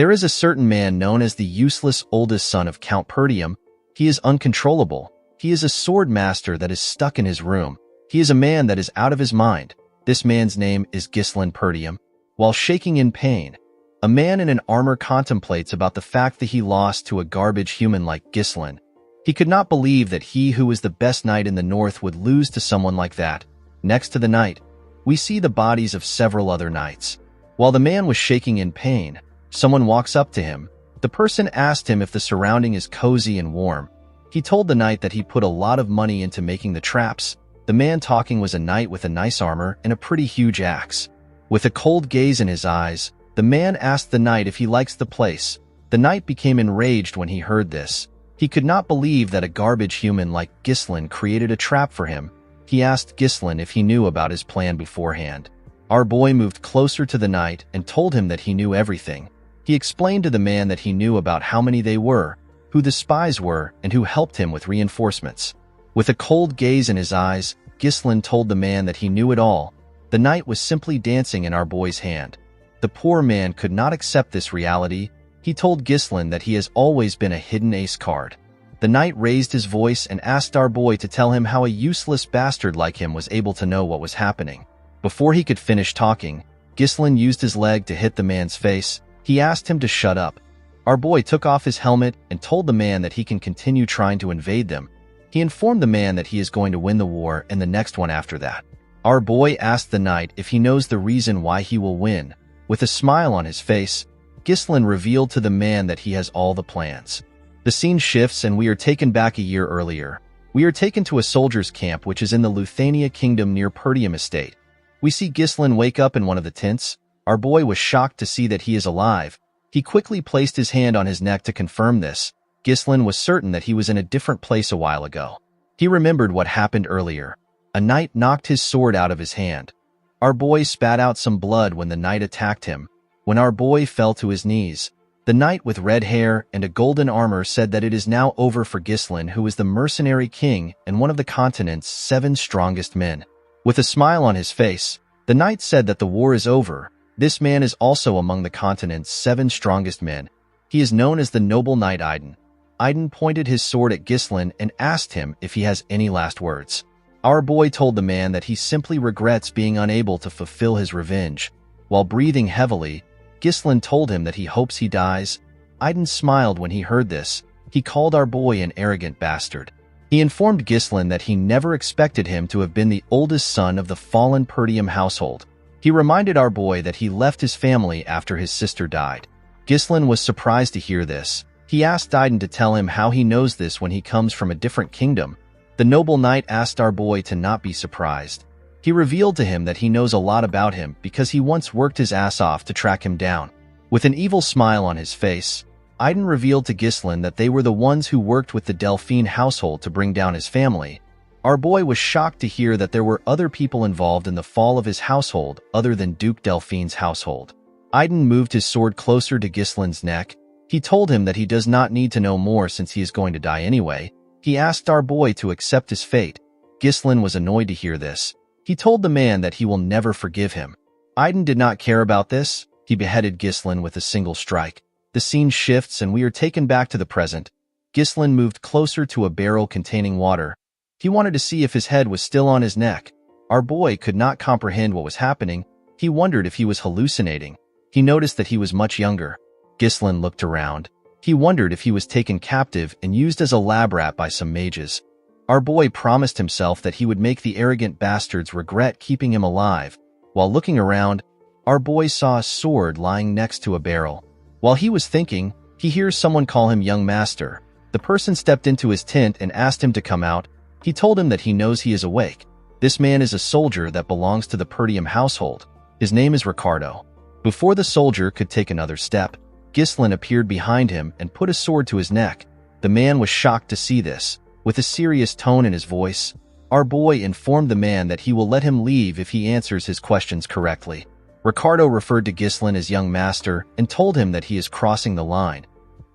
There is a certain man known as the useless oldest son of Count Perdium. He is uncontrollable. He is a sword master that is stuck in his room. He is a man that is out of his mind. This man's name is Ghislain Perdium. While shaking in pain, a man in an armor contemplates about the fact that he lost to a garbage human like Ghislain. He could not believe that he who was the best knight in the north would lose to someone like that. Next to the knight, we see the bodies of several other knights. While the man was shaking in pain, someone walks up to him. The person asked him if the surrounding is cozy and warm. He told the knight that he put a lot of money into making the traps. The man talking was a knight with a nice armor and a pretty huge axe. With a cold gaze in his eyes, the man asked the knight if he likes the place. The knight became enraged when he heard this. He could not believe that a garbage human like Ghislain created a trap for him. He asked Ghislain if he knew about his plan beforehand. Our boy moved closer to the knight and told him that he knew everything. He explained to the man that he knew about how many they were, who the spies were, and who helped him with reinforcements. With a cold gaze in his eyes, Ghislain told the man that he knew it all. The knight was simply dancing in our boy's hand. The poor man could not accept this reality. He told Ghislain that he has always been a hidden ace card. The knight raised his voice and asked our boy to tell him how a useless bastard like him was able to know what was happening. Before he could finish talking, Ghislain used his leg to hit the man's face. He asked him to shut up. Our boy took off his helmet and told the man that he can continue trying to invade them. He informed the man that he is going to win the war and the next one after that. Our boy asked the knight if he knows the reason why he will win. With a smile on his face, Ghislain revealed to the man that he has all the plans. The scene shifts and we are taken back a year earlier. We are taken to a soldier's camp which is in the Luthania kingdom near Perdium estate. We see Ghislain wake up in one of the tents. Our boy was shocked to see that he is alive. He quickly placed his hand on his neck to confirm this. Ghislain was certain that he was in a different place a while ago. He remembered what happened earlier. A knight knocked his sword out of his hand. Our boy spat out some blood when the knight attacked him. When our boy fell to his knees, the knight with red hair and a golden armor said that it is now over for Ghislain, who is the Mercenary King and one of the continent's 7 strongest men. With a smile on his face, the knight said that the war is over. This man is also among the continent's 7 strongest men. He is known as the noble knight Aiden. Aiden pointed his sword at Ghislain and asked him if he has any last words. Our boy told the man that he simply regrets being unable to fulfill his revenge. While breathing heavily, Ghislain told him that he hopes he dies. Aiden smiled when he heard this. He called our boy an arrogant bastard. He informed Ghislain that he never expected him to have been the oldest son of the fallen Perdium household. He reminded our boy that he left his family after his sister died. Ghislain was surprised to hear this. He asked Aiden to tell him how he knows this when he comes from a different kingdom. The noble knight asked our boy to not be surprised. He revealed to him that he knows a lot about him because he once worked his ass off to track him down. With an evil smile on his face, Aiden revealed to Ghislain that they were the ones who worked with the Delphine household to bring down his family. Our boy was shocked to hear that there were other people involved in the fall of his household other than Duke Delphine's household. Aiden moved his sword closer to Ghislain's neck. He told him that he does not need to know more since he is going to die anyway. He asked our boy to accept his fate. Ghislain was annoyed to hear this. He told the man that he will never forgive him. Aiden did not care about this. He beheaded Ghislain with a single strike. The scene shifts and we are taken back to the present. Ghislain moved closer to a barrel containing water. He wanted to see if his head was still on his neck. Our boy could not comprehend what was happening. He wondered if he was hallucinating. He noticed that he was much younger. Ghislain looked around. He wondered if he was taken captive and used as a lab rat by some mages. Our boy promised himself that he would make the arrogant bastards regret keeping him alive. While looking around, our boy saw a sword lying next to a barrel. While he was thinking, he hears someone call him young master. The person stepped into his tent and asked him to come out. He told him that he knows he is awake. This man is a soldier that belongs to the Perdium household. His name is Ricardo. Before the soldier could take another step, Ghislain appeared behind him and put a sword to his neck. The man was shocked to see this. With a serious tone in his voice, our boy informed the man that he will let him leave if he answers his questions correctly. Ricardo referred to Ghislain as young master and told him that he is crossing the line.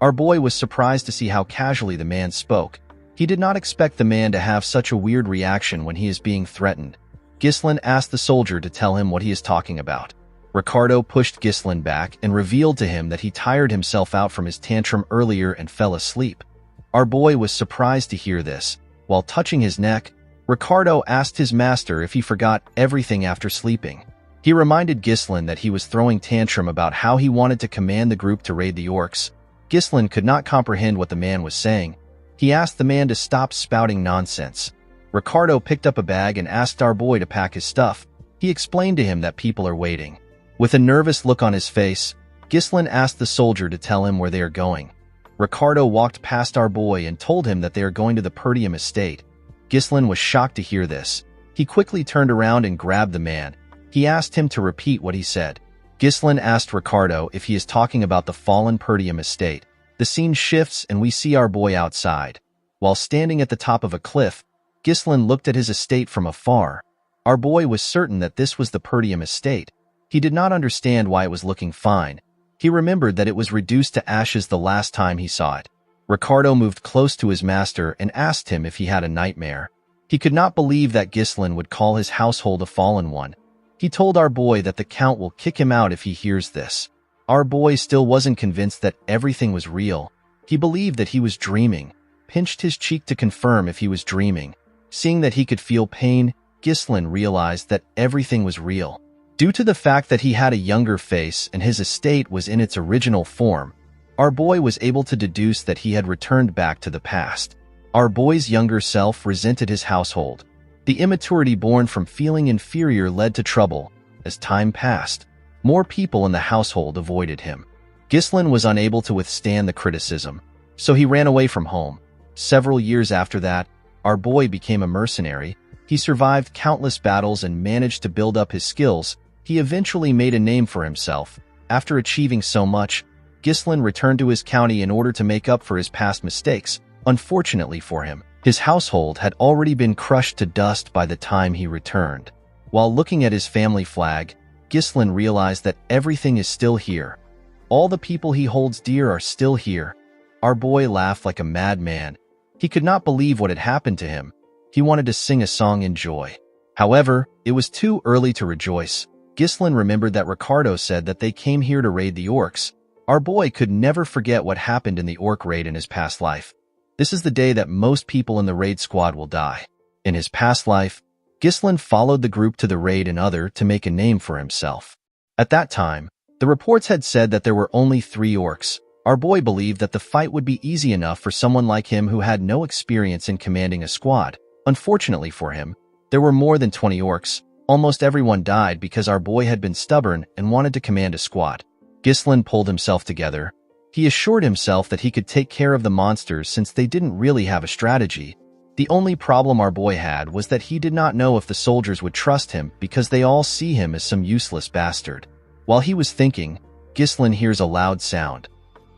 Our boy was surprised to see how casually the man spoke. He did not expect the man to have such a weird reaction when he is being threatened. Ghislain asked the soldier to tell him what he is talking about. Ricardo pushed Ghislain back and revealed to him that he tired himself out from his tantrum earlier and fell asleep. Our boy was surprised to hear this. While touching his neck, Ricardo asked his master if he forgot everything after sleeping. He reminded Ghislain that he was throwing tantrum about how he wanted to command the group to raid the orcs. Ghislain could not comprehend what the man was saying. He asked the man to stop spouting nonsense. Ricardo picked up a bag and asked our boy to pack his stuff. He explained to him that people are waiting. With a nervous look on his face, Ghislain asked the soldier to tell him where they are going. Ricardo walked past our boy and told him that they are going to the Perdium estate. Ghislain was shocked to hear this. He quickly turned around and grabbed the man. He asked him to repeat what he said. Ghislain asked Ricardo if he is talking about the fallen Perdium estate. The scene shifts and we see our boy outside. While standing at the top of a cliff, Ghislain looked at his estate from afar. Our boy was certain that this was the Perdium estate. He did not understand why it was looking fine. He remembered that it was reduced to ashes the last time he saw it. Ricardo moved close to his master and asked him if he had a nightmare. He could not believe that Ghislain would call his household a fallen one. He told our boy that the Count will kick him out if he hears this. Our boy still wasn't convinced that everything was real. He believed that he was dreaming, pinched his cheek to confirm if he was dreaming. Seeing that he could feel pain, Ghislain realized that everything was real. Due to the fact that he had a younger face and his estate was in its original form, our boy was able to deduce that he had returned back to the past. Our boy's younger self resented his household. The immaturity born from feeling inferior led to trouble. As time passed, more people in the household avoided him. Ghislain was unable to withstand the criticism, so he ran away from home. Several years after that, our boy became a mercenary. He survived countless battles and managed to build up his skills. He eventually made a name for himself. After achieving so much, Ghislain returned to his county in order to make up for his past mistakes. Unfortunately for him, his household had already been crushed to dust by the time he returned. While looking at his family flag, Ghislain realized that everything is still here. All the people he holds dear are still here. Our boy laughed like a madman. He could not believe what had happened to him. He wanted to sing a song in joy. However, it was too early to rejoice. Ghislain remembered that Ricardo said that they came here to raid the orcs. Our boy could never forget what happened in the orc raid in his past life. This is the day that most people in the raid squad will die. In his past life, Ghislain followed the group to the raid in order to make a name for himself. At that time, the reports had said that there were only 3 orcs. Our boy believed that the fight would be easy enough for someone like him who had no experience in commanding a squad. Unfortunately for him, there were more than 20 orcs. Almost everyone died because our boy had been stubborn and wanted to command a squad. Ghislain pulled himself together. He assured himself that he could take care of the monsters since they didn't really have a strategy. The only problem our boy had was that he did not know if the soldiers would trust him because they all see him as some useless bastard. While he was thinking, Ghislain hears a loud sound.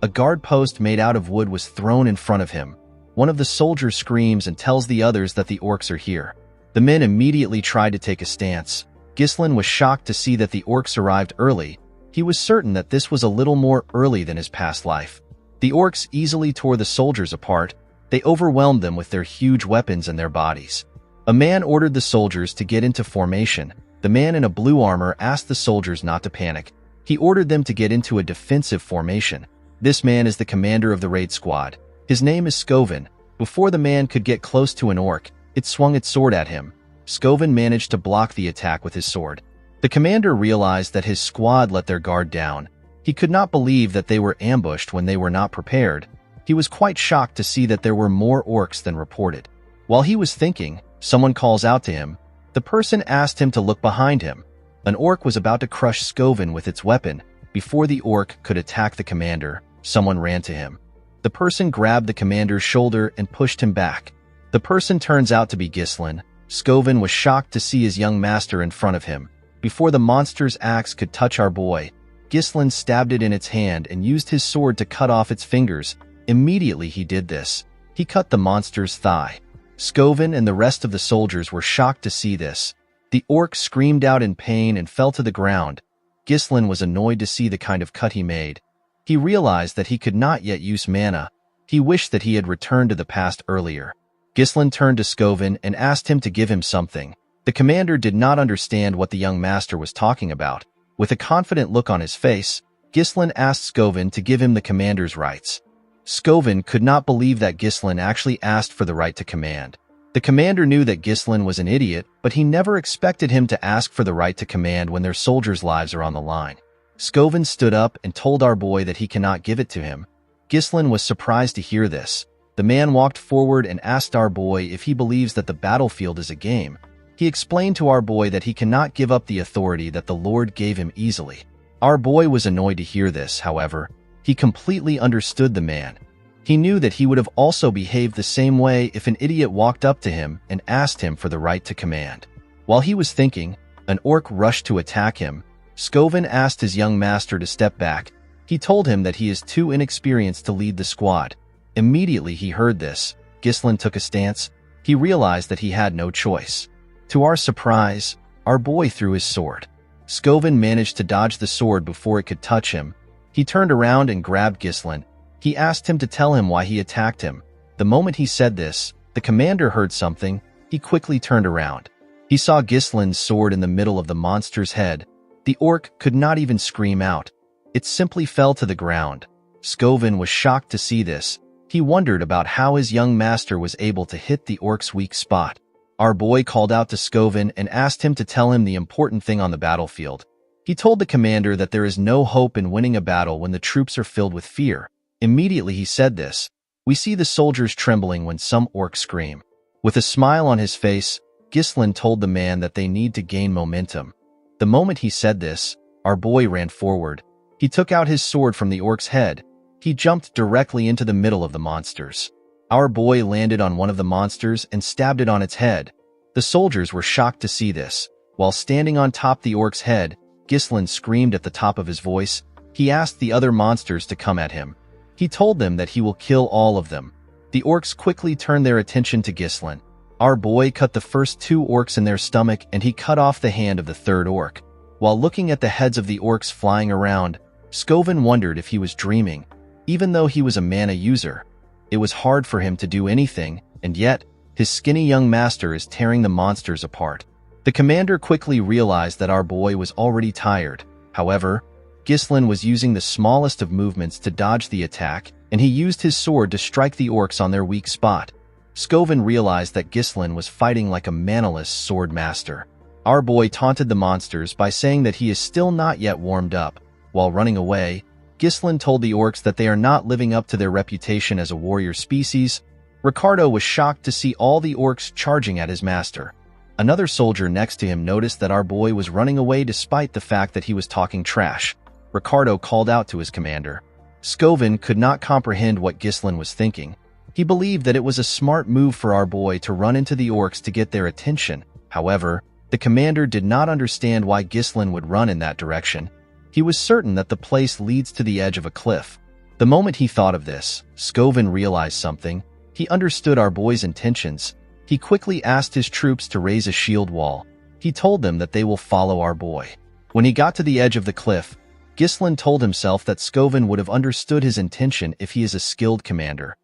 A guard post made out of wood was thrown in front of him. One of the soldiers screams and tells the others that the orcs are here. The men immediately tried to take a stance. Ghislain was shocked to see that the orcs arrived early. He was certain that this was a little more early than his past life. The orcs easily tore the soldiers apart. They overwhelmed them with their huge weapons and their bodies. A man ordered the soldiers to get into formation. The man in a blue armor asked the soldiers not to panic. He ordered them to get into a defensive formation. This man is the commander of the raid squad. His name is Scoven. Before the man could get close to an orc, it swung its sword at him. Scoven managed to block the attack with his sword. The commander realized that his squad let their guard down. He could not believe that they were ambushed when they were not prepared. He was quite shocked to see that there were more orcs than reported. While he was thinking, someone calls out to him. The person asked him to look behind him. An orc was about to crush Scoven with its weapon. Before the orc could attack the commander, someone ran to him. The person grabbed the commander's shoulder and pushed him back. The person turns out to be Ghislain. Scoven was shocked to see his young master in front of him. Before the monster's axe could touch our boy, Ghislain stabbed it in its hand and used his sword to cut off its fingers. Immediately he did this. He cut the monster's thigh. Scoven and the rest of the soldiers were shocked to see this. The orc screamed out in pain and fell to the ground. Ghislain was annoyed to see the kind of cut he made. He realized that he could not yet use mana. He wished that he had returned to the past earlier. Ghislain turned to Scoven and asked him to give him something. The commander did not understand what the young master was talking about. With a confident look on his face, Ghislain asked Scovin to give him the commander's rights. Scovin could not believe that Ghislain actually asked for the right to command. The commander knew that Ghislain was an idiot, but he never expected him to ask for the right to command when their soldiers' lives are on the line. Scovin stood up and told our boy that he cannot give it to him. Ghislain was surprised to hear this. The man walked forward and asked our boy if he believes that the battlefield is a game. He explained to our boy that he cannot give up the authority that the Lord gave him easily. Our boy was annoyed to hear this, however. He completely understood the man. He knew that he would have also behaved the same way if an idiot walked up to him and asked him for the right to command. While he was thinking, an orc rushed to attack him. Scovin asked his young master to step back. He told him that he is too inexperienced to lead the squad. Immediately he heard this, Ghislain took a stance. He realized that he had no choice. To our surprise, our boy threw his sword. Scovin managed to dodge the sword before it could touch him. He turned around and grabbed Ghislain. He asked him to tell him why he attacked him. The moment he said this, the commander heard something. He quickly turned around. He saw Ghislain's sword in the middle of the monster's head. The orc could not even scream out. It simply fell to the ground. Scovin was shocked to see this. He wondered about how his young master was able to hit the orc's weak spot. Our boy called out to Scovin and asked him to tell him the important thing on the battlefield. He told the commander that there is no hope in winning a battle when the troops are filled with fear. Immediately he said this. We see the soldiers trembling when some orcs scream. With a smile on his face, Ghislain told the man that they need to gain momentum. The moment he said this, our boy ran forward. He took out his sword from the orc's head. He jumped directly into the middle of the monsters. Our boy landed on one of the monsters and stabbed it on its head. The soldiers were shocked to see this. While standing on top the orc's head, Ghislain screamed at the top of his voice. He asked the other monsters to come at him. He told them that he will kill all of them. The orcs quickly turned their attention to Ghislain. Our boy cut the first two orcs in their stomach and he cut off the hand of the third orc. While looking at the heads of the orcs flying around, Scovin wondered if he was dreaming. Even though he was a mana user, it was hard for him to do anything, and yet, his skinny young master is tearing the monsters apart. The commander quickly realized that our boy was already tired. However, Ghislain was using the smallest of movements to dodge the attack, and he used his sword to strike the orcs on their weak spot. Scovin realized that Ghislain was fighting like a manaless sword master. Our boy taunted the monsters by saying that he is still not yet warmed up. While running away, Ghislain told the orcs that they are not living up to their reputation as a warrior species. Ricardo was shocked to see all the orcs charging at his master. Another soldier next to him noticed that our boy was running away despite the fact that he was talking trash. Ricardo called out to his commander. Scovin could not comprehend what Ghislain was thinking. He believed that it was a smart move for our boy to run into the orcs to get their attention. However, the commander did not understand why Ghislain would run in that direction. He was certain that the place leads to the edge of a cliff. The moment he thought of this, Scovin realized something. He understood our boy's intentions. He quickly asked his troops to raise a shield wall. He told them that they will follow our boy. When he got to the edge of the cliff, Ghislain told himself that Scovin would have understood his intention if he is a skilled commander.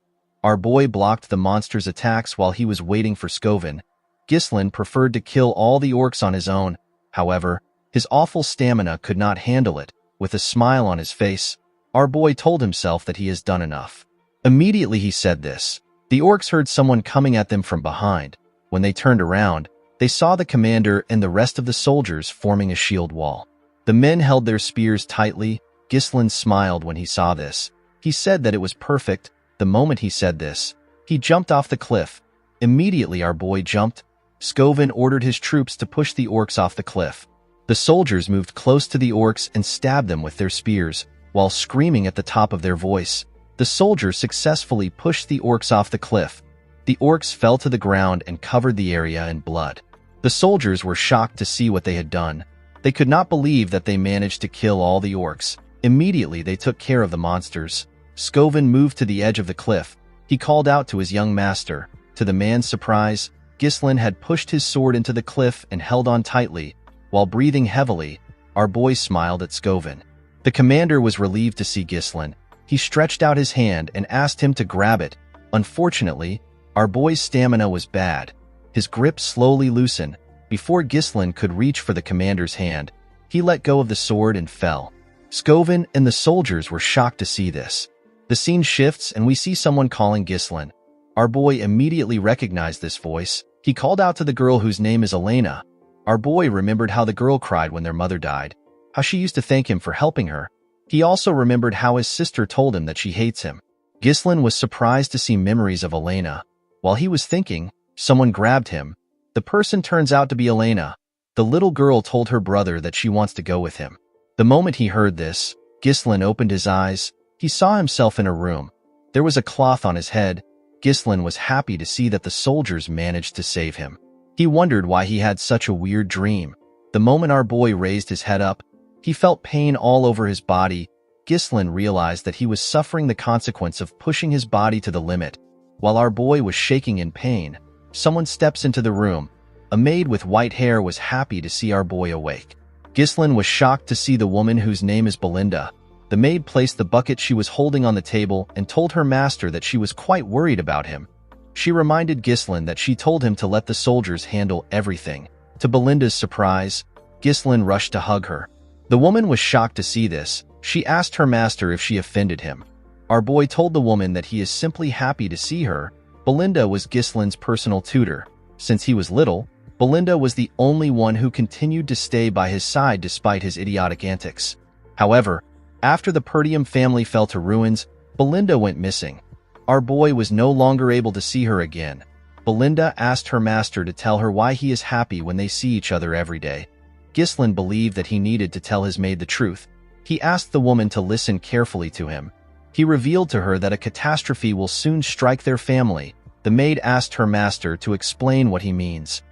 Our boy blocked the monster's attacks while he was waiting for Scovin. Ghislain preferred to kill all the orcs on his own. However, his awful stamina could not handle it. With a smile on his face, our boy told himself that he has done enough. Immediately he said this. The orcs heard someone coming at them from behind. When they turned around, they saw the commander and the rest of the soldiers forming a shield wall. The men held their spears tightly. Ghislain smiled when he saw this. He said that it was perfect. The moment he said this, he jumped off the cliff. Immediately our boy jumped. Scovin ordered his troops to push the orcs off the cliff. The soldiers moved close to the orcs and stabbed them with their spears, while screaming at the top of their voice. The soldiers successfully pushed the orcs off the cliff. The orcs fell to the ground and covered the area in blood. The soldiers were shocked to see what they had done. They could not believe that they managed to kill all the orcs. Immediately they took care of the monsters. Scovin moved to the edge of the cliff. He called out to his young master. To the man's surprise, Ghislain had pushed his sword into the cliff and held on tightly. While breathing heavily, our boy smiled at Scovin. The commander was relieved to see Ghislain. He stretched out his hand and asked him to grab it. Unfortunately, our boy's stamina was bad. His grip slowly loosened. Before Ghislain could reach for the commander's hand, He let go of the sword and fell. Scovin and the soldiers were shocked to see this. The scene shifts and we see someone calling Ghislain. Our boy immediately recognized this voice. He called out to the girl whose name is Elena. Our boy remembered how the girl cried when their mother died, how she used to thank him for helping her. He also remembered how his sister told him that she hates him. Ghislain was surprised to see memories of Elena. While he was thinking, someone grabbed him. The person turns out to be Elena. The little girl told her brother that she wants to go with him. The moment he heard this, Ghislain opened his eyes. He saw himself in a room. There was a cloth on his head. Ghislain was happy to see that the soldiers managed to save him. He wondered why he had such a weird dream. The moment our boy raised his head up, he felt pain all over his body. Ghislain realized that he was suffering the consequence of pushing his body to the limit. While our boy was shaking in pain, someone steps into the room. A maid with white hair was happy to see our boy awake. Ghislain was shocked to see the woman whose name is Belinda. The maid placed the bucket she was holding on the table and told her master that she was quite worried about him. She reminded Ghislain that she told him to let the soldiers handle everything. To Belinda's surprise, Ghislain rushed to hug her. The woman was shocked to see this. She asked her master if she offended him. Our boy told the woman that he is simply happy to see her. Belinda was Ghislain's personal tutor. Since he was little, Belinda was the only one who continued to stay by his side despite his idiotic antics. However, after the Perdium family fell to ruins, Belinda went missing. Our boy was no longer able to see her again. Belinda asked her master to tell her why he is happy when they see each other every day. Ghislain believed that he needed to tell his maid the truth. He asked the woman to listen carefully to him. He revealed to her that a catastrophe will soon strike their family. The maid asked her master to explain what he means.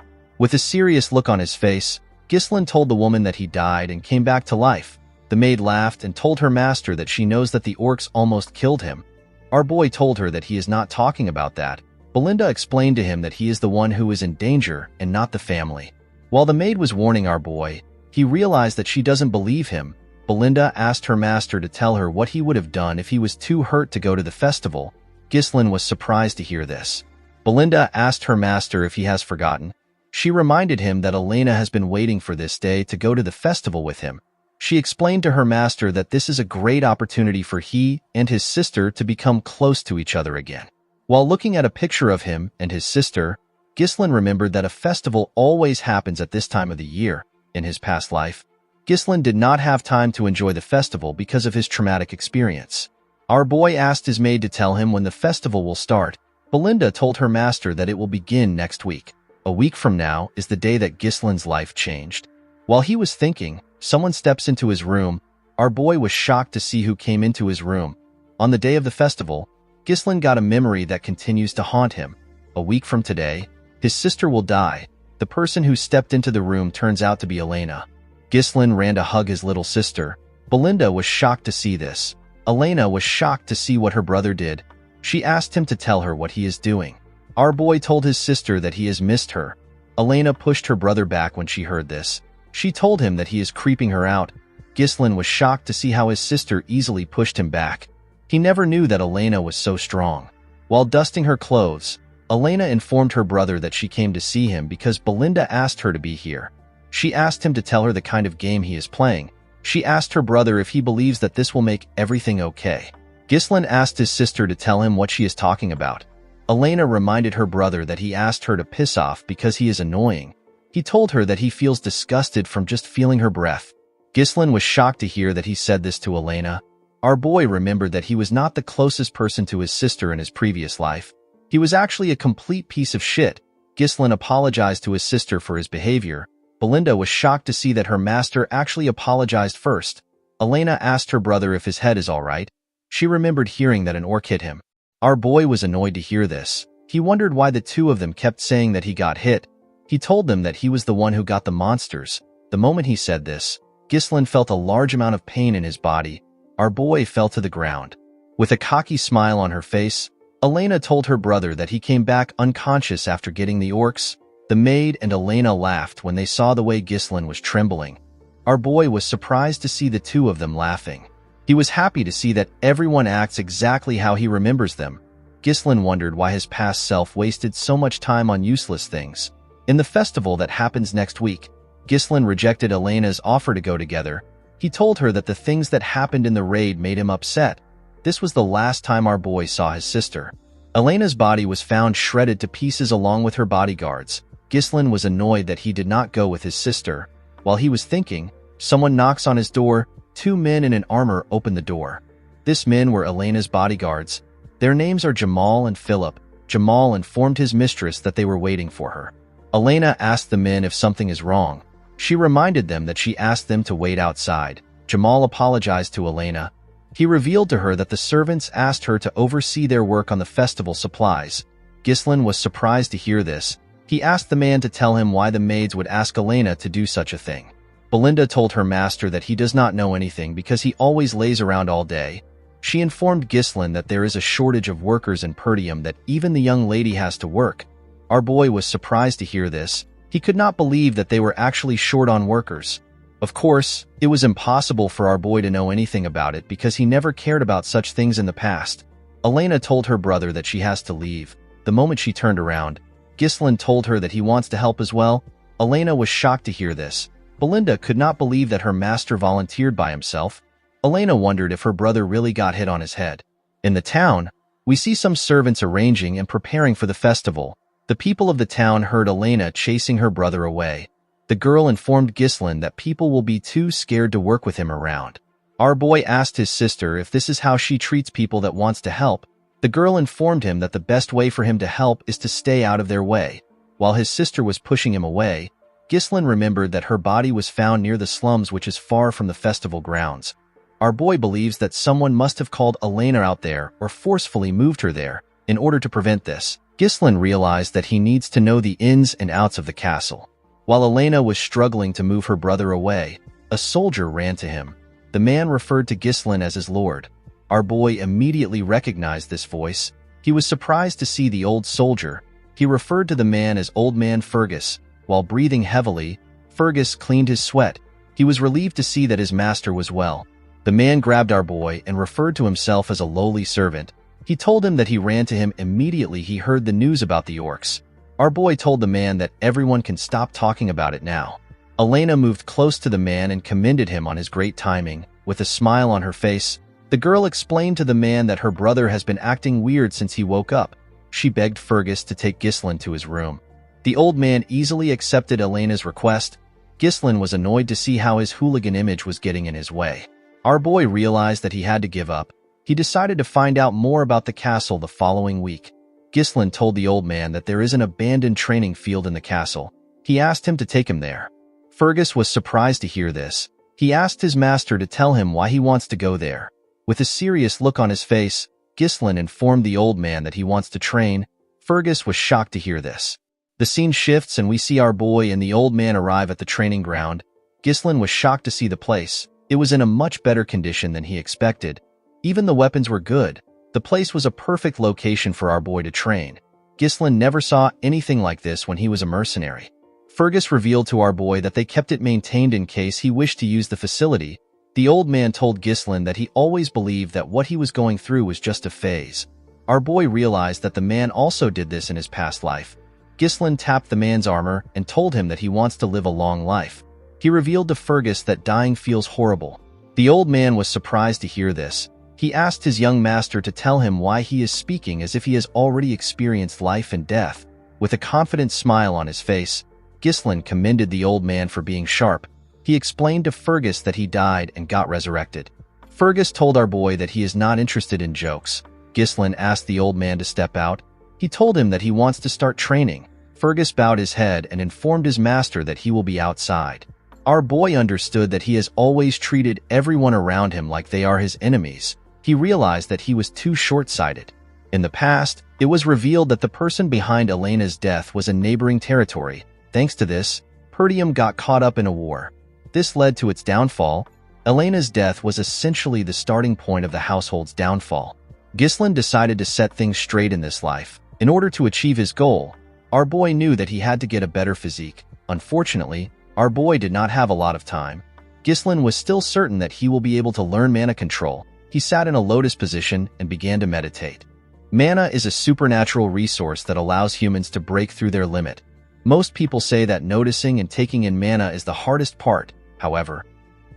With a serious look on his face, Ghislain told the woman that he died and came back to life. The maid laughed and told her master that she knows that the orcs almost killed him. Our boy told her that he is not talking about that. Belinda explained to him that he is the one who is in danger and not the family. While the maid was warning our boy, he realized that she doesn't believe him. Belinda asked her master to tell her what he would have done if he was too hurt to go to the festival. Ghislain was surprised to hear this. Belinda asked her master if he has forgotten. She reminded him that Elena has been waiting for this day to go to the festival with him. She explained to her master that this is a great opportunity for he and his sister to become close to each other again. While looking at a picture of him and his sister, Ghislain remembered that a festival always happens at this time of the year. In his past life, Ghislain did not have time to enjoy the festival because of his traumatic experience. Our boy asked his maid to tell him when the festival will start. Belinda told her master that it will begin next week. A week from now is the day that Ghislain's life changed. While he was thinking, someone steps into his room. Our boy was shocked to see who came into his room. On the day of the festival, Ghislain got a memory that continues to haunt him. A week from today, his sister will die. The person who stepped into the room turns out to be Elena. Ghislain ran to hug his little sister. Belinda was shocked to see this. Elena was shocked to see what her brother did. She asked him to tell her what he is doing. Our boy told his sister that he has missed her. Elena pushed her brother back when she heard this. She told him that he is creeping her out. Ghislain was shocked to see how his sister easily pushed him back. He never knew that Elena was so strong. While dusting her clothes, Elena informed her brother that she came to see him because Belinda asked her to be here. She asked him to tell her the kind of game he is playing. She asked her brother if he believes that this will make everything okay. Ghislain asked his sister to tell him what she is talking about. Elena reminded her brother that he asked her to piss off because he is annoying. He told her that he feels disgusted from just feeling her breath. Ghislain was shocked to hear that he said this to Elena. Our boy remembered that he was not the closest person to his sister in his previous life. He was actually a complete piece of shit. Ghislain apologized to his sister for his behavior. Belinda was shocked to see that her master actually apologized first. Elena asked her brother if his head is all right. She remembered hearing that an orc hit him. Our boy was annoyed to hear this. He wondered why the two of them kept saying that he got hit. He told them that he was the one who got the monsters. The moment he said this, Ghislain felt a large amount of pain in his body. Our boy fell to the ground. With a cocky smile on her face, Elena told her brother that he came back unconscious after getting the orcs. The maid and Elena laughed when they saw the way Ghislain was trembling. Our boy was surprised to see the two of them laughing. He was happy to see that everyone acts exactly how he remembers them. Ghislain wondered why his past self wasted so much time on useless things. In the festival that happens next week, Ghislaine rejected Elena's offer to go together. He told her that the things that happened in the raid made him upset. This was the last time our boy saw his sister. Elena's body was found shredded to pieces along with her bodyguards. Ghislaine was annoyed that he did not go with his sister. While he was thinking, someone knocks on his door. 2 men in an armor open the door. These men were Elena's bodyguards. Their names are Jamal and Philip. Jamal informed his mistress that they were waiting for her. Elena asked the men if something is wrong. She reminded them that she asked them to wait outside. Jamal apologized to Elena. He revealed to her that the servants asked her to oversee their work on the festival supplies. Ghislaine was surprised to hear this. He asked the man to tell him why the maids would ask Elena to do such a thing. Belinda told her master that he does not know anything because he always lays around all day. She informed Ghislaine that there is a shortage of workers in Perdium, that even the young lady has to work. Our boy was surprised to hear this. He could not believe that they were actually short on workers. Of course, it was impossible for our boy to know anything about it because he never cared about such things in the past. Elena told her brother that she has to leave. The moment she turned around, Ghislaine told her that he wants to help as well. Elena was shocked to hear this. Belinda could not believe that her master volunteered by himself. Elena wondered if her brother really got hit on his head. In the town, we see some servants arranging and preparing for the festival. The people of the town heard Elena chasing her brother away. The girl informed Ghislaine that people will be too scared to work with him around. Our boy asked his sister if this is how she treats people that wants to help. The girl informed him that the best way for him to help is to stay out of their way. While his sister was pushing him away, Ghislaine remembered that her body was found near the slums, which is far from the festival grounds. Our boy believes that someone must have called Elena out there or forcefully moved her there. In order to prevent this, Ghislaine realized that he needs to know the ins and outs of the castle. While Elena was struggling to move her brother away, a soldier ran to him. The man referred to Ghislaine as his lord. Our boy immediately recognized this voice. He was surprised to see the old soldier. He referred to the man as Old Man Fergus. While breathing heavily, Fergus cleaned his sweat. He was relieved to see that his master was well. The man grabbed our boy and referred to himself as a lowly servant. He told him that he ran to him immediately he heard the news about the orcs. Our boy told the man that everyone can stop talking about it now. Elena moved close to the man and commended him on his great timing. With a smile on her face, the girl explained to the man that her brother has been acting weird since he woke up. She begged Fergus to take Ghislaine to his room. The old man easily accepted Elena's request. Ghislaine was annoyed to see how his hooligan image was getting in his way. Our boy realized that he had to give up. He decided to find out more about the castle the following week. Ghislaine told the old man that there is an abandoned training field in the castle. He asked him to take him there. Fergus was surprised to hear this. He asked his master to tell him why he wants to go there. With a serious look on his face, Ghislaine informed the old man that he wants to train. Fergus was shocked to hear this. The scene shifts and we see our boy and the old man arrive at the training ground. Ghislaine was shocked to see the place. It was in a much better condition than he expected. Even the weapons were good. The place was a perfect location for our boy to train. Ghislaine never saw anything like this when he was a mercenary. Fergus revealed to our boy that they kept it maintained in case he wished to use the facility. The old man told Ghislaine that he always believed that what he was going through was just a phase. Our boy realized that the man also did this in his past life. Ghislaine tapped the man's armor and told him that he wants to live a long life. He revealed to Fergus that dying feels horrible. The old man was surprised to hear this. He asked his young master to tell him why he is speaking as if he has already experienced life and death. With a confident smile on his face, Ghislaine commended the old man for being sharp. He explained to Fergus that he died and got resurrected. Fergus told our boy that he is not interested in jokes. Ghislaine asked the old man to step out. He told him that he wants to start training. Fergus bowed his head and informed his master that he will be outside. Our boy understood that he has always treated everyone around him like they are his enemies. He realized that he was too short-sighted. In the past, it was revealed that the person behind Elena's death was a neighboring territory. Thanks to this, Perdium got caught up in a war. This led to its downfall. Elena's death was essentially the starting point of the household's downfall. Ghislaine decided to set things straight in this life. In order to achieve his goal, our boy knew that he had to get a better physique. Unfortunately, our boy did not have a lot of time. Ghislaine was still certain that he will be able to learn mana control. He sat in a lotus position and began to meditate. Mana is a supernatural resource that allows humans to break through their limit. Most people say that noticing and taking in mana is the hardest part. However,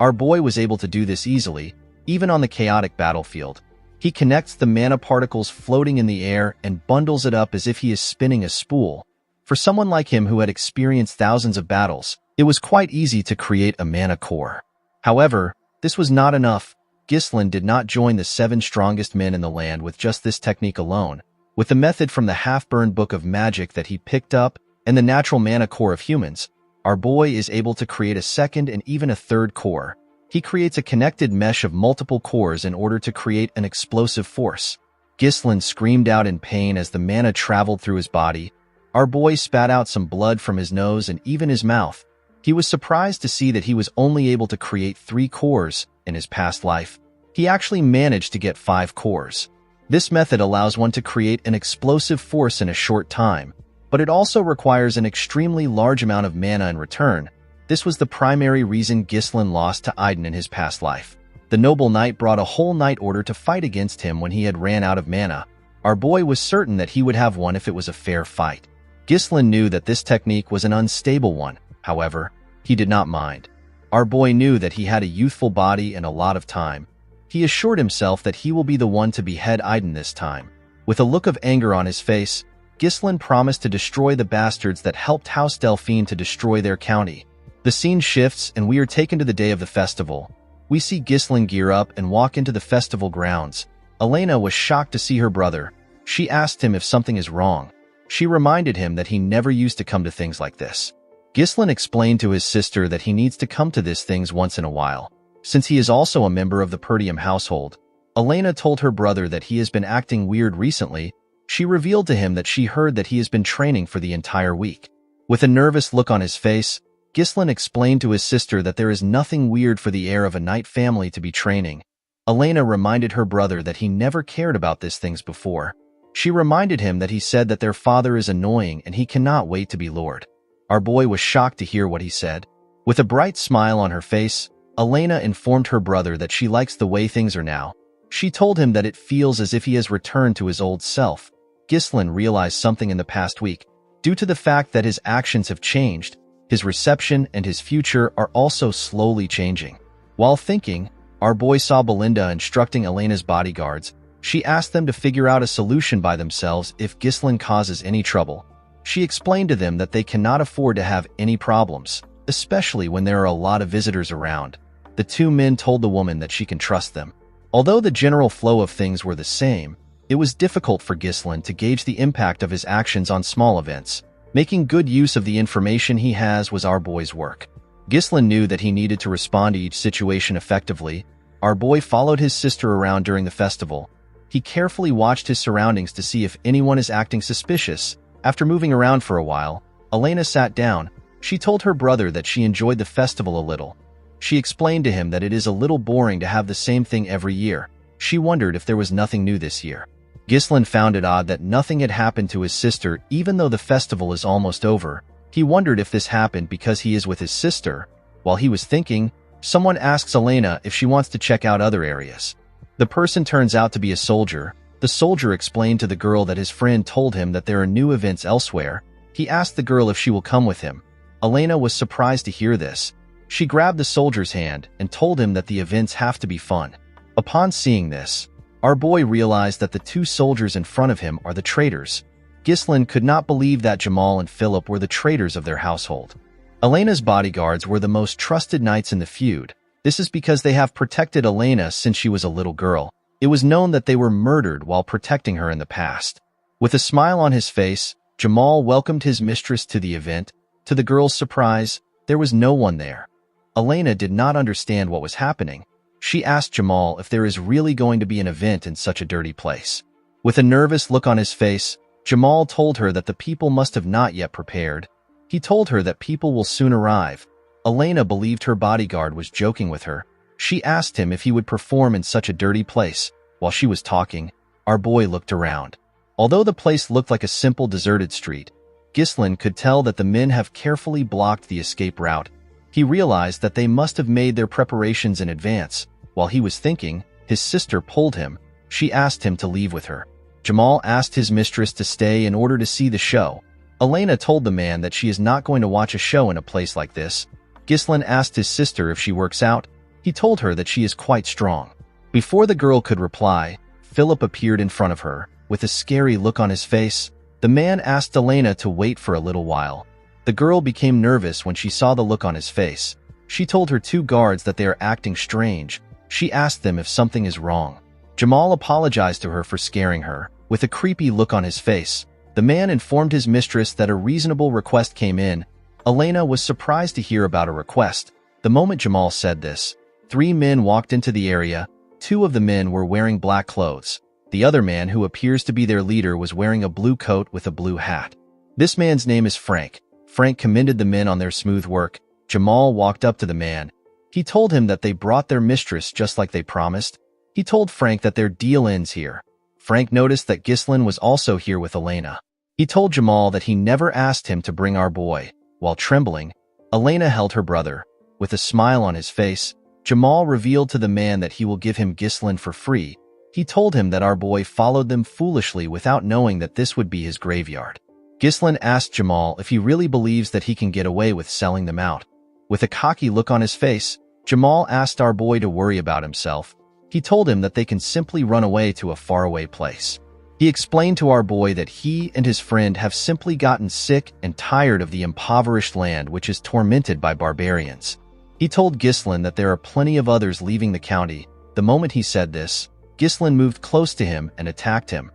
our boy was able to do this easily, even on the chaotic battlefield. He connects the mana particles floating in the air and bundles it up as if he is spinning a spool. For someone like him who had experienced thousands of battles, it was quite easy to create a mana core. However, this was not enough. Ghislain did not join the 7 strongest men in the land with just this technique alone. With the method from the half-burned book of magic that he picked up and the natural mana core of humans, our boy is able to create a second and even a third core. He creates a connected mesh of multiple cores in order to create an explosive force. Ghislain screamed out in pain as the mana traveled through his body. Our boy spat out some blood from his nose and even his mouth. He was surprised to see that he was only able to create 3 cores in his past life. He actually managed to get 5 cores. This method allows one to create an explosive force in a short time, but it also requires an extremely large amount of mana in return. This was the primary reason Ghislain lost to Aiden in his past life. The noble knight brought a whole knight order to fight against him when he had ran out of mana. Our boy was certain that he would have won if it was a fair fight. Ghislain knew that this technique was an unstable one. However, he did not mind. Our boy knew that he had a youthful body and a lot of time. He assured himself that he will be the one to behead Aiden this time. With a look of anger on his face, Ghislain promised to destroy the bastards that helped House Delphine to destroy their county. The scene shifts and we are taken to the day of the festival. We see Ghislain gear up and walk into the festival grounds. Elena was shocked to see her brother. She asked him if something is wrong. She reminded him that he never used to come to things like this. Ghislain explained to his sister that he needs to come to these things once in a while, since he is also a member of the Perdium household. Elena told her brother that he has been acting weird recently. She revealed to him that she heard that he has been training for the entire week. With a nervous look on his face, Ghislain explained to his sister that there is nothing weird for the heir of a knight family to be training. Elena reminded her brother that he never cared about these things before. She reminded him that he said that their father is annoying and he cannot wait to be lord. Our boy was shocked to hear what he said. With a bright smile on her face, Elena informed her brother that she likes the way things are now. She told him that it feels as if he has returned to his old self. Ghislain realized something in the past week. Due to the fact that his actions have changed, his reception and his future are also slowly changing. While thinking, our boy saw Belinda instructing Elena's bodyguards. She asked them to figure out a solution by themselves if Ghislain causes any trouble. She explained to them that they cannot afford to have any problems, especially when there are a lot of visitors around. The 2 men told the woman that she can trust them. Although the general flow of things were the same, it was difficult for Ghislain to gauge the impact of his actions on small events. Making good use of the information he has was our boy's work. Ghislain knew that he needed to respond to each situation effectively. Our boy followed his sister around during the festival. He carefully watched his surroundings to see if anyone is acting suspicious. After moving around for a while, Elena sat down. She told her brother that she enjoyed the festival a little. She explained to him that it is a little boring to have the same thing every year. She wondered if there was nothing new this year. Ghislain found it odd that nothing had happened to his sister even though the festival is almost over. He wondered if this happened because he is with his sister. While he was thinking, someone asks Elena if she wants to check out other areas. The person turns out to be a soldier. The soldier explained to the girl that his friend told him that there are new events elsewhere. He asked the girl if she will come with him. Elena was surprised to hear this. She grabbed the soldier's hand and told him that the events have to be fun. Upon seeing this, our boy realized that the 2 soldiers in front of him are the traitors. Ghislain could not believe that Jamal and Philip were the traitors of their household. Elena's bodyguards were the most trusted knights in the feud. This is because they have protected Elena since she was a little girl. It was known that they were murdered while protecting her in the past. With a smile on his face, Jamal welcomed his mistress to the event. To the girl's surprise, there was no one there. Elena did not understand what was happening. She asked Jamal if there is really going to be an event in such a dirty place. With a nervous look on his face, Jamal told her that the people must have not yet prepared. He told her that people will soon arrive. Elena believed her bodyguard was joking with her. She asked him if he would perform in such a dirty place. While she was talking, our boy looked around. Although the place looked like a simple deserted street, Ghislain could tell that the men have carefully blocked the escape route. He realized that they must have made their preparations in advance. While he was thinking, his sister pulled him. She asked him to leave with her. Jamal asked his mistress to stay in order to see the show. Elena told the man that she is not going to watch a show in a place like this. Ghislain asked his sister if she works out. He told her that she is quite strong. Before the girl could reply, Philip appeared in front of her. With a scary look on his face, the man asked Elena to wait for a little while. The girl became nervous when she saw the look on his face. She told her two guards that they are acting strange. She asked them if something is wrong. Jamal apologized to her for scaring her. With a creepy look on his face, the man informed his mistress that a reasonable request came in. Elena was surprised to hear about a request. The moment Jamal said this, 3 men walked into the area. 2 of the men were wearing black clothes. The other man, who appears to be their leader, was wearing a blue coat with a blue hat. This man's name is Frank. Frank commended the men on their smooth work. Jamal walked up to the man. He told him that they brought their mistress just like they promised. He told Frank that their deal ends here. Frank noticed that Ghislain was also here with Elena. He told Jamal that he never asked him to bring our boy. While trembling, Elena held her brother. With a smile on his face, Jamal revealed to the man that he will give him Ghislain for free. He told him that our boy followed them foolishly without knowing that this would be his graveyard. Ghislain asked Jamal if he really believes that he can get away with selling them out. With a cocky look on his face, Jamal asked our boy to worry about himself. He told him that they can simply run away to a faraway place. He explained to our boy that he and his friend have simply gotten sick and tired of the impoverished land which is tormented by barbarians. He told Ghislain that there are plenty of others leaving the county. The moment he said this, Ghislain moved close to him and attacked him.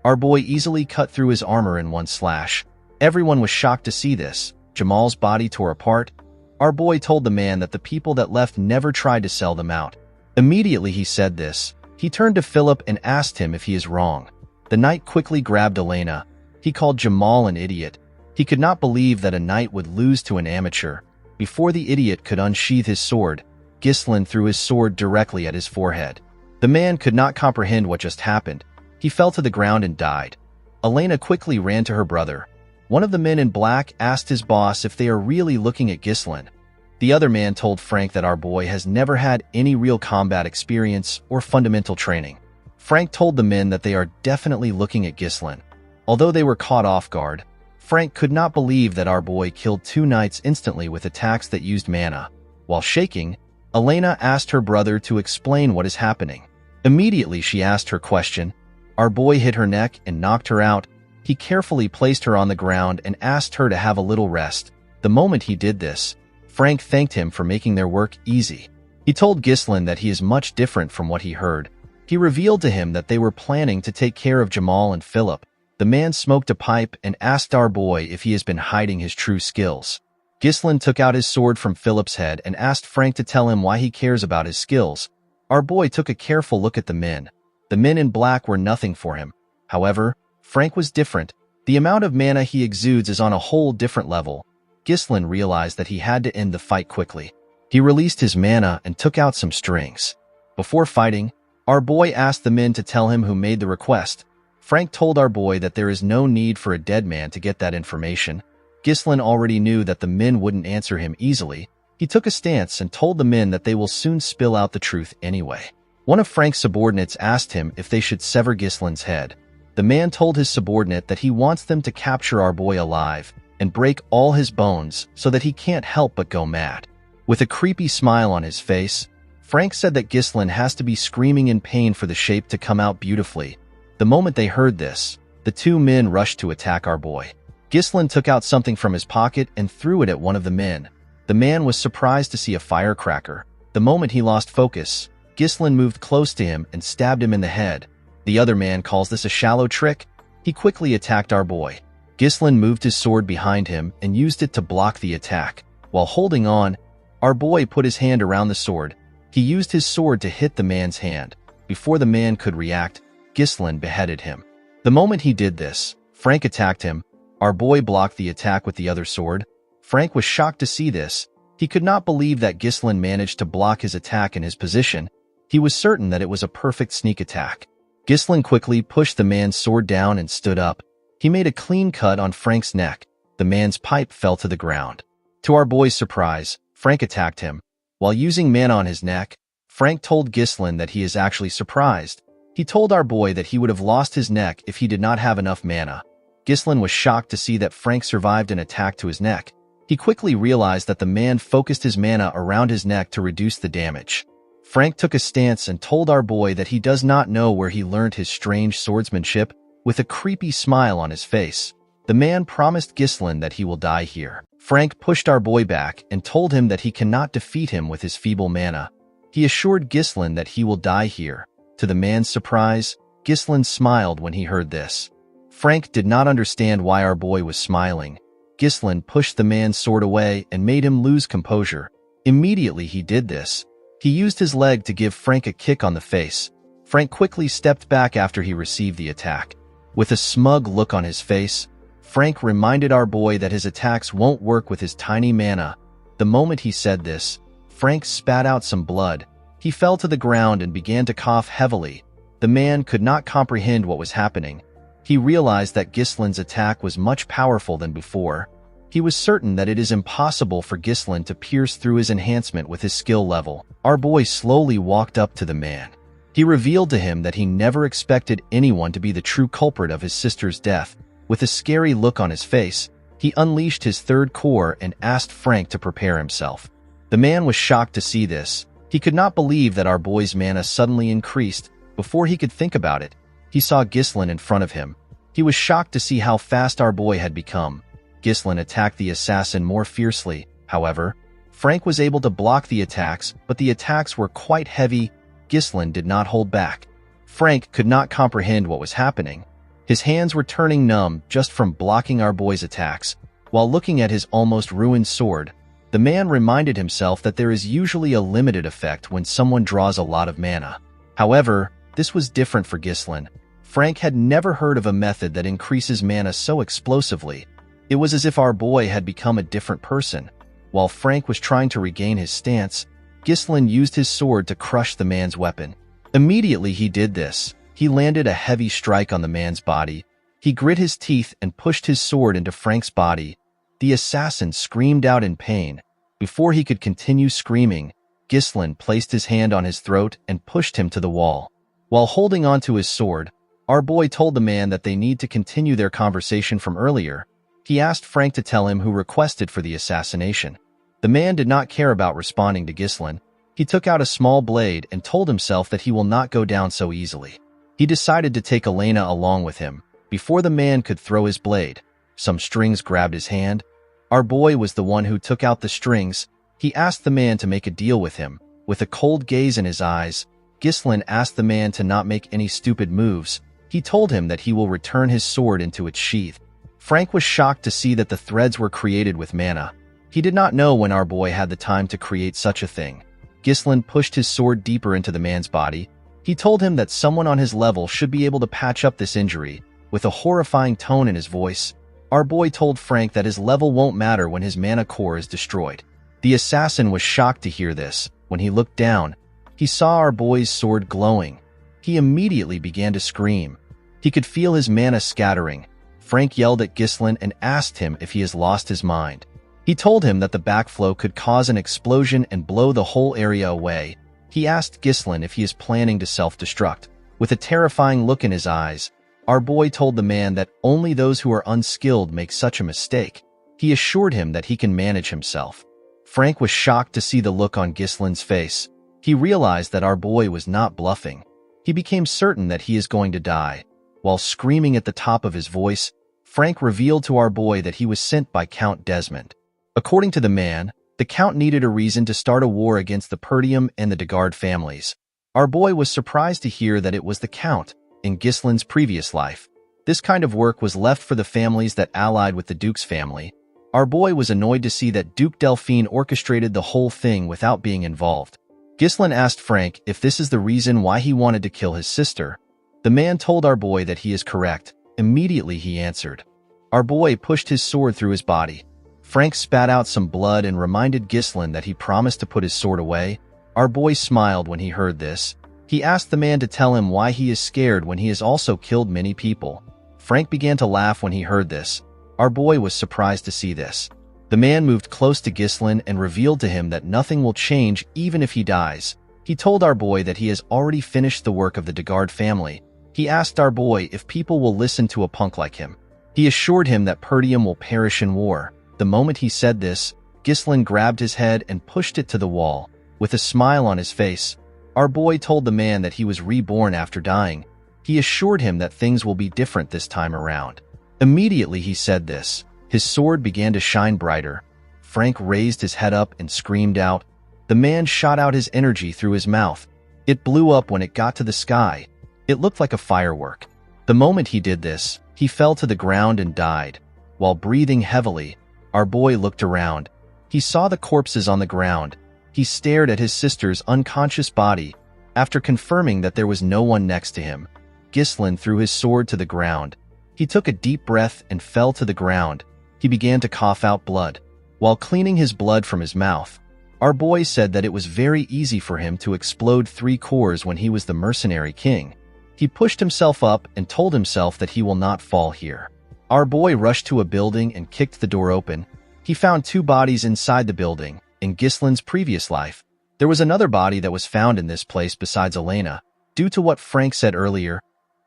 Our boy easily cut through his armor in one slash. Everyone was shocked to see this. Jamal's body tore apart. Our boy told the man that the people that left never tried to sell them out. Immediately he said this, he turned to Philip and asked him if he is wrong. The knight quickly grabbed Elena. He called Jamal an idiot. He could not believe that a knight would lose to an amateur. Before the idiot could unsheath his sword, Ghislain threw his sword directly at his forehead. The man could not comprehend what just happened. He fell to the ground and died. Elena quickly ran to her brother. One of the men in black asked his boss if they are really looking at Ghislain. The other man told Frank that our boy has never had any real combat experience or fundamental training. Frank told the men that they are definitely looking at Ghislain. Although they were caught off guard, Frank could not believe that our boy killed 2 knights instantly with attacks that used mana. While shaking, Elena asked her brother to explain what is happening. Immediately she asked her question. Our boy hit her neck and knocked her out. He carefully placed her on the ground and asked her to have a little rest. The moment he did this, Frank thanked him for making their work easy. He told Ghislain that he is much different from what he heard. He revealed to him that they were planning to take care of Jamal and Philip. The man smoked a pipe and asked our boy if he has been hiding his true skills. Ghislain took out his sword from Philip's head and asked Frank to tell him why he cares about his skills. Our boy took a careful look at the men. The men in black were nothing for him. However, Frank was different. The amount of mana he exudes is on a whole different level. Ghislain realized that he had to end the fight quickly. He released his mana and took out some strings. Before fighting, our boy asked the men to tell him who made the request. Frank told our boy that there is no need for a dead man to get that information. Ghislain already knew that the men wouldn't answer him easily. He took a stance and told the men that they will soon spill out the truth anyway. One of Frank's subordinates asked him if they should sever Ghislain's head. The man told his subordinate that he wants them to capture our boy alive and break all his bones so that he can't help but go mad. With a creepy smile on his face, Frank said that Ghislain has to be screaming in pain for the shape to come out beautifully. The moment they heard this, the 2 men rushed to attack our boy. Ghislain took out something from his pocket and threw it at one of the men. The man was surprised to see a firecracker. The moment he lost focus, Ghislain moved close to him and stabbed him in the head. The other man calls this a shallow trick. He quickly attacked our boy. Ghislain moved his sword behind him and used it to block the attack. While holding on, our boy put his hand around the sword. He used his sword to hit the man's hand. Before the man could react, Ghislain beheaded him. The moment he did this, Frank attacked him. Our boy blocked the attack with the other sword. Frank was shocked to see this. He could not believe that Ghislain managed to block his attack in his position. He was certain that it was a perfect sneak attack. Ghislain quickly pushed the man's sword down and stood up. He made a clean cut on Frank's neck. The man's pipe fell to the ground. To our boy's surprise, Frank attacked him. While using mana on his neck, Frank told Ghislain that he is actually surprised. He told our boy that he would have lost his neck if he did not have enough mana. Ghislain was shocked to see that Frank survived an attack to his neck. He quickly realized that the man focused his mana around his neck to reduce the damage. Frank took a stance and told our boy that he does not know where he learned his strange swordsmanship, with a creepy smile on his face. The man promised Ghislain that he will die here. Frank pushed our boy back and told him that he cannot defeat him with his feeble mana. He assured Ghislain that he will die here. To the man's surprise, Ghislain smiled when he heard this. Frank did not understand why our boy was smiling. Ghislain pushed the man's sword away and made him lose composure. Immediately he did this. He used his leg to give Frank a kick on the face. Frank quickly stepped back after he received the attack. With a smug look on his face, Frank reminded our boy that his attacks won't work with his tiny mana. The moment he said this, Frank spat out some blood. He fell to the ground and began to cough heavily. The man could not comprehend what was happening. He realized that Ghislain's attack was much powerful than before. He was certain that it is impossible for Ghislain to pierce through his enhancement with his skill level. Our boy slowly walked up to the man. He revealed to him that he never expected anyone to be the true culprit of his sister's death. With a scary look on his face, he unleashed his third core and asked Frank to prepare himself. The man was shocked to see this. He could not believe that our boy's mana suddenly increased. Before he could think about it, he saw Ghislain in front of him. He was shocked to see how fast our boy had become. Ghislain attacked the assassin more fiercely. However, Frank was able to block the attacks, but the attacks were quite heavy. Ghislain did not hold back. Frank could not comprehend what was happening. His hands were turning numb just from blocking our boy's attacks. While looking at his almost ruined sword, the man reminded himself that there is usually a limited effect when someone draws a lot of mana. However, this was different for Ghislain. Frank had never heard of a method that increases mana so explosively. It was as if our boy had become a different person. While Frank was trying to regain his stance, Ghislain used his sword to crush the man's weapon. Immediately he did this. He landed a heavy strike on the man's body. He grit his teeth and pushed his sword into Frank's body. The assassin screamed out in pain. Before he could continue screaming, Ghislain placed his hand on his throat and pushed him to the wall. While holding onto his sword, our boy told the man that they need to continue their conversation from earlier. He asked Frank to tell him who requested for the assassination. The man did not care about responding to Ghislain. He took out a small blade and told himself that he will not go down so easily. He decided to take Elena along with him. Before the man could throw his blade, some strings grabbed his hand. Our boy was the one who took out the strings. He asked the man to make a deal with him. With a cold gaze in his eyes, Ghislain asked the man to not make any stupid moves. He told him that he will return his sword into its sheath. Frank was shocked to see that the threads were created with mana. He did not know when our boy had the time to create such a thing. Ghislain pushed his sword deeper into the man's body. He told him that someone on his level should be able to patch up this injury. With a horrifying tone in his voice, our boy told Frank that his level won't matter when his mana core is destroyed. The assassin was shocked to hear this. When he looked down, he saw our boy's sword glowing. He immediately began to scream. He could feel his mana scattering. Frank yelled at Ghislain and asked him if he has lost his mind. He told him that the backflow could cause an explosion and blow the whole area away. He asked Ghislain if he is planning to self-destruct. With a terrifying look in his eyes, our boy told the man that only those who are unskilled make such a mistake. He assured him that he can manage himself. Frank was shocked to see the look on Ghislain's face. He realized that our boy was not bluffing. He became certain that he is going to die. While screaming at the top of his voice, Frank revealed to our boy that he was sent by Count Desmond. According to the man, the Count needed a reason to start a war against the Perdium and the Degard families. Our boy was surprised to hear that it was the Count in Ghislain's previous life. This kind of work was left for the families that allied with the Duke's family. Our boy was annoyed to see that Duke Delphine orchestrated the whole thing without being involved. Ghislain asked Frank if this is the reason why he wanted to kill his sister. The man told our boy that he is correct. Immediately he answered. Our boy pushed his sword through his body. Frank spat out some blood and reminded Ghislain that he promised to put his sword away. Our boy smiled when he heard this. He asked the man to tell him why he is scared when he has also killed many people. Frank began to laugh when he heard this. Our boy was surprised to see this. The man moved close to Ghislain and revealed to him that nothing will change even if he dies. He told our boy that he has already finished the work of the Degard family. He asked our boy if people will listen to a punk like him. He assured him that Perdium will perish in war. The moment he said this, Ghislain grabbed his head and pushed it to the wall. With a smile on his face, our boy told the man that he was reborn after dying. He assured him that things will be different this time around. Immediately he said this, his sword began to shine brighter. Frank raised his head up and screamed out. The man shot out his energy through his mouth. It blew up when it got to the sky. It looked like a firework. The moment he did this, he fell to the ground and died. While breathing heavily, our boy looked around. He saw the corpses on the ground. He stared at his sister's unconscious body. After confirming that there was no one next to him, Ghislain threw his sword to the ground. He took a deep breath and fell to the ground. He began to cough out blood. While cleaning his blood from his mouth, our boy said that it was very easy for him to explode 3 cores when he was the Mercenary King. He pushed himself up and told himself that he will not fall here. Our boy rushed to a building and kicked the door open. He found 2 bodies inside the building. In Ghislain's previous life, there was another body that was found in this place besides Elena. Due to what Frank said earlier,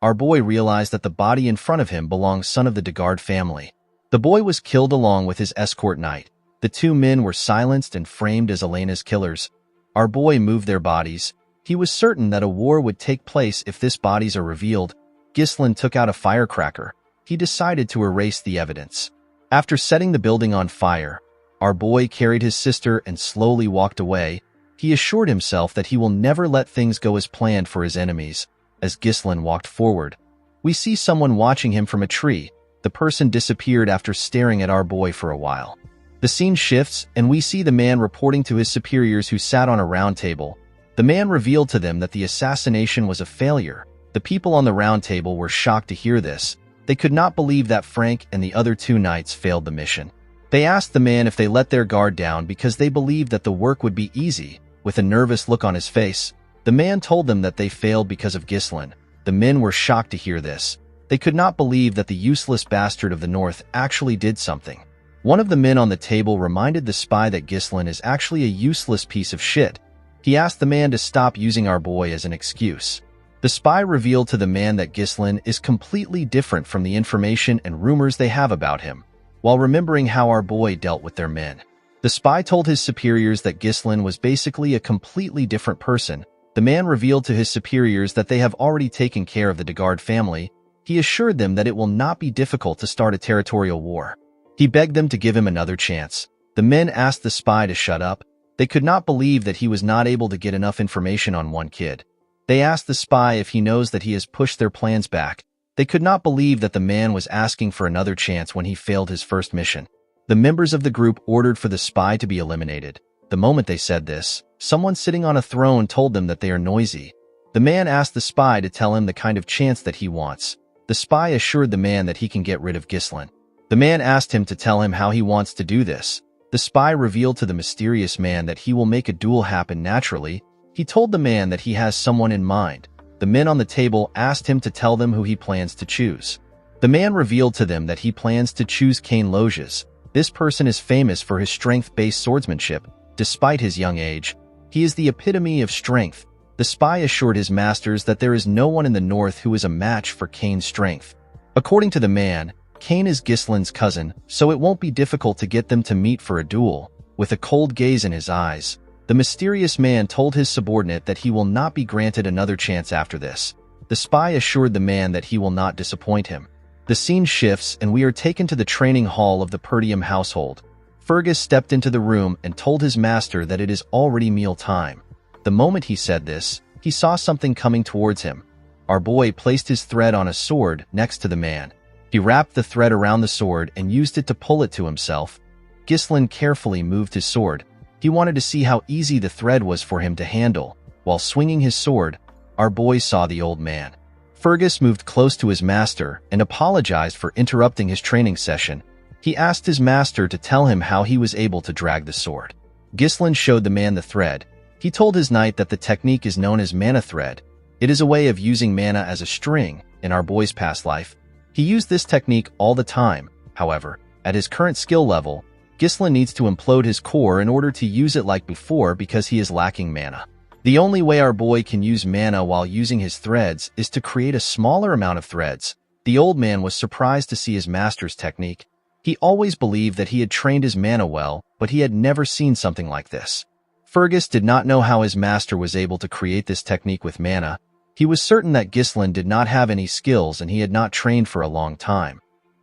our boy realized that the body in front of him belonged son of the Degard family. The boy was killed along with his escort knight. The 2 men were silenced and framed as Elena's killers. Our boy moved their bodies. He was certain that a war would take place if these bodies are revealed. Ghislain took out a firecracker. He decided to erase the evidence. After setting the building on fire, our boy carried his sister and slowly walked away. He assured himself that he will never let things go as planned for his enemies. As Ghislain walked forward, we see someone watching him from a tree. The person disappeared after staring at our boy for a while. The scene shifts, and we see the man reporting to his superiors who sat on a round table. The man revealed to them that the assassination was a failure. The people on the round table were shocked to hear this. They could not believe that Frank and the other 2 knights failed the mission. They asked the man if they let their guard down because they believed that the work would be easy. With a nervous look on his face, the man told them that they failed because of Ghislain. The men were shocked to hear this. They could not believe that the useless bastard of the north actually did something. One of the men on the table reminded the spy that Ghislain is actually a useless piece of shit. He asked the man to stop using our boy as an excuse. The spy revealed to the man that Ghislain is completely different from the information and rumors they have about him. While remembering how our boy dealt with their men, the spy told his superiors that Ghislain was basically a completely different person. The man revealed to his superiors that they have already taken care of the Degard family. He assured them that it will not be difficult to start a territorial war. He begged them to give him another chance. The men asked the spy to shut up. They could not believe that he was not able to get enough information on one kid. They asked the spy if he knows that he has pushed their plans back. They could not believe that the man was asking for another chance when he failed his first mission. The members of the group ordered for the spy to be eliminated. The moment they said this, someone sitting on a throne told them that they are noisy. The man asked the spy to tell him the kind of chance that he wants. The spy assured the man that he can get rid of Ghislain. The man asked him to tell him how he wants to do this. The spy revealed to the mysterious man that he will make a duel happen naturally. He told the man that he has someone in mind. The men on the table asked him to tell them who he plans to choose. The man revealed to them that he plans to choose Cain Loges. This person is famous for his strength-based swordsmanship. Despite his young age, he is the epitome of strength. The spy assured his masters that there is no one in the north who is a match for Cain's strength. According to the man, Cain is Ghislain's cousin, so it won't be difficult to get them to meet for a duel. With a cold gaze in his eyes, the mysterious man told his subordinate that he will not be granted another chance after this. The spy assured the man that he will not disappoint him. The scene shifts and we are taken to the training hall of the Perdium household. Fergus stepped into the room and told his master that it is already meal time. The moment he said this, he saw something coming towards him. Our boy placed his thread on a sword next to the man. He wrapped the thread around the sword and used it to pull it to himself. Ghislain carefully moved his sword. He wanted to see how easy the thread was for him to handle. While swinging his sword, our boy saw the old man. Fergus moved close to his master and apologized for interrupting his training session. He asked his master to tell him how he was able to drag the sword. Ghislain showed the man the thread. He told his knight that the technique is known as mana thread. It is a way of using mana as a string in our boy's past life. He used this technique all the time. However, at his current skill level, Ghislain needs to implode his core in order to use it like before because he is lacking mana. The only way our boy can use mana while using his threads is to create a smaller amount of threads. The old man was surprised to see his master's technique. He always believed that he had trained his mana well, but he had never seen something like this. Fergus did not know how his master was able to create this technique with mana. He was certain that Ghislain did not have any skills and he had not trained for a long time.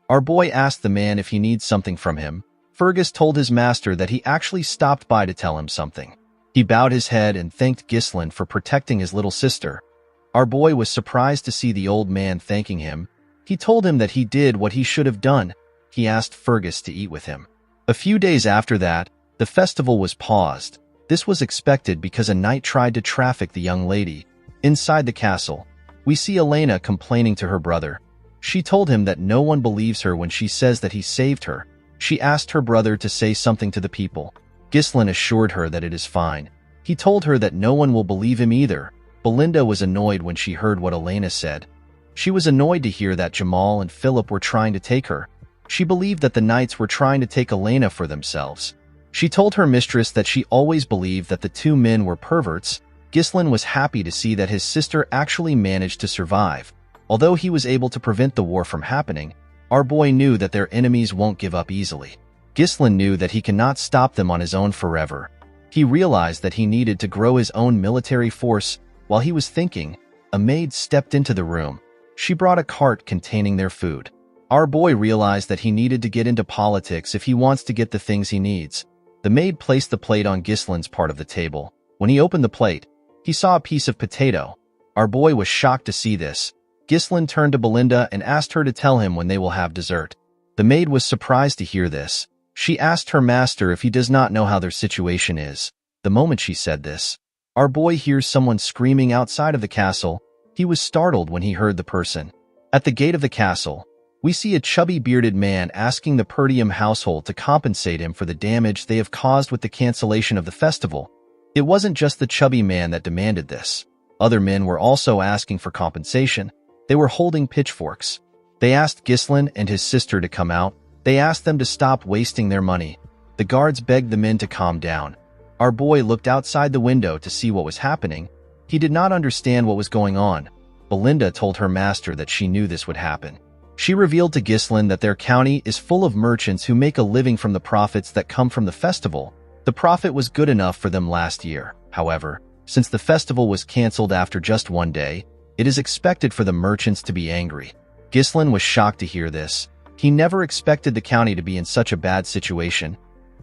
Our boy asked the man if he needs something from him. Fergus told his master that he actually stopped by to tell him something. He bowed his head and thanked Ghislain for protecting his little sister. Our boy was surprised to see the old man thanking him. He told him that he did what he should have done. He asked Fergus to eat with him. A few days after that, the festival was paused. This was expected because a knight tried to traffic the young lady. Inside the castle, we see Elena complaining to her brother. She told him that no one believes her when she says that he saved her. She asked her brother to say something to the people. Ghislain assured her that it is fine. He told her that no one will believe him either. Belinda was annoyed when she heard what Elena said. She was annoyed to hear that Jamal and Philip were trying to take her. She believed that the knights were trying to take Elena for themselves. She told her mistress that she always believed that the two men were perverts. Ghislain was happy to see that his sister actually managed to survive. Although he was able to prevent the war from happening, our boy knew that their enemies won't give up easily. Ghislain knew that he cannot stop them on his own forever. He realized that he needed to grow his own military force. While he was thinking, a maid stepped into the room. She brought a cart containing their food. Our boy realized that he needed to get into politics if he wants to get the things he needs. The maid placed the plate on Ghislain's part of the table. When he opened the plate, he saw a piece of potato. Our boy was shocked to see this. Ghislain turned to Belinda and asked her to tell him when they will have dessert. The maid was surprised to hear this. She asked her master if he does not know how their situation is. The moment she said this, our boy hears someone screaming outside of the castle. He was startled when he heard the person. At the gate of the castle, we see a chubby bearded man asking the Perdium household to compensate him for the damage they have caused with the cancellation of the festival. It wasn't just the chubby man that demanded this. Other men were also asking for compensation. They were holding pitchforks. They asked Ghislain and his sister to come out. They asked them to stop wasting their money. The guards begged the men to calm down. Our boy looked outside the window to see what was happening. He did not understand what was going on. Belinda told her master that she knew this would happen. She revealed to Ghislain that their county is full of merchants who make a living from the profits that come from the festival. The profit was good enough for them last year. However, since the festival was cancelled after just one day, it is expected for the merchants to be angry. Ghislain was shocked to hear this. He never expected the county to be in such a bad situation.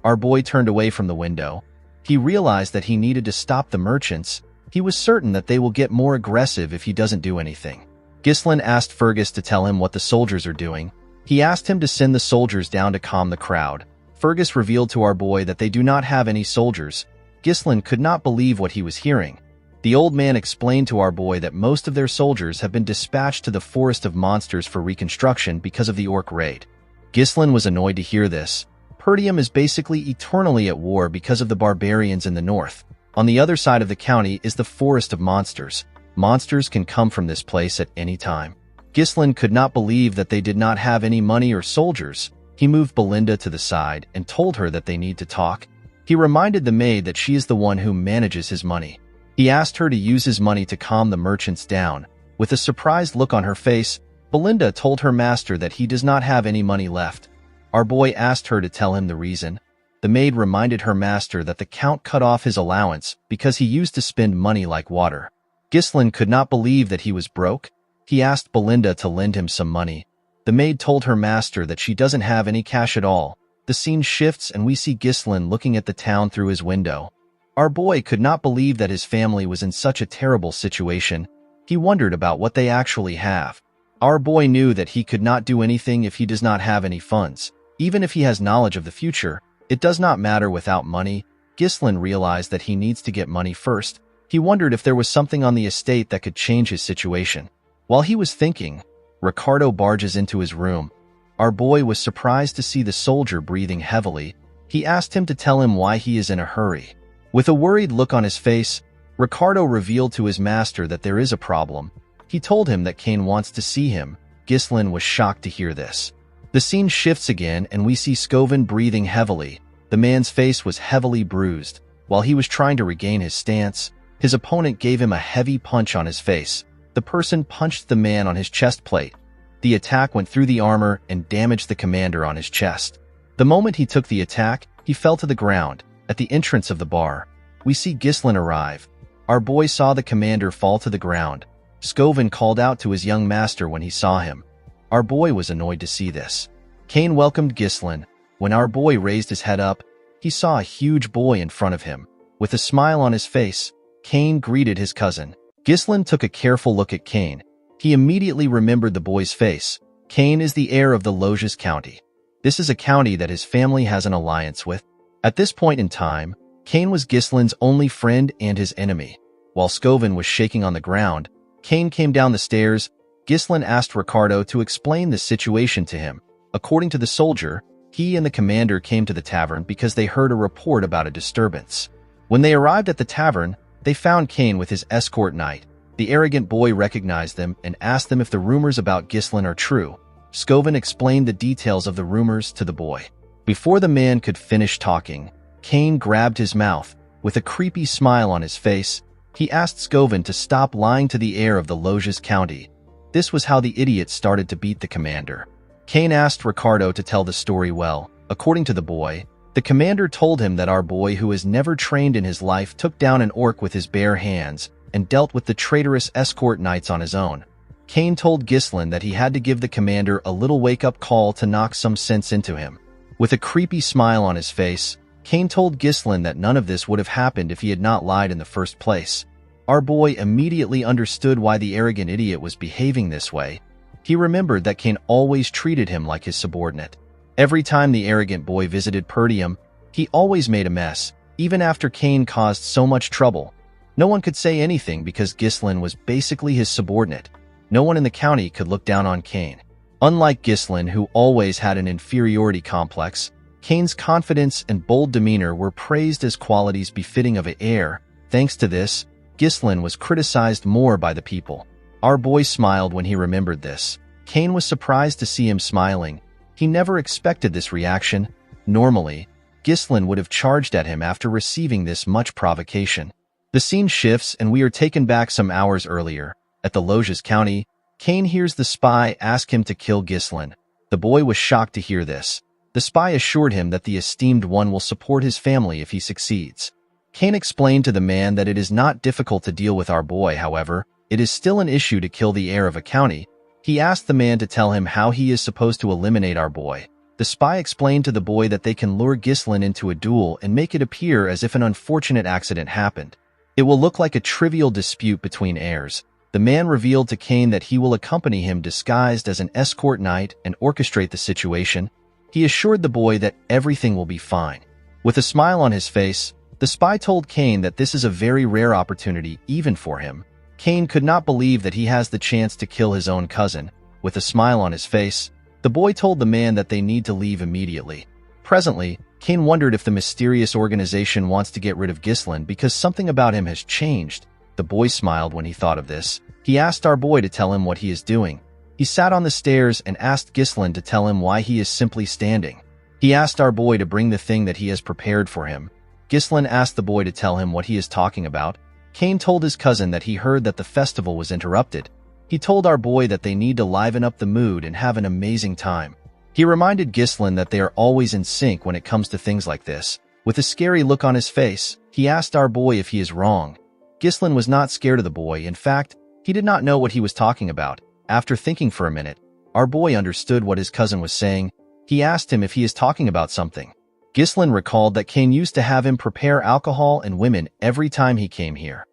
Our boy turned away from the window. He realized that he needed to stop the merchants. He was certain that they will get more aggressive if he doesn't do anything. Ghislain asked Fergus to tell him what the soldiers are doing. He asked him to send the soldiers down to calm the crowd. Fergus revealed to our boy that they do not have any soldiers. Ghislain could not believe what he was hearing. The old man explained to our boy that most of their soldiers have been dispatched to the Forest of Monsters for reconstruction because of the orc raid. Ghislain was annoyed to hear this. Perdium is basically eternally at war because of the barbarians in the north. On the other side of the county is the Forest of Monsters. Monsters can come from this place at any time. Ghislain could not believe that they did not have any money or soldiers. He moved Belinda to the side and told her that they need to talk. He reminded the maid that she is the one who manages his money. He asked her to use his money to calm the merchants down. With a surprised look on her face, Belinda told her master that he does not have any money left. Our boy asked her to tell him the reason. The maid reminded her master that the count cut off his allowance because he used to spend money like water. Ghislain could not believe that he was broke. He asked Belinda to lend him some money. The maid told her master that she doesn't have any cash at all. The scene shifts and we see Ghislain looking at the town through his window. Our boy could not believe that his family was in such a terrible situation. He wondered about what they actually have. Our boy knew that he could not do anything if he does not have any funds. Even if he has knowledge of the future, it does not matter without money. Ghislain realized that he needs to get money first. He wondered if there was something on the estate that could change his situation. While he was thinking, Ricardo barges into his room. Our boy was surprised to see the soldier breathing heavily. He asked him to tell him why he is in a hurry. With a worried look on his face, Ricardo revealed to his master that there is a problem. He told him that Cain wants to see him. Ghislain was shocked to hear this. The scene shifts again and we see Scoven breathing heavily. The man's face was heavily bruised. While he was trying to regain his stance, his opponent gave him a heavy punch on his face. The person punched the man on his chest plate. The attack went through the armor and damaged the commander on his chest. The moment he took the attack, he fell to the ground. At the entrance of the bar, we see Ghislain arrive. Our boy saw the commander fall to the ground. Scovin called out to his young master when he saw him. Our boy was annoyed to see this. Cain welcomed Ghislain. When our boy raised his head up, he saw a huge boy in front of him. With a smile on his face, Cain greeted his cousin. Ghislain took a careful look at Cain. He immediately remembered the boy's face. Cain is the heir of the Loges County. This is a county that his family has an alliance with. At this point in time, Cain was Ghislain's only friend and his enemy. While Scovin was shaking on the ground, Cain came down the stairs. Ghislain asked Ricardo to explain the situation to him. According to the soldier, he and the commander came to the tavern because they heard a report about a disturbance. When they arrived at the tavern, they found Cain with his escort knight. The arrogant boy recognized them and asked them if the rumors about Ghislain are true. Scovin explained the details of the rumors to the boy. Before the man could finish talking, Cain grabbed his mouth. With a creepy smile on his face, he asked Scovin to stop lying to the heir of the Loges County. This was how the idiot started to beat the commander. Cain asked Ricardo to tell the story well. According to the boy, the commander told him that our boy, who has never trained in his life, took down an orc with his bare hands and dealt with the traitorous escort knights on his own. Cain told Ghislain that he had to give the commander a little wake-up call to knock some sense into him. With a creepy smile on his face, Cain told Ghislain that none of this would have happened if he had not lied in the first place. Our boy immediately understood why the arrogant idiot was behaving this way. He remembered that Cain always treated him like his subordinate. Every time the arrogant boy visited Perdium, he always made a mess, even after Cain caused so much trouble. No one could say anything because Ghislain was basically his subordinate. No one in the county could look down on Cain. Unlike Ghislain, who always had an inferiority complex, Cain's confidence and bold demeanor were praised as qualities befitting of an heir. Thanks to this, Ghislain was criticized more by the people. Our boy smiled when he remembered this. Cain was surprised to see him smiling. He never expected this reaction. Normally, Ghislain would have charged at him after receiving this much provocation. The scene shifts and we are taken back some hours earlier. At the Loges County, Cain hears the spy ask him to kill Ghislain. The boy was shocked to hear this. The spy assured him that the esteemed one will support his family if he succeeds. Cain explained to the man that it is not difficult to deal with our boy, however, it is still an issue to kill the heir of a county. He asked the man to tell him how he is supposed to eliminate our boy. The spy explained to the boy that they can lure Ghislain into a duel and make it appear as if an unfortunate accident happened. It will look like a trivial dispute between heirs. The man revealed to Cain that he will accompany him disguised as an escort knight and orchestrate the situation. He assured the boy that everything will be fine. With a smile on his face, the spy told Cain that this is a very rare opportunity even for him. Cain could not believe that he has the chance to kill his own cousin. With a smile on his face, the boy told the man that they need to leave immediately. Presently, Cain wondered if the mysterious organization wants to get rid of Ghislain because something about him has changed. The boy smiled when he thought of this. He asked our boy to tell him what he is doing. He sat on the stairs and asked Ghislain to tell him why he is simply standing. He asked our boy to bring the thing that he has prepared for him. Ghislain asked the boy to tell him what he is talking about. Cain told his cousin that he heard that the festival was interrupted. He told our boy that they need to liven up the mood and have an amazing time. He reminded Ghislain that they are always in sync when it comes to things like this. With a scary look on his face, he asked our boy if he is wrong. Ghislain was not scared of the boy. In fact, he did not know what he was talking about. After thinking for a minute, our boy understood what his cousin was saying. He asked him if he is talking about something. Ghislain recalled that Cain used to have him prepare alcohol and women every time he came here.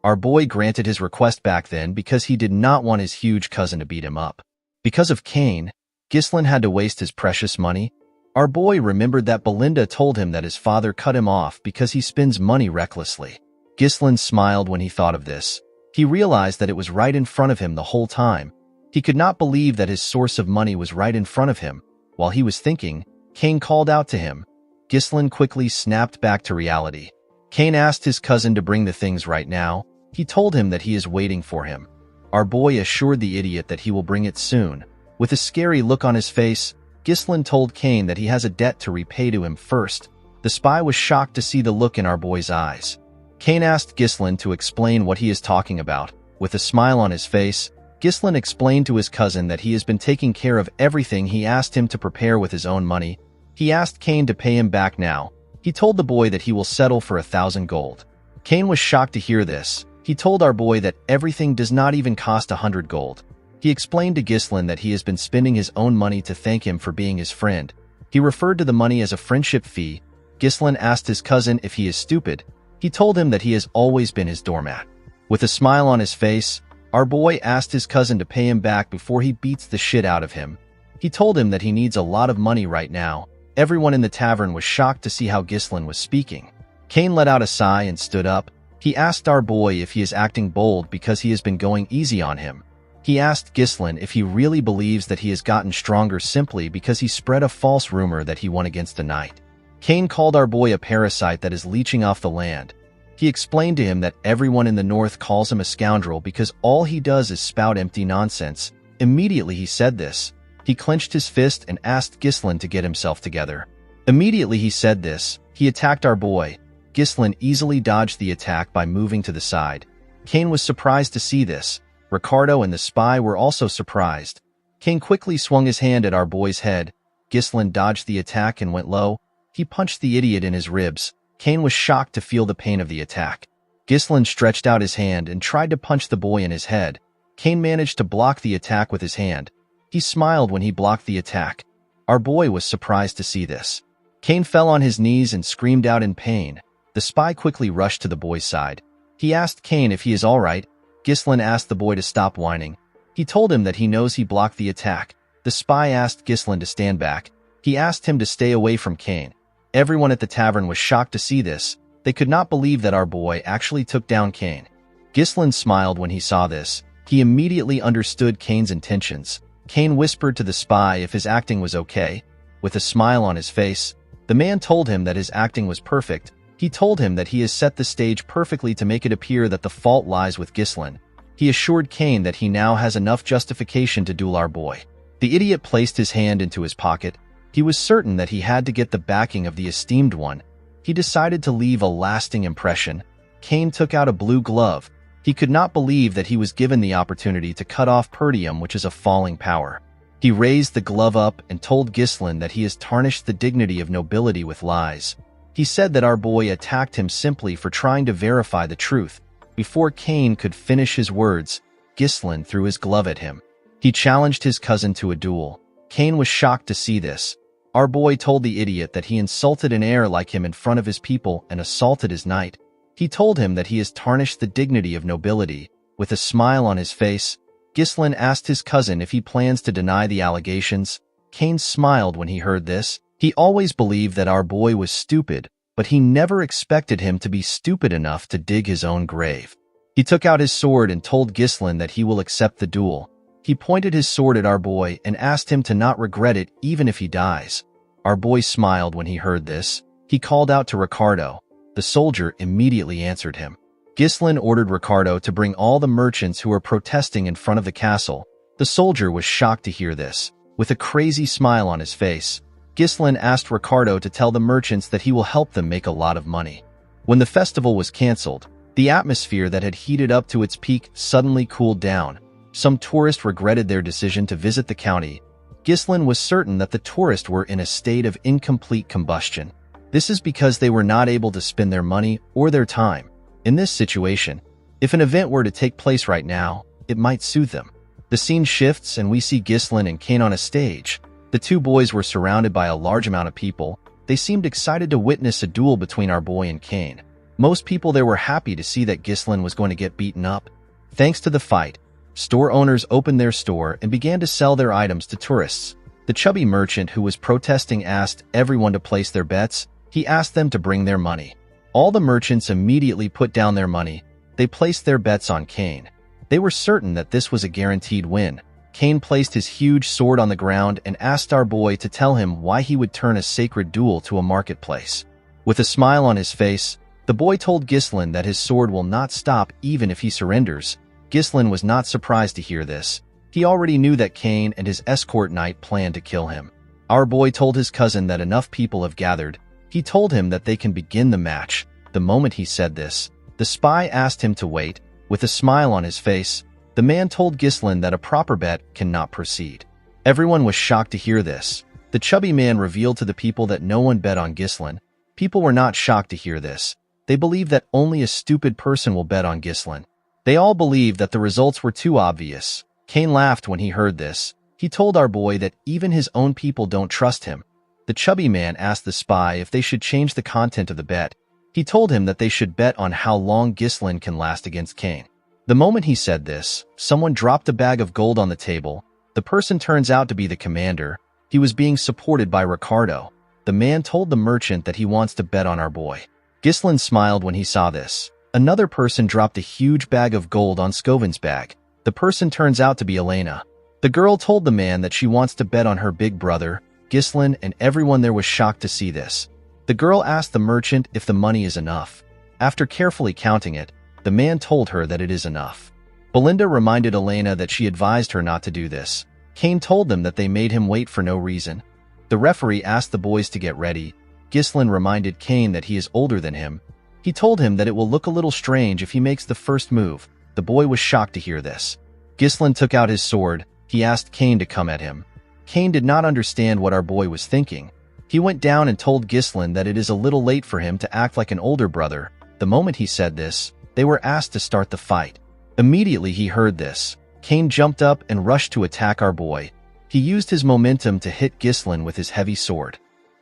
Our boy granted his request back then because he did not want his huge cousin to beat him up. Because of Cain, Ghislain had to waste his precious money. Our boy remembered that Belinda told him that his father cut him off because he spends money recklessly. Ghislain smiled when he thought of this. He realized that it was right in front of him the whole time. He could not believe that his source of money was right in front of him. While he was thinking, Cain called out to him. Ghislain quickly snapped back to reality. Cain asked his cousin to bring the things right now. He told him that he is waiting for him. Our boy assured the idiot that he will bring it soon. With a scary look on his face, Ghislain told Cain that he has a debt to repay to him first. The spy was shocked to see the look in our boy's eyes. Cain asked Ghislain to explain what he is talking about. With a smile on his face, Ghislain explained to his cousin that he has been taking care of everything he asked him to prepare with his own money. He asked Cain to pay him back now. He told the boy that he will settle for 1,000 gold. Cain was shocked to hear this. He told our boy that everything does not even cost 100 gold. He explained to Ghislain that he has been spending his own money to thank him for being his friend. He referred to the money as a friendship fee. Ghislain asked his cousin if he is stupid. He told him that he has always been his doormat. With a smile on his face, our boy asked his cousin to pay him back before he beats the shit out of him. He told him that he needs a lot of money right now. Everyone in the tavern was shocked to see how Ghislain was speaking. Cain let out a sigh and stood up. He asked our boy if he is acting bold because he has been going easy on him. He asked Ghislain if he really believes that he has gotten stronger simply because he spread a false rumor that he won against the knight. Cain called our boy a parasite that is leeching off the land. He explained to him that everyone in the north calls him a scoundrel because all he does is spout empty nonsense. Immediately he said this. He clenched his fist and asked Ghislain to get himself together. Immediately he said this, he attacked our boy. Ghislain easily dodged the attack by moving to the side. Cain was surprised to see this. Ricardo and the spy were also surprised. Cain quickly swung his hand at our boy's head. Ghislain dodged the attack and went low. He punched the idiot in his ribs. Cain was shocked to feel the pain of the attack. Ghislain stretched out his hand and tried to punch the boy in his head. Cain managed to block the attack with his hand. He smiled when he blocked the attack. Our boy was surprised to see this. Cain fell on his knees and screamed out in pain. The spy quickly rushed to the boy's side. He asked Cain if he is all right. Ghislain asked the boy to stop whining. He told him that he knows he blocked the attack. The spy asked Ghislain to stand back. He asked him to stay away from Cain. Everyone at the tavern was shocked to see this. They could not believe that our boy actually took down Cain. Ghislain smiled when he saw this. He immediately understood Cain's intentions. Cain whispered to the spy if his acting was okay. With a smile on his face, the man told him that his acting was perfect. He told him that he has set the stage perfectly to make it appear that the fault lies with Ghislain. He assured Cain that he now has enough justification to duel our boy. The idiot placed his hand into his pocket. He was certain that he had to get the backing of the esteemed one. He decided to leave a lasting impression. Cain took out a blue glove. He could not believe that he was given the opportunity to cut off Perdium, which is a falling power. He raised the glove up and told Ghislain that he has tarnished the dignity of nobility with lies. He said that our boy attacked him simply for trying to verify the truth. Before Cain could finish his words, Ghislain threw his glove at him. He challenged his cousin to a duel. Cain was shocked to see this. Our boy told the idiot that he insulted an heir like him in front of his people and assaulted his knight. He told him that he has tarnished the dignity of nobility. With a smile on his face, Ghislain asked his cousin if he plans to deny the allegations. Cain smiled when he heard this. He always believed that our boy was stupid, but he never expected him to be stupid enough to dig his own grave. He took out his sword and told Ghislain that he will accept the duel. He pointed his sword at our boy and asked him to not regret it even if he dies. Our boy smiled when he heard this. He called out to Ricardo. The soldier immediately answered him. Ghislain ordered Ricardo to bring all the merchants who were protesting in front of the castle. The soldier was shocked to hear this. With a crazy smile on his face, Ghislain asked Ricardo to tell the merchants that he will help them make a lot of money. When the festival was cancelled, the atmosphere that had heated up to its peak suddenly cooled down. Some tourists regretted their decision to visit the county. Ghislain was certain that the tourists were in a state of incomplete combustion. This is because they were not able to spend their money or their time. In this situation, if an event were to take place right now, it might soothe them. The scene shifts and we see Ghislain and Cain on a stage. The two boys were surrounded by a large amount of people. They seemed excited to witness a duel between our boy and Cain. Most people there were happy to see that Ghislain was going to get beaten up. Thanks to the fight, store owners opened their store and began to sell their items to tourists. The chubby merchant who was protesting asked everyone to place their bets. He asked them to bring their money. All the merchants immediately put down their money. They placed their bets on Cain. They were certain that this was a guaranteed win. Cain placed his huge sword on the ground and asked our boy to tell him why he would turn a sacred duel to a marketplace. With a smile on his face, the boy told Ghislain that his sword will not stop even if he surrenders. Ghislain was not surprised to hear this. He already knew that Cain and his escort knight planned to kill him. Our boy told his cousin that enough people have gathered. He told him that they can begin the match. The moment he said this, the spy asked him to wait. With a smile on his face, The man told Ghislaine that a proper bet cannot proceed. Everyone was shocked to hear this. The chubby man revealed to the people that no one bet on Ghislaine. People were not shocked to hear this. They believed that only a stupid person will bet on Ghislaine. They all believed that the results were too obvious. Cain laughed when he heard this. He told our boy that even his own people don't trust him. The chubby man asked the spy if they should change the content of the bet. He told him that they should bet on how long Ghislaine can last against Cain. The moment he said this, someone dropped a bag of gold on the table. The person turns out to be the commander. He was being supported by Ricardo. The man told the merchant that he wants to bet on our boy. Ghislaine smiled when he saw this. Another person dropped a huge bag of gold on Scovin's bag. The person turns out to be Elena. The girl told the man that she wants to bet on her big brother. Ghislaine and everyone there was shocked to see this. The girl asked the merchant if the money is enough. After carefully counting it, the man told her that it is enough. Belinda reminded Elena that she advised her not to do this. Cain told them that they made him wait for no reason. The referee asked the boys to get ready. Ghislaine reminded Cain that he is older than him. He told him that it will look a little strange if he makes the first move. The boy was shocked to hear this. Ghislaine took out his sword. He asked Cain to come at him. Cain did not understand what our boy was thinking. He went down and told Ghislaine that it is a little late for him to act like an older brother. The moment he said this, they were asked to start the fight. Immediately he heard this. Cain jumped up and rushed to attack our boy. He used his momentum to hit Ghislaine with his heavy sword.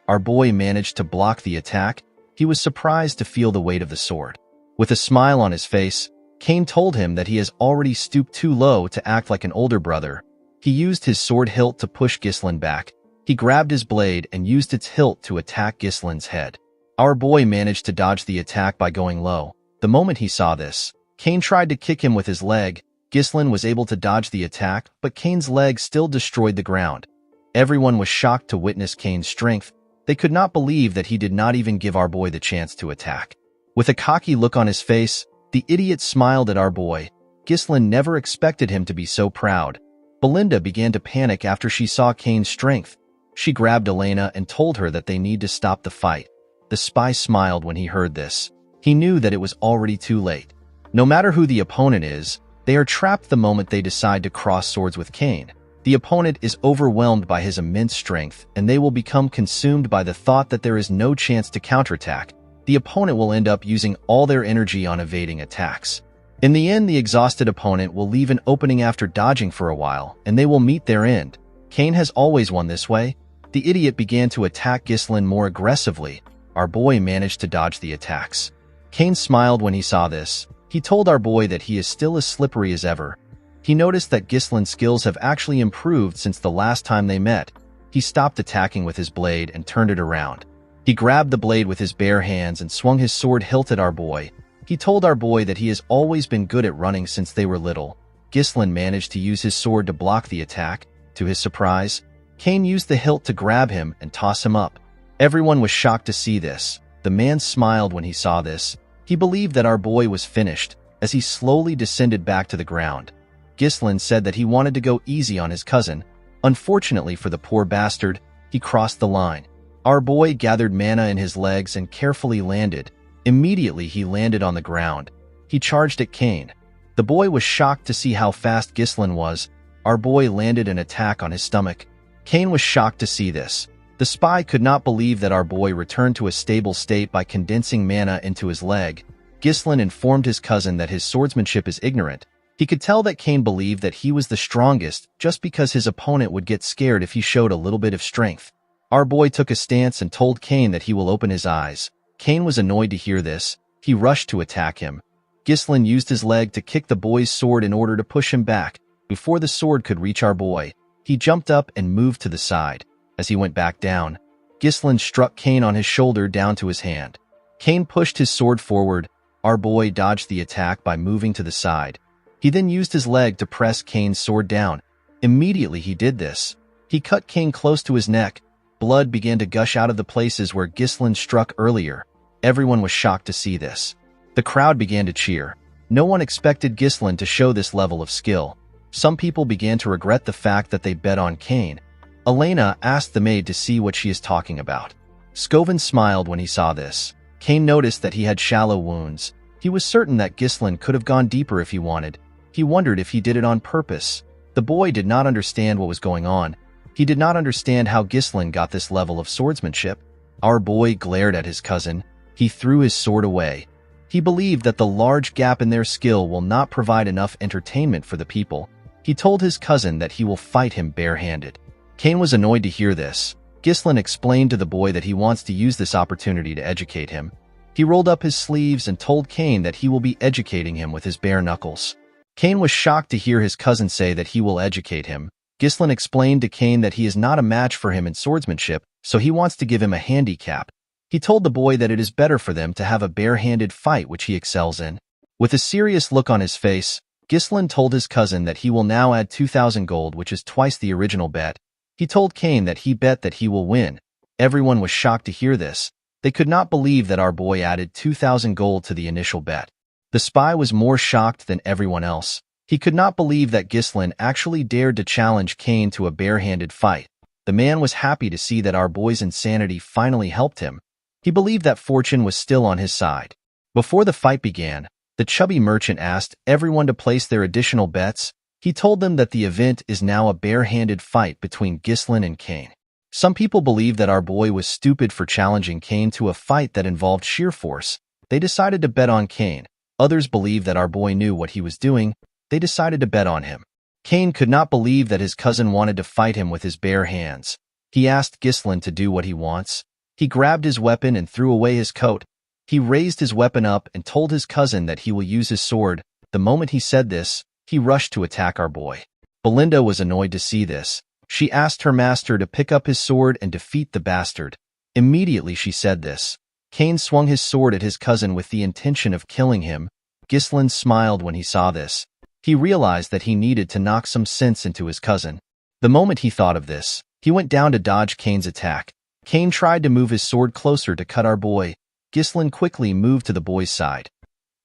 Our boy managed to block the attack. He was surprised to feel the weight of the sword. With a smile on his face, Cain told him that he has already stooped too low to act like an older brother. He used his sword hilt to push Ghislaine back. He grabbed his blade and used its hilt to attack Ghislaine's head. Our boy managed to dodge the attack by going low. The moment he saw this, Cain tried to kick him with his leg. Ghislaine was able to dodge the attack, but Cain's leg still destroyed the ground. Everyone was shocked to witness Cain's strength. They could not believe that he did not even give our boy the chance to attack. With a cocky look on his face, the idiot smiled at our boy. Ghislaine never expected him to be so proud. Belinda began to panic after she saw Cain's strength. She grabbed Elena and told her that they need to stop the fight. The spy smiled when he heard this. He knew that it was already too late. No matter who the opponent is, they are trapped the moment they decide to cross swords with Cain. The opponent is overwhelmed by his immense strength, and they will become consumed by the thought that there is no chance to counterattack. The opponent will end up using all their energy on evading attacks. In the end, the exhausted opponent will leave an opening after dodging for a while, and they will meet their end. Cain has always won this way. The idiot began to attack Ghislaine more aggressively. Our boy managed to dodge the attacks. Cain smiled when he saw this. He told our boy that he is still as slippery as ever. He noticed that Ghislaine's skills have actually improved since the last time they met. He stopped attacking with his blade and turned it around. He grabbed the blade with his bare hands and swung his sword hilt at our boy. He told our boy that he has always been good at running since they were little. Ghislaine managed to use his sword to block the attack. To his surprise, Cain used the hilt to grab him and toss him up. Everyone was shocked to see this. The man smiled when he saw this. He believed that our boy was finished as he slowly descended back to the ground. Ghislaine said that he wanted to go easy on his cousin. Unfortunately for the poor bastard, he crossed the line. Our boy gathered mana in his legs and carefully landed. Immediately, he landed on the ground. He charged at Cain. The boy was shocked to see how fast Ghislaine was. Our boy landed an attack on his stomach. Cain was shocked to see this. The spy could not believe that our boy returned to a stable state by condensing mana into his leg. Ghislaine informed his cousin that his swordsmanship is ignorant. He could tell that Cain believed that he was the strongest just because his opponent would get scared if he showed a little bit of strength. Our boy took a stance and told Cain that he will open his eyes. Cain was annoyed to hear this. He rushed to attack him. Ghislaine used his leg to kick the boy's sword in order to push him back. Before the sword could reach our boy, he jumped up and moved to the side. As he went back down, Ghislaine struck Cain on his shoulder down to his hand. Cain pushed his sword forward. Our boy dodged the attack by moving to the side. He then used his leg to press Cain's sword down. Immediately he did this. He cut Cain close to his neck. Blood began to gush out of the places where Ghislaine struck earlier. Everyone was shocked to see this. The crowd began to cheer. No one expected Ghislaine to show this level of skill. Some people began to regret the fact that they bet on Cain. Elena asked the maid to see what she is talking about. Scovin smiled when he saw this. Cain noticed that he had shallow wounds. He was certain that Ghislaine could have gone deeper if he wanted. He wondered if he did it on purpose. The boy did not understand what was going on. He did not understand how Ghislain got this level of swordsmanship. Our boy glared at his cousin. He threw his sword away. He believed that the large gap in their skill will not provide enough entertainment for the people. He told his cousin that he will fight him barehanded. Cain was annoyed to hear this. Ghislain explained to the boy that he wants to use this opportunity to educate him. He rolled up his sleeves and told Cain that he will be educating him with his bare knuckles. Cain was shocked to hear his cousin say that he will educate him. Ghislain explained to Cain that he is not a match for him in swordsmanship, so he wants to give him a handicap. He told the boy that it is better for them to have a barehanded fight which he excels in. With a serious look on his face, Ghislain told his cousin that he will now add 2,000 gold, which is twice the original bet. He told Cain that he bet that he will win. Everyone was shocked to hear this. They could not believe that our boy added 2,000 gold to the initial bet. The spy was more shocked than everyone else. He could not believe that Ghislain actually dared to challenge Cain to a barehanded fight. The man was happy to see that our boy's insanity finally helped him. He believed that fortune was still on his side. Before the fight began, the chubby merchant asked everyone to place their additional bets. He told them that the event is now a barehanded fight between Ghislain and Cain. Some people believe that our boy was stupid for challenging Cain to a fight that involved sheer force. They decided to bet on Cain. Others believe that our boy knew what he was doing. They decided to bet on him. Cain could not believe that his cousin wanted to fight him with his bare hands. He asked Ghislain to do what he wants. He grabbed his weapon and threw away his coat. He raised his weapon up and told his cousin that he will use his sword. The moment he said this, he rushed to attack our boy. Belinda was annoyed to see this. She asked her master to pick up his sword and defeat the bastard. Immediately she said this. Cain swung his sword at his cousin with the intention of killing him. Ghislain smiled when he saw this. He realized that he needed to knock some sense into his cousin. The moment he thought of this, he went down to dodge Cain's attack. Cain tried to move his sword closer to cut our boy. Ghislain quickly moved to the boy's side.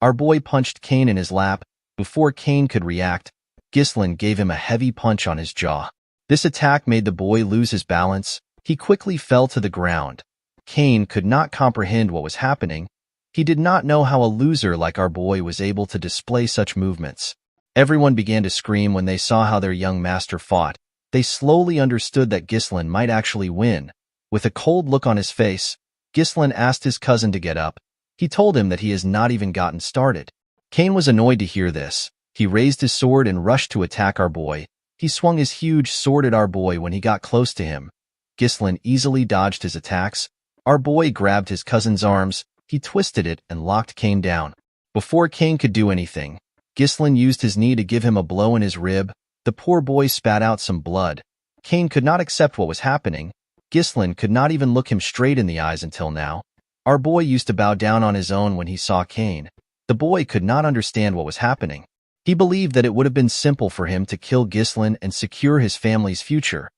Our boy punched Cain in his lap. Before Cain could react, Ghislain gave him a heavy punch on his jaw. This attack made the boy lose his balance. He quickly fell to the ground. Cain could not comprehend what was happening. He did not know how a loser like our boy was able to display such movements. Everyone began to scream when they saw how their young master fought. They slowly understood that Ghislain might actually win. With a cold look on his face, Ghislain asked his cousin to get up. He told him that he has not even gotten started. Cain was annoyed to hear this. He raised his sword and rushed to attack our boy. He swung his huge sword at our boy when he got close to him. Ghislain easily dodged his attacks. Our boy grabbed his cousin's arms. He twisted it and locked Cain down. Before Cain could do anything, Ghislain used his knee to give him a blow in his rib. The poor boy spat out some blood. Cain could not accept what was happening. Ghislain could not even look him straight in the eyes until now. Our boy used to bow down on his own when he saw Cain. The boy could not understand what was happening. He believed that it would have been simple for him to kill Ghislain and secure his family's future.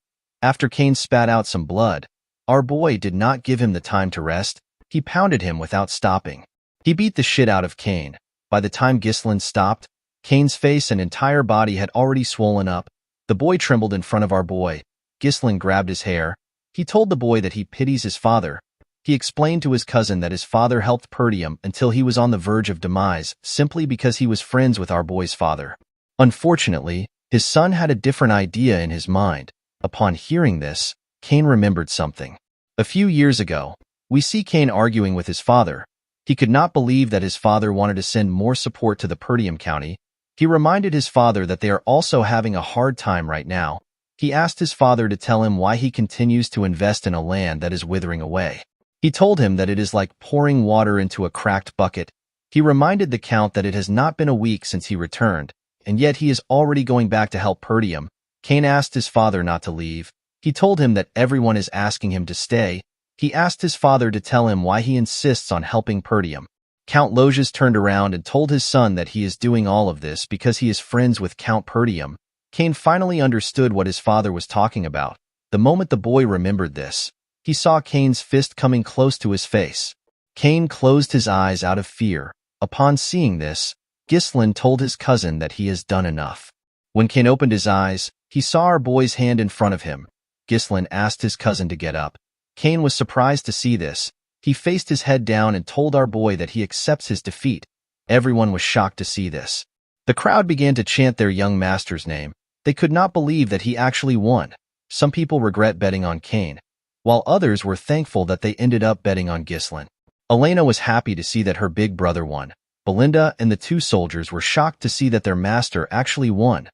After Cain spat out some blood, our boy did not give him the time to rest. He pounded him without stopping. He beat the shit out of Cain. By the time Ghislain stopped, Cain's face and entire body had already swollen up. The boy trembled in front of our boy. Ghislain grabbed his hair. He told the boy that he pities his father. He explained to his cousin that his father helped Perdium until he was on the verge of demise simply because he was friends with our boy's father. Unfortunately, his son had a different idea in his mind. Upon hearing this, Cain remembered something. A few years ago, we see Cain arguing with his father. He could not believe that his father wanted to send more support to the Perdium County. He reminded his father that they are also having a hard time right now. He asked his father to tell him why he continues to invest in a land that is withering away. He told him that it is like pouring water into a cracked bucket. He reminded the Count that it has not been a week since he returned, and yet he is already going back to help Perdium. Cain asked his father not to leave. He told him that everyone is asking him to stay. He asked his father to tell him why he insists on helping Perdium. Count Loges turned around and told his son that he is doing all of this because he is friends with Count Perdium. Cain finally understood what his father was talking about. The moment the boy remembered this, he saw Cain's fist coming close to his face. Cain closed his eyes out of fear. Upon seeing this, Ghislain told his cousin that he has done enough. When Cain opened his eyes, he saw our boy's hand in front of him. Ghislain asked his cousin to get up. Cain was surprised to see this. He faced his head down and told our boy that he accepts his defeat. Everyone was shocked to see this. The crowd began to chant their young master's name. They could not believe that he actually won. Some people regret betting on Cain, while others were thankful that they ended up betting on Ghislaine. Elena was happy to see that her big brother won. Belinda and the two soldiers were shocked to see that their master actually won.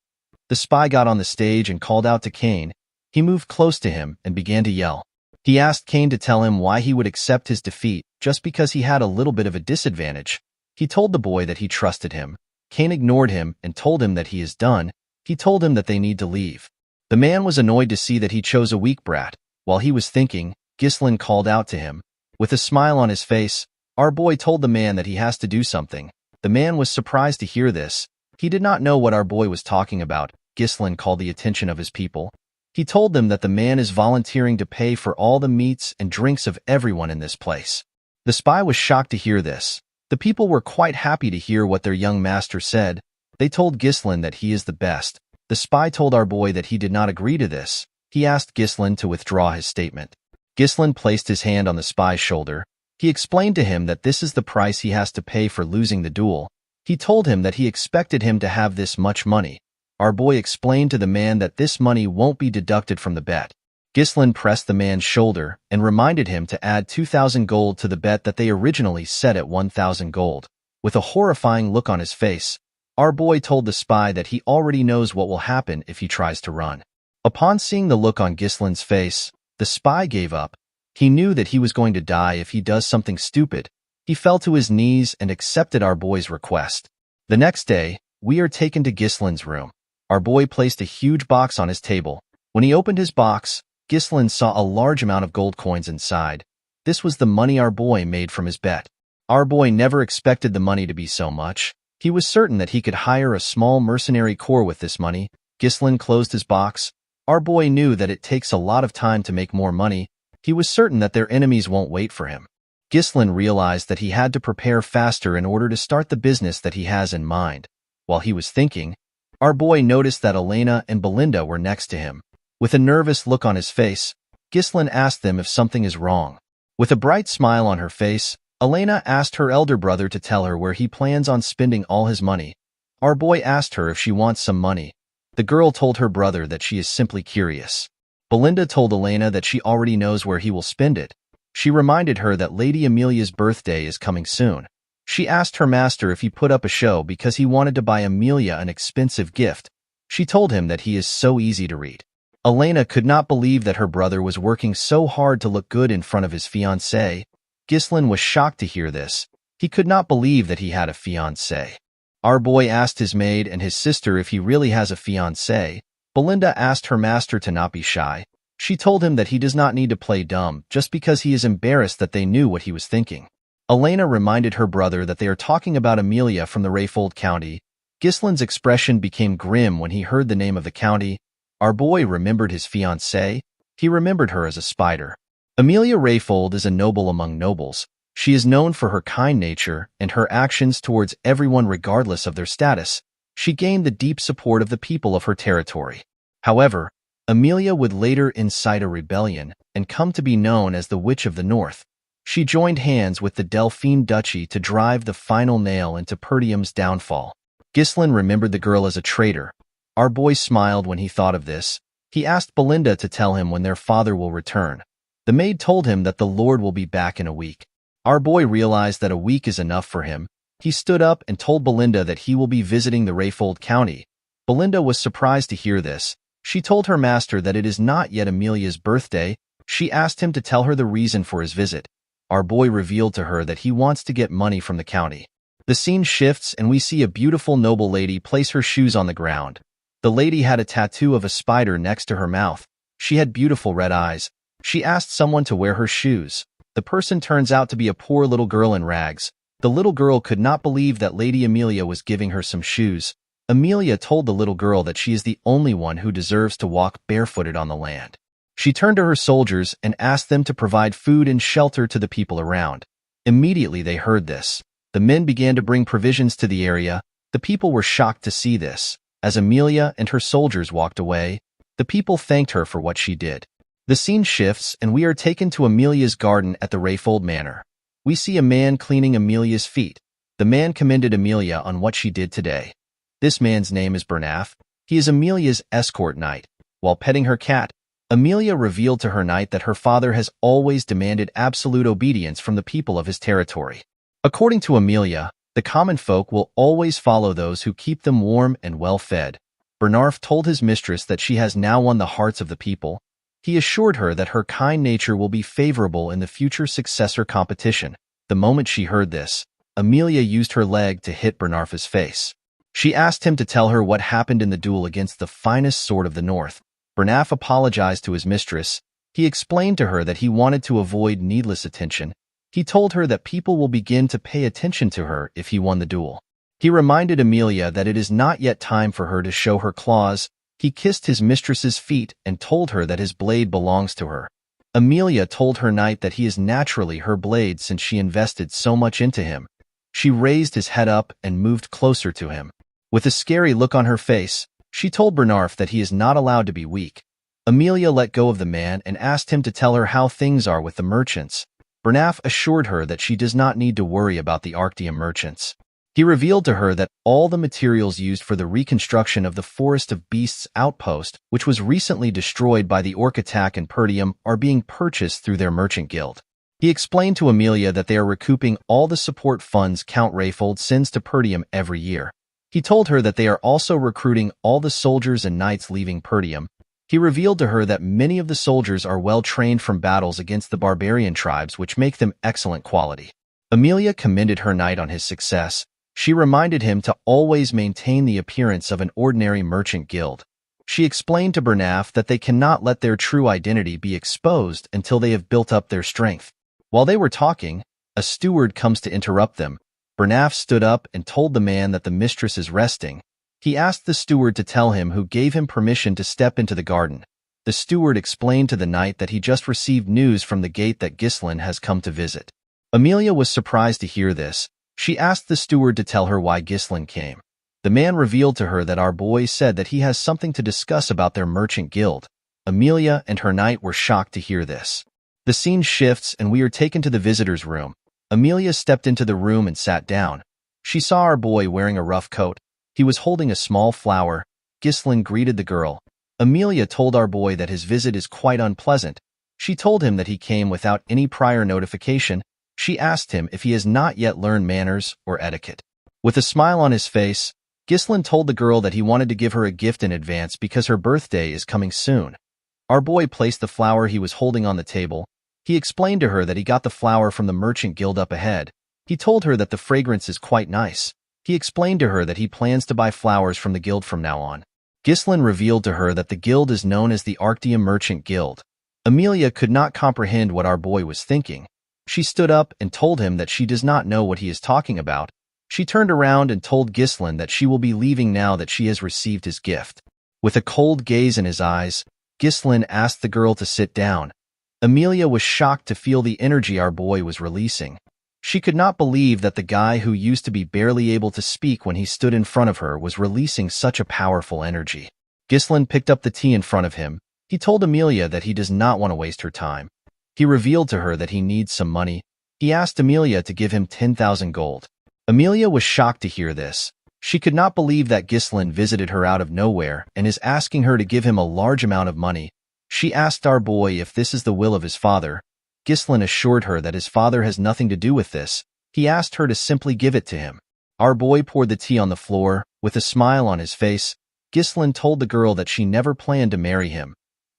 The spy got on the stage and called out to Cain. He moved close to him and began to yell. He asked Cain to tell him why he would accept his defeat just because he had a little bit of a disadvantage. He told the boy that he trusted him. Cain ignored him and told him that he is done. He told him that they need to leave. The man was annoyed to see that he chose a weak brat. While he was thinking, Ghislaine called out to him. With a smile on his face, our boy told the man that he has to do something. The man was surprised to hear this. He did not know what our boy was talking about. Ghislaine called the attention of his people. He told them that the man is volunteering to pay for all the meats and drinks of everyone in this place. The spy was shocked to hear this. The people were quite happy to hear what their young master said. They told Ghislaine that he is the best. The spy told our boy that he did not agree to this. He asked Ghislaine to withdraw his statement. Ghislaine placed his hand on the spy's shoulder. He explained to him that this is the price he has to pay for losing the duel. He told him that he expected him to have this much money. Our boy explained to the man that this money won't be deducted from the bet. Ghislaine pressed the man's shoulder and reminded him to add 2,000 gold to the bet that they originally set at 1,000 gold. With a horrifying look on his face, our boy told the spy that he already knows what will happen if he tries to run. Upon seeing the look on Ghislaine's face, the spy gave up. He knew that he was going to die if he does something stupid. He fell to his knees and accepted our boy's request. The next day, we are taken to Ghislaine's room. Our boy placed a huge box on his table. When he opened his box, Ghislaine saw a large amount of gold coins inside. This was the money our boy made from his bet. Our boy never expected the money to be so much. He was certain that he could hire a small mercenary corps with this money. Ghislaine closed his box. Our boy knew that it takes a lot of time to make more money. He was certain that their enemies won't wait for him. Ghislaine realized that he had to prepare faster in order to start the business that he has in mind. While he was thinking, our boy noticed that Elena and Belinda were next to him. With a nervous look on his face, Ghislaine asked them if something is wrong. With a bright smile on her face, Elena asked her elder brother to tell her where he plans on spending all his money. Our boy asked her if she wants some money. The girl told her brother that she is simply curious. Belinda told Elena that she already knows where he will spend it. She reminded her that Lady Amelia's birthday is coming soon. She asked her master if he put up a show because he wanted to buy Amelia an expensive gift. She told him that he is so easy to read. Elena could not believe that her brother was working so hard to look good in front of his fiancée. Ghislaine was shocked to hear this. He could not believe that he had a fiancée. Our boy asked his maid and his sister if he really has a fiancée. Belinda asked her master to not be shy. She told him that he does not need to play dumb just because he is embarrassed that they knew what he was thinking. Elena reminded her brother that they are talking about Amelia from the Rayfold County. Ghislaine's expression became grim when he heard the name of the county. Our boy remembered his fiancée. He remembered her as a spider. Amelia Rayfold is a noble among nobles. She is known for her kind nature and her actions towards everyone regardless of their status. She gained the deep support of the people of her territory. However, Amelia would later incite a rebellion and come to be known as the Witch of the North. She joined hands with the Delphine Duchy to drive the final nail into Perdium's downfall. Ghislaine remembered the girl as a traitor. Our boy smiled when he thought of this. He asked Belinda to tell him when their father will return. The maid told him that the Lord will be back in a week. Our boy realized that a week is enough for him. He stood up and told Belinda that he will be visiting the Rayfold County. Belinda was surprised to hear this. She told her master that it is not yet Amelia's birthday. She asked him to tell her the reason for his visit. Our boy revealed to her that he wants to get money from the county. The scene shifts and we see a beautiful noble lady place her shoes on the ground. The lady had a tattoo of a spider next to her mouth. She had beautiful red eyes. She asked someone to wear her shoes. The person turns out to be a poor little girl in rags. The little girl could not believe that Lady Amelia was giving her some shoes. Amelia told the little girl that she is the only one who deserves to walk barefooted on the land. She turned to her soldiers and asked them to provide food and shelter to the people around. Immediately they heard this. The men began to bring provisions to the area. The people were shocked to see this. As Amelia and her soldiers walked away, the people thanked her for what she did. The scene shifts and we are taken to Amelia's garden at the Rayfold Manor. We see a man cleaning Amelia's feet. The man commended Amelia on what she did today. This man's name is Bernaf. He is Amelia's escort knight. While petting her cat, Amelia revealed to her knight that her father has always demanded absolute obedience from the people of his territory. According to Amelia, the common folk will always follow those who keep them warm and well-fed. Bernarf told his mistress that she has now won the hearts of the people. He assured her that her kind nature will be favorable in the future successor competition. The moment she heard this, Amelia used her leg to hit Bernarf's face. She asked him to tell her what happened in the duel against the finest sword of the north. Bernaf apologized to his mistress. He explained to her that he wanted to avoid needless attention. He told her that people will begin to pay attention to her if he won the duel. He reminded Amelia that it is not yet time for her to show her claws. He kissed his mistress's feet and told her that his blade belongs to her. Amelia told her knight that he is naturally her blade since she invested so much into him. She raised his head up and moved closer to him. With a scary look on her face, she told Bernarf that he is not allowed to be weak. Amelia let go of the man and asked him to tell her how things are with the merchants. Bernaf assured her that she does not need to worry about the Arctium merchants. He revealed to her that all the materials used for the reconstruction of the Forest of Beasts outpost, which was recently destroyed by the orc attack in Perdium, are being purchased through their merchant guild. He explained to Amelia that they are recouping all the support funds Count Rayfold sends to Perdium every year. He told her that they are also recruiting all the soldiers and knights leaving Perdium. He revealed to her that many of the soldiers are well trained from battles against the barbarian tribes, which make them excellent quality. Amelia commended her knight on his success. She reminded him to always maintain the appearance of an ordinary merchant guild. She explained to Bernaf that they cannot let their true identity be exposed until they have built up their strength. While they were talking, a steward comes to interrupt them. Bernaf stood up and told the man that the mistress is resting. He asked the steward to tell him who gave him permission to step into the garden. The steward explained to the knight that he just received news from the gate that Ghislain has come to visit. Amelia was surprised to hear this. She asked the steward to tell her why Ghislain came. The man revealed to her that our boy said that he has something to discuss about their merchant guild. Amelia and her knight were shocked to hear this. The scene shifts and we are taken to the visitor's room. Amelia stepped into the room and sat down. She saw our boy wearing a rough coat. He was holding a small flower. Ghislain greeted the girl. Amelia told our boy that his visit is quite unpleasant. She told him that he came without any prior notification. She asked him if he has not yet learned manners or etiquette. With a smile on his face, Ghislain told the girl that he wanted to give her a gift in advance because her birthday is coming soon. Our boy placed the flower he was holding on the table. He explained to her that he got the flower from the merchant guild up ahead. He told her that the fragrance is quite nice. He explained to her that he plans to buy flowers from the guild from now on. Ghislain revealed to her that the guild is known as the Arctium Merchant Guild. Amelia could not comprehend what our boy was thinking. She stood up and told him that she does not know what he is talking about. She turned around and told Ghislain that she will be leaving now that she has received his gift. With a cold gaze in his eyes, Ghislain asked the girl to sit down. Amelia was shocked to feel the energy our boy was releasing. She could not believe that the guy who used to be barely able to speak when he stood in front of her was releasing such a powerful energy. Ghislain picked up the tea in front of him. He told Amelia that he does not want to waste her time. He revealed to her that he needs some money. He asked Amelia to give him 10,000 gold. Amelia was shocked to hear this. She could not believe that Ghislain visited her out of nowhere and is asking her to give him a large amount of money. She asked our boy if this is the will of his father. Ghislain assured her that his father has nothing to do with this. He asked her to simply give it to him. Our boy poured the tea on the floor. With a smile on his face, Ghislain told the girl that she never planned to marry him.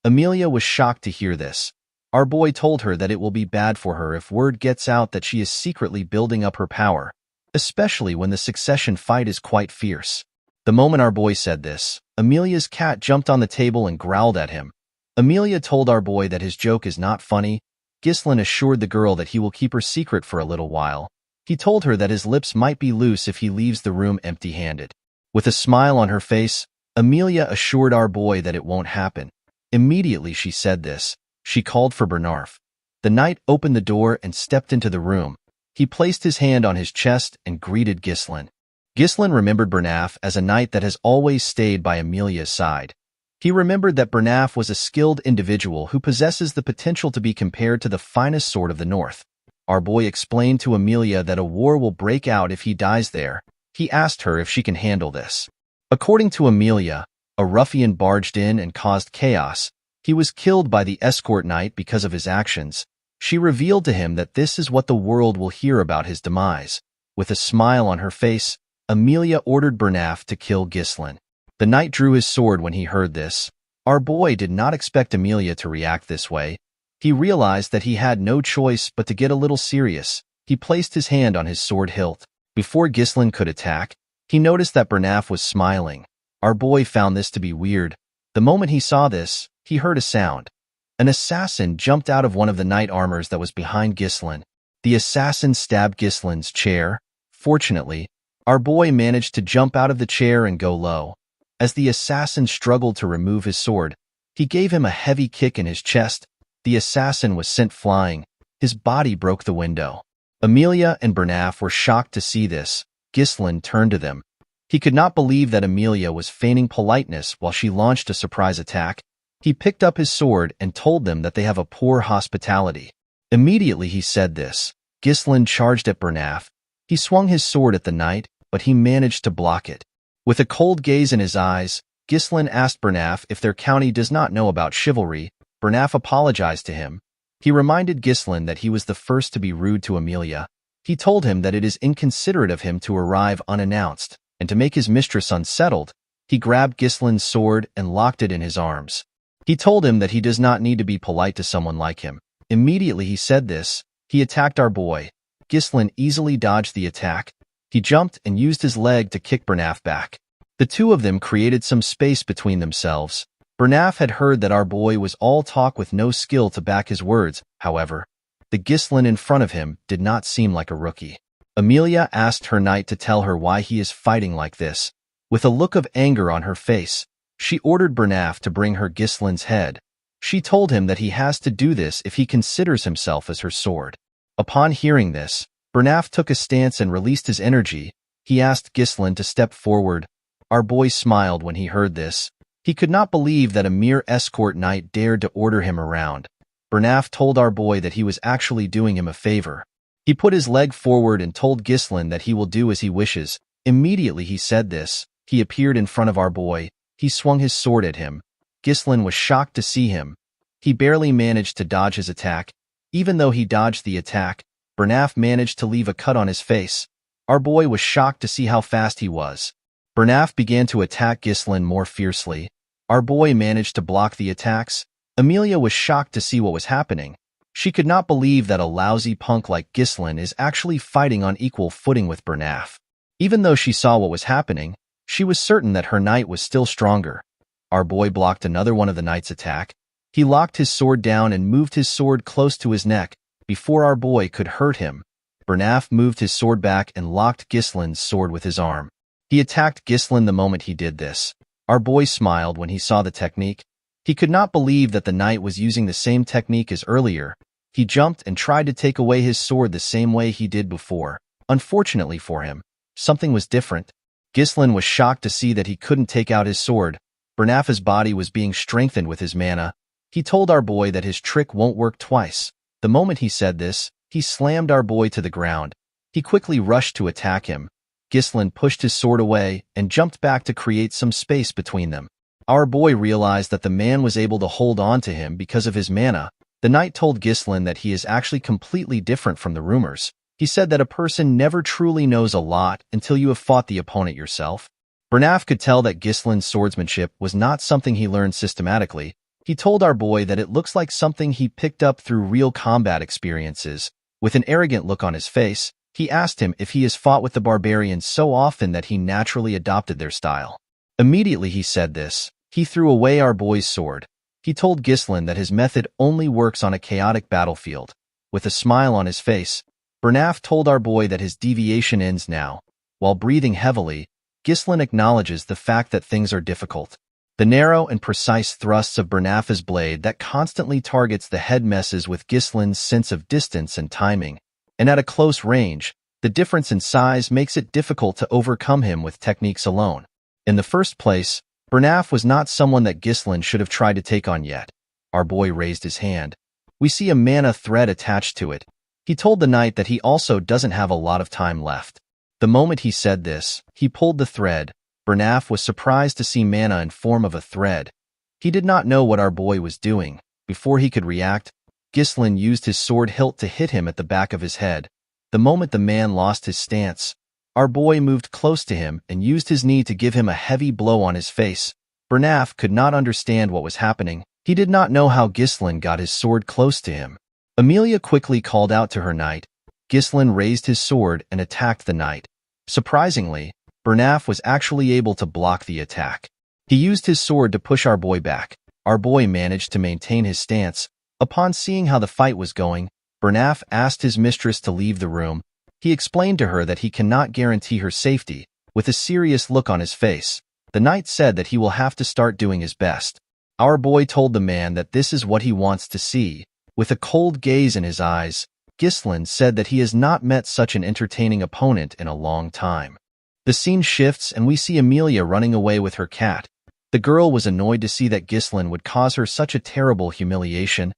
Amelia was shocked to hear this. Our boy told her that it will be bad for her if word gets out that she is secretly building up her power, especially when the succession fight is quite fierce. The moment our boy said this, Amelia's cat jumped on the table and growled at him. Amelia told our boy that his joke is not funny. Ghislain assured the girl that he will keep her secret for a little while. He told her that his lips might be loose if he leaves the room empty-handed. With a smile on her face, Amelia assured our boy that it won't happen. Immediately she said this, she called for Bernarf. The knight opened the door and stepped into the room. He placed his hand on his chest and greeted Ghislain. Ghislain remembered Bernaf as a knight that has always stayed by Amelia's side. He remembered that Bernaf was a skilled individual who possesses the potential to be compared to the finest sword of the north. Our boy explained to Amelia that a war will break out if he dies there. He asked her if she can handle this. According to Amelia, a ruffian barged in and caused chaos. He was killed by the escort knight because of his actions. She revealed to him that this is what the world will hear about his demise. With a smile on her face, Amelia ordered Bernaf to kill Ghislain. The knight drew his sword when he heard this. Our boy did not expect Amelia to react this way. He realized that he had no choice but to get a little serious. He placed his hand on his sword hilt. Before Ghislain could attack, he noticed that Bernaf was smiling. Our boy found this to be weird. The moment he saw this, he heard a sound. An assassin jumped out of one of the knight armors that was behind Ghislain. The assassin stabbed Ghislain's chair. Fortunately, our boy managed to jump out of the chair and go low. As the assassin struggled to remove his sword, he gave him a heavy kick in his chest. The assassin was sent flying. His body broke the window. Amelia and Bernaf were shocked to see this. Ghislain turned to them. He could not believe that Amelia was feigning politeness while she launched a surprise attack. He picked up his sword and told them that they have a poor hospitality. Immediately he said this. Ghislain charged at Bernaf. He swung his sword at the knight, but he managed to block it. With a cold gaze in his eyes, Ghislain asked Bernaf if their county does not know about chivalry. Bernaf apologized to him. He reminded Ghislain that he was the first to be rude to Amelia. He told him that it is inconsiderate of him to arrive unannounced, and to make his mistress unsettled, he grabbed Ghislain's sword and locked it in his arms. He told him that he does not need to be polite to someone like him. Immediately he said this, he attacked our boy. Ghislain easily dodged the attack. He jumped and used his leg to kick Bernaf back. The two of them created some space between themselves. Bernaf had heard that our boy was all talk with no skill to back his words. However, the Ghislain in front of him did not seem like a rookie. Amelia asked her knight to tell her why he is fighting like this. With a look of anger on her face, she ordered Bernaf to bring her Ghislain's head. She told him that he has to do this if he considers himself as her sword. Upon hearing this, Bernaf took a stance and released his energy. He asked Ghislain to step forward. Our boy smiled when he heard this. He could not believe that a mere escort knight dared to order him around. Bernaf told our boy that he was actually doing him a favor. He put his leg forward and told Ghislain that he will do as he wishes. Immediately he said this, he appeared in front of our boy. He swung his sword at him. Ghislain was shocked to see him. He barely managed to dodge his attack. Even though he dodged the attack, Bernaf managed to leave a cut on his face. Our boy was shocked to see how fast he was. Bernaf began to attack Ghislain more fiercely. Our boy managed to block the attacks. Amelia was shocked to see what was happening. She could not believe that a lousy punk like Ghislain is actually fighting on equal footing with Bernaf. Even though she saw what was happening, she was certain that her knight was still stronger. Our boy blocked another one of the knight's attack. He locked his sword down and moved his sword close to his neck. Before our boy could hurt him, Bernaf moved his sword back and locked Ghislain's sword with his arm. He attacked Ghislain the moment he did this. Our boy smiled when he saw the technique. He could not believe that the knight was using the same technique as earlier. He jumped and tried to take away his sword the same way he did before. Unfortunately for him, something was different. Ghislain was shocked to see that he couldn't take out his sword. Bernaf's body was being strengthened with his mana. He told our boy that his trick won't work twice. The moment he said this, he slammed our boy to the ground. He quickly rushed to attack him. Ghislain pushed his sword away and jumped back to create some space between them. Our boy realized that the man was able to hold on to him because of his mana. The knight told Ghislain that he is actually completely different from the rumors. He said that a person never truly knows a lot until you have fought the opponent yourself. Bernaf could tell that Ghislain's swordsmanship was not something he learned systematically. He told our boy that it looks like something he picked up through real combat experiences. With an arrogant look on his face, he asked him if he has fought with the barbarians so often that he naturally adopted their style. Immediately he said this. He threw away our boy's sword. He told Ghislain that his method only works on a chaotic battlefield. With a smile on his face, Bernaf told our boy that his deviation ends now. While breathing heavily, Ghislain acknowledges the fact that things are difficult. The narrow and precise thrusts of Bernaf's blade that constantly targets the head messes with Ghislain's sense of distance and timing. And at a close range, the difference in size makes it difficult to overcome him with techniques alone. In the first place, Bernaf was not someone that Ghislain should have tried to take on yet. Our boy raised his hand. We see a mana thread attached to it. He told the knight that he also doesn't have a lot of time left. The moment he said this, he pulled the thread. Bernaf was surprised to see mana in form of a thread. He did not know what our boy was doing. Before he could react, Ghislain used his sword hilt to hit him at the back of his head. The moment the man lost his stance, our boy moved close to him and used his knee to give him a heavy blow on his face. Bernaf could not understand what was happening. He did not know how Ghislain got his sword close to him. Amelia quickly called out to her knight. Ghislain raised his sword and attacked the knight. Surprisingly, Bernaf was actually able to block the attack. He used his sword to push our boy back. Our boy managed to maintain his stance. Upon seeing how the fight was going, Bernaf asked his mistress to leave the room. He explained to her that he cannot guarantee her safety. With a serious look on his face, the knight said that he will have to start doing his best. Our boy told the man that this is what he wants to see. With a cold gaze in his eyes, Ghislain said that he has not met such an entertaining opponent in a long time. The scene shifts and we see Amelia running away with her cat. The girl was annoyed to see that Ghislain would cause her such a terrible humiliation.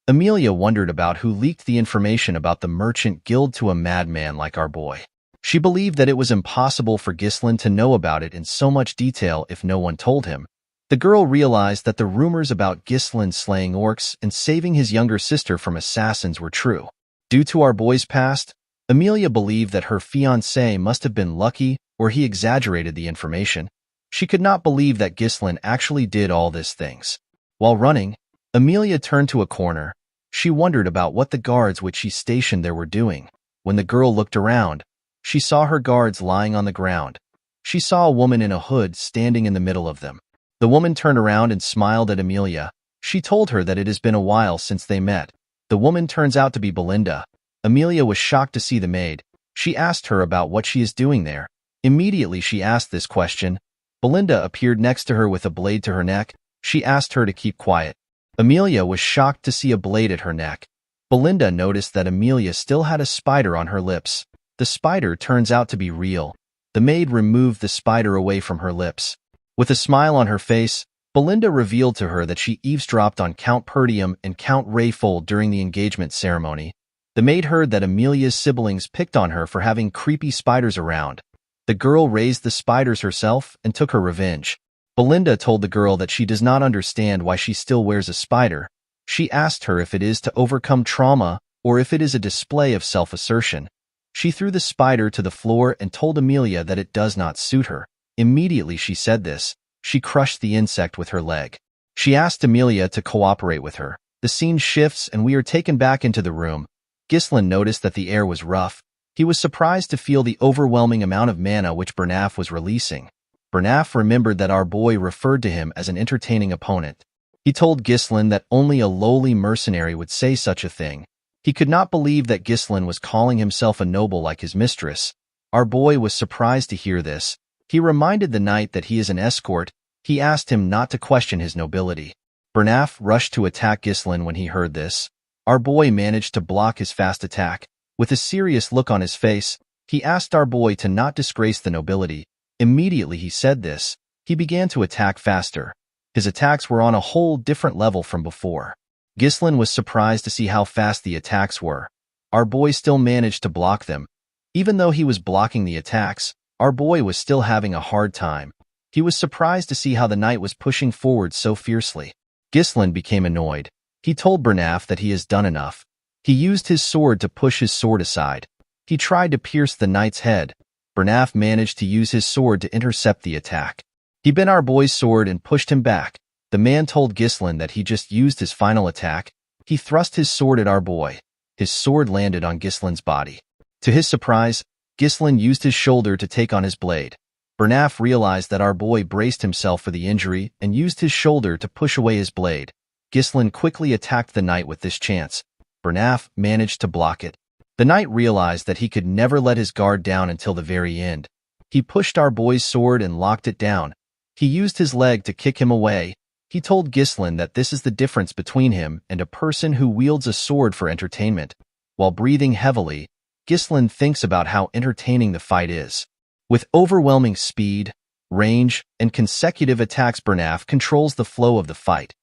Amelia wondered about who leaked the information about the merchant guild to a madman like our boy. She believed that it was impossible for Ghislain to know about it in so much detail if no one told him. The girl realized that the rumors about Ghislain slaying orcs and saving his younger sister from assassins were true. Due to our boy's past, Amelia believed that her fiancé must have been lucky or he exaggerated the information. She could not believe that Ghislain actually did all these things. While running, Amelia turned to a corner. She wondered about what the guards which she stationed there were doing. When the girl looked around, she saw her guards lying on the ground. She saw a woman in a hood standing in the middle of them. The woman turned around and smiled at Amelia. She told her that it has been a while since they met. The woman turns out to be Belinda. Amelia was shocked to see the maid. She asked her about what she is doing there. Immediately she asked this question. Belinda appeared next to her with a blade to her neck. She asked her to keep quiet. Amelia was shocked to see a blade at her neck. Belinda noticed that Amelia still had a spider on her lips. The spider turns out to be real. The maid removed the spider away from her lips. With a smile on her face, Belinda revealed to her that she eavesdropped on Count Perdium and Count Rayfold during the engagement ceremony. The maid heard that Amelia's siblings picked on her for having creepy spiders around. The girl raised the spiders herself and took her revenge. Belinda told the girl that she does not understand why she still wears a spider. She asked her if it is to overcome trauma or if it is a display of self-assertion. She threw the spider to the floor and told Amelia that it does not suit her. Immediately she said this, she crushed the insect with her leg. She asked Amelia to cooperate with her. The scene shifts and we are taken back into the room. Ghislain noticed that the air was rough. He was surprised to feel the overwhelming amount of mana which Bernaf was releasing. Bernaf remembered that our boy referred to him as an entertaining opponent. He told Ghislain that only a lowly mercenary would say such a thing. He could not believe that Ghislain was calling himself a noble like his mistress. Our boy was surprised to hear this. He reminded the knight that he is an escort. He asked him not to question his nobility. Bernaf rushed to attack Ghislain when he heard this. Our boy managed to block his fast attack. With a serious look on his face, he asked our boy to not disgrace the nobility. Immediately he said this, he began to attack faster. His attacks were on a whole different level from before. Ghislain was surprised to see how fast the attacks were. Our boy still managed to block them. Even though he was blocking the attacks, our boy was still having a hard time. He was surprised to see how the knight was pushing forward so fiercely. Ghislain became annoyed. He told Bernaf that he has done enough. He used his sword to push his sword aside. He tried to pierce the knight's head. Bernaf managed to use his sword to intercept the attack. He bent our boy's sword and pushed him back. The man told Ghislain that he just used his final attack. He thrust his sword at our boy. His sword landed on Ghislain's body. To his surprise, Ghislain used his shoulder to take on his blade. Bernaf realized that our boy braced himself for the injury and used his shoulder to push away his blade. Ghislain quickly attacked the knight with this chance. Bernaf managed to block it. The knight realized that he could never let his guard down until the very end. He pushed our boy's sword and locked it down. He used his leg to kick him away. He told Ghislain that this is the difference between him and a person who wields a sword for entertainment. While breathing heavily, Ghislain thinks about how entertaining the fight is. With overwhelming speed, range, and consecutive attacks, Bernaf controls the flow of the fight.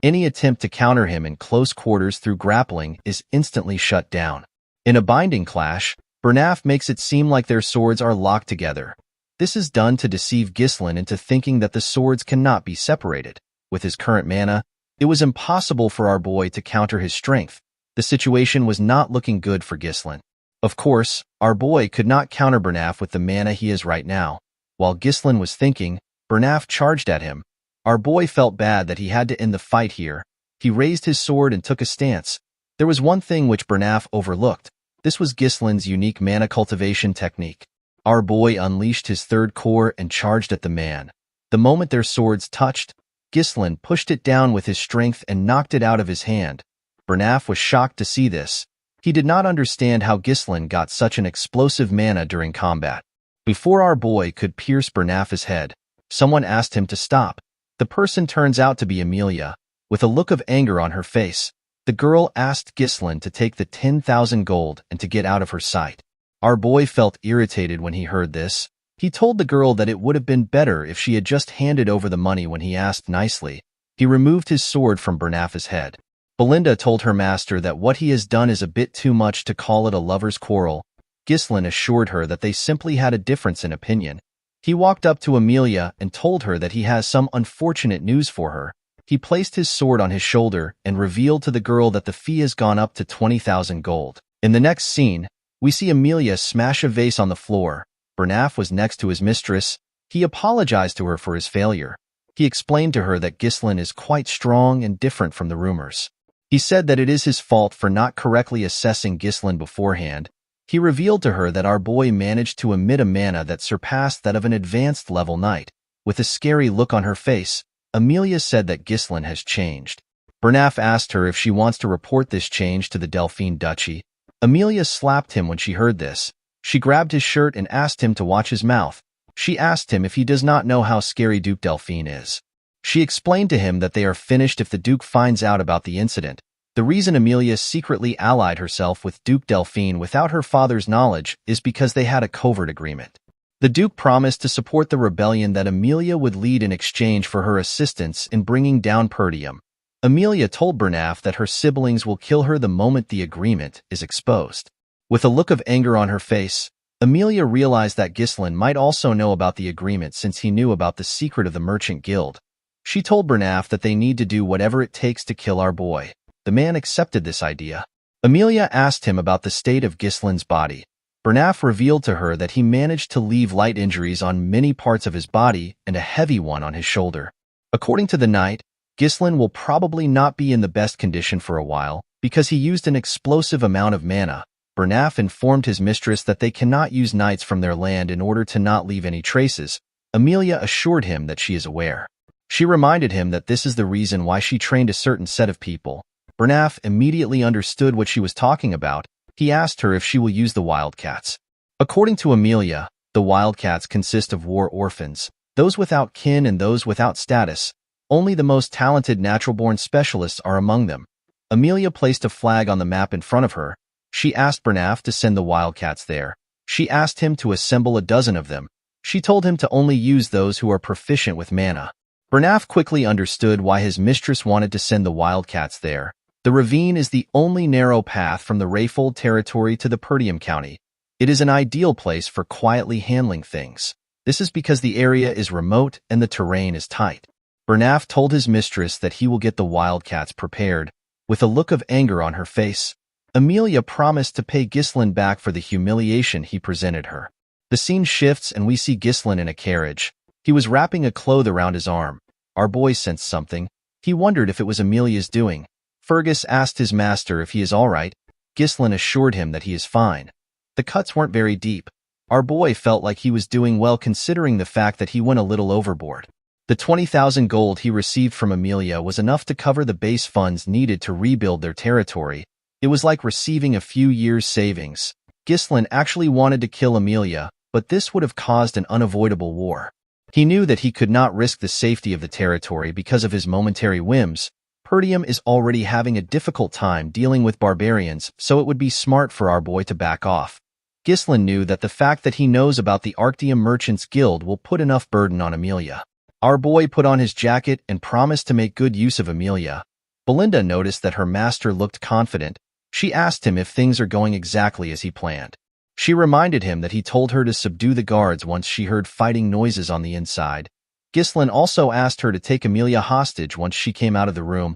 Any attempt to counter him in close quarters through grappling is instantly shut down. In a binding clash, Bernaf makes it seem like their swords are locked together. This is done to deceive Ghislain into thinking that the swords cannot be separated. With his current mana, it was impossible for our boy to counter his strength. The situation was not looking good for Ghislain. Of course, our boy could not counter Bernaf with the mana he has right now. While Ghislain was thinking, Bernaf charged at him. Our boy felt bad that he had to end the fight here. He raised his sword and took a stance. There was one thing which Bernaf overlooked. This was Ghislain's unique mana cultivation technique. Our boy unleashed his third core and charged at the man. The moment their swords touched, Ghislain pushed it down with his strength and knocked it out of his hand. Bernaf was shocked to see this. He did not understand how Ghislain got such an explosive mana during combat. Before our boy could pierce Bernaf's head, someone asked him to stop. The person turns out to be Amelia. With a look of anger on her face, the girl asked Ghislain to take the 10,000 gold and to get out of her sight. Our boy felt irritated when he heard this. He told the girl that it would have been better if she had just handed over the money when he asked nicely. He removed his sword from Bernaf's head. Belinda told her master that what he has done is a bit too much to call it a lover's quarrel. Ghislain assured her that they simply had a difference in opinion. He walked up to Amelia and told her that he has some unfortunate news for her. He placed his sword on his shoulder and revealed to the girl that the fee has gone up to 20,000 gold. In the next scene, we see Amelia smash a vase on the floor. Bernaf was next to his mistress. He apologized to her for his failure. He explained to her that Ghislain is quite strong and different from the rumors. He said that it is his fault for not correctly assessing Ghislain beforehand. He revealed to her that our boy managed to emit a mana that surpassed that of an advanced level knight. With a scary look on her face, Amelia said that Ghislain has changed. Bernaf asked her if she wants to report this change to the Delphine Duchy. Amelia slapped him when she heard this. She grabbed his shirt and asked him to watch his mouth. She asked him if he does not know how scary Duke Delphine is. She explained to him that they are finished if the Duke finds out about the incident. The reason Amelia secretly allied herself with Duke Delphine without her father's knowledge is because they had a covert agreement. The Duke promised to support the rebellion that Amelia would lead in exchange for her assistance in bringing down Perdium. Amelia told Bernaf that her siblings will kill her the moment the agreement is exposed. With a look of anger on her face, Amelia realized that Ghislain might also know about the agreement since he knew about the secret of the Merchant Guild. She told Bernaf that they need to do whatever it takes to kill our boy. The man accepted this idea. Amelia asked him about the state of Ghislain's body. Bernaf revealed to her that he managed to leave light injuries on many parts of his body and a heavy one on his shoulder. According to the knight, Ghislain will probably not be in the best condition for a while because he used an explosive amount of mana. Bernaf informed his mistress that they cannot use knights from their land in order to not leave any traces. Amelia assured him that she is aware. She reminded him that this is the reason why she trained a certain set of people. Bernaf immediately understood what she was talking about. He asked her if she will use the wildcats. According to Amelia, the wildcats consist of war orphans, those without kin and those without status. Only the most talented natural-born specialists are among them. Amelia placed a flag on the map in front of her. She asked Bernaf to send the wildcats there. She asked him to assemble a dozen of them. She told him to only use those who are proficient with mana. Bernaf quickly understood why his mistress wanted to send the wildcats there. The ravine is the only narrow path from the Rayfold territory to the Perdium County. It is an ideal place for quietly handling things. This is because the area is remote and the terrain is tight. Bernaf told his mistress that he will get the wildcats prepared. With a look of anger on her face, Amelia promised to pay Ghislain back for the humiliation he presented her. The scene shifts and we see Ghislain in a carriage. He was wrapping a cloth around his arm. Our boy sensed something. He wondered if it was Amelia's doing. Fergus asked his master if he is all right. Ghislain assured him that he is fine. The cuts weren't very deep. Our boy felt like he was doing well considering the fact that he went a little overboard. The 20,000 gold he received from Amelia was enough to cover the base funds needed to rebuild their territory. It was like receiving a few years' savings. Ghislain actually wanted to kill Amelia, but this would have caused an unavoidable war. He knew that he could not risk the safety of the territory because of his momentary whims. Perdium is already having a difficult time dealing with barbarians, so it would be smart for our boy to back off. Ghislain knew that the fact that he knows about the Arctium Merchants Guild will put enough burden on Amelia. Our boy put on his jacket and promised to make good use of Amelia. Belinda noticed that her master looked confident. She asked him if things are going exactly as he planned. She reminded him that he told her to subdue the guards once she heard fighting noises on the inside. Ghislaine also asked her to take Amelia hostage once she came out of the room.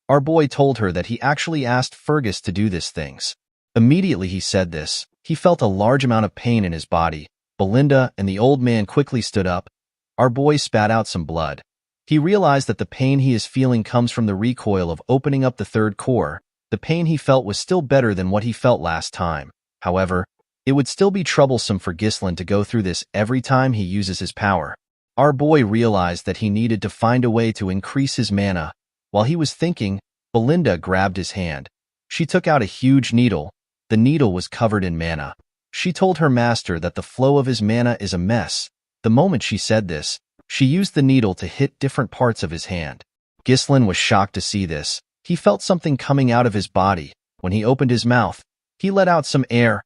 Our boy told her that he actually asked Fergus to do these things. Immediately he said this, he felt a large amount of pain in his body. Belinda and the old man quickly stood up. Our boy spat out some blood. He realized that the pain he is feeling comes from the recoil of opening up the third core. The pain he felt was still better than what he felt last time. However, it would still be troublesome for Ghislaine to go through this every time he uses his power. Our boy realized that he needed to find a way to increase his mana. While he was thinking, Belinda grabbed his hand. She took out a huge needle. The needle was covered in mana. She told her master that the flow of his mana is a mess. The moment she said this, she used the needle to hit different parts of his hand. Ghislaine was shocked to see this. He felt something coming out of his body. When he opened his mouth, he let out some air.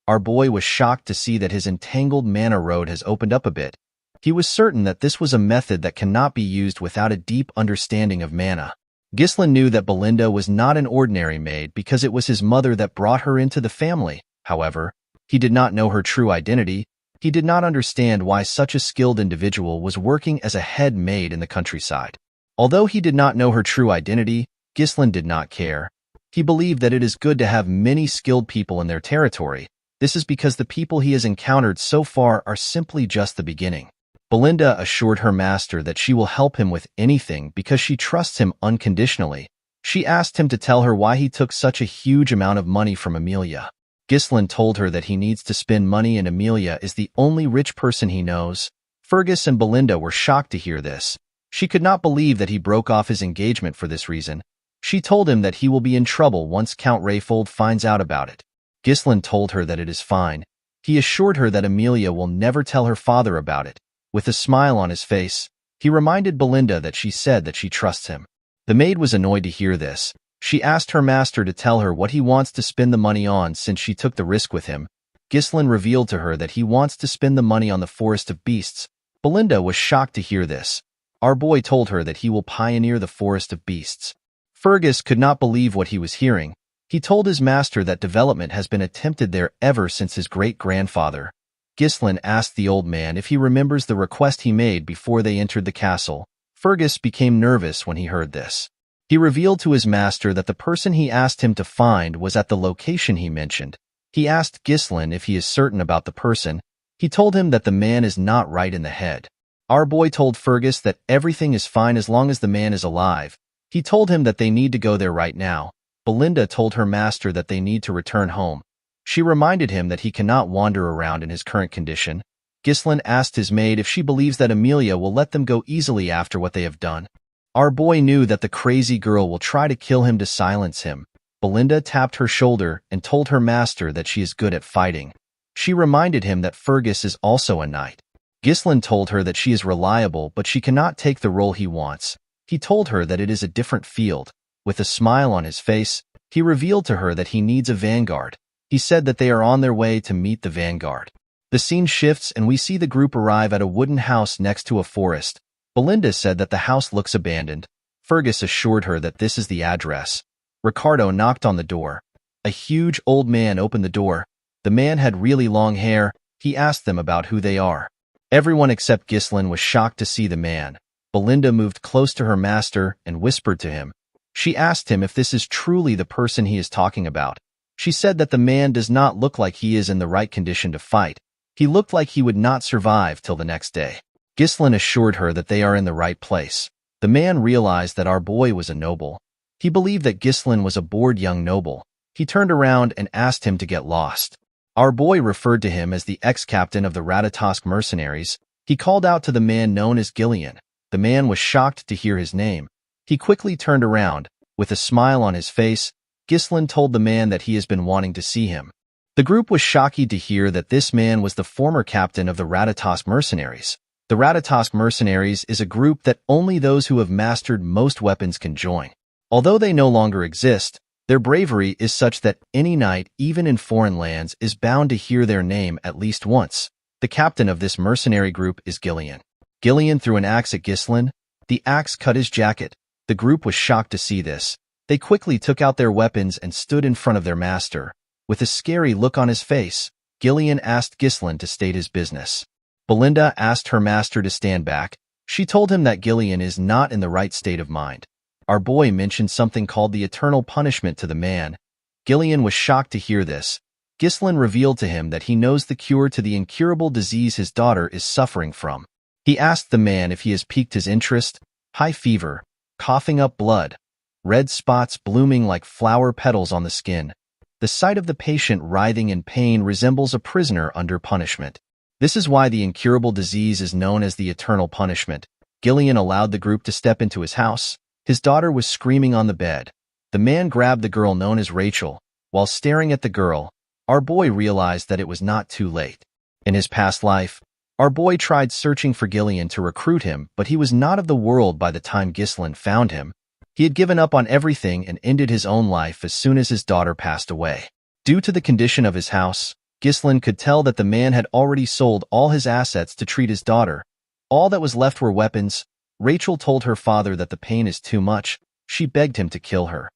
Our boy was shocked to see that his entangled mana road has opened up a bit. He was certain that this was a method that cannot be used without a deep understanding of mana. Ghislaine knew that Belinda was not an ordinary maid because it was his mother that brought her into the family. However, he did not know her true identity. He did not understand why such a skilled individual was working as a head maid in the countryside. Although he did not know her true identity, Ghislaine did not care. He believed that it is good to have many skilled people in their territory. This is because the people he has encountered so far are simply just the beginning. Belinda assured her master that she will help him with anything because she trusts him unconditionally. She asked him to tell her why he took such a huge amount of money from Amelia. Ghislaine told her that he needs to spend money and Amelia is the only rich person he knows. Fergus and Belinda were shocked to hear this. She could not believe that he broke off his engagement for this reason. She told him that he will be in trouble once Count Rayfold finds out about it. Ghislaine told her that it is fine. He assured her that Amelia will never tell her father about it. With a smile on his face, he reminded Belinda that she said that she trusts him. The maid was annoyed to hear this. She asked her master to tell her what he wants to spend the money on since she took the risk with him. Ghislaine revealed to her that he wants to spend the money on the Forest of Beasts. Belinda was shocked to hear this. Our boy told her that he will pioneer the Forest of Beasts. Fergus could not believe what he was hearing. He told his master that development has been attempted there ever since his great-grandfather. Ghislaine asked the old man if he remembers the request he made before they entered the castle. Fergus became nervous when he heard this. He revealed to his master that the person he asked him to find was at the location he mentioned. He asked Ghislaine if he is certain about the person. He told him that the man is not right in the head. Our boy told Fergus that everything is fine as long as the man is alive. He told him that they need to go there right now. Belinda told her master that they need to return home. She reminded him that he cannot wander around in his current condition. Ghislaine asked his maid if she believes that Amelia will let them go easily after what they have done. Our boy knew that the crazy girl will try to kill him to silence him. Belinda tapped her shoulder and told her master that she is good at fighting. She reminded him that Fergus is also a knight. Ghislaine told her that she is reliable, but she cannot take the role he wants. He told her that it is a different field. With a smile on his face, he revealed to her that he needs a vanguard. He said that they are on their way to meet the vanguard. The scene shifts and we see the group arrive at a wooden house next to a forest. Belinda said that the house looks abandoned. Fergus assured her that this is the address. Ricardo knocked on the door. A huge old man opened the door. The man had really long hair. He asked them about who they are. Everyone except Ghislaine was shocked to see the man. Belinda moved close to her master and whispered to him. She asked him if this is truly the person he is talking about. She said that the man does not look like he is in the right condition to fight. He looked like he would not survive till the next day. Ghislaine assured her that they are in the right place. The man realized that our boy was a noble. He believed that Ghislaine was a bored young noble. He turned around and asked him to get lost. Our boy referred to him as the ex-captain of the Ratatosk mercenaries. He called out to the man known as Gillian. The man was shocked to hear his name. He quickly turned around. With a smile on his face, Ghislaine told the man that he has been wanting to see him. The group was shocked to hear that this man was the former captain of the Ratatosk mercenaries. The Ratatosk mercenaries is a group that only those who have mastered most weapons can join. Although they no longer exist, their bravery is such that any knight, even in foreign lands, is bound to hear their name at least once. The captain of this mercenary group is Gillian. Gillian threw an axe at Ghislaine. The axe cut his jacket. The group was shocked to see this. They quickly took out their weapons and stood in front of their master. With a scary look on his face, Gillian asked Ghislaine to state his business. Belinda asked her master to stand back. She told him that Gillian is not in the right state of mind. Our boy mentioned something called the eternal punishment to the man. Gillian was shocked to hear this. Ghislaine revealed to him that he knows the cure to the incurable disease his daughter is suffering from. He asked the man if he has piqued his interest. High fever, coughing up blood, red spots blooming like flower petals on the skin. The sight of the patient writhing in pain resembles a prisoner under punishment. This is why the incurable disease is known as the eternal punishment. Gillian allowed the group to step into his house. His daughter was screaming on the bed. The man grabbed the girl known as Rachel. While staring at the girl, our boy realized that it was not too late. In his past life, our boy tried searching for Gillian to recruit him, but he was not of the world by the time Ghislaine found him. He had given up on everything and ended his own life as soon as his daughter passed away. Due to the condition of his house, Ghislaine could tell that the man had already sold all his assets to treat his daughter. All that was left were weapons. Rachel told her father that the pain is too much. She begged him to kill her.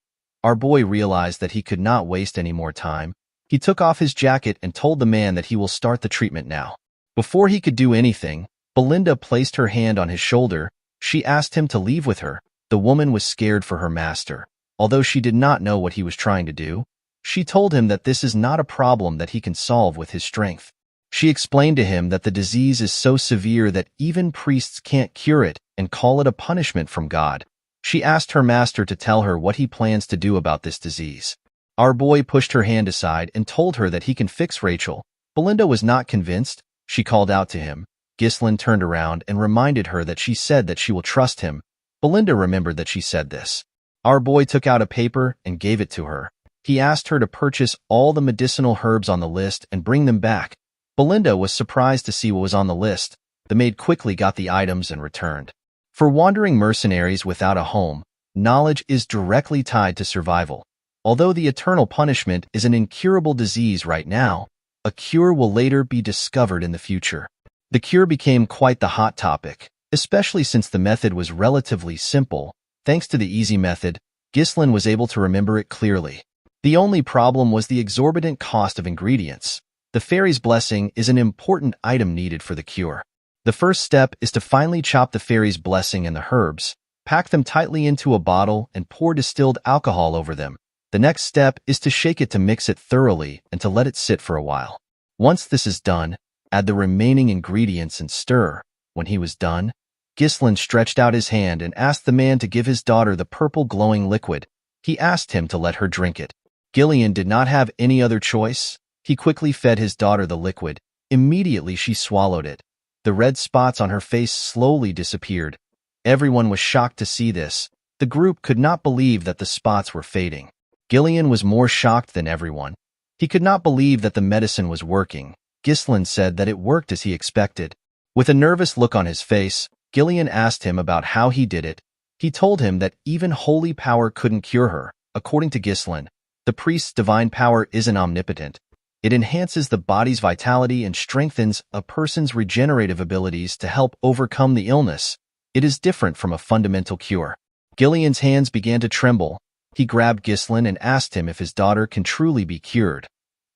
Our boy realized that he could not waste any more time. He took off his jacket and told the man that he will start the treatment now. Before he could do anything, Belinda placed her hand on his shoulder. She asked him to leave with her. The woman was scared for her master. Although she did not know what he was trying to do, she told him that this is not a problem that he can solve with his strength. She explained to him that the disease is so severe that even priests can't cure it and call it a punishment from God. She asked her master to tell her what he plans to do about this disease. Our boy pushed her hand aside and told her that he can fix Rachel. Belinda was not convinced. She called out to him. Ghislaine turned around and reminded her that she said that she will trust him. Belinda remembered that she said this. Our boy took out a paper and gave it to her. He asked her to purchase all the medicinal herbs on the list and bring them back. Belinda was surprised to see what was on the list. The maid quickly got the items and returned. For wandering mercenaries without a home, knowledge is directly tied to survival. Although the eternal punishment is an incurable disease right now, a cure will later be discovered in the future. The cure became quite the hot topic, especially since the method was relatively simple. Thanks to the easy method, Ghislaine was able to remember it clearly. The only problem was the exorbitant cost of ingredients. The fairy's blessing is an important item needed for the cure. The first step is to finely chop the fairy's blessing and the herbs, pack them tightly into a bottle, and pour distilled alcohol over them. The next step is to shake it to mix it thoroughly and to let it sit for a while. Once this is done, add the remaining ingredients and stir. When he was done, Ghislaine stretched out his hand and asked the man to give his daughter the purple glowing liquid. He asked him to let her drink it. Gillian did not have any other choice. He quickly fed his daughter the liquid. Immediately she swallowed it. The red spots on her face slowly disappeared. Everyone was shocked to see this. The group could not believe that the spots were fading. Gillian was more shocked than everyone. He could not believe that the medicine was working. Ghislaine said that it worked as he expected. With a nervous look on his face, Gillian asked him about how he did it. He told him that even holy power couldn't cure her. According to Ghislaine, the priest's divine power isn't omnipotent. It enhances the body's vitality and strengthens a person's regenerative abilities to help overcome the illness. It is different from a fundamental cure. Gillian's hands began to tremble. He grabbed Ghislaine and asked him if his daughter can truly be cured.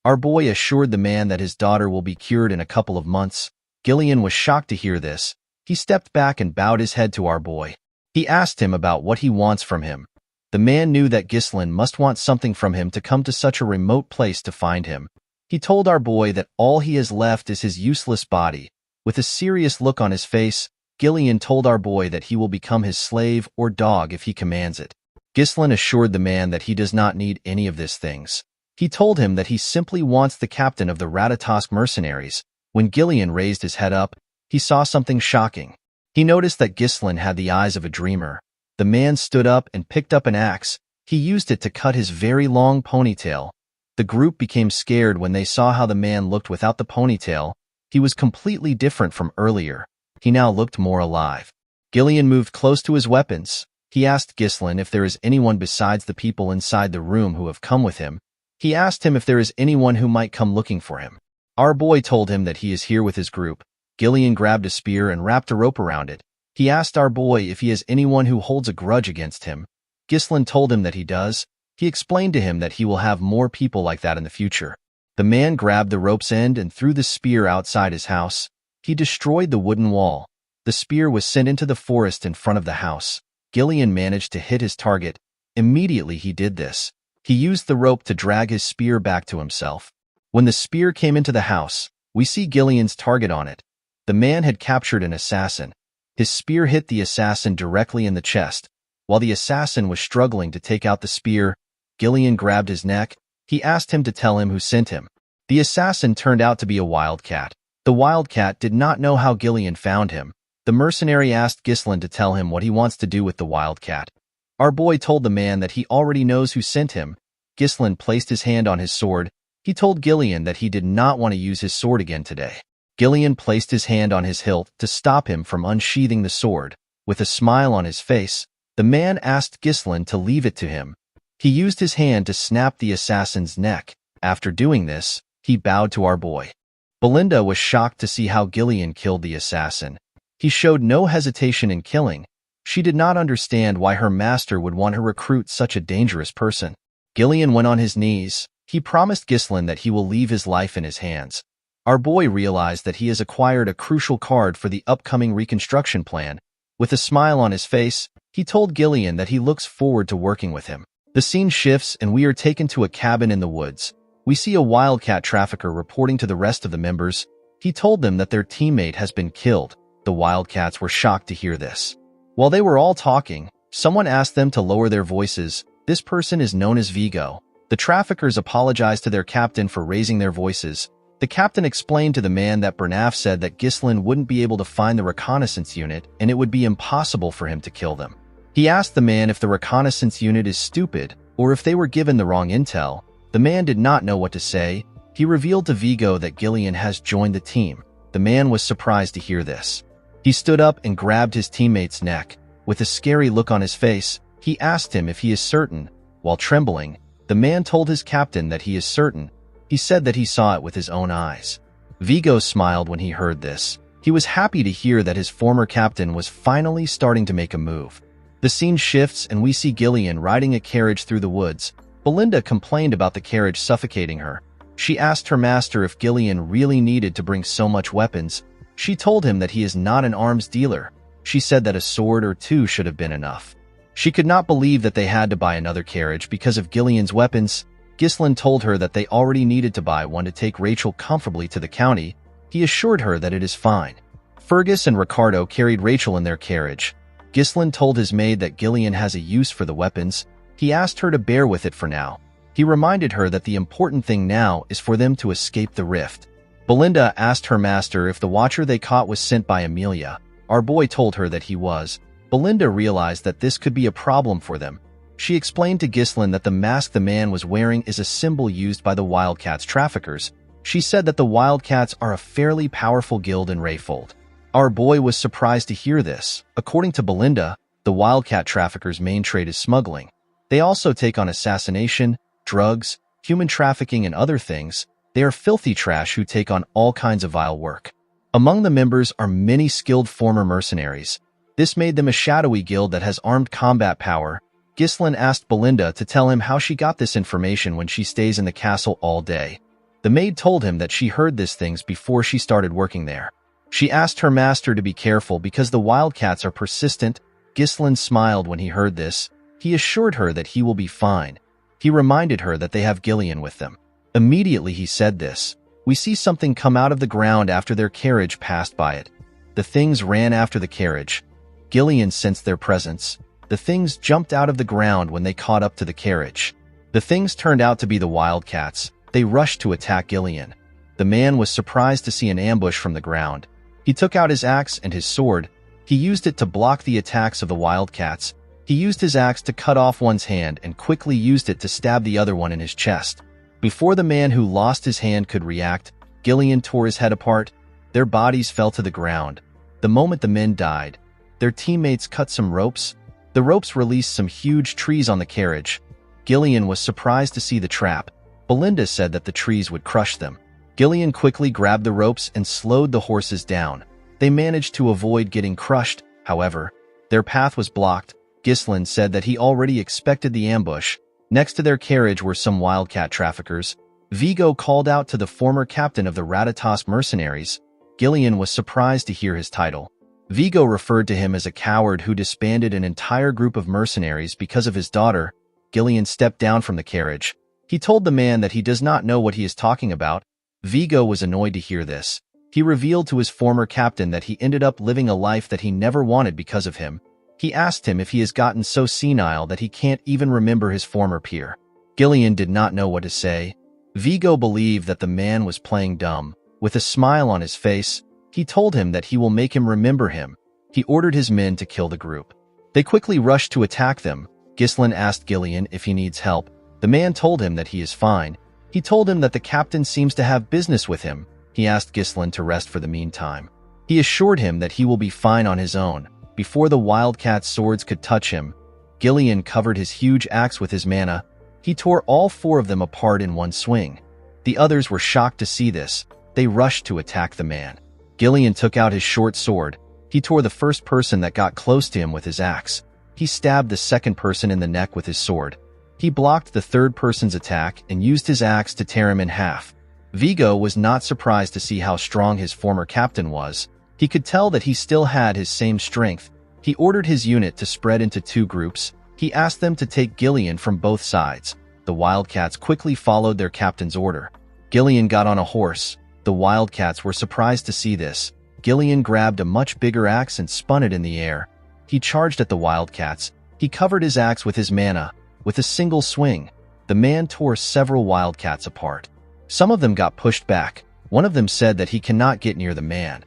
Our boy assured the man that his daughter will be cured in a couple of months. Gillian was shocked to hear this. He stepped back and bowed his head to our boy. He asked him about what he wants from him. The man knew that Ghislaine must want something from him to come to such a remote place to find him. He told our boy that all he has left is his useless body. With a serious look on his face, Gillian told our boy that he will become his slave or dog if he commands it. Ghislaine assured the man that he does not need any of these things. He told him that he simply wants the captain of the Ratatosk mercenaries. When Gillian raised his head up, he saw something shocking. He noticed that Ghislaine had the eyes of a dreamer. The man stood up and picked up an axe. He used it to cut his very long ponytail. The group became scared when they saw how the man looked without the ponytail. He was completely different from earlier. He now looked more alive. Gillian moved close to his weapons. He asked Ghislaine if there is anyone besides the people inside the room who have come with him. He asked him if there is anyone who might come looking for him. Our boy told him that he is here with his group. Gillian grabbed a spear and wrapped a rope around it. He asked our boy if he has anyone who holds a grudge against him. Ghislaine told him that he does. He explained to him that he will have more people like that in the future. The man grabbed the rope's end and threw the spear outside his house. He destroyed the wooden wall. The spear was sent into the forest in front of the house. Gillian managed to hit his target. Immediately he did this. He used the rope to drag his spear back to himself. When the spear came into the house, we see Gillian's target on it. The man had captured an assassin. His spear hit the assassin directly in the chest. While the assassin was struggling to take out the spear, Gillian grabbed his neck. He asked him to tell him who sent him. The assassin turned out to be a wildcat. The wildcat did not know how Gillian found him. The mercenary asked Ghislain to tell him what he wants to do with the wildcat. Our boy told the man that he already knows who sent him. Ghislain placed his hand on his sword. He told Gillian that he did not want to use his sword again today. Gillian placed his hand on his hilt to stop him from unsheathing the sword. With a smile on his face, the man asked Ghislain to leave it to him. He used his hand to snap the assassin's neck. After doing this, he bowed to our boy. Belinda was shocked to see how Gillian killed the assassin. He showed no hesitation in killing. She did not understand why her master would want to recruit such a dangerous person. Gillian went on his knees. He promised Ghislain that he will leave his life in his hands. Our boy realized that he has acquired a crucial card for the upcoming reconstruction plan. With a smile on his face, he told Gillian that he looks forward to working with him. The scene shifts and we are taken to a cabin in the woods. We see a wildcat trafficker reporting to the rest of the members. He told them that their teammate has been killed. The wildcats were shocked to hear this. While they were all talking, someone asked them to lower their voices. This person is known as Vigo. The traffickers apologized to their captain for raising their voices. The captain explained to the man that Bernaf said that Ghislain wouldn't be able to find the reconnaissance unit and it would be impossible for him to kill them. He asked the man if the reconnaissance unit is stupid or if they were given the wrong intel. The man did not know what to say. He revealed to Vigo that Gillian has joined the team. The man was surprised to hear this. He stood up and grabbed his teammate's neck. With a scary look on his face, he asked him if he is certain. While trembling, the man told his captain that he is certain. He said that he saw it with his own eyes. Vigo smiled when he heard this. He was happy to hear that his former captain was finally starting to make a move. The scene shifts and we see Gillian riding a carriage through the woods. Belinda complained about the carriage suffocating her. She asked her master if Gillian really needed to bring so much weapons. She told him that he is not an arms dealer. She said that a sword or two should have been enough. She could not believe that they had to buy another carriage because of Gillian's weapons. Ghislain told her that they already needed to buy one to take Rachel comfortably to the county. He assured her that it is fine. Fergus and Ricardo carried Rachel in their carriage. Ghislain told his maid that Gillian has a use for the weapons. He asked her to bear with it for now. He reminded her that the important thing now is for them to escape the rift. Belinda asked her master if the watcher they caught was sent by Amelia. Our boy told her that he was. Belinda realized that this could be a problem for them. She explained to Ghislain that the mask the man was wearing is a symbol used by the Wildcats traffickers. She said that the Wildcats are a fairly powerful guild in Rayfold. Our boy was surprised to hear this. According to Belinda, the Wildcat traffickers' main trade is smuggling. They also take on assassination, drugs, human trafficking, and other things. They are filthy trash who take on all kinds of vile work. Among the members are many skilled former mercenaries. This made them a shadowy guild that has armed combat power. Ghislain asked Belinda to tell him how she got this information when she stays in the castle all day. The maid told him that she heard these things before she started working there. She asked her master to be careful because the Wildcats are persistent. Ghislain smiled when he heard this. He assured her that he will be fine. He reminded her that they have Gillian with them. Immediately he said this. We see something come out of the ground after their carriage passed by it. The things ran after the carriage. Gillian sensed their presence. The things jumped out of the ground when they caught up to the carriage. The things turned out to be the Wildcats. They rushed to attack Gillian. The man was surprised to see an ambush from the ground. He took out his axe and his sword. He used it to block the attacks of the Wildcats. He used his axe to cut off one's hand and quickly used it to stab the other one in his chest. Before the man who lost his hand could react, Gillian tore his head apart. Their bodies fell to the ground. The moment the men died, their teammates cut some ropes. The ropes released some huge trees on the carriage. Gillian was surprised to see the trap. Belinda said that the trees would crush them. Gillian quickly grabbed the ropes and slowed the horses down. They managed to avoid getting crushed, however. Their path was blocked. Ghislain said that he already expected the ambush. Next to their carriage were some Wildcat traffickers. Vigo called out to the former captain of the Ratatosk mercenaries. Gillian was surprised to hear his title. Vigo referred to him as a coward who disbanded an entire group of mercenaries because of his daughter. Gillian stepped down from the carriage. He told the man that he does not know what he is talking about. Vigo was annoyed to hear this. He revealed to his former captain that he ended up living a life that he never wanted because of him. He asked him if he has gotten so senile that he can't even remember his former peer. Gillian did not know what to say. Vigo believed that the man was playing dumb. With a smile on his face, he told him that he will make him remember him. He ordered his men to kill the group. They quickly rushed to attack them. Ghislain asked Gillian if he needs help. The man told him that he is fine. He told him that the captain seems to have business with him. He asked Ghislain to rest for the meantime. He assured him that he will be fine on his own. Before the wildcat's swords could touch him, Gillian covered his huge axe with his mana. He tore all 4 of them apart in one swing. The others were shocked to see this. They rushed to attack the man. Gillian took out his short sword. He tore the first person that got close to him with his axe. He stabbed the second person in the neck with his sword. He blocked the third person's attack and used his axe to tear him in half. Vigo was not surprised to see how strong his former captain was. He could tell that he still had his same strength. He ordered his unit to spread into 2 groups. He asked them to take Gillian from both sides. The wildcats quickly followed their captain's order. Gillian got on a horse. The wildcats were surprised to see this. Gillian grabbed a much bigger axe and spun it in the air. He charged at the wildcats. He covered his axe with his mana. With a single swing, the man tore several wildcats apart. Some of them got pushed back. One of them said that he cannot get near the man.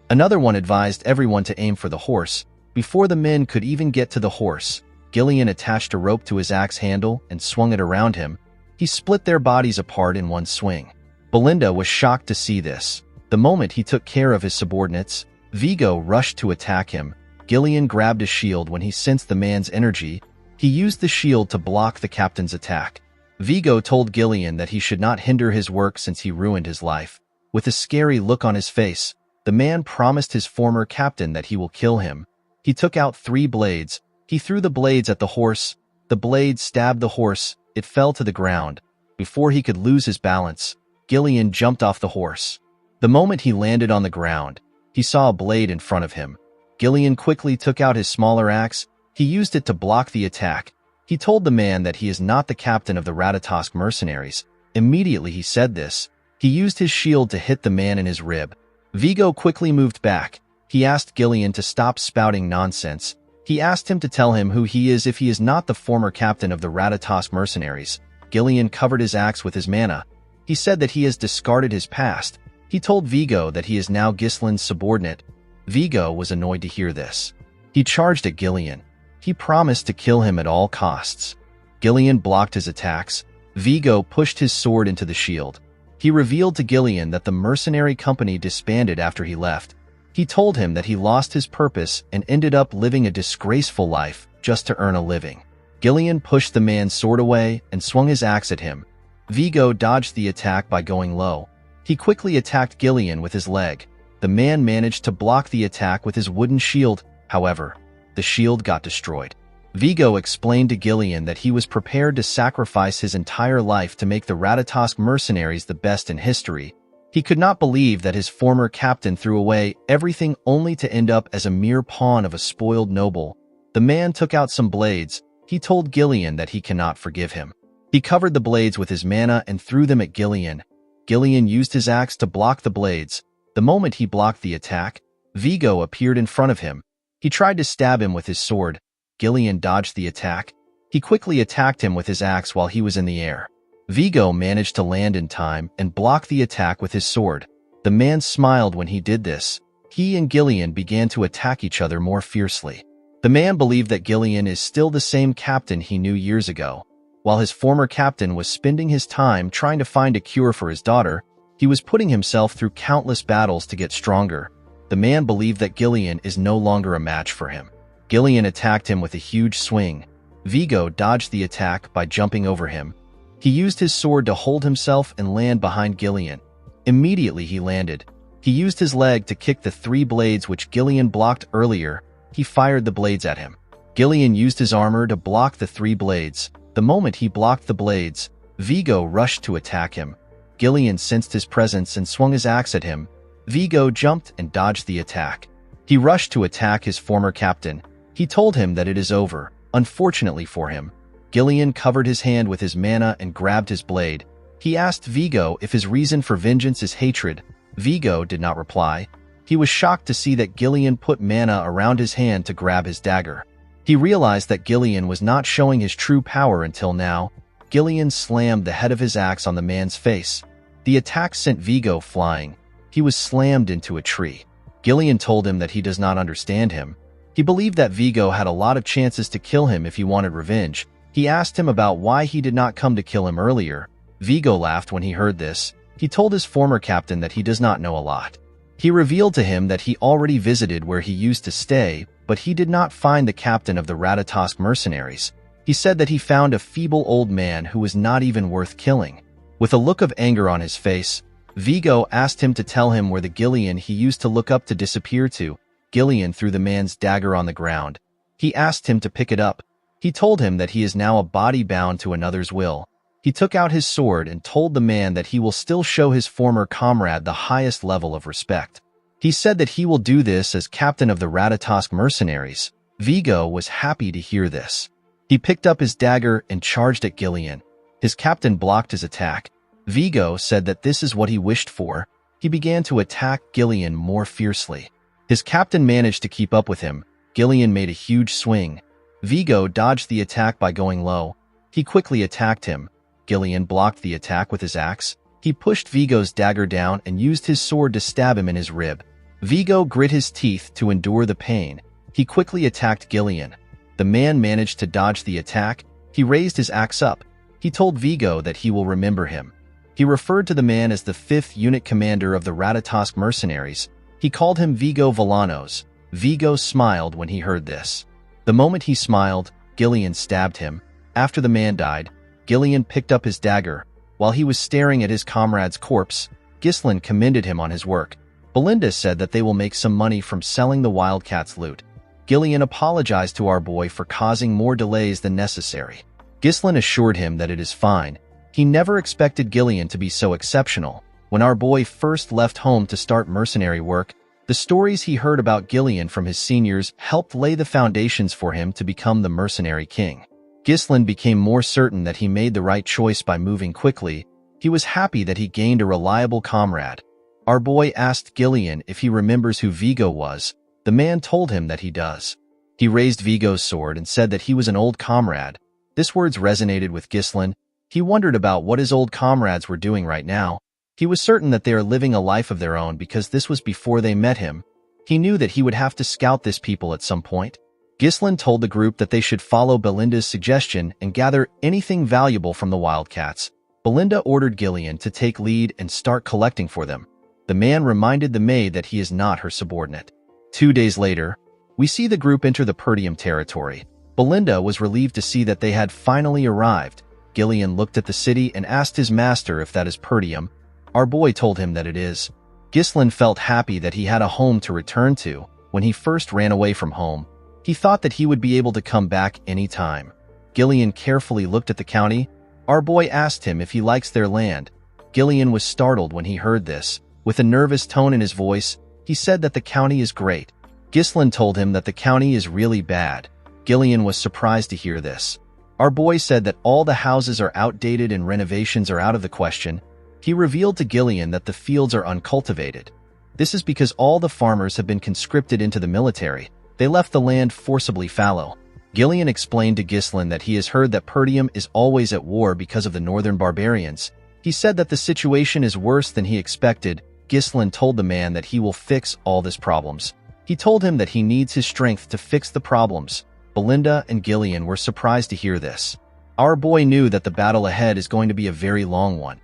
Another one advised everyone to aim for the horse. Before the men could even get to the horse, Gillian attached a rope to his axe handle and swung it around him. He split their bodies apart in one swing. Belinda was shocked to see this. The moment he took care of his subordinates, Vigo rushed to attack him. Gillian grabbed a shield when he sensed the man's energy. He used the shield to block the captain's attack. Vigo told Gillian that he should not hinder his work since he ruined his life. With a scary look on his face, the man promised his former captain that he will kill him. He took out 3 blades. He threw the blades at the horse. The blades stabbed the horse. It fell to the ground. Before he could lose his balance, Gillian jumped off the horse. The moment he landed on the ground, he saw a blade in front of him. Gillian quickly took out his smaller axe. He used it to block the attack. He told the man that he is not the captain of the Ratatosk mercenaries. Immediately he said this. He used his shield to hit the man in his rib. Vigo quickly moved back. He asked Gillian to stop spouting nonsense. He asked him to tell him who he is if he is not the former captain of the Ratatosk mercenaries. Gillian covered his axe with his mana. He said that he has discarded his past. He told Vigo that he is now Ghislain's subordinate. Vigo was annoyed to hear this. He charged at Gillian. He promised to kill him at all costs. Gillian blocked his attacks. Vigo pushed his sword into the shield. He revealed to Gillian that the mercenary company disbanded after he left. He told him that he lost his purpose and ended up living a disgraceful life just to earn a living. Gillian pushed the man's sword away and swung his axe at him. Vigo dodged the attack by going low. He quickly attacked Gillian with his leg. The man managed to block the attack with his wooden shield. However, the shield got destroyed. Vigo explained to Gillian that he was prepared to sacrifice his entire life to make the Ratatosk mercenaries the best in history. He could not believe that his former captain threw away everything only to end up as a mere pawn of a spoiled noble. The man took out some blades. He told Gillian that he cannot forgive him. He covered the blades with his mana and threw them at Gillian. Gillian used his axe to block the blades. The moment he blocked the attack, Vigo appeared in front of him. He tried to stab him with his sword. Gillian dodged the attack. He quickly attacked him with his axe while he was in the air. Vigo managed to land in time and block the attack with his sword. The man smiled when he did this. He and Gillian began to attack each other more fiercely. The man believed that Gillian is still the same captain he knew years ago. While his former captain was spending his time trying to find a cure for his daughter, he was putting himself through countless battles to get stronger. The man believed that Gillian is no longer a match for him. Gillian attacked him with a huge swing. Vigo dodged the attack by jumping over him. He used his sword to hold himself and land behind Gillian. Immediately he landed. He used his leg to kick the 3 blades which Gillian blocked earlier. He fired the blades at him. Gillian used his armor to block the 3 blades. The moment he blocked the blades, Vigo rushed to attack him. Gillian sensed his presence and swung his axe at him. Vigo jumped and dodged the attack. He rushed to attack his former captain. He told him that it is over. Unfortunately for him, Gillian covered his hand with his mana and grabbed his blade. He asked Vigo if his reason for vengeance is hatred. Vigo did not reply. He was shocked to see that Gillian put mana around his hand to grab his dagger. He realized that Gillian was not showing his true power until now. Gillian slammed the head of his axe on the man's face. The attack sent Vigo flying. He was slammed into a tree. Gillian told him that he does not understand him. He believed that Vigo had a lot of chances to kill him if he wanted revenge. He asked him about why he did not come to kill him earlier. Vigo laughed when he heard this. He told his former captain that he does not know a lot. He revealed to him that he already visited where he used to stay, but he did not find the captain of the Ratatosk mercenaries. He said that he found a feeble old man who was not even worth killing. With a look of anger on his face, Vigo asked him to tell him where the Gillian he used to look up to disappeared to. Gillian threw the man's dagger on the ground. He asked him to pick it up. He told him that he is now a body bound to another's will. He took out his sword and told the man that he will still show his former comrade the highest level of respect. He said that he will do this as captain of the Ratatosk mercenaries. Vigo was happy to hear this. He picked up his dagger and charged at Gillian. His captain blocked his attack. Vigo said that this is what he wished for. He began to attack Gillian more fiercely. His captain managed to keep up with him. Gillian made a huge swing. Vigo dodged the attack by going low. He quickly attacked him. Gillian blocked the attack with his axe. He pushed Vigo's dagger down and used his sword to stab him in his rib. Vigo grit his teeth to endure the pain. He quickly attacked Gillian. The man managed to dodge the attack. He raised his axe up. He told Vigo that he will remember him. He referred to the man as the 5th unit commander of the Ratatosk mercenaries. He called him Vigo Villanos. Vigo smiled when he heard this. The moment he smiled, Gillian stabbed him. After the man died, Gillian picked up his dagger. While he was staring at his comrade's corpse, Ghislain commended him on his work. Belinda said that they will make some money from selling the Wildcat's loot. Gillian apologized to our boy for causing more delays than necessary. Ghislain assured him that it is fine. He never expected Gillian to be so exceptional. When our boy first left home to start mercenary work, the stories he heard about Gillian from his seniors helped lay the foundations for him to become the Mercenary King. Ghislain became more certain that he made the right choice by moving quickly. He was happy that he gained a reliable comrade. Our boy asked Gillian if he remembers who Vigo was. The man told him that he does. He raised Vigo's sword and said that he was an old comrade. This words resonated with Ghislain. He wondered about what his old comrades were doing right now. He was certain that they are living a life of their own because this was before they met him. He knew that he would have to scout this people at some point. Ghislain told the group that they should follow Belinda's suggestion and gather anything valuable from the Wildcats. Belinda ordered Gillian to take lead and start collecting for them. The man reminded the maid that he is not her subordinate. 2 days later, we see the group enter the Perdium territory. Belinda was relieved to see that they had finally arrived. Gillian looked at the city and asked his master if that is Perdium. Our boy told him that it is. Ghislain felt happy that he had a home to return to. When he first ran away from home, he thought that he would be able to come back any time. Gillian carefully looked at the county. Our boy asked him if he likes their land. Gillian was startled when he heard this. With a nervous tone in his voice, he said that the county is great. Ghislain told him that the county is really bad. Gillian was surprised to hear this. Our boy said that all the houses are outdated and renovations are out of the question. He revealed to Gillian that the fields are uncultivated. This is because all the farmers have been conscripted into the military. They left the land forcibly fallow. Gillian explained to Ghislain that he has heard that Perdium is always at war because of the northern barbarians. He said that the situation is worse than he expected. Ghislain told the man that he will fix all these problems. He told him that he needs his strength to fix the problems. Belinda and Gillian were surprised to hear this. Our boy knew that the battle ahead is going to be a very long one.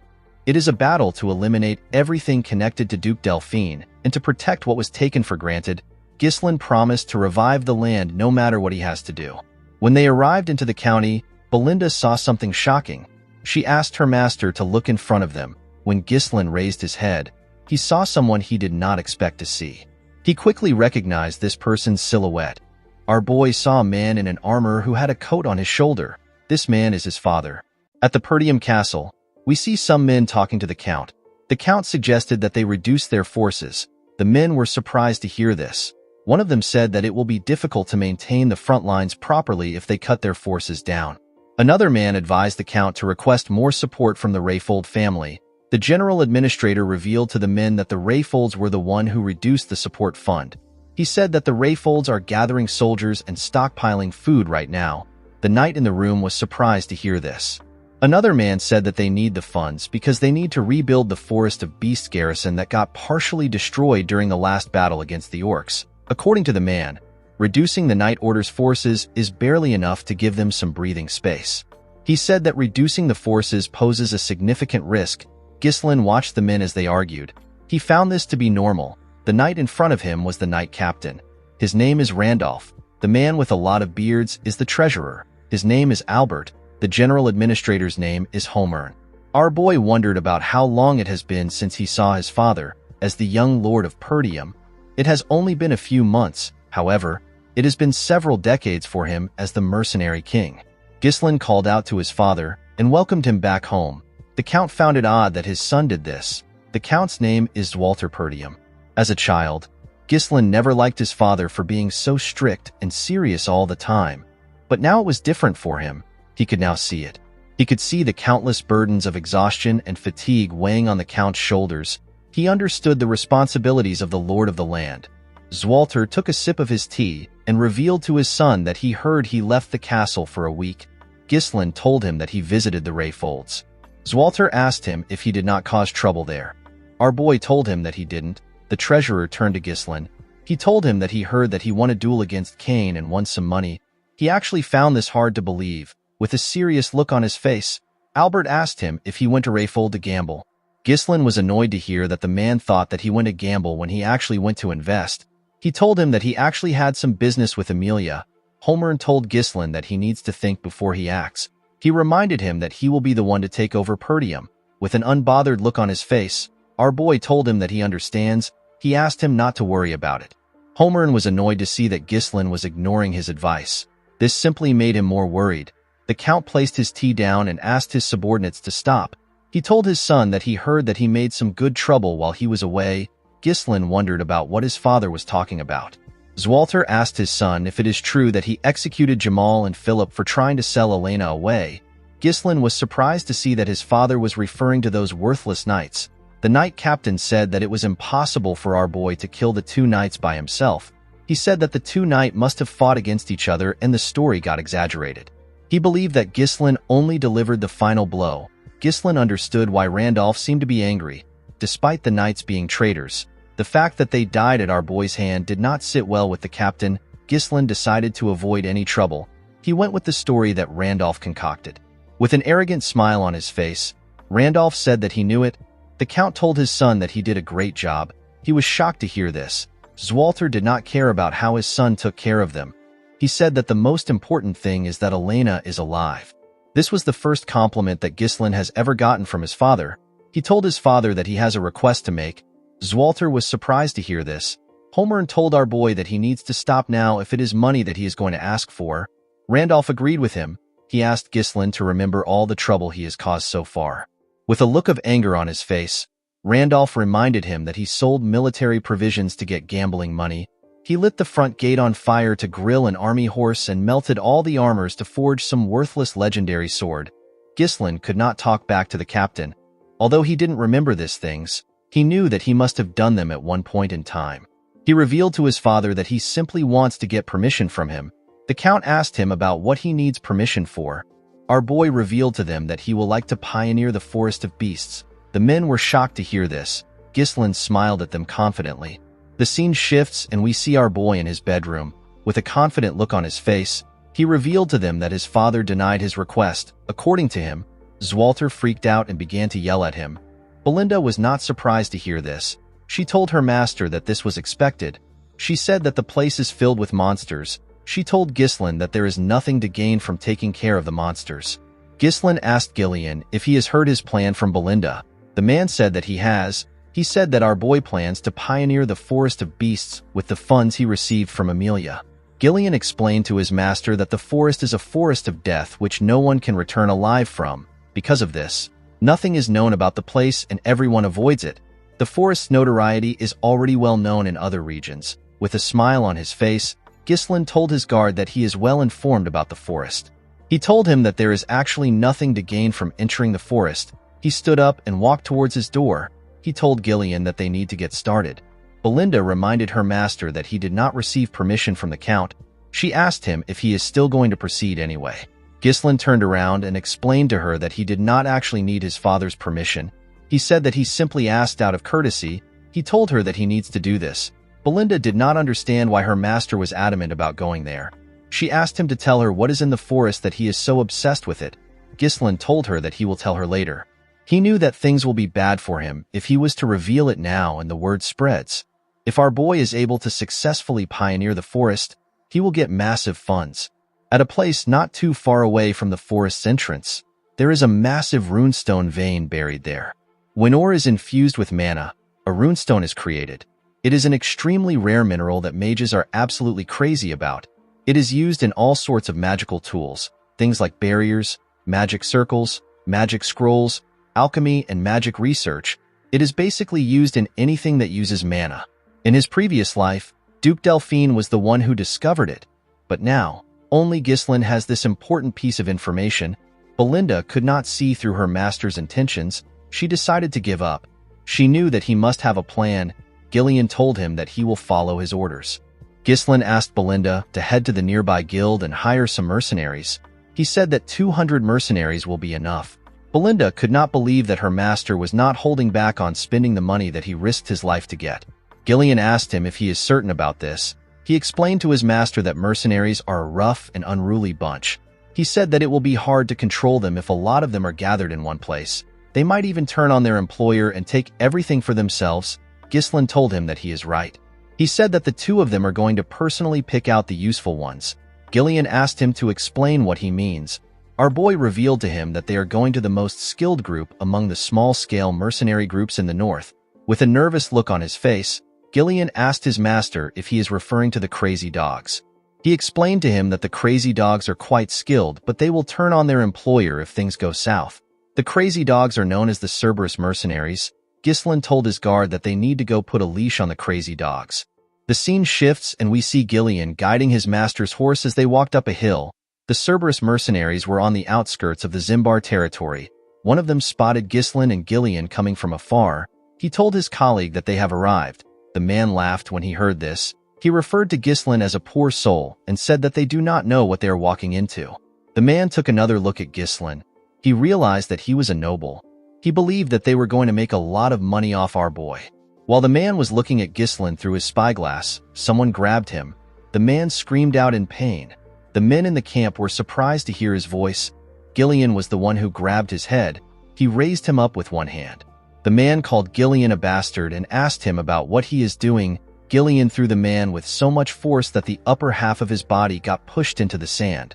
It is a battle to eliminate everything connected to Duke Delphine and to protect what was taken for granted. Ghislain promised to revive the land no matter what he has to do. When they arrived into the county, Belinda saw something shocking. She asked her master to look in front of them. When Ghislain raised his head, he saw someone he did not expect to see. He quickly recognized this person's silhouette. Our boy saw a man in an armor who had a coat on his shoulder. This man is his father. At the Perdium castle, We see some men talking to the Count. The Count suggested that they reduce their forces. The men were surprised to hear this. One of them said that it will be difficult to maintain the front lines properly if they cut their forces down. Another man advised the Count to request more support from the Rayfold family. The general administrator revealed to the men that the Rayfolds were the one who reduced the support fund. He said that the Rayfolds are gathering soldiers and stockpiling food right now. The knight in the room was surprised to hear this. Another man said that they need the funds because they need to rebuild the Forest of Beasts garrison that got partially destroyed during the last battle against the orcs. According to the man, reducing the Night Order's forces is barely enough to give them some breathing space. He said that reducing the forces poses a significant risk. Ghislain watched the men as they argued. He found this to be normal. The knight in front of him was the knight captain. His name is Randolph. The man with a lot of beards is the treasurer. His name is Albert. The general administrator's name is Homer. Our boy wondered about how long it has been since he saw his father, as the young lord of Perdium. It has only been a few months, however, it has been several decades for him as the Mercenary King. Ghislain called out to his father and welcomed him back home. The Count found it odd that his son did this. The Count's name is Walter Perdium. As a child, Ghislain never liked his father for being so strict and serious all the time. But now it was different for him. He could now see it. He could see the countless burdens of exhaustion and fatigue weighing on the Count's shoulders. He understood the responsibilities of the Lord of the Land. Zwalter took a sip of his tea and revealed to his son that he heard he left the castle for a week. Ghislain told him that he visited the Rayfolds. Zwalter asked him if he did not cause trouble there. Our boy told him that he didn't. The treasurer turned to Ghislain. He told him that he heard that he won a duel against Cain and won some money. He actually found this hard to believe. With a serious look on his face, Albert asked him if he went to Rayfold to gamble. Ghislain was annoyed to hear that the man thought that he went to gamble when he actually went to invest. He told him that he actually had some business with Amelia. Homer told Ghislain that he needs to think before he acts. He reminded him that he will be the one to take over Perdium. With an unbothered look on his face, our boy told him that he understands. He asked him not to worry about it. Homer was annoyed to see that Ghislain was ignoring his advice. This simply made him more worried. The Count placed his tea down and asked his subordinates to stop. He told his son that he heard that he made some good trouble while he was away. Ghislain wondered about what his father was talking about. Zwalter asked his son if it is true that he executed Jamal and Philip for trying to sell Elena away. Ghislain was surprised to see that his father was referring to those worthless knights. The knight captain said that it was impossible for our boy to kill the two knights by himself. He said that the two knights must have fought against each other and the story got exaggerated. He believed that Ghislain only delivered the final blow. Ghislain understood why Randolph seemed to be angry. Despite the knights being traitors, the fact that they died at our boy's hand did not sit well with the captain. Ghislain decided to avoid any trouble. He went with the story that Randolph concocted. With an arrogant smile on his face, Randolph said that he knew it. The Count told his son that he did a great job. He was shocked to hear this. Zwalter did not care about how his son took care of them. He said that the most important thing is that Elena is alive. This was the first compliment that Ghislain has ever gotten from his father. He told his father that he has a request to make. Zwalter was surprised to hear this. Homer told our boy that he needs to stop now if it is money that he is going to ask for. Randolph agreed with him. He asked Ghislain to remember all the trouble he has caused so far. With a look of anger on his face, Randolph reminded him that he sold military provisions to get gambling money. He lit the front gate on fire to grill an army horse and melted all the armors to forge some worthless legendary sword. Ghislain could not talk back to the captain. Although he didn't remember these things, he knew that he must have done them at one point in time. He revealed to his father that he simply wants to get permission from him. The Count asked him about what he needs permission for. Our boy revealed to them that he will like to pioneer the Forest of Beasts. The men were shocked to hear this. Ghislain smiled at them confidently. The scene shifts and we see our boy in his bedroom. With a confident look on his face, he revealed to them that his father denied his request. According to him, Zwalter freaked out and began to yell at him. Belinda was not surprised to hear this. She told her master that this was expected. She said that the place is filled with monsters. She told Ghislain that there is nothing to gain from taking care of the monsters. Ghislain asked Gillian if he has heard his plan from Belinda. The man said that he has. He said that our boy plans to pioneer the Forest of Beasts with the funds he received from Amelia. Gillian explained to his master that the forest is a forest of death which no one can return alive from. Because of this, Nothing is known about the place and everyone avoids it. The forest's notoriety is already well known in other regions. With a smile on his face, Ghislain told his guard that he is well informed about the forest. He told him that there is actually nothing to gain from entering the forest. He stood up and walked towards his door. He told Gillian that they need to get started. Belinda reminded her master that he did not receive permission from the Count. She asked him if he is still going to proceed anyway. Ghislain turned around and explained to her that he did not actually need his father's permission. He said that he simply asked out of courtesy. He told her that he needs to do this. Belinda did not understand why her master was adamant about going there. She asked him to tell her what is in the forest that he is so obsessed with it. Ghislain told her that he will tell her later. He knew that things will be bad for him if he was to reveal it now and the word spreads. If our boy is able to successfully pioneer the forest, he will get massive funds. At a place not too far away from the forest's entrance, there is a massive runestone vein buried there. When ore is infused with mana, a runestone is created. It is an extremely rare mineral that mages are absolutely crazy about. It is used in all sorts of magical tools, things like barriers, magic circles, magic scrolls, alchemy, and magic research. It is basically used in anything that uses mana. In his previous life, Duke Delphine was the one who discovered it, but now, only Ghislain has this important piece of information. Belinda could not see through her master's intentions. She decided to give up. She knew that he must have a plan. Gillian told him that he will follow his orders. Ghislain asked Belinda to head to the nearby guild and hire some mercenaries. He said that 200 mercenaries will be enough. Belinda could not believe that her master was not holding back on spending the money that he risked his life to get. Gillian asked him if he is certain about this. He explained to his master that mercenaries are a rough and unruly bunch. He said that it will be hard to control them if a lot of them are gathered in one place. They might even turn on their employer and take everything for themselves. Ghislain told him that he is right. He said that the two of them are going to personally pick out the useful ones. Gillian asked him to explain what he means. Our boy revealed to him that they are going to the most skilled group among the small-scale mercenary groups in the north. With a nervous look on his face, Gillian asked his master if he is referring to the crazy dogs. He explained to him that the crazy dogs are quite skilled, but they will turn on their employer if things go south. The crazy dogs are known as the Cerberus mercenaries. Ghislain told his guard that they need to go put a leash on the crazy dogs. The scene shifts and we see Gillian guiding his master's horse as they walked up a hill. The Cerberus mercenaries were on the outskirts of the Zimbar territory. One of them spotted Ghislain and Gillian coming from afar. He told his colleague that they have arrived. The man laughed when he heard this. He referred to Ghislain as a poor soul and said that they do not know what they are walking into. The man took another look at Ghislain. He realized that he was a noble. He believed that they were going to make a lot of money off our boy. While the man was looking at Ghislain through his spyglass, someone grabbed him. The man screamed out in pain. The men in the camp were surprised to hear his voice. Gillian was the one who grabbed his head. He raised him up with one hand. The man called Gillian a bastard and asked him about what he is doing. Gillian threw the man with so much force that the upper half of his body got pushed into the sand.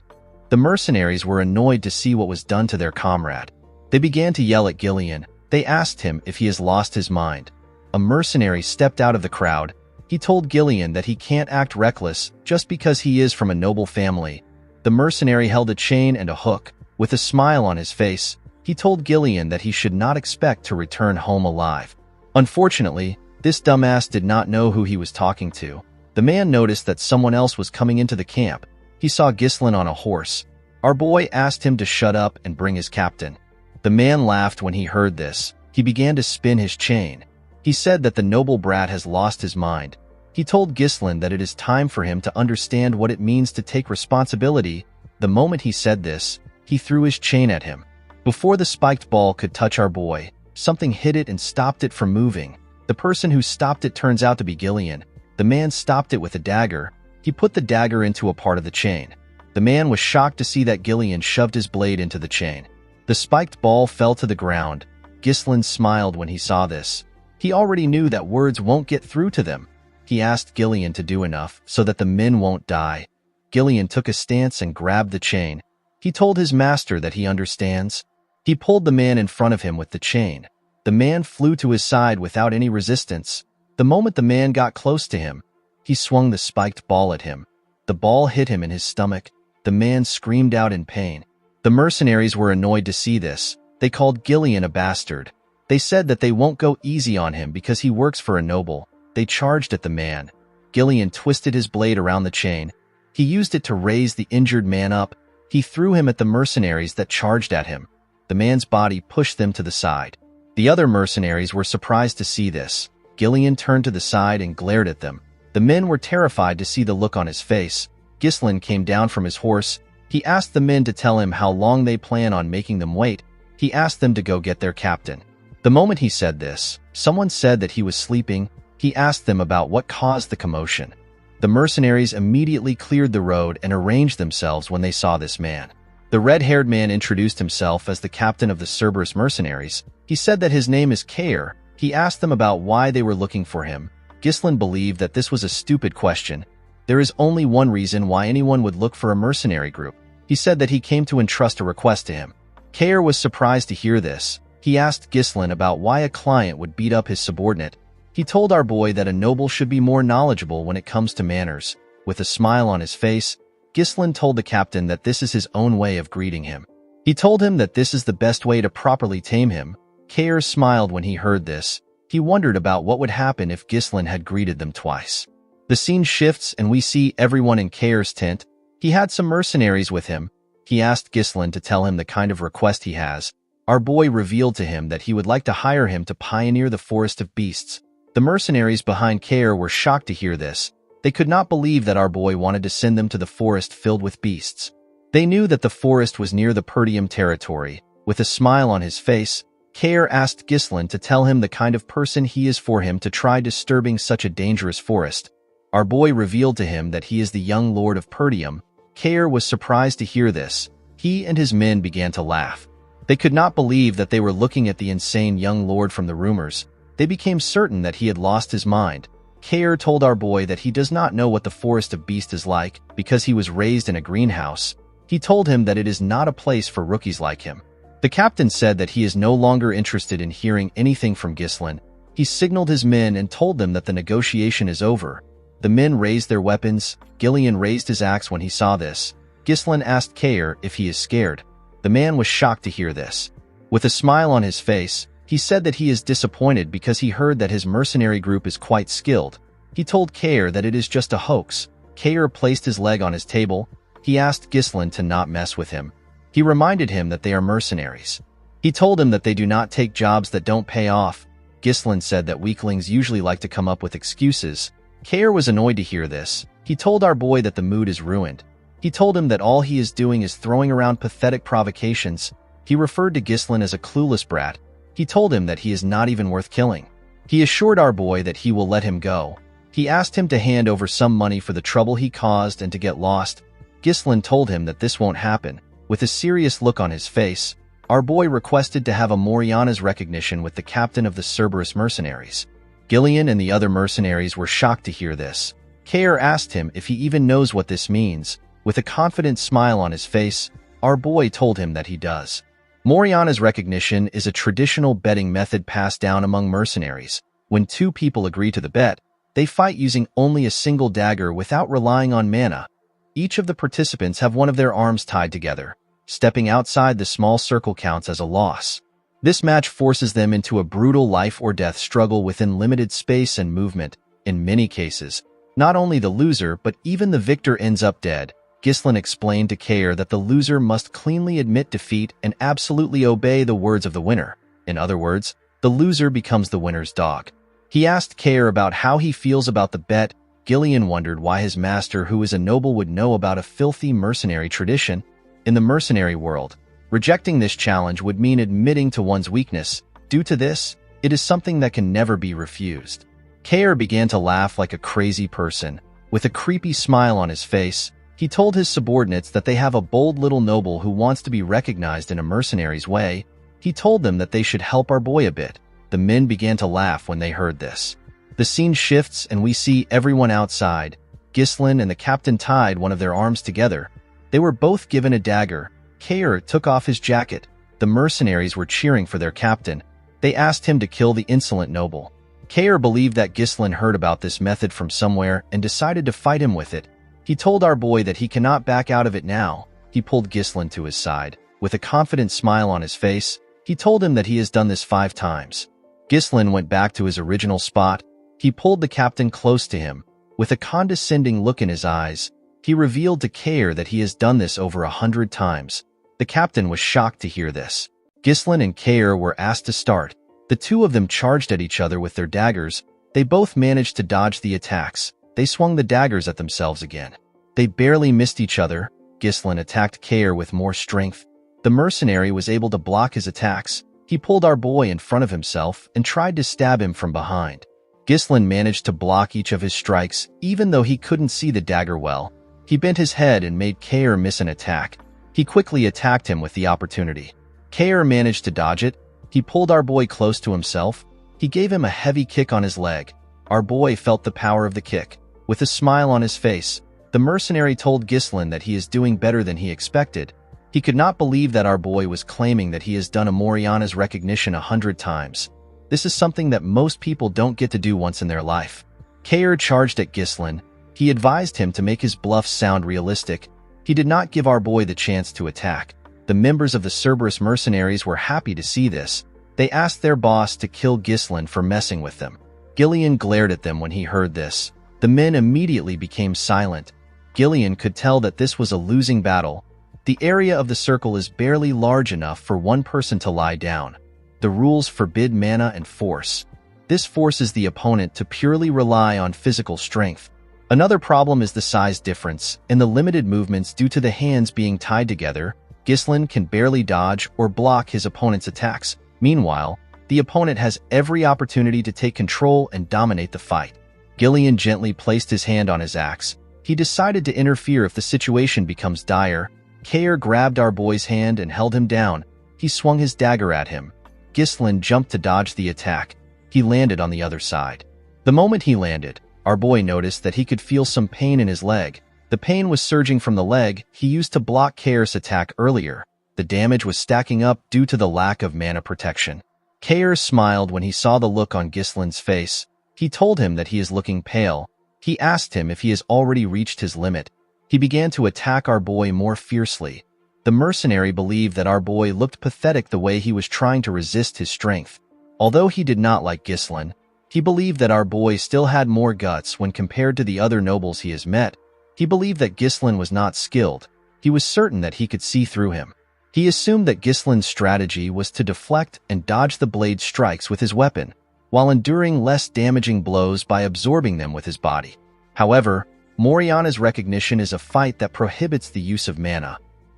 The mercenaries were annoyed to see what was done to their comrade. They began to yell at Gillian. They asked him if he has lost his mind. A mercenary stepped out of the crowd. He told Gillian that he can't act reckless just because he is from a noble family. The mercenary held a chain and a hook. With a smile on his face, he told Gillian that he should not expect to return home alive. Unfortunately, this dumbass did not know who he was talking to. The man noticed that someone else was coming into the camp. He saw Ghislain on a horse. Our boy asked him to shut up and bring his captain. The man laughed when he heard this. He began to spin his chain. He said that the noble brat has lost his mind. He told Ghislain that it is time for him to understand what it means to take responsibility. The moment he said this, he threw his chain at him. Before the spiked ball could touch our boy, something hit it and stopped it from moving. The person who stopped it turns out to be Gillian. The man stopped it with a dagger. He put the dagger into a part of the chain. The man was shocked to see that Gillian shoved his blade into the chain. The spiked ball fell to the ground. Ghislain smiled when he saw this. He already knew that words won't get through to them. He asked Gillian to do enough so that the men won't die. Gillian took a stance and grabbed the chain. He told his master that he understands. He pulled the man in front of him with the chain. The man flew to his side without any resistance. The moment the man got close to him, he swung the spiked ball at him. The ball hit him in his stomach. The man screamed out in pain. The mercenaries were annoyed to see this. They called Gillian a bastard. They said that they won't go easy on him because he works for a noble. They charged at the man. Gillian twisted his blade around the chain. He used it to raise the injured man up. He threw him at the mercenaries that charged at him. The man's body pushed them to the side. The other mercenaries were surprised to see this. Gillian turned to the side and glared at them. The men were terrified to see the look on his face. Ghislain came down from his horse. He asked the men to tell him how long they plan on making them wait. He asked them to go get their captain. The moment he said this, someone said that he was sleeping. He asked them about what caused the commotion. The mercenaries immediately cleared the road and arranged themselves when they saw this man. The red-haired man introduced himself as the captain of the Cerberus mercenaries. He said that his name is Kair. He asked them about why they were looking for him. Ghislain believed that this was a stupid question. There is only one reason why anyone would look for a mercenary group. He said that he came to entrust a request to him. Kair was surprised to hear this. He asked Ghislain about why a client would beat up his subordinate. He told our boy that a noble should be more knowledgeable when it comes to manners. With a smile on his face, Ghislain told the captain that this is his own way of greeting him. He told him that this is the best way to properly tame him. Kair smiled when he heard this. He wondered about what would happen if Ghislain had greeted them twice. The scene shifts and we see everyone in Kair's tent. He had some mercenaries with him. He asked Ghislain to tell him the kind of request he has. Our boy revealed to him that he would like to hire him to pioneer the forest of beasts. The mercenaries behind Kair were shocked to hear this. They could not believe that our boy wanted to send them to the forest filled with beasts. They knew that the forest was near the Perdium territory. With a smile on his face, Kair asked Ghislain to tell him the kind of person he is for him to try disturbing such a dangerous forest. Our boy revealed to him that he is the young lord of Perdium. Kair was surprised to hear this. He and his men began to laugh. They could not believe that they were looking at the insane young lord from the rumors. They became certain that he had lost his mind. Kair told our boy that he does not know what the forest of beasts is like because he was raised in a greenhouse. He told him that it is not a place for rookies like him. The captain said that he is no longer interested in hearing anything from Ghislain. He signaled his men and told them that the negotiation is over. The men raised their weapons. Gillian raised his axe when he saw this. Ghislain asked Kair if he is scared. The man was shocked to hear this. With a smile on his face, he said that he is disappointed because he heard that his mercenary group is quite skilled. He told Kair that it is just a hoax. Kair placed his leg on his table. He asked Ghislain to not mess with him. He reminded him that they are mercenaries. He told him that they do not take jobs that don't pay off. Ghislain said that weaklings usually like to come up with excuses. Kair was annoyed to hear this. He told our boy that the mood is ruined. He told him that all he is doing is throwing around pathetic provocations. He referred to Ghislain as a clueless brat. He told him that he is not even worth killing. He assured our boy that he will let him go. He asked him to hand over some money for the trouble he caused and to get lost. Ghislain told him that this won't happen. With a serious look on his face, our boy requested to have a Moriana's recognition with the captain of the Cerberus mercenaries. Gillian and the other mercenaries were shocked to hear this. Kair asked him if he even knows what this means. With a confident smile on his face, our boy told him that he does. Moriana's recognition is a traditional betting method passed down among mercenaries. When two people agree to the bet, they fight using only a single dagger without relying on mana. Each of the participants have one of their arms tied together. Stepping outside the small circle counts as a loss. This match forces them into a brutal life-or-death struggle within limited space and movement. In many cases, not only the loser but even the victor ends up dead. Ghislain explained to Kair that the loser must cleanly admit defeat and absolutely obey the words of the winner. In other words, the loser becomes the winner's dog. He asked Kair about how he feels about the bet. Gillian wondered why his master, who is a noble, would know about a filthy mercenary tradition. In the mercenary world, rejecting this challenge would mean admitting to one's weakness. Due to this, it is something that can never be refused. Kair began to laugh like a crazy person. With a creepy smile on his face, he told his subordinates that they have a bold little noble who wants to be recognized in a mercenary's way. He told them that they should help our boy a bit. The men began to laugh when they heard this. The scene shifts and we see everyone outside. Ghislain and the captain tied one of their arms together. They were both given a dagger. Kair took off his jacket. The mercenaries were cheering for their captain. They asked him to kill the insolent noble. Kair believed that Ghislain heard about this method from somewhere and decided to fight him with it. He told our boy that he cannot back out of it now. He pulled Ghislain to his side. With a confident smile on his face, He told him that he has done this 5 times. Ghislain went back to his original spot. He pulled the captain close to him. With a condescending look in his eyes, he revealed to Kair that he has done this over 100 times. The captain was shocked to hear this. Ghislain and Kair were asked to start. The two of them charged at each other with their daggers. They both managed to dodge the attacks. They swung the daggers at themselves again. They barely missed each other. Ghislain attacked Kair with more strength. The mercenary was able to block his attacks. He pulled our boy in front of himself and tried to stab him from behind. Ghislain managed to block each of his strikes, even though he couldn't see the dagger well. He bent his head and made Kair miss an attack. He quickly attacked him with the opportunity. Kair managed to dodge it. He pulled our boy close to himself. He gave him a heavy kick on his leg. Our boy felt the power of the kick. With a smile on his face, the mercenary told Ghislain that he is doing better than he expected. He could not believe that our boy was claiming that he has done a Moriana's recognition 100 times. This is something that most people don't get to do once in their life. Kair charged at Ghislain. He advised him to make his bluffs sound realistic. He did not give our boy the chance to attack. The members of the Cerberus mercenaries were happy to see this. They asked their boss to kill Ghislain for messing with them. Gillian glared at them when he heard this. The men immediately became silent. Gillian could tell that this was a losing battle. The area of the circle is barely large enough for one person to lie down. The rules forbid mana and force. This forces the opponent to purely rely on physical strength. Another problem is the size difference and the limited movements due to the hands being tied together. Ghislain can barely dodge or block his opponent's attacks. Meanwhile, the opponent has every opportunity to take control and dominate the fight. Gillian gently placed his hand on his axe. He decided to interfere if the situation becomes dire. Kair grabbed our boy's hand and held him down. He swung his dagger at him. Ghislain jumped to dodge the attack. He landed on the other side. The moment he landed, our boy noticed that he could feel some pain in his leg. The pain was surging from the leg he used to block Kair's attack earlier. The damage was stacking up due to the lack of mana protection. Kair smiled when he saw the look on Ghislain's face. He told him that he is looking pale. He asked him if he has already reached his limit. He began to attack our boy more fiercely. The mercenary believed that our boy looked pathetic the way he was trying to resist his strength. Although he did not like Ghislain, he believed that our boy still had more guts when compared to the other nobles he has met. He believed that Ghislain was not skilled. He was certain that he could see through him. He assumed that Ghislain's strategy was to deflect and dodge the blade strikes with his weapon, while enduring less damaging blows by absorbing them with his body. However, Moriana's recognition is a fight that prohibits the use of mana.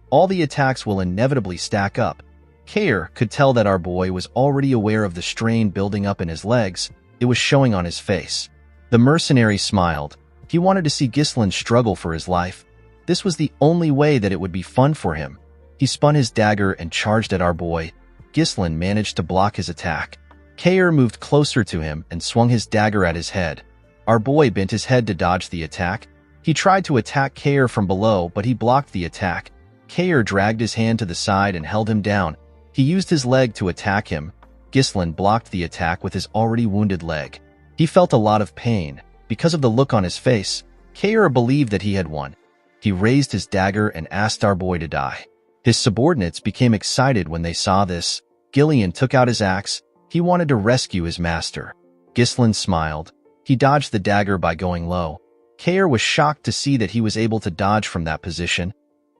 All the attacks will inevitably stack up. Kair could tell that our boy was already aware of the strain building up in his legs. It was showing on his face. The mercenary smiled. He wanted to see Ghislain struggle for his life. This was the only way that it would be fun for him. He spun his dagger and charged at our boy. Ghislain managed to block his attack. Kair moved closer to him and swung his dagger at his head. Our boy bent his head to dodge the attack. He tried to attack Kair from below, but he blocked the attack. Kair dragged his hand to the side and held him down. He used his leg to attack him. Ghislain blocked the attack with his already wounded leg. He felt a lot of pain. Because of the look on his face, Kair believed that he had won. He raised his dagger and asked our boy to die. His subordinates became excited when they saw this. Gillian took out his axe. He wanted to rescue his master. Ghislain smiled. He dodged the dagger by going low. Kair was shocked to see that he was able to dodge from that position.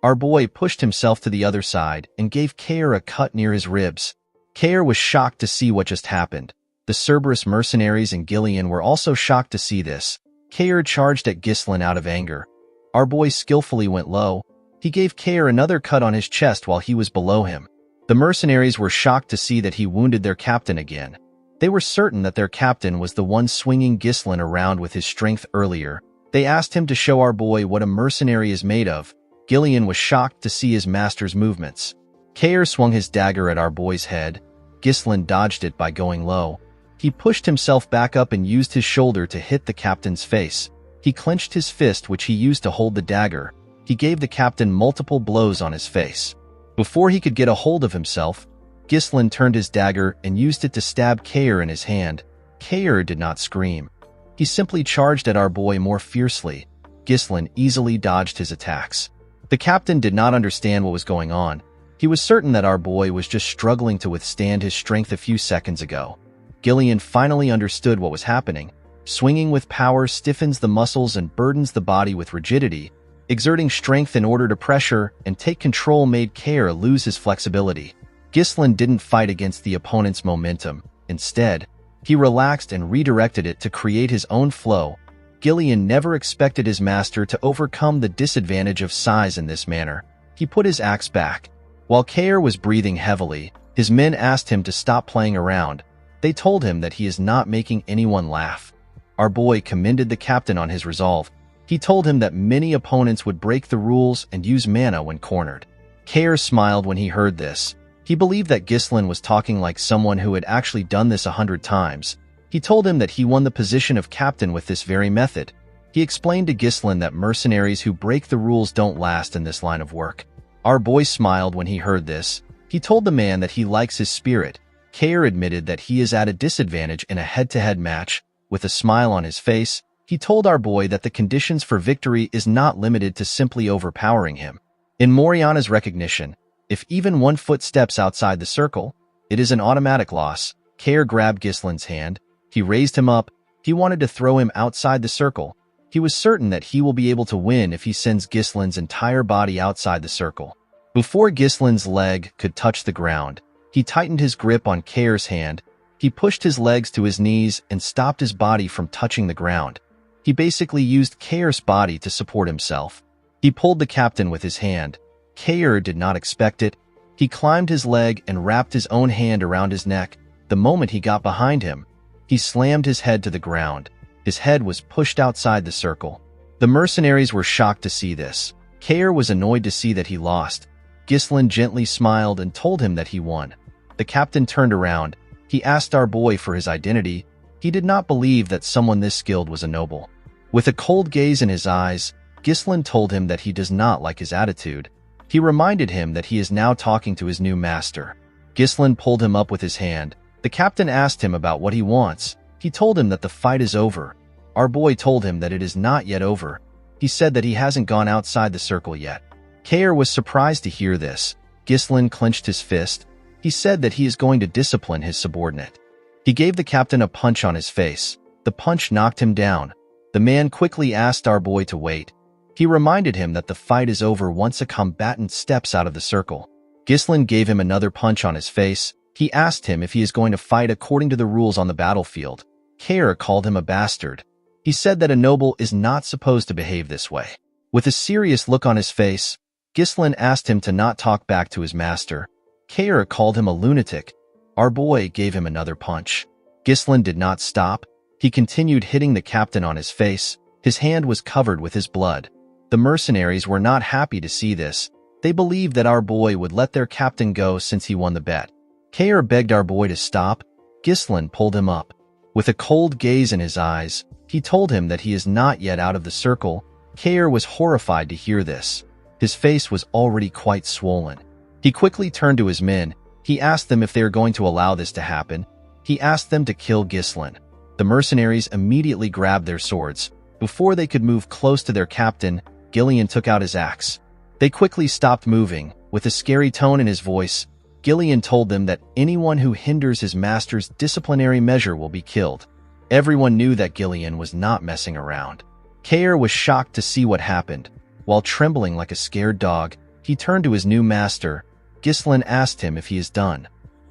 Our boy pushed himself to the other side and gave Kair a cut near his ribs. Kair was shocked to see what just happened. The Cerberus mercenaries and Gillian were also shocked to see this. Kair charged at Ghislain out of anger. Our boy skillfully went low. He gave Kair another cut on his chest while he was below him. The mercenaries were shocked to see that he wounded their captain again. They were certain that their captain was the one swinging Ghislain around with his strength earlier. They asked him to show our boy what a mercenary is made of. Gillian was shocked to see his master's movements. Kair swung his dagger at our boy's head. Ghislain dodged it by going low. He pushed himself back up and used his shoulder to hit the captain's face. He clenched his fist, which he used to hold the dagger. He gave the captain multiple blows on his face. Before he could get a hold of himself, Ghislain turned his dagger and used it to stab Kair in his hand. Kair did not scream. He simply charged at our boy more fiercely. Ghislain easily dodged his attacks. The captain did not understand what was going on. He was certain that our boy was just struggling to withstand his strength a few seconds ago. Gillian finally understood what was happening. Swinging with power stiffens the muscles and burdens the body with rigidity. Exerting strength in order to pressure and take control made Kair lose his flexibility. Ghislain didn't fight against the opponent's momentum. Instead, he relaxed and redirected it to create his own flow. Gillian never expected his master to overcome the disadvantage of size in this manner. He put his axe back. While Kair was breathing heavily, his men asked him to stop playing around. They told him that he is not making anyone laugh. Our boy commended the captain on his resolve. He told him that many opponents would break the rules and use mana when cornered. Kair smiled when he heard this. He believed that Ghislain was talking like someone who had actually done this 100 times. He told him that he won the position of captain with this very method. He explained to Ghislain that mercenaries who break the rules don't last in this line of work. Our boy smiled when he heard this. He told the man that he likes his spirit. Kair admitted that he is at a disadvantage in a head-to-head match. With a smile on his face, he told our boy that the conditions for victory is not limited to simply overpowering him. In Moriana's recognition, if even 1 foot steps outside the circle, it is an automatic loss. Kair grabbed Ghislain's hand. He raised him up. He wanted to throw him outside the circle. He was certain that he will be able to win if he sends Ghislain's entire body outside the circle. Before Ghislain's leg could touch the ground, he tightened his grip on Kair's hand. He pushed his legs to his knees and stopped his body from touching the ground. He basically used Kair's body to support himself. He pulled the captain with his hand. Kair did not expect it. He climbed his leg and wrapped his own hand around his neck. The moment he got behind him, he slammed his head to the ground. His head was pushed outside the circle. The mercenaries were shocked to see this. Kair was annoyed to see that he lost. Ghislain gently smiled and told him that he won. The captain turned around. He asked our boy for his identity. He did not believe that someone this skilled was a noble. With a cold gaze in his eyes, Ghislain told him that he does not like his attitude. He reminded him that he is now talking to his new master. Ghislain pulled him up with his hand. The captain asked him about what he wants. He told him that the fight is over. Our boy told him that it is not yet over. He said that he hasn't gone outside the circle yet. Kair was surprised to hear this. Ghislain clenched his fist. He said that he is going to discipline his subordinate. He gave the captain a punch on his face. The punch knocked him down. The man quickly asked our boy to wait. He reminded him that the fight is over once a combatant steps out of the circle. Ghislain gave him another punch on his face. He asked him if he is going to fight according to the rules on the battlefield. Kair called him a bastard. He said that a noble is not supposed to behave this way. With a serious look on his face, Ghislain asked him to not talk back to his master. Kair called him a lunatic. Our boy gave him another punch. Ghislain did not stop. He continued hitting the captain on his face. His hand was covered with his blood. The mercenaries were not happy to see this. They believed that our boy would let their captain go since he won the bet. Kair begged our boy to stop. Ghislain pulled him up. With a cold gaze in his eyes, he told him that he is not yet out of the circle. Kair was horrified to hear this. His face was already quite swollen. He quickly turned to his men. He asked them if they are going to allow this to happen. He asked them to kill Ghislain. The mercenaries immediately grabbed their swords. Before they could move close to their captain, Gillian took out his axe. They quickly stopped moving. With a scary tone in his voice, Gillian told them that anyone who hinders his master's disciplinary measure will be killed. Everyone knew that Gillian was not messing around. Kair was shocked to see what happened. While trembling like a scared dog, he turned to his new master. Ghislain asked him if he is done.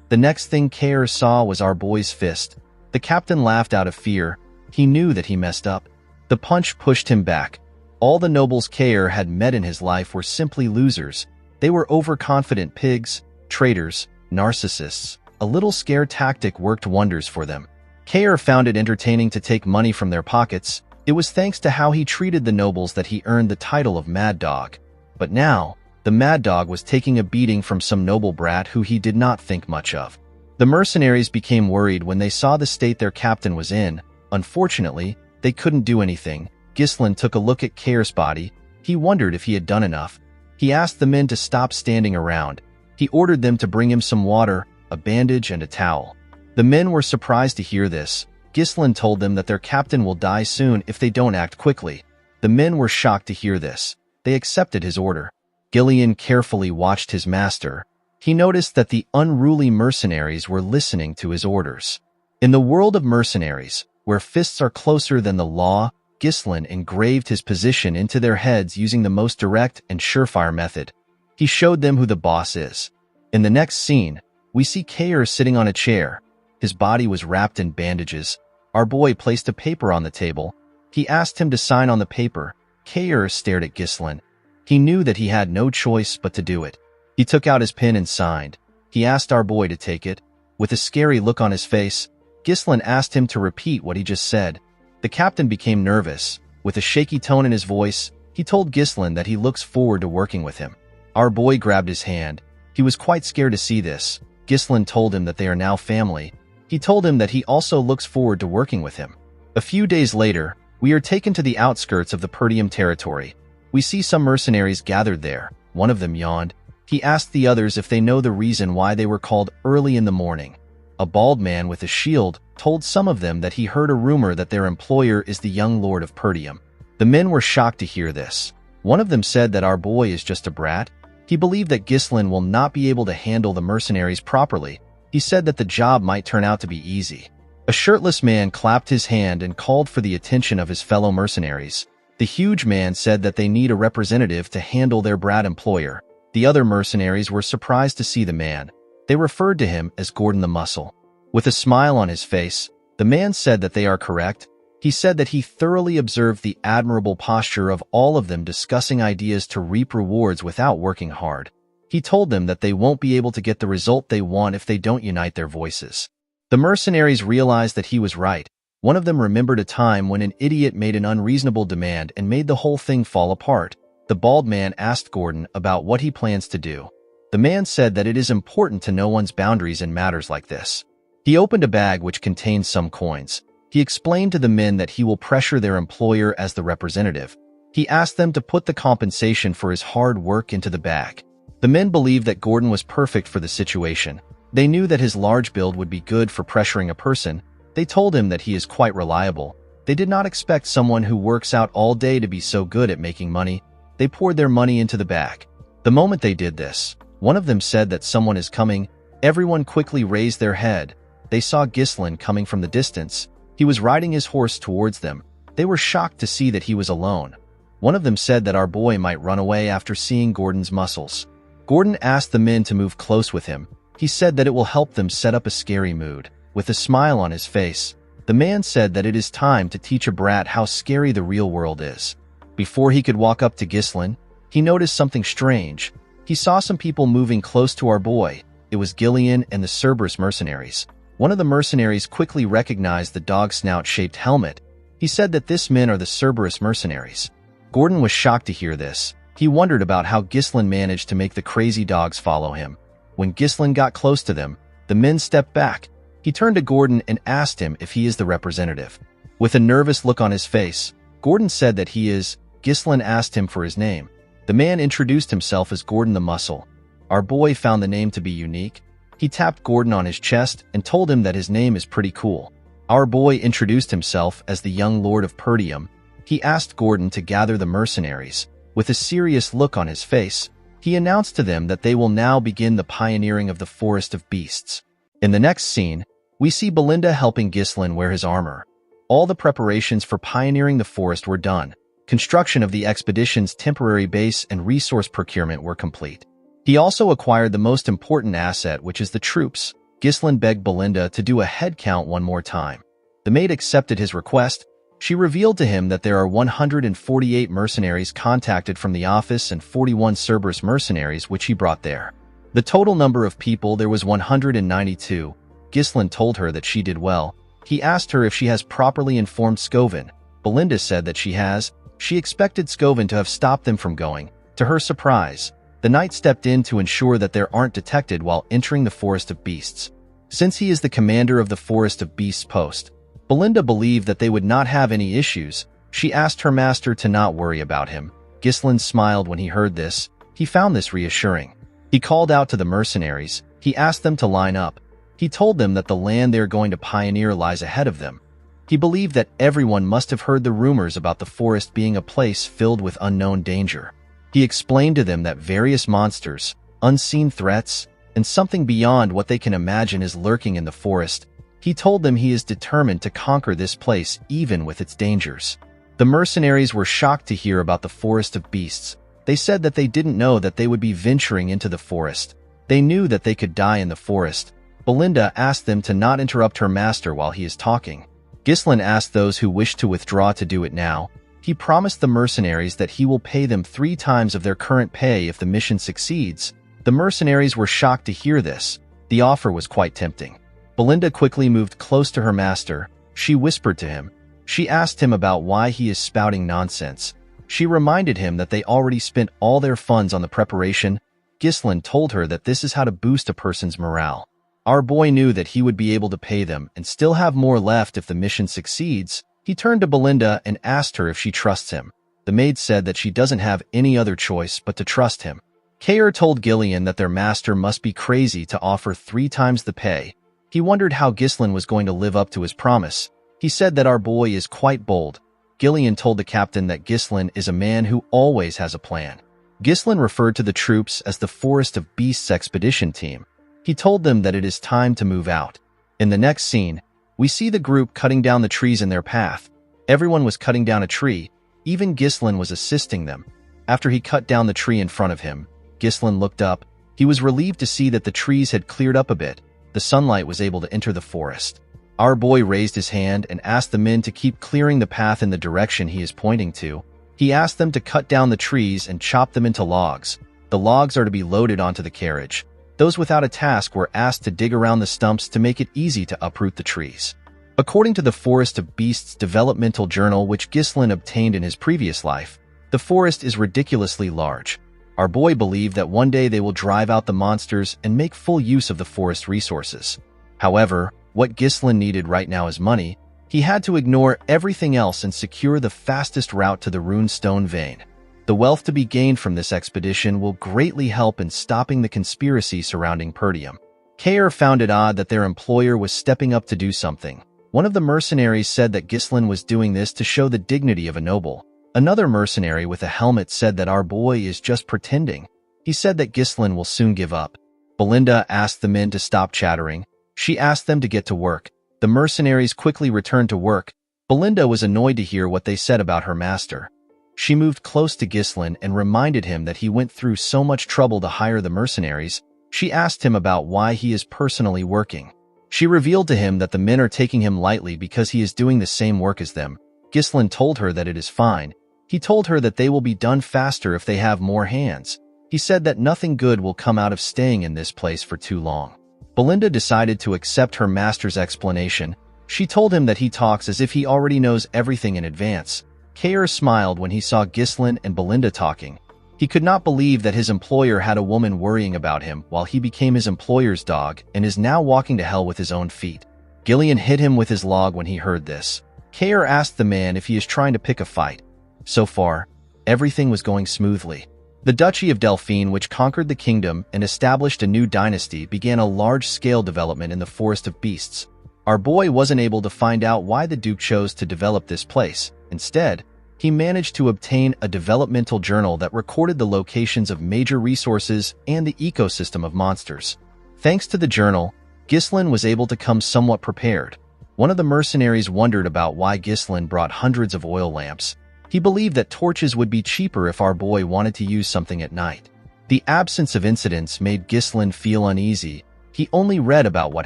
The next thing Kair saw was our boy's fist. The captain laughed out of fear. He knew that he messed up. The punch pushed him back. All the nobles Kair had met in his life were simply losers. They were overconfident pigs, traitors, narcissists. A little scare tactic worked wonders for them. Kair found it entertaining to take money from their pockets. It was thanks to how he treated the nobles that he earned the title of Mad Dog. But now, the Mad Dog was taking a beating from some noble brat who he did not think much of. The mercenaries became worried when they saw the state their captain was in. Unfortunately, they couldn't do anything. Ghislain took a look at Kair's body. He wondered if he had done enough. He asked the men to stop standing around. He ordered them to bring him some water, a bandage, and a towel. The men were surprised to hear this. Ghislain told them that their captain will die soon if they don't act quickly. The men were shocked to hear this. They accepted his order. Gillian carefully watched his master. he noticed that the unruly mercenaries were listening to his orders. In the world of mercenaries, where fists are closer than the law, Ghislain engraved his position into their heads using the most direct and surefire method. He showed them who the boss is. In the next scene, we see Kair sitting on a chair. His body was wrapped in bandages. Our boy placed a paper on the table. He asked him to sign on the paper. Kair stared at Ghislain. He knew that he had no choice but to do it. He took out his pen and signed. He asked our boy to take it. With a scary look on his face, Ghislain asked him to repeat what he just said. The captain became nervous. With a shaky tone in his voice, he told Ghislain that he looks forward to working with him. Our boy grabbed his hand. He was quite scared to see this. Ghislain told him that they are now family. He told him that he also looks forward to working with him. A few days later, we are taken to the outskirts of the Perdium territory. We see some mercenaries gathered there. One of them yawned. He asked the others if they know the reason why they were called early in the morning. A bald man with a shield told some of them that he heard a rumor that their employer is the young lord of Perdium. The men were shocked to hear this. One of them said that our boy is just a brat. He believed that Ghislain will not be able to handle the mercenaries properly. He said that the job might turn out to be easy. A shirtless man clapped his hand and called for the attention of his fellow mercenaries. The huge man said that they need a representative to handle their brat employer. The other mercenaries were surprised to see the man. They referred to him as Gordon the Muscle. With a smile on his face, the man said that they are correct. He said that he thoroughly observed the admirable posture of all of them discussing ideas to reap rewards without working hard. He told them that they won't be able to get the result they want if they don't unite their voices. The mercenaries realized that he was right. One of them remembered a time when an idiot made an unreasonable demand and made the whole thing fall apart. The bald man asked Gordon about what he plans to do. The man said that it is important to know one's boundaries in matters like this. He opened a bag which contained some coins. He explained to the men that he will pressure their employer as the representative. He asked them to put the compensation for his hard work into the bag. The men believed that Gordon was perfect for the situation. They knew that his large build would be good for pressuring a person. They told him that he is quite reliable. They did not expect someone who works out all day to be so good at making money. They poured their money into the bag. The moment they did this, one of them said that someone is coming. Everyone quickly raised their head. They saw Ghislain coming from the distance. He was riding his horse towards them. They were shocked to see that he was alone. One of them said that our boy might run away after seeing Gordon's muscles. Gordon asked the men to move close with him. He said that it will help them set up a scary mood. With a smile on his face, the man said that it is time to teach a brat how scary the real world is. Before he could walk up to Ghislain, he noticed something strange. He saw some people moving close to our boy. It was Gillian and the Cerberus mercenaries. One of the mercenaries quickly recognized the dog snout-shaped helmet. He said that this men are the Cerberus mercenaries. Gordon was shocked to hear this. He wondered about how Ghislain managed to make the crazy dogs follow him. When Ghislain got close to them, the men stepped back. He turned to Gordon and asked him if he is the representative. With a nervous look on his face, Gordon said that he is. Ghislain asked him for his name. The man introduced himself as Gordon the Muscle. Our boy found the name to be unique. He tapped Gordon on his chest and told him that his name is pretty cool. Our boy introduced himself as the young lord of Perdium. He asked Gordon to gather the mercenaries. With a serious look on his face, he announced to them that they will now begin the pioneering of the Forest of Beasts. In the next scene, we see Belinda helping Ghislain wear his armor. All the preparations for pioneering the forest were done. Construction of the expedition's temporary base and resource procurement were complete. He also acquired the most important asset, which is the troops. Ghislain begged Belinda to do a head count one more time. The maid accepted his request. She revealed to him that there are 148 mercenaries contacted from the office and 41 Cerberus mercenaries which he brought there. The total number of people there was 192. Ghislain told her that she did well. He asked her if she has properly informed Scovin. Belinda said that she has. She expected Scovin to have stopped them from going. To her surprise, the knight stepped in to ensure that they aren't detected while entering the Forest of Beasts. Since he is the commander of the Forest of Beasts post, Belinda believed that they would not have any issues. She asked her master to not worry about him. Ghislain smiled when he heard this. He found this reassuring. He called out to the mercenaries. He asked them to line up. He told them that the land they are going to pioneer lies ahead of them. He believed that everyone must have heard the rumors about the forest being a place filled with unknown danger. He explained to them that various monsters, unseen threats, and something beyond what they can imagine is lurking in the forest. He told them he is determined to conquer this place even with its dangers. The mercenaries were shocked to hear about the forest of beasts. They said that they didn't know that they would be venturing into the forest. They knew that they could die in the forest. Belinda asked them to not interrupt her master while he is talking. Ghislain asked those who wished to withdraw to do it now. He promised the mercenaries that he will pay them 3 times of their current pay if the mission succeeds. The mercenaries were shocked to hear this. The offer was quite tempting. Belinda quickly moved close to her master. She whispered to him. She asked him about why he is spouting nonsense. She reminded him that they already spent all their funds on the preparation. Ghislain told her that this is how to boost a person's morale. Our boy knew that he would be able to pay them and still have more left if the mission succeeds. He turned to Belinda and asked her if she trusts him. The maid said that she doesn't have any other choice but to trust him. Kair told Gillian that their master must be crazy to offer 3 times the pay. He wondered how Ghislain was going to live up to his promise. He said that our boy is quite bold. Gillian told the captain that Ghislain is a man who always has a plan. Ghislain referred to the troops as the Forest of Beasts expedition team. He told them that it is time to move out. In the next scene, we see the group cutting down the trees in their path. Everyone was cutting down a tree. Even Ghislain was assisting them. After he cut down the tree in front of him, Ghislain looked up. He was relieved to see that the trees had cleared up a bit. The sunlight was able to enter the forest. Our boy raised his hand and asked the men to keep clearing the path in the direction he is pointing to. He asked them to cut down the trees and chop them into logs. The logs are to be loaded onto the carriage. Those without a task were asked to dig around the stumps to make it easy to uproot the trees. According to the Forest of Beasts developmental journal which Ghislain obtained in his previous life, the forest is ridiculously large. Our boy believed that one day they will drive out the monsters and make full use of the forest resources. However, what Ghislain needed right now is money. He had to ignore everything else and secure the fastest route to the runestone vein. The wealth to be gained from this expedition will greatly help in stopping the conspiracy surrounding Perdium. Kair found it odd that their employer was stepping up to do something. One of the mercenaries said that Ghislain was doing this to show the dignity of a noble. Another mercenary with a helmet said that our boy is just pretending. He said that Ghislain will soon give up. Belinda asked the men to stop chattering. She asked them to get to work. The mercenaries quickly returned to work. Belinda was annoyed to hear what they said about her master. She moved close to Ghislain and reminded him that he went through so much trouble to hire the mercenaries. She asked him about why he is personally working. She revealed to him that the men are taking him lightly because he is doing the same work as them. Ghislain told her that it is fine. He told her that they will be done faster if they have more hands. He said that nothing good will come out of staying in this place for too long. Belinda decided to accept her master's explanation. She told him that he talks as if he already knows everything in advance. Kair smiled when he saw Ghislain and Belinda talking. He could not believe that his employer had a woman worrying about him while he became his employer's dog and is now walking to hell with his own feet. Gillian hit him with his log when he heard this. Kair asked the man if he is trying to pick a fight. So far, everything was going smoothly. The Duchy of Delphine, which conquered the kingdom and established a new dynasty, began a large-scale development in the Forest of Beasts. Our boy wasn't able to find out why the Duke chose to develop this place. Instead, he managed to obtain a developmental journal that recorded the locations of major resources and the ecosystem of monsters. Thanks to the journal, Ghislain was able to come somewhat prepared. One of the mercenaries wondered about why Ghislain brought hundreds of oil lamps. He believed that torches would be cheaper if our boy wanted to use something at night. The absence of incidents made Ghislain feel uneasy. He only read about what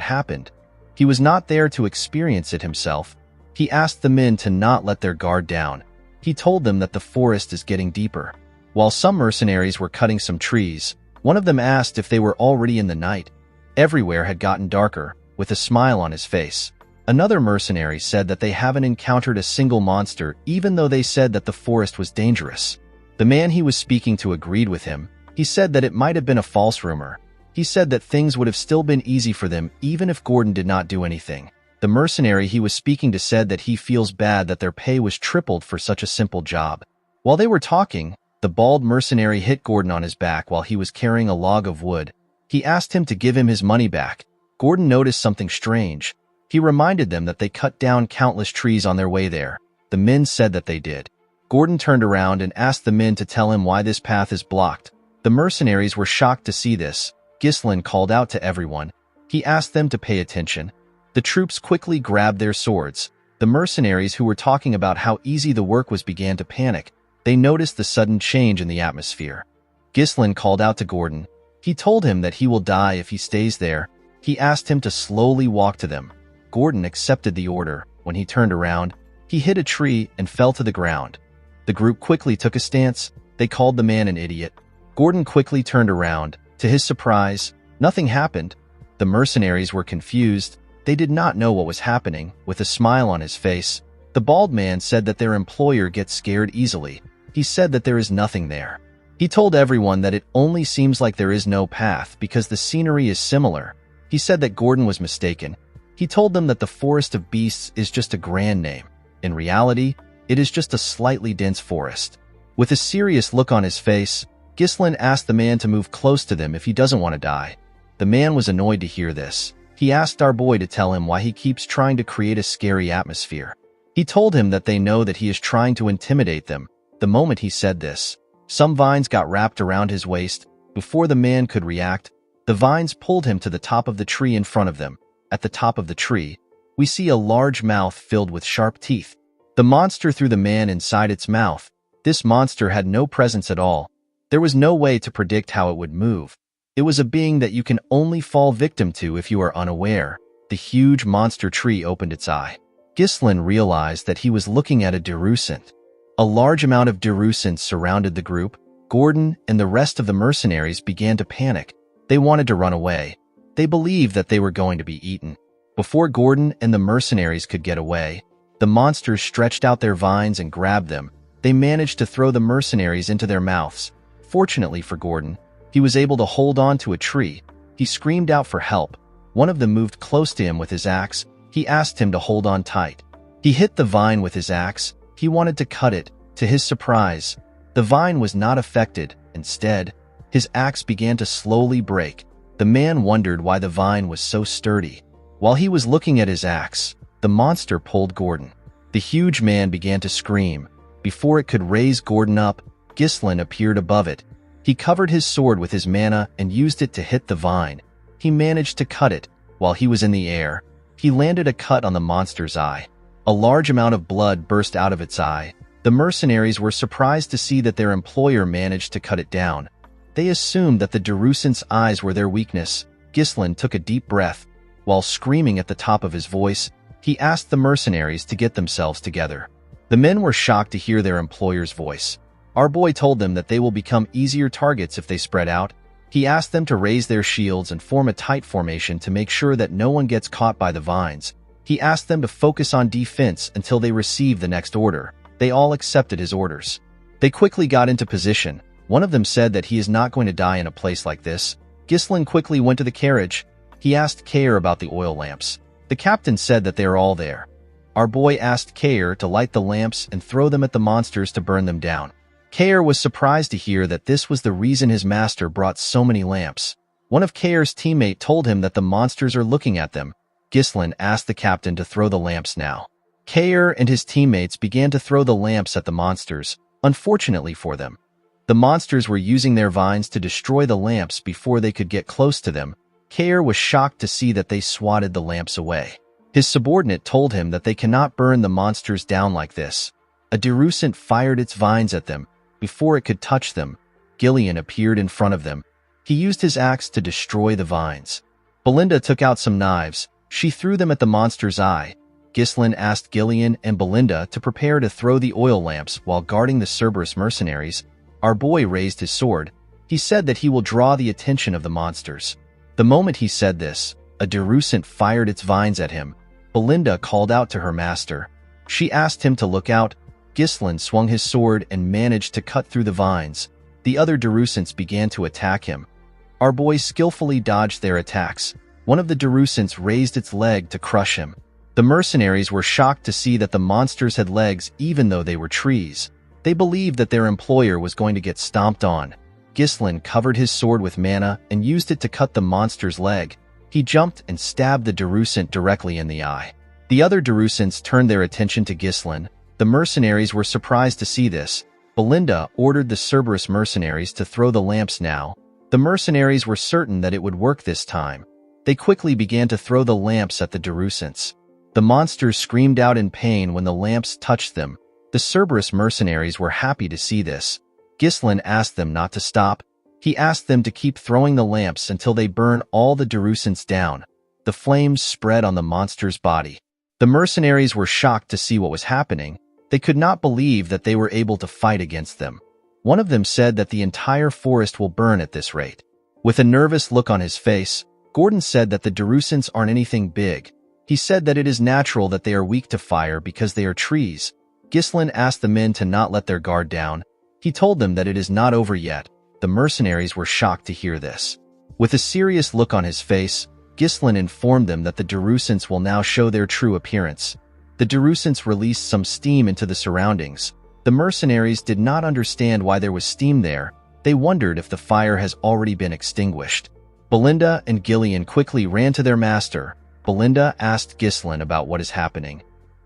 happened. He was not there to experience it himself. He asked the men to not let their guard down. He told them that the forest is getting deeper. While some mercenaries were cutting some trees, one of them asked if they were already in the night. Everywhere had gotten darker, with a smile on his face. Another mercenary said that they haven't encountered a single monster, even though they said that the forest was dangerous. The man he was speaking to agreed with him. He said that it might have been a false rumor. He said that things would have still been easy for them even if Gordon did not do anything. The mercenary he was speaking to said that he feels bad that their pay was tripled for such a simple job. While they were talking, the bald mercenary hit Gordon on his back while he was carrying a log of wood. He asked him to give him his money back. Gordon noticed something strange. He reminded them that they cut down countless trees on their way there. The men said that they did. Gordon turned around and asked the men to tell him why this path is blocked. The mercenaries were shocked to see this. Ghislain called out to everyone. He asked them to pay attention. The troops quickly grabbed their swords. The mercenaries who were talking about how easy the work was began to panic. They noticed the sudden change in the atmosphere. Ghislain called out to Gordon. He told him that he will die if he stays there. He asked him to slowly walk to them. Gordon accepted the order. When he turned around, he hit a tree and fell to the ground. The group quickly took a stance. They called the man an idiot. Gordon quickly turned around. To his surprise, nothing happened. The mercenaries were confused. They did not know what was happening. With a smile on his face, the bald man said that their employer gets scared easily. He said that there is nothing there. He told everyone that it only seems like there is no path because the scenery is similar. He said that Gordon was mistaken. He told them that the Forest of Beasts is just a grand name. In reality, it is just a slightly dense forest. With a serious look on his face, Ghislain asked the man to move close to them if he doesn't want to die. The man was annoyed to hear this. He asked our boy to tell him why he keeps trying to create a scary atmosphere. He told him that they know that he is trying to intimidate them. The moment he said this, some vines got wrapped around his waist. Before the man could react, the vines pulled him to the top of the tree in front of them. At the top of the tree, we see a large mouth filled with sharp teeth. The monster threw the man inside its mouth. This monster had no presence at all. There was no way to predict how it would move. It was a being that you can only fall victim to if you are unaware. The huge monster tree opened its eye. Ghislain realized that he was looking at a Derusant. A large amount of Derusants surrounded the group. Gordon and the rest of the mercenaries began to panic. They wanted to run away. They believed that they were going to be eaten. Before Gordon and the mercenaries could get away, the monsters stretched out their vines and grabbed them. They managed to throw the mercenaries into their mouths. Fortunately for Gordon, he was able to hold on to a tree. He screamed out for help. One of them moved close to him with his axe. He asked him to hold on tight. He hit the vine with his axe. He wanted to cut it. To his surprise, the vine was not affected. Instead, his axe began to slowly break. The man wondered why the vine was so sturdy. While he was looking at his axe, the monster pulled Gordon. The huge man began to scream. Before it could raise Gordon up, Ghislain appeared above it. He covered his sword with his mana and used it to hit the vine. He managed to cut it. While he was in the air, he landed a cut on the monster's eye. A large amount of blood burst out of its eye. The mercenaries were surprised to see that their employer managed to cut it down. They assumed that the Derusant's eyes were their weakness. Ghislain took a deep breath. While screaming at the top of his voice, he asked the mercenaries to get themselves together. The men were shocked to hear their employer's voice. Our boy told them that they will become easier targets if they spread out. He asked them to raise their shields and form a tight formation to make sure that no one gets caught by the vines. He asked them to focus on defense until they received the next order. They all accepted his orders. They quickly got into position. One of them said that he is not going to die in a place like this. Ghislain quickly went to the carriage. He asked Kair about the oil lamps. The captain said that they are all there. Our boy asked Kair to light the lamps and throw them at the monsters to burn them down. Kair was surprised to hear that this was the reason his master brought so many lamps. One of Kair's teammates told him that the monsters are looking at them. Ghislain asked the captain to throw the lamps now. Kair and his teammates began to throw the lamps at the monsters. Unfortunately for them, the monsters were using their vines to destroy the lamps before they could get close to them. Kair was shocked to see that they swatted the lamps away. His subordinate told him that they cannot burn the monsters down like this. A Derusant fired its vines at them. Before it could touch them, Gillian appeared in front of them. He used his axe to destroy the vines. Belinda took out some knives. She threw them at the monster's eye. Ghislain asked Gillian and Belinda to prepare to throw the oil lamps while guarding the Cerberus mercenaries. Our boy raised his sword. He said that he will draw the attention of the monsters. The moment he said this, a Derusant fired its vines at him. Belinda called out to her master. She asked him to look out. Ghislain swung his sword and managed to cut through the vines. The other Derusants began to attack him. Our boy skillfully dodged their attacks. One of the Derusants raised its leg to crush him. The mercenaries were shocked to see that the monsters had legs even though they were trees. They believed that their employer was going to get stomped on. Ghislain covered his sword with mana and used it to cut the monster's leg. He jumped and stabbed the Derusant directly in the eye. The other Derusants turned their attention to Ghislain. The mercenaries were surprised to see this. Belinda ordered the Cerberus mercenaries to throw the lamps now. The mercenaries were certain that it would work this time. They quickly began to throw the lamps at the Derusants. The monsters screamed out in pain when the lamps touched them. The Cerberus mercenaries were happy to see this. Ghislain asked them not to stop. He asked them to keep throwing the lamps until they burn all the Derusants down. The flames spread on the monster's body. The mercenaries were shocked to see what was happening. They could not believe that they were able to fight against them. One of them said that the entire forest will burn at this rate. With a nervous look on his face, Gordon said that the Derusants aren't anything big. He said that it is natural that they are weak to fire because they are trees. Ghislain asked the men to not let their guard down. He told them that it is not over yet. The mercenaries were shocked to hear this. With a serious look on his face, Ghislain informed them that the Derusants will now show their true appearance. The Derusants released some steam into the surroundings. The mercenaries did not understand why there was steam there. They wondered if the fire has already been extinguished. Belinda and Gillian quickly ran to their master. Belinda asked Ghislain about what is happening.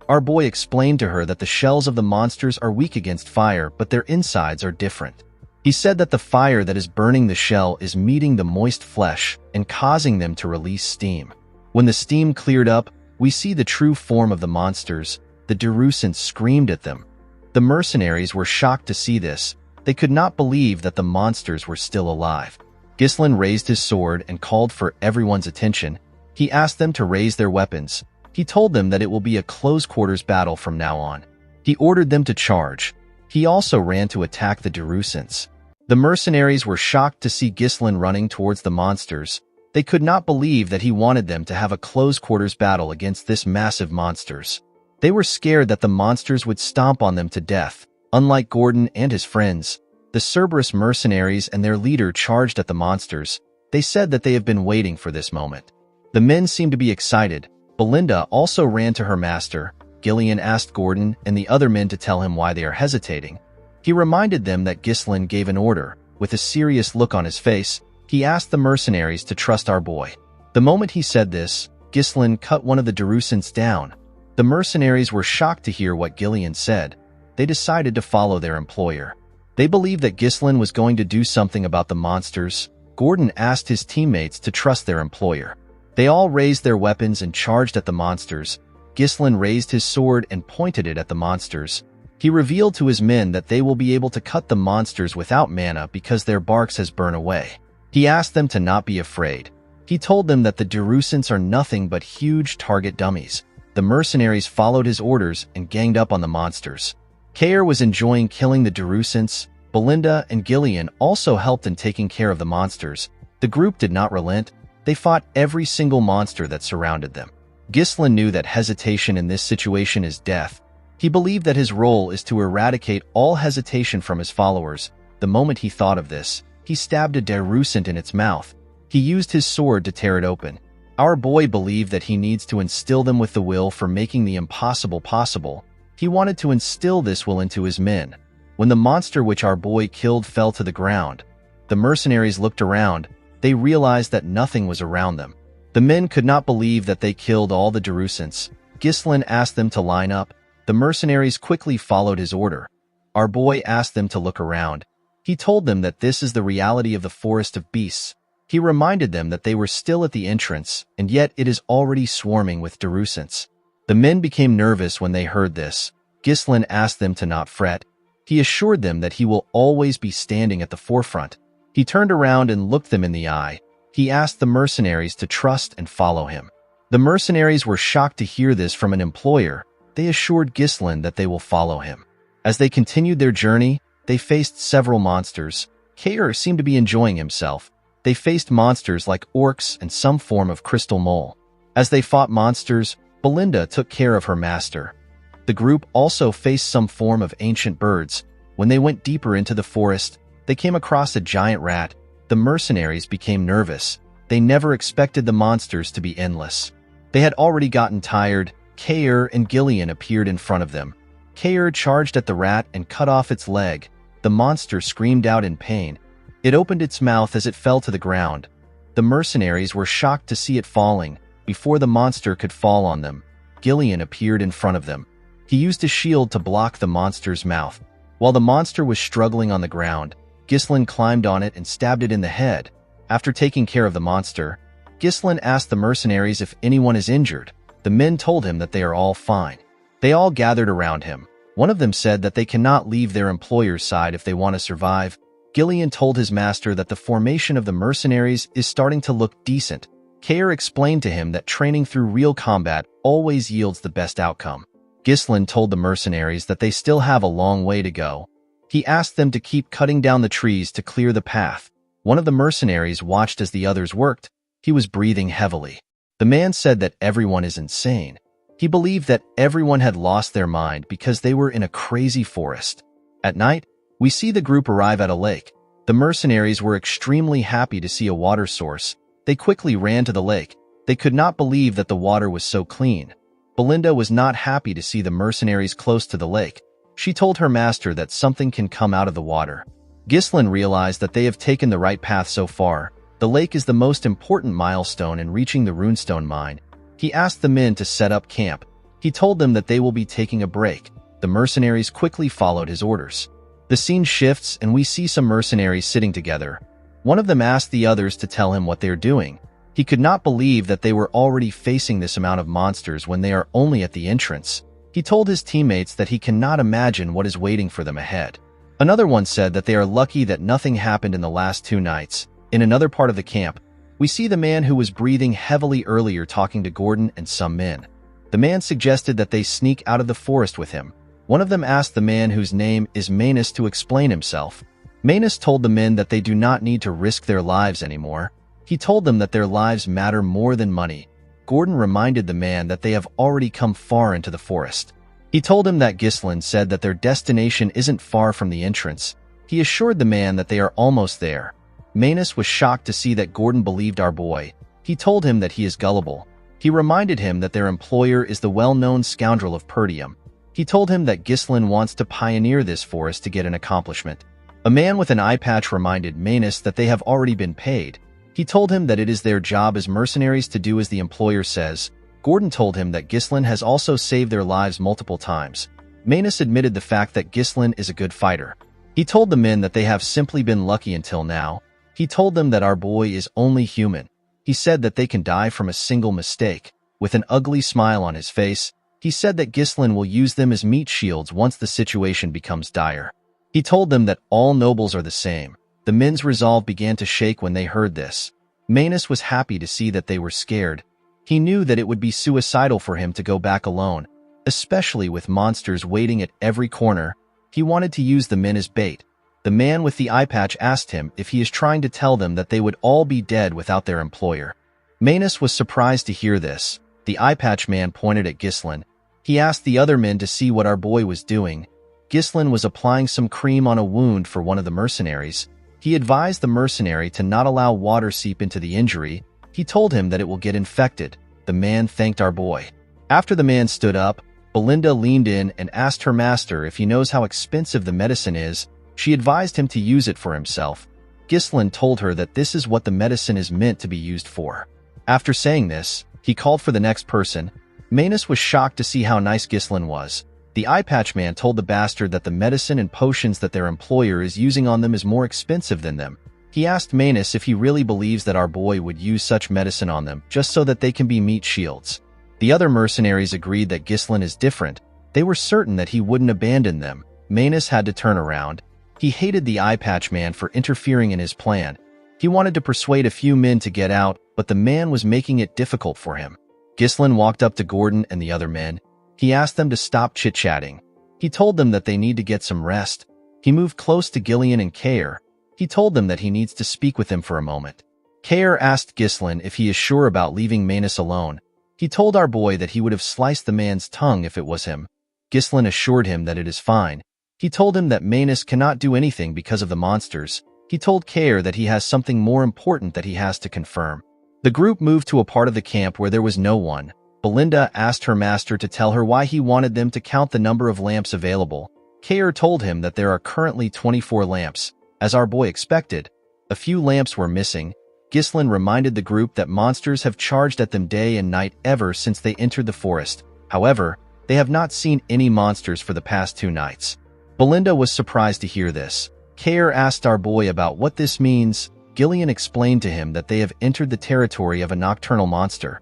Our boy explained to her that the shells of the monsters are weak against fire, but their insides are different. He said that the fire that is burning the shell is meeting the moist flesh and causing them to release steam. When the steam cleared up, we see the true form of the monsters. The Derusants screamed at them. The mercenaries were shocked to see this. They could not believe that the monsters were still alive. Ghislain raised his sword and called for everyone's attention. He asked them to raise their weapons. He told them that it will be a close-quarters battle from now on. He ordered them to charge. He also ran to attack the Derusants. The mercenaries were shocked to see Ghislain running towards the monsters. They could not believe that he wanted them to have a close-quarters battle against this massive monsters. They were scared that the monsters would stomp on them to death. Unlike Gordon and his friends, the Cerberus mercenaries and their leader charged at the monsters. They said that they have been waiting for this moment. The men seemed to be excited. Belinda also ran to her master. Gillian asked Gordon and the other men to tell him why they are hesitating. He reminded them that Ghislain gave an order. With a serious look on his face, he asked the mercenaries to trust our boy. The moment he said this, Ghislain cut one of the Derusants down. The mercenaries were shocked to hear what Gillian said. They decided to follow their employer. They believed that Ghislain was going to do something about the monsters. Gordon asked his teammates to trust their employer. They all raised their weapons and charged at the monsters. Ghislain raised his sword and pointed it at the monsters. He revealed to his men that they will be able to cut the monsters without mana because their barks has burned away. He asked them to not be afraid. He told them that the Derusants are nothing but huge target dummies. The mercenaries followed his orders and ganged up on the monsters. Kair was enjoying killing the Derusants. Belinda and Gillian also helped in taking care of the monsters. The group did not relent. They fought every single monster that surrounded them. Ghislain knew that hesitation in this situation is death. He believed that his role is to eradicate all hesitation from his followers. The moment he thought of this, he stabbed a Derusant in its mouth. He used his sword to tear it open. Our boy believed that he needs to instill them with the will for making the impossible possible. He wanted to instill this will into his men. When the monster which our boy killed fell to the ground, the mercenaries looked around. They realized that nothing was around them. The men could not believe that they killed all the Derusants. Ghislain asked them to line up. The mercenaries quickly followed his order. Our boy asked them to look around. He told them that this is the reality of the forest of beasts. He reminded them that they were still at the entrance, and yet it is already swarming with Derusants. The men became nervous when they heard this. Ghislain asked them to not fret. He assured them that he will always be standing at the forefront. He turned around and looked them in the eye. He asked the mercenaries to trust and follow him. The mercenaries were shocked to hear this from an employer. They assured Ghislain that they will follow him. As they continued their journey, they faced several monsters. Kair seemed to be enjoying himself. They faced monsters like orcs and some form of crystal mole. As they fought monsters, Belinda took care of her master. The group also faced some form of ancient birds. When they went deeper into the forest, they came across a giant rat. The mercenaries became nervous. They never expected the monsters to be endless. They had already gotten tired. Kair and Gillian appeared in front of them. Kair charged at the rat and cut off its leg. The monster screamed out in pain. It opened its mouth as it fell to the ground. The mercenaries were shocked to see it falling. Before the monster could fall on them, Gillian appeared in front of them. He used a shield to block the monster's mouth. While the monster was struggling on the ground, Ghislain climbed on it and stabbed it in the head. After taking care of the monster, Ghislain asked the mercenaries if anyone is injured. The men told him that they are all fine. They all gathered around him. One of them said that they cannot leave their employer's side if they want to survive. Gillian told his master that the formation of the mercenaries is starting to look decent. Kair explained to him that training through real combat always yields the best outcome. Ghislain told the mercenaries that they still have a long way to go. He asked them to keep cutting down the trees to clear the path. One of the mercenaries watched as the others worked. He was breathing heavily. The man said that everyone is insane. He believed that everyone had lost their mind because they were in a crazy forest. At night, we see the group arrive at a lake. The mercenaries were extremely happy to see a water source. They quickly ran to the lake. They could not believe that the water was so clean. Belinda was not happy to see the mercenaries close to the lake. She told her master that something can come out of the water. Ghislain realized that they have taken the right path so far. The lake is the most important milestone in reaching the runestone mine. He asked the men to set up camp. He told them that they will be taking a break. The mercenaries quickly followed his orders. The scene shifts and we see some mercenaries sitting together. One of them asked the others to tell him what they're doing. He could not believe that they were already facing this amount of monsters when they are only at the entrance. He told his teammates that he cannot imagine what is waiting for them ahead. Another one said that they are lucky that nothing happened in the last 2 nights. In another part of the camp, we see the man who was breathing heavily earlier talking to Gordon and some men. The man suggested that they sneak out of the forest with him. One of them asked the man whose name is Manus to explain himself. Manus told the men that they do not need to risk their lives anymore. He told them that their lives matter more than money. Gordon reminded the man that they have already come far into the forest. He told him that Ghislain said that their destination isn't far from the entrance. He assured the man that they are almost there. Manus was shocked to see that Gordon believed our boy. He told him that he is gullible. He reminded him that their employer is the well-known scoundrel of Perdium. He told him that Ghislain wants to pioneer this forest to get an accomplishment. A man with an eye patch reminded Manus that they have already been paid. He told him that it is their job as mercenaries to do as the employer says. Gordon told him that Ghislain has also saved their lives multiple times. Manus admitted the fact that Ghislain is a good fighter. He told the men that they have simply been lucky until now. He told them that our boy is only human. He said that they can die from a single mistake. With an ugly smile on his face, he said that Ghislain will use them as meat shields once the situation becomes dire. He told them that all nobles are the same. The men's resolve began to shake when they heard this. Manus was happy to see that they were scared. He knew that it would be suicidal for him to go back alone, especially with monsters waiting at every corner. He wanted to use the men as bait. The man with the eye patch asked him if he is trying to tell them that they would all be dead without their employer. Manus was surprised to hear this. The eye patch man pointed at Ghislain. He asked the other men to see what our boy was doing. Ghislain was applying some cream on a wound for one of the mercenaries. He advised the mercenary to not allow water seep into the injury. He told him that it will get infected. The man thanked our boy. After the man stood up, Belinda leaned in and asked her master if he knows how expensive the medicine is. She advised him to use it for himself. Ghislain told her that this is what the medicine is meant to be used for. After saying this, he called for the next person. Manus was shocked to see how nice Ghislain was. The eye patch man told the bastard that the medicine and potions that their employer is using on them is more expensive than them. He asked Manus if he really believes that our boy would use such medicine on them just so that they can be meat shields. The other mercenaries agreed that Ghislain is different. They were certain that he wouldn't abandon them. Manus had to turn around. He hated the eye patch man for interfering in his plan. He wanted to persuade a few men to get out, but the man was making it difficult for him. Ghislain walked up to Gordon and the other men. He asked them to stop chit-chatting. He told them that they need to get some rest. He moved close to Gillian and Kair. He told them that he needs to speak with him for a moment. Kair asked Ghislain if he is sure about leaving Manus alone. He told our boy that he would have sliced the man's tongue if it was him. Ghislain assured him that it is fine. He told him that Manus cannot do anything because of the monsters. He told Kair that he has something more important that he has to confirm. The group moved to a part of the camp where there was no one. Belinda asked her master to tell her why he wanted them to count the number of lamps available. Kair told him that there are currently 24 lamps. As our boy expected, a few lamps were missing. Ghislain reminded the group that monsters have charged at them day and night ever since they entered the forest. However, they have not seen any monsters for the past 2 nights. Belinda was surprised to hear this. Kair asked our boy about what this means. Gillian explained to him that they have entered the territory of a nocturnal monster.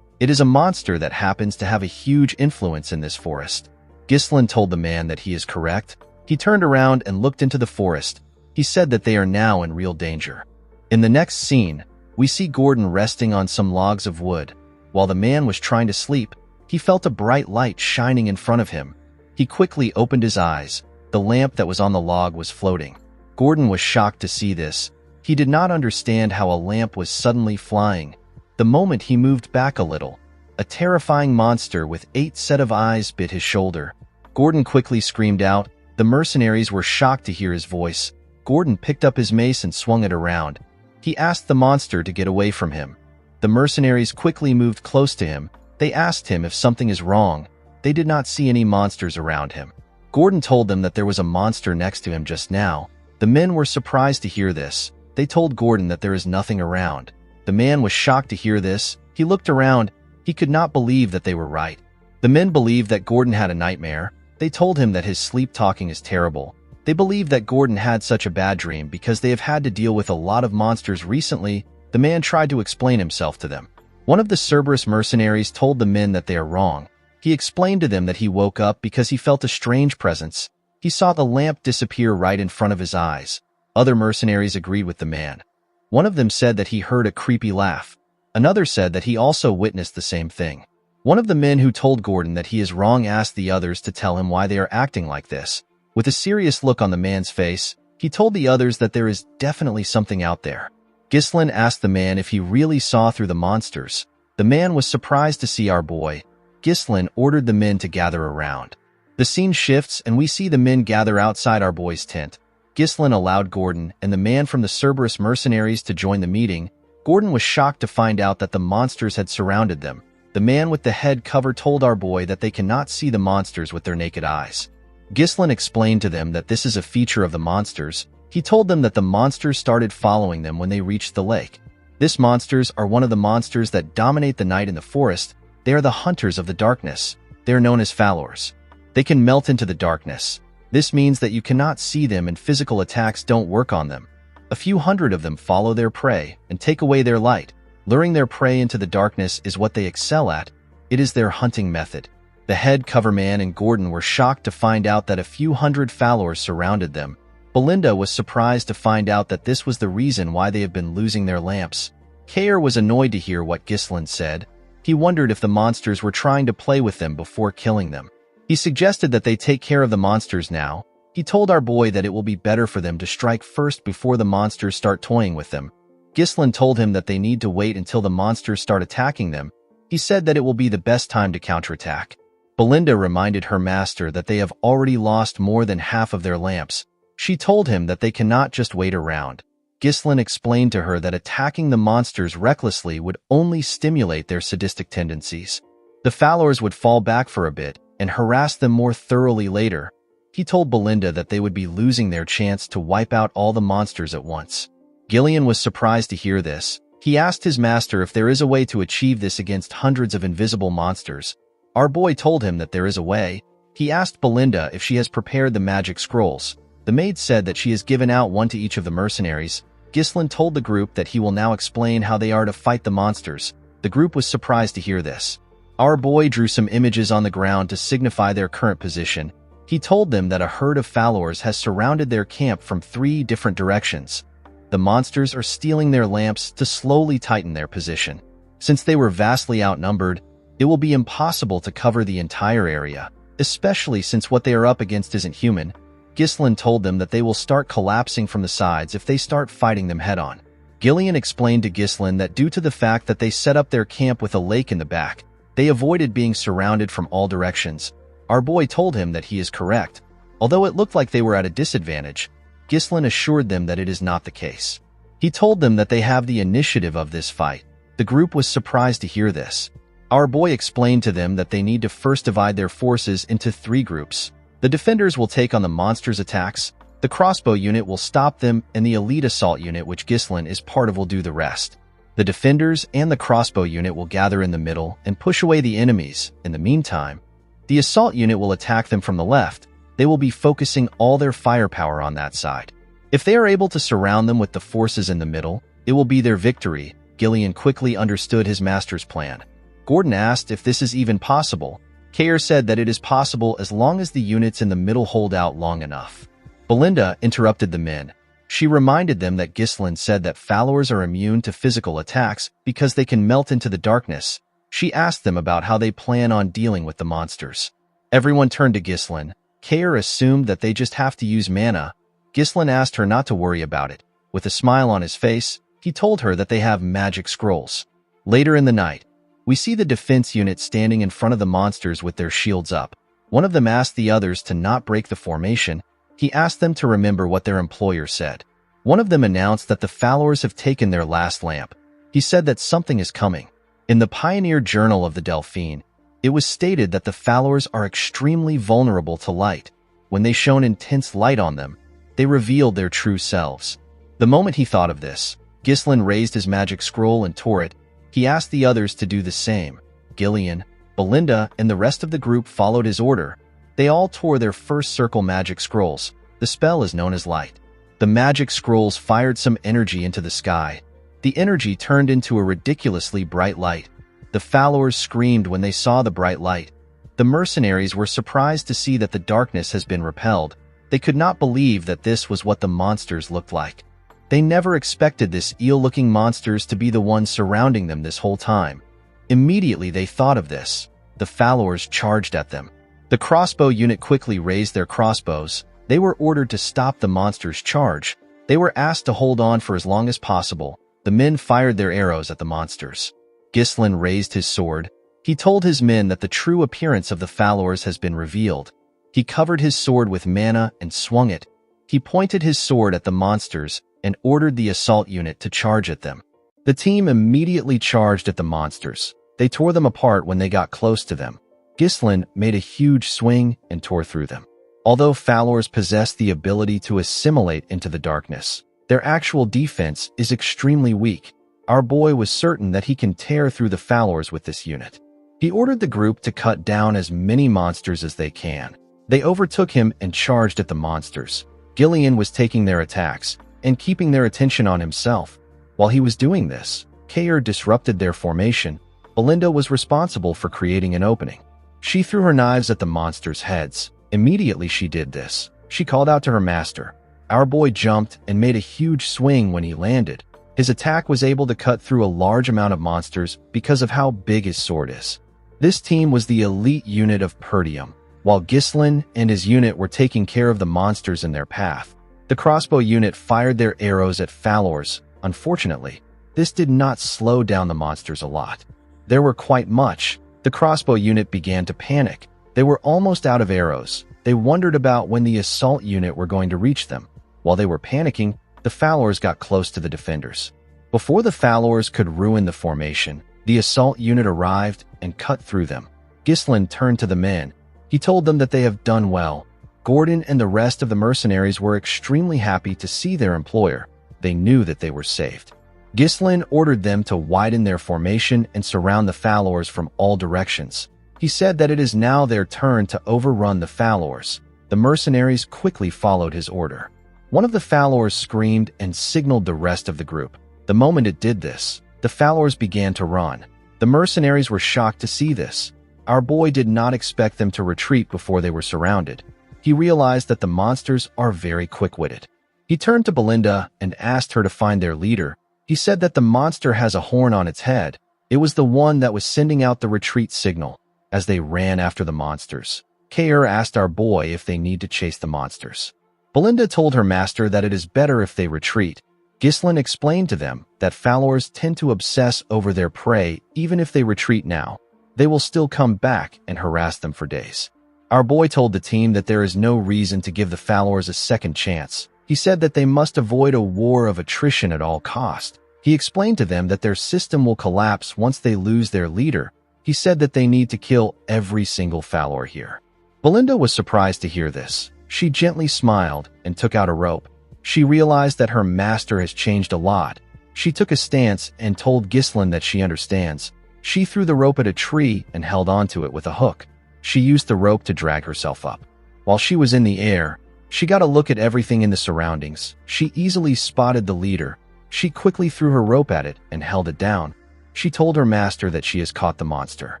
It is a monster that happens to have a huge influence in this forest. Ghislain told the man that he is correct. He turned around and looked into the forest. He said that they are now in real danger. In the next scene, we see Gordon resting on some logs of wood. While the man was trying to sleep, he felt a bright light shining in front of him. He quickly opened his eyes. The lamp that was on the log was floating. Gordon was shocked to see this. He did not understand how a lamp was suddenly flying. The moment he moved back a little, a terrifying monster with 8 sets of eyes bit his shoulder. Gordon quickly screamed out. The mercenaries were shocked to hear his voice. Gordon picked up his mace and swung it around. He asked the monster to get away from him. The mercenaries quickly moved close to him. They asked him if something is wrong. They did not see any monsters around him. Gordon told them that there was a monster next to him just now. The men were surprised to hear this. They told Gordon that there is nothing around. The man was shocked to hear this. He looked around. He could not believe that they were right. The men believed that Gordon had a nightmare. They told him that his sleep talking is terrible. They believed that Gordon had such a bad dream because they have had to deal with a lot of monsters recently. The man tried to explain himself to them. One of the Cerberus mercenaries told the men that they are wrong. He explained to them that he woke up because he felt a strange presence. He saw the lamp disappear right in front of his eyes. Other mercenaries agreed with the man. One of them said that he heard a creepy laugh. Another said that he also witnessed the same thing. One of the men who told Gordon that he is wrong asked the others to tell him why they are acting like this. With a serious look on the man's face, he told the others that there is definitely something out there. Ghislain asked the man if he really saw through the monsters. The man was surprised to see our boy. Ghislain ordered the men to gather around. The scene shifts and we see the men gather outside our boy's tent. Ghislain allowed Gordon and the man from the Cerberus mercenaries to join the meeting. Gordon was shocked to find out that the monsters had surrounded them. The man with the head cover told our boy that they cannot see the monsters with their naked eyes. Ghislain explained to them that this is a feature of the monsters. He told them that the monsters started following them when they reached the lake. These monsters are one of the monsters that dominate the night in the forest. They are the hunters of the darkness. They are known as Falors. They can melt into the darkness. This means that you cannot see them and physical attacks don't work on them. A few hundred of them follow their prey and take away their light. Luring their prey into the darkness is what they excel at. It is their hunting method. The head cover man and Gordon were shocked to find out that a few hundred Falors surrounded them. Belinda was surprised to find out that this was the reason why they have been losing their lamps. Kair was annoyed to hear what Ghislain said. He wondered if the monsters were trying to play with them before killing them. He suggested that they take care of the monsters now. He told our boy that it will be better for them to strike first before the monsters start toying with them. Ghislain told him that they need to wait until the monsters start attacking them. He said that it will be the best time to counterattack. Belinda reminded her master that they have already lost more than half of their lamps. She told him that they cannot just wait around. Ghislain explained to her that attacking the monsters recklessly would only stimulate their sadistic tendencies. The Falors would fall back for a bit and harass them more thoroughly later. He told Belinda that they would be losing their chance to wipe out all the monsters at once. Gillian was surprised to hear this. He asked his master if there is a way to achieve this against hundreds of invisible monsters. Our boy told him that there is a way. He asked Belinda if she has prepared the magic scrolls. The maid said that she has given out one to each of the mercenaries. Ghislain told the group that he will now explain how they are to fight the monsters. The group was surprised to hear this. Our boy drew some images on the ground to signify their current position. He told them that a herd of Falors has surrounded their camp from 3 different directions. The monsters are stealing their lamps to slowly tighten their position. Since they were vastly outnumbered, it will be impossible to cover the entire area, especially since what they are up against isn't human. Ghislain told them that they will start collapsing from the sides if they start fighting them head-on. Gillian explained to Ghislain that due to the fact that they set up their camp with a lake in the back, they avoided being surrounded from all directions. Our boy told him that he is correct. Although it looked like they were at a disadvantage, Ghislain assured them that it is not the case. He told them that they have the initiative of this fight. The group was surprised to hear this. Our boy explained to them that they need to first divide their forces into 3 groups. The defenders will take on the monsters' attacks, the crossbow unit will stop them, and the elite assault unit, which Ghislain is part of, will do the rest. The defenders and the crossbow unit will gather in the middle and push away the enemies. In the meantime, the assault unit will attack them from the left. They will be focusing all their firepower on that side. If they are able to surround them with the forces in the middle, it will be their victory. Gillian quickly understood his master's plan. Gordon asked if this is even possible. Kayer said that it is possible as long as the units in the middle hold out long enough. Belinda interrupted the men. She reminded them that Ghislain said that followers are immune to physical attacks because they can melt into the darkness. She asked them about how they plan on dealing with the monsters. Everyone turned to Ghislain. Kayer assumed that they just have to use mana. Ghislain asked her not to worry about it. With a smile on his face, he told her that they have magic scrolls. Later in the night, we see the defense unit standing in front of the monsters with their shields up. One of them asked the others to not break the formation. He asked them to remember what their employer said. One of them announced that the followers have taken their last lamp. He said that something is coming. In the Pioneer Journal of the Delphine, it was stated that the followers are extremely vulnerable to light. When they shone intense light on them, they revealed their true selves. The moment he thought of this, Ghislain raised his magic scroll and tore it. He asked the others to do the same. Gillian, Belinda, and the rest of the group followed his order. They all tore their first circle magic scrolls. The spell is known as light. The magic scrolls fired some energy into the sky. The energy turned into a ridiculously bright light. The followers screamed when they saw the bright light. The mercenaries were surprised to see that the darkness has been repelled. They could not believe that this was what the monsters looked like. They never expected this eel-looking monsters to be the ones surrounding them this whole time. Immediately they thought of this. The followers charged at them. The crossbow unit quickly raised their crossbows. They were ordered to stop the monsters' charge. They were asked to hold on for as long as possible. The men fired their arrows at the monsters. Ghislain raised his sword. He told his men that the true appearance of the followers has been revealed. He covered his sword with mana and swung it. He pointed his sword at the monsters and ordered the assault unit to charge at them. The team immediately charged at the monsters. They tore them apart when they got close to them. Ghislain made a huge swing and tore through them. Although followers possess the ability to assimilate into the darkness, their actual defense is extremely weak. Our boy was certain that he can tear through the followers with this unit. He ordered the group to cut down as many monsters as they can. They overtook him and charged at the monsters. Gillian was taking their attacks and keeping their attention on himself. While he was doing this, Kayer disrupted their formation. Belinda was responsible for creating an opening. She threw her knives at the monsters' heads. Immediately she did this, she called out to her master. Our boy jumped and made a huge swing when he landed. His attack was able to cut through a large amount of monsters because of how big his sword is. This team was the elite unit of Perdium, while Ghislain and his unit were taking care of the monsters in their path. The crossbow unit fired their arrows at followers. Unfortunately, this did not slow down the monsters a lot. There were quite much. The crossbow unit began to panic. They were almost out of arrows. They wondered about when the assault unit were going to reach them. While they were panicking, the followers got close to the defenders. Before the followers could ruin the formation, the assault unit arrived and cut through them. Ghislain turned to the men. He told them that they have done well. Gordon and the rest of the mercenaries were extremely happy to see their employer. They knew that they were saved. Ghislain ordered them to widen their formation and surround the followers from all directions. He said that it is now their turn to overrun the followers. The mercenaries quickly followed his order. One of the followers screamed and signaled the rest of the group. The moment it did this, the followers began to run. The mercenaries were shocked to see this. Our boy did not expect them to retreat before they were surrounded. He realized that the monsters are very quick-witted. He turned to Belinda and asked her to find their leader. He said that the monster has a horn on its head. It was the one that was sending out the retreat signal. As they ran after the monsters, Kayer asked our boy if they need to chase the monsters. Belinda told her master that it is better if they retreat. Ghislain explained to them that followers tend to obsess over their prey. Even if they retreat now, they will still come back and harass them for days. Our boy told the team that there is no reason to give the followers a second chance. He said that they must avoid a war of attrition at all cost. He explained to them that their system will collapse once they lose their leader. He said that they need to kill every single follower here. Belinda was surprised to hear this. She gently smiled and took out a rope. She realized that her master has changed a lot. She took a stance and told Ghislain that she understands. She threw the rope at a tree and held onto it with a hook. She used the rope to drag herself up. While she was in the air, She got a look at everything in the surroundings. She easily spotted the leader. She quickly threw her rope at it and held it down. She told her master that she has caught the monster.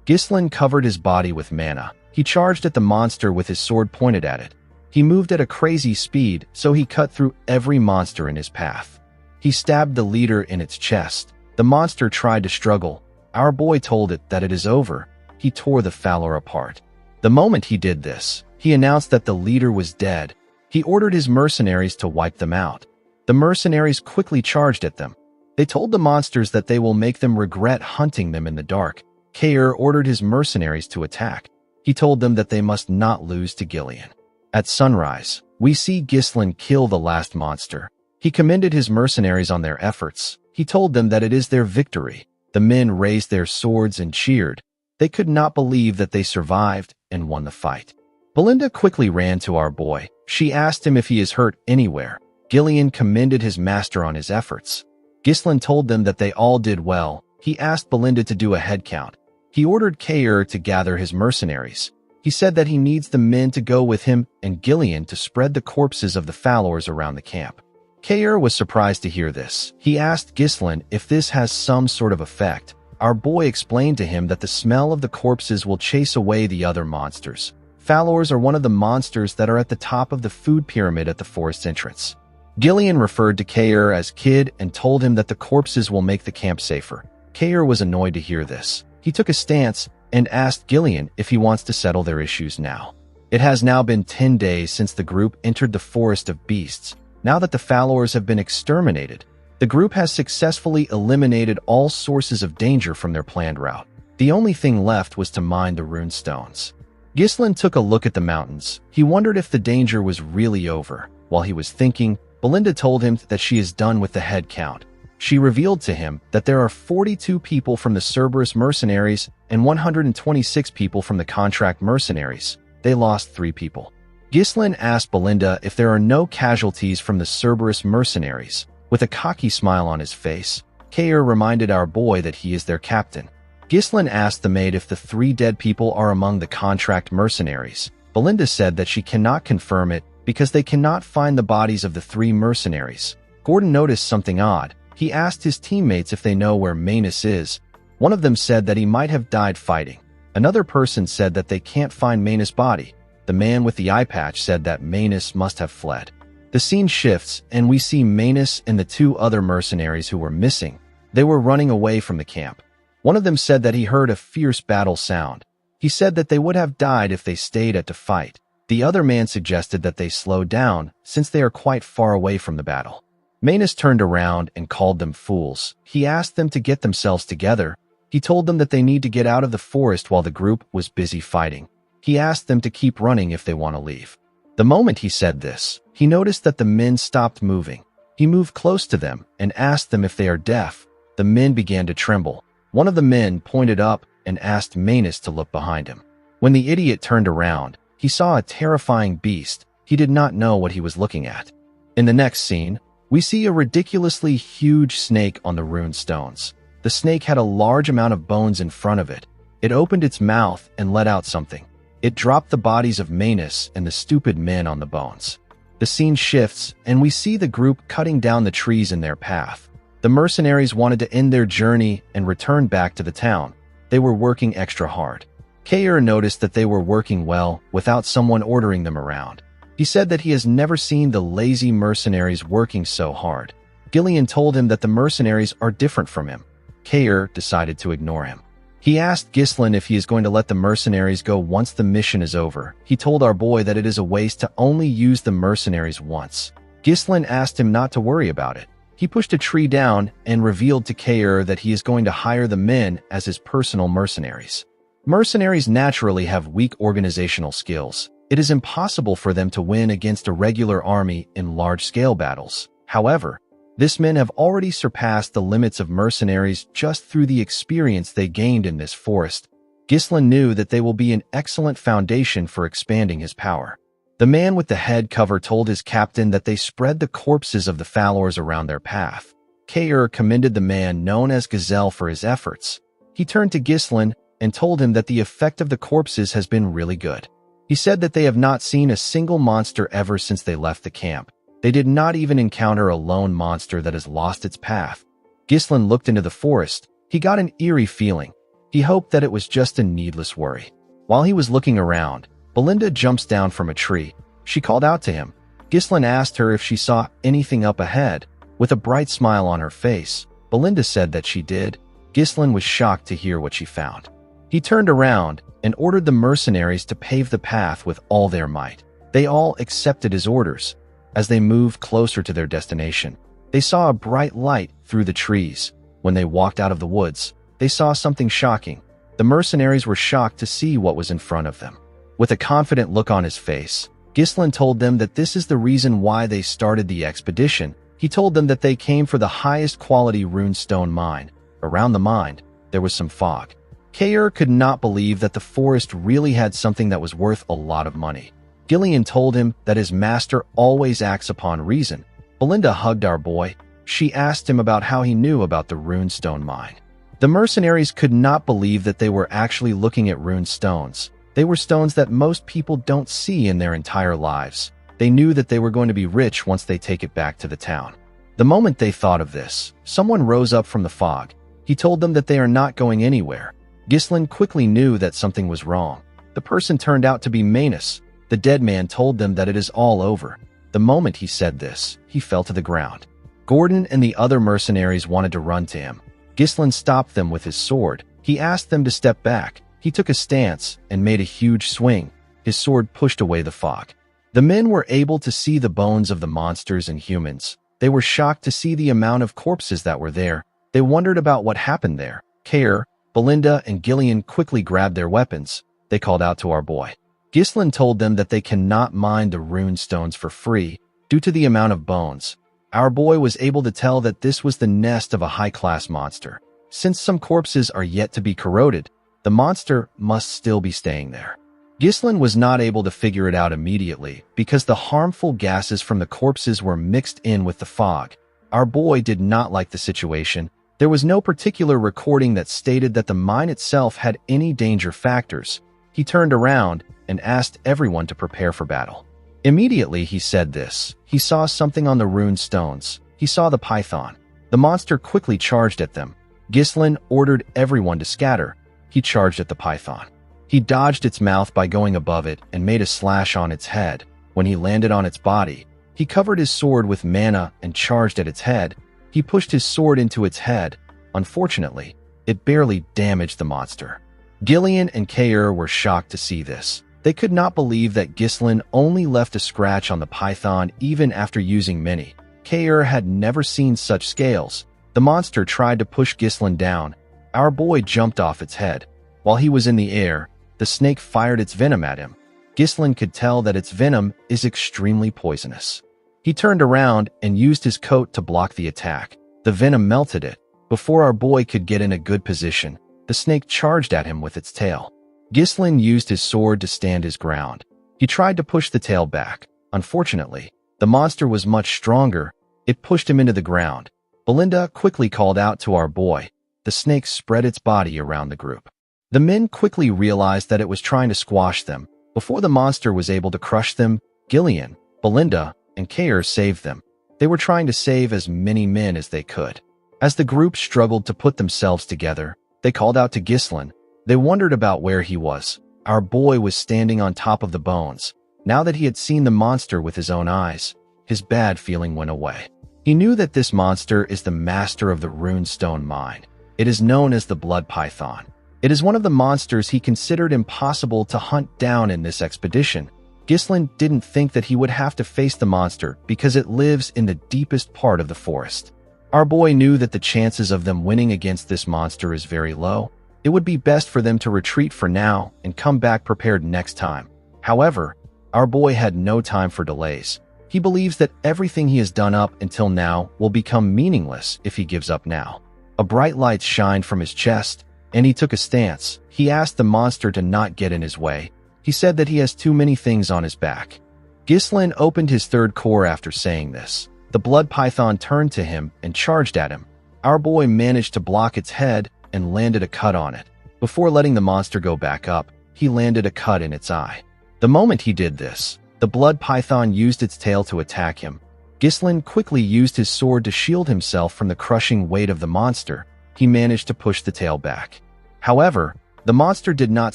Ghislain covered his body with mana. He charged at the monster with his sword pointed at it. He moved at a crazy speed, so he cut through every monster in his path. He stabbed the leader in its chest. The monster tried to struggle. Our boy told it that it is over. He tore the Falor apart. The moment he did this, he announced that the leader was dead. He ordered his mercenaries to wipe them out. The mercenaries quickly charged at them. They told the monsters that they will make them regret hunting them in the dark. Kair ordered his mercenaries to attack. He told them that they must not lose to Gillian. At sunrise, we see Ghislain kill the last monster. He commended his mercenaries on their efforts. He told them that it is their victory. The men raised their swords and cheered. They could not believe that they survived and won the fight. Belinda quickly ran to our boy. She asked him if he is hurt anywhere. Gillian commended his master on his efforts. Ghislain told them that they all did well. He asked Belinda to do a head count. He ordered Kair to gather his mercenaries. He said that he needs the men to go with him and Gillian to spread the corpses of the Falors around the camp. Kair was surprised to hear this. He asked Ghislain if this has some sort of effect. Our boy explained to him that the smell of the corpses will chase away the other monsters. Falors are one of the monsters that are at the top of the food pyramid at the forest entrance. Gillian referred to Kair as Kid and told him that the corpses will make the camp safer. Kair was annoyed to hear this. He took a stance and asked Gillian if he wants to settle their issues now. It has now been 10 days since the group entered the Forest of Beasts. Now that the Falors have been exterminated, the group has successfully eliminated all sources of danger from their planned route. The only thing left was to mine the rune stones. Ghislain took a look at the mountains. He wondered if the danger was really over. While he was thinking, Belinda told him that she is done with the head count. She revealed to him that there are 42 people from the Cerberus mercenaries and 126 people from the contract mercenaries. They lost 3 people. Ghislain asked Belinda if there are no casualties from the Cerberus mercenaries. With a cocky smile on his face, Kair reminded our boy that he is their captain. Ghislain asked the maid if the 3 dead people are among the contract mercenaries. Belinda said that she cannot confirm it because they cannot find the bodies of the 3 mercenaries. Gordon noticed something odd. He asked his teammates if they know where Manus is. One of them said that he might have died fighting. Another person said that they can't find Manus' body. The man with the eye patch said that Manus must have fled. The scene shifts, and we see Manus and the 2 other mercenaries who were missing. They were running away from the camp. One of them said that he heard a fierce battle sound. He said that they would have died if they stayed to fight. The other man suggested that they slow down, since they are quite far away from the battle. Manus turned around and called them fools. He asked them to get themselves together. He told them that they need to get out of the forest while the group was busy fighting. He asked them to keep running if they want to leave. The moment he said this, he noticed that the men stopped moving. He moved close to them and asked them if they are deaf. The men began to tremble. One of the men pointed up and asked Manus to look behind him. When the idiot turned around, he saw a terrifying beast. He did not know what he was looking at. In the next scene, we see a ridiculously huge snake on the rune stones. The snake had a large amount of bones in front of it. It opened its mouth and let out something. It dropped the bodies of Manus and the stupid men on the bones. The scene shifts, and we see the group cutting down the trees in their path. The mercenaries wanted to end their journey and return back to the town. They were working extra hard. Kair noticed that they were working well without someone ordering them around. He said that he has never seen the lazy mercenaries working so hard. Gillian told him that the mercenaries are different from him. Kair decided to ignore him. He asked Ghislain if he is going to let the mercenaries go once the mission is over. He told our boy that it is a waste to only use the mercenaries once. Ghislain asked him not to worry about it. He pushed a tree down and revealed to Kair that he is going to hire the men as his personal mercenaries. Mercenaries naturally have weak organizational skills. It is impossible for them to win against a regular army in large-scale battles. However, these men have already surpassed the limits of mercenaries just through the experience they gained in this forest. Ghislain knew that they will be an excellent foundation for expanding his power. The man with the head cover told his captain that they spread the corpses of the Falors around their path. Kair commended the man known as Gazelle for his efforts. He turned to Ghislain and told him that the effect of the corpses has been really good. He said that they have not seen a single monster ever since they left the camp. They did not even encounter a lone monster that has lost its path. Ghislain looked into the forest. He got an eerie feeling. He hoped that it was just a needless worry. While he was looking around, Belinda jumps down from a tree. She called out to him. Ghislain asked her if she saw anything up ahead. With a bright smile on her face, Belinda said that she did. Ghislain was shocked to hear what she found. He turned around and ordered the mercenaries to pave the path with all their might. They all accepted his orders. As they moved closer to their destination, they saw a bright light through the trees. When they walked out of the woods, they saw something shocking. The mercenaries were shocked to see what was in front of them. With a confident look on his face, Ghislain told them that this is the reason why they started the expedition. He told them that they came for the highest quality runestone mine. Around the mine, there was some fog. Kair could not believe that the forest really had something that was worth a lot of money. Gillian told him that his master always acts upon reason. Belinda hugged our boy. She asked him about how he knew about the runestone mine. The mercenaries could not believe that they were actually looking at rune stones. They were stones that most people don't see in their entire lives. They knew that they were going to be rich once they take it back to the town. The moment they thought of this, someone rose up from the fog. He told them that they are not going anywhere. Ghislain quickly knew that something was wrong. The person turned out to be Manus. The dead man told them that it is all over. The moment he said this, he fell to the ground. Gordon and the other mercenaries wanted to run to him. Ghislain stopped them with his sword. He asked them to step back. He took a stance and made a huge swing. His sword pushed away the fog. The men were able to see the bones of the monsters and humans. They were shocked to see the amount of corpses that were there. They wondered about what happened there. Kair, Belinda, and Gillian quickly grabbed their weapons. They called out to our boy. Ghislain told them that they cannot mine the rune stones for free due to the amount of bones. Our boy was able to tell that this was the nest of a high-class monster. Since some corpses are yet to be corroded, the monster must still be staying there. Ghislain was not able to figure it out immediately because the harmful gases from the corpses were mixed in with the fog. Our boy did not like the situation. There was no particular recording that stated that the mine itself had any danger factors. He turned around and asked everyone to prepare for battle. Immediately he said this. He saw something on the rune stones. He saw the python. The monster quickly charged at them. Ghislain ordered everyone to scatter. He charged at the python. He dodged its mouth by going above it and made a slash on its head. When he landed on its body, he covered his sword with mana and charged at its head. He pushed his sword into its head. Unfortunately, it barely damaged the monster. Gillian and Kair were shocked to see this. They could not believe that Ghislain only left a scratch on the python even after using many. Kair had never seen such scales. The monster tried to push Ghislain down. Our boy jumped off its head. While he was in the air, the snake fired its venom at him. Ghislain could tell that its venom is extremely poisonous. He turned around and used his coat to block the attack. The venom melted it. Before our boy could get in a good position, the snake charged at him with its tail. Ghislain used his sword to stand his ground. He tried to push the tail back. Unfortunately, the monster was much stronger. It pushed him into the ground. Belinda quickly called out to our boy. The snake spread its body around the group. The men quickly realized that it was trying to squash them. Before the monster was able to crush them, Gillian, Belinda, and Kair saved them. They were trying to save as many men as they could. As the group struggled to put themselves together, they called out to Ghislain. They wondered about where he was. Our boy was standing on top of the bones. Now that he had seen the monster with his own eyes, his bad feeling went away. He knew that this monster is the master of the runestone mine. It is known as the blood python. It is one of the monsters he considered impossible to hunt down in this expedition. Ghislain didn't think that he would have to face the monster because it lives in the deepest part of the forest. Our boy knew that the chances of them winning against this monster is very low. It would be best for them to retreat for now and come back prepared next time. However, our boy had no time for delays. He believes that everything he has done up until now will become meaningless if he gives up now. A bright light shined from his chest, and he took a stance. He asked the monster to not get in his way. He said that he has too many things on his back. Ghislain opened his third core after saying this. The blood python turned to him and charged at him. Our boy managed to block its head and landed a cut on it. Before letting the monster go back up, he landed a cut in its eye. The moment he did this, the blood python used its tail to attack him. Ghislain quickly used his sword to shield himself from the crushing weight of the monster. He managed to push the tail back. However, the monster did not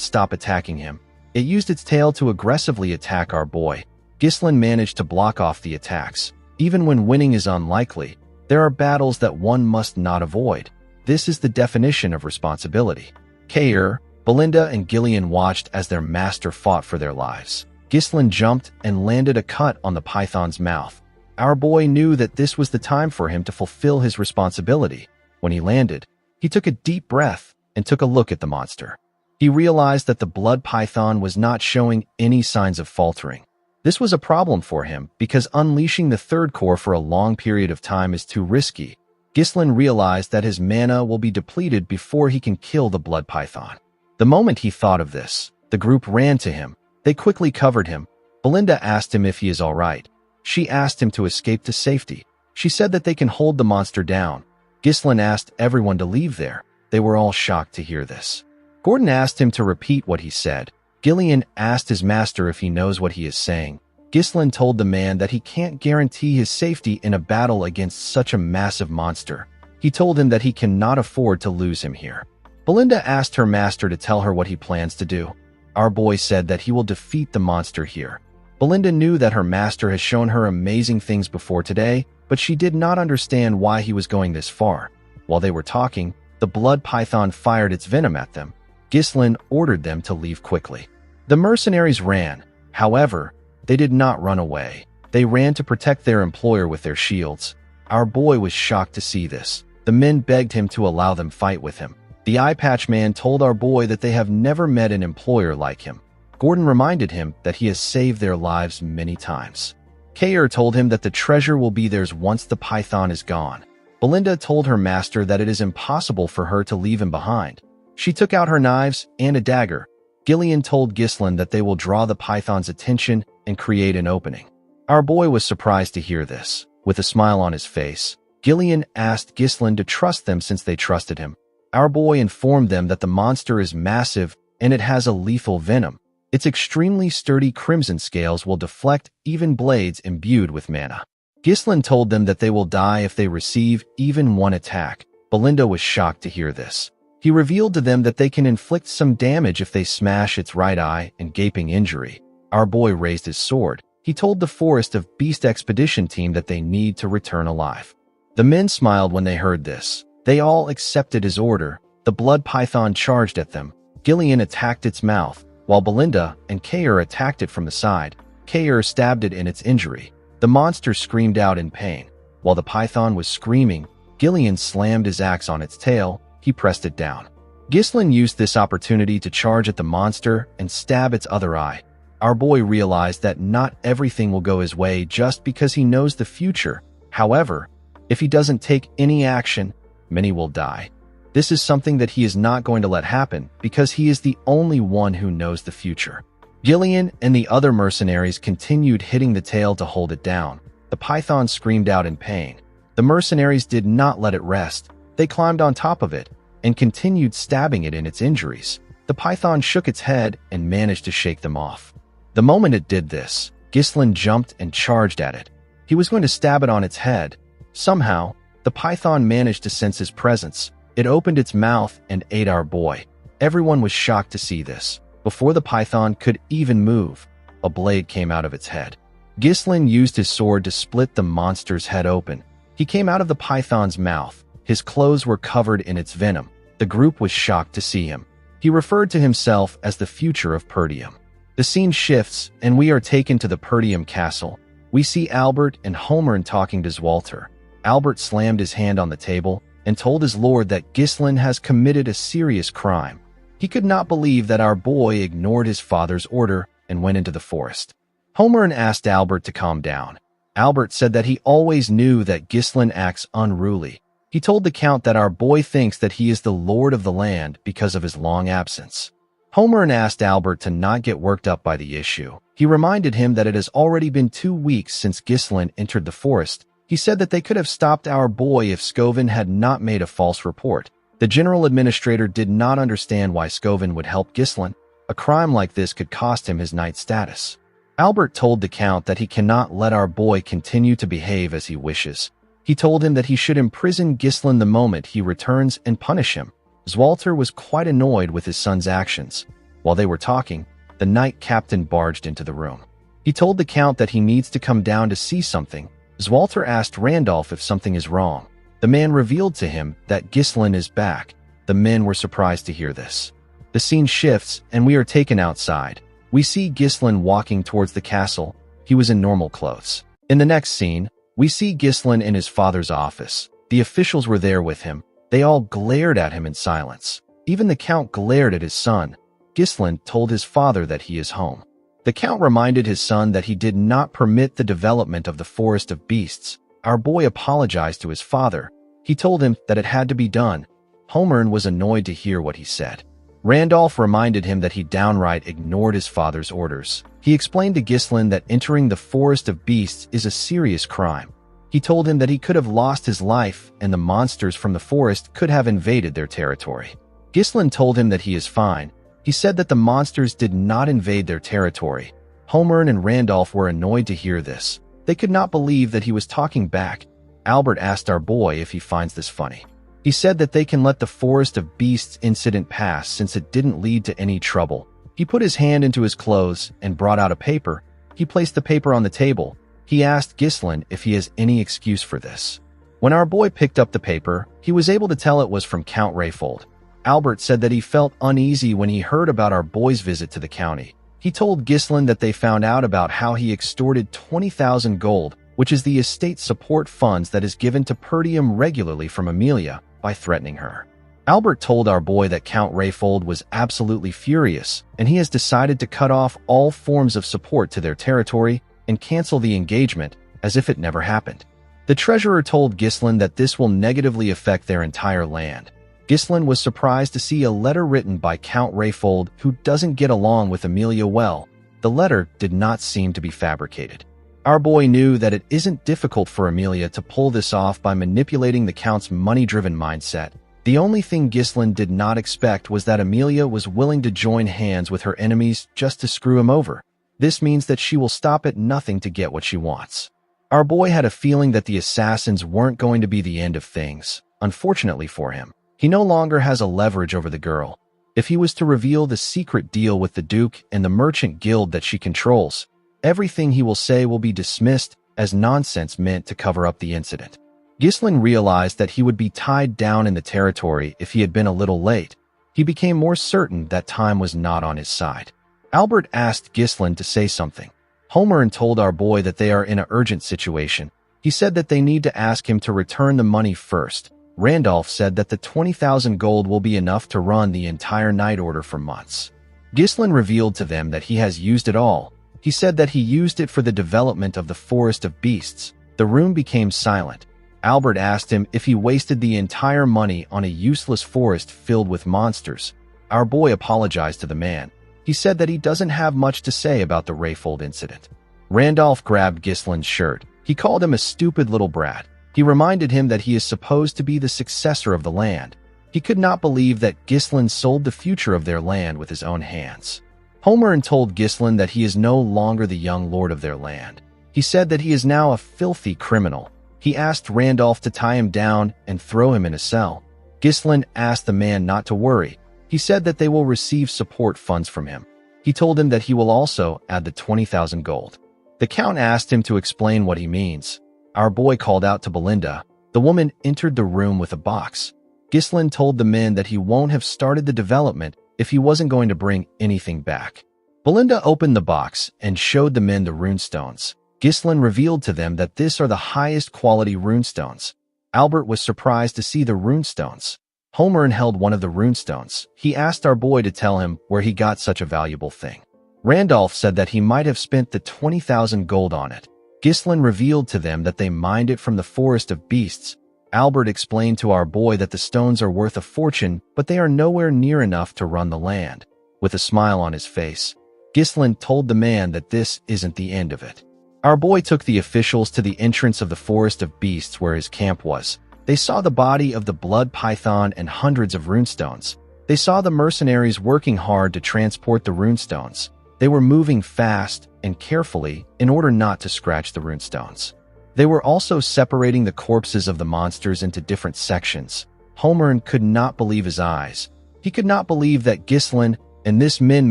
stop attacking him. It used its tail to aggressively attack our boy. Ghislain managed to block off the attacks. Even when winning is unlikely, there are battles that one must not avoid. This is the definition of responsibility. Kair, Belinda, and Gillian watched as their master fought for their lives. Ghislain jumped and landed a cut on the python's mouth. Our boy knew that this was the time for him to fulfill his responsibility. When he landed, he took a deep breath and took a look at the monster. He realized that the blood python was not showing any signs of faltering. This was a problem for him because unleashing the third core for a long period of time is too risky. Ghislain realized that his mana will be depleted before he can kill the blood python. The moment he thought of this, the group ran to him. They quickly covered him. Belinda asked him if he is all right. She asked him to escape to safety. She said that they can hold the monster down. Ghislain asked everyone to leave there. They were all shocked to hear this. Gordon asked him to repeat what he said. Gillian asked his master if he knows what he is saying. Ghislain told the man that he can't guarantee his safety in a battle against such a massive monster. He told him that he cannot afford to lose him here. Belinda asked her master to tell her what he plans to do. Our boy said that he will defeat the monster here. Belinda knew that her master has shown her amazing things before today, but she did not understand why he was going this far. While they were talking, the blood python fired its venom at them. Ghislain ordered them to leave quickly. The mercenaries ran. However, they did not run away. They ran to protect their employer with their shields. Our boy was shocked to see this. The men begged him to allow them fight with him. The eye patch man told our boy that they have never met an employer like him. Gordon reminded him that he has saved their lives many times. Kair told him that the treasure will be theirs once the python is gone. Belinda told her master that it is impossible for her to leave him behind. She took out her knives and a dagger. Gillian told Ghislain that they will draw the python's attention and create an opening. Our boy was surprised to hear this. With a smile on his face, Gillian asked Ghislain to trust them since they trusted him. Our boy informed them that the monster is massive and it has a lethal venom. Its extremely sturdy crimson scales will deflect even blades imbued with mana. Ghislain told them that they will die if they receive even one attack. Belinda was shocked to hear this. He revealed to them that they can inflict some damage if they smash its right eye and gaping injury. Our boy raised his sword. He told the Forest of Beast expedition team that they need to return alive. The men smiled when they heard this. They all accepted his order. The blood python charged at them. Gillian attacked its mouth, while Belinda and Kair attacked it from the side. Kair stabbed it in its injury. The monster screamed out in pain. While the python was screaming, Gillian slammed his axe on its tail. He pressed it down. Ghislain used this opportunity to charge at the monster and stab its other eye. Our boy realized that not everything will go his way just because he knows the future. However, if he doesn't take any action, many will die. This is something that he is not going to let happen because he is the only one who knows the future. Gillian and the other mercenaries continued hitting the tail to hold it down. The python screamed out in pain. The mercenaries did not let it rest. They climbed on top of it and continued stabbing it in its injuries. The python shook its head and managed to shake them off. The moment it did this, Ghislain jumped and charged at it. He was going to stab it on its head. Somehow, the python managed to sense his presence. It opened its mouth and ate our boy. Everyone was shocked to see this. Before the python could even move, a blade came out of its head. Ghislain used his sword to split the monster's head open. He came out of the python's mouth. His clothes were covered in its venom. The group was shocked to see him. He referred to himself as the future of Perdium. The scene shifts, and we are taken to the Perdium castle. We see Albert and Homer talking to Zwalter. Albert slammed his hand on the table and told his lord that Ghislain has committed a serious crime. He could not believe that our boy ignored his father's order and went into the forest. Homer asked Albert to calm down. Albert said that he always knew that Ghislain acts unruly. He told the count that our boy thinks that he is the lord of the land because of his long absence. Homer asked Albert to not get worked up by the issue. He reminded him that it has already been 2 weeks since Ghislain entered the forest. He said that they could have stopped our boy if Scovin had not made a false report. The general administrator did not understand why Scovin would help Ghislain. A crime like this could cost him his knight status. Albert told the Count that he cannot let our boy continue to behave as he wishes. He told him that he should imprison Ghislain the moment he returns and punish him. Walter was quite annoyed with his son's actions. While they were talking, the knight captain barged into the room. He told the Count that he needs to come down to see something. Walter asked Randolph if something is wrong. The man revealed to him that Ghislain is back. The men were surprised to hear this. The scene shifts, and we are taken outside. We see Ghislain walking towards the castle. He was in normal clothes. In the next scene, we see Ghislain in his father's office. The officials were there with him. They all glared at him in silence. Even the Count glared at his son. Ghislain told his father that he is home. The Count reminded his son that he did not permit the development of the Forest of Beasts. Our boy apologized to his father. He told him that it had to be done. Holmern was annoyed to hear what he said. Randolph reminded him that he downright ignored his father's orders. He explained to Ghislain that entering the Forest of Beasts is a serious crime. He told him that he could have lost his life and the monsters from the forest could have invaded their territory. Ghislain told him that he is fine. He said that the monsters did not invade their territory. Holmern and Randolph were annoyed to hear this. They could not believe that he was talking back. Albert asked our boy if he finds this funny. He said that they can let the Forest of Beasts incident pass since it didn't lead to any trouble. He put his hand into his clothes and brought out a paper. He placed the paper on the table. He asked Ghislain if he has any excuse for this. When our boy picked up the paper, he was able to tell it was from Count Rayfold. Albert said that he felt uneasy when he heard about our boy's visit to the county. He told Ghislain that they found out about how he extorted 20,000 gold, which is the estate support funds that is given to Perdium regularly from Amelia, by threatening her. Albert told our boy that Count Rayfold was absolutely furious, and he has decided to cut off all forms of support to their territory and cancel the engagement as if it never happened. The treasurer told Ghislain that this will negatively affect their entire land. Ghislain was surprised to see a letter written by Count Rayfold, who doesn't get along with Amelia well. The letter did not seem to be fabricated. Our boy knew that it isn't difficult for Amelia to pull this off by manipulating the Count's money-driven mindset. The only thing Ghislain did not expect was that Amelia was willing to join hands with her enemies just to screw him over. This means that she will stop at nothing to get what she wants. Our boy had a feeling that the assassins weren't going to be the end of things. Unfortunately for him, he no longer has a leverage over the girl. If he was to reveal the secret deal with the Duke and the merchant guild that she controls, everything he will say will be dismissed as nonsense meant to cover up the incident. Ghislain realized that he would be tied down in the territory if he had been a little late. He became more certain that time was not on his side. Albert asked Ghislain to say something. Holmern told our boy that they are in an urgent situation. He said that they need to ask him to return the money first. Randolph said that the 20,000 gold will be enough to run the entire night order for months. Ghislain revealed to them that he has used it all. He said that he used it for the development of the Forest of Beasts. The room became silent. Albert asked him if he wasted the entire money on a useless forest filled with monsters. Our boy apologized to the man. He said that he doesn't have much to say about the Rayfold incident. Randolph grabbed Ghislain's shirt. He called him a stupid little brat. He reminded him that he is supposed to be the successor of the land. He could not believe that Ghislain sold the future of their land with his own hands. Holmern told Ghislain that he is no longer the young lord of their land. He said that he is now a filthy criminal. He asked Randolph to tie him down and throw him in a cell. Ghislain asked the man not to worry. He said that they will receive support funds from him. He told him that he will also add the 20,000 gold. The Count asked him to explain what he means. Our boy called out to Belinda. The woman entered the room with a box. Ghislain told the men that he won't have started the development if he wasn't going to bring anything back. Belinda opened the box and showed the men the runestones. Ghislain revealed to them that these are the highest quality runestones. Albert was surprised to see the runestones. Holmern held one of the runestones. He asked our boy to tell him where he got such a valuable thing. Randolph said that he might have spent the 20,000 gold on it. Ghislain revealed to them that they mined it from the Forest of Beasts. Albert explained to our boy that the stones are worth a fortune, but they are nowhere near enough to run the land. With a smile on his face, Ghislain told the man that this isn't the end of it. Our boy took the officials to the entrance of the Forest of Beasts where his camp was. They saw the body of the blood python and hundreds of runestones. They saw the mercenaries working hard to transport the runestones. They were moving fast and carefully in order not to scratch the runestones. They were also separating the corpses of the monsters into different sections. Holmern could not believe his eyes. He could not believe that Ghislain and this men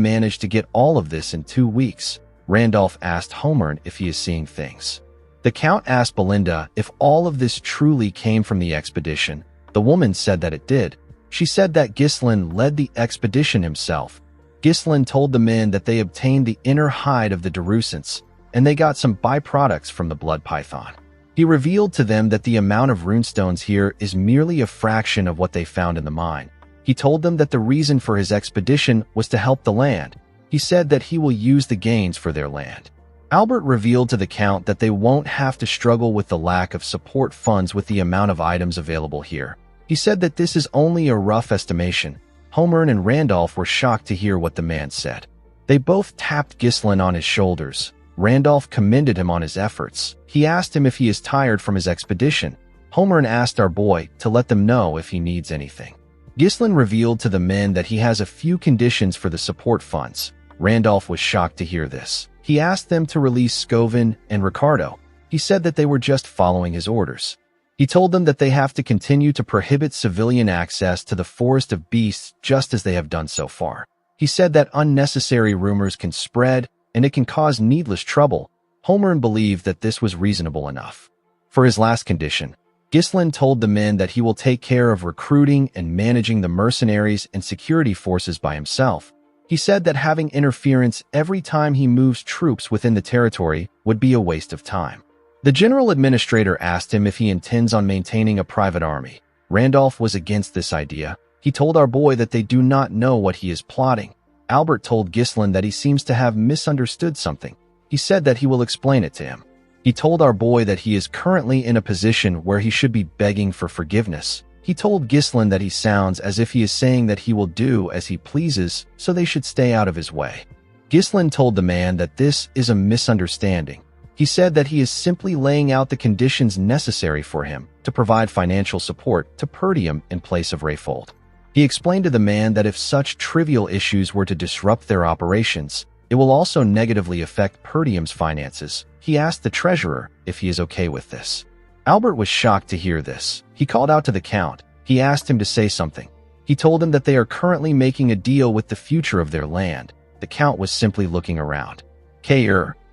managed to get all of this in 2 weeks. Randolph asked Holmern if he is seeing things. The Count asked Belinda if all of this truly came from the expedition. The woman said that it did. She said that Ghislain led the expedition himself. Ghislain told the men that they obtained the inner hide of the Darusants, and they got some byproducts from the blood python. He revealed to them that the amount of runestones here is merely a fraction of what they found in the mine. He told them that the reason for his expedition was to help the land. He said that he will use the gains for their land. Albert revealed to the Count that they won't have to struggle with the lack of support funds with the amount of items available here. He said that this is only a rough estimation. Holmern and Randolph were shocked to hear what the man said. They both tapped Ghislain on his shoulders. Randolph commended him on his efforts. He asked him if he is tired from his expedition. Holmern asked our boy to let them know if he needs anything. Ghislain revealed to the men that he has a few conditions for the support funds. Randolph was shocked to hear this. He asked them to release Scovin and Ricardo. He said that they were just following his orders. He told them that they have to continue to prohibit civilian access to the Forest of Beasts just as they have done so far. He said that unnecessary rumors can spread and it can cause needless trouble. Holmern believed that this was reasonable enough. For his last condition, Ghislain told the men that he will take care of recruiting and managing the mercenaries and security forces by himself. He said that having interference every time he moves troops within the territory would be a waste of time. The general administrator asked him if he intends on maintaining a private army. Randolph was against this idea. He told our boy that they do not know what he is plotting. Albert told Ghislain that he seems to have misunderstood something. He said that he will explain it to him. He told our boy that he is currently in a position where he should be begging for forgiveness. He told Ghislain that he sounds as if he is saying that he will do as he pleases, so they should stay out of his way. Ghislain told the man that this is a misunderstanding. He said that he is simply laying out the conditions necessary for him to provide financial support to Perdium in place of Rayfold. He explained to the man that if such trivial issues were to disrupt their operations, it will also negatively affect Perdium's finances. He asked the treasurer if he is okay with this. Albert was shocked to hear this. He called out to the Count. He asked him to say something. He told him that they are currently making a deal with the future of their land. The Count was simply looking around.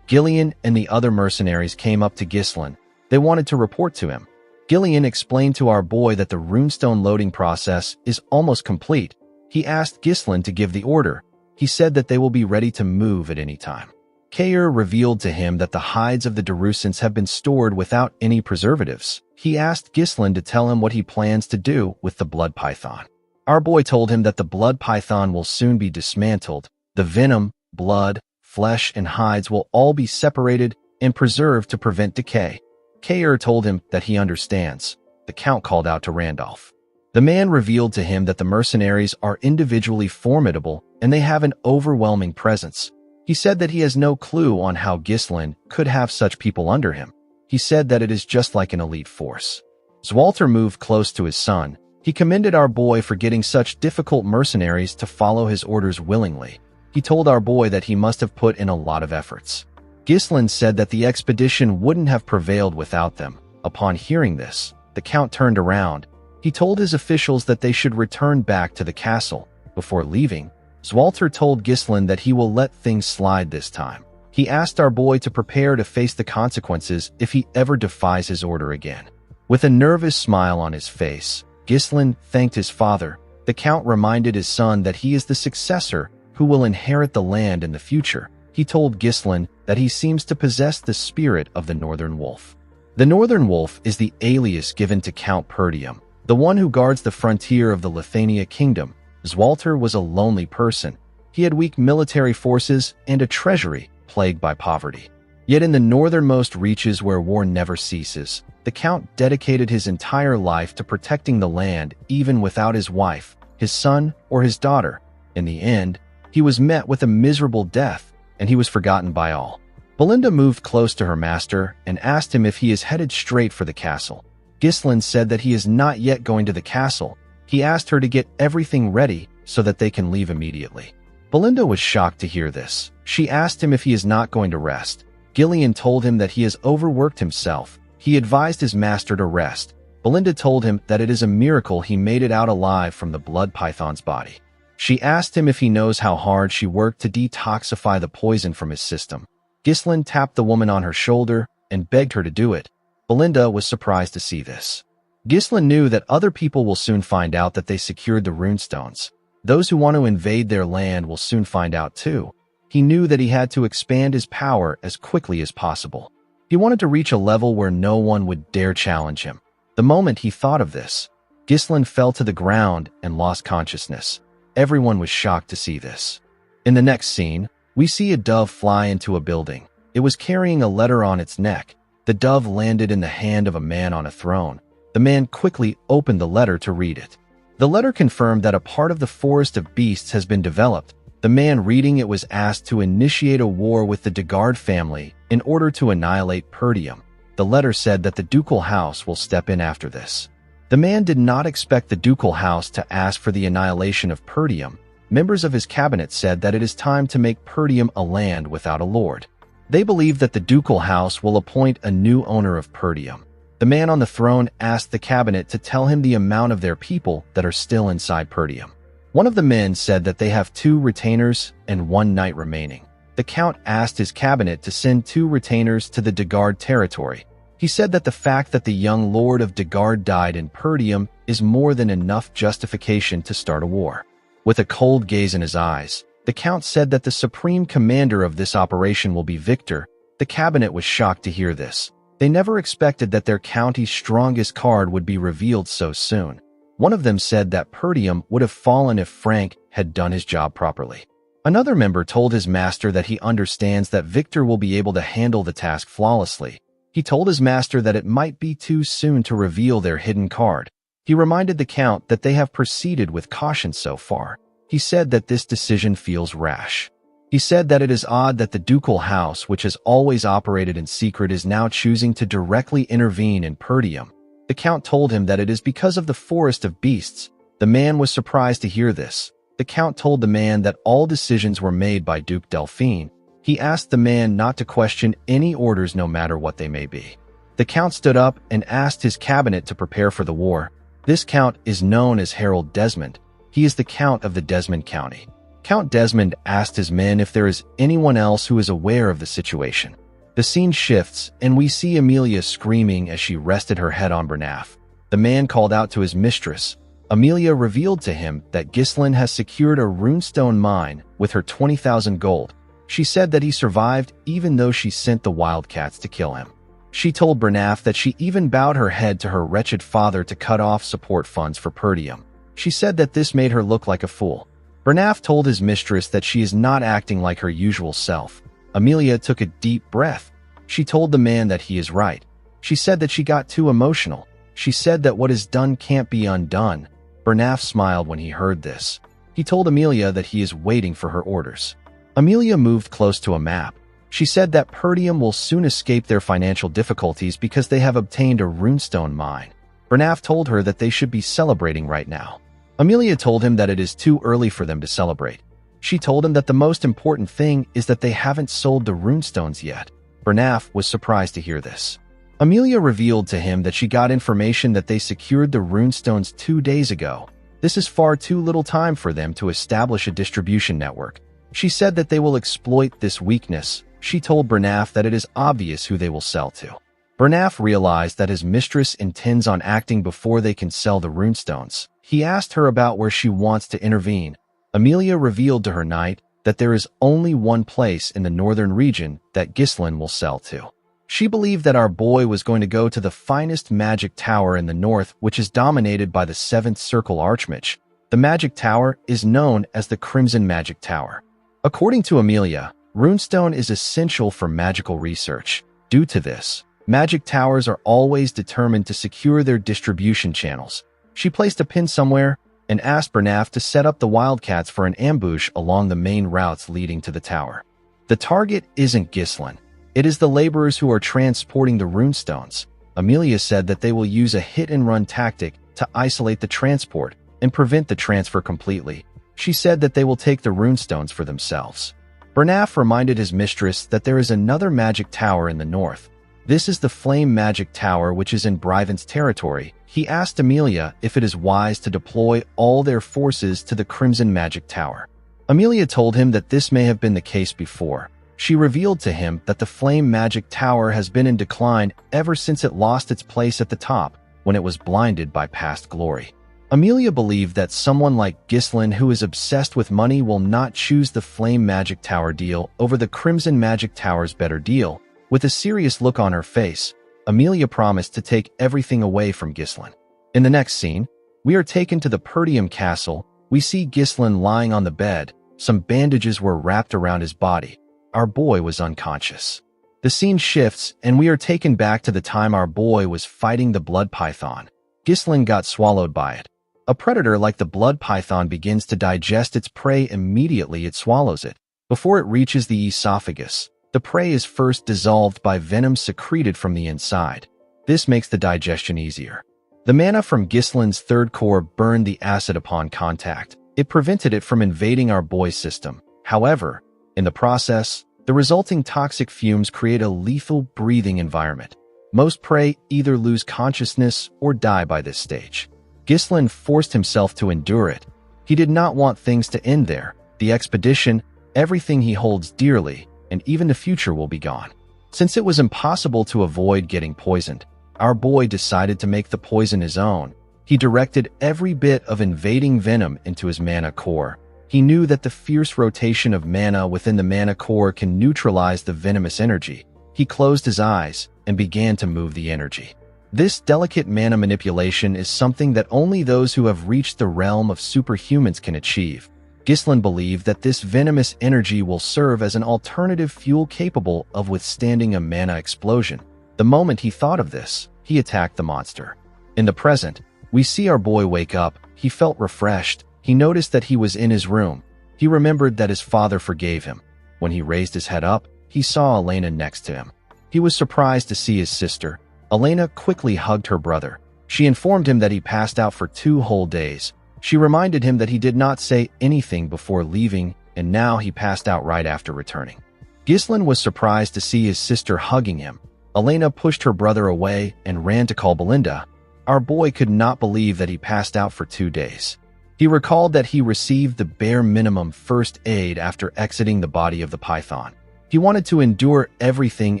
Gillian and the other mercenaries came up to Ghislain. They wanted to report to him. Gillian explained to our boy that the runestone loading process is almost complete. He asked Ghislain to give the order. He said that they will be ready to move at any time. Kair revealed to him that the hides of the Darusants have been stored without any preservatives. He asked Ghislain to tell him what he plans to do with the blood python. Our boy told him that the blood python will soon be dismantled. The venom, blood, flesh, and hides will all be separated and preserved to prevent decay. Kair told him that he understands. The Count called out to Randolph. The man revealed to him that the mercenaries are individually formidable and they have an overwhelming presence. He said that he has no clue on how Ghislain could have such people under him. He said that it is just like an elite force. Zwalter moved close to his son. He commended our boy for getting such difficult mercenaries to follow his orders willingly. He told our boy that he must have put in a lot of efforts. Ghislain said that the expedition wouldn't have prevailed without them. Upon hearing this, the Count turned around. He told his officials that they should return back to the castle. Before leaving, Zwalter told Ghislain that he will let things slide this time. He asked our boy to prepare to face the consequences if he ever defies his order again. With a nervous smile on his face, Ghislain thanked his father. The Count reminded his son that he is the successor who will inherit the land in the future. He told Ghislain that he seems to possess the spirit of the Northern Wolf. The Northern Wolf is the alias given to Count Perdium, the one who guards the frontier of the Lithania kingdom. Zwalter was a lonely person. He had weak military forces and a treasury plagued by poverty. Yet in the northernmost reaches where war never ceases, the Count dedicated his entire life to protecting the land even without his wife, his son, or his daughter. In the end, he was met with a miserable death, and he was forgotten by all. Belinda moved close to her master and asked him if he is headed straight for the castle. Ghislain said that he is not yet going to the castle. He asked her to get everything ready so that they can leave immediately. Belinda was shocked to hear this. She asked him if he is not going to rest. Gillian told him that he has overworked himself. He advised his master to rest. Belinda told him that it is a miracle he made it out alive from the blood python's body. She asked him if he knows how hard she worked to detoxify the poison from his system. Ghislain tapped the woman on her shoulder and begged her to do it. Belinda was surprised to see this. Ghislain knew that other people will soon find out that they secured the runestones. Those who want to invade their land will soon find out too. He knew that he had to expand his power as quickly as possible. He wanted to reach a level where no one would dare challenge him. The moment he thought of this, Ghislain fell to the ground and lost consciousness. Everyone was shocked to see this. In the next scene, we see a dove fly into a building. It was carrying a letter on its neck. The dove landed in the hand of a man on a throne. The man quickly opened the letter to read it. The letter confirmed that a part of the Forest of Beasts has been developed. The man reading it was asked to initiate a war with the Degard family in order to annihilate Perdium. The letter said that the ducal house will step in after this. The man did not expect the ducal house to ask for the annihilation of Perdium. Members of his cabinet said that it is time to make Perdium a land without a lord. They believe that the ducal house will appoint a new owner of Perdium. The man on the throne asked the cabinet to tell him the amount of their people that are still inside Perdium. One of the men said that they have 2 retainers and 1 knight remaining. The count asked his cabinet to send 2 retainers to the Degard territory. He said that the fact that the young lord of Degard died in Perdium is more than enough justification to start a war. With a cold gaze in his eyes, the count said that the supreme commander of this operation will be Victor. The cabinet was shocked to hear this. They never expected that their county's strongest card would be revealed so soon. One of them said that Perdium would have fallen if Frank had done his job properly. Another member told his master that he understands that Victor will be able to handle the task flawlessly. He told his master that it might be too soon to reveal their hidden card. He reminded the count that they have proceeded with caution so far. He said that this decision feels rash. He said that it is odd that the ducal house, which has always operated in secret, is now choosing to directly intervene in Perdium. The count told him that it is because of the Forest of Beasts. The man was surprised to hear this. The count told the man that all decisions were made by Duke Delphine. He asked the man not to question any orders no matter what they may be. The count stood up and asked his cabinet to prepare for the war. This count is known as Harold Desmond. He is the count of the Desmond County. Count Desmond asked his men if there is anyone else who is aware of the situation. The scene shifts, and we see Amelia screaming as she rested her head on Bernaf. The man called out to his mistress. Amelia revealed to him that Ghislain has secured a runestone mine with her 20,000 gold. She said that he survived even though she sent the wildcats to kill him. She told Bernaf that she even bowed her head to her wretched father to cut off support funds for Perdium. She said that this made her look like a fool. Bernaf told his mistress that she is not acting like her usual self. Amelia took a deep breath. She told the man that he is right. She said that she got too emotional. She said that what is done can't be undone. Bernaf smiled when he heard this. He told Amelia that he is waiting for her orders. Amelia moved close to a map. She said that Perdium will soon escape their financial difficulties because they have obtained a runestone mine. Bernaf told her that they should be celebrating right now. Amelia told him that it is too early for them to celebrate. She told him that the most important thing is that they haven't sold the runestones yet. Bernaf was surprised to hear this. Amelia revealed to him that she got information that they secured the runestones 2 days ago. This is far too little time for them to establish a distribution network. She said that they will exploit this weakness. She told Bernaf that it is obvious who they will sell to. Bernaf realized that his mistress intends on acting before they can sell the runestones. He asked her about where she wants to intervene. Amelia revealed to her knight that there is only one place in the northern region that Ghislain will sell to. She believed that our boy was going to go to the finest magic tower in the north, which is dominated by the 7th Circle Archmage. The magic tower is known as the Crimson Magic Tower. According to Amelia, runestone is essential for magical research. Due to this, magic towers are always determined to secure their distribution channels. She placed a pin somewhere and asked Bernaf to set up the wildcats for an ambush along the main routes leading to the tower. The target isn't Ghislain. It is the laborers who are transporting the runestones. Amelia said that they will use a hit-and-run tactic to isolate the transport and prevent the transfer completely. She said that they will take the runestones for themselves. Bernaf reminded his mistress that there is another magic tower in the north. This is the Flame Magic Tower, which is in Bryven's territory. He asked Amelia if it is wise to deploy all their forces to the Crimson Magic Tower. Amelia told him that this may have been the case before. She revealed to him that the Flame Magic Tower has been in decline ever since it lost its place at the top when it was blinded by past glory. Amelia believed that someone like Ghislain, who is obsessed with money, will not choose the Flame Magic Tower deal over the Crimson Magic Tower's better deal. With a serious look on her face, Amelia promised to take everything away from Ghislain. In the next scene, we are taken to the Perdium Castle. We see Ghislain lying on the bed. Some bandages were wrapped around his body. Our boy was unconscious. The scene shifts, and we are taken back to the time our boy was fighting the blood python. Ghislain got swallowed by it. A predator like the blood python begins to digest its prey immediately it swallows it. Before it reaches the esophagus, the prey is first dissolved by venom secreted from the inside. This makes the digestion easier. The mana from Ghislain's third core burned the acid upon contact. It prevented it from invading our boy's system. However, in the process, the resulting toxic fumes create a lethal breathing environment. Most prey either lose consciousness or die by this stage. Ghislain forced himself to endure it. He did not want things to end there. The expedition, everything he holds dearly, and even the future will be gone. Since it was impossible to avoid getting poisoned, our boy decided to make the poison his own. He directed every bit of invading venom into his mana core. He knew that the fierce rotation of mana within the mana core can neutralize the venomous energy. He closed his eyes and began to move the energy. This delicate mana manipulation is something that only those who have reached the realm of superhumans can achieve. Ghislain believed that this venomous energy will serve as an alternative fuel capable of withstanding a mana explosion. The moment he thought of this, he attacked the monster. In the present, we see our boy wake up. He felt refreshed. He noticed that he was in his room. He remembered that his father forgave him. When he raised his head up, he saw Elena next to him. He was surprised to see his sister. Elena quickly hugged her brother. She informed him that he passed out for 2 whole days. She reminded him that he did not say anything before leaving, and now he passed out right after returning. Ghislain was surprised to see his sister hugging him. Elena pushed her brother away and ran to call Belinda. Our boy could not believe that he passed out for 2 days. He recalled that he received the bare minimum first aid after exiting the body of the python. He wanted to endure everything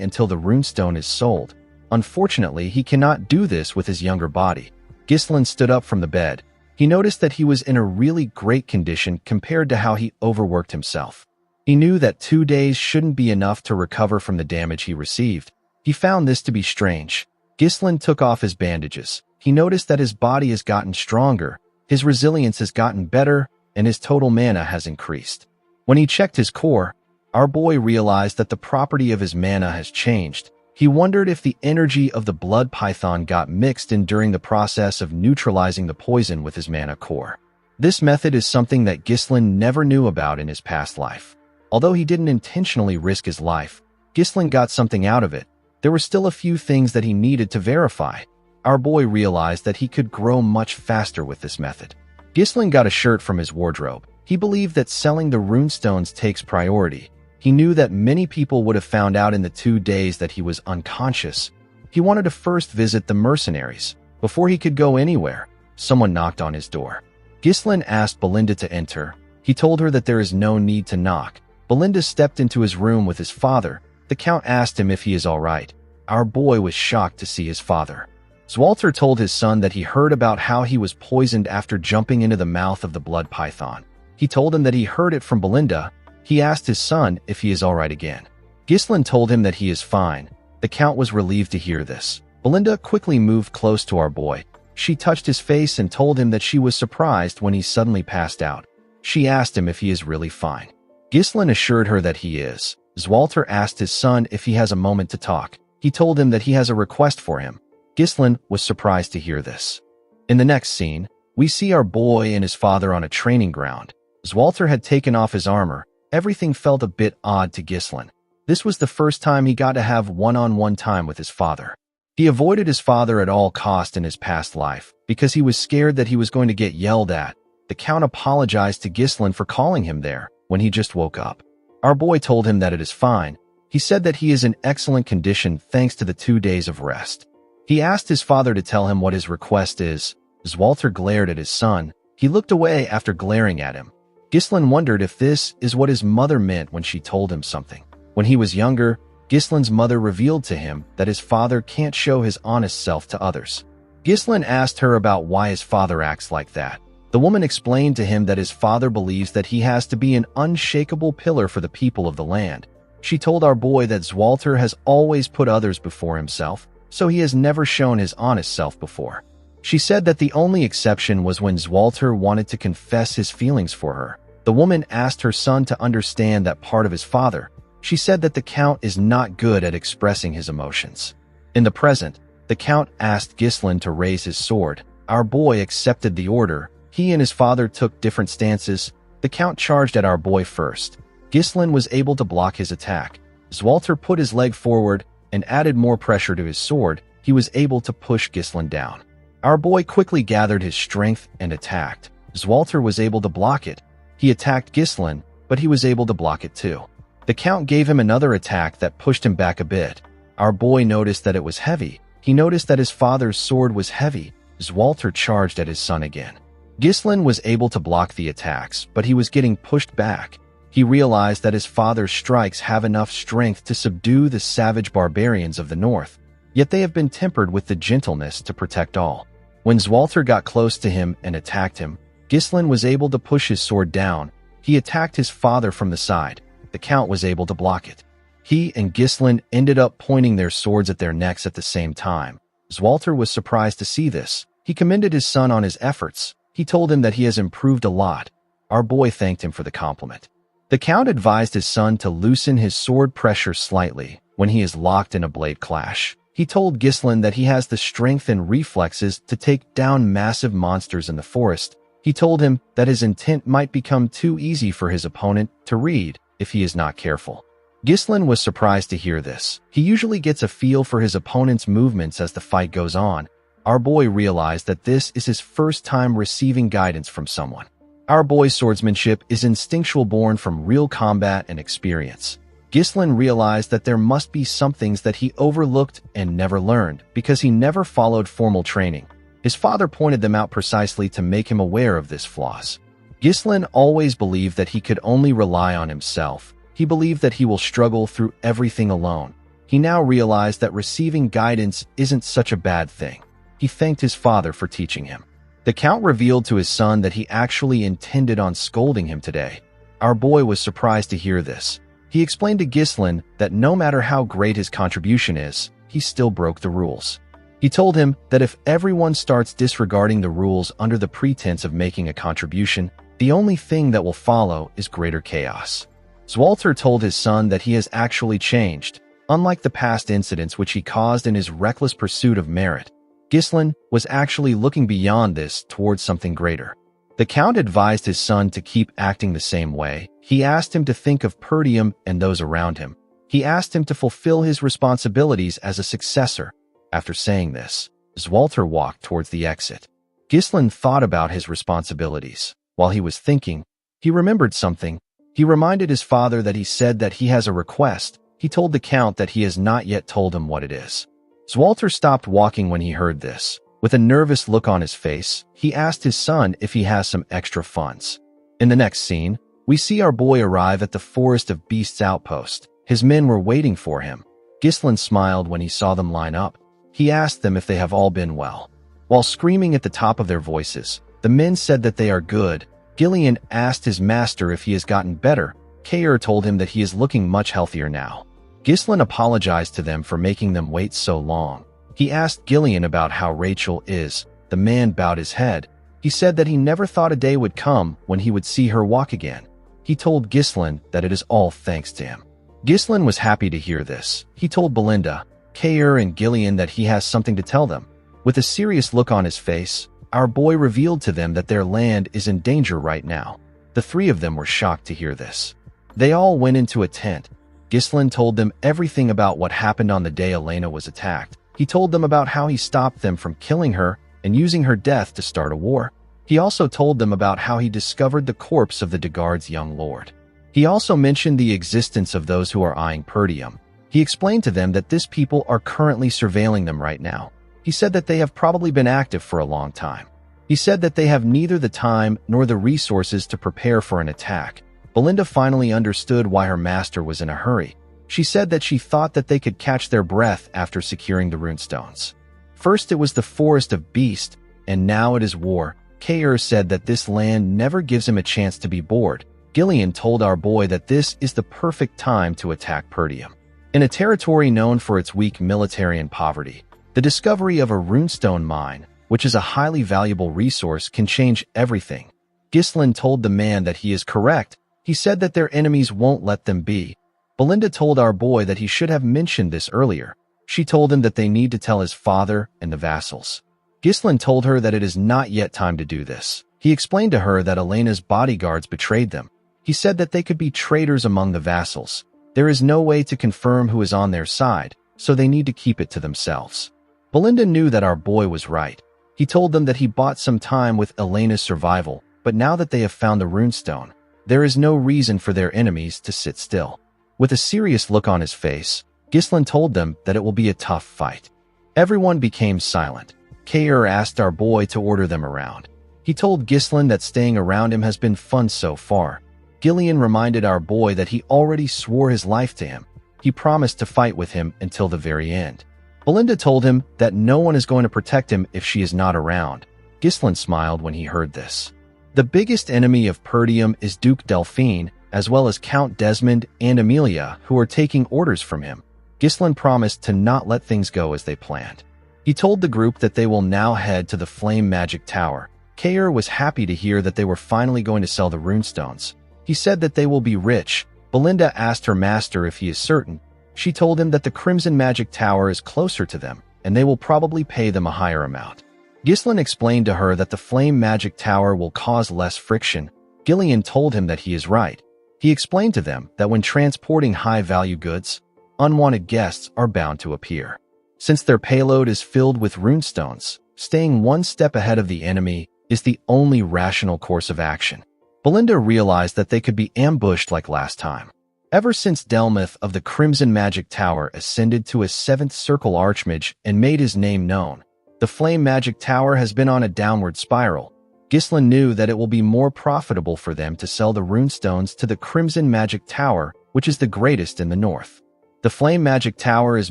until the runestone is sold. Unfortunately, he cannot do this with his younger body. Ghislain stood up from the bed. He noticed that he was in a really great condition compared to how he overworked himself. He knew that 2 days shouldn't be enough to recover from the damage he received. He found this to be strange. Ghislain took off his bandages. He noticed that his body has gotten stronger, his resilience has gotten better, and his total mana has increased. When he checked his core, our boy realized that the property of his mana has changed. He wondered if the energy of the blood python got mixed in during the process of neutralizing the poison with his mana core. This method is something that Ghislain never knew about in his past life. Although he didn't intentionally risk his life, Ghislain got something out of it. There were still a few things that he needed to verify. Our boy realized that he could grow much faster with this method. Ghislain got a shirt from his wardrobe. He believed that selling the runestones takes priority. He knew that many people would have found out in the 2 days that he was unconscious. He wanted to first visit the mercenaries. Before he could go anywhere, someone knocked on his door. Ghislain asked Belinda to enter. He told her that there is no need to knock. Belinda stepped into his room with his father. The Count asked him if he is all right. Our boy was shocked to see his father. Zwalter told his son that he heard about how he was poisoned after jumping into the mouth of the blood python. He told him that he heard it from Belinda. He asked his son if he is all right again. Ghislain told him that he is fine. The Count was relieved to hear this. Belinda quickly moved close to our boy. She touched his face and told him that she was surprised when he suddenly passed out. She asked him if he is really fine. Ghislain assured her that he is. Zwalter asked his son if he has a moment to talk. He told him that he has a request for him. Ghislain was surprised to hear this. In the next scene, we see our boy and his father on a training ground. Zwalter had taken off his armor. Everything felt a bit odd to Ghislain. This was the first time he got to have one-on-one time with his father. He avoided his father at all cost in his past life because he was scared that he was going to get yelled at. The Count apologized to Ghislain for calling him there when he just woke up. Our boy told him that it is fine. He said that he is in excellent condition thanks to the 2 days of rest. He asked his father to tell him what his request is. As Walter glared at his son, he looked away after glaring at him. Ghislain wondered if this is what his mother meant when she told him something. When he was younger, Ghislain's mother revealed to him that his father can't show his honest self to others. Ghislain asked her about why his father acts like that. The woman explained to him that his father believes that he has to be an unshakable pillar for the people of the land. She told our boy that Zwalter has always put others before himself, so he has never shown his honest self before. She said that the only exception was when Zwalter wanted to confess his feelings for her. The woman asked her son to understand that part of his father. She said that the Count is not good at expressing his emotions. In the present, the Count asked Ghislain to raise his sword. Our boy accepted the order. He and his father took different stances. The Count charged at our boy first. Ghislain was able to block his attack. Zwalter put his leg forward and added more pressure to his sword. He was able to push Ghislain down. Our boy quickly gathered his strength and attacked. Zwalter was able to block it. He attacked Ghislain, but he was able to block it too. The Count gave him another attack that pushed him back a bit. Our boy noticed that it was heavy. He noticed that his father's sword was heavy. Zwalter charged at his son again. Ghislain was able to block the attacks, but he was getting pushed back. He realized that his father's strikes have enough strength to subdue the savage barbarians of the north, yet they have been tempered with the gentleness to protect all. When Zwalter got close to him and attacked him, Ghislain was able to push his sword down. He attacked his father from the side. The Count was able to block it. He and Ghislain ended up pointing their swords at their necks at the same time. Zwalter was surprised to see this. He commended his son on his efforts. He told him that he has improved a lot. Our boy thanked him for the compliment. The Count advised his son to loosen his sword pressure slightly when he is locked in a blade clash. He told Ghislain that he has the strength and reflexes to take down massive monsters in the forest. He told him that his intent might become too easy for his opponent to read if he is not careful. Ghislain was surprised to hear this. He usually gets a feel for his opponent's movements as the fight goes on. Our boy realized that this is his first time receiving guidance from someone. Our boy's swordsmanship is instinctual, born from real combat and experience. Ghislain realized that there must be some things that he overlooked and never learned because he never followed formal training. His father pointed them out precisely to make him aware of this flaws. Ghislain always believed that he could only rely on himself. He believed that he will struggle through everything alone. He now realized that receiving guidance isn't such a bad thing. He thanked his father for teaching him. The Count revealed to his son that he actually intended on scolding him today. Our boy was surprised to hear this. He explained to Ghislain that no matter how great his contribution is, he still broke the rules. He told him that if everyone starts disregarding the rules under the pretense of making a contribution, the only thing that will follow is greater chaos. Zwalter told his son that he has actually changed. Unlike the past incidents which he caused in his reckless pursuit of merit, Ghislain was actually looking beyond this towards something greater. The Count advised his son to keep acting the same way. He asked him to think of Perdium and those around him. He asked him to fulfill his responsibilities as a successor. After saying this, Zwalter walked towards the exit. Ghislain thought about his responsibilities. While he was thinking, he remembered something. He reminded his father that he said that he has a request. He told the Count that he has not yet told him what it is. Zwalter stopped walking when he heard this. With a nervous look on his face, he asked his son if he has some extra funds. In the next scene, we see our boy arrive at the Forest of Beasts outpost. His men were waiting for him. Ghislain smiled when he saw them line up. He asked them if they have all been well. While screaming at the top of their voices, the men said that they are good. Gillian asked his master if he has gotten better. Kair told him that he is looking much healthier now. Ghislain apologized to them for making them wait so long. He asked Gillian about how Rachel is. The man bowed his head. He said that he never thought a day would come when he would see her walk again. He told Ghislain that it is all thanks to him. Ghislain was happy to hear this. He told Belinda, Kair, and Gillian that he has something to tell them. With a serious look on his face, our boy revealed to them that their land is in danger right now. The three of them were shocked to hear this. They all went into a tent. Ghislain told them everything about what happened on the day Elena was attacked. He told them about how he stopped them from killing her and using her death to start a war. He also told them about how he discovered the corpse of the Degard's young lord. He also mentioned the existence of those who are eyeing Perdium. He explained to them that this people are currently surveilling them right now. He said that they have probably been active for a long time. He said that they have neither the time nor the resources to prepare for an attack. Belinda finally understood why her master was in a hurry. She said that she thought that they could catch their breath after securing the runestones. First it was the forest of beasts, and now it is war. Kair said that this land never gives him a chance to be bored. Gillian told our boy that this is the perfect time to attack Perdium. In a territory known for its weak military and poverty, the discovery of a runestone mine, which is a highly valuable resource, can change everything. Ghislain told the man that he is correct. He said that their enemies won't let them be. Belinda told our boy that he should have mentioned this earlier. She told him that they need to tell his father and the vassals. Ghislain told her that it is not yet time to do this. He explained to her that Elena's bodyguards betrayed them. He said that they could be traitors among the vassals. There is no way to confirm who is on their side, so they need to keep it to themselves. Belinda knew that our boy was right. He told them that he bought some time with Elena's survival, but now that they have found the runestone, there is no reason for their enemies to sit still. With a serious look on his face, Ghislain told them that it will be a tough fight. Everyone became silent. Kair asked our boy to order them around. He told Ghislain that staying around him has been fun so far. Gillian reminded our boy that he already swore his life to him. He promised to fight with him until the very end. Belinda told him that no one is going to protect him if she is not around. Ghislain smiled when he heard this. The biggest enemy of Perdium is Duke Delphine, as well as Count Desmond and Amelia, who are taking orders from him. Ghislain promised to not let things go as they planned. He told the group that they will now head to the Flame Magic Tower. Kair was happy to hear that they were finally going to sell the runestones. He said that they will be rich. Belinda asked her master if he is certain. She told him that the Crimson Magic Tower is closer to them, and they will probably pay them a higher amount. Ghislain explained to her that the Flame Magic Tower will cause less friction. Gillian told him that he is right. He explained to them that when transporting high-value goods, unwanted guests are bound to appear. Since their payload is filled with runestones, staying one step ahead of the enemy is the only rational course of action. Belinda realized that they could be ambushed like last time. Ever since Delmuth of the Crimson Magic Tower ascended to a 7th Circle Archmage and made his name known, the Flame Magic Tower has been on a downward spiral. Ghislain knew that it will be more profitable for them to sell the runestones to the Crimson Magic Tower, which is the greatest in the north. The Flame Magic Tower is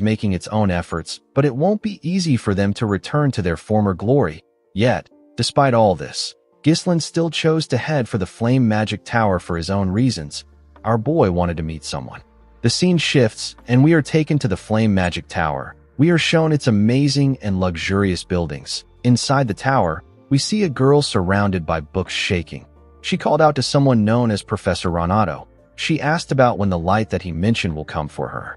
making its own efforts, but it won't be easy for them to return to their former glory. Yet, despite all this, Ghislain still chose to head for the Flame Magic Tower for his own reasons. Our boy wanted to meet someone. The scene shifts, and we are taken to the Flame Magic Tower. We are shown its amazing and luxurious buildings. Inside the tower, we see a girl surrounded by books shaking. She called out to someone known as Professor Renato. She asked about when the light that he mentioned will come for her.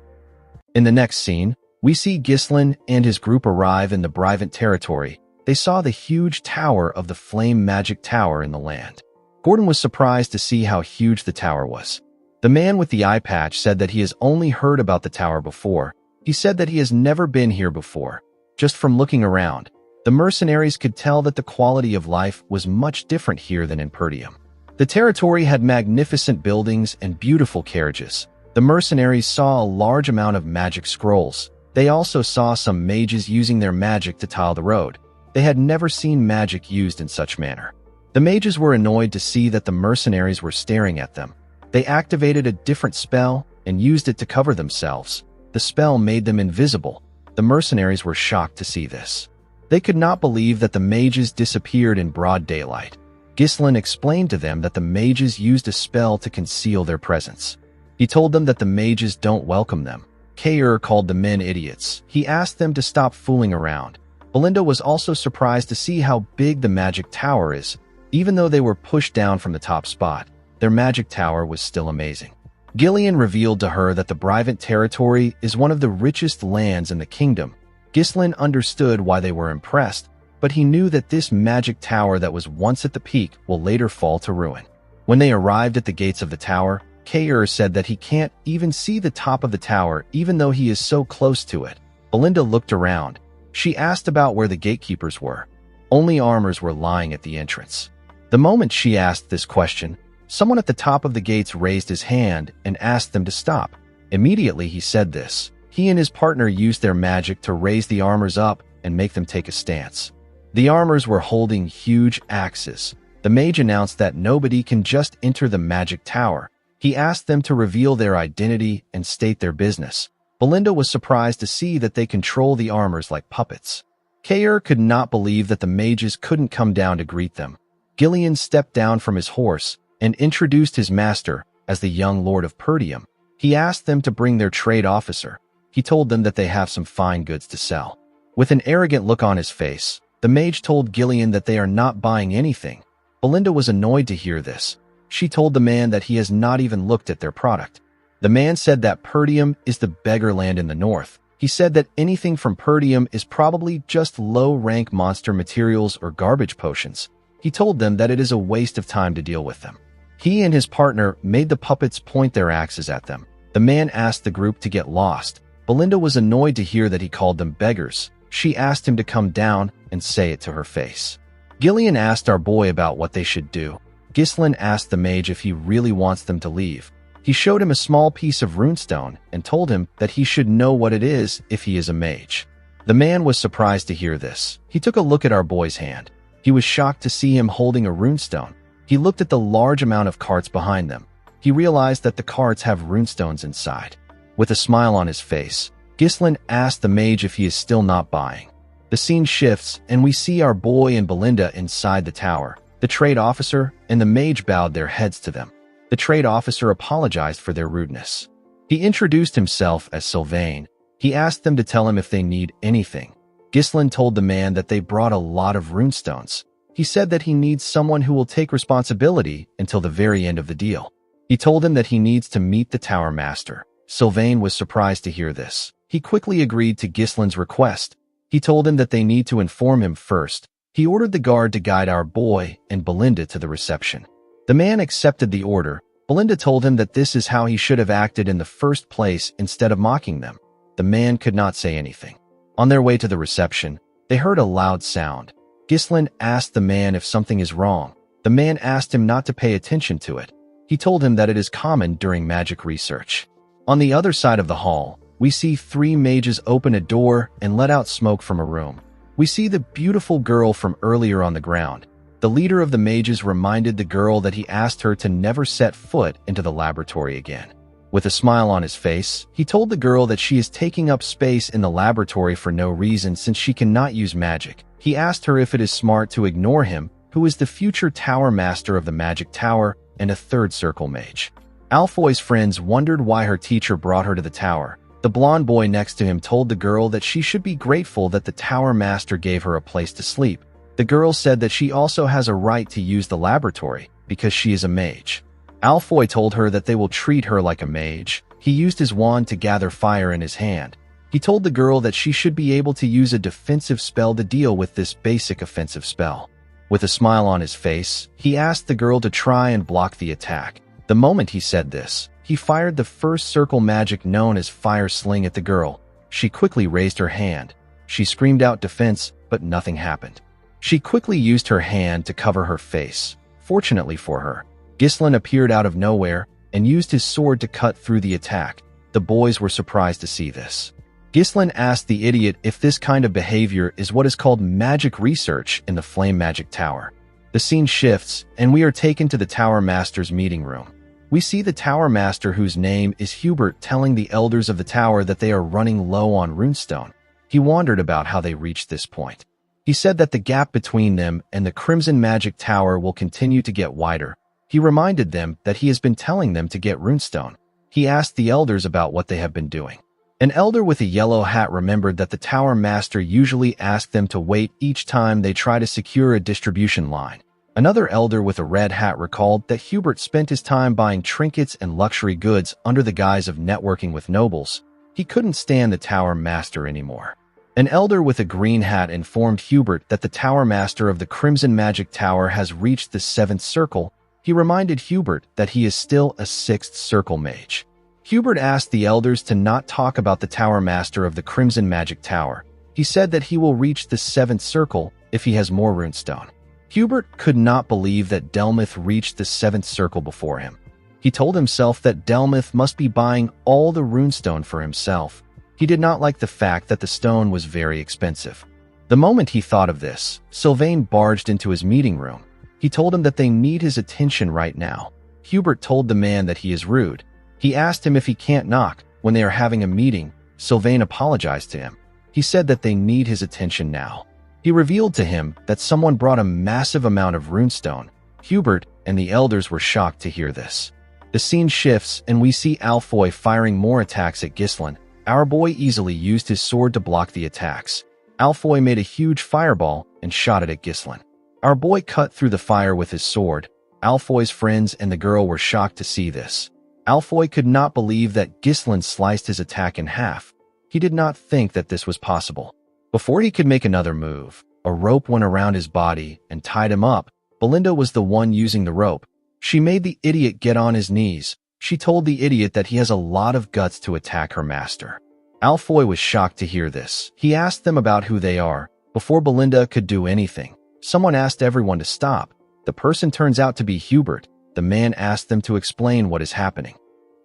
In the next scene, we see Ghislain and his group arrive in the Brivant territory. They saw the huge tower of the Flame Magic Tower in the land. Gordon was surprised to see how huge the tower was. The man with the eye patch said that he has only heard about the tower before. He said that he has never been here before. Just from looking around, the mercenaries could tell that the quality of life was much different here than in Perdium. The territory had magnificent buildings and beautiful carriages. The mercenaries saw a large amount of magic scrolls. They also saw some mages using their magic to tile the road. They had never seen magic used in such manner. The mages were annoyed to see that the mercenaries were staring at them. They activated a different spell and used it to cover themselves. The spell made them invisible. The mercenaries were shocked to see this. They could not believe that the mages disappeared in broad daylight. Ghislain explained to them that the mages used a spell to conceal their presence. He told them that the mages don't welcome them. Kair called the men idiots. He asked them to stop fooling around. Belinda was also surprised to see how big the magic tower is. Even though they were pushed down from the top spot, their magic tower was still amazing. Gillian revealed to her that the Brivant territory is one of the richest lands in the kingdom. Ghislain understood why they were impressed, but he knew that this magic tower that was once at the peak will later fall to ruin. When they arrived at the gates of the tower, Kair said that he can't even see the top of the tower even though he is so close to it. Belinda looked around. She asked about where the gatekeepers were. Only armors were lying at the entrance. The moment she asked this question, someone at the top of the gates raised his hand and asked them to stop. Immediately he said this. He and his partner used their magic to raise the armors up and make them take a stance. The armors were holding huge axes. The mage announced that nobody can just enter the magic tower. He asked them to reveal their identity and state their business. Belinda was surprised to see that they control the armors like puppets. Kair could not believe that the mages couldn't come down to greet them. Gillian stepped down from his horse and introduced his master as the young Lord of Perdium. He asked them to bring their trade officer. He told them that they have some fine goods to sell. With an arrogant look on his face, the mage told Gillian that they are not buying anything. Belinda was annoyed to hear this. She told the man that he has not even looked at their product. The man said that Perdium is the beggar land in the north. He said that anything from Perdium is probably just low-rank monster materials or garbage potions. He told them that it is a waste of time to deal with them. He and his partner made the puppets point their axes at them. The man asked the group to get lost. Belinda was annoyed to hear that he called them beggars. She asked him to come down and say it to her face. Gillian asked our boy about what they should do. Ghislain asked the mage if he really wants them to leave. He showed him a small piece of runestone and told him that he should know what it is if he is a mage. The man was surprised to hear this. He took a look at our boy's hand. He was shocked to see him holding a runestone. He looked at the large amount of carts behind them. He realized that the carts have runestones inside. With a smile on his face, Ghislain asked the mage if he is still not buying. The scene shifts, and we see our boy and Belinda inside the tower. The trade officer and the mage bowed their heads to them. The trade officer apologized for their rudeness. He introduced himself as Sylvain. He asked them to tell him if they need anything. Ghislain told the man that they brought a lot of runestones. He said that he needs someone who will take responsibility until the very end of the deal. He told him that he needs to meet the tower master. Sylvain was surprised to hear this. He quickly agreed to Ghislain's request. He told him that they need to inform him first. He ordered the guard to guide our boy and Belinda to the reception. The man accepted the order. Belinda told him that this is how he should have acted in the first place instead of mocking them. The man could not say anything. On their way to the reception, they heard a loud sound. Ghislain asked the man if something is wrong. The man asked him not to pay attention to it. He told him that it is common during magic research. On the other side of the hall, we see three mages open a door and let out smoke from a room. We see the beautiful girl from earlier on the ground. The leader of the mages reminded the girl that he asked her to never set foot into the laboratory again. With a smile on his face, he told the girl that she is taking up space in the laboratory for no reason since she cannot use magic. He asked her if it is smart to ignore him, who is the future tower master of the magic tower and a third circle mage. Alfoy's friends wondered why her teacher brought her to the tower. The blonde boy next to him told the girl that she should be grateful that the tower master gave her a place to sleep. The girl said that she also has a right to use the laboratory because she is a mage. Alfoy told her that they will treat her like a mage. He used his wand to gather fire in his hand. He told the girl that she should be able to use a defensive spell to deal with this basic offensive spell. With a smile on his face, he asked the girl to try and block the attack. The moment he said this, he fired the first circle magic known as Fire Sling at the girl. She quickly raised her hand. She screamed out defense, but nothing happened. She quickly used her hand to cover her face. Fortunately for her, Ghislain appeared out of nowhere and used his sword to cut through the attack. The boys were surprised to see this. Ghislain asked the idiot if this kind of behavior is what is called magic research in the Flame Magic Tower. The scene shifts, and we are taken to the Tower Master's meeting room. We see the Tower Master, whose name is Hubert, telling the elders of the tower that they are running low on runestone. He wondered about how they reached this point. He said that the gap between them and the Crimson Magic Tower will continue to get wider. He reminded them that he has been telling them to get runestone. He asked the elders about what they have been doing. An elder with a yellow hat remembered that the Tower Master usually asked them to wait each time they try to secure a distribution line. Another elder with a red hat recalled that Hubert spent his time buying trinkets and luxury goods under the guise of networking with nobles. He couldn't stand the Tower Master anymore. An elder with a green hat informed Hubert that the Tower Master of the Crimson Magic Tower has reached the 7th circle. He reminded Hubert that he is still a 6th circle mage. Hubert asked the elders to not talk about the Tower Master of the Crimson Magic Tower. He said that he will reach the 7th circle if he has more runestone. Hubert could not believe that Delmuth reached the 7th circle before him. He told himself that Delmuth must be buying all the runestone for himself. He did not like the fact that the stone was very expensive. The moment he thought of this, Sylvain barged into his meeting room. He told him that they need his attention right now. Hubert told the man that he is rude. He asked him if he can't knock. When they are having a meeting, Sylvain apologized to him. He said that they need his attention now. He revealed to him that someone brought a massive amount of runestone. Hubert and the elders were shocked to hear this. The scene shifts and we see Alfoy firing more attacks at Ghislain. Our boy easily used his sword to block the attacks. Alfoy made a huge fireball and shot it at Ghislain. Our boy cut through the fire with his sword. Alfoy's friends and the girl were shocked to see this. Alfoy could not believe that Ghislain sliced his attack in half. He did not think that this was possible. Before he could make another move, a rope went around his body and tied him up. Belinda was the one using the rope. She made the idiot get on his knees. She told the idiot that he has a lot of guts to attack her master. Alfoy was shocked to hear this. He asked them about who they are. Before Belinda could do anything, someone asked everyone to stop. The person turns out to be Hubert. The man asked them to explain what is happening.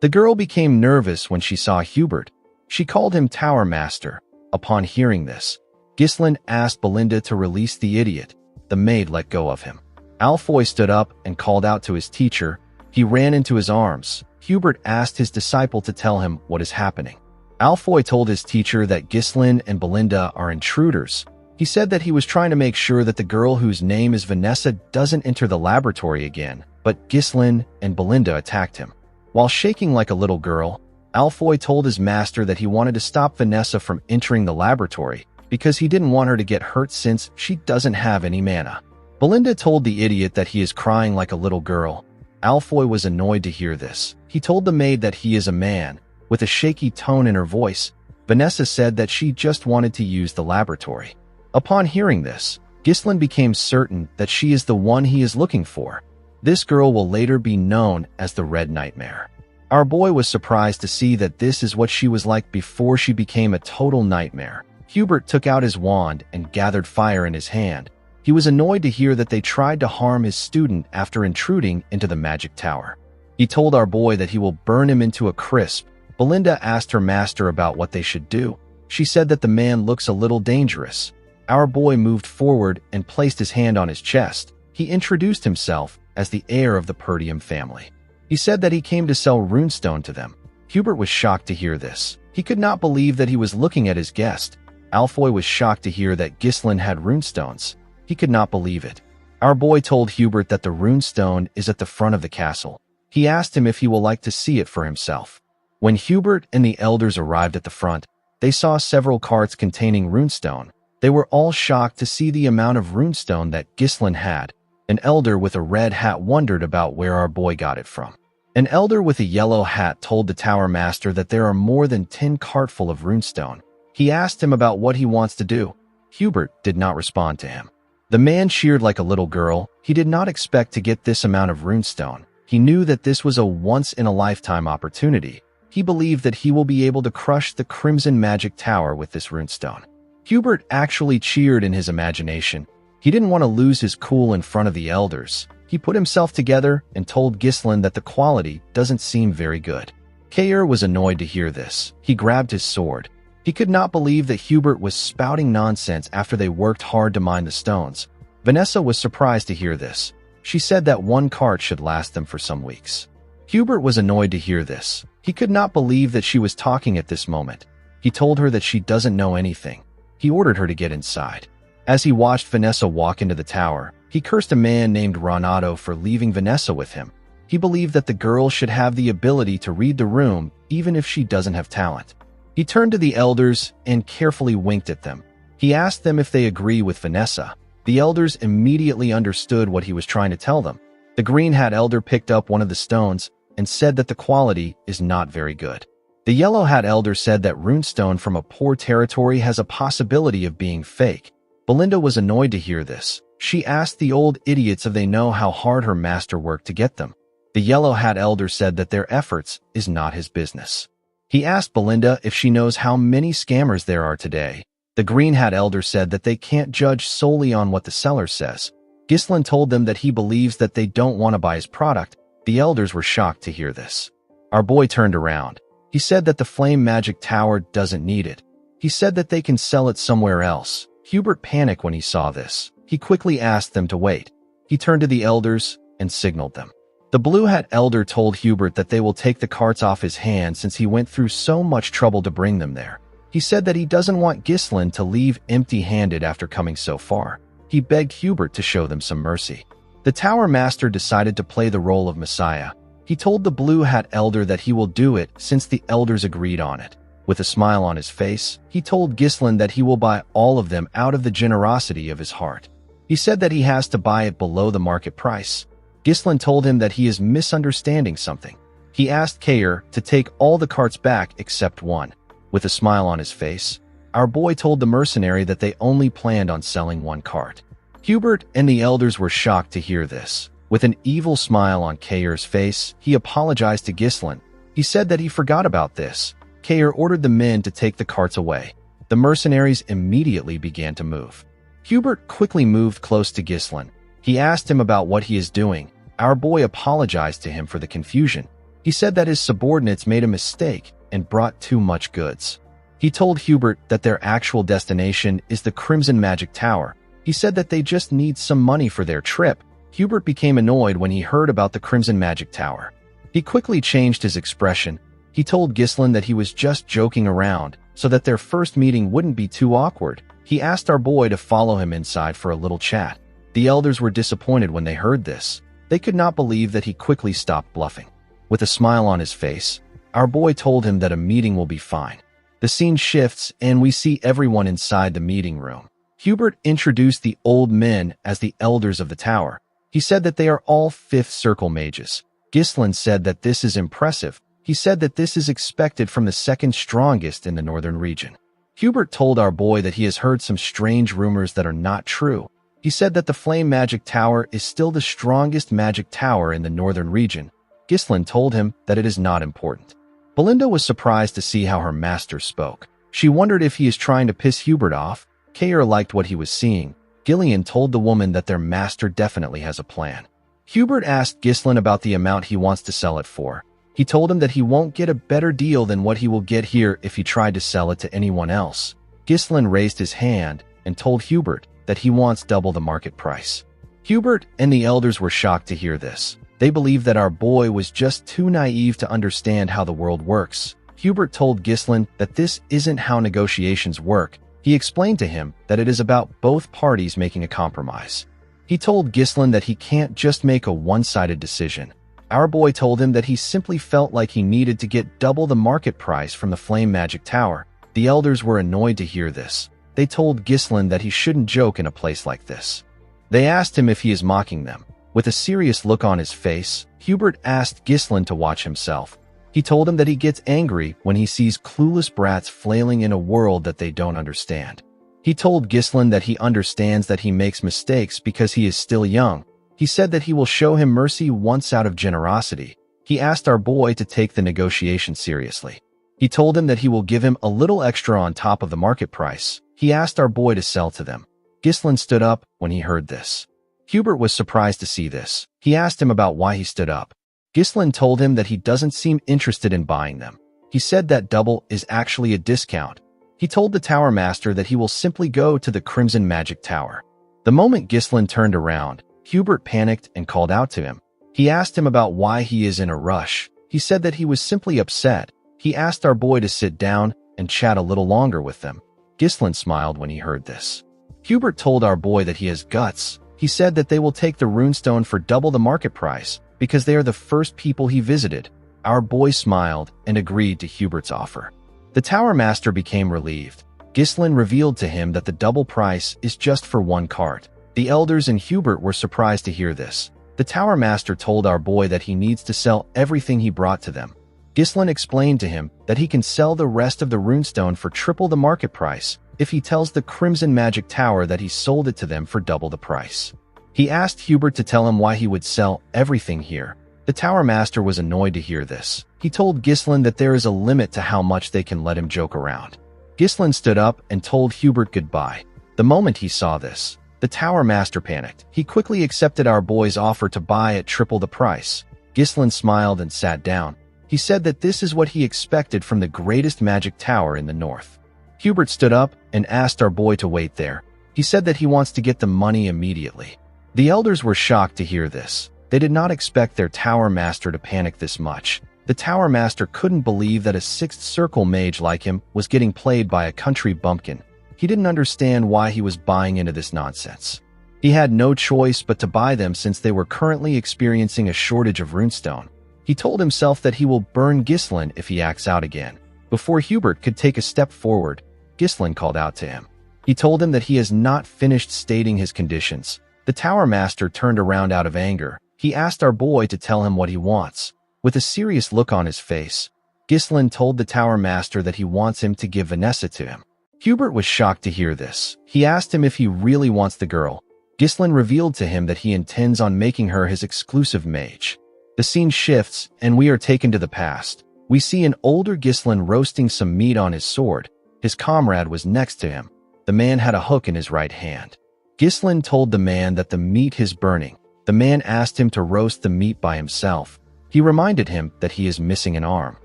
The girl became nervous when she saw Hubert. She called him Tower Master. Upon hearing this, Ghislain asked Belinda to release the idiot. The maid let go of him. Alfoy stood up and called out to his teacher. He ran into his arms. Hubert asked his disciple to tell him what is happening. Alfoy told his teacher that Ghislain and Belinda are intruders. He said that he was trying to make sure that the girl whose name is Vanessa doesn't enter the laboratory again, but Ghislain and Belinda attacked him. While shaking like a little girl, Alfoy told his master that he wanted to stop Vanessa from entering the laboratory because he didn't want her to get hurt since she doesn't have any mana. Belinda told the idiot that he is crying like a little girl. Alfoy was annoyed to hear this. He told the maid that he is a man. With a shaky tone in her voice, Vanessa said that she just wanted to use the laboratory. Upon hearing this, Ghislain became certain that she is the one he is looking for. This girl will later be known as the Red Nightmare. Our boy was surprised to see that this is what she was like before she became a total nightmare. Hubert took out his wand and gathered fire in his hand. He was annoyed to hear that they tried to harm his student after intruding into the magic tower. He told our boy that he will burn him into a crisp. Belinda asked her master about what they should do. She said that the man looks a little dangerous. Our boy moved forward and placed his hand on his chest. He introduced himself as the heir of the Perdium family. He said that he came to sell runestone to them. Hubert was shocked to hear this. He could not believe that he was looking at his guest. Alfoy was shocked to hear that Ghislain had runestones. He could not believe it. Our boy told Hubert that the runestone is at the front of the castle. He asked him if he will like to see it for himself. When Hubert and the elders arrived at the front, they saw several carts containing runestone. They were all shocked to see the amount of runestone that Ghislain had. An elder with a red hat wondered about where our boy got it from. An elder with a yellow hat told the tower master that there are more than 10 cartful of runestone. He asked him about what he wants to do. Hubert did not respond to him. The man cheered like a little girl. He did not expect to get this amount of runestone. He knew that this was a once-in-a-lifetime opportunity. He believed that he will be able to crush the Crimson Magic Tower with this runestone. Hubert actually cheered in his imagination. He didn't want to lose his cool in front of the elders. He put himself together and told Ghislain that the quality doesn't seem very good. Kair was annoyed to hear this. He grabbed his sword. He could not believe that Hubert was spouting nonsense after they worked hard to mine the stones. Vanessa was surprised to hear this. She said that one cart should last them for some weeks. Hubert was annoyed to hear this. He could not believe that she was talking at this moment. He told her that she doesn't know anything. He ordered her to get inside. As he watched Vanessa walk into the tower, he cursed a man named Renato for leaving Vanessa with him. He believed that the girl should have the ability to read the room even if she doesn't have talent. He turned to the elders and carefully winked at them. He asked them if they agree with Vanessa. The elders immediately understood what he was trying to tell them. The green hat elder picked up one of the stones and said that the quality is not very good. The yellow hat elder said that runestone from a poor territory has a possibility of being fake. Belinda was annoyed to hear this. She asked the old idiots if they know how hard her master worked to get them. The yellow hat elder said that their efforts is not his business. He asked Belinda if she knows how many scammers there are today. The Green Hat Elder said that they can't judge solely on what the seller says. Ghislain told them that he believes that they don't want to buy his product. The elders were shocked to hear this. Our boy turned around. He said that the flame magic tower doesn't need it. He said that they can sell it somewhere else. Hubert panicked when he saw this. He quickly asked them to wait. He turned to the elders and signaled them. The Blue Hat Elder told Hubert that they will take the carts off his hands since he went through so much trouble to bring them there. He said that he doesn't want Ghislain to leave empty-handed after coming so far. He begged Hubert to show them some mercy. The Tower Master decided to play the role of Messiah. He told the Blue Hat Elder that he will do it since the elders agreed on it. With a smile on his face, he told Ghislain that he will buy all of them out of the generosity of his heart. He said that he has to buy it below the market price. Ghislain told him that he is misunderstanding something. He asked Kair to take all the carts back except one. With a smile on his face, our boy told the mercenary that they only planned on selling one cart. Hubert and the elders were shocked to hear this. With an evil smile on Kair's face, he apologized to Ghislain. He said that he forgot about this. Kair ordered the men to take the carts away. The mercenaries immediately began to move. Hubert quickly moved close to Ghislain. He asked him about what he is doing. Our boy apologized to him for the confusion. He said that his subordinates made a mistake and brought too much goods. He told Hubert that their actual destination is the Crimson Magic Tower. He said that they just need some money for their trip. Hubert became annoyed when he heard about the Crimson Magic Tower. He quickly changed his expression. He told Ghislain that he was just joking around so that their first meeting wouldn't be too awkward. He asked our boy to follow him inside for a little chat. The elders were disappointed when they heard this. They could not believe that he quickly stopped bluffing. With a smile on his face, our boy told him that a meeting will be fine. The scene shifts and we see everyone inside the meeting room. Hubert introduced the old men as the elders of the tower. He said that they are all fifth circle mages. Ghislain said that this is impressive. He said that this is expected from the second strongest in the northern region. Hubert told our boy that he has heard some strange rumors that are not true. He said that the Flame Magic Tower is still the strongest magic tower in the northern region. Ghislain told him that it is not important. Belinda was surprised to see how her master spoke. She wondered if he is trying to piss Hubert off. Kair liked what he was seeing. Gillian told the woman that their master definitely has a plan. Hubert asked Ghislain about the amount he wants to sell it for. He told him that he won't get a better deal than what he will get here if he tried to sell it to anyone else. Ghislain raised his hand and told Hubert that he wants double the market price. Hubert and the elders were shocked to hear this. They believed that our boy was just too naive to understand how the world works. Hubert told Ghislain that this isn't how negotiations work. He explained to him that it is about both parties making a compromise. He told Ghislain that he can't just make a one-sided decision. Our boy told him that he simply felt like he needed to get double the market price from the Flame Magic Tower. The elders were annoyed to hear this. They told Ghislain that he shouldn't joke in a place like this. They asked him if he is mocking them. With a serious look on his face, Hubert asked Ghislain to watch himself. He told him that he gets angry when he sees clueless brats flailing in a world that they don't understand. He told Ghislain that he understands that he makes mistakes because he is still young. He said that he will show him mercy once out of generosity. He asked our boy to take the negotiation seriously. He told him that he will give him a little extra on top of the market price. He asked our boy to sell to them. Ghislain stood up when he heard this. Hubert was surprised to see this. He asked him about why he stood up. Ghislain told him that he doesn't seem interested in buying them. He said that double is actually a discount. He told the Tower Master that he will simply go to the Crimson Magic Tower. The moment Ghislain turned around, Hubert panicked and called out to him. He asked him about why he is in a rush. He said that he was simply upset. He asked our boy to sit down and chat a little longer with them. Ghislain smiled when he heard this. Hubert told our boy that he has guts. He said that they will take the runestone for double the market price because they are the first people he visited. Our boy smiled and agreed to Hubert's offer. The Tower Master became relieved. Ghislain revealed to him that the double price is just for one cart. The elders and Hubert were surprised to hear this. The Tower Master told our boy that he needs to sell everything he brought to them. Ghislain explained to him that he can sell the rest of the runestone for triple the market price if he tells the Crimson Magic Tower that he sold it to them for double the price. He asked Hubert to tell him why he would sell everything here. The Tower Master was annoyed to hear this. He told Ghislain that there is a limit to how much they can let him joke around. Gislin stood up and told Hubert goodbye. The moment he saw this, the Tower Master panicked. He quickly accepted our boy's offer to buy at triple the price. Gislin smiled and sat down. He said that this is what he expected from the greatest magic tower in the north. Hubert stood up and asked our boy to wait there. He said that he wants to get the money immediately. The elders were shocked to hear this. They did not expect their Tower Master to panic this much. The Tower Master couldn't believe that a sixth circle mage like him was getting played by a country bumpkin. He didn't understand why he was buying into this nonsense. He had no choice but to buy them since they were currently experiencing a shortage of runestone. He told himself that he will burn Gislin if he acts out again. Before Hubert could take a step forward, Gislin called out to him. He told him that he has not finished stating his conditions. The Tower Master turned around out of anger. He asked our boy to tell him what he wants. With a serious look on his face, Gislin told the Tower Master that he wants him to give Vanessa to him. Hubert was shocked to hear this. He asked him if he really wants the girl. Gislin revealed to him that he intends on making her his exclusive mage. The scene shifts, and we are taken to the past. We see an older Gislin roasting some meat on his sword. His comrade was next to him. The man had a hook in his right hand. Gislin told the man that the meat is burning. The man asked him to roast the meat by himself. He reminded him that he is missing an arm.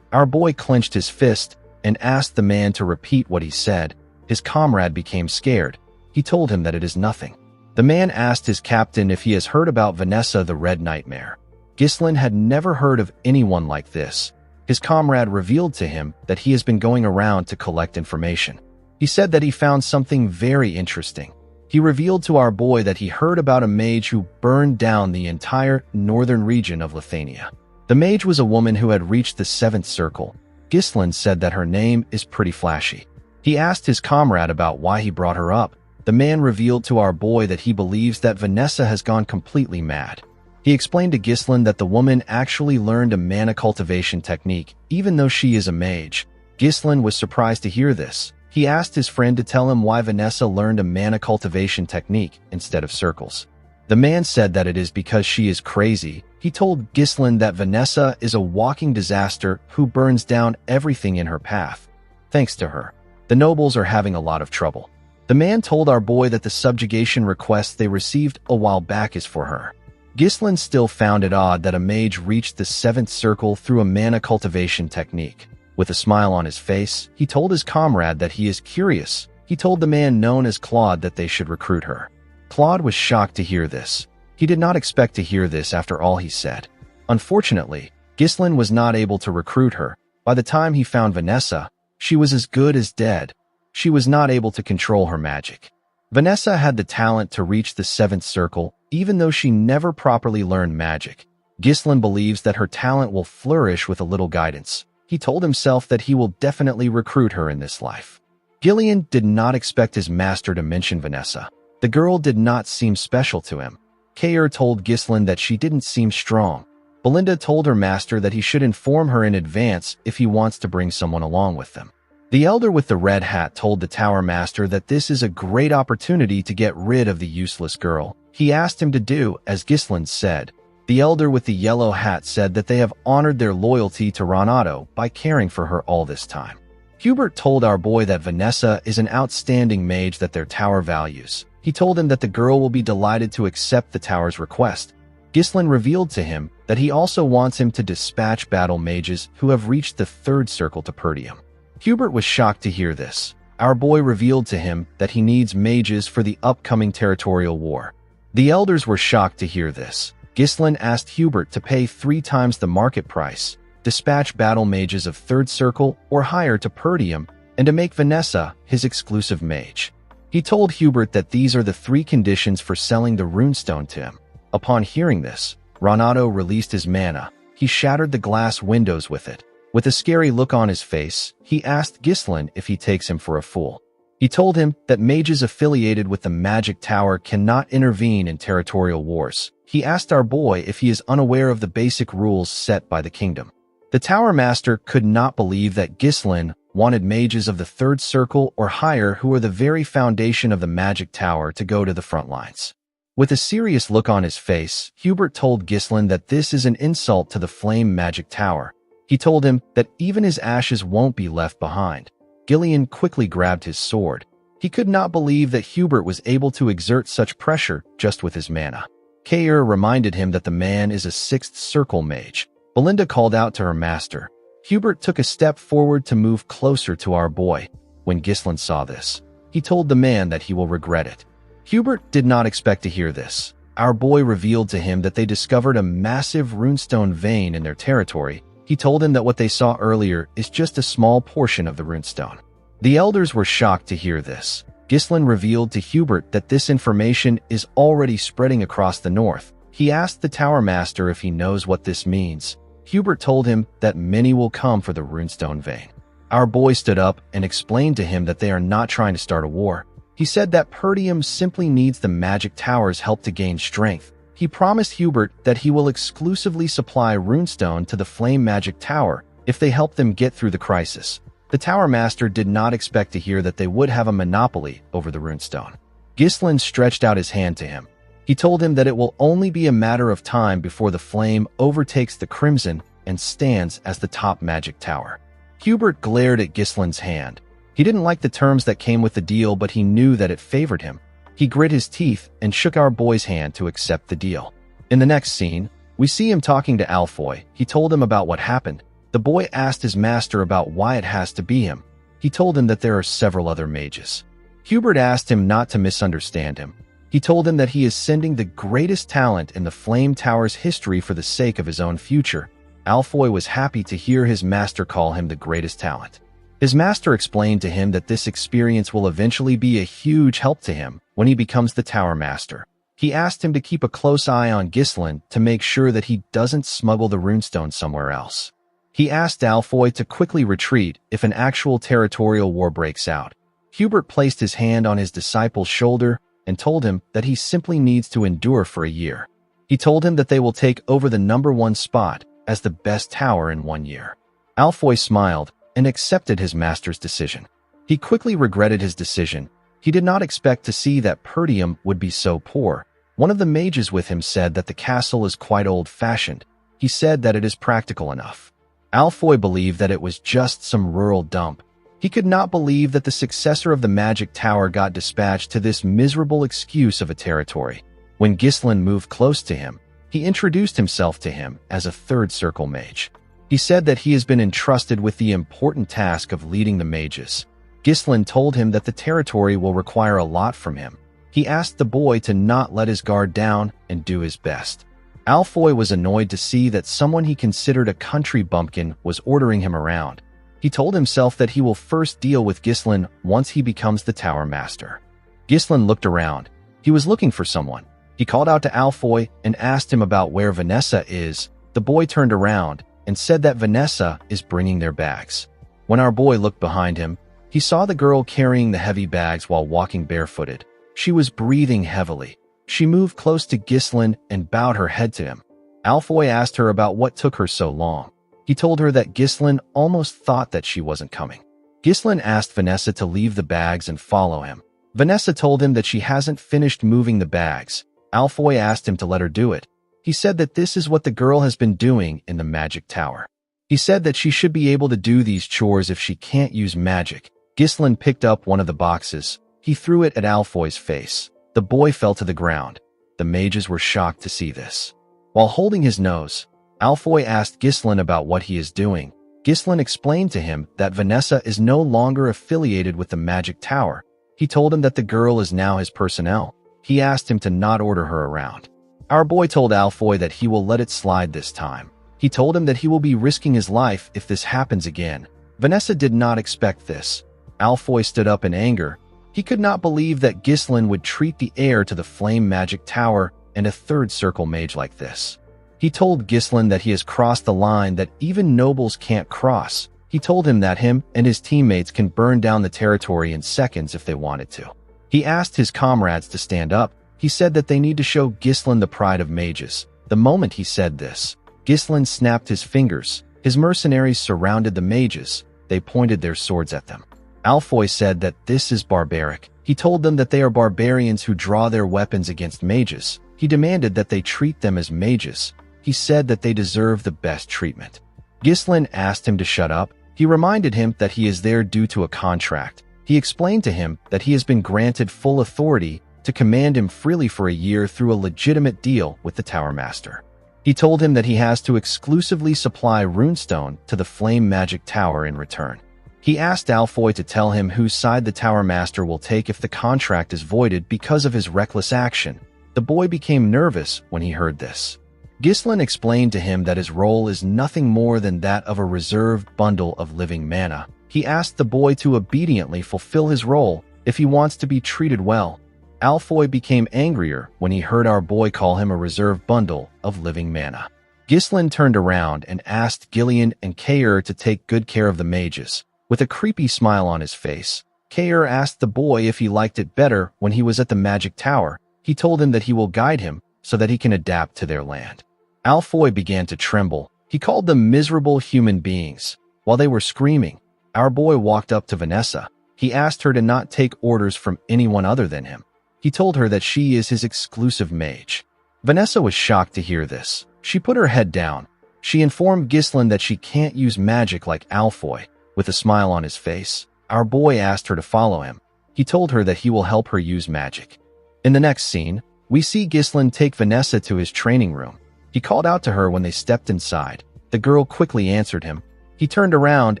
Our boy clenched his fist and asked the man to repeat what he said. His comrade became scared. He told him that it is nothing. The man asked his captain if he has heard about Vanessa the Red Nightmare. Gislin had never heard of anyone like this. His comrade revealed to him that he has been going around to collect information. He said that he found something very interesting. He revealed to our boy that he heard about a mage who burned down the entire northern region of Lithuania. The mage was a woman who had reached the seventh circle. Gislin said that her name is pretty flashy. He asked his comrade about why he brought her up. The man revealed to our boy that he believes that Vanessa has gone completely mad. He explained to Gislin that the woman actually learned a mana cultivation technique, even though she is a mage. Gislin was surprised to hear this. He asked his friend to tell him why Vanessa learned a mana cultivation technique instead of circles. The man said that it is because she is crazy. He told Gislin that Vanessa is a walking disaster who burns down everything in her path. Thanks to her, the nobles are having a lot of trouble. The man told our boy that the subjugation request they received a while back is for her. Gislin still found it odd that a mage reached the seventh circle through a mana cultivation technique. With a smile on his face, he told his comrade that he is curious. He told the man known as Claude that they should recruit her. Claude was shocked to hear this. He did not expect to hear this after all he said. Unfortunately, Gislin was not able to recruit her. By the time he found Vanessa, she was as good as dead. She was not able to control her magic. Vanessa had the talent to reach the seventh circle, even though she never properly learned magic. Gislin believes that her talent will flourish with a little guidance. He told himself that he will definitely recruit her in this life. Gillian did not expect his master to mention Vanessa. The girl did not seem special to him. Kair told Gislin that she didn't seem strong. Belinda told her master that he should inform her in advance if he wants to bring someone along with them. The elder with the red hat told the tower master that this is a great opportunity to get rid of the useless girl. He asked him to do as Gislin said. The elder with the yellow hat said that they have honored their loyalty to Renato by caring for her all this time. Hubert told our boy that Vanessa is an outstanding mage that their tower values. He told him that the girl will be delighted to accept the tower's request. Gislin revealed to him that he also wants him to dispatch battle mages who have reached the third circle to Perdium. Hubert was shocked to hear this. Our boy revealed to him that he needs mages for the upcoming territorial war. The elders were shocked to hear this. Gislin asked Hubert to pay 3 times the market price, dispatch battle mages of third circle or higher to Perdium, and to make Vanessa his exclusive mage. He told Hubert that these are the 3 conditions for selling the runestone to him. Upon hearing this, Renato released his mana. He shattered the glass windows with it. With a scary look on his face, he asked Gislin if he takes him for a fool. He told him that mages affiliated with the Magic Tower cannot intervene in territorial wars. He asked our boy if he is unaware of the basic rules set by the kingdom. The Tower Master could not believe that Gislin wanted mages of the third circle or higher who are the very foundation of the Magic Tower to go to the front lines. With a serious look on his face, Hubert told Gislin that this is an insult to the Flame Magic Tower. He told him that even his ashes won't be left behind. Gillian quickly grabbed his sword. He could not believe that Hubert was able to exert such pressure just with his mana. Kair reminded him that the man is a sixth circle mage. Belinda called out to her master. Hubert took a step forward to move closer to our boy. When Ghislain saw this, he told the man that he will regret it. Hubert did not expect to hear this. Our boy revealed to him that they discovered a massive runestone vein in their territory. He told him that what they saw earlier is just a small portion of the runestone. The elders were shocked to hear this. Ghislain revealed to Hubert that this information is already spreading across the north. He asked the Tower Master if he knows what this means. Hubert told him that many will come for the runestone vein. Our boy stood up and explained to him that they are not trying to start a war. He said that Perdium simply needs the magic tower's help to gain strength. He promised Hubert that he will exclusively supply runestone to the Flame Magic Tower if they help them get through the crisis. The Tower Master did not expect to hear that they would have a monopoly over the runestone. Ghislain stretched out his hand to him. He told him that it will only be a matter of time before the flame overtakes the Crimson and stands as the top magic tower. Hubert glared at Ghislain's hand. He didn't like the terms that came with the deal, but he knew that it favored him. He grit his teeth and shook our boy's hand to accept the deal. In the next scene, we see him talking to Alfoy. He told him about what happened. The boy asked his master about why it has to be him. He told him that there are several other mages. Hubert asked him not to misunderstand him. He told him that he is sending the greatest talent in the Flame Tower's history for the sake of his own future. Alfoy was happy to hear his master call him the greatest talent. His master explained to him that this experience will eventually be a huge help to him when he becomes the Tower Master. He asked him to keep a close eye on Ghislain to make sure that he doesn't smuggle the runestone somewhere else. He asked Alfoy to quickly retreat if an actual territorial war breaks out. Hubert placed his hand on his disciple's shoulder and told him that he simply needs to endure for a year. He told him that they will take over the #1 spot as the best tower in 1 year. Alfoy smiled and accepted his master's decision. He quickly regretted his decision. He did not expect to see that Perdium would be so poor. One of the mages with him said that the castle is quite old-fashioned. He said that it is practical enough. Alfoy believed that it was just some rural dump. He could not believe that the successor of the magic tower got dispatched to this miserable excuse of a territory. When Ghislain moved close to him, he introduced himself to him as a third circle mage. He said that he has been entrusted with the important task of leading the mages. Ghislain told him that the territory will require a lot from him. He asked the boy to not let his guard down and do his best. Alfoy was annoyed to see that someone he considered a country bumpkin was ordering him around. He told himself that he will first deal with Ghislain once he becomes the Tower Master. Ghislain looked around. He was looking for someone. He called out to Alfoy and asked him about where Vanessa is. The boy turned around and said that Vanessa is bringing their bags. When our boy looked behind him, he saw the girl carrying the heavy bags while walking barefooted. She was breathing heavily. She moved close to Ghislain and bowed her head to him. Alfoy asked her about what took her so long. He told her that Ghislain almost thought that she wasn't coming. Ghislain asked Vanessa to leave the bags and follow him. Vanessa told him that she hasn't finished moving the bags. Alfoy asked him to let her do it. He said that this is what the girl has been doing in the magic tower. He said that she should be able to do these chores if she can't use magic. Ghislain picked up one of the boxes. He threw it at Alfoy's face. The boy fell to the ground. The mages were shocked to see this. While holding his nose, Alfoy asked Ghislain about what he is doing. Ghislain explained to him that Vanessa is no longer affiliated with the magic tower. He told him that the girl is now his personnel. He asked him to not order her around. Our boy told Alfoy that he will let it slide this time. He told him that he will be risking his life if this happens again. Vanessa did not expect this. Alfoy stood up in anger. He could not believe that Ghislain would treat the heir to the Flame Magic Tower and a third circle mage like this. He told Ghislain that he has crossed the line that even nobles can't cross. He told him that him and his teammates can burn down the territory in seconds if they wanted to. He asked his comrades to stand up. He said that they need to show Ghislain the pride of mages. The moment he said this, Ghislain snapped his fingers. His mercenaries surrounded the mages. They pointed their swords at them. Alfoy said that this is barbaric. He told them that they are barbarians who draw their weapons against mages. He demanded that they treat them as mages. He said that they deserve the best treatment. Ghislain asked him to shut up. He reminded him that he is there due to a contract. He explained to him that he has been granted full authority to command him freely for a year through a legitimate deal with the Tower Master. He told him that he has to exclusively supply runestone to the Flame Magic Tower in return. He asked Alfoy to tell him whose side the Tower Master will take if the contract is voided because of his reckless action. The boy became nervous when he heard this. Ghislain explained to him that his role is nothing more than that of a reserved bundle of living mana. He asked the boy to obediently fulfill his role if he wants to be treated well. Alfoy became angrier when he heard our boy call him a reserved bundle of living mana. Ghislain turned around and asked Gillian and Kaer to take good care of the mages. With a creepy smile on his face, Kaer asked the boy if he liked it better when he was at the Magic Tower. He told him that he will guide him so that he can adapt to their land. Alfoy began to tremble. He called them miserable human beings. While they were screaming, our boy walked up to Vanessa. He asked her to not take orders from anyone other than him. He told her that she is his exclusive mage. Vanessa was shocked to hear this. She put her head down. She informed Ghislain that she can't use magic like Alfoy. With a smile on his face, our boy asked her to follow him. He told her that he will help her use magic. In the next scene, we see Ghislain take Vanessa to his training room. He called out to her when they stepped inside. The girl quickly answered him. He turned around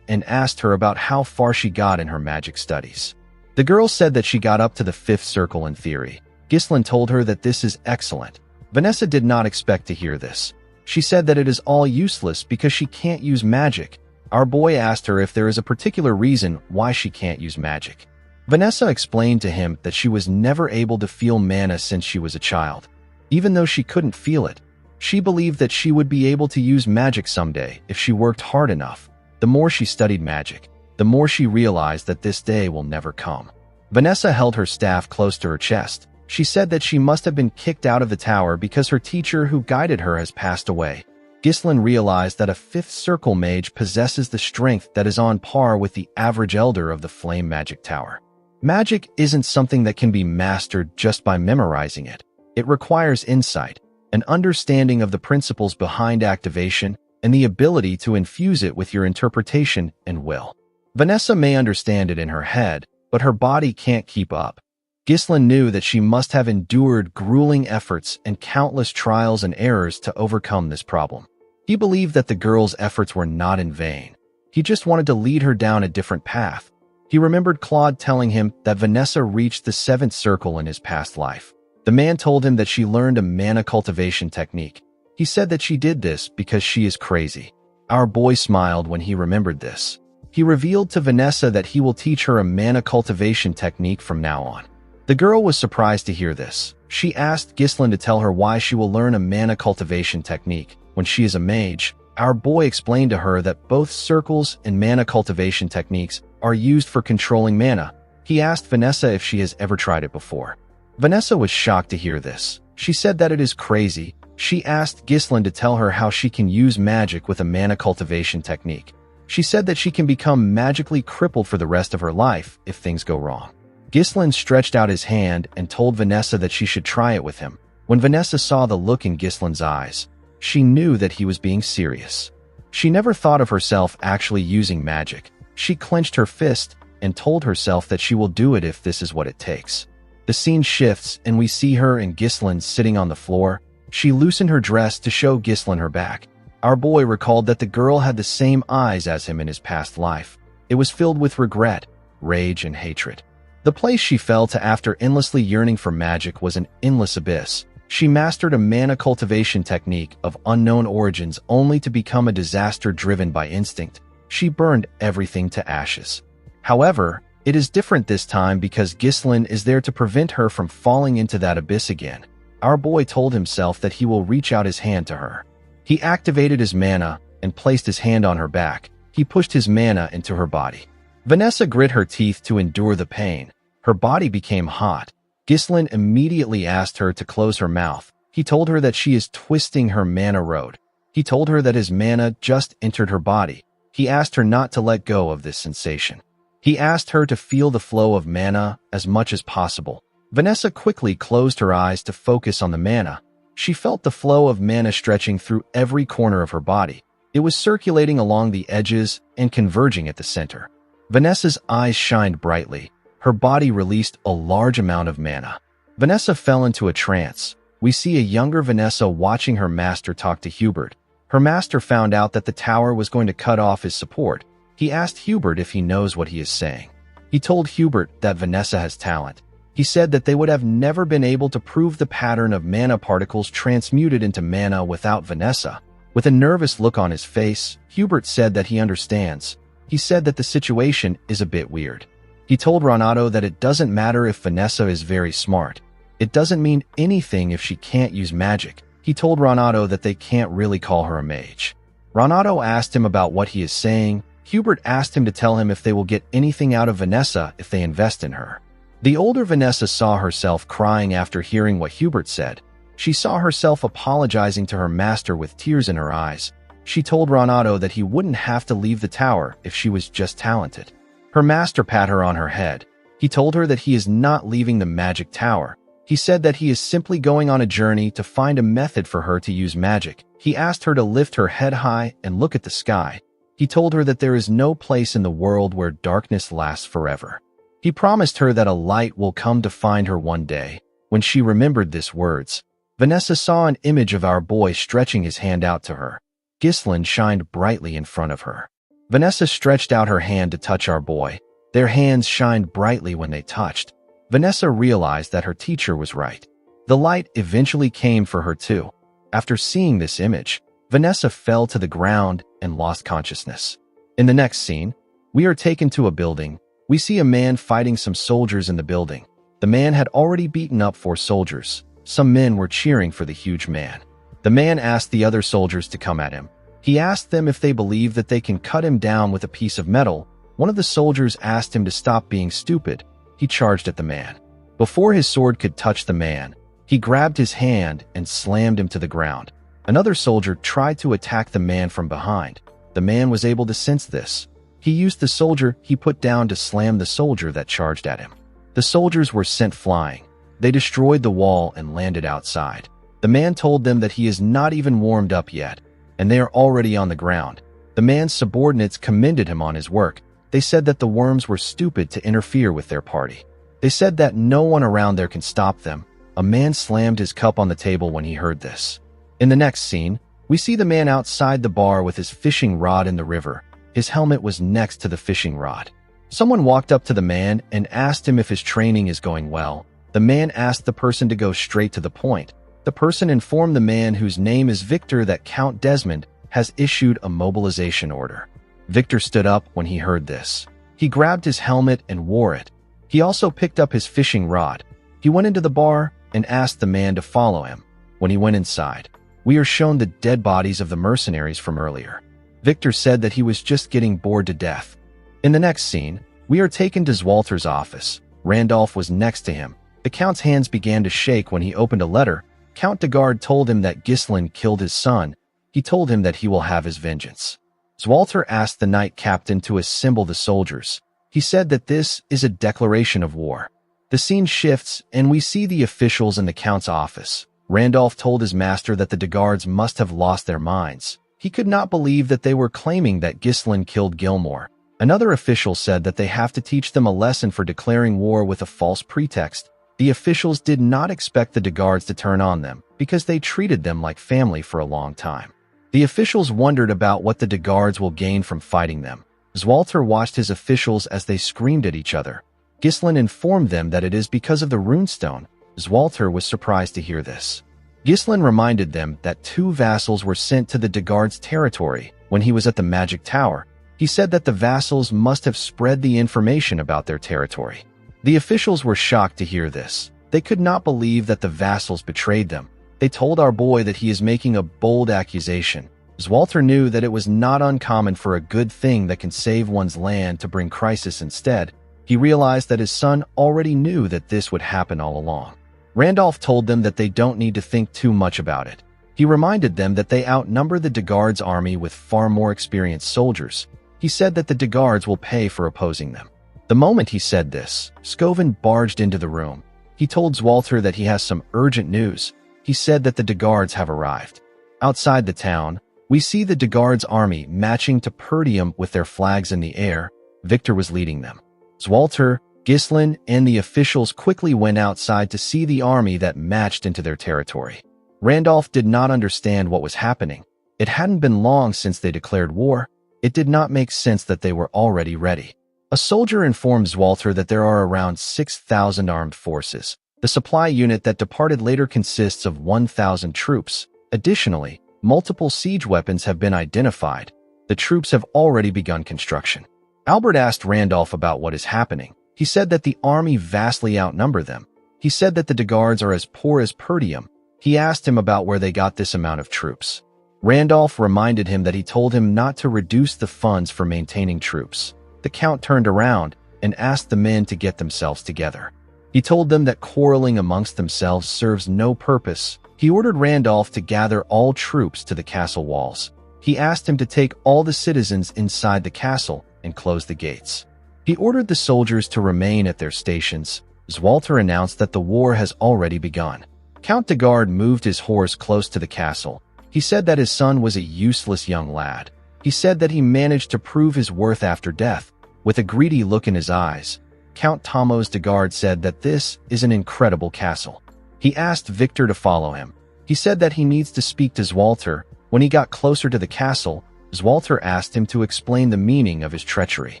and asked her about how far she got in her magic studies. The girl said that she got up to the 5th circle in theory. Ghislain told her that this is excellent. Vanessa did not expect to hear this. She said that it is all useless because she can't use magic. Our boy asked her if there is a particular reason why she can't use magic. Vanessa explained to him that she was never able to feel mana since she was a child. Even though she couldn't feel it, she believed that she would be able to use magic someday if she worked hard enough. The more she studied magic, the more she realized that this day will never come. Vanessa held her staff close to her chest. She said that she must have been kicked out of the tower because her teacher who guided her has passed away. Ghislain realized that a 5th circle mage possesses the strength that is on par with the average elder of the Flame Magic Tower. Magic isn't something that can be mastered just by memorizing it. It requires insight, an understanding of the principles behind activation, and the ability to infuse it with your interpretation and will. Vanessa may understand it in her head, but her body can't keep up. Ghislain knew that she must have endured grueling efforts and countless trials and errors to overcome this problem. He believed that the girl's efforts were not in vain. He just wanted to lead her down a different path. He remembered Claude telling him that Vanessa reached the 7th circle in his past life. The man told him that she learned a mana cultivation technique. He said that she did this because she is crazy. Our boy smiled when he remembered this. He revealed to Vanessa that he will teach her a mana cultivation technique from now on. The girl was surprised to hear this. She asked Ghislain to tell her why she will learn a mana cultivation technique. When she is a mage, our boy explained to her that both circles and mana cultivation techniques are used for controlling mana. He asked Vanessa if she has ever tried it before. Vanessa was shocked to hear this. She said that it is crazy. She asked Ghislain to tell her how she can use magic with a mana cultivation technique. She said that she can become magically crippled for the rest of her life if things go wrong. Ghislain stretched out his hand and told Vanessa that she should try it with him. When Vanessa saw the look in Ghislain's eyes, she knew that he was being serious. She never thought of herself actually using magic. She clenched her fist and told herself that she will do it if this is what it takes. The scene shifts and we see her and Ghislain sitting on the floor. She loosened her dress to show Ghislain her back. Our boy recalled that the girl had the same eyes as him in his past life. It was filled with regret, rage, and hatred. The place she fell to after endlessly yearning for magic was an endless abyss. She mastered a mana cultivation technique of unknown origins only to become a disaster driven by instinct. She burned everything to ashes. However, it is different this time because Ghislain is there to prevent her from falling into that abyss again. Our boy told himself that he will reach out his hand to her. He activated his mana and placed his hand on her back. He pushed his mana into her body. Vanessa grit her teeth to endure the pain. Her body became hot. Ghislain immediately asked her to close her mouth. He told her that she is twisting her mana road. He told her that his mana just entered her body. He asked her not to let go of this sensation. He asked her to feel the flow of mana as much as possible. Vanessa quickly closed her eyes to focus on the mana. She felt the flow of mana stretching through every corner of her body. It was circulating along the edges and converging at the center. Vanessa's eyes shined brightly. Her body released a large amount of mana. Vanessa fell into a trance. We see a younger Vanessa watching her master talk to Hubert. Her master found out that the tower was going to cut off his support. He asked Hubert if he knows what he is saying. He told Hubert that Vanessa has talent. He said that they would have never been able to prove the pattern of mana particles transmuted into mana without Vanessa. With a nervous look on his face, Hubert said that he understands. He said that the situation is a bit weird. He told Renato that it doesn't matter if Vanessa is very smart. It doesn't mean anything if she can't use magic. He told Renato that they can't really call her a mage. Renato asked him about what he is saying. Hubert asked him to tell him if they will get anything out of Vanessa if they invest in her. The older Vanessa saw herself crying after hearing what Hubert said. She saw herself apologizing to her master with tears in her eyes. She told Renato that he wouldn't have to leave the tower if she was just talented. Her master pat her on her head. He told her that he is not leaving the magic tower. He said that he is simply going on a journey to find a method for her to use magic. He asked her to lift her head high and look at the sky. He told her that there is no place in the world where darkness lasts forever. He promised her that a light will come to find her one day. When she remembered these words, Vanessa saw an image of our boy stretching his hand out to her. Ghislaine shined brightly in front of her. Vanessa stretched out her hand to touch our boy. Their hands shined brightly when they touched. Vanessa realized that her teacher was right. The light eventually came for her too. After seeing this image, Vanessa fell to the ground and lost consciousness. In the next scene, we are taken to a building. We see a man fighting some soldiers in the building. The man had already beaten up 4 soldiers. Some men were cheering for the huge man. The man asked the other soldiers to come at him. He asked them if they believe that they can cut him down with a piece of metal. One of the soldiers asked him to stop being stupid. He charged at the man. Before his sword could touch the man, he grabbed his hand and slammed him to the ground. Another soldier tried to attack the man from behind. The man was able to sense this. He used the soldier he put down to slam the soldier that charged at him. The soldiers were sent flying. They destroyed the wall and landed outside. The man told them that he is not even warmed up yet, and they are already on the ground. The man's subordinates commended him on his work. They said that the worms were stupid to interfere with their party. They said that no one around there can stop them. A man slammed his cup on the table when he heard this. In the next scene, we see the man outside the bar with his fishing rod in the river. His helmet was next to the fishing rod. Someone walked up to the man and asked him if his training is going well. The man asked the person to go straight to the point. The person informed the man, whose name is Victor, that Count Desmond has issued a mobilization order. Victor stood up when he heard this. He grabbed his helmet and wore it. He also picked up his fishing rod. He went into the bar and asked the man to follow him. When he went inside, we are shown the dead bodies of the mercenaries from earlier. Victor said that he was just getting bored to death. In the next scene, we are taken to Zwalter's office. Randolph was next to him. The Count's hands began to shake when he opened a letter. Count de Garde told him that Ghislaine killed his son. He told him that he will have his vengeance. Zwalter asked the knight captain to assemble the soldiers. He said that this is a declaration of war. The scene shifts, and we see the officials in the Count's office. Randolph told his master that the de Gardes must have lost their minds. He could not believe that they were claiming that Ghislaine killed Gilmore. Another official said that they have to teach them a lesson for declaring war with a false pretext. The officials did not expect the de Gardes to turn on them because they treated them like family for a long time. The officials wondered about what the de Gardes will gain from fighting them. Zwalter watched his officials as they screamed at each other. Ghislaine informed them that it is because of the runestone. Zwalter was surprised to hear this. Ghislaine reminded them that 2 vassals were sent to the de Gardes' territory when he was at the magic tower. He said that the vassals must have spread the information about their territory. The officials were shocked to hear this. They could not believe that the vassals betrayed them. They told our boy that he is making a bold accusation. Zwalter knew that it was not uncommon for a good thing that can save one's land to bring crisis instead. He realized that his son already knew that this would happen all along. Randolph told them that they don't need to think too much about it. He reminded them that they outnumber the de Gardes' army with far more experienced soldiers. He said that the de Gardes will pay for opposing them. The moment he said this, Scovin barged into the room. He told Zwalter that he has some urgent news. He said that the de Gardes have arrived. Outside the town, We see the Degard's army matching to Perdium with their flags in the air. Victor was leading them. Zwalter, Ghislain, and the officials quickly went outside to see the army that matched into their territory. Randolph did not understand what was happening. It hadn't been long since they declared war. It did not make sense that they were already ready. A soldier informed Zwalter that there are around 6,000 armed forces. The supply unit that departed later consists of 1,000 troops. Additionally, multiple siege weapons have been identified. The troops have already begun construction. Albert asked Randolph about what is happening. He said that the army vastly outnumber them. He said that the Degards are as poor as Perdium. He asked him about where they got this amount of troops. Randolph reminded him that he told him not to reduce the funds for maintaining troops. The Count turned around and asked the men to get themselves together. He told them that quarreling amongst themselves serves no purpose. He ordered Randolph to gather all troops to the castle walls. He asked him to take all the citizens inside the castle and close the gates. He ordered the soldiers to remain at their stations. Zwalter announced that the war has already begun. Count Degard moved his horse close to the castle. He said that his son was a useless young lad. He said that he managed to prove his worth after death. With a greedy look in his eyes, Count Thomas Degard said that this is an incredible castle. He asked Victor to follow him. He said that he needs to speak to Zwalter. When he got closer to the castle, Zwalter asked him to explain the meaning of his treachery.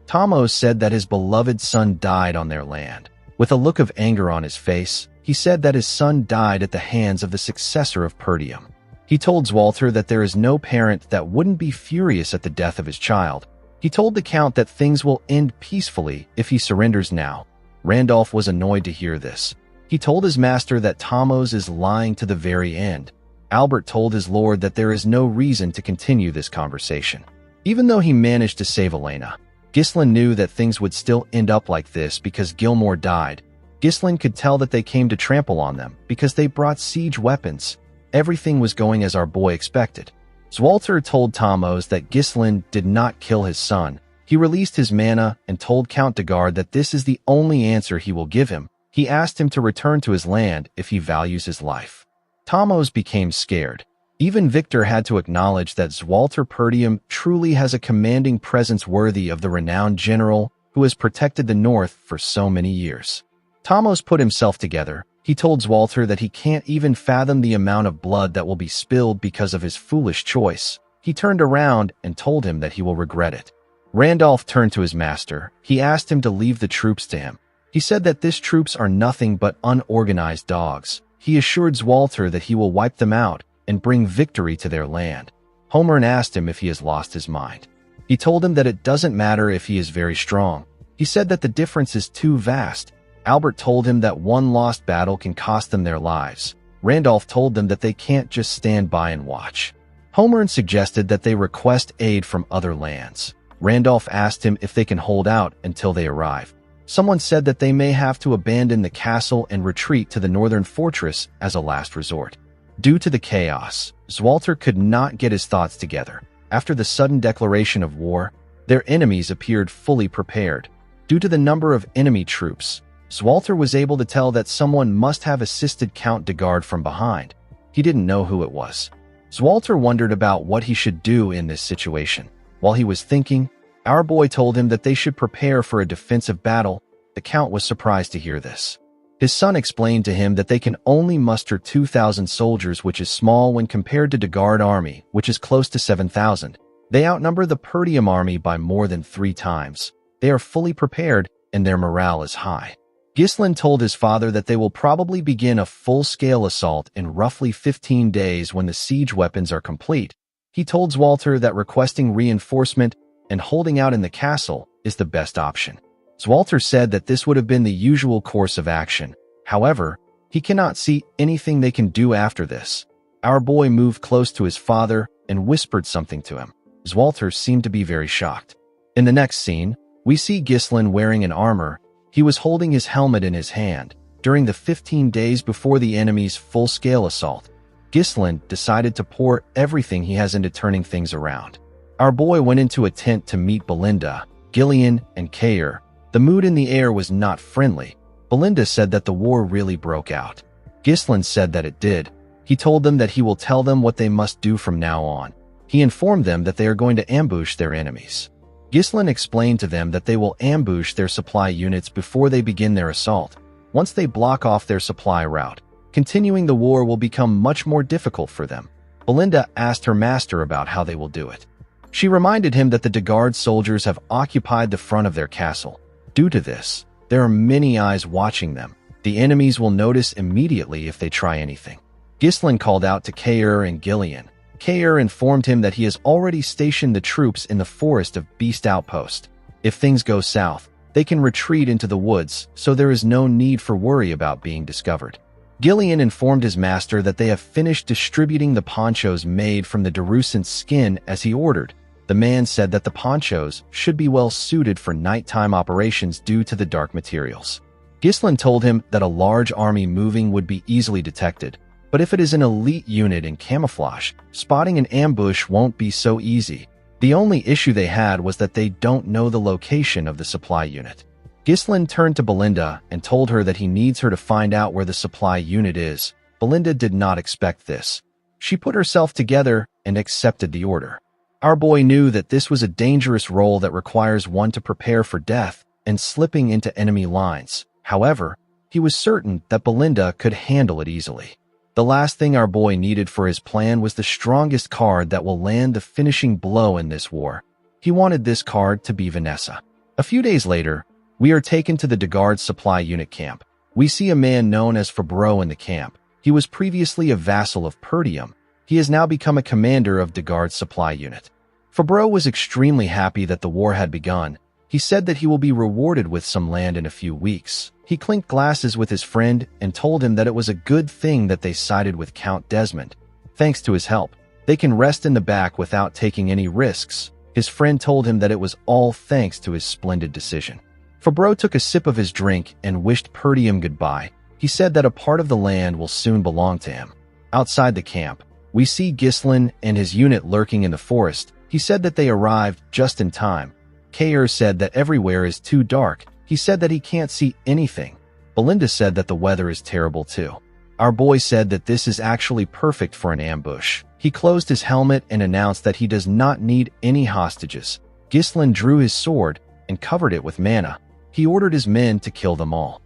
Thomas said that his beloved son died on their land. With a look of anger on his face, he said that his son died at the hands of the successor of Perdium. He told Zwalter that there is no parent that wouldn't be furious at the death of his child. He told the Count that things will end peacefully if he surrenders now. Randolph was annoyed to hear this. He told his master that Thomas is lying to the very end. Albert told his lord that there is no reason to continue this conversation. Even though he managed to save Elena, Ghislain knew that things would still end up like this because Gilmore died. Ghislain could tell that they came to trample on them because they brought siege weapons. Everything was going as our boy expected. Zwalter told Thomas that Ghislain did not kill his son. He released his mana and told Count Degard that this is the only answer he will give him. He asked him to return to his land if he values his life. Thomas became scared. Even Victor had to acknowledge that Zwalter Perdium truly has a commanding presence worthy of the renowned general who has protected the North for so many years. Thomas put himself together. He told Zwalter that he can't even fathom the amount of blood that will be spilled because of his foolish choice. He turned around and told him that he will regret it. Randolph turned to his master. He asked him to leave the troops to him. He said that these troops are nothing but unorganized dogs. He assured Zwalter that he will wipe them out and bring victory to their land. Homer asked him if he has lost his mind. He told him that it doesn't matter if he is very strong. He said that the difference is too vast. Albert told him that one lost battle can cost them their lives. Randolph told them that they can't just stand by and watch. Homer suggested that they request aid from other lands. Randolph asked him if they can hold out until they arrive. Someone said that they may have to abandon the castle and retreat to the northern fortress as a last resort. Due to the chaos, Zwalter could not get his thoughts together. After the sudden declaration of war, their enemies appeared fully prepared. Due to the number of enemy troops, Zwalter was able to tell that someone must have assisted Count Degard from behind. He didn't know who it was. Zwalter wondered about what he should do in this situation. While he was thinking, our boy told him that they should prepare for a defensive battle. The Count was surprised to hear this. His son explained to him that they can only muster 2,000 soldiers, which is small when compared to Degard army, which is close to 7,000. They outnumber the Perdium army by more than 3 times. They are fully prepared, and their morale is high. Ghislain told his father that they will probably begin a full-scale assault in roughly 15 days when the siege weapons are complete. He told Zwalter that requesting reinforcement and holding out in the castle is the best option. Zwalter said that this would have been the usual course of action. However, he cannot see anything they can do after this. Our boy moved close to his father and whispered something to him. Zwalter seemed to be very shocked. In the next scene, we see Ghislain wearing an armor. He was holding his helmet in his hand. During the 15 days before the enemy's full-scale assault, Ghislain decided to pour everything he has into turning things around. Our boy went into a tent to meet Belinda, Gillian, and Kair. The mood in the air was not friendly. Belinda said that the war really broke out. Ghislain said that it did. He told them that he will tell them what they must do from now on. He informed them that they are going to ambush their enemies. Ghislain explained to them that they will ambush their supply units before they begin their assault. Once they block off their supply route, continuing the war will become much more difficult for them. Belinda asked her master about how they will do it. She reminded him that the Degard soldiers have occupied the front of their castle. Due to this, there are many eyes watching them. The enemies will notice immediately if they try anything. Ghislain called out to Kaer and Gillian. Kaer informed him that he has already stationed the troops in the forest of Beast Outpost. If things go south, they can retreat into the woods, so there is no need for worry about being discovered. Gillian informed his master that they have finished distributing the ponchos made from the Darusant's skin as he ordered. The man said that the ponchos should be well suited for nighttime operations due to the dark materials. Ghislain told him that a large army moving would be easily detected, but if it is an elite unit in camouflage, spotting an ambush won't be so easy. The only issue they had was that they don't know the location of the supply unit. Ghislain turned to Belinda and told her that he needs her to find out where the supply unit is. Belinda did not expect this. She put herself together and accepted the order. Our boy knew that this was a dangerous role that requires one to prepare for death and slipping into enemy lines. However, he was certain that Belinda could handle it easily. The last thing our boy needed for his plan was the strongest card that will land the finishing blow in this war. He wanted this card to be Vanessa. A few days later, we are taken to the Degard supply unit camp. We see a man known as Fabreau in the camp. He was previously a vassal of Perdium. He has now become a commander of Degard's supply unit. Fabreau was extremely happy that the war had begun. He said that he will be rewarded with some land in a few weeks. He clinked glasses with his friend and told him that it was a good thing that they sided with Count Desmond. Thanks to his help, they can rest in the back without taking any risks. His friend told him that it was all thanks to his splendid decision. Fabreau took a sip of his drink and wished Perdium goodbye. He said that a part of the land will soon belong to him. Outside the camp, we see Ghislain and his unit lurking in the forest. He said that they arrived just in time. Kaer said that everywhere is too dark. He said that he can't see anything. Belinda said that the weather is terrible too. Our boy said that this is actually perfect for an ambush. He closed his helmet and announced that he does not need any hostages. Ghislain drew his sword and covered it with mana. He ordered his men to kill them all.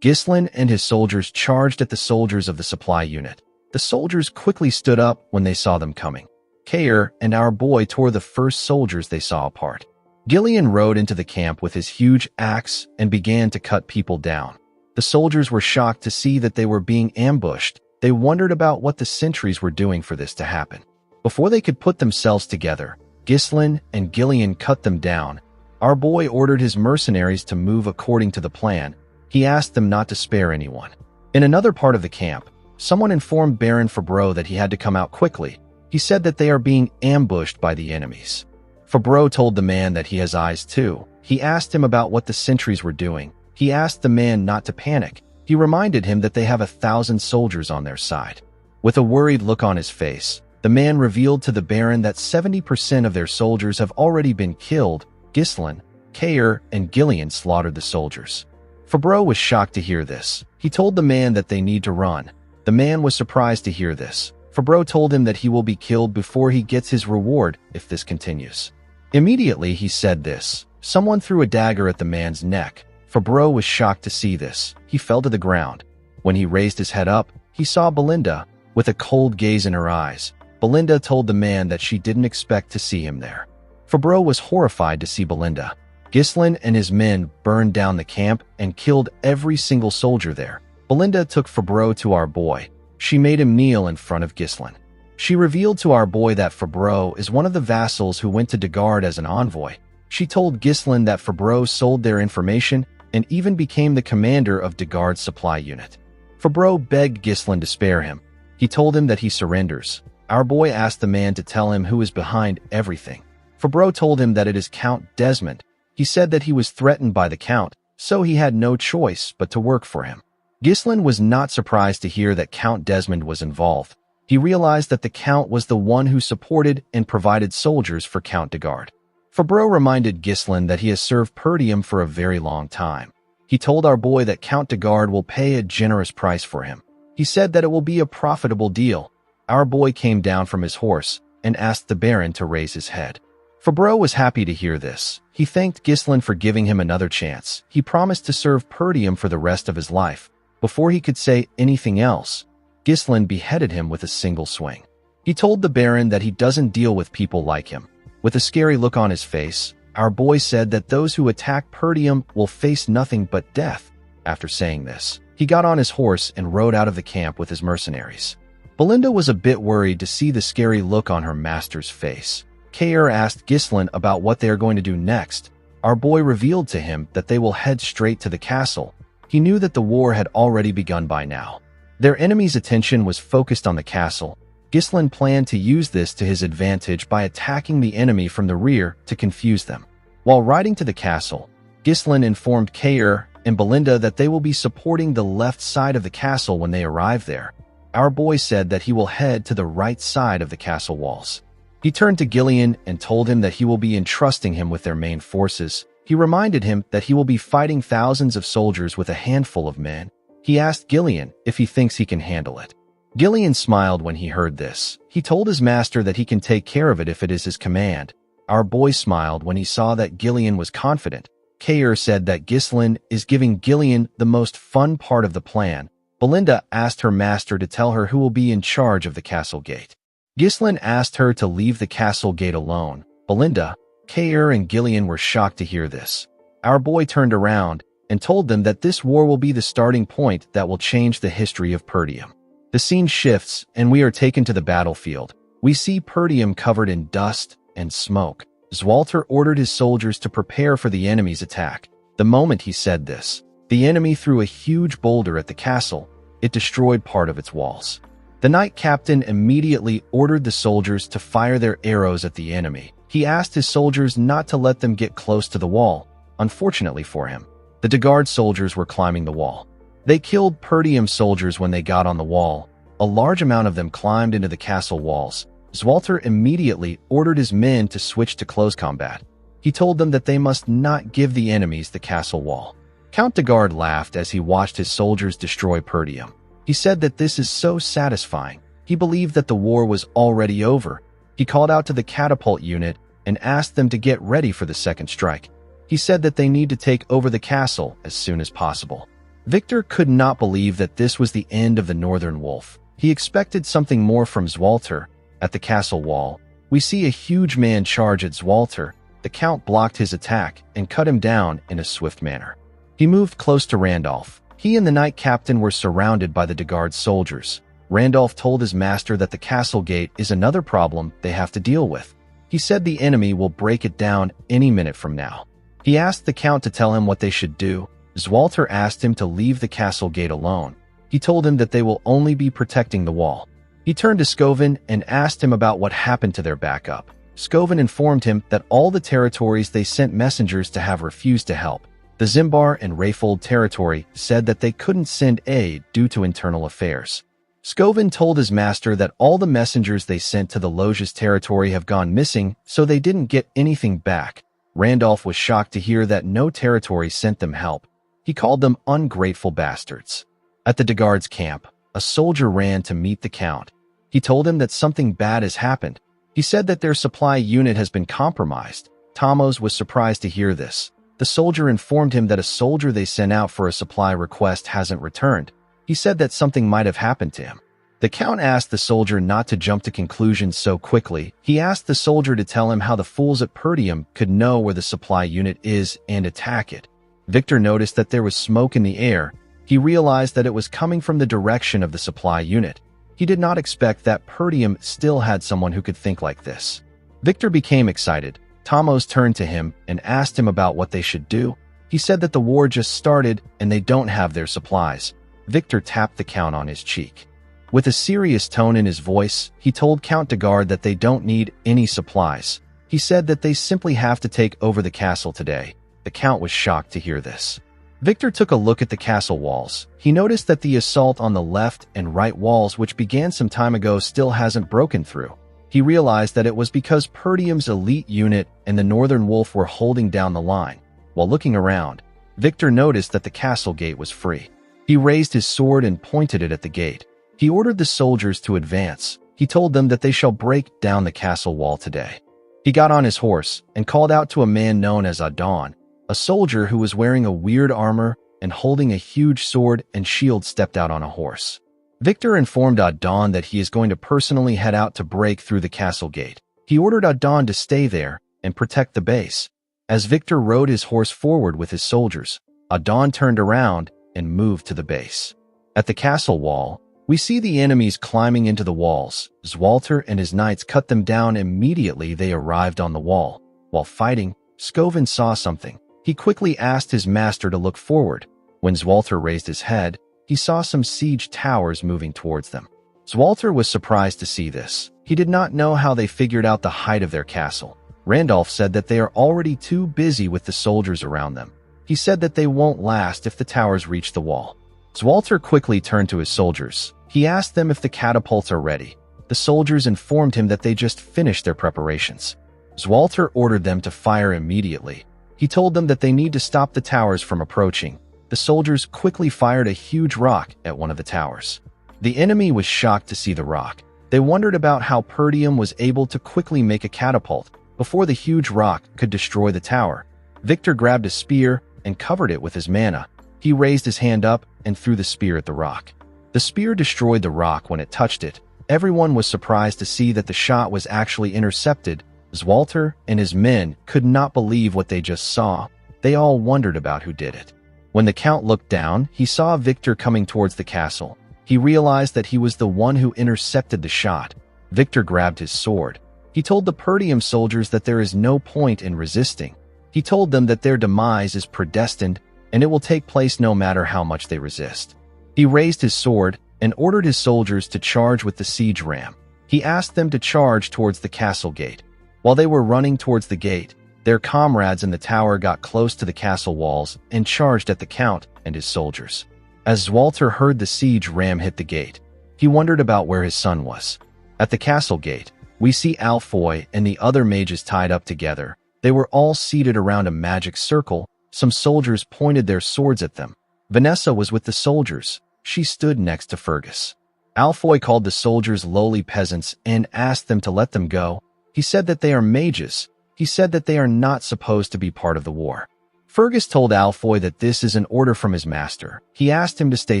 Ghislain and his soldiers charged at the soldiers of the supply unit. The soldiers quickly stood up when they saw them coming. Kaer and our boy tore the first soldiers they saw apart. Gillian rode into the camp with his huge axe and began to cut people down. The soldiers were shocked to see that they were being ambushed. They wondered about what the sentries were doing for this to happen. Before they could put themselves together, Ghislain and Gillian cut them down. Our boy ordered his mercenaries to move according to the plan. He asked them not to spare anyone. In another part of the camp, someone informed Baron Fabreau that he had to come out quickly. He said that they are being ambushed by the enemies. Fabreau told the man that he has eyes too. He asked him about what the sentries were doing. He asked the man not to panic. He reminded him that they have 1,000 soldiers on their side. With a worried look on his face, the man revealed to the Baron that 70% of their soldiers have already been killed. Ghislain, Kaer, and Gillian slaughtered the soldiers. Fabreau was shocked to hear this. He told the man that they need to run. The man was surprised to hear this. Fabreau told him that he will be killed before he gets his reward if this continues. Immediately he said this. Someone threw a dagger at the man's neck. Fabreau was shocked to see this. He fell to the ground. When he raised his head up, he saw Belinda, with a cold gaze in her eyes. Belinda told the man that she didn't expect to see him there. Fabreau was horrified to see Belinda. Ghislain and his men burned down the camp and killed every single soldier there. Belinda took Fabreau to our boy. She made him kneel in front of Ghislain. She revealed to our boy that Fabreau is one of the vassals who went to Degard as an envoy. She told Ghislain that Fabreau sold their information and even became the commander of Degard's supply unit. Fabreau begged Ghislain to spare him. He told him that he surrenders. Our boy asked the man to tell him who is behind everything. Fabreau told him that it is Count Desmond. He said that he was threatened by the Count, so he had no choice but to work for him. Ghislain was not surprised to hear that Count Desmond was involved. He realized that the Count was the one who supported and provided soldiers for Count Degard. Fabreau reminded Ghislain that he has served Perdium for a very long time. He told our boy that Count Degard will pay a generous price for him. He said that it will be a profitable deal. Our boy came down from his horse and asked the Baron to raise his head. Fabreau was happy to hear this. He thanked Ghislain for giving him another chance. He promised to serve Perdium for the rest of his life. Before he could say anything else, Ghislain beheaded him with a single swing. He told the Baron that he doesn't deal with people like him. With a scary look on his face, our boy said that those who attack Perdium will face nothing but death. After saying this, he got on his horse and rode out of the camp with his mercenaries. Belinda was a bit worried to see the scary look on her master's face. Kair asked Ghislain about what they are going to do next. Our boy revealed to him that they will head straight to the castle. He knew that the war had already begun by now. Their enemy's attention was focused on the castle. Ghislain planned to use this to his advantage by attacking the enemy from the rear to confuse them. While riding to the castle, Ghislain informed Kair and Belinda that they will be supporting the left side of the castle when they arrive there. Our boy said that he will head to the right side of the castle walls. He turned to Gillian and told him that he will be entrusting him with their main forces. He reminded him that he will be fighting thousands of soldiers with a handful of men. He asked Gillian if he thinks he can handle it. Gillian smiled when he heard this. He told his master that he can take care of it if it is his command. Our boy smiled when he saw that Gillian was confident. Kair said that Ghislain is giving Gillian the most fun part of the plan. Belinda asked her master to tell her who will be in charge of the castle gate. Ghislain asked her to leave the castle gate alone. Belinda, Kair, and Gillian were shocked to hear this. Our boy turned around and told them that this war will be the starting point that will change the history of Perdium. The scene shifts, and we are taken to the battlefield. We see Perdium covered in dust and smoke. Zwalter ordered his soldiers to prepare for the enemy's attack. The moment he said this, the enemy threw a huge boulder at the castle. It destroyed part of its walls. The knight captain immediately ordered the soldiers to fire their arrows at the enemy. He asked his soldiers not to let them get close to the wall. Unfortunately for him, the Dagard soldiers were climbing the wall. They killed Perdium soldiers when they got on the wall. A large amount of them climbed into the castle walls. Zwalter immediately ordered his men to switch to close combat. He told them that they must not give the enemies the castle wall. Count Dagard laughed as he watched his soldiers destroy Perdium. He said that this is so satisfying. He believed that the war was already over. He called out to the catapult unit and asked them to get ready for the second strike. He said that they need to take over the castle as soon as possible. Victor could not believe that this was the end of the Northern Wolf. He expected something more from Zwalter. At the castle wall, we see a huge man charge at Zwalter. The Count blocked his attack and cut him down in a swift manner. He moved close to Randolph. He and the knight captain were surrounded by the Dagard soldiers. Randolph told his master that the castle gate is another problem they have to deal with. He said the enemy will break it down any minute from now. He asked the Count to tell him what they should do. Zwalter asked him to leave the castle gate alone. He told him that they will only be protecting the wall. He turned to Scovin and asked him about what happened to their backup. Scovin informed him that all the territories they sent messengers to have refused to help. The Zimbar and Rayfold territory said that they couldn't send aid due to internal affairs. Scovin told his master that all the messengers they sent to the Loges territory have gone missing, so they didn't get anything back. Randolph was shocked to hear that no territory sent them help. He called them ungrateful bastards. At the Dagard's camp, a soldier ran to meet the Count. He told him that something bad has happened. He said that their supply unit has been compromised. Tomos was surprised to hear this. The soldier informed him that a soldier they sent out for a supply request hasn't returned. He said that something might have happened to him. The Count asked the soldier not to jump to conclusions so quickly. He asked the soldier to tell him how the fools at Perdium could know where the supply unit is and attack it. Victor noticed that there was smoke in the air. He realized that it was coming from the direction of the supply unit. He did not expect that Perdium still had someone who could think like this. Victor became excited. Tomos turned to him and asked him about what they should do. He said that the war just started and they don't have their supplies. Victor tapped the Count on his cheek. With a serious tone in his voice, he told Count Dagard that they don't need any supplies. He said that they simply have to take over the castle today. The Count was shocked to hear this. Victor took a look at the castle walls. He noticed that the assault on the left and right walls, which began some time ago, still hasn't broken through. He realized that it was because Perdium's elite unit and the Northern Wolf were holding down the line. While looking around, Victor noticed that the castle gate was free. He raised his sword and pointed it at the gate. He ordered the soldiers to advance. He told them that they shall break down the castle wall today. He got on his horse and called out to a man known as Adon, a soldier who was wearing a weird armor and holding a huge sword and shield stepped out on a horse. Victor informed Adon that he is going to personally head out to break through the castle gate. He ordered Adon to stay there and protect the base. As Victor rode his horse forward with his soldiers, Adon turned around and moved to the base. At the castle wall, we see the enemies climbing into the walls. Zwalter and his knights cut them down immediately they arrived on the wall. While fighting, Scoven saw something. He quickly asked his master to look forward. When Zwalter raised his head, he saw some siege towers moving towards them. Zwalter was surprised to see this. He did not know how they figured out the height of their castle. Randolph said that they are already too busy with the soldiers around them. He said that they won't last if the towers reach the wall. Zwalter quickly turned to his soldiers. He asked them if the catapults are ready. The soldiers informed him that they just finished their preparations. Zwalter ordered them to fire immediately. He told them that they need to stop the towers from approaching. The soldiers quickly fired a huge rock at one of the towers. The enemy was shocked to see the rock. They wondered about how Perdium was able to quickly make a catapult before the huge rock could destroy the tower. Victor grabbed a spear and covered it with his mana. He raised his hand up and threw the spear at the rock. The spear destroyed the rock when it touched it. Everyone was surprised to see that the shot was actually intercepted. Zwalter and his men could not believe what they just saw. They all wondered about who did it. When the Count looked down, he saw Victor coming towards the castle. He realized that he was the one who intercepted the shot. Victor grabbed his sword. He told the Perdium soldiers that there is no point in resisting. He told them that their demise is predestined and it will take place no matter how much they resist. He raised his sword and ordered his soldiers to charge with the siege ram. He asked them to charge towards the castle gate. While they were running towards the gate, their comrades in the tower got close to the castle walls and charged at the Count and his soldiers. As Zwalter heard the siege ram hit the gate, he wondered about where his son was. At the castle gate, we see Alfoy and the other mages tied up together. They were all seated around a magic circle. Some soldiers pointed their swords at them. Vanessa was with the soldiers. She stood next to Fergus. Alfoy called the soldiers lowly peasants and asked them to let them go. He said that they are mages. He said that they are not supposed to be part of the war. Fergus told Alfoy that this is an order from his master. He asked him to stay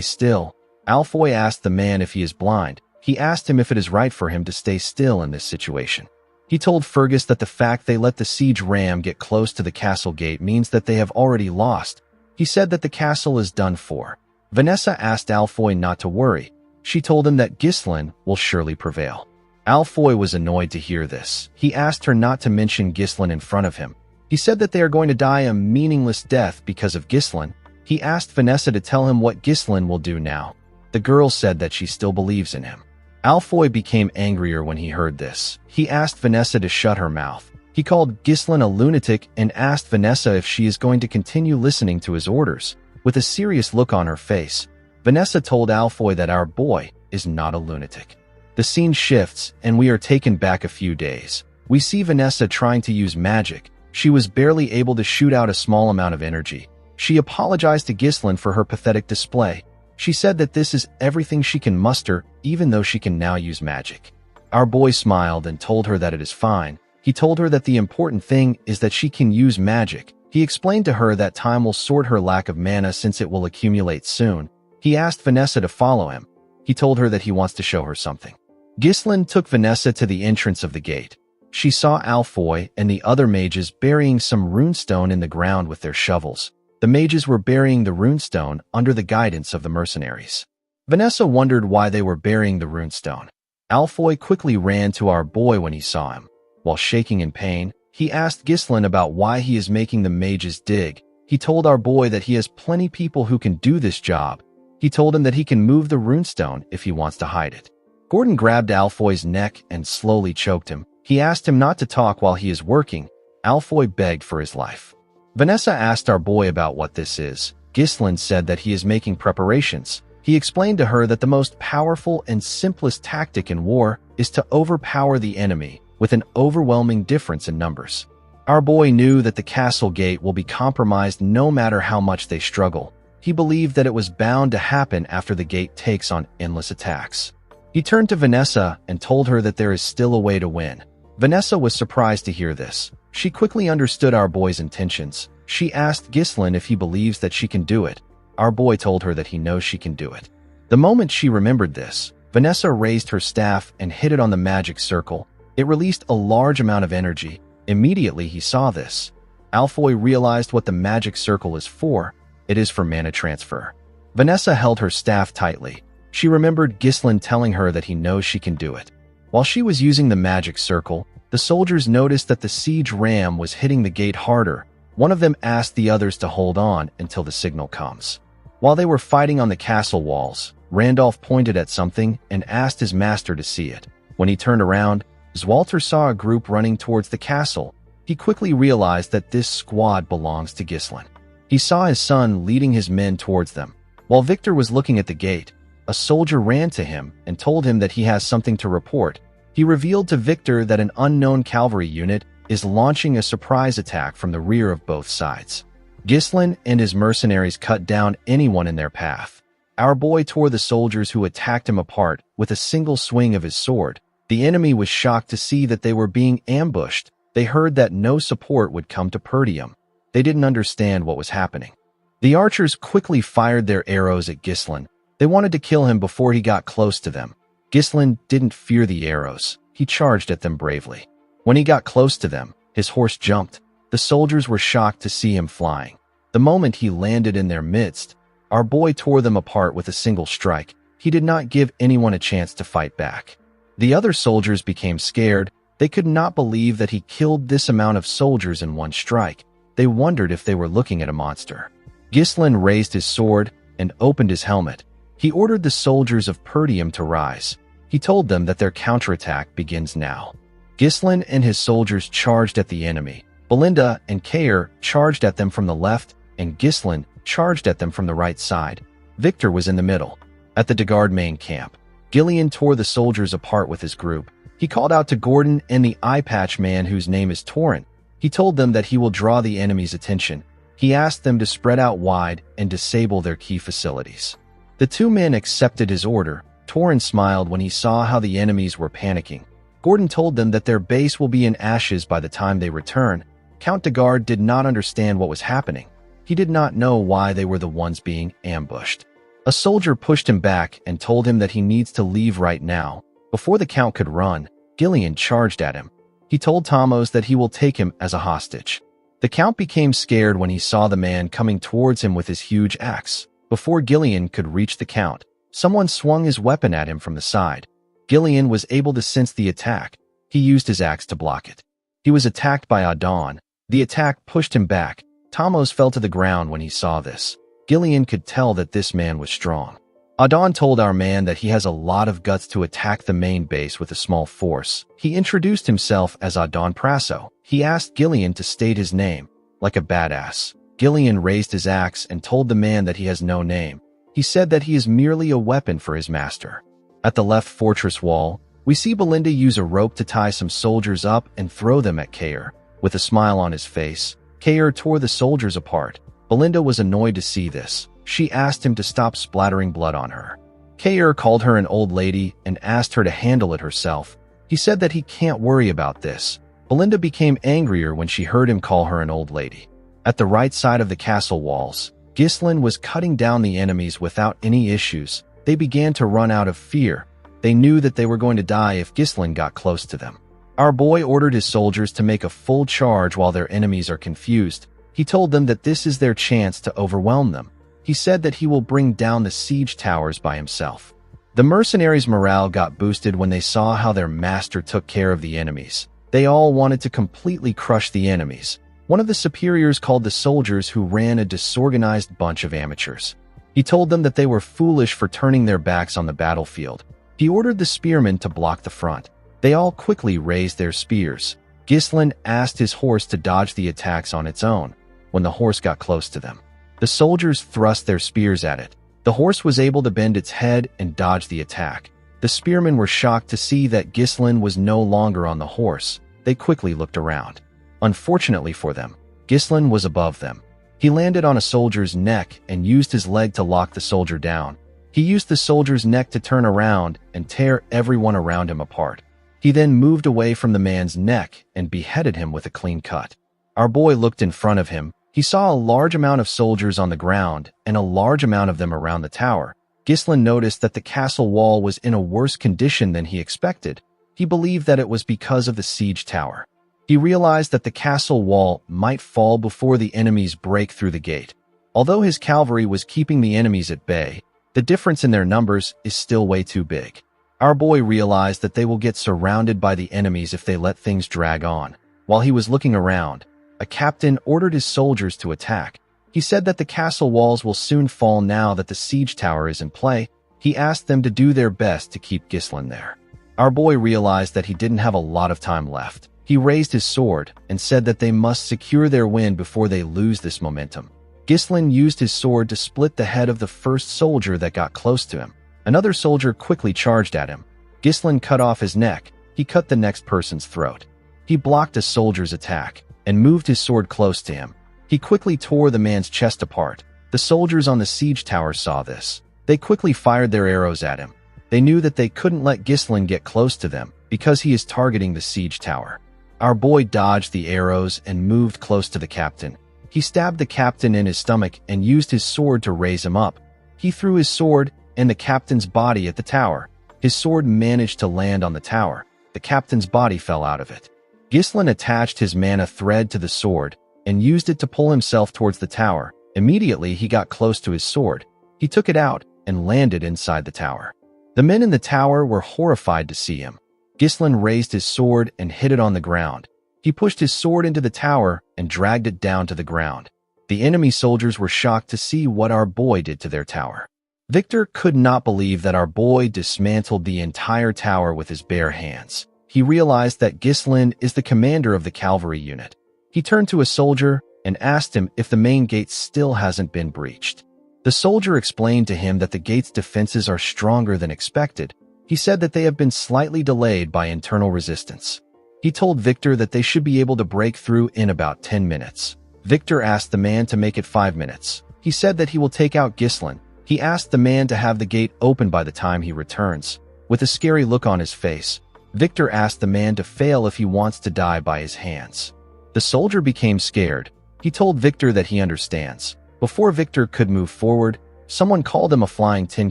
still. Alfoy asked the man if he is blind. He asked him if it is right for him to stay still in this situation. He told Fergus that the fact they let the siege ram get close to the castle gate means that they have already lost. He said that the castle is done for. Vanessa asked Alfoy not to worry. She told him that Ghislain will surely prevail. Alfoy was annoyed to hear this. He asked her not to mention Ghislain in front of him. He said that they are going to die a meaningless death because of Ghislain. He asked Vanessa to tell him what Ghislain will do now. The girl said that she still believes in him. Alfoy became angrier when he heard this. He asked Vanessa to shut her mouth. He called Ghislain a lunatic and asked Vanessa if she is going to continue listening to his orders. With a serious look on her face, Vanessa told Alfoy that our boy is not a lunatic. The scene shifts and we are taken back a few days. We see Vanessa trying to use magic. She was barely able to shoot out a small amount of energy. She apologized to Ghislain for her pathetic display. She said that this is everything she can muster, even though she can now use magic. Our boy smiled and told her that it is fine. He told her that the important thing is that she can use magic. He explained to her that time will sort her lack of mana since it will accumulate soon. He asked Vanessa to follow him. He told her that he wants to show her something. Ghislain took Vanessa to the entrance of the gate. She saw Alfoy and the other mages burying some runestone in the ground with their shovels. The mages were burying the runestone under the guidance of the mercenaries. Vanessa wondered why they were burying the runestone. Alfoy quickly ran to our boy when he saw him. While shaking in pain, he asked Ghislain about why he is making the mages dig. He told our boy that he has plenty people who can do this job. He told him that he can move the runestone if he wants to hide it. Gordon grabbed Alfoy's neck and slowly choked him. He asked him not to talk while he is working. Alfoy begged for his life. Vanessa asked our boy about what this is. Ghislain said that he is making preparations. He explained to her that the most powerful and simplest tactic in war is to overpower the enemy with an overwhelming difference in numbers. Our boy knew that the castle gate will be compromised no matter how much they struggle. He believed that it was bound to happen after the gate takes on endless attacks. He turned to Vanessa and told her that there is still a way to win. Vanessa was surprised to hear this. She quickly understood our boy's intentions. She asked Ghislain if he believes that she can do it. Our boy told her that he knows she can do it. The moment she remembered this, Vanessa raised her staff and hit it on the magic circle. It released a large amount of energy. Immediately he saw this. Alfoy realized what the magic circle is for. It is for mana transfer. Vanessa held her staff tightly. She remembered Ghislain telling her that he knows she can do it. While she was using the magic circle, the soldiers noticed that the siege ram was hitting the gate harder. One of them asked the others to hold on until the signal comes. While they were fighting on the castle walls, Randolph pointed at something and asked his master to see it. When he turned around, Zwalter saw a group running towards the castle. He quickly realized that this squad belongs to Ghislain. He saw his son leading his men towards them. While Victor was looking at the gate, a soldier ran to him and told him that he has something to report. He revealed to Victor that an unknown cavalry unit is launching a surprise attack from the rear of both sides. Ghislain and his mercenaries cut down anyone in their path. Our boy tore the soldiers who attacked him apart with a single swing of his sword. The enemy was shocked to see that they were being ambushed. They heard that no support would come to Perdium. They didn't understand what was happening. The archers quickly fired their arrows at Ghislain. They wanted to kill him before he got close to them. Ghislain didn't fear the arrows. He charged at them bravely. When he got close to them, his horse jumped. The soldiers were shocked to see him flying. The moment he landed in their midst, our boy tore them apart with a single strike. He did not give anyone a chance to fight back. The other soldiers became scared. They could not believe that he killed this amount of soldiers in one strike. They wondered if they were looking at a monster. Ghislain raised his sword and opened his helmet. He ordered the soldiers of Perdium to rise. He told them that their counterattack begins now. Ghislain and his soldiers charged at the enemy. Belinda and Kair charged at them from the left, and Ghislain charged at them from the right side. Victor was in the middle. At the Degard main camp, Gillian tore the soldiers apart with his group. He called out to Gordon and the eye-patch man whose name is Torrent. He told them that he will draw the enemy's attention. He asked them to spread out wide and disable their key facilities. The two men accepted his order. Torrent smiled when he saw how the enemies were panicking. Gordon told them that their base will be in ashes by the time they return. Count Degard did not understand what was happening. He did not know why they were the ones being ambushed. A soldier pushed him back and told him that he needs to leave right now. Before the Count could run, Gillian charged at him. He told Tomos that he will take him as a hostage. The Count became scared when he saw the man coming towards him with his huge axe. Before Gillian could reach the Count, someone swung his weapon at him from the side. Gillian was able to sense the attack. He used his axe to block it. He was attacked by Adon. The attack pushed him back. Tomos fell to the ground when he saw this. Gillian could tell that this man was strong. Adon told our man that he has a lot of guts to attack the main base with a small force. He introduced himself as Adon Prasso. He asked Gillian to state his name, like a badass. Gillian raised his axe and told the man that he has no name. He said that he is merely a weapon for his master. At the left fortress wall, we see Belinda use a rope to tie some soldiers up and throw them at Kair. With a smile on his face, Kair tore the soldiers apart. Belinda was annoyed to see this. She asked him to stop splattering blood on her. Kair called her an old lady and asked her to handle it herself. He said that he can't worry about this. Belinda became angrier when she heard him call her an old lady. At the right side of the castle walls, Ghislain was cutting down the enemies without any issues. They began to run out of fear. They knew that they were going to die if Ghislain got close to them. Our boy ordered his soldiers to make a full charge while their enemies are confused. He told them that this is their chance to overwhelm them. He said that he will bring down the siege towers by himself. The mercenaries' morale got boosted when they saw how their master took care of the enemies. They all wanted to completely crush the enemies. One of the superiors called the soldiers who ran a disorganized bunch of amateurs. He told them that they were foolish for turning their backs on the battlefield. He ordered the spearmen to block the front. They all quickly raised their spears. Ghislain asked his horse to dodge the attacks on its own. When the horse got close to them, the soldiers thrust their spears at it. The horse was able to bend its head and dodge the attack. The spearmen were shocked to see that Ghislain was no longer on the horse. They quickly looked around. Unfortunately for them, Ghislain was above them. He landed on a soldier's neck and used his leg to lock the soldier down. He used the soldier's neck to turn around and tear everyone around him apart. He then moved away from the man's neck and beheaded him with a clean cut. Our boy looked in front of him. He saw a large amount of soldiers on the ground and a large amount of them around the tower. Ghislain noticed that the castle wall was in a worse condition than he expected. He believed that it was because of the siege tower. He realized that the castle wall might fall before the enemies break through the gate. Although his cavalry was keeping the enemies at bay, the difference in their numbers is still way too big. Our boy realized that they will get surrounded by the enemies if they let things drag on. While he was looking around, a captain ordered his soldiers to attack. He said that the castle walls will soon fall now that the siege tower is in play. He asked them to do their best to keep Ghislain there. Our boy realized that he didn't have a lot of time left. He raised his sword and said that they must secure their win before they lose this momentum. Ghislain used his sword to split the head of the first soldier that got close to him. Another soldier quickly charged at him. Ghislain cut off his neck. He cut the next person's throat. He blocked a soldier's attack and moved his sword close to him. He quickly tore the man's chest apart. The soldiers on the siege tower saw this. They quickly fired their arrows at him. They knew that they couldn't let Ghislain get close to them because he is targeting the siege tower. Our boy dodged the arrows and moved close to the captain. He stabbed the captain in his stomach and used his sword to raise him up. He threw his sword and the captain's body at the tower. His sword managed to land on the tower. The captain's body fell out of it. Ghislain attached his mana thread to the sword and used it to pull himself towards the tower. Immediately, he got close to his sword. He took it out and landed inside the tower. The men in the tower were horrified to see him. Ghislain raised his sword and hit it on the ground. He pushed his sword into the tower and dragged it down to the ground. The enemy soldiers were shocked to see what our boy did to their tower. Victor could not believe that our boy dismantled the entire tower with his bare hands. He realized that Ghislain is the commander of the cavalry unit. He turned to a soldier and asked him if the main gate still hasn't been breached. The soldier explained to him that the gate's defenses are stronger than expected. He said that they have been slightly delayed by internal resistance. He told Victor that they should be able to break through in about 10 minutes. Victor asked the man to make it 5 minutes. He said that he will take out Ghislain. He asked the man to have the gate open by the time he returns. With a scary look on his face, Victor asked the man to fail if he wants to die by his hands. The soldier became scared. He told Victor that he understands. Before Victor could move forward, someone called him a flying tin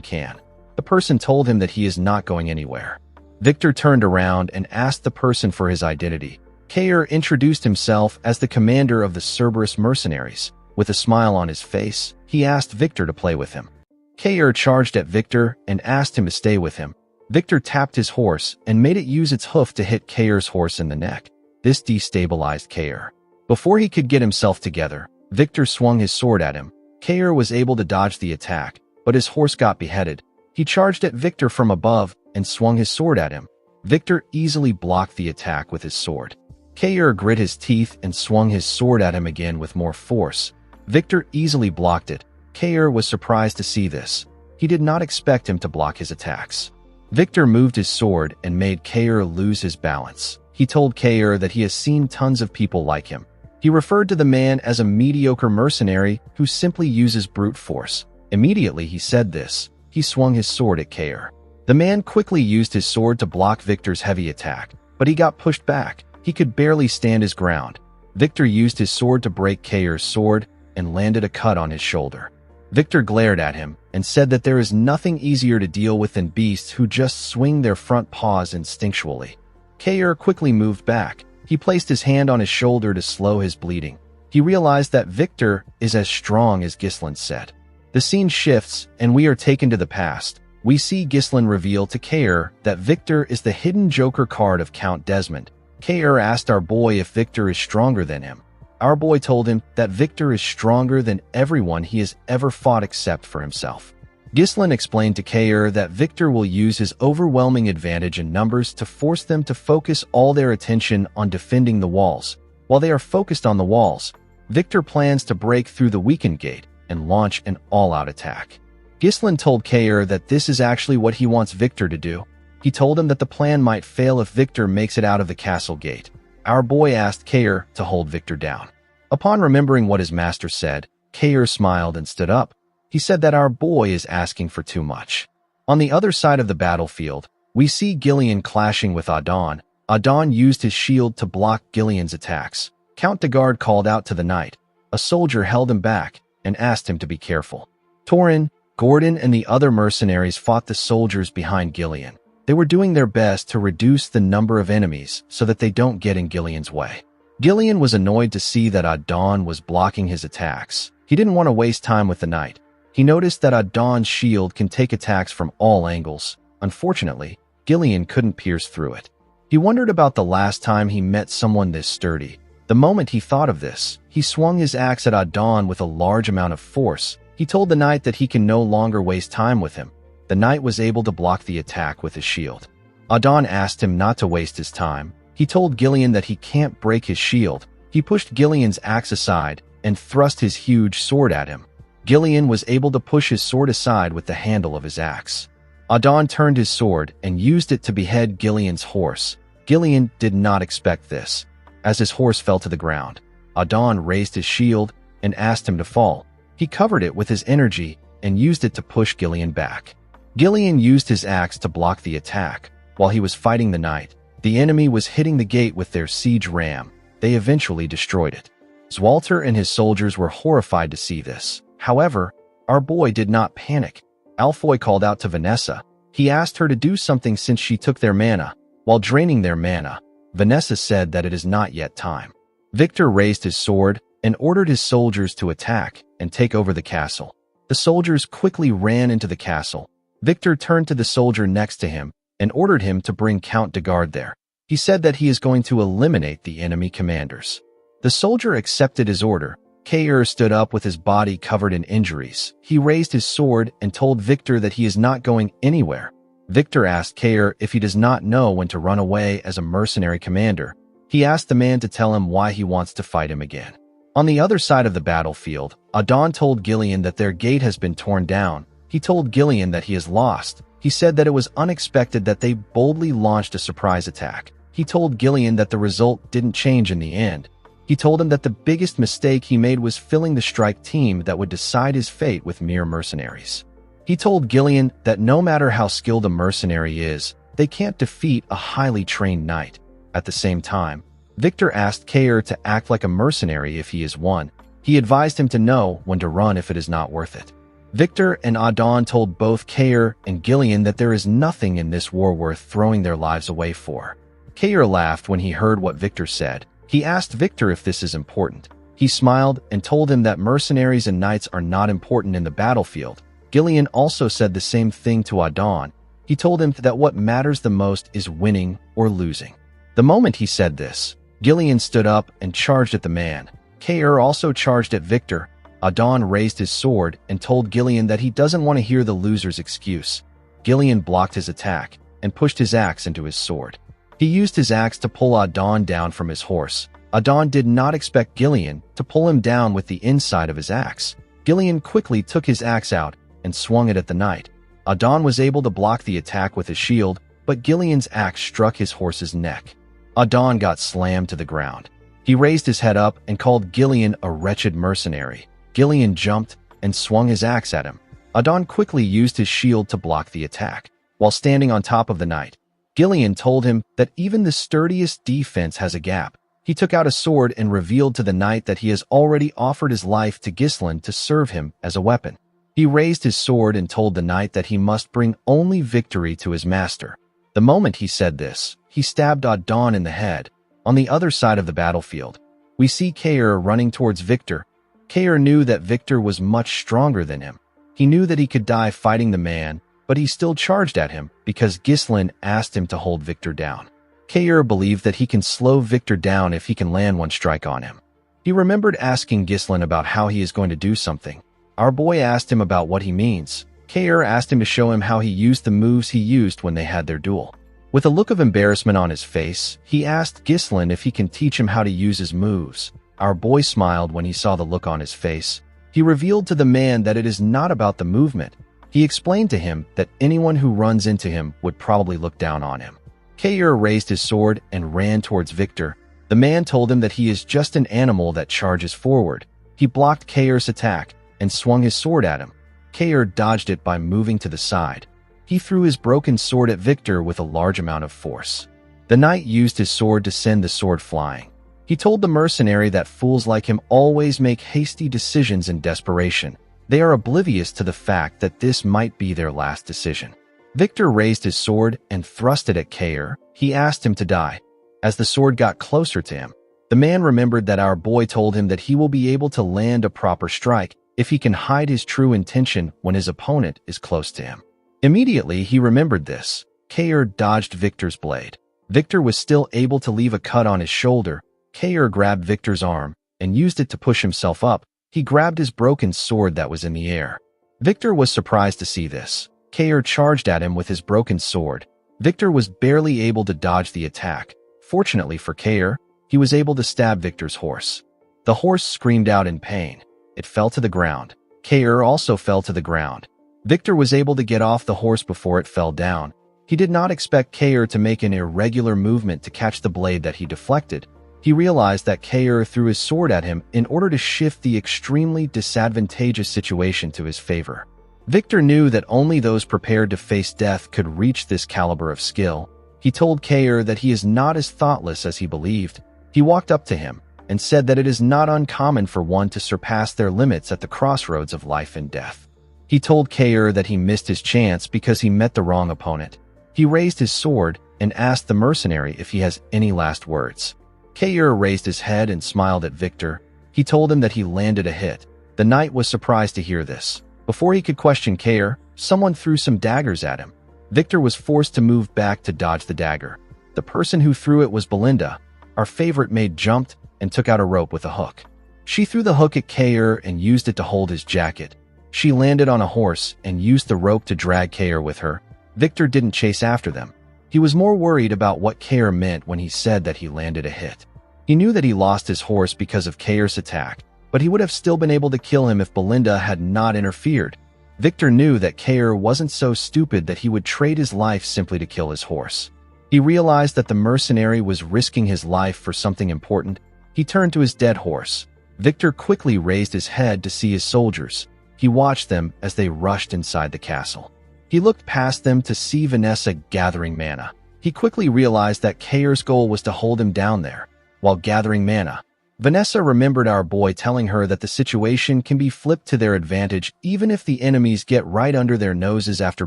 can. The person told him that he is not going anywhere. Victor turned around and asked the person for his identity. Kair introduced himself as the commander of the Cerberus mercenaries. With a smile on his face, he asked Victor to play with him. Kair charged at Victor and asked him to stay with him. Victor tapped his horse and made it use its hoof to hit Kair's horse in the neck. This destabilized Kair. Before he could get himself together, Victor swung his sword at him. Kair was able to dodge the attack, but his horse got beheaded. He charged at Victor from above and swung his sword at him. Victor easily blocked the attack with his sword. Kair grit his teeth and swung his sword at him again with more force. Victor easily blocked it. Kair was surprised to see this. He did not expect him to block his attacks. Victor moved his sword and made Kair lose his balance. He told Kair that he has seen tons of people like him. He referred to the man as a mediocre mercenary who simply uses brute force. Immediately he said this. He swung his sword at Kair. The man quickly used his sword to block Victor's heavy attack, but he got pushed back. He could barely stand his ground. Victor used his sword to break Kair's sword and landed a cut on his shoulder. Victor glared at him and said that there is nothing easier to deal with than beasts who just swing their front paws instinctually. Kair quickly moved back. He placed his hand on his shoulder to slow his bleeding. He realized that Victor is as strong as Ghislain said. The scene shifts and we are taken to the past. We see Ghislain reveal to Kair that Victor is the hidden Joker card of Count Desmond. Kair asked our boy if Victor is stronger than him. Our boy told him that Victor is stronger than everyone he has ever fought except for himself. Ghislain explained to Kair that Victor will use his overwhelming advantage in numbers to force them to focus all their attention on defending the walls. While they are focused on the walls, Victor plans to break through the weakened gate and launch an all-out attack. Ghislain told Kair that this is actually what he wants Victor to do. He told him that the plan might fail if Victor makes it out of the castle gate. Our boy asked Kair to hold Victor down. Upon remembering what his master said, Kair smiled and stood up. He said that our boy is asking for too much. On the other side of the battlefield, we see Gillian clashing with Adon. Adon used his shield to block Gillian's attacks. Count de Guard called out to the knight. A soldier held him back and asked him to be careful. Torin, Gordon, and the other mercenaries fought the soldiers behind Gillian. They were doing their best to reduce the number of enemies so that they don't get in Gillian's way. Gillian was annoyed to see that Adon was blocking his attacks. He didn't want to waste time with the knight. He noticed that Adon's shield can take attacks from all angles. Unfortunately, Gillian couldn't pierce through it. He wondered about the last time he met someone this sturdy. The moment he thought of this, he swung his axe at Adon with a large amount of force. He told the knight that he can no longer waste time with him. The knight was able to block the attack with his shield. Adon asked him not to waste his time. He told Gillian that he can't break his shield. He pushed Gillian's axe aside and thrust his huge sword at him. Gillian was able to push his sword aside with the handle of his axe. Adon turned his sword and used it to behead Gillian's horse. Gillian did not expect this. As his horse fell to the ground, Adon raised his shield and asked him to fall. He covered it with his energy and used it to push Gillian back. Gillian used his axe to block the attack. While he was fighting the knight, the enemy was hitting the gate with their siege ram. They eventually destroyed it. Zwalter and his soldiers were horrified to see this. However, our boy did not panic. Alfoy called out to Vanessa. He asked her to do something since she took their mana. While draining their mana, Vanessa said that it is not yet time. Victor raised his sword and ordered his soldiers to attack and take over the castle. The soldiers quickly ran into the castle. Victor turned to the soldier next to him and ordered him to bring Count de Guard there. He said that he is going to eliminate the enemy commanders. The soldier accepted his order. Kair stood up with his body covered in injuries. He raised his sword and told Victor that he is not going anywhere. Victor asked Kair if he does not know when to run away as a mercenary commander. He asked the man to tell him why he wants to fight him again. On the other side of the battlefield, Adon told Gillian that their gate has been torn down. He told Gillian that he is lost. He said that it was unexpected that they boldly launched a surprise attack. He told Gillian that the result didn't change in the end. He told him that the biggest mistake he made was filling the strike team that would decide his fate with mere mercenaries. He told Gillian that no matter how skilled a mercenary is, they can't defeat a highly trained knight. At the same time, Victor asked Kair to act like a mercenary if he is one. He advised him to know when to run if it is not worth it. Victor and Adon told both Kair and Gillian that there is nothing in this war worth throwing their lives away for. Kair laughed when he heard what Victor said. He asked Victor if this is important. He smiled and told him that mercenaries and knights are not important in the battlefield. Gillian also said the same thing to Adon. He told him that what matters the most is winning or losing. The moment he said this, Gillian stood up and charged at the man. Kair also charged at Victor. Adon raised his sword and told Gillian that he doesn't want to hear the loser's excuse. Gillian blocked his attack and pushed his axe into his sword. He used his axe to pull Adon down from his horse. Adon did not expect Gillian to pull him down with the inside of his axe. Gillian quickly took his axe out and swung it at the knight. Adon was able to block the attack with his shield, but Gillian's axe struck his horse's neck. Adon got slammed to the ground. He raised his head up and called Gillian a wretched mercenary. Gillian jumped and swung his axe at him. Adon quickly used his shield to block the attack. While standing on top of the knight, Gillian told him that even the sturdiest defense has a gap. He took out a sword and revealed to the knight that he has already offered his life to Ghislain to serve him as a weapon. He raised his sword and told the knight that he must bring only victory to his master. The moment he said this, he stabbed Adon in the head. On the other side of the battlefield, we see Kair running towards Victor. Kair knew that Victor was much stronger than him. He knew that he could die fighting the man, but he still charged at him because Ghislain asked him to hold Victor down. Kair believed that he can slow Victor down if he can land one strike on him. He remembered asking Ghislain about how he is going to do something. Our boy asked him about what he means. Kair asked him to show him how he used the moves he used when they had their duel. With a look of embarrassment on his face, he asked Ghislain if he can teach him how to use his moves. Our boy smiled when he saw the look on his face. He revealed to the man that it is not about the movement. He explained to him that anyone who runs into him would probably look down on him. Kair raised his sword and ran towards Victor. The man told him that he is just an animal that charges forward. He blocked Kair's attack and swung his sword at him. Kair dodged it by moving to the side. He threw his broken sword at Victor with a large amount of force. The knight used his sword to send the sword flying. He told the mercenary that fools like him always make hasty decisions in desperation. They are oblivious to the fact that this might be their last decision. Victor raised his sword and thrust it at Kair. He asked him to die. As the sword got closer to him, the man remembered that our boy told him that he will be able to land a proper strike if he can hide his true intention when his opponent is close to him. Immediately, he remembered this. Kair dodged Victor's blade. Victor was still able to leave a cut on his shoulder. Kair grabbed Victor's arm and used it to push himself up. He grabbed his broken sword that was in the air. Victor was surprised to see this. Kair charged at him with his broken sword. Victor was barely able to dodge the attack. Fortunately for Kair, he was able to stab Victor's horse. The horse screamed out in pain. It fell to the ground. Kair also fell to the ground. Victor was able to get off the horse before it fell down. He did not expect Kair to make an irregular movement to catch the blade that he deflected. He realized that Kair threw his sword at him in order to shift the extremely disadvantageous situation to his favor. Victor knew that only those prepared to face death could reach this caliber of skill. He told Kair that he is not as thoughtless as he believed. He walked up to him and said that it is not uncommon for one to surpass their limits at the crossroads of life and death. He told Kair that he missed his chance because he met the wrong opponent. He raised his sword and asked the mercenary if he has any last words. Kair raised his head and smiled at Victor. He told him that he landed a hit. The knight was surprised to hear this. Before he could question Kair, someone threw some daggers at him. Victor was forced to move back to dodge the dagger. The person who threw it was Belinda. Our favorite maid jumped and took out a rope with a hook. She threw the hook at Kair and used it to hold his jacket. She landed on a horse and used the rope to drag Kair with her. Victor didn't chase after them. He was more worried about what Kair meant when he said that he landed a hit. He knew that he lost his horse because of Kair's attack, but he would have still been able to kill him if Belinda had not interfered. Victor knew that Kair wasn't so stupid that he would trade his life simply to kill his horse. He realized that the mercenary was risking his life for something important. He turned to his dead horse. Victor quickly raised his head to see his soldiers. He watched them as they rushed inside the castle. He looked past them to see Vanessa gathering mana. He quickly realized that Kair's goal was to hold him down there. While gathering mana, Vanessa remembered our boy telling her that the situation can be flipped to their advantage even if the enemies get right under their noses after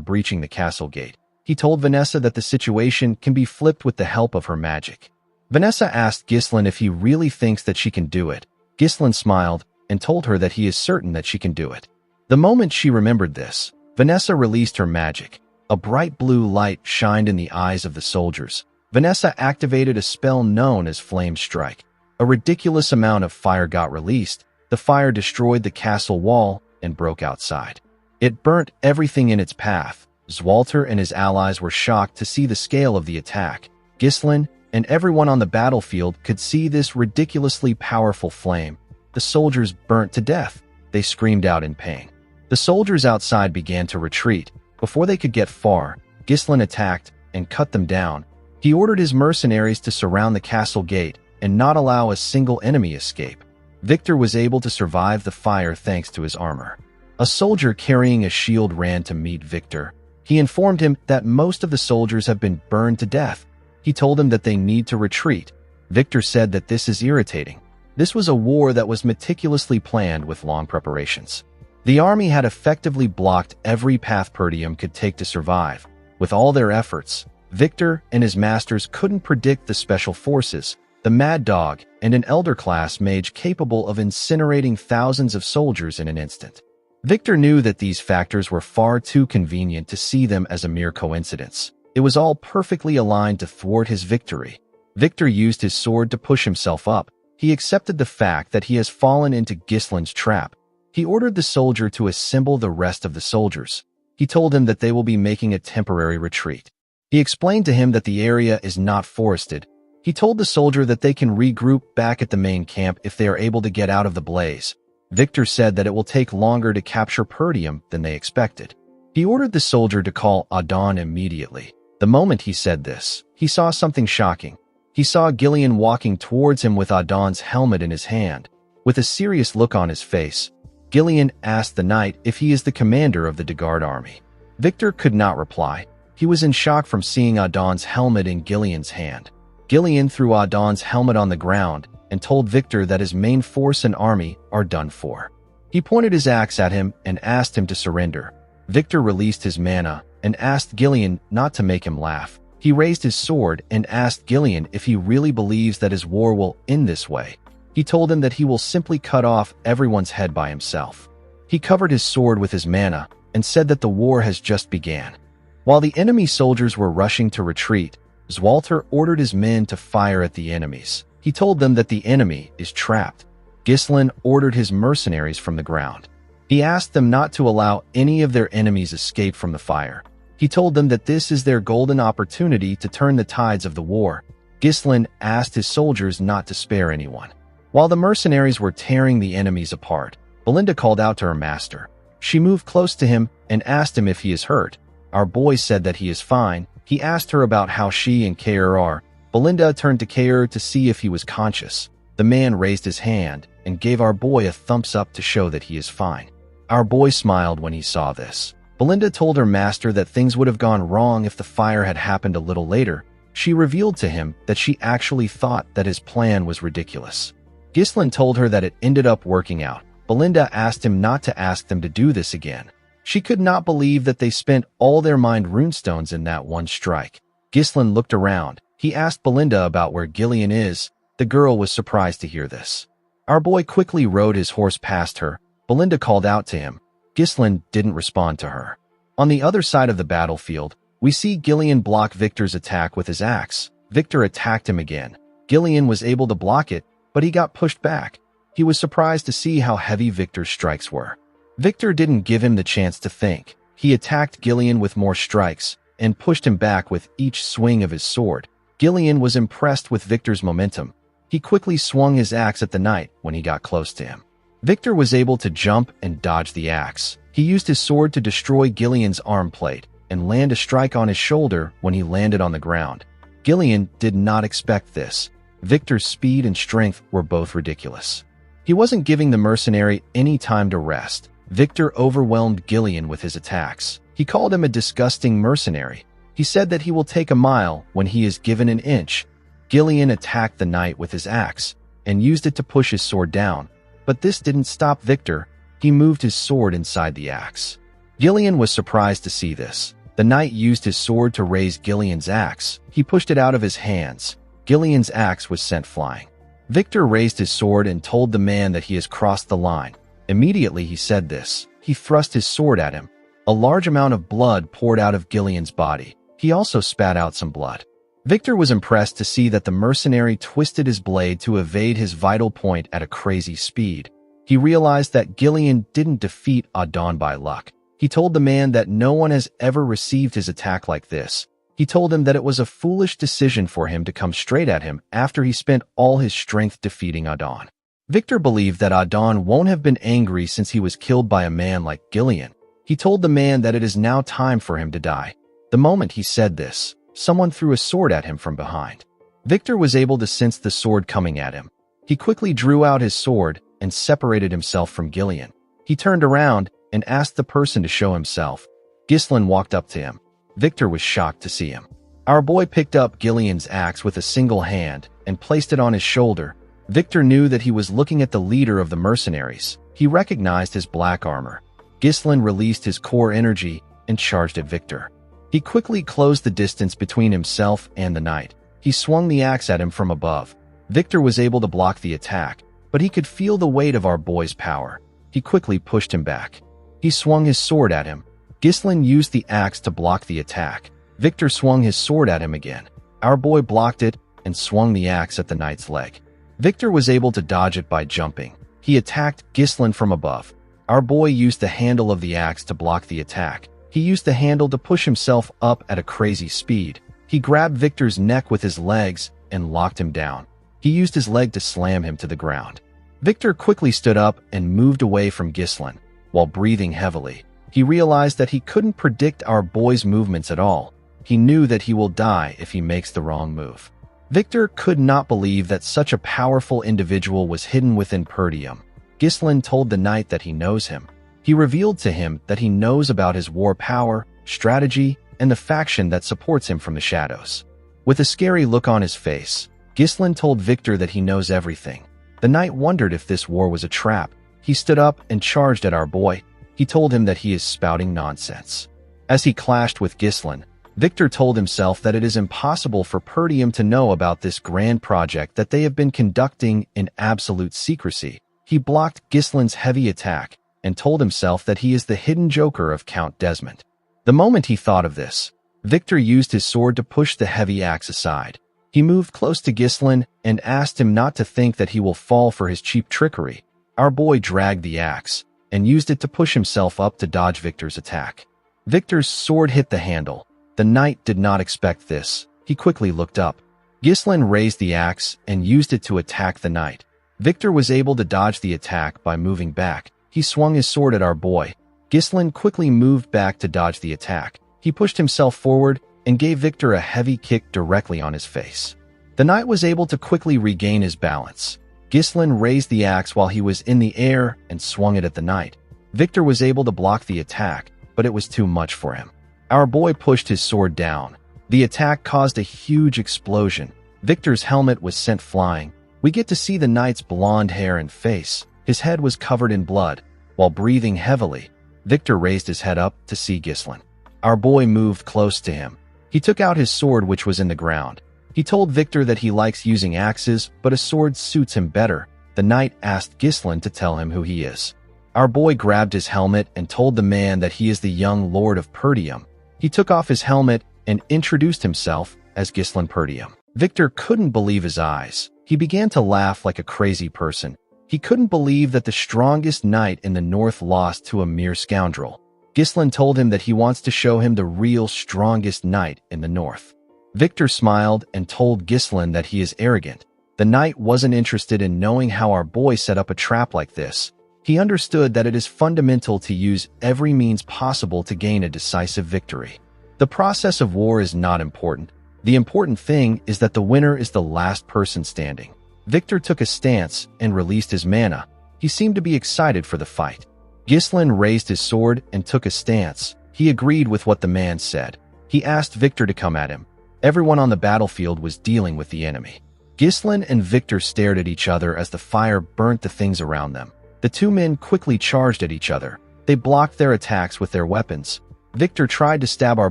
breaching the castle gate. He told Vanessa that the situation can be flipped with the help of her magic. Vanessa asked Ghislain if he really thinks that she can do it. Ghislain smiled and told her that he is certain that she can do it. The moment she remembered this, Vanessa released her magic. A bright blue light shined in the eyes of the soldiers. Vanessa activated a spell known as Flame Strike. A ridiculous amount of fire got released. The fire destroyed the castle wall and broke outside. It burnt everything in its path. Zwalter and his allies were shocked to see the scale of the attack. Ghislain and everyone on the battlefield could see this ridiculously powerful flame. The soldiers burnt to death. They screamed out in pain. The soldiers outside began to retreat. Before they could get far, Ghislain attacked and cut them down. He ordered his mercenaries to surround the castle gate and not allow a single enemy escape. Victor was able to survive the fire thanks to his armor. A soldier carrying a shield ran to meet Victor. He informed him that most of the soldiers have been burned to death. He told them that they need to retreat. Victor said that this is irritating. This was a war that was meticulously planned with long preparations. The army had effectively blocked every path Perdium could take to survive. With all their efforts, Victor and his masters couldn't predict the special forces, the Mad Dog, and an Elder class mage capable of incinerating thousands of soldiers in an instant. Victor knew that these factors were far too convenient to see them as a mere coincidence. It was all perfectly aligned to thwart his victory. Victor used his sword to push himself up. He accepted the fact that he has fallen into Ghislain's trap. He ordered the soldier to assemble the rest of the soldiers. He told him that they will be making a temporary retreat. He explained to him that the area is not forested. He told the soldier that they can regroup back at the main camp if they are able to get out of the blaze. Victor said that it will take longer to capture Perdium than they expected. He ordered the soldier to call Adon immediately. The moment he said this, he saw something shocking. He saw Gillian walking towards him with Adon's helmet in his hand. With a serious look on his face, Gillian asked the knight if he is the commander of the Dagard army. Victor could not reply. He was in shock from seeing Adon's helmet in Gillian's hand. Gillian threw Adon's helmet on the ground and told Victor that his main force and army are done for. He pointed his axe at him and asked him to surrender. Victor released his mana and asked Gillian not to make him laugh. He raised his sword and asked Gillian if he really believes that his war will end this way. He told him that he will simply cut off everyone's head by himself. He covered his sword with his mana and said that the war has just begun. While the enemy soldiers were rushing to retreat, Zwalter ordered his men to fire at the enemies. He told them that the enemy is trapped. Ghislain ordered his mercenaries from the ground. He asked them not to allow any of their enemies escape from the fire. He told them that this is their golden opportunity to turn the tides of the war. Ghislain asked his soldiers not to spare anyone. While the mercenaries were tearing the enemies apart, Belinda called out to her master. She moved close to him and asked him if he is hurt. Our boy said that he is fine. He asked her about how she and Kair are. Belinda turned to Kair to see if he was conscious. The man raised his hand and gave our boy a thumbs up to show that he is fine. Our boy smiled when he saw this. Belinda told her master that things would have gone wrong if the fire had happened a little later. She revealed to him that she actually thought that his plan was ridiculous. Ghislain told her that it ended up working out. Belinda asked him not to ask them to do this again. She could not believe that they spent all their mind runestones in that one strike. Ghislain looked around. He asked Belinda about where Gillian is. The girl was surprised to hear this. Our boy quickly rode his horse past her. Belinda called out to him. Ghislain didn't respond to her. On the other side of the battlefield, we see Gillian block Victor's attack with his axe. Victor attacked him again. Gillian was able to block it, but he got pushed back. He was surprised to see how heavy Victor's strikes were. Victor didn't give him the chance to think. He attacked Gillian with more strikes and pushed him back with each swing of his sword. Gillian was impressed with Victor's momentum. He quickly swung his axe at the knight when he got close to him. Victor was able to jump and dodge the axe. He used his sword to destroy Gillian's arm plate and land a strike on his shoulder when he landed on the ground. Gillian did not expect this. Victor's speed and strength were both ridiculous. He wasn't giving the mercenary any time to rest. Victor overwhelmed Gillian with his attacks. He called him a disgusting mercenary. He said that he will take a mile when he is given an inch. Gillian attacked the knight with his axe and used it to push his sword down. But this didn't stop Victor. He moved his sword inside the axe. Gillian was surprised to see this. The knight used his sword to raise Gillian's axe. He pushed it out of his hands. Gillian's axe was sent flying. Victor raised his sword and told the man that he has crossed the line. Immediately he said this. He thrust his sword at him. A large amount of blood poured out of Gillian's body. He also spat out some blood. Victor was impressed to see that the mercenary twisted his blade to evade his vital point at a crazy speed. He realized that Gillian didn't defeat Adon by luck. He told the man that no one has ever received his attack like this. He told him that it was a foolish decision for him to come straight at him after he spent all his strength defeating Adon. Victor believed that Adon won't have been angry since he was killed by a man like Gillian. He told the man that it is now time for him to die. The moment he said this, someone threw a sword at him from behind. Victor was able to sense the sword coming at him. He quickly drew out his sword and separated himself from Gillian. He turned around and asked the person to show himself. Ghislain walked up to him. Victor was shocked to see him. Our boy picked up Gillian's axe with a single hand and placed it on his shoulder. Victor knew that he was looking at the leader of the mercenaries. He recognized his black armor. Ghislain released his core energy and charged at Victor. He quickly closed the distance between himself and the knight. He swung the axe at him from above. Victor was able to block the attack, but he could feel the weight of our boy's power. He quickly pushed him back. He swung his sword at him. Ghislain used the axe to block the attack. Victor swung his sword at him again. Our boy blocked it and swung the axe at the knight's leg. Victor was able to dodge it by jumping. He attacked Ghislain from above. Our boy used the handle of the axe to block the attack. He used the handle to push himself up at a crazy speed. He grabbed Victor's neck with his legs and locked him down. He used his leg to slam him to the ground. Victor quickly stood up and moved away from Ghislain. While breathing heavily, he realized that he couldn't predict our boy's movements at all. He knew that he will die if he makes the wrong move. Victor could not believe that such a powerful individual was hidden within Perdium. Ghislain told the knight that he knows him. He revealed to him that he knows about his war power, strategy, and the faction that supports him from the shadows. With a scary look on his face, Ghislain told Victor that he knows everything. The knight wondered if this war was a trap. He stood up and charged at our boy. He told him that he is spouting nonsense. As he clashed with Ghislain, Victor told himself that it is impossible for Perdium to know about this grand project that they have been conducting in absolute secrecy. He blocked Ghislain's heavy attack and told himself that he is the hidden joker of Count Desmond. The moment he thought of this, Victor used his sword to push the heavy axe aside. He moved close to Ghislain and asked him not to think that he will fall for his cheap trickery. Our boy dragged the axe and used it to push himself up to dodge Victor's attack. Victor's sword hit the handle. The knight did not expect this. He quickly looked up. Ghislain raised the axe and used it to attack the knight. Victor was able to dodge the attack by moving back. He swung his sword at our boy. Ghislain quickly moved back to dodge the attack. He pushed himself forward and gave Victor a heavy kick directly on his face. The knight was able to quickly regain his balance. Ghislain raised the axe while he was in the air and swung it at the knight. Victor was able to block the attack, but it was too much for him. Our boy pushed his sword down. The attack caused a huge explosion. Victor's helmet was sent flying. We get to see the knight's blonde hair and face. His head was covered in blood. While breathing heavily, Victor raised his head up to see Ghislain. Our boy moved close to him. He took out his sword, which was in the ground. He told Victor that he likes using axes, but a sword suits him better. The knight asked Ghislain to tell him who he is. Our boy grabbed his helmet and told the man that he is the young Lord of Perdium. He took off his helmet and introduced himself as Ghislain Perdium. Victor couldn't believe his eyes. He began to laugh like a crazy person. He couldn't believe that the strongest knight in the north lost to a mere scoundrel. Ghislain told him that he wants to show him the real strongest knight in the north. Victor smiled and told Ghislain that he is arrogant. The knight wasn't interested in knowing how our boy set up a trap like this. He understood that it is fundamental to use every means possible to gain a decisive victory. The process of war is not important. The important thing is that the winner is the last person standing. Victor took a stance and released his mana. He seemed to be excited for the fight. Ghislain raised his sword and took a stance. He agreed with what the man said. He asked Victor to come at him. Everyone on the battlefield was dealing with the enemy. Ghislain and Victor stared at each other as the fire burnt the things around them. The two men quickly charged at each other. They blocked their attacks with their weapons. Victor tried to stab our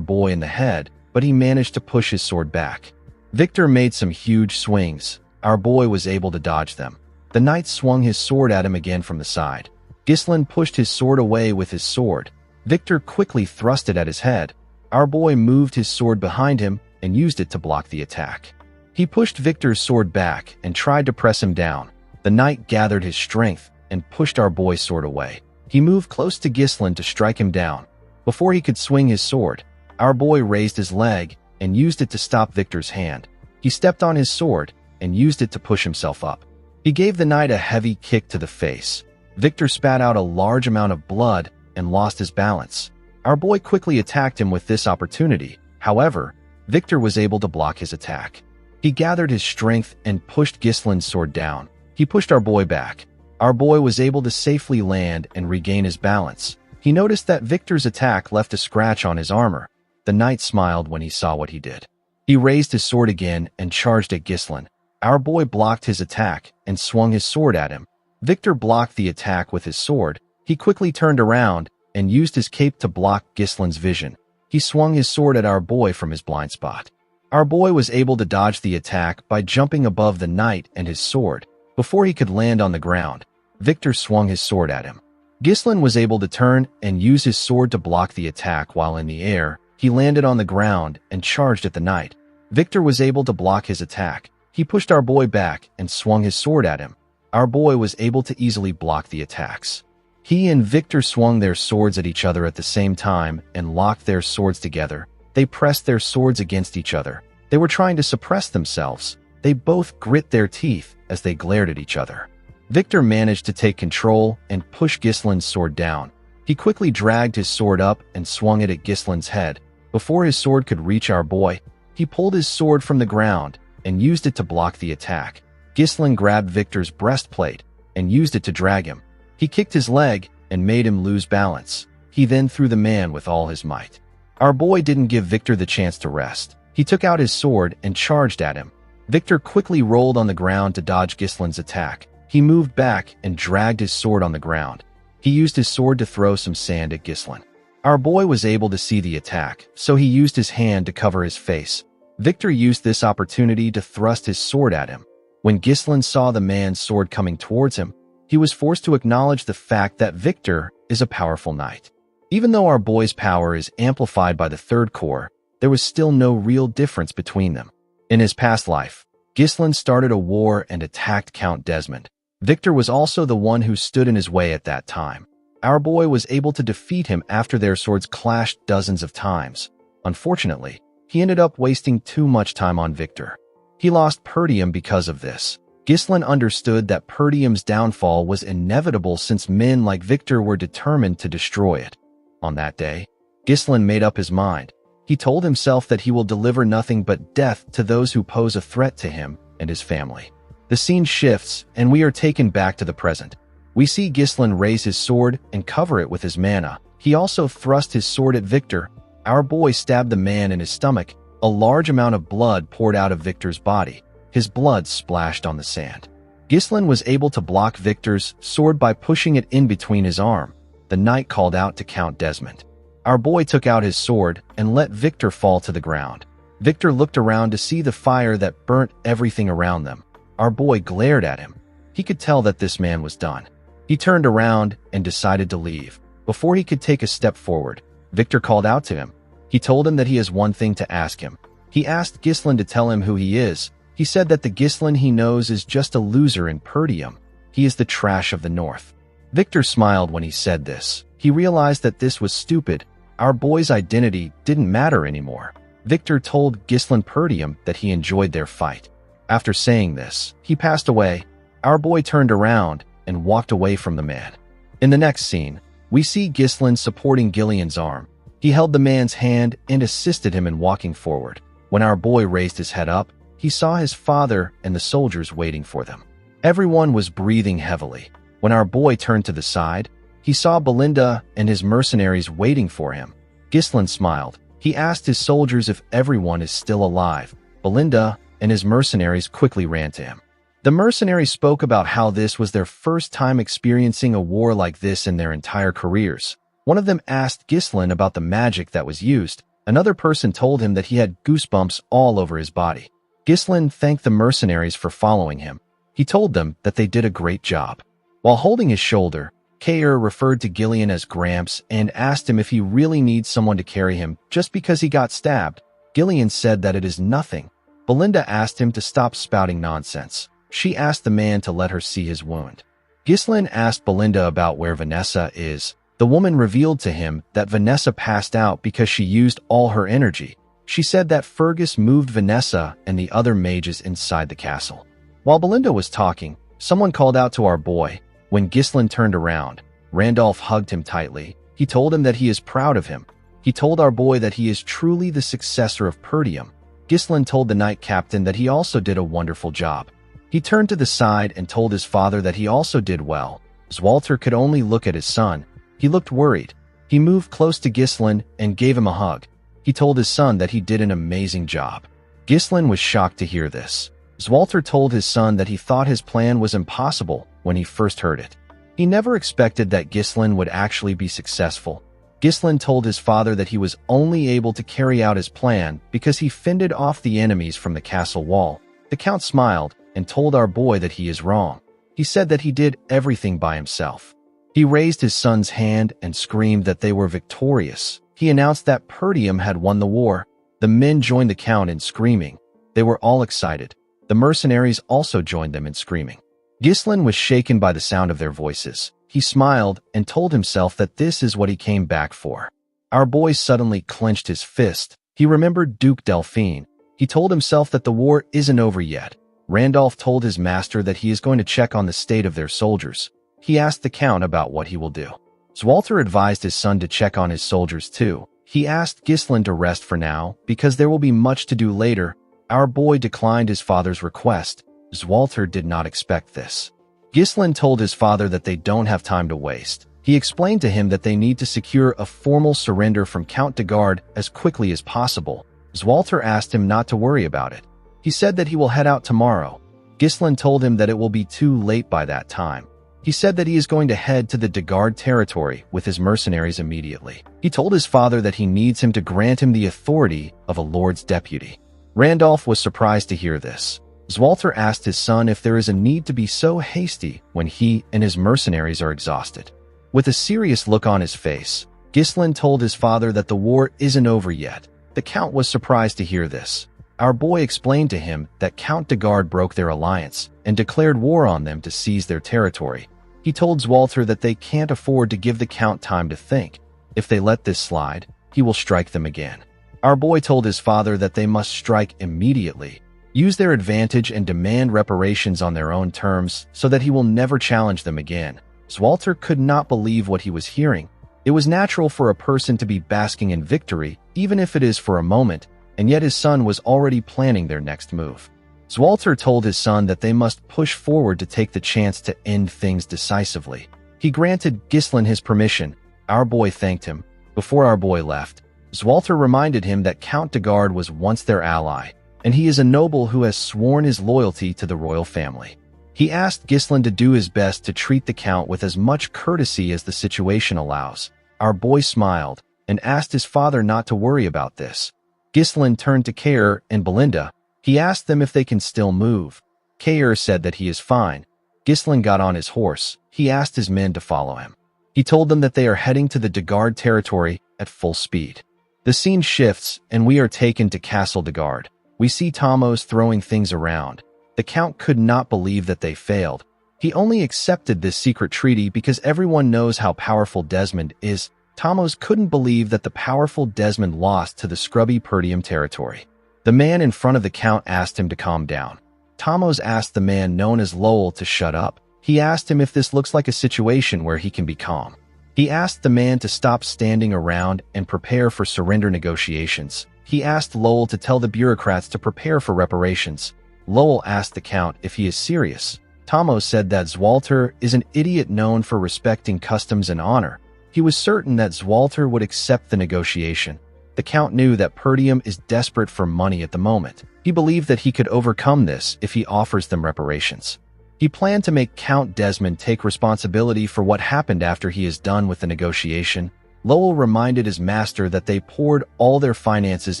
boy in the head, but he managed to push his sword back. Victor made some huge swings. Our boy was able to dodge them. The knight swung his sword at him again from the side. Ghislain pushed his sword away with his sword. Victor quickly thrust it at his head. Our boy moved his sword behind him and used it to block the attack. He pushed Victor's sword back and tried to press him down. The knight gathered his strength and pushed our boy's sword away. He moved close to Ghislain to strike him down. Before he could swing his sword, our boy raised his leg and used it to stop Victor's hand. He stepped on his sword and used it to push himself up. He gave the knight a heavy kick to the face. Victor spat out a large amount of blood and lost his balance. Our boy quickly attacked him with this opportunity. However, Victor was able to block his attack. He gathered his strength and pushed Ghislain's sword down. He pushed our boy back. Our boy was able to safely land and regain his balance. He noticed that Victor's attack left a scratch on his armor. The knight smiled when he saw what he did. He raised his sword again and charged at Ghislain. Our boy blocked his attack and swung his sword at him. Victor blocked the attack with his sword. He quickly turned around and used his cape to block Ghislain's vision. He swung his sword at our boy from his blind spot. Our boy was able to dodge the attack by jumping above the knight and his sword. Before he could land on the ground, Victor swung his sword at him. Ghislain was able to turn and use his sword to block the attack while in the air. He landed on the ground and charged at the knight. Victor was able to block his attack. He pushed our boy back and swung his sword at him. Our boy was able to easily block the attacks. He and Victor swung their swords at each other at the same time and locked their swords together. They pressed their swords against each other. They were trying to suppress themselves. They both grit their teeth as they glared at each other. Victor managed to take control and push Ghislain's sword down. He quickly dragged his sword up and swung it at Ghislain's head. Before his sword could reach our boy, he pulled his sword from the ground and used it to block the attack. Ghislain grabbed Victor's breastplate and used it to drag him. He kicked his leg and made him lose balance. He then threw the man with all his might. Our boy didn't give Victor the chance to rest. He took out his sword and charged at him. Victor quickly rolled on the ground to dodge Gislin's attack. He moved back and dragged his sword on the ground. He used his sword to throw some sand at Gislin. Our boy was able to see the attack, so he used his hand to cover his face. Victor used this opportunity to thrust his sword at him. When Gislin saw the man's sword coming towards him, he was forced to acknowledge the fact that Victor is a powerful knight. Even though our boy's power is amplified by the third core, there was still no real difference between them. In his past life, Gislin started a war and attacked Count Desmond. Victor was also the one who stood in his way at that time. Our boy was able to defeat him after their swords clashed dozens of times. Unfortunately, he ended up wasting too much time on Victor. He lost Perdium because of this. Gislin understood that Perdium's downfall was inevitable since men like Victor were determined to destroy it. On that day, Gislin made up his mind. He told himself that he will deliver nothing but death to those who pose a threat to him and his family. The scene shifts, and we are taken back to the present. We see Gislin raise his sword and cover it with his mana. He also thrust his sword at Victor. Our boy stabbed the man in his stomach. A large amount of blood poured out of Victor's body. His blood splashed on the sand. Gislin was able to block Victor's sword by pushing it in between his arm. The knight called out to Count Desmond. Our boy took out his sword and let Victor fall to the ground. Victor looked around to see the fire that burnt everything around them. Our boy glared at him. He could tell that this man was done. He turned around and decided to leave. Before he could take a step forward, Victor called out to him. He told him that he has one thing to ask him. He asked Gislin to tell him who he is. He said that the Gislin he knows is just a loser in Perdium. He is the trash of the North. Victor smiled when he said this. He realized that this was stupid. Our boy's identity didn't matter anymore. Victor told Gislin Perdium that he enjoyed their fight. After saying this, he passed away. Our boy turned around and walked away from the man. In the next scene, we see Gislin supporting Gillian's arm. He held the man's hand and assisted him in walking forward. When our boy raised his head up, he saw his father and the soldiers waiting for them. Everyone was breathing heavily. When our boy turned to the side, he saw Belinda and his mercenaries waiting for him. Gislin smiled. He asked his soldiers if everyone is still alive. Belinda and his mercenaries quickly ran to him. The mercenaries spoke about how this was their first time experiencing a war like this in their entire careers. One of them asked Gislin about the magic that was used. Another person told him that he had goosebumps all over his body. Gislin thanked the mercenaries for following him. He told them that they did a great job. While holding his shoulder, Kair referred to Gillian as Gramps and asked him if he really needs someone to carry him just because he got stabbed. Gillian said that it is nothing. Belinda asked him to stop spouting nonsense. She asked the man to let her see his wound. Gislin asked Belinda about where Vanessa is. The woman revealed to him that Vanessa passed out because she used all her energy. She said that Fergus moved Vanessa and the other mages inside the castle. While Belinda was talking, someone called out to our boy. When Gislin turned around, Randolph hugged him tightly. He told him that he is proud of him. He told our boy that he is truly the successor of Perdium. Gislin told the knight captain that he also did a wonderful job. He turned to the side and told his father that he also did well. Zwalter could only look at his son. He looked worried. He moved close to Gislin and gave him a hug. He told his son that he did an amazing job. Gislin was shocked to hear this. Zwalter told his son that he thought his plan was impossible when he first heard it. He never expected that Gislin would actually be successful. Gislin told his father that he was only able to carry out his plan because he fended off the enemies from the castle wall. The count smiled and told our boy that he is wrong. He said that he did everything by himself. He raised his son's hand and screamed that they were victorious. He announced that Perdium had won the war. The men joined the count in screaming. They were all excited. The mercenaries also joined them in screaming. Gislin was shaken by the sound of their voices. He smiled and told himself that this is what he came back for. Our boy suddenly clenched his fist. He remembered Duke Delphine. He told himself that the war isn't over yet. Randolph told his master that he is going to check on the state of their soldiers. He asked the count about what he will do. Zwalter advised his son to check on his soldiers too. He asked Gislin to rest for now because there will be much to do later. Our boy declined his father's request. Zwalter did not expect this. Ghislain told his father that they don't have time to waste. He explained to him that they need to secure a formal surrender from Count de Garde as quickly as possible. Zwalter asked him not to worry about it. He said that he will head out tomorrow. Ghislain told him that it will be too late by that time. He said that he is going to head to the de Garde territory with his mercenaries immediately. He told his father that he needs him to grant him the authority of a lord's deputy. Randolph was surprised to hear this. Zwalter asked his son if there is a need to be so hasty when he and his mercenaries are exhausted. With a serious look on his face, Ghislain told his father that the war isn't over yet. The Count was surprised to hear this. Our boy explained to him that Count de Garde broke their alliance and declared war on them to seize their territory. He told Zwalter that they can't afford to give the Count time to think. If they let this slide, he will strike them again. Our boy told his father that they must strike immediately, use their advantage and demand reparations on their own terms so that he will never challenge them again. Zwalter could not believe what he was hearing. It was natural for a person to be basking in victory, even if it is for a moment, and yet his son was already planning their next move. Zwalter told his son that they must push forward to take the chance to end things decisively. He granted Ghislain his permission. Our boy thanked him. Before our boy left, Zwalter reminded him that Count de Garde was once their ally, and he is a noble who has sworn his loyalty to the royal family. He asked Ghislain to do his best to treat the Count with as much courtesy as the situation allows. Our boy smiled and asked his father not to worry about this. Ghislain turned to Caer and Belinda. He asked them if they can still move. Caer said that he is fine. Ghislain got on his horse. He asked his men to follow him. He told them that they are heading to the de Garde territory at full speed. The scene shifts, and we are taken to Castle de Garde. We see Thamos throwing things around. The Count could not believe that they failed. He only accepted this secret treaty because everyone knows how powerful Desmond is. Thamos couldn't believe that the powerful Desmond lost to the scrubby Perdium territory. The man in front of the Count asked him to calm down. Thamos asked the man known as Lowell to shut up. He asked him if this looks like a situation where he can be calm. He asked the man to stop standing around and prepare for surrender negotiations. He asked Lowell to tell the bureaucrats to prepare for reparations. Lowell asked the Count if he is serious. Thamos said that Zwalter is an idiot known for respecting customs and honor. He was certain that Zwalter would accept the negotiation. The Count knew that Perdium is desperate for money at the moment. He believed that he could overcome this if he offers them reparations. He planned to make Count Desmond take responsibility for what happened after he is done with the negotiation. Lowell reminded his master that they poured all their finances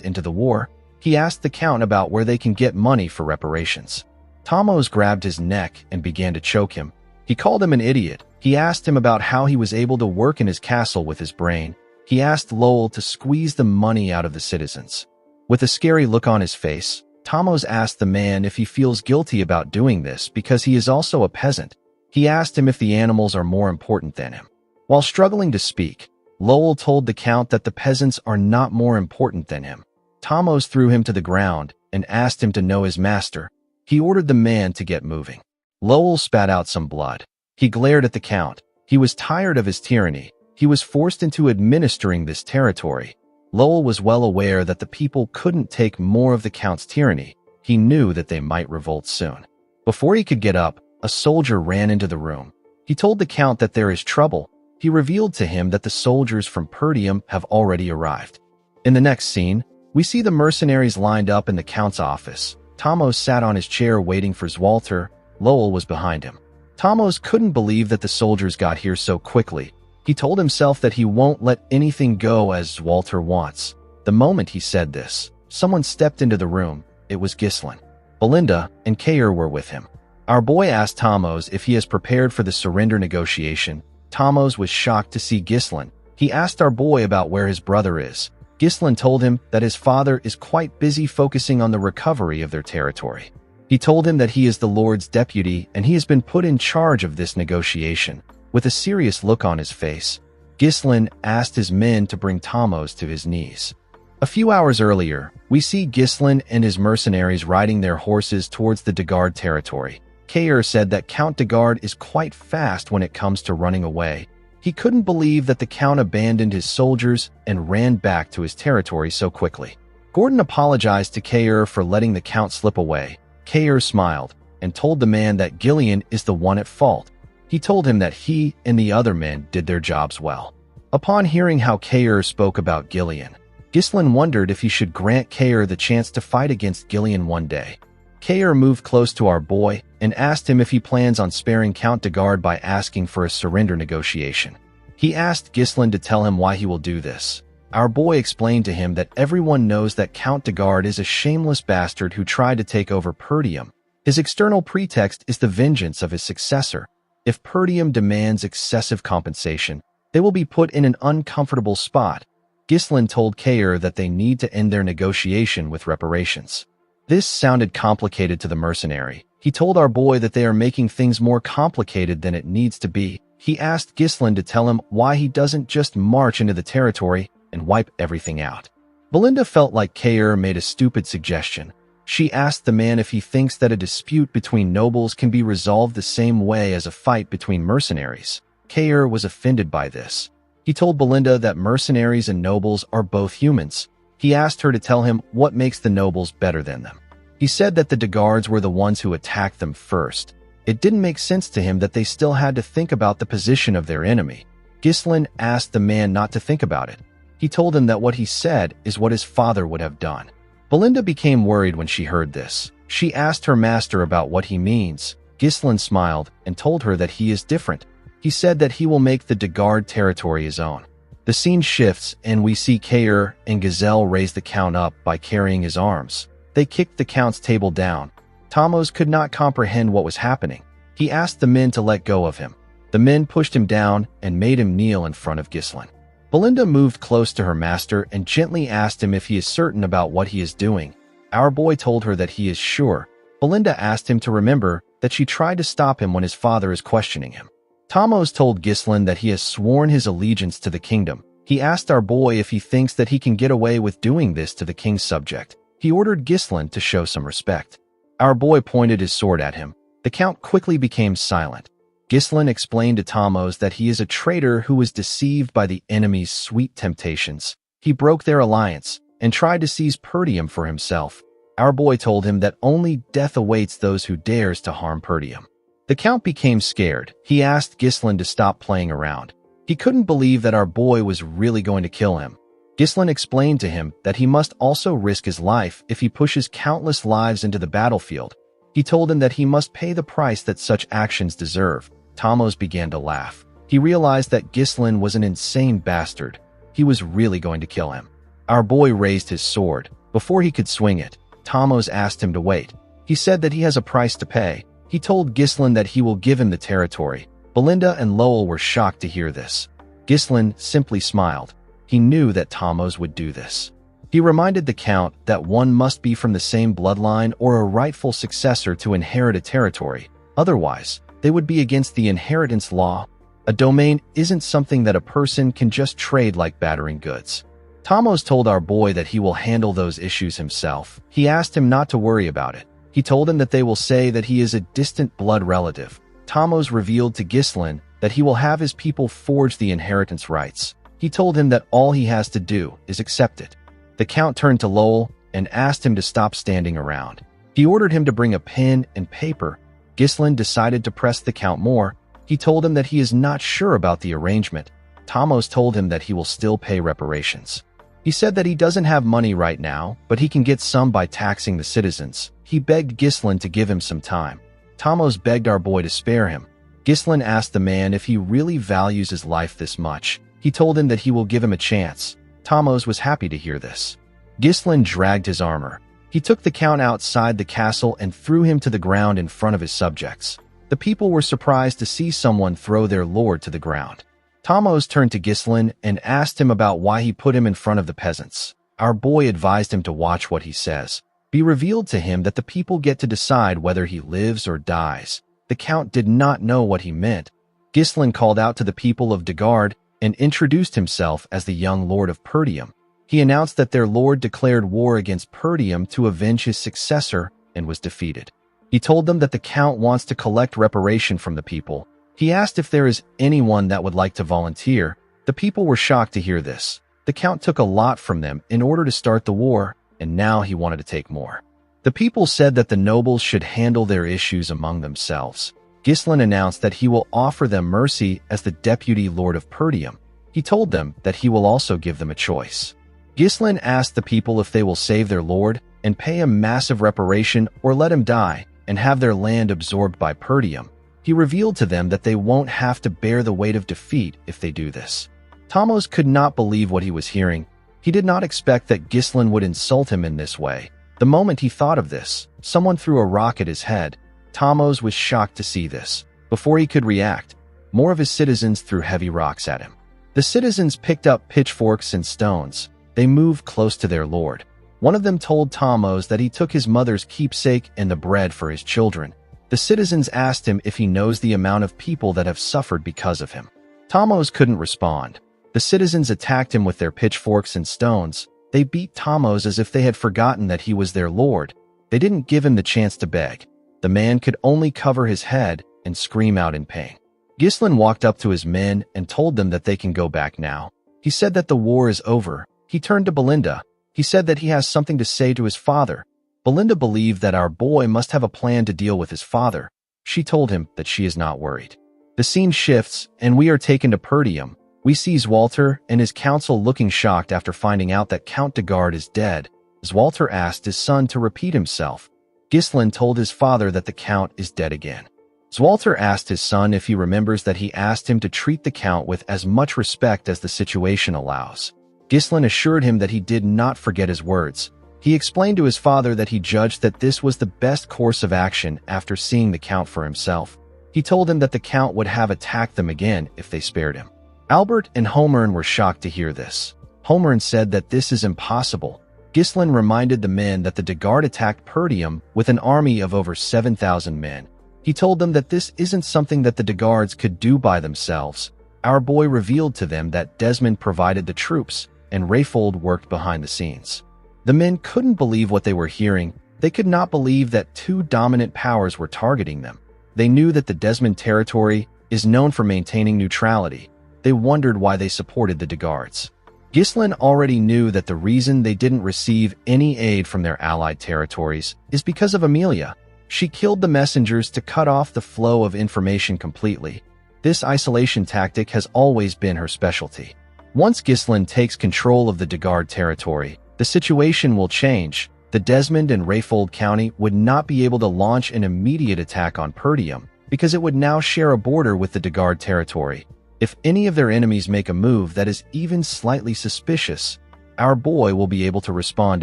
into the war. He asked the Count about where they can get money for reparations. Thamos grabbed his neck and began to choke him. He called him an idiot. He asked him about how he was able to work in his castle with his brain. He asked Lowell to squeeze the money out of the citizens. With a scary look on his face, Thamos asked the man if he feels guilty about doing this because he is also a peasant. He asked him if the animals are more important than him. While struggling to speak, Lowell told the Count that the peasants are not more important than him. Thamos threw him to the ground and asked him to know his master. He ordered the man to get moving. Lowell spat out some blood. He glared at the Count. He was tired of his tyranny. He was forced into administering this territory. Lowell was well aware that the people couldn't take more of the Count's tyranny. He knew that they might revolt soon. Before he could get up, a soldier ran into the room. He told the Count that there is trouble. He revealed to him that the soldiers from Perdium have already arrived. In the next scene, we see the mercenaries lined up in the Count's office. Thamos sat on his chair waiting for Zwalter. Lowell was behind him. Thamos couldn't believe that the soldiers got here so quickly. He told himself that he won't let anything go as Zwalter wants. The moment he said this, someone stepped into the room. It was Ghislain. Belinda and Caer were with him. Our boy asked Thamos if he is prepared for the surrender negotiation. Thamos was shocked to see Ghislain. He asked our boy about where his brother is. Ghislain told him that his father is quite busy focusing on the recovery of their territory. He told him that he is the Lord's deputy and he has been put in charge of this negotiation. With a serious look on his face, Ghislain asked his men to bring Thamos to his knees. A few hours earlier, we see Ghislain and his mercenaries riding their horses towards the de Garde territory. Caer said that Count de Garde is quite fast when it comes to running away. He couldn't believe that the Count abandoned his soldiers and ran back to his territory so quickly. Gordon apologized to Caer for letting the Count slip away. Caer smiled. and told the man that Gillian is the one at fault. He told him that he and the other men did their jobs well. Upon hearing how Kair spoke about Gillian, Ghislain wondered if he should grant Kair the chance to fight against Gillian one day. Kair moved close to our boy and asked him if he plans on sparing Count de Guard by asking for a surrender negotiation. He asked Ghislain to tell him why he will do this. Our boy explained to him that everyone knows that Count de Guard is a shameless bastard who tried to take over Perdium. His external pretext is the vengeance of his successor. If Perdium demands excessive compensation, they will be put in an uncomfortable spot. Ghislain told Kair that they need to end their negotiation with reparations. This sounded complicated to the mercenary. He told our boy that they are making things more complicated than it needs to be. He asked Ghislain to tell him why he doesn't just march into the territory and wipe everything out. Belinda felt like Kair made a stupid suggestion. She asked the man if he thinks that a dispute between nobles can be resolved the same way as a fight between mercenaries. Kair was offended by this. He told Belinda that mercenaries and nobles are both humans. He asked her to tell him what makes the nobles better than them. He said that the de Guards were the ones who attacked them first. It didn't make sense to him that they still had to think about the position of their enemy. Ghislain asked the man not to think about it. He told him that what he said is what his father would have done. Belinda became worried when she heard this. She asked her master about what he means. Ghislain smiled and told her that he is different. He said that he will make the de Guard territory his own. The scene shifts and we see Kair and Gazelle raise the Count up by carrying his arms. They kicked the Count's table down. Thamos could not comprehend what was happening. He asked the men to let go of him. The men pushed him down and made him kneel in front of Ghislain. Belinda moved close to her master and gently asked him if he is certain about what he is doing. Our boy told her that he is sure. Belinda asked him to remember that she tried to stop him when his father is questioning him. Thamos told Ghislain that he has sworn his allegiance to the kingdom. He asked our boy if he thinks that he can get away with doing this to the king's subject. He ordered Ghislain to show some respect. Our boy pointed his sword at him. The Count quickly became silent. Ghislain explained to Thamos that he is a traitor who was deceived by the enemy's sweet temptations. He broke their alliance and tried to seize Perdium for himself. Our boy told him that only death awaits those who dares to harm Perdium. The Count became scared. He asked Ghislain to stop playing around. He couldn't believe that our boy was really going to kill him. Ghislain explained to him that he must also risk his life if he pushes countless lives into the battlefield. He told him that he must pay the price that such actions deserve. Thamos began to laugh. He realized that Ghislain was an insane bastard. He was really going to kill him. Our boy raised his sword. Before he could swing it, Thamos asked him to wait. He said that he has a price to pay. He told Ghislain that he will give him the territory. Belinda and Lowell were shocked to hear this. Ghislain simply smiled. He knew that Thamos would do this. He reminded the Count that one must be from the same bloodline or a rightful successor to inherit a territory. Otherwise, they would be against the inheritance law. A domain isn't something that a person can just trade like battering goods. Thamos told our boy that he will handle those issues himself. He asked him not to worry about it. He told him that they will say that he is a distant blood relative. Thamos revealed to Ghislain that he will have his people forge the inheritance rights. He told him that all he has to do is accept it. The Count turned to Lowell and asked him to stop standing around. He ordered him to bring a pen and paper. Ghislain decided to press the Count more. He told him that he is not sure about the arrangement. Thamos told him that he will still pay reparations. He said that he doesn't have money right now, but he can get some by taxing the citizens. He begged Ghislain to give him some time. Thamos begged our boy to spare him. Ghislain asked the man if he really values his life this much. He told him that he will give him a chance. Thamos was happy to hear this. Ghislain dragged his armor. He took the Count outside the castle and threw him to the ground in front of his subjects. The people were surprised to see someone throw their lord to the ground. Thamos turned to Ghislain and asked him about why he put him in front of the peasants. Our boy advised him to watch what he says. Be revealed to him that the people get to decide whether he lives or dies. The Count did not know what he meant. Ghislain called out to the people of de Guard and introduced himself as the young lord of Perdium. He announced that their lord declared war against Perdium to avenge his successor and was defeated. He told them that the Count wants to collect reparation from the people. He asked if there is anyone that would like to volunteer. The people were shocked to hear this. The Count took a lot from them in order to start the war, and now he wanted to take more. The people said that the nobles should handle their issues among themselves. Ghislain announced that he will offer them mercy as the deputy lord of Perdium. He told them that he will also give them a choice. Ghislain asked the people if they will save their lord and pay him massive reparation or let him die and have their land absorbed by Perdium. He revealed to them that they won't have to bear the weight of defeat if they do this. Thamos could not believe what he was hearing. He did not expect that Ghislain would insult him in this way. The moment he thought of this, someone threw a rock at his head. Thamos was shocked to see this. Before he could react, more of his citizens threw heavy rocks at him. The citizens picked up pitchforks and stones. They moved close to their lord. One of them told Thamos that he took his mother's keepsake and the bread for his children. The citizens asked him if he knows the amount of people that have suffered because of him. Thamos couldn't respond. The citizens attacked him with their pitchforks and stones. They beat Thamos as if they had forgotten that he was their lord. They didn't give him the chance to beg. The man could only cover his head and scream out in pain. Ghislain walked up to his men and told them that they can go back now. He said that the war is over. He turned to Belinda. He said that he has something to say to his father. Belinda believed that our boy must have a plan to deal with his father. She told him that she is not worried. The scene shifts, and we are taken to Perdium. We see Zwalter and his council looking shocked after finding out that Count de Guard is dead. Zwalter asked his son to repeat himself. Ghislain told his father that the Count is dead again. Zwalter asked his son if he remembers that he asked him to treat the Count with as much respect as the situation allows. Ghislain assured him that he did not forget his words. He explained to his father that he judged that this was the best course of action after seeing the Count for himself. He told him that the Count would have attacked them again if they spared him. Albert and Homern were shocked to hear this. Homern said that this is impossible. Ghislain reminded the men that the de Guard attacked Perdium with an army of over 7,000 men. He told them that this isn't something that the de Guards could do by themselves. Our boy revealed to them that Desmond provided the troops, and Rayfold worked behind the scenes. The men couldn't believe what they were hearing. They could not believe that two dominant powers were targeting them. They knew that the Desmond territory is known for maintaining neutrality. They wondered why they supported the de Guards. Ghislain already knew that the reason they didn't receive any aid from their allied territories is because of Amelia. She killed the messengers to cut off the flow of information completely. This isolation tactic has always been her specialty. Once Ghislain takes control of the de Guard territory, the situation will change. The Desmond and Rayfold County would not be able to launch an immediate attack on Perdium because it would now share a border with the de Guard territory. If any of their enemies make a move that is even slightly suspicious, our boy will be able to respond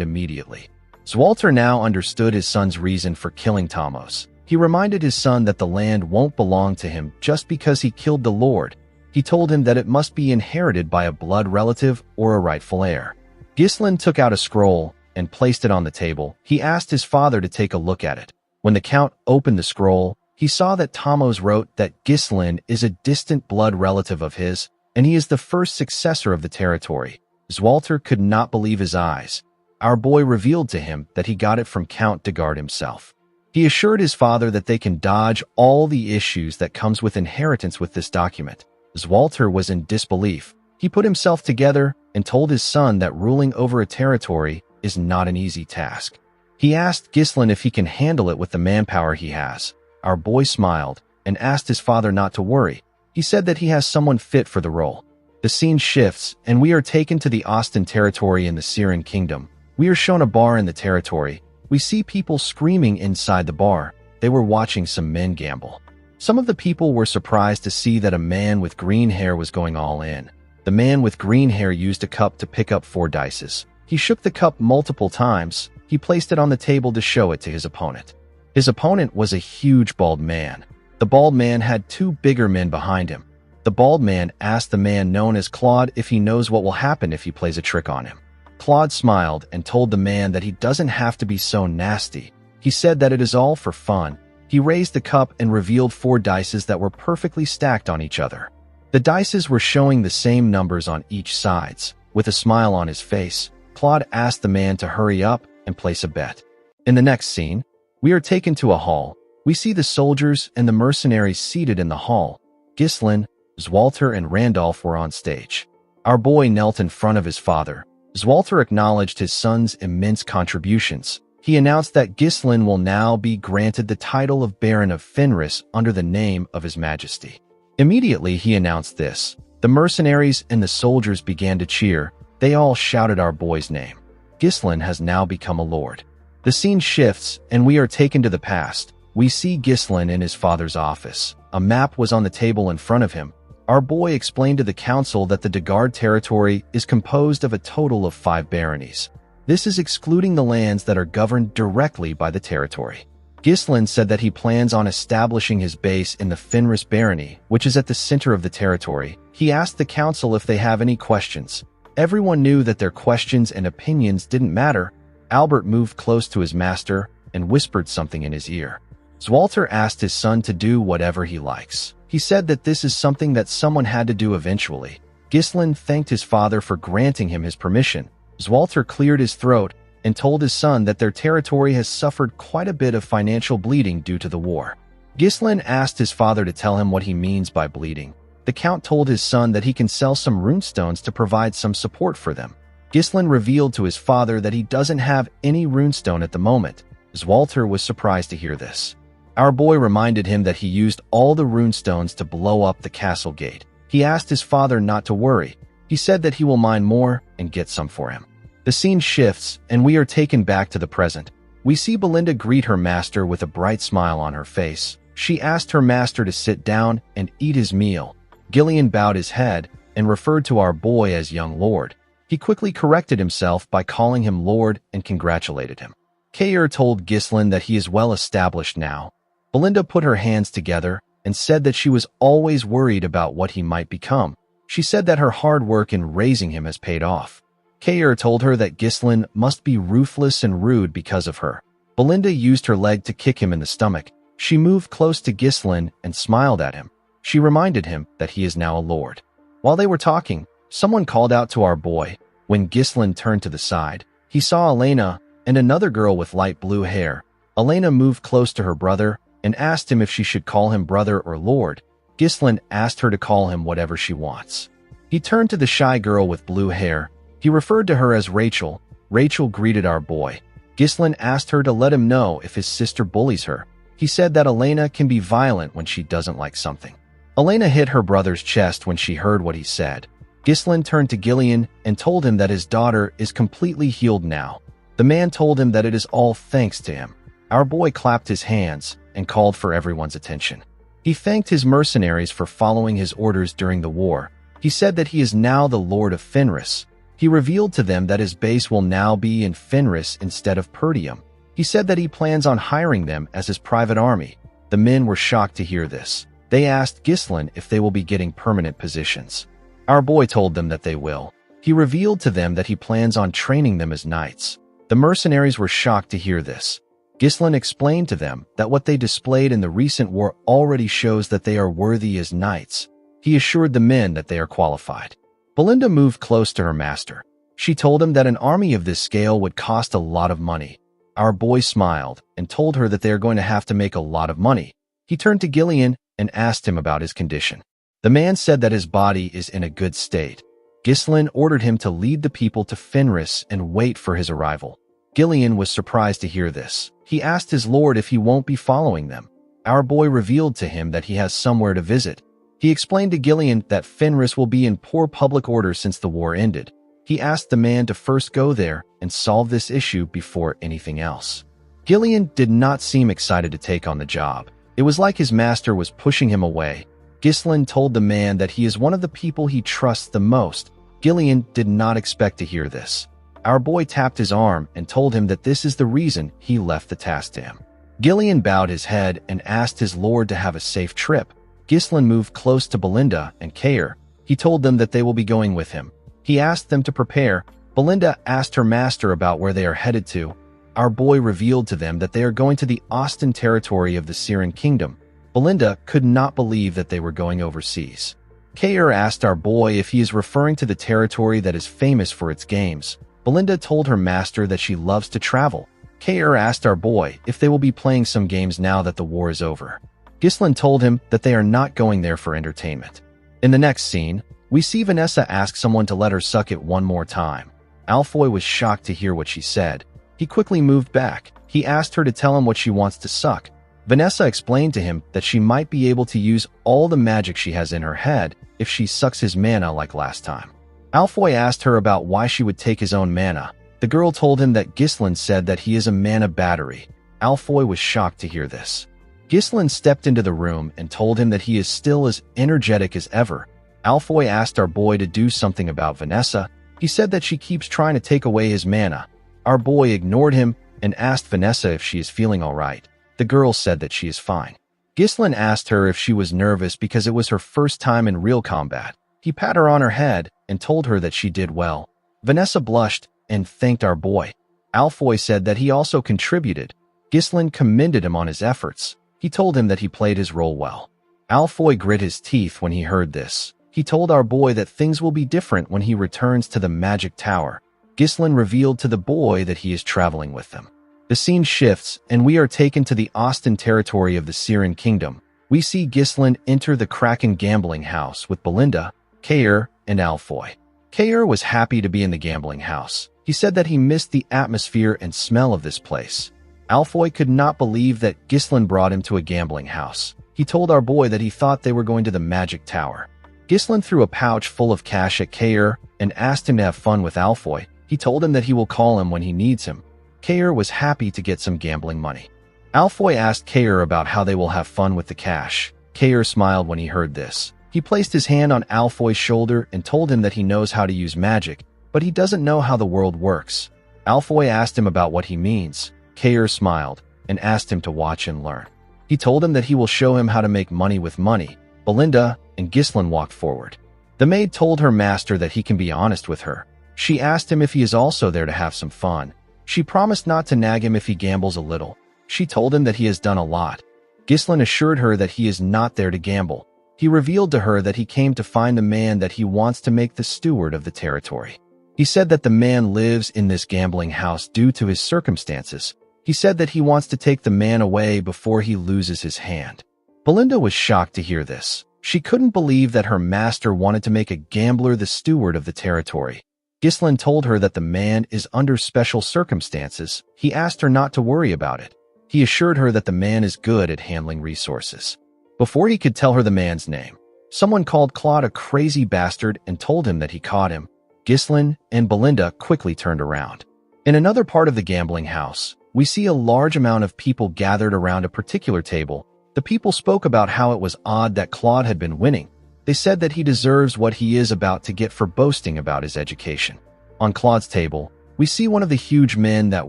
immediately. Zwalter now understood his son's reason for killing Thamos. He reminded his son that the land won't belong to him just because he killed the Lord. He told him that it must be inherited by a blood relative or a rightful heir. Ghislain took out a scroll and placed it on the table. He asked his father to take a look at it. When the Count opened the scroll, he saw that Thamos wrote that Ghislain is a distant blood relative of his, and he is the first successor of the territory. Zwalter could not believe his eyes. Our boy revealed to him that he got it from Count de Guard himself. He assured his father that they can dodge all the issues that comes with inheritance with this document. Zwalter was in disbelief. He put himself together and told his son that ruling over a territory is not an easy task. He asked Ghislain if he can handle it with the manpower he has. Our boy smiled and asked his father not to worry. He said that he has someone fit for the role. The scene shifts, and we are taken to the Austin territory in the Syrian kingdom. We are shown a bar in the territory. We see people screaming inside the bar. They were watching some men gamble. Some of the people were surprised to see that a man with green hair was going all in. The man with green hair used a cup to pick up 4 dice. He shook the cup multiple times. He placed it on the table to show it to his opponent. His opponent was a huge bald man. The bald man had 2 bigger men behind him. The bald man asked the man known as Claude if he knows what will happen if he plays a trick on him. Claude smiled and told the man that he doesn't have to be so nasty. He said that it is all for fun. He raised the cup and revealed 4 dice that were perfectly stacked on each other. The dice were showing the same numbers on each sides. With a smile on his face, Claude asked the man to hurry up and place a bet. In the next scene, we are taken to a hall. We see the soldiers and the mercenaries seated in the hall. Ghislain, Zwalter, and Randolph were on stage. Our boy knelt in front of his father. Zwalter acknowledged his son's immense contributions. He announced that Ghislain will now be granted the title of Baron of Fenris under the name of His Majesty. Immediately he announced this. The mercenaries and the soldiers began to cheer. They all shouted our boy's name. Ghislain has now become a lord. The scene shifts, and we are taken to the past. We see Ghislain in his father's office. A map was on the table in front of him. Our boy explained to the council that the Dagard territory is composed of a total of 5 baronies. This is excluding the lands that are governed directly by the territory. Ghislain said that he plans on establishing his base in the Fenris barony, which is at the center of the territory. He asked the council if they have any questions. Everyone knew that their questions and opinions didn't matter. Albert moved close to his master and whispered something in his ear. Zwalter asked his son to do whatever he likes. He said that this is something that someone had to do eventually. Ghislain thanked his father for granting him his permission. Zwalter cleared his throat and told his son that their territory has suffered quite a bit of financial bleeding due to the war. Ghislain asked his father to tell him what he means by bleeding. The count told his son that he can sell some runestones to provide some support for them. Ghislain revealed to his father that he doesn't have any runestone at the moment. Zwalter was surprised to hear this. Our boy reminded him that he used all the runestones to blow up the castle gate. He asked his father not to worry. He said that he will mine more and get some for him. The scene shifts, and we are taken back to the present. We see Belinda greet her master with a bright smile on her face. She asked her master to sit down and eat his meal. Gillian bowed his head and referred to our boy as young lord. He quickly corrected himself by calling him lord and congratulated him. Kair told Ghislain that he is well established now. Belinda put her hands together and said that she was always worried about what he might become. She said that her hard work in raising him has paid off. Kair told her that Ghislain must be ruthless and rude because of her. Belinda used her leg to kick him in the stomach. She moved close to Ghislain and smiled at him. She reminded him that he is now a lord. While they were talking, someone called out to our boy. When Ghislain turned to the side, he saw Elena and another girl with light blue hair. Elena moved close to her brother and asked him if she should call him brother or lord. Ghislain asked her to call him whatever she wants. He turned to the shy girl with blue hair. He referred to her as Rachel. Rachel greeted our boy. Ghislain asked her to let him know if his sister bullies her. He said that Elena can be violent when she doesn't like something. Elena hit her brother's chest when she heard what he said. Ghislain turned to Gillian and told him that his daughter is completely healed now. The man told him that it is all thanks to him. Our boy clapped his hands and called for everyone's attention. He thanked his mercenaries for following his orders during the war. He said that he is now the Lord of Fenris. He revealed to them that his base will now be in Fenris instead of Perdium. He said that he plans on hiring them as his private army. The men were shocked to hear this. They asked Ghislain if they will be getting permanent positions. Our boy told them that they will. He revealed to them that he plans on training them as knights. The mercenaries were shocked to hear this. Ghislain explained to them that what they displayed in the recent war already shows that they are worthy as knights. He assured the men that they are qualified. Belinda moved close to her master. She told him that an army of this scale would cost a lot of money. Our boy smiled and told her that they are going to have to make a lot of money. He turned to Gillian and asked him about his condition. The man said that his body is in a good state. Ghislain ordered him to lead the people to Fenris and wait for his arrival. Gillian was surprised to hear this. He asked his lord if he won't be following them. Our boy revealed to him that he has somewhere to visit. He explained to Gillian that Fenris will be in poor public order since the war ended. He asked the man to first go there and solve this issue before anything else. Gillian did not seem excited to take on the job. It was like his master was pushing him away. Ghislain told the man that he is one of the people he trusts the most. Gillian did not expect to hear this. Our boy tapped his arm and told him that this is the reason he left the task to him. Gillian bowed his head and asked his lord to have a safe trip. Ghislain moved close to Belinda and Kair. He told them that they will be going with him. He asked them to prepare. Belinda asked her master about where they are headed to. Our boy revealed to them that they are going to the Austin territory of the Syren Kingdom. Belinda could not believe that they were going overseas. Kair asked our boy if he is referring to the territory that is famous for its games. Belinda told her master that she loves to travel. Kair asked our boy if they will be playing some games now that the war is over. Ghislain told him that they are not going there for entertainment. In the next scene, we see Vanessa ask someone to let her suck it one more time. Alfoy was shocked to hear what she said. He quickly moved back. He asked her to tell him what she wants to suck. Vanessa explained to him that she might be able to use all the magic she has in her head if she sucks his mana like last time. Alfoy asked her about why she would take his own mana. The girl told him that Ghislain said that he is a mana battery. Alfoy was shocked to hear this. Ghislain stepped into the room and told him that he is still as energetic as ever. Alfoy asked our boy to do something about Vanessa. He said that she keeps trying to take away his mana. Our boy ignored him and asked Vanessa if she is feeling alright. The girl said that she is fine. Ghislain asked her if she was nervous because it was her first time in real combat. He patted her on her head and told her that she did well. Vanessa blushed and thanked our boy. Alfoy said that he also contributed. Ghislain commended him on his efforts. He told him that he played his role well. Alfoy grit his teeth when he heard this. He told our boy that things will be different when he returns to the Magic Tower. Ghislain revealed to the boy that he is traveling with them. The scene shifts, and we are taken to the Austin territory of the Siren Kingdom. We see Ghislain enter the Kraken gambling house with Belinda, Kair, and Alfoy. Kair was happy to be in the gambling house. He said that he missed the atmosphere and smell of this place. Alfoy could not believe that Ghislain brought him to a gambling house. He told our boy that he thought they were going to the Magic Tower. Ghislain threw a pouch full of cash at Kair and asked him to have fun with Alfoy. He told him that he will call him when he needs him. Kair was happy to get some gambling money. Alfoy asked Kair about how they will have fun with the cash. Kair smiled when he heard this. He placed his hand on Alfoy's shoulder and told him that he knows how to use magic, but he doesn't know how the world works. Alfoy asked him about what he means. Kair smiled and asked him to watch and learn. He told him that he will show him how to make money with money. Belinda and Ghislain walked forward. The maid told her master that he can be honest with her. She asked him if he is also there to have some fun. She promised not to nag him if he gambles a little. She told him that he has done a lot. Ghislain assured her that he is not there to gamble. He revealed to her that he came to find the man that he wants to make the steward of the territory. He said that the man lives in this gambling house due to his circumstances. He said that he wants to take the man away before he loses his hand. Belinda was shocked to hear this. She couldn't believe that her master wanted to make a gambler the steward of the territory. Ghislain told her that the man is under special circumstances. He asked her not to worry about it. He assured her that the man is good at handling resources. Before he could tell her the man's name, someone called Claude a crazy bastard and told him that he caught him. Ghislain and Belinda quickly turned around. In another part of the gambling house, we see a large amount of people gathered around a particular table. The people spoke about how it was odd that Claude had been winning. They said that he deserves what he is about to get for boasting about his education. On Claude's table, we see one of the huge men that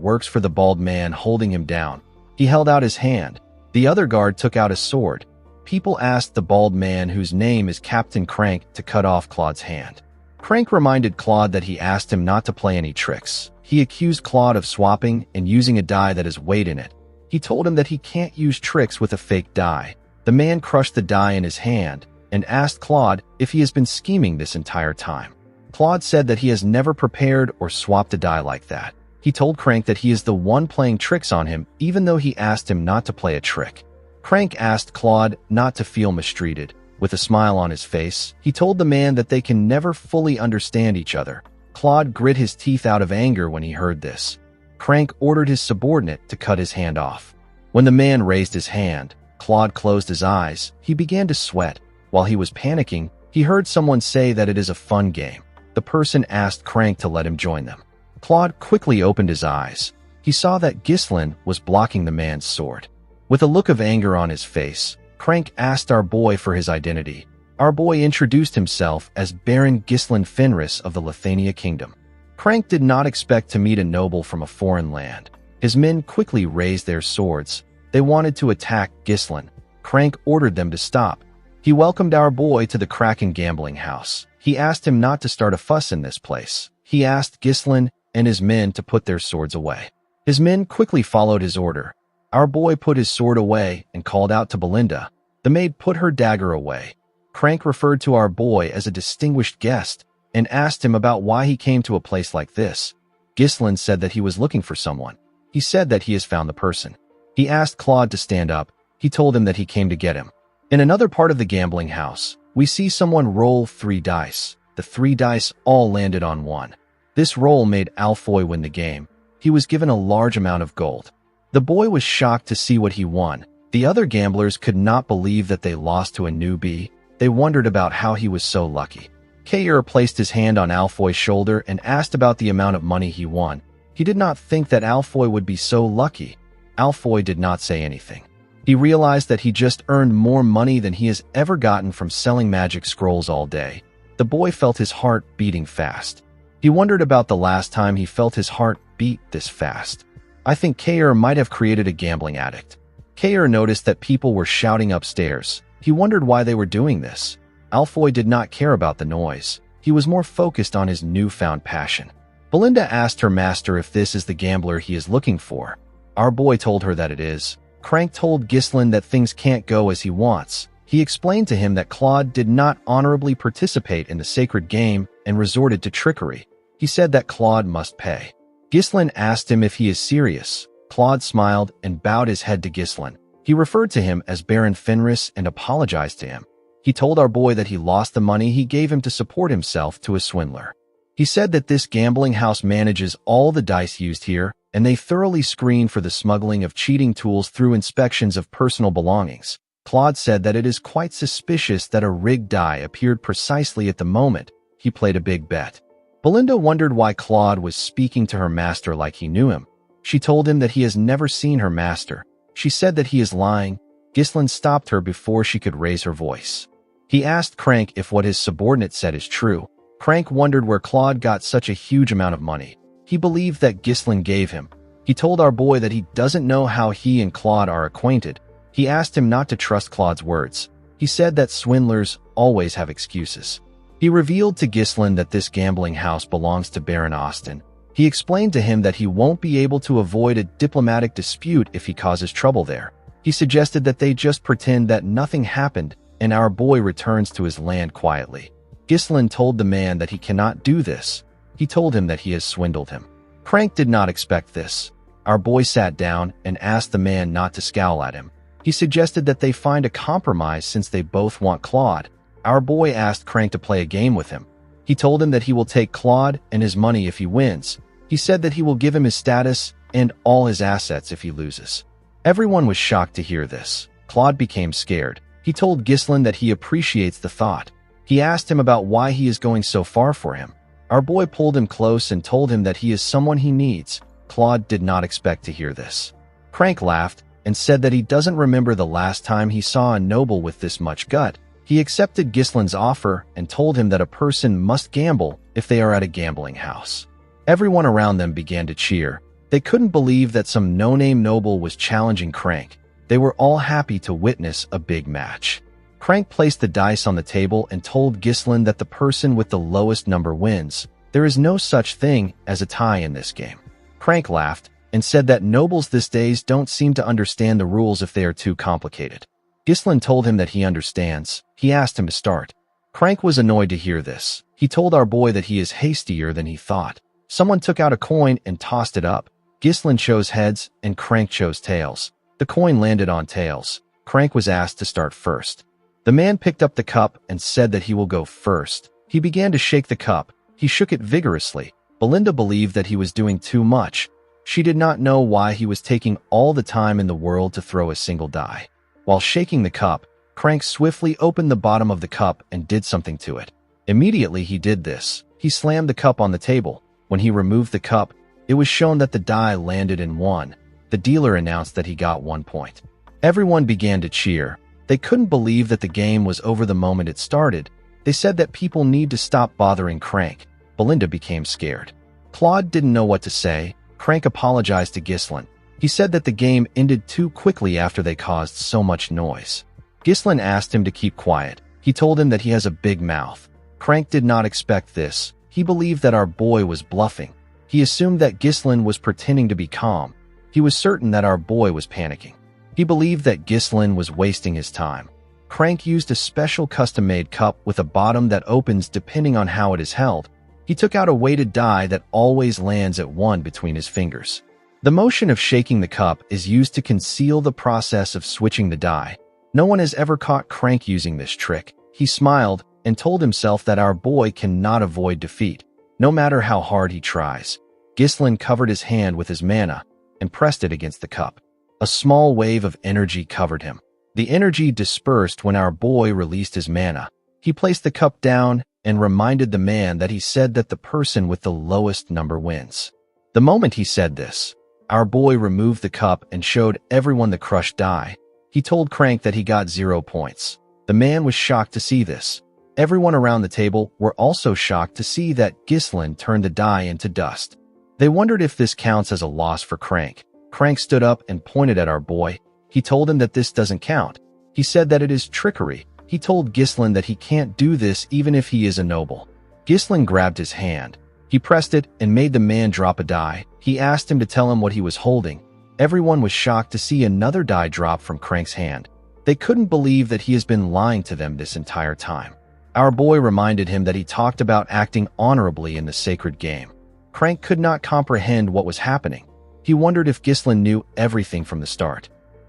works for the bald man holding him down. He held out his hand. The other guard took out his sword. People asked the bald man, whose name is Captain Crank, to cut off Claude's hand. Crank reminded Claude that he asked him not to play any tricks. He accused Claude of swapping and using a die that has weight in it. He told him that he can't use tricks with a fake die. The man crushed the die in his hand and asked Claude if he has been scheming this entire time. Claude said that he has never prepared or swapped a die like that. He told Crank that he is the one playing tricks on him, even though he asked him not to play a trick. Crank asked Claude not to feel mistreated. With a smile on his face, he told the man that they can never fully understand each other. Claude grit his teeth out of anger when he heard this. Crank ordered his subordinate to cut his hand off. When the man raised his hand, Claude closed his eyes. He began to sweat. While he was panicking, he heard someone say that it is a fun game. The person asked Crank to let him join them. Claude quickly opened his eyes. He saw that Ghislain was blocking the man's sword. With a look of anger on his face, Crank asked our boy for his identity. Our boy introduced himself as Baron Ghislain Fenris of the Lithania Kingdom. Crank did not expect to meet a noble from a foreign land. His men quickly raised their swords. They wanted to attack Ghislain. Crank ordered them to stop. He welcomed our boy to the Kraken gambling house. He asked him not to start a fuss in this place. He asked Ghislain and his men to put their swords away. His men quickly followed his order. Our boy put his sword away and called out to Belinda. The maid put her dagger away. Crank referred to our boy as a distinguished guest and asked him about why he came to a place like this. Ghislain said that he was looking for someone. He said that he has found the person. He asked Claude to stand up. He told him that he came to get him. In another part of the gambling house, we see someone roll 3 dice. The 3 dice all landed on 1. This roll made Alfoy win the game. He was given a large amount of gold. The boy was shocked to see what he won. The other gamblers could not believe that they lost to a newbie. They wondered about how he was so lucky. Kair placed his hand on Alfoy's shoulder and asked about the amount of money he won. He did not think that Alfoy would be so lucky. Alfoy did not say anything. He realized that he just earned more money than he has ever gotten from selling magic scrolls all day. The boy felt his heart beating fast. He wondered about the last time he felt his heart beat this fast. I think Kair might have created a gambling addict. Kair noticed that people were shouting upstairs. He wondered why they were doing this. Alfoy did not care about the noise. He was more focused on his newfound passion. Belinda asked her master if this is the gambler he is looking for. Our boy told her that it is. Crank told Ghislain that things can't go as he wants. He explained to him that Claude did not honorably participate in the sacred game and resorted to trickery. He said that Claude must pay. Ghislain asked him if he is serious. Claude smiled and bowed his head to Ghislain. He referred to him as Baron Fenris and apologized to him. He told our boy that he lost the money he gave him to support himself to a swindler. He said that this gambling house manages all the dice used here, and they thoroughly screen for the smuggling of cheating tools through inspections of personal belongings. Claude said that it is quite suspicious that a rigged die appeared precisely at the moment he played a big bet. Belinda wondered why Claude was speaking to her master like he knew him. She told him that he has never seen her master. She said that he is lying. Ghislain stopped her before she could raise her voice. He asked Crank if what his subordinate said is true. Crank wondered where Claude got such a huge amount of money. He believed that Ghislain gave him. He told our boy that he doesn't know how he and Claude are acquainted. He asked him not to trust Claude's words. He said that swindlers always have excuses. He revealed to Ghislain that this gambling house belongs to Baron Austin. He explained to him that he won't be able to avoid a diplomatic dispute if he causes trouble there. He suggested that they just pretend that nothing happened and our boy returns to his land quietly. Ghislain told the man that he cannot do this. He told him that he has swindled him. Crank did not expect this. Our boy sat down and asked the man not to scowl at him. He suggested that they find a compromise since they both want Claude. Our boy asked Crank to play a game with him. He told him that he will take Claude and his money if he wins. He said that he will give him his status and all his assets if he loses. Everyone was shocked to hear this. Claude became scared. He told Ghislain that he appreciates the thought. He asked him about why he is going so far for him. Our boy pulled him close and told him that he is someone he needs. Claude did not expect to hear this. Crank laughed and said that he doesn't remember the last time he saw a noble with this much gut. He accepted Ghislain's offer and told him that a person must gamble if they are at a gambling house. Everyone around them began to cheer. They couldn't believe that some no-name noble was challenging Crank. They were all happy to witness a big match. Crank placed the dice on the table and told Ghislain that the person with the lowest number wins. There is no such thing as a tie in this game. Crank laughed and said that nobles these days don't seem to understand the rules if they are too complicated. Ghislain told him that he understands. He asked him to start. Crank was annoyed to hear this. He told our boy that he is hastier than he thought. Someone took out a coin and tossed it up. Ghislain chose heads and Crank chose tails. The coin landed on tails. Crank was asked to start first. The man picked up the cup and said that he will go first. He began to shake the cup. He shook it vigorously. Belinda believed that he was doing too much. She did not know why he was taking all the time in the world to throw a single die. While shaking the cup, Crank swiftly opened the bottom of the cup and did something to it. Immediately he did this. He slammed the cup on the table. When he removed the cup, it was shown that the die landed in 1. The dealer announced that he got 1 point. Everyone began to cheer. They couldn't believe that the game was over the moment it started. They said that people need to stop bothering Crank. Belinda became scared. Claude didn't know what to say. Crank apologized to Ghislain. He said that the game ended too quickly after they caused so much noise. Ghislain asked him to keep quiet. He told him that he has a big mouth. Crank did not expect this. He believed that our boy was bluffing. He assumed that Ghislain was pretending to be calm. He was certain that our boy was panicking. He believed that Ghislain was wasting his time. Crank used a special custom-made cup with a bottom that opens depending on how it is held. He took out a weighted die that always lands at 1 between his fingers. The motion of shaking the cup is used to conceal the process of switching the die. No one has ever caught Crank using this trick. He smiled and told himself that our boy cannot avoid defeat, no matter how hard he tries. Ghislain covered his hand with his mana. and pressed it against the cup. A small wave of energy covered him. The energy dispersed when our boy released his mana. He placed the cup down and reminded the man that he said that the person with the lowest number wins. The moment he said this, our boy removed the cup and showed everyone the crushed die. He told Crank that he got 0 points. The man was shocked to see this. Everyone around the table were also shocked to see that Ghislain turned the die into dust. They wondered if this counts as a loss for Crank. Crank stood up and pointed at our boy. He told him that this doesn't count. He said that it is trickery. He told Ghislain that he can't do this even if he is a noble. Ghislain grabbed his hand. He pressed it and made the man drop a die. He asked him to tell him what he was holding. Everyone was shocked to see another die drop from Crank's hand. They couldn't believe that he has been lying to them this entire time. Our boy reminded him that he talked about acting honorably in the sacred game. Crank could not comprehend what was happening. He wondered if Ghislain knew everything from the start.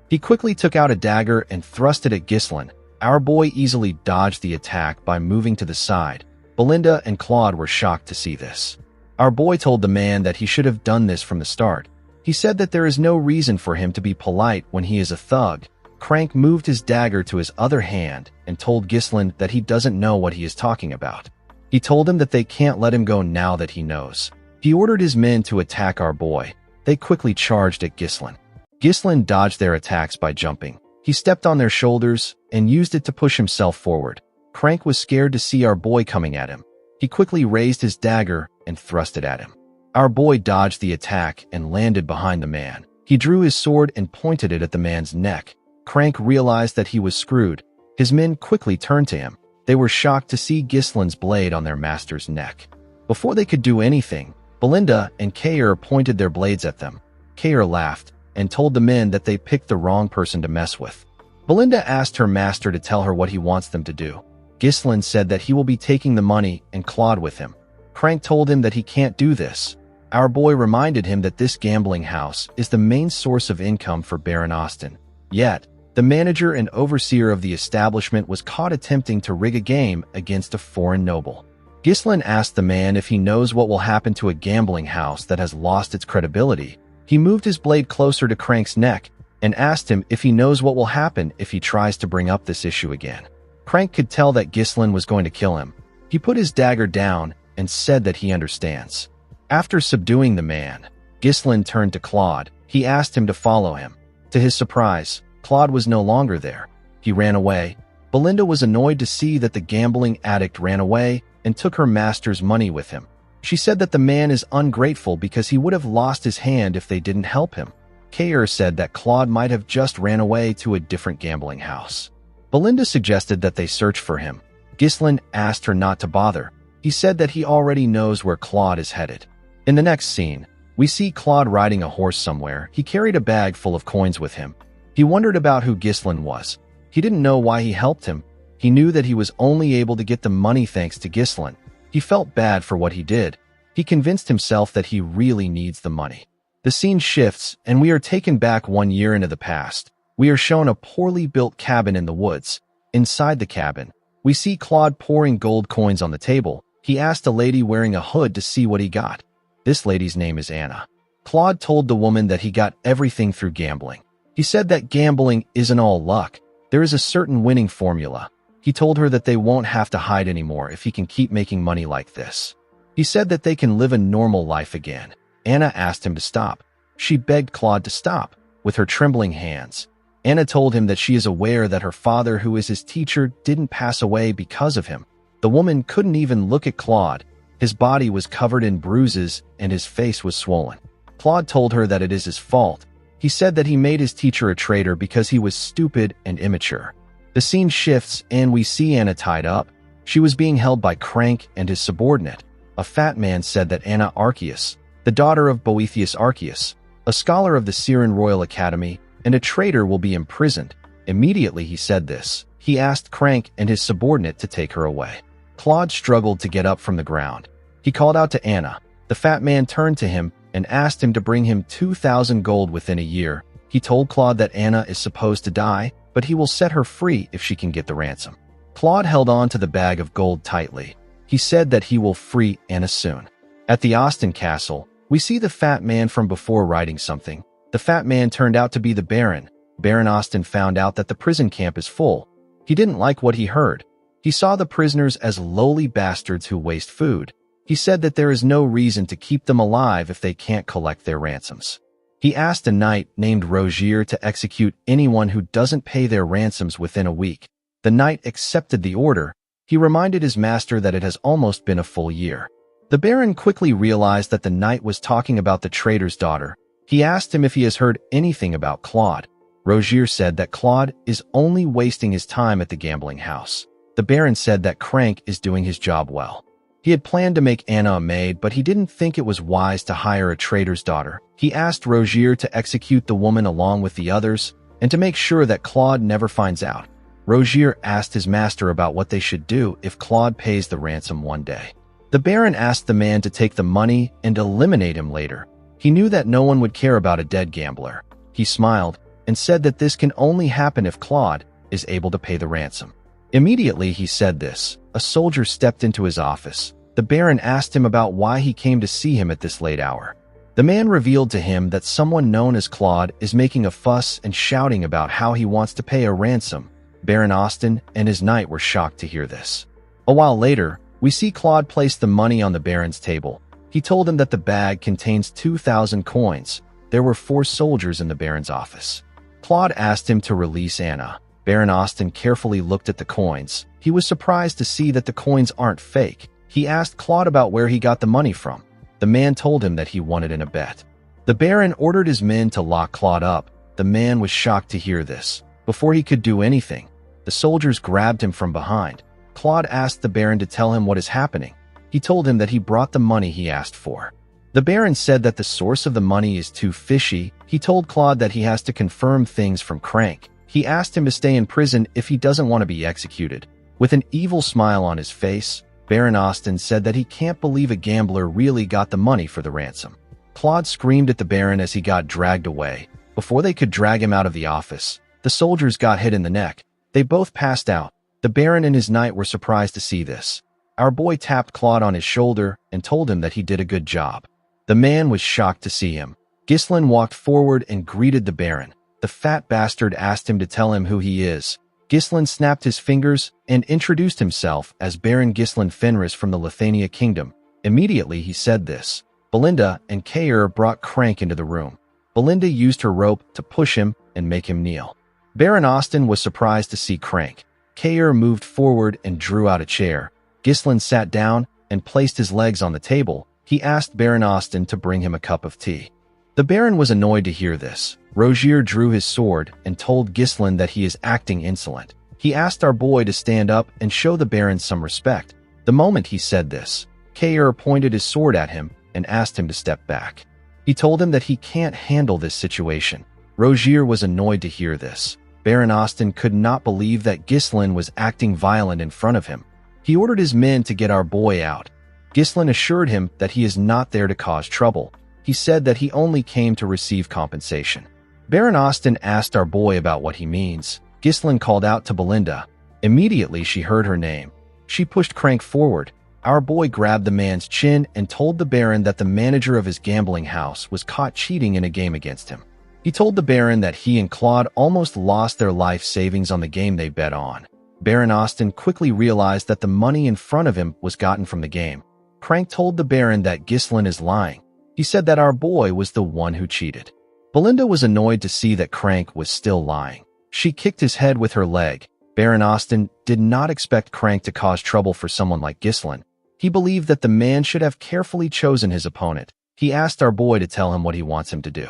He quickly took out a dagger and thrust it at Ghislain. Our boy easily dodged the attack by moving to the side. Belinda and Claude were shocked to see this. Our boy told the man that he should have done this from the start. He said that there is no reason for him to be polite when he is a thug. Crank moved his dagger to his other hand and told Ghislain that he doesn't know what he is talking about. He told him that they can't let him go now that he knows. He ordered his men to attack our boy. They quickly charged at Ghislain. Ghislain dodged their attacks by jumping. He stepped on their shoulders and used it to push himself forward. Crank was scared to see our boy coming at him. He quickly raised his dagger and thrust it at him. Our boy dodged the attack and landed behind the man. He drew his sword and pointed it at the man's neck. Crank realized that he was screwed. His men quickly turned to him. They were shocked to see Ghislain's blade on their master's neck. Before they could do anything, Belinda and Kair pointed their blades at them. Kair laughed and told the men that they picked the wrong person to mess with. Belinda asked her master to tell her what he wants them to do. Ghislain said that he will be taking the money and Claude with him. Crank told him that he can't do this. Our boy reminded him that this gambling house is the main source of income for Baron Austin. Yet, the manager and overseer of the establishment was caught attempting to rig a game against a foreign noble. Ghislain asked the man if he knows what will happen to a gambling house that has lost its credibility. He moved his blade closer to Crank's neck and asked him if he knows what will happen if he tries to bring up this issue again. Crank could tell that Ghislain was going to kill him. He put his dagger down and said that he understands. After subduing the man, Ghislain turned to Claude. He asked him to follow him. To his surprise, Claude was no longer there. He ran away. Belinda was annoyed to see that the gambling addict ran away and took her master's money with him. She said that the man is ungrateful because he would have lost his hand if they didn't help him. Kair said that Claude might have just ran away to a different gambling house. Belinda suggested that they search for him. Ghislain asked her not to bother. He said that he already knows where Claude is headed. In the next scene, we see Claude riding a horse somewhere. He carried a bag full of coins with him. He wondered about who Ghislain was. He didn't know why he helped him. He knew that he was only able to get the money thanks to Ghislain. He felt bad for what he did. He convinced himself that he really needs the money. The scene shifts, and we are taken back 1 year into the past. We are shown a poorly built cabin in the woods. Inside the cabin, we see Claude pouring gold coins on the table. He asked a lady wearing a hood to see what he got. This lady's name is Anna. Claude told the woman that he got everything through gambling. He said that gambling isn't all luck. There is a certain winning formula. He told her that they won't have to hide anymore if he can keep making money like this. He said that they can live a normal life again. Anna asked him to stop. She begged Claude to stop. With her trembling hands, Anna told him that she is aware that her father, who is his teacher, didn't pass away because of him. The woman couldn't even look at Claude. His body was covered in bruises and his face was swollen. Claude told her that it is his fault. He said that he made his teacher a traitor because he was stupid and immature. The scene shifts and we see Anna tied up. She was being held by Crank and his subordinate. A fat man said that Anna Arceus, the daughter of Boethius Arceus, a scholar of the Syrian Royal Academy, and a traitor, will be imprisoned. Immediately he said this, he asked Crank and his subordinate to take her away. Claude struggled to get up from the ground. He called out to Anna. The fat man turned to him and asked him to bring him 2,000 gold within a year. He told Claude that Anna is supposed to die, but he will set her free if she can get the ransom. Claude held on to the bag of gold tightly. He said that he will free Anna soon. At the Austin castle, we see the fat man from before writing something. The fat man turned out to be the Baron. Baron Austin found out that the prison camp is full. He didn't like what he heard. He saw the prisoners as lowly bastards who waste food. He said that there is no reason to keep them alive if they can't collect their ransoms. He asked a knight named Rogier to execute anyone who doesn't pay their ransoms within a week. The knight accepted the order. He reminded his master that it has almost been a full year. The Baron quickly realized that the knight was talking about the trader's daughter. He asked him if he has heard anything about Claude. Rogier said that Claude is only wasting his time at the gambling house. The Baron said that Crank is doing his job well. He had planned to make Anna a maid, but he didn't think it was wise to hire a trader's daughter. He asked Rogier to execute the woman along with the others and to make sure that Claude never finds out. Rogier asked his master about what they should do if Claude pays the ransom one day. The Baron asked the man to take the money and eliminate him later. He knew that no one would care about a dead gambler. He smiled and said that this can only happen if Claude is able to pay the ransom. Immediately he said this, a soldier stepped into his office. The Baron asked him about why he came to see him at this late hour. The man revealed to him that someone known as Claude is making a fuss and shouting about how he wants to pay a ransom. Baron Austin and his knight were shocked to hear this. A while later, we see Claude place the money on the Baron's table. He told him that the bag contains 2,000 coins. There were 4 soldiers in the Baron's office. Claude asked him to release Anna. Baron Austin carefully looked at the coins. He was surprised to see that the coins aren't fake. He asked Claude about where he got the money from. The man told him that he won it in a bet. The Baron ordered his men to lock Claude up. The man was shocked to hear this. Before he could do anything, the soldiers grabbed him from behind. Claude asked the Baron to tell him what is happening. He told him that he brought the money he asked for. The Baron said that the source of the money is too fishy. He told Claude that he has to confirm things from Crank. He asked him to stay in prison if he doesn't want to be executed. With an evil smile on his face, Baron Austin said that he can't believe a gambler really got the money for the ransom. Claude screamed at the Baron as he got dragged away. Before they could drag him out of the office, the soldiers got hit in the neck. They both passed out. The Baron and his knight were surprised to see this. Our boy tapped Claude on his shoulder and told him that he did a good job. The man was shocked to see him. Ghislain walked forward and greeted the Baron. The fat bastard asked him to tell him who he is. Ghislain snapped his fingers and introduced himself as Baron Ghislain Fenris from the Lithuania Kingdom. Immediately he said this. Belinda and Kair brought Crank into the room. Belinda used her rope to push him and make him kneel. Baron Austin was surprised to see Crank. Kair moved forward and drew out a chair. Ghislain sat down and placed his legs on the table. He asked Baron Austin to bring him a cup of tea. The Baron was annoyed to hear this. Rogier drew his sword and told Ghislain that he is acting insolent. He asked our boy to stand up and show the Baron some respect. The moment he said this, Kair pointed his sword at him and asked him to step back. He told him that he can't handle this situation. Rogier was annoyed to hear this. Baron Austin could not believe that Ghislain was acting violent in front of him. He ordered his men to get our boy out. Ghislain assured him that he is not there to cause trouble. He said that he only came to receive compensation. Baron Austin asked our boy about what he means. Ghislain called out to Belinda. Immediately she heard her name. She pushed Crank forward. Our boy grabbed the man's chin and told the Baron that the manager of his gambling house was caught cheating in a game against him. He told the Baron that he and Claude almost lost their life savings on the game they bet on. Baron Austin quickly realized that the money in front of him was gotten from the game. Crank told the Baron that Ghislain is lying. He said that our boy was the one who cheated. Belinda was annoyed to see that Crank was still lying. She kicked his head with her leg. Baron Austin did not expect Crank to cause trouble for someone like Ghislain. He believed that the man should have carefully chosen his opponent. He asked our boy to tell him what he wants him to do.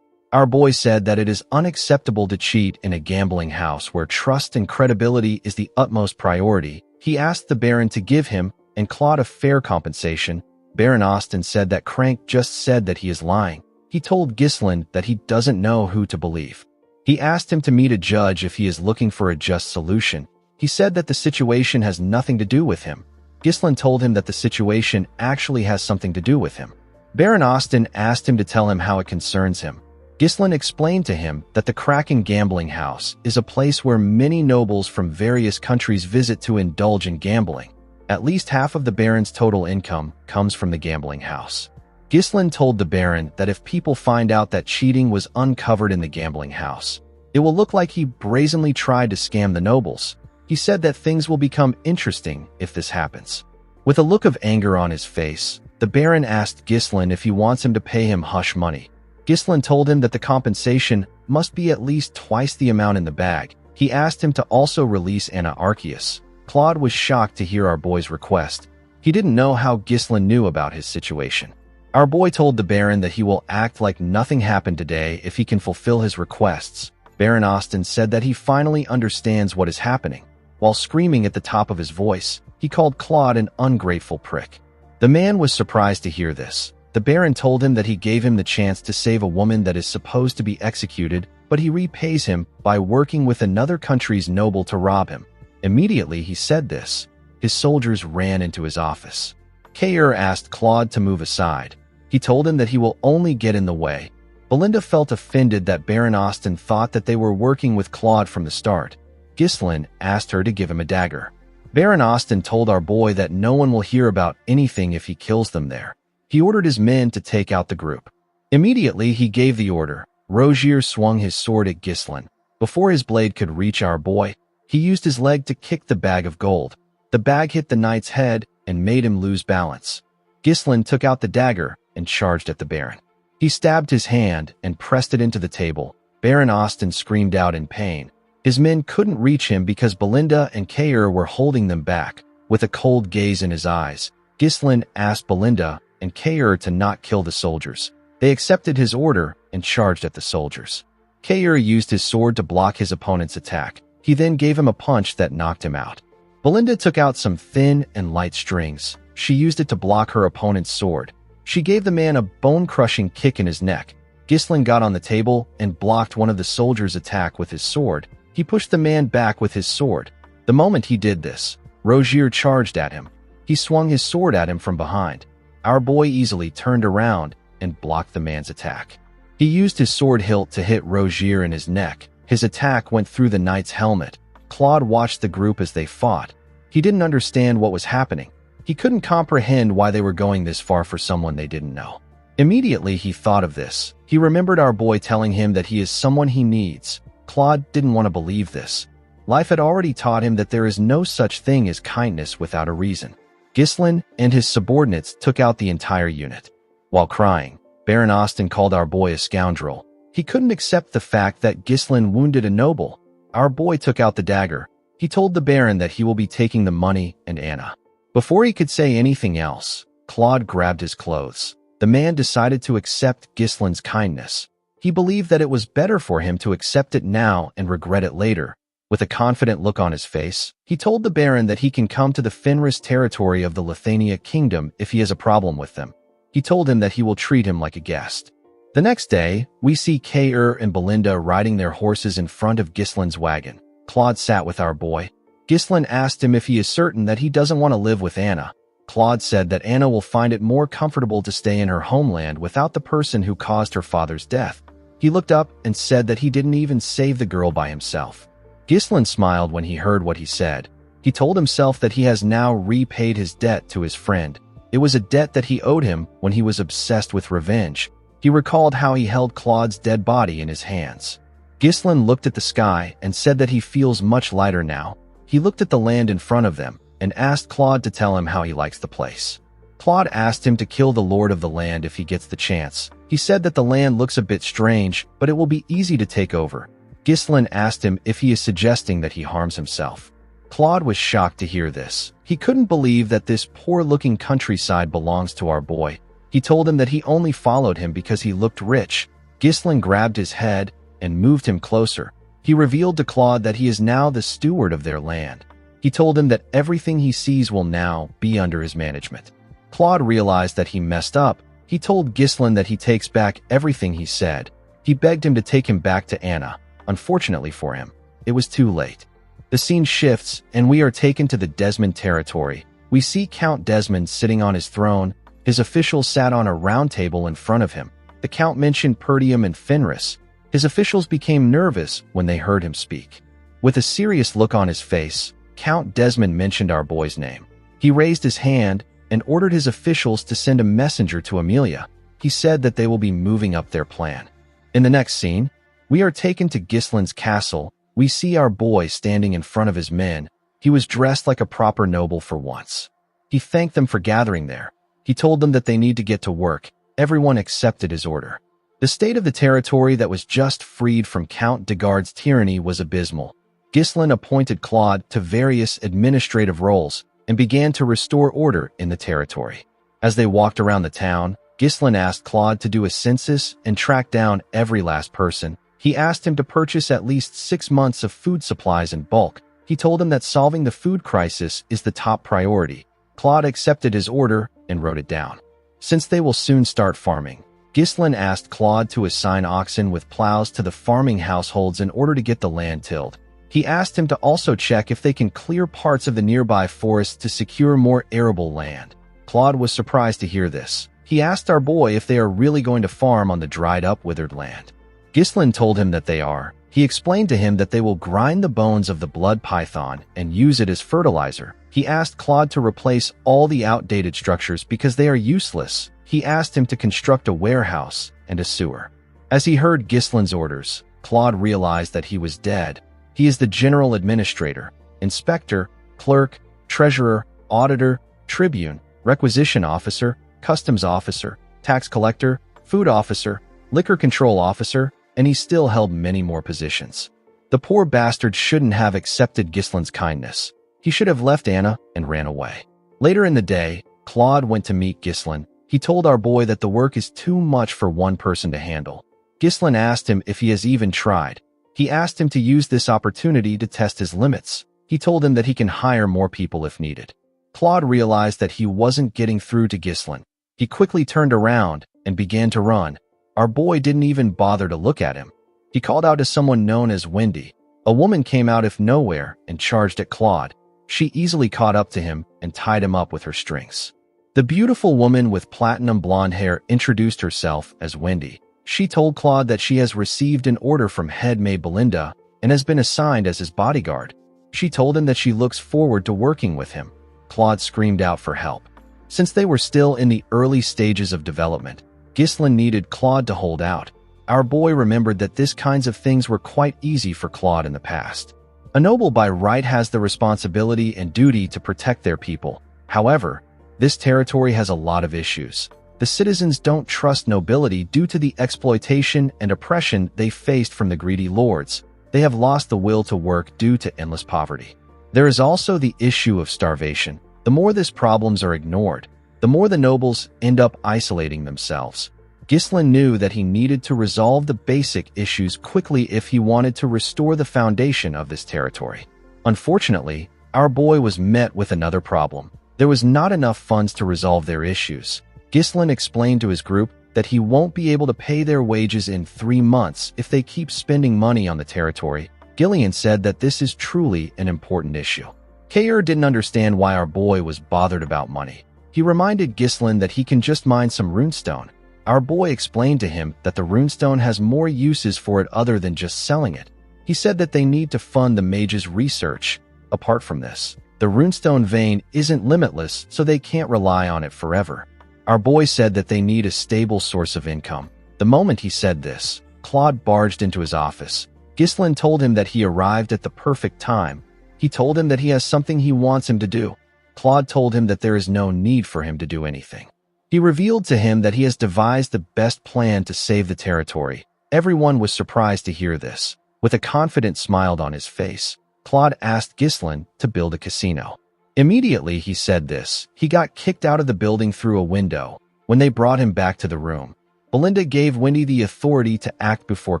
Our boy said that it is unacceptable to cheat in a gambling house where trust and credibility is the utmost priority. He asked the Baron to give him and Claude a fair compensation. Baron Austin said that Crank just said that he is lying. He told Ghislain that he doesn't know who to believe. He asked him to meet a judge if he is looking for a just solution. He said that the situation has nothing to do with him. Ghislain told him that the situation actually has something to do with him. Baron Austin asked him to tell him how it concerns him. Ghislain explained to him that the Kraken gambling house is a place where many nobles from various countries visit to indulge in gambling. At least half of the Baron's total income comes from the gambling house. Ghislain told the Baron that if people find out that cheating was uncovered in the gambling house, it will look like he brazenly tried to scam the nobles. He said that things will become interesting if this happens. With a look of anger on his face, the Baron asked Ghislain if he wants him to pay him hush money. Ghislain told him that the compensation must be at least twice the amount in the bag. He asked him to also release Anna Arceus. Claude was shocked to hear our boy's request. He didn't know how Ghislain knew about his situation. Our boy told the Baron that he will act like nothing happened today if he can fulfill his requests. Baron Austin said that he finally understands what is happening. While screaming at the top of his voice, he called Claude an ungrateful prick. The man was surprised to hear this. The Baron told him that he gave him the chance to save a woman that is supposed to be executed, but he repays him by working with another country's noble to rob him. Immediately he said this, his soldiers ran into his office. Kair asked Claude to move aside. He told him that he will only get in the way. Belinda felt offended that Baron Austin thought that they were working with Claude from the start. Ghislain asked her to give him a dagger. Baron Austin told our boy that no one will hear about anything if he kills them there. He ordered his men to take out the group. Immediately he gave the order. Rogier swung his sword at Ghislain. Before his blade could reach our boy, he used his leg to kick the bag of gold. The bag hit the knight's head and made him lose balance. Ghislain took out the dagger and charged at the Baron. He stabbed his hand and pressed it into the table. Baron Austin screamed out in pain. His men couldn't reach him because Belinda and Kair were holding them back. With a cold gaze in his eyes, Ghislain asked Belinda and Kair to not kill the soldiers. They accepted his order and charged at the soldiers. Kair used his sword to block his opponent's attack. He then gave him a punch that knocked him out. Belinda took out some thin and light strings. She used it to block her opponent's sword. She gave the man a bone-crushing kick in his neck. Ghislain got on the table and blocked one of the soldiers' attack with his sword. He pushed the man back with his sword. The moment he did this, Rogier charged at him. He swung his sword at him from behind. Our boy easily turned around and blocked the man's attack. He used his sword hilt to hit Rogier in his neck. His attack went through the knight's helmet. Claude watched the group as they fought. He didn't understand what was happening. He couldn't comprehend why they were going this far for someone they didn't know. Immediately he thought of this. He remembered our boy telling him that he is someone he needs. Claude didn't want to believe this. Life had already taught him that there is no such thing as kindness without a reason. Ghislain and his subordinates took out the entire unit. While crying, Baron Austin called our boy a scoundrel. He couldn't accept the fact that Ghislain wounded a noble. Our boy took out the dagger. He told the Baron that he will be taking the money and Anna. Before he could say anything else, Claude grabbed his clothes. The man decided to accept Ghislain's kindness. He believed that it was better for him to accept it now and regret it later. With a confident look on his face, he told the Baron that he can come to the Fenris territory of the Lithania kingdom if he has a problem with them. He told him that he will treat him like a guest. The next day, we see Kair and Belinda riding their horses in front of Ghislain's wagon. Claude sat with our boy. Ghislain asked him if he is certain that he doesn't want to live with Anna. Claude said that Anna will find it more comfortable to stay in her homeland without the person who caused her father's death. He looked up and said that he didn't even save the girl by himself. Ghislain smiled when he heard what he said. He told himself that he has now repaid his debt to his friend. It was a debt that he owed him when he was obsessed with revenge. He recalled how he held Claude's dead body in his hands. Ghislain looked at the sky and said that he feels much lighter now. He looked at the land in front of them and asked Claude to tell him how he likes the place. Claude asked him to kill the lord of the land if he gets the chance. He said that the land looks a bit strange, but it will be easy to take over. Ghislain asked him if he is suggesting that he harms himself. Claude was shocked to hear this. He couldn't believe that this poor-looking countryside belongs to our boy. He told him that he only followed him because he looked rich. Ghislain grabbed his head and moved him closer. He revealed to Claude that he is now the steward of their land. He told him that everything he sees will now be under his management. Claude realized that he messed up. He told Ghislain that he takes back everything he said. He begged him to take him back to Anna. Unfortunately for him, it was too late. The scene shifts, and we are taken to the Desmond territory. We see Count Desmond sitting on his throne. His officials sat on a round table in front of him. The Count mentioned Perdium and Fenris. His officials became nervous when they heard him speak. With a serious look on his face, Count Desmond mentioned our boy's name. He raised his hand and ordered his officials to send a messenger to Amelia. he said that they will be moving up their plan. In the next scene, we are taken to Gislin's castle. We see our boy standing in front of his men. He was dressed like a proper noble for once. He thanked them for gathering there. He told them that they need to get to work. Everyone accepted his order. The state of the territory that was just freed from Count Degard's tyranny was abysmal. Gislin appointed Claude to various administrative roles and began to restore order in the territory. As they walked around the town, Gislin asked Claude to do a census and track down every last person. He asked him to purchase at least 6 months of food supplies in bulk. He told him that solving the food crisis is the top priority. Claude accepted his order and wrote it down. Since they will soon start farming, Gislin asked Claude to assign oxen with plows to the farming households in order to get the land tilled. He asked him to also check if they can clear parts of the nearby forests to secure more arable land. Claude was surprised to hear this. He asked our boy if they are really going to farm on the dried-up, withered land. Gislin told him that they are. He explained to him that they will grind the bones of the blood python and use it as fertilizer. He asked Claude to replace all the outdated structures because they are useless. He asked him to construct a warehouse and a sewer. As he heard Gislin's orders, Claude realized that he was dead. He is the general administrator, inspector, clerk, treasurer, auditor, tribune, requisition officer, customs officer, tax collector, food officer, liquor control officer, and he still held many more positions. The poor bastard shouldn't have accepted Gislin's kindness. He should have left Anna and ran away. Later in the day, Claude went to meet Gislin. He told our boy that the work is too much for one person to handle. Gislin asked him if he has even tried. He asked him to use this opportunity to test his limits. He told him that he can hire more people if needed. Claude realized that he wasn't getting through to Gislin. He quickly turned around and began to run. Our boy didn't even bother to look at him. He called out to someone known as Wendy. A woman came out of nowhere and charged at Claude. She easily caught up to him and tied him up with her strings. The beautiful woman with platinum blonde hair introduced herself as Wendy. She told Claude that she has received an order from head maid Belinda and has been assigned as his bodyguard. She told him that she looks forward to working with him. Claude screamed out for help. Since they were still in the early stages of development, Gislin needed Claude to hold out. Our boy remembered that these kinds of things were quite easy for Claude in the past. A noble by right has the responsibility and duty to protect their people. However, this territory has a lot of issues. The citizens don't trust nobility due to the exploitation and oppression they faced from the greedy lords. They have lost the will to work due to endless poverty. There is also the issue of starvation. The more these problems are ignored, the more the nobles end up isolating themselves. Gislin knew that he needed to resolve the basic issues quickly if he wanted to restore the foundation of this territory. Unfortunately, our boy was met with another problem. There was not enough funds to resolve their issues. Gislin explained to his group that he won't be able to pay their wages in 3 months if they keep spending money on the territory. Gillian said that this is truly an important issue. Kair didn't understand why our boy was bothered about money. He reminded Gislin that he can just mine some runestone. Our boy explained to him that the runestone has more uses for it other than just selling it. He said that they need to fund the mage's research. Apart from this, the runestone vein isn't limitless, so they can't rely on it forever. Our boy said that they need a stable source of income. The moment he said this, Claude barged into his office. Gislin told him that he arrived at the perfect time. He told him that he has something he wants him to do. Claude told him that there is no need for him to do anything. He revealed to him that he has devised the best plan to save the territory. Everyone was surprised to hear this. With a confident smile on his face, Claude asked Gislin to build a casino. Immediately he said this, he got kicked out of the building through a window. When they brought him back to the room, Belinda gave Wendy the authority to act before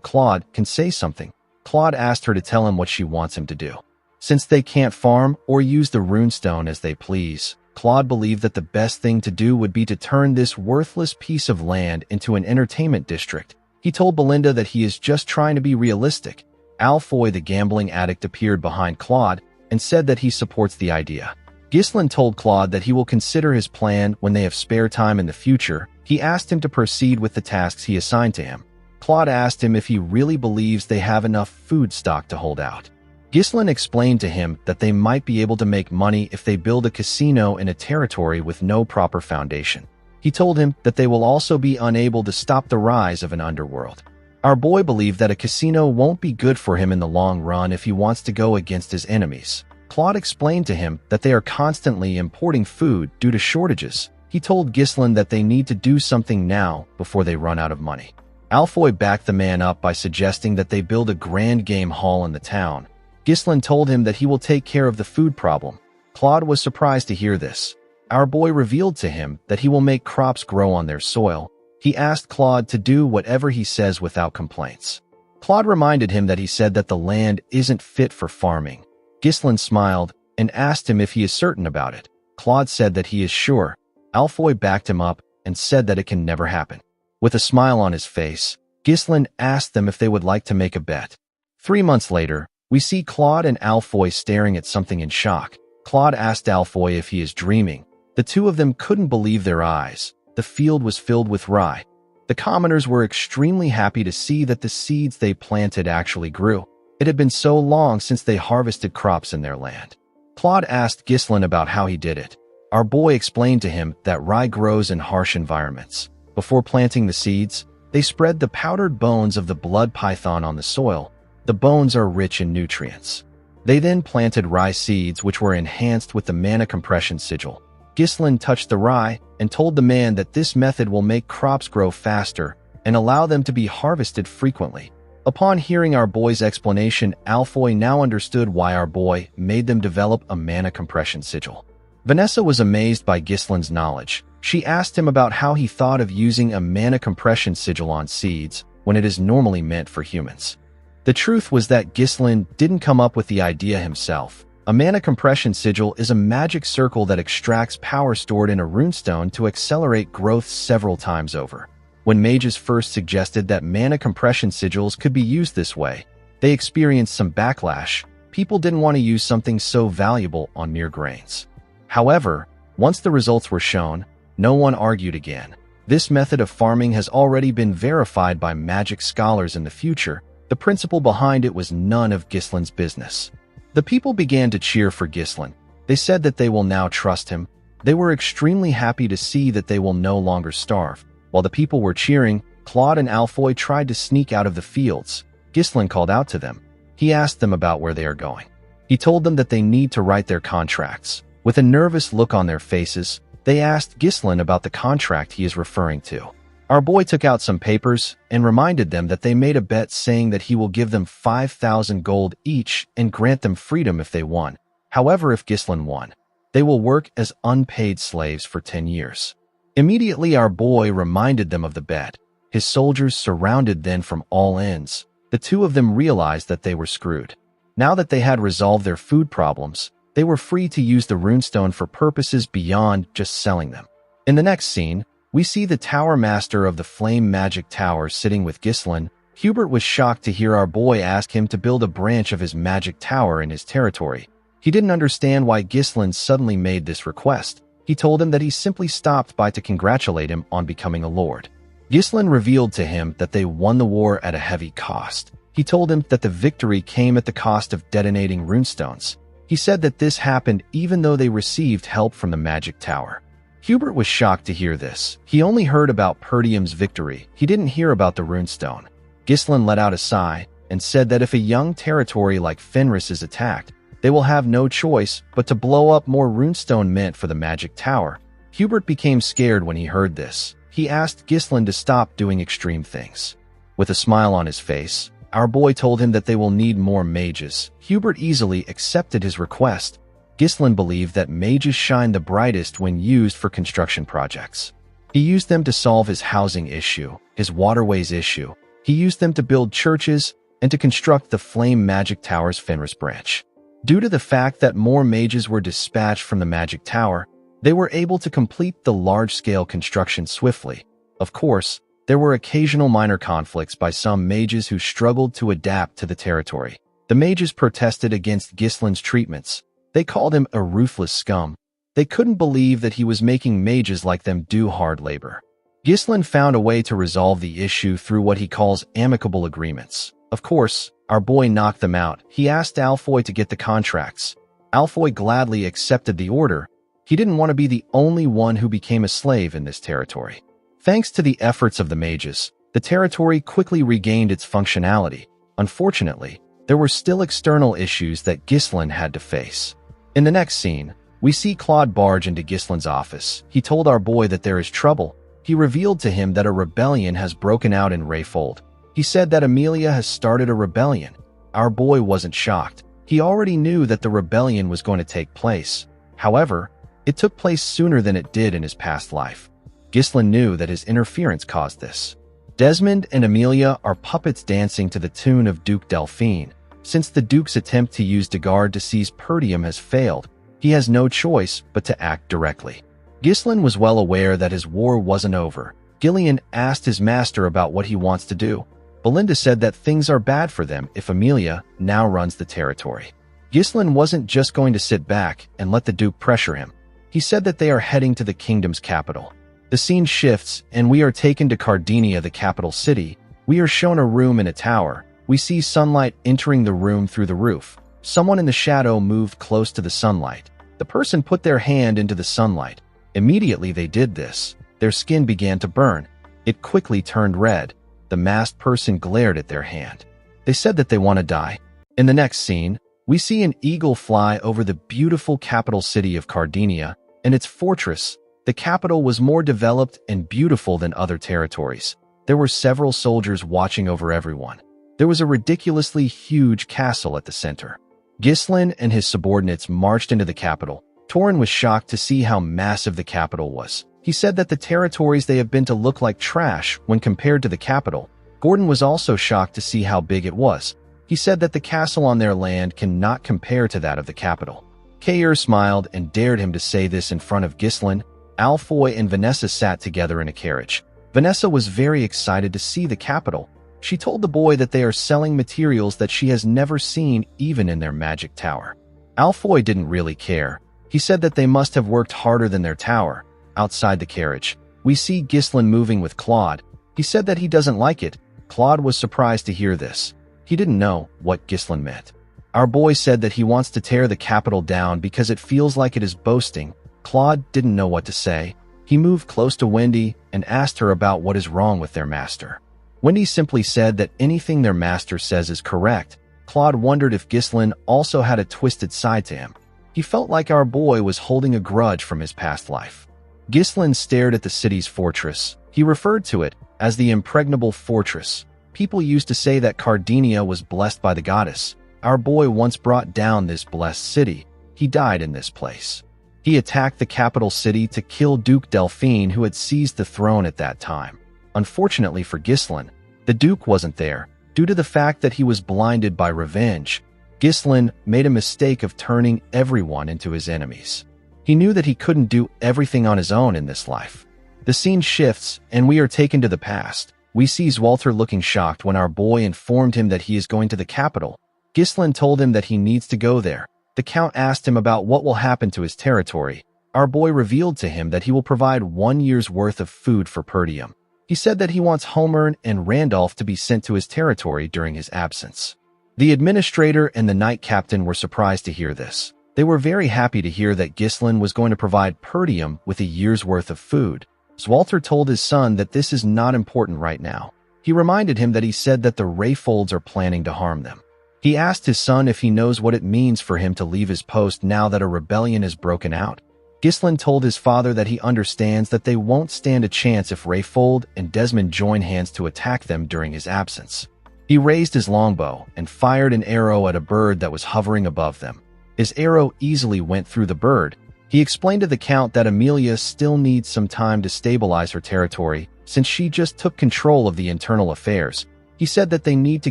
Claude can say something. Claude asked her to tell him what she wants him to do. Since they can't farm or use the runestone as they please, Claude believed that the best thing to do would be to turn this worthless piece of land into an entertainment district. He told Belinda that he is just trying to be realistic. Alfoy, the gambling addict, appeared behind Claude and said that he supports the idea. Gislin told Claude that he will consider his plan when they have spare time in the future. He asked him to proceed with the tasks he assigned to him. Claude asked him if he really believes they have enough food stock to hold out. Gislin explained to him that they might be able to make money if they build a casino in a territory with no proper foundation. He told him that they will also be unable to stop the rise of an underworld. Our boy believed that a casino won't be good for him in the long run if he wants to go against his enemies. Claude explained to him that they are constantly importing food due to shortages. He told Ghislain that they need to do something now before they run out of money. Alfoy backed the man up by suggesting that they build a grand game hall in the town. Ghislain told him that he will take care of the food problem. Claude was surprised to hear this. Our boy revealed to him that he will make crops grow on their soil. He asked Claude to do whatever he says without complaints. Claude reminded him that he said that the land isn't fit for farming. Ghislain smiled and asked him if he is certain about it. Claude said that he is sure. Alfoy backed him up and said that it can never happen. With a smile on his face, Ghislain asked them if they would like to make a bet. 3 months later, we see Claude and Alfoy staring at something in shock. Claude asked Alfoy if he is dreaming. The two of them couldn't believe their eyes. The field was filled with rye. The commoners were extremely happy to see that the seeds they planted actually grew. It had been so long since they harvested crops in their land. Claude asked Ghislain about how he did it. Our boy explained to him that rye grows in harsh environments. Before planting the seeds, they spread the powdered bones of the blood python on the soil. The bones are rich in nutrients. They then planted rye seeds which were enhanced with the mana compression sigil. Ghislain touched the rye and told the man that this method will make crops grow faster and allow them to be harvested frequently. Upon hearing our boy's explanation, Alfoy now understood why our boy made them develop a mana compression sigil. Vanessa was amazed by Ghislain's knowledge. She asked him about how he thought of using a mana compression sigil on seeds when it is normally meant for humans. The truth was that Ghislain didn't come up with the idea himself. A mana compression sigil is a magic circle that extracts power stored in a runestone to accelerate growth several times over. When mages first suggested that mana compression sigils could be used this way, they experienced some backlash. People didn't want to use something so valuable on mere grains. However, once the results were shown, no one argued again. This method of farming has already been verified by magic scholars in the future. The principle behind it was none of Ghislain's business. The people began to cheer for Ghislain. They said that they will now trust him. They were extremely happy to see that they will no longer starve. While the people were cheering, Claude and Alfoy tried to sneak out of the fields. Ghislain called out to them. He asked them about where they are going. He told them that they need to write their contracts. With a nervous look on their faces, they asked Ghislain about the contract he is referring to. Our boy took out some papers and reminded them that they made a bet saying that he will give them 5,000 gold each and grant them freedom if they won. However, if Ghislain won, they will work as unpaid slaves for 10 years. Immediately, our boy reminded them of the bet. His soldiers surrounded them from all ends. The two of them realized that they were screwed. Now that they had resolved their food problems, they were free to use the runestone for purposes beyond just selling them. In the next scene, we see the Tower Master of the Flame Magic Tower sitting with Ghislain. Hubert was shocked to hear our boy ask him to build a branch of his magic tower in his territory. He didn't understand why Ghislain suddenly made this request. He told him that he simply stopped by to congratulate him on becoming a lord. Ghislain revealed to him that they won the war at a heavy cost. He told him that the victory came at the cost of detonating runestones. He said that this happened even though they received help from the magic tower. Hubert was shocked to hear this. He only heard about Perdium's victory. He didn't hear about the runestone. Ghislain let out a sigh and said that if a young territory like Fenris is attacked, they will have no choice but to blow up more runestone meant for the magic tower. Hubert became scared when he heard this. He asked Ghislain to stop doing extreme things. With a smile on his face, our boy told him that they will need more mages. Hubert easily accepted his request. Ghislain believed that mages shine the brightest when used for construction projects. He used them to solve his housing issue, his waterways issue. He used them to build churches and to construct the Flame Magic Tower's Fenris branch. Due to the fact that more mages were dispatched from the Magic Tower, they were able to complete the large-scale construction swiftly. Of course, there were occasional minor conflicts by some mages who struggled to adapt to the territory. The mages protested against Ghislain's treatments. They called him a ruthless scum. They couldn't believe that he was making mages like them do hard labor. Ghislain found a way to resolve the issue through what he calls amicable agreements. Of course, our boy knocked them out. He asked Alfoy to get the contracts. Alfoy gladly accepted the order. He didn't want to be the only one who became a slave in this territory. Thanks to the efforts of the mages, the territory quickly regained its functionality. Unfortunately, there were still external issues that Ghislain had to face. In the next scene, we see Claude barge into Ghislain's office. He told our boy that there is trouble. He revealed to him that a rebellion has broken out in Rayfold. He said that Amelia has started a rebellion. Our boy wasn't shocked. He already knew that the rebellion was going to take place. However, it took place sooner than it did in his past life. Ghislain knew that his interference caused this. Desmond and Amelia are puppets dancing to the tune of Duke Delphine. Since the Duke's attempt to use Degard to seize Perdium has failed, he has no choice but to act directly. Ghislain was well aware that his war wasn't over. Gillian asked his master about what he wants to do. Belinda said that things are bad for them if Amelia now runs the territory. Ghislain wasn't just going to sit back and let the Duke pressure him. He said that they are heading to the kingdom's capital. The scene shifts, and we are taken to Cardinia, the capital city. We are shown a room in a tower. We see sunlight entering the room through the roof. Someone in the shadow moved close to the sunlight. The person put their hand into the sunlight. Immediately they did this, their skin began to burn. It quickly turned red. The masked person glared at their hand. They said that they want to die. In the next scene, we see an eagle fly over the beautiful capital city of Cardinia and its fortress. The capital was more developed and beautiful than other territories. There were several soldiers watching over everyone. There was a ridiculously huge castle at the center. Ghislain and his subordinates marched into the capital. Torin was shocked to see how massive the capital was. He said that the territories they have been to look like trash when compared to the capital. Gordon was also shocked to see how big it was. He said that the castle on their land cannot compare to that of the capital. Kair smiled and dared him to say this in front of Ghislain. Alfoy and Vanessa sat together in a carriage. Vanessa was very excited to see the capital. She told the boy that they are selling materials that she has never seen even in their magic tower. Alfoy didn't really care. He said that they must have worked harder than their tower. Outside the carriage, we see Ghislain moving with Claude. He said that he doesn't like it. Claude was surprised to hear this. He didn't know what Ghislain meant. Our boy said that he wants to tear the capital down because it feels like it is boasting. Claude didn't know what to say. He moved close to Wendy and asked her about what is wrong with their master. Wendy simply said that anything their master says is correct. Claude wondered if Ghislain also had a twisted side to him. He felt like our boy was holding a grudge from his past life. Ghislain stared at the city's fortress. He referred to it as the impregnable fortress. People used to say that Cardinia was blessed by the goddess. Our boy once brought down this blessed city. He died in this place. He attacked the capital city to kill Duke Delphine, who had seized the throne at that time. Unfortunately for Ghislain, the Duke wasn't there. Due to the fact that he was blinded by revenge, Ghislain made a mistake of turning everyone into his enemies. He knew that he couldn't do everything on his own in this life. The scene shifts, and we are taken to the past. We see Zwalter looking shocked when our boy informed him that he is going to the capital. Ghislain told him that he needs to go there. The Count asked him about what will happen to his territory. Our boy revealed to him that he will provide 1 year's worth of food for Perdium. He said that he wants Homer and Randolph to be sent to his territory during his absence. The administrator and the knight captain were surprised to hear this. They were very happy to hear that Ghislain was going to provide Perdium with a year's worth of food. Zwalter told his son that this is not important right now. He reminded him that he said that the Rayfolds are planning to harm them. He asked his son if he knows what it means for him to leave his post now that a rebellion has broken out. Ghislain told his father that he understands that they won't stand a chance if Rayfold and Desmond join hands to attack them during his absence. He raised his longbow and fired an arrow at a bird that was hovering above them. His arrow easily went through the bird. He explained to the Count that Amelia still needs some time to stabilize her territory since she just took control of the internal affairs. He said that they need to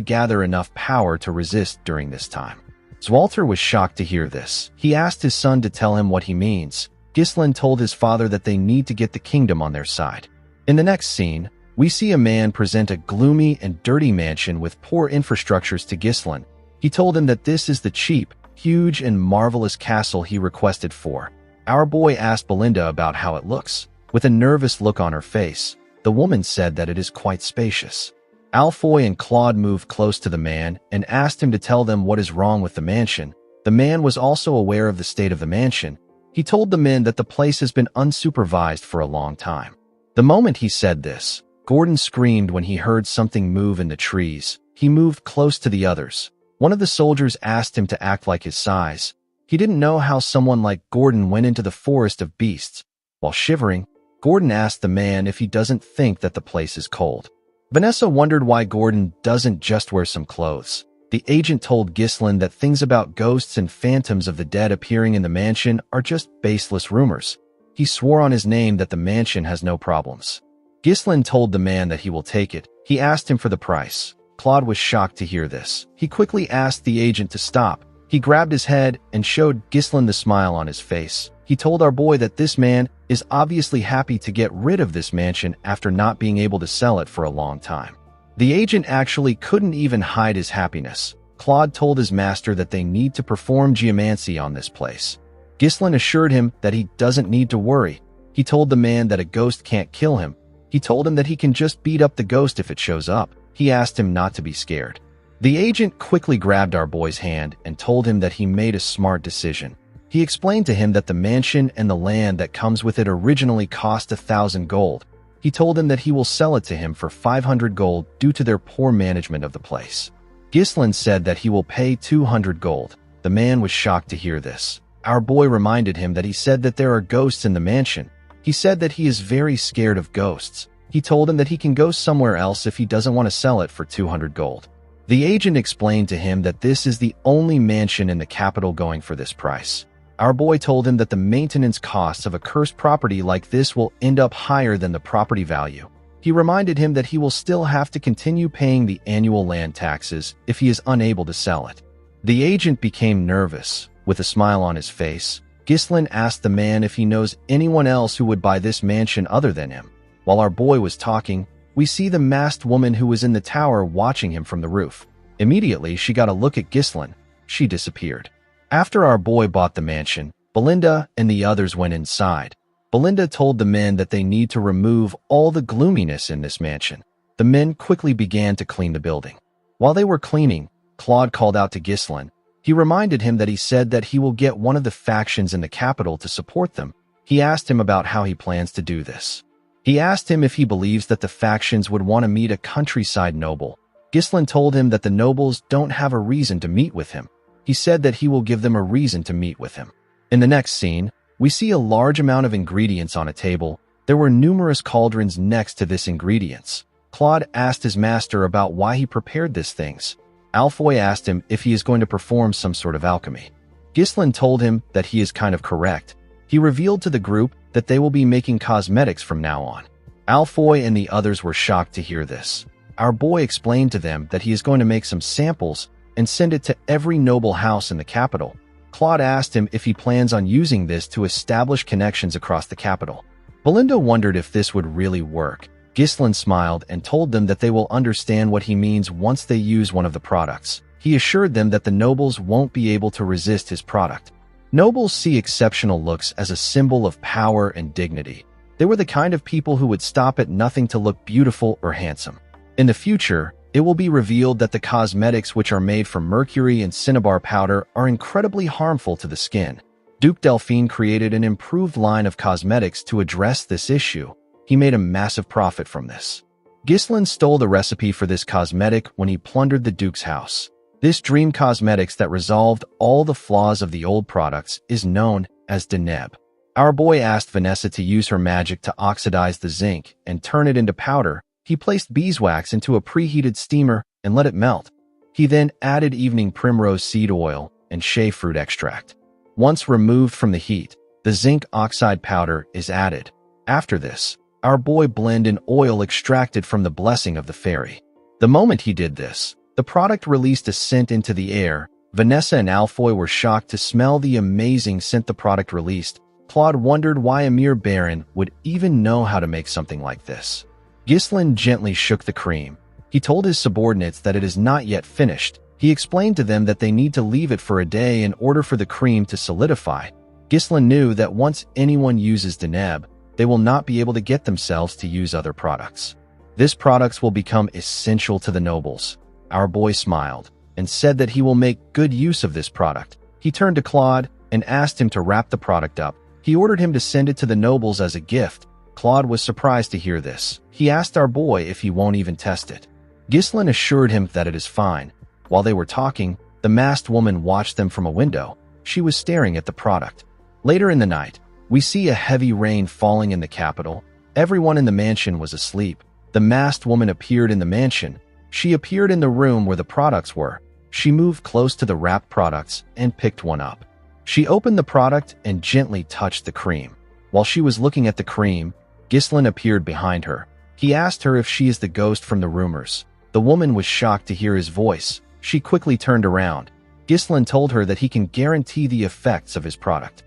gather enough power to resist during this time. Zwalter was shocked to hear this. He asked his son to tell him what he means. Ghislain told his father that they need to get the kingdom on their side. In the next scene, we see a man present a gloomy and dirty mansion with poor infrastructures to Ghislain. He told him that this is the cheap, huge, and marvelous castle he requested for. Our boy asked Belinda about how it looks. With a nervous look on her face, the woman said that it is quite spacious. Alfoy and Claude moved close to the man and asked him to tell them what is wrong with the mansion. The man was also aware of the state of the mansion. He told the men that the place has been unsupervised for a long time. The moment he said this, Gordon screamed when he heard something move in the trees. He moved close to the others. One of the soldiers asked him to act like his size. He didn't know how someone like Gordon went into the forest of beasts. While shivering, Gordon asked the man if he doesn't think that the place is cold. Vanessa wondered why Gordon doesn't just wear some clothes. The agent told Ghislaine that things about ghosts and phantoms of the dead appearing in the mansion are just baseless rumors. He swore on his name that the mansion has no problems. Ghislaine told the man that he will take it. He asked him for the price. Claude was shocked to hear this. He quickly asked the agent to stop. He grabbed his head and showed Ghislaine the smile on his face. He told our boy that this man is obviously happy to get rid of this mansion after not being able to sell it for a long time. The agent actually couldn't even hide his happiness. Claude told his master that they need to perform geomancy on this place. Ghislaine assured him that he doesn't need to worry. He told the man that a ghost can't kill him. He told him that he can just beat up the ghost if it shows up. He asked him not to be scared. The agent quickly grabbed our boy's hand and told him that he made a smart decision. He explained to him that the mansion and the land that comes with it originally cost 1,000 gold. He told him that he will sell it to him for 500 gold due to their poor management of the place. Ghislaine said that he will pay 200 gold. The man was shocked to hear this. Our boy reminded him that he said that there are ghosts in the mansion. He said that he is very scared of ghosts. He told him that he can go somewhere else if he doesn't want to sell it for 200 gold. The agent explained to him that this is the only mansion in the capital going for this price. Our boy told him that the maintenance costs of a cursed property like this will end up higher than the property value. He reminded him that he will still have to continue paying the annual land taxes if he is unable to sell it. The agent became nervous. With a smile on his face, Ghislaine asked the man if he knows anyone else who would buy this mansion other than him. While our boy was talking, we see the masked woman who was in the tower watching him from the roof. Immediately, she got a look at Ghislaine. She disappeared. After our boy bought the mansion, Belinda and the others went inside. Belinda told the men that they need to remove all the gloominess in this mansion. The men quickly began to clean the building. While they were cleaning, Claude called out to Ghislaine. He reminded him that he said that he will get one of the factions in the capital to support them. He asked him about how he plans to do this. He asked him if he believes that the factions would want to meet a countryside noble. Ghislaine told him that the nobles don't have a reason to meet with him. He said that he will give them a reason to meet with him. In the next scene, we see a large amount of ingredients on a table. There were numerous cauldrons next to this ingredients. Claude asked his master about why he prepared these things. Alfoy asked him if he is going to perform some sort of alchemy. Ghislaine told him that he is kind of correct. He revealed to the group that they will be making cosmetics from now on. Alfoy and the others were shocked to hear this. Our boy explained to them that he is going to make some samples and send it to every noble house in the capital. Claude asked him if he plans on using this to establish connections across the capital. Belinda wondered if this would really work. Ghislaine smiled and told them that they will understand what he means once they use one of the products. He assured them that the nobles won't be able to resist his product. Nobles see exceptional looks as a symbol of power and dignity. They were the kind of people who would stop at nothing to look beautiful or handsome. In the future, it will be revealed that the cosmetics which are made from mercury and cinnabar powder are incredibly harmful to the skin. Duke Delphine created an improved line of cosmetics to address this issue. He made a massive profit from this. Ghislaine stole the recipe for this cosmetic when he plundered the Duke's house. This dream cosmetics that resolved all the flaws of the old products is known as Deneb. Our boy asked Vanessa to use her magic to oxidize the zinc and turn it into powder. He placed beeswax into a preheated steamer and let it melt. He then added evening primrose seed oil and shea fruit extract. Once removed from the heat, the zinc oxide powder is added. After this, our boy blended in oil extracted from the blessing of the fairy. The moment he did this, the product released a scent into the air. Vanessa and Alfoy were shocked to smell the amazing scent the product released. Claude wondered why a mere baron would even know how to make something like this. Ghislaine gently shook the cream. He told his subordinates that it is not yet finished. He explained to them that they need to leave it for a day in order for the cream to solidify. Ghislaine knew that once anyone uses Deneb, they will not be able to get themselves to use other products. This products will become essential to the nobles. Our boy smiled and said that he will make good use of this product. He turned to Claude and asked him to wrap the product up. He ordered him to send it to the nobles as a gift. Claude was surprised to hear this. He asked our boy if he won't even test it. Ghislain assured him that it is fine. While they were talking, the masked woman watched them from a window. She was staring at the product. Later in the night, we see a heavy rain falling in the capital. Everyone in the mansion was asleep. The masked woman appeared in the mansion. She appeared in the room where the products were. She moved close to the wrapped products and picked one up. She opened the product and gently touched the cream. While she was looking at the cream, Ghislain appeared behind her. He asked her if she is the ghost from the rumors. The woman was shocked to hear his voice. She quickly turned around. Ghislain told her that he can guarantee the effects of his product.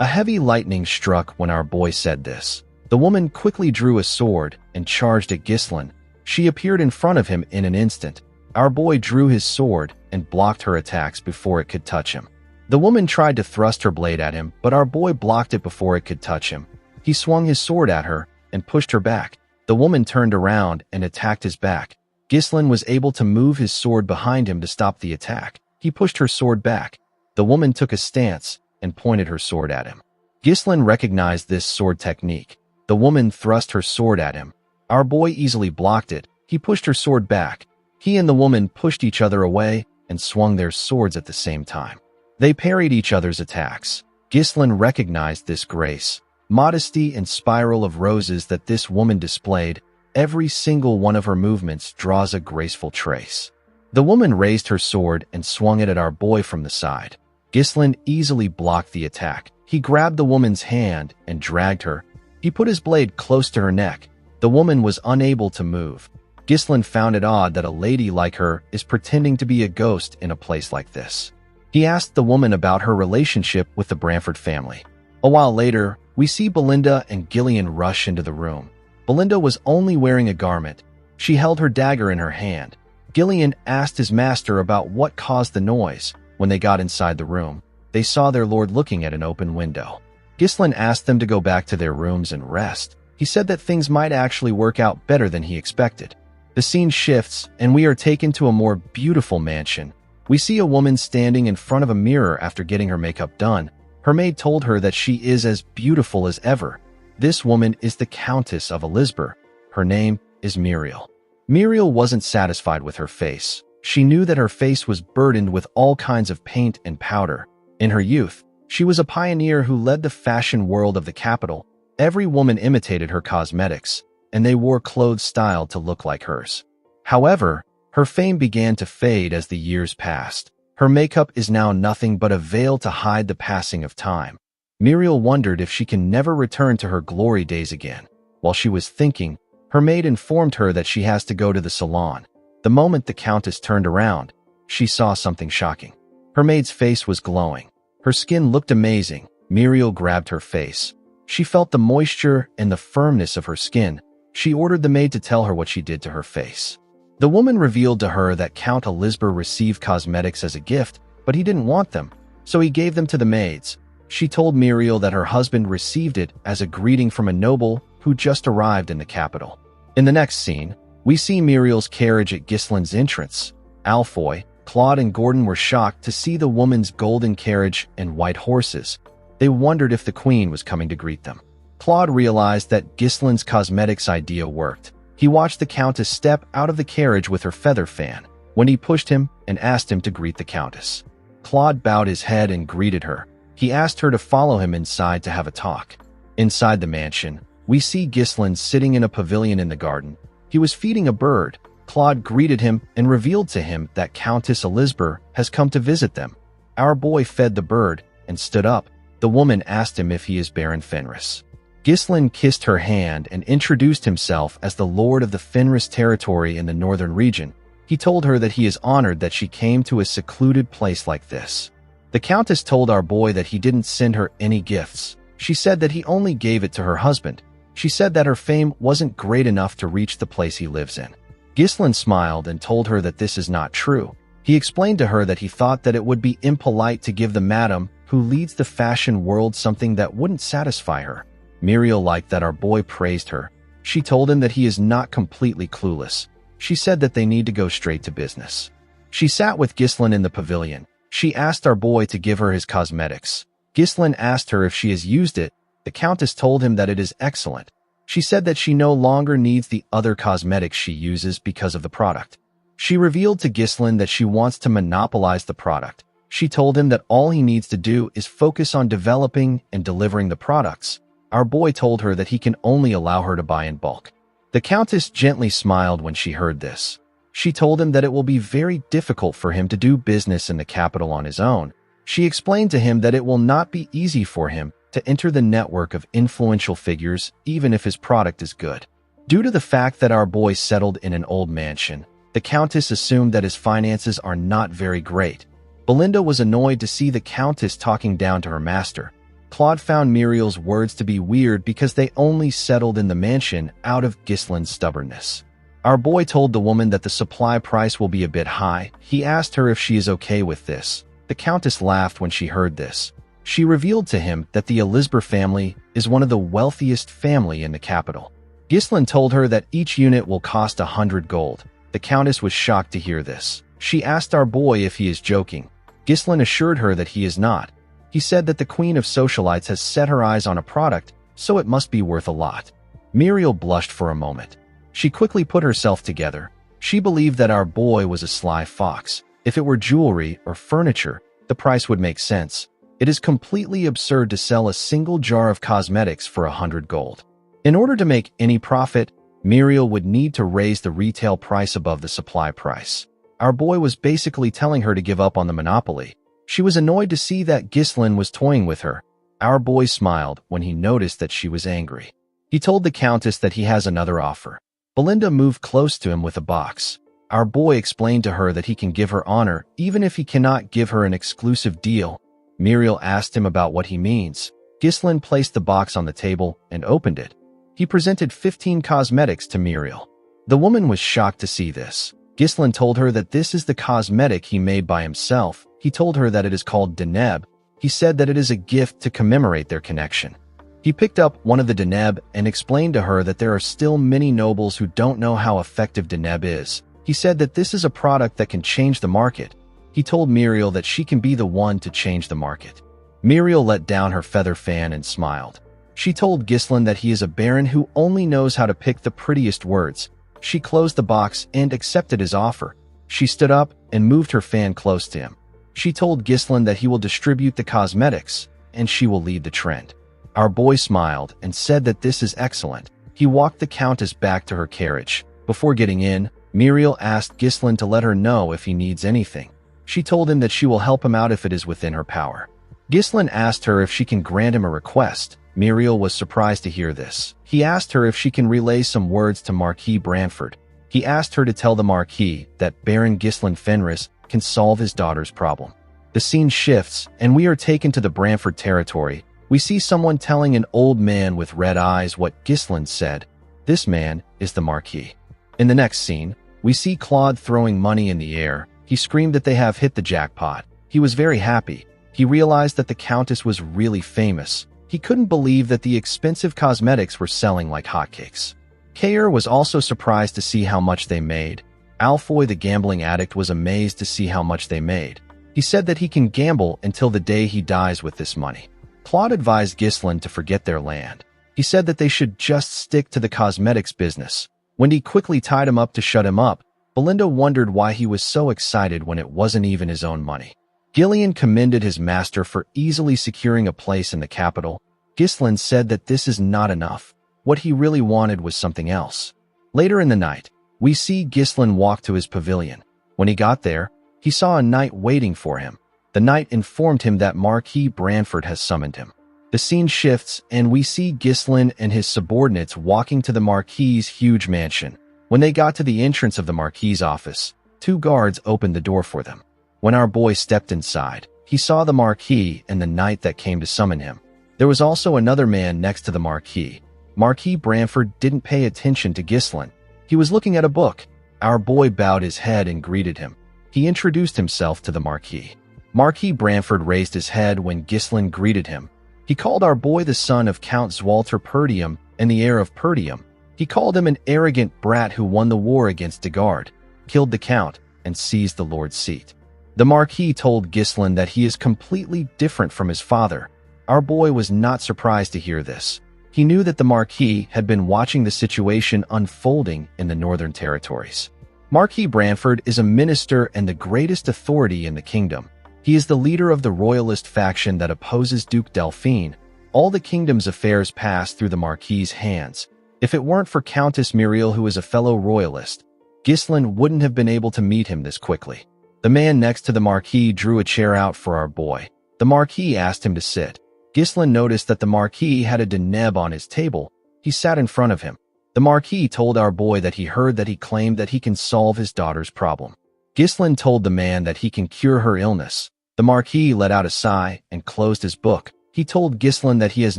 A heavy lightning struck when our boy said this. The woman quickly drew a sword and charged at Ghislain. She appeared in front of him in an instant. Our boy drew his sword and blocked her attacks before it could touch him. The woman tried to thrust her blade at him, but our boy blocked it before it could touch him. He swung his sword at her and pushed her back. The woman turned around and attacked his back. Ghislain was able to move his sword behind him to stop the attack. He pushed her sword back. The woman took a stance and pointed her sword at him. Ghislain recognized this sword technique. The woman thrust her sword at him. Our boy easily blocked it. He pushed her sword back. He and the woman pushed each other away and swung their swords at the same time. They parried each other's attacks. Ghislain recognized this grace, modesty, and spiral of roses that this woman displayed. Every single one of her movements draws a graceful trace. The woman raised her sword and swung it at our boy from the side. Ghislain easily blocked the attack. He grabbed the woman's hand and dragged her. He put his blade close to her neck. The woman was unable to move. Ghislain found it odd that a lady like her is pretending to be a ghost in a place like this. He asked the woman about her relationship with the Branford family. A while later, we see Belinda and Gillian rush into the room. Belinda was only wearing a garment. She held her dagger in her hand. Gillian asked his master about what caused the noise. When they got inside the room, they saw their lord looking at an open window. Ghislain asked them to go back to their rooms and rest. He said that things might actually work out better than he expected. The scene shifts, and we are taken to a more beautiful mansion. We see a woman standing in front of a mirror after getting her makeup done. Her maid told her that she is as beautiful as ever. This woman is the Countess of Elizabeth. Her name is Muriel. Muriel wasn't satisfied with her face. She knew that her face was burdened with all kinds of paint and powder. In her youth, she was a pioneer who led the fashion world of the capital. Every woman imitated her cosmetics, and they wore clothes styled to look like hers. However, her fame began to fade as the years passed. Her makeup is now nothing but a veil to hide the passing of time. Muriel wondered if she can never return to her glory days again. While she was thinking, her maid informed her that she has to go to the salon. The moment the Countess turned around, she saw something shocking. Her maid's face was glowing. Her skin looked amazing. Muriel grabbed her face. She felt the moisture and the firmness of her skin. She ordered the maid to tell her what she did to her face. The woman revealed to her that Count Elizabeth received cosmetics as a gift, but he didn't want them, so he gave them to the maids. She told Muriel that her husband received it as a greeting from a noble who just arrived in the capital. In the next scene, we see Muriel's carriage at Ghislain's entrance. Alfoy, Claude, and Gordon were shocked to see the woman's golden carriage and white horses. They wondered if the queen was coming to greet them. Claude realized that Ghislain's cosmetics idea worked. He watched the Countess step out of the carriage with her feather fan when he pushed him and asked him to greet the Countess. Claude bowed his head and greeted her. He asked her to follow him inside to have a talk. Inside the mansion, we see Ghislain sitting in a pavilion in the garden. He was feeding a bird. Claude greeted him and revealed to him that Countess Elizabeth has come to visit them. Our boy fed the bird and stood up. The woman asked him if he is Baron Fenris. Ghislain kissed her hand and introduced himself as the Lord of the Fenris territory in the northern region. He told her that he is honored that she came to a secluded place like this. The Countess told our boy that he didn't send her any gifts. She said that he only gave it to her husband. She said that her fame wasn't great enough to reach the place he lives in. Ghislain smiled and told her that this is not true. He explained to her that he thought that it would be impolite to give the madam who leads the fashion world something that wouldn't satisfy her. Muriel liked that our boy praised her. She told him that he is not completely clueless. She said that they need to go straight to business. She sat with Ghislain in the pavilion. She asked our boy to give her his cosmetics. Ghislain asked her if she has used it. The Countess told him that it is excellent. She said that she no longer needs the other cosmetics she uses because of the product. She revealed to Ghislain that she wants to monopolize the product. She told him that all he needs to do is focus on developing and delivering the products. Our boy told her that he can only allow her to buy in bulk. The Countess gently smiled when she heard this. She told him that it will be very difficult for him to do business in the capital on his own. She explained to him that it will not be easy for him to enter the network of influential figures even if his product is good. Due to the fact that our boy settled in an old mansion, the Countess assumed that his finances are not very great. Belinda was annoyed to see the Countess talking down to her master. Claude found Muriel's words to be weird because they only settled in the mansion out of Ghislain's stubbornness. Our boy told the woman that the supply price will be a bit high. He asked her if she is okay with this. The Countess laughed when she heard this. She revealed to him that the Elizabeth family is one of the wealthiest family in the capital. Ghislain told her that each unit will cost 100 gold. The Countess was shocked to hear this. She asked our boy if he is joking. Ghislain assured her that he is not. He said that the Queen of Socialites has set her eyes on a product, so it must be worth a lot. Muriel blushed for a moment. She quickly put herself together. She believed that our boy was a sly fox. If it were jewelry or furniture, the price would make sense. It is completely absurd to sell a single jar of cosmetics for 100 gold. In order to make any profit, Muriel would need to raise the retail price above the supply price. Our boy was basically telling her to give up on the monopoly. She was annoyed to see that Ghislain was toying with her. Our boy smiled when he noticed that she was angry. He told the Countess that he has another offer. Belinda moved close to him with a box. Our boy explained to her that he can give her honor even if he cannot give her an exclusive deal. Muriel asked him about what he means. Ghislain placed the box on the table and opened it. He presented 15 cosmetics to Muriel. The woman was shocked to see this. Ghislain told her that this is the cosmetic he made by himself. He told her that it is called Deneb. He said that it is a gift to commemorate their connection. He picked up one of the Deneb and explained to her that there are still many nobles who don't know how effective Deneb is. He said that this is a product that can change the market. He told Muriel that she can be the one to change the market. Muriel let down her feather fan and smiled. She told Ghislain that he is a baron who only knows how to pick the prettiest words. She closed the box and accepted his offer. She stood up and moved her fan close to him. She told Ghislain that he will distribute the cosmetics, and she will lead the trend. Our boy smiled and said that this is excellent. He walked the Countess back to her carriage. Before getting in, Muriel asked Ghislain to let her know if he needs anything. She told him that she will help him out if it is within her power. Ghislain asked her if she can grant him a request. Muriel was surprised to hear this. He asked her if she can relay some words to Marquis Branford. He asked her to tell the Marquis that Baron Ghislain Fenris can solve his daughter's problem. The scene shifts, and we are taken to the Branford territory. We see someone telling an old man with red eyes what Ghislain said. This man is the Marquis. In the next scene, we see Claude throwing money in the air. He screamed that they have hit the jackpot. He was very happy. He realized that the Countess was really famous. He couldn't believe that the expensive cosmetics were selling like hotcakes. Kayer was also surprised to see how much they made. Alfoy the gambling addict was amazed to see how much they made. He said that he can gamble until the day he dies with this money. Claude advised Ghislain to forget their land. He said that they should just stick to the cosmetics business. Wendy quickly tied him up to shut him up. Belinda wondered why he was so excited when it wasn't even his own money. Gillian commended his master for easily securing a place in the capital. Ghislain said that this is not enough. What he really wanted was something else. Later in the night, we see Ghislain walk to his pavilion. When he got there, he saw a knight waiting for him. The knight informed him that Marquis Branford has summoned him. The scene shifts, and we see Ghislain and his subordinates walking to the Marquis's huge mansion. When they got to the entrance of the Marquis's office, 2 guards opened the door for them. When our boy stepped inside, he saw the Marquis and the knight that came to summon him. There was also another man next to the Marquis. Marquis Branford didn't pay attention to Ghislain. He was looking at a book. Our boy bowed his head and greeted him. He introduced himself to the Marquis. Marquis Branford raised his head when Ghislain greeted him. He called our boy the son of Count Zwalter Perdium and the heir of Perdium. He called him an arrogant brat who won the war against de Garde, killed the count, and seized the lord's seat. The Marquis told Ghislain that he is completely different from his father. Our boy was not surprised to hear this. He knew that the Marquis had been watching the situation unfolding in the Northern Territories. Marquis Branford is a minister and the greatest authority in the kingdom. He is the leader of the royalist faction that opposes Duke Delphine. All the kingdom's affairs pass through the Marquis's hands. If it weren't for Countess Muriel, who is a fellow royalist, Ghislaine wouldn't have been able to meet him this quickly. The man next to the Marquis drew a chair out for our boy. The Marquis asked him to sit. Ghislaine noticed that the Marquis had a deneb on his table. He sat in front of him. The Marquis told our boy that he heard that he claimed that he can solve his daughter's problem. Ghislaine told the man that he can cure her illness. The Marquis let out a sigh and closed his book. He told Ghislaine that he has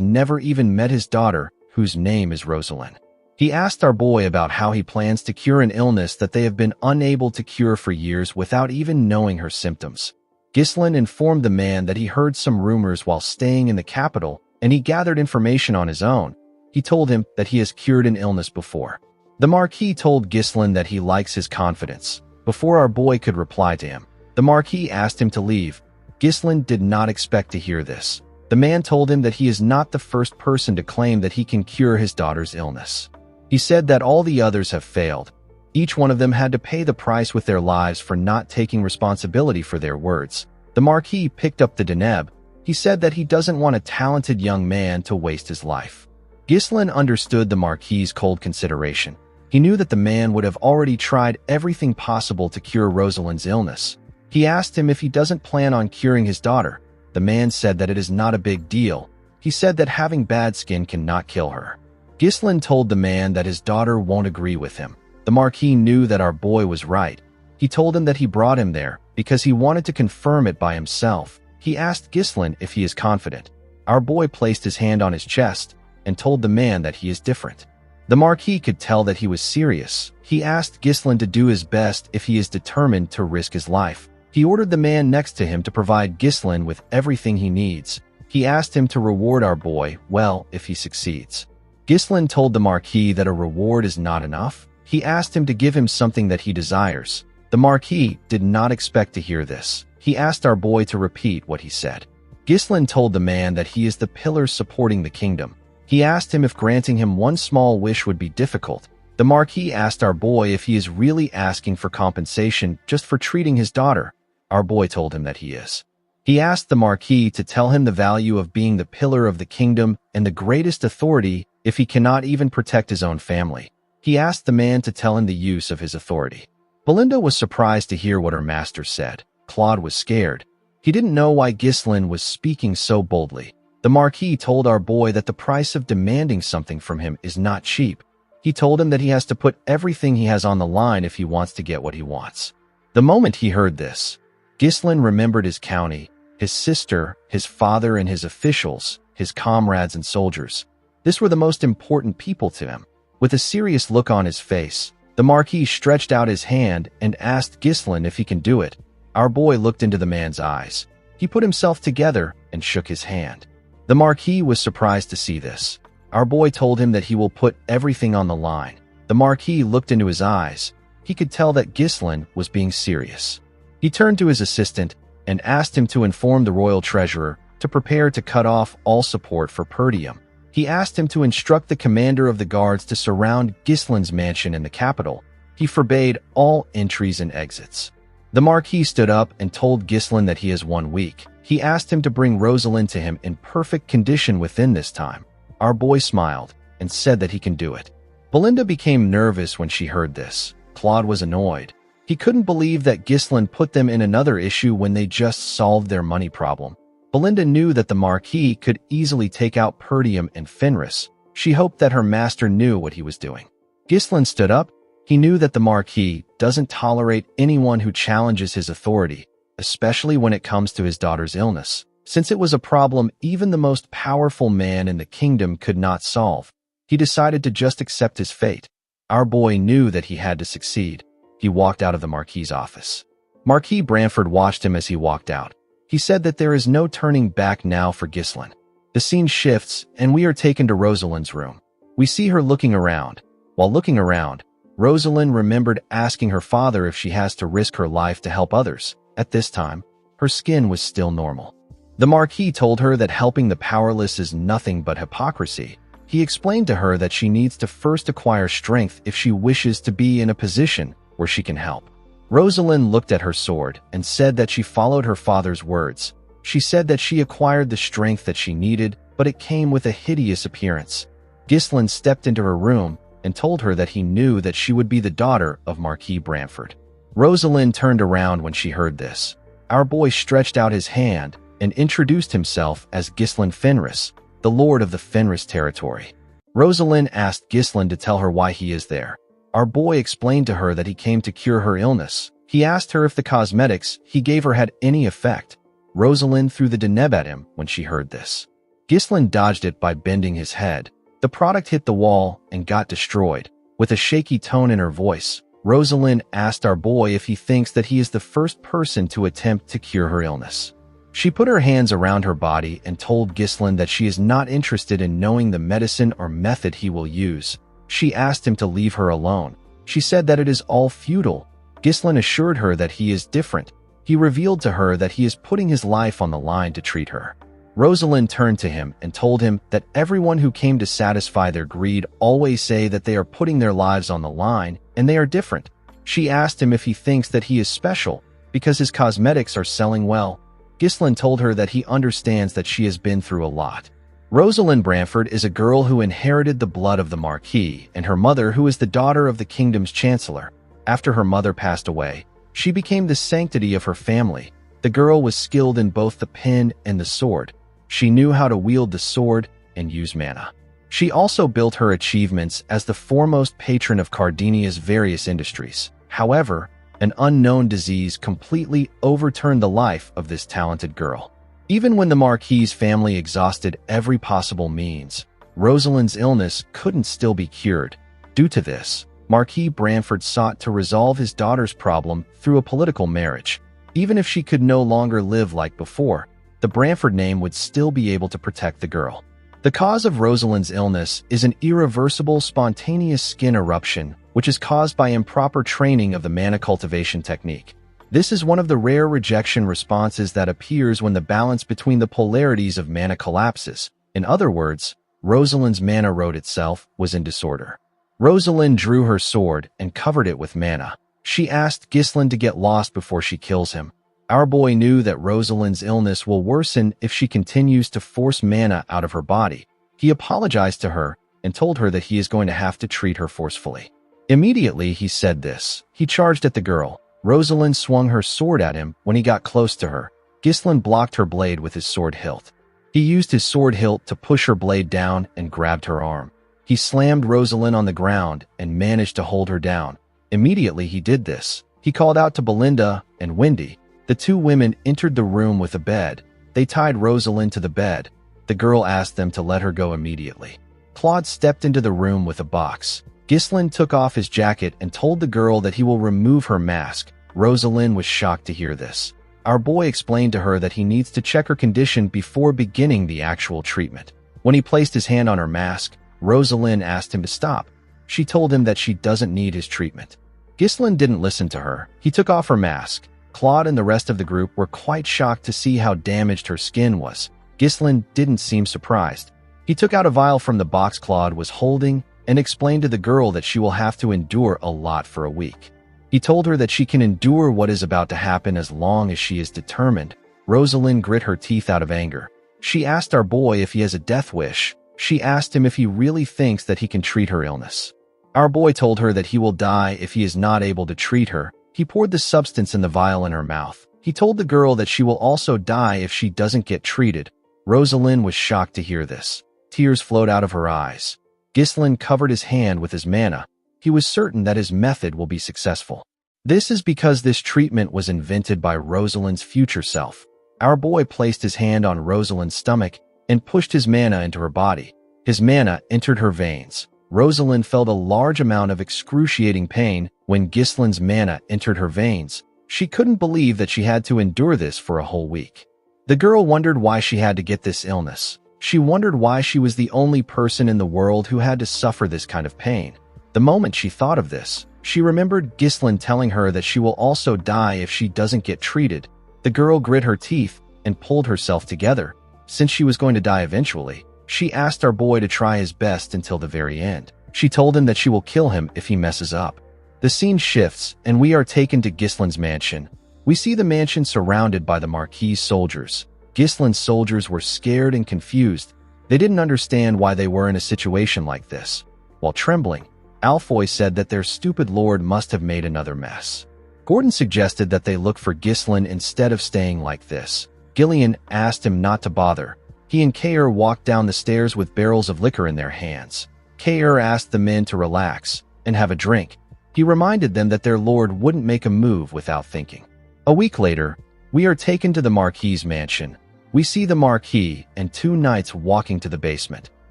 never even met his daughter, whose name is Rosalind. He asked our boy about how he plans to cure an illness that they have been unable to cure for years without even knowing her symptoms. Ghislaine informed the man that he heard some rumors while staying in the capital, and he gathered information on his own. He told him that he has cured an illness before. The Marquis told Ghislaine that he likes his confidence. Before our boy could reply to him, the Marquis asked him to leave. Ghislaine did not expect to hear this. The man told him that he is not the first person to claim that he can cure his daughter's illness. He said that all the others have failed. Each one of them had to pay the price with their lives for not taking responsibility for their words. The Marquis picked up the deneb. He said that he doesn't want a talented young man to waste his life. Ghislaine understood the Marquis's cold consideration. He knew that the man would have already tried everything possible to cure Rosalind's illness. He asked him if he doesn't plan on curing his daughter. The man said that it is not a big deal. He said that having bad skin cannot kill her. Ghislaine told the man that his daughter won't agree with him. The Marquis knew that our boy was right. He told him that he brought him there because he wanted to confirm it by himself. He asked Ghislaine if he is confident. Our boy placed his hand on his chest and told the man that he is different. The Marquis could tell that he was serious. He asked Ghislaine to do his best if he is determined to risk his life. He ordered the man next to him to provide Ghislaine with everything he needs. He asked him to reward our boy well if he succeeds. Ghislaine told the Marquis that a reward is not enough. He asked him to give him something that he desires. The Marquis did not expect to hear this. He asked our boy to repeat what he said. Ghislaine told the man that he is the pillar supporting the kingdom. He asked him if granting him one small wish would be difficult. The Marquis asked our boy if he is really asking for compensation just for treating his daughter. Our boy told him that he is. He asked the Marquis to tell him the value of being the pillar of the kingdom and the greatest authority if he cannot even protect his own family. He asked the man to tell him the use of his authority. Belinda was surprised to hear what her master said. Claude was scared. He didn't know why Ghislaine was speaking so boldly. The Marquis told our boy that the price of demanding something from him is not cheap. He told him that he has to put everything he has on the line if he wants to get what he wants. The moment he heard this, Ghislaine remembered his county, his sister, his father, and his officials, his comrades and soldiers. This were the most important people to him. With a serious look on his face, the Marquis stretched out his hand and asked Ghislaine if he can do it. Our boy looked into the man's eyes. He put himself together and shook his hand. The Marquis was surprised to see this. Our boy told him that he will put everything on the line. The Marquis looked into his eyes. He could tell that Ghislaine was being serious. He turned to his assistant and asked him to inform the royal treasurer to prepare to cut off all support for Perdium. He asked him to instruct the commander of the guards to surround Ghislaine's mansion in the capital. He forbade all entries and exits. The Marquis stood up and told Ghislaine that he has 1 week. He asked him to bring Rosalind to him in perfect condition within this time. Our boy smiled and said that he can do it. Belinda became nervous when she heard this. Claude was annoyed. He couldn't believe that Ghislaine put them in another issue when they just solved their money problem. Belinda knew that the Marquis could easily take out Perdium and Fenris. She hoped that her master knew what he was doing. Ghislaine stood up. He knew that the Marquis doesn't tolerate anyone who challenges his authority, especially when it comes to his daughter's illness. Since it was a problem even the most powerful man in the kingdom could not solve, he decided to just accept his fate. Our boy knew that he had to succeed. He walked out of the Marquis's office. Marquis Branford watched him as he walked out. He said that there is no turning back now for Ghislaine. The scene shifts, and we are taken to Rosalind's room. We see her looking around. While looking around, Rosalind remembered asking her father if she has to risk her life to help others. At this time, her skin was still normal. The Marquis told her that helping the powerless is nothing but hypocrisy. He explained to her that she needs to first acquire strength if she wishes to be in a position where she can help. Rosalind looked at her sword and said that she followed her father's words. She said that she acquired the strength that she needed, but it came with a hideous appearance. Ghislaine stepped into her room and told her that he knew that she would be the daughter of Marquis Bramford. Rosalind turned around when she heard this. Our boy stretched out his hand and introduced himself as Ghislaine Fenris, the Lord of the Fenris territory. Rosalind asked Ghislaine to tell her why he is there. Our boy explained to her that he came to cure her illness. He asked her if the cosmetics he gave her had any effect. Rosalind threw the deneb at him when she heard this. Ghislaine dodged it by bending his head. The product hit the wall and got destroyed. With a shaky tone in her voice, Rosalind asked our boy if he thinks that he is the first person to attempt to cure her illness. She put her hands around her body and told Ghislaine that she is not interested in knowing the medicine or method he will use. She asked him to leave her alone. She said that it is all futile. Ghislaine assured her that he is different. He revealed to her that he is putting his life on the line to treat her. Rosalind turned to him and told him that everyone who came to satisfy their greed always say that they are putting their lives on the line and they are different. She asked him if he thinks that he is special because his cosmetics are selling well. Ghislaine told her that he understands that she has been through a lot. Rosalind Bramford is a girl who inherited the blood of the Marquis and her mother, who is the daughter of the kingdom's chancellor. After her mother passed away, she became the sanctity of her family. The girl was skilled in both the pen and the sword. She knew how to wield the sword and use mana. She also built her achievements as the foremost patron of Cardenia's various industries. However, an unknown disease completely overturned the life of this talented girl. Even when the Marquis' family exhausted every possible means, Rosalind's illness couldn't still be cured. Due to this, Marquis Bramford sought to resolve his daughter's problem through a political marriage. Even if she could no longer live like before, the Bramford name would still be able to protect the girl. The cause of Rosalind's illness is an irreversible spontaneous skin eruption, which is caused by improper training of the mana cultivation technique. This is one of the rare rejection responses that appears when the balance between the polarities of mana collapses. In other words, Rosalind's mana road itself was in disorder. Rosalind drew her sword and covered it with mana. She asked Ghislaine to get lost before she kills him. Our boy knew that Rosalind's illness will worsen if she continues to force mana out of her body. He apologized to her and told her that he is going to have to treat her forcefully. Immediately he said this, he charged at the girl. Rosalind swung her sword at him when he got close to her. Ghislaine blocked her blade with his sword hilt. He used his sword hilt to push her blade down and grabbed her arm. He slammed Rosalind on the ground and managed to hold her down. Immediately he did this. He called out to Belinda and Wendy. The two women entered the room with a bed. They tied Rosalind to the bed. The girl asked them to let her go immediately. Claude stepped into the room with a box. Ghislaine took off his jacket and told the girl that he will remove her mask. Rosalind was shocked to hear this. Our boy explained to her that he needs to check her condition before beginning the actual treatment. When he placed his hand on her mask, Rosalind asked him to stop. She told him that she doesn't need his treatment. Ghislaine didn't listen to her. He took off her mask. Claude and the rest of the group were quite shocked to see how damaged her skin was. Ghislaine didn't seem surprised. He took out a vial from the box Claude was holding and explained to the girl that she will have to endure a lot for a week. He told her that she can endure what is about to happen as long as she is determined. Rosalind grit her teeth out of anger. She asked our boy if he has a death wish. She asked him if he really thinks that he can treat her illness. Our boy told her that he will die if he is not able to treat her. He poured the substance in the vial in her mouth. He told the girl that she will also die if she doesn't get treated. Rosalind was shocked to hear this. Tears flowed out of her eyes. Ghislaine covered his hand with his mana. He was certain that his method will be successful. This is because this treatment was invented by Rosalind's future self. Our boy placed his hand on Rosalind's stomach and pushed his mana into her body. His mana entered her veins. Rosalind felt a large amount of excruciating pain when Ghislaine's mana entered her veins. She couldn't believe that she had to endure this for a whole week. The girl wondered why she had to get this illness. She wondered why she was the only person in the world who had to suffer this kind of pain. The moment she thought of this, she remembered Ghislaine telling her that she will also die if she doesn't get treated. The girl grit her teeth and pulled herself together. Since she was going to die eventually, she asked our boy to try his best until the very end. She told him that she will kill him if he messes up. The scene shifts, and we are taken to Gislin's mansion. We see the mansion surrounded by the Marquis soldiers. Gislin's soldiers were scared and confused. They didn't understand why they were in a situation like this. While trembling, Alfoy said that their stupid lord must have made another mess. Gordon suggested that they look for Gislin instead of staying like this. Gillian asked him not to bother. He and Kaer walked down the stairs with barrels of liquor in their hands. Kaer asked the men to relax and have a drink. He reminded them that their lord wouldn't make a move without thinking. A week later, we are taken to the Marquis's mansion. We see the Marquis and two knights walking to the basement.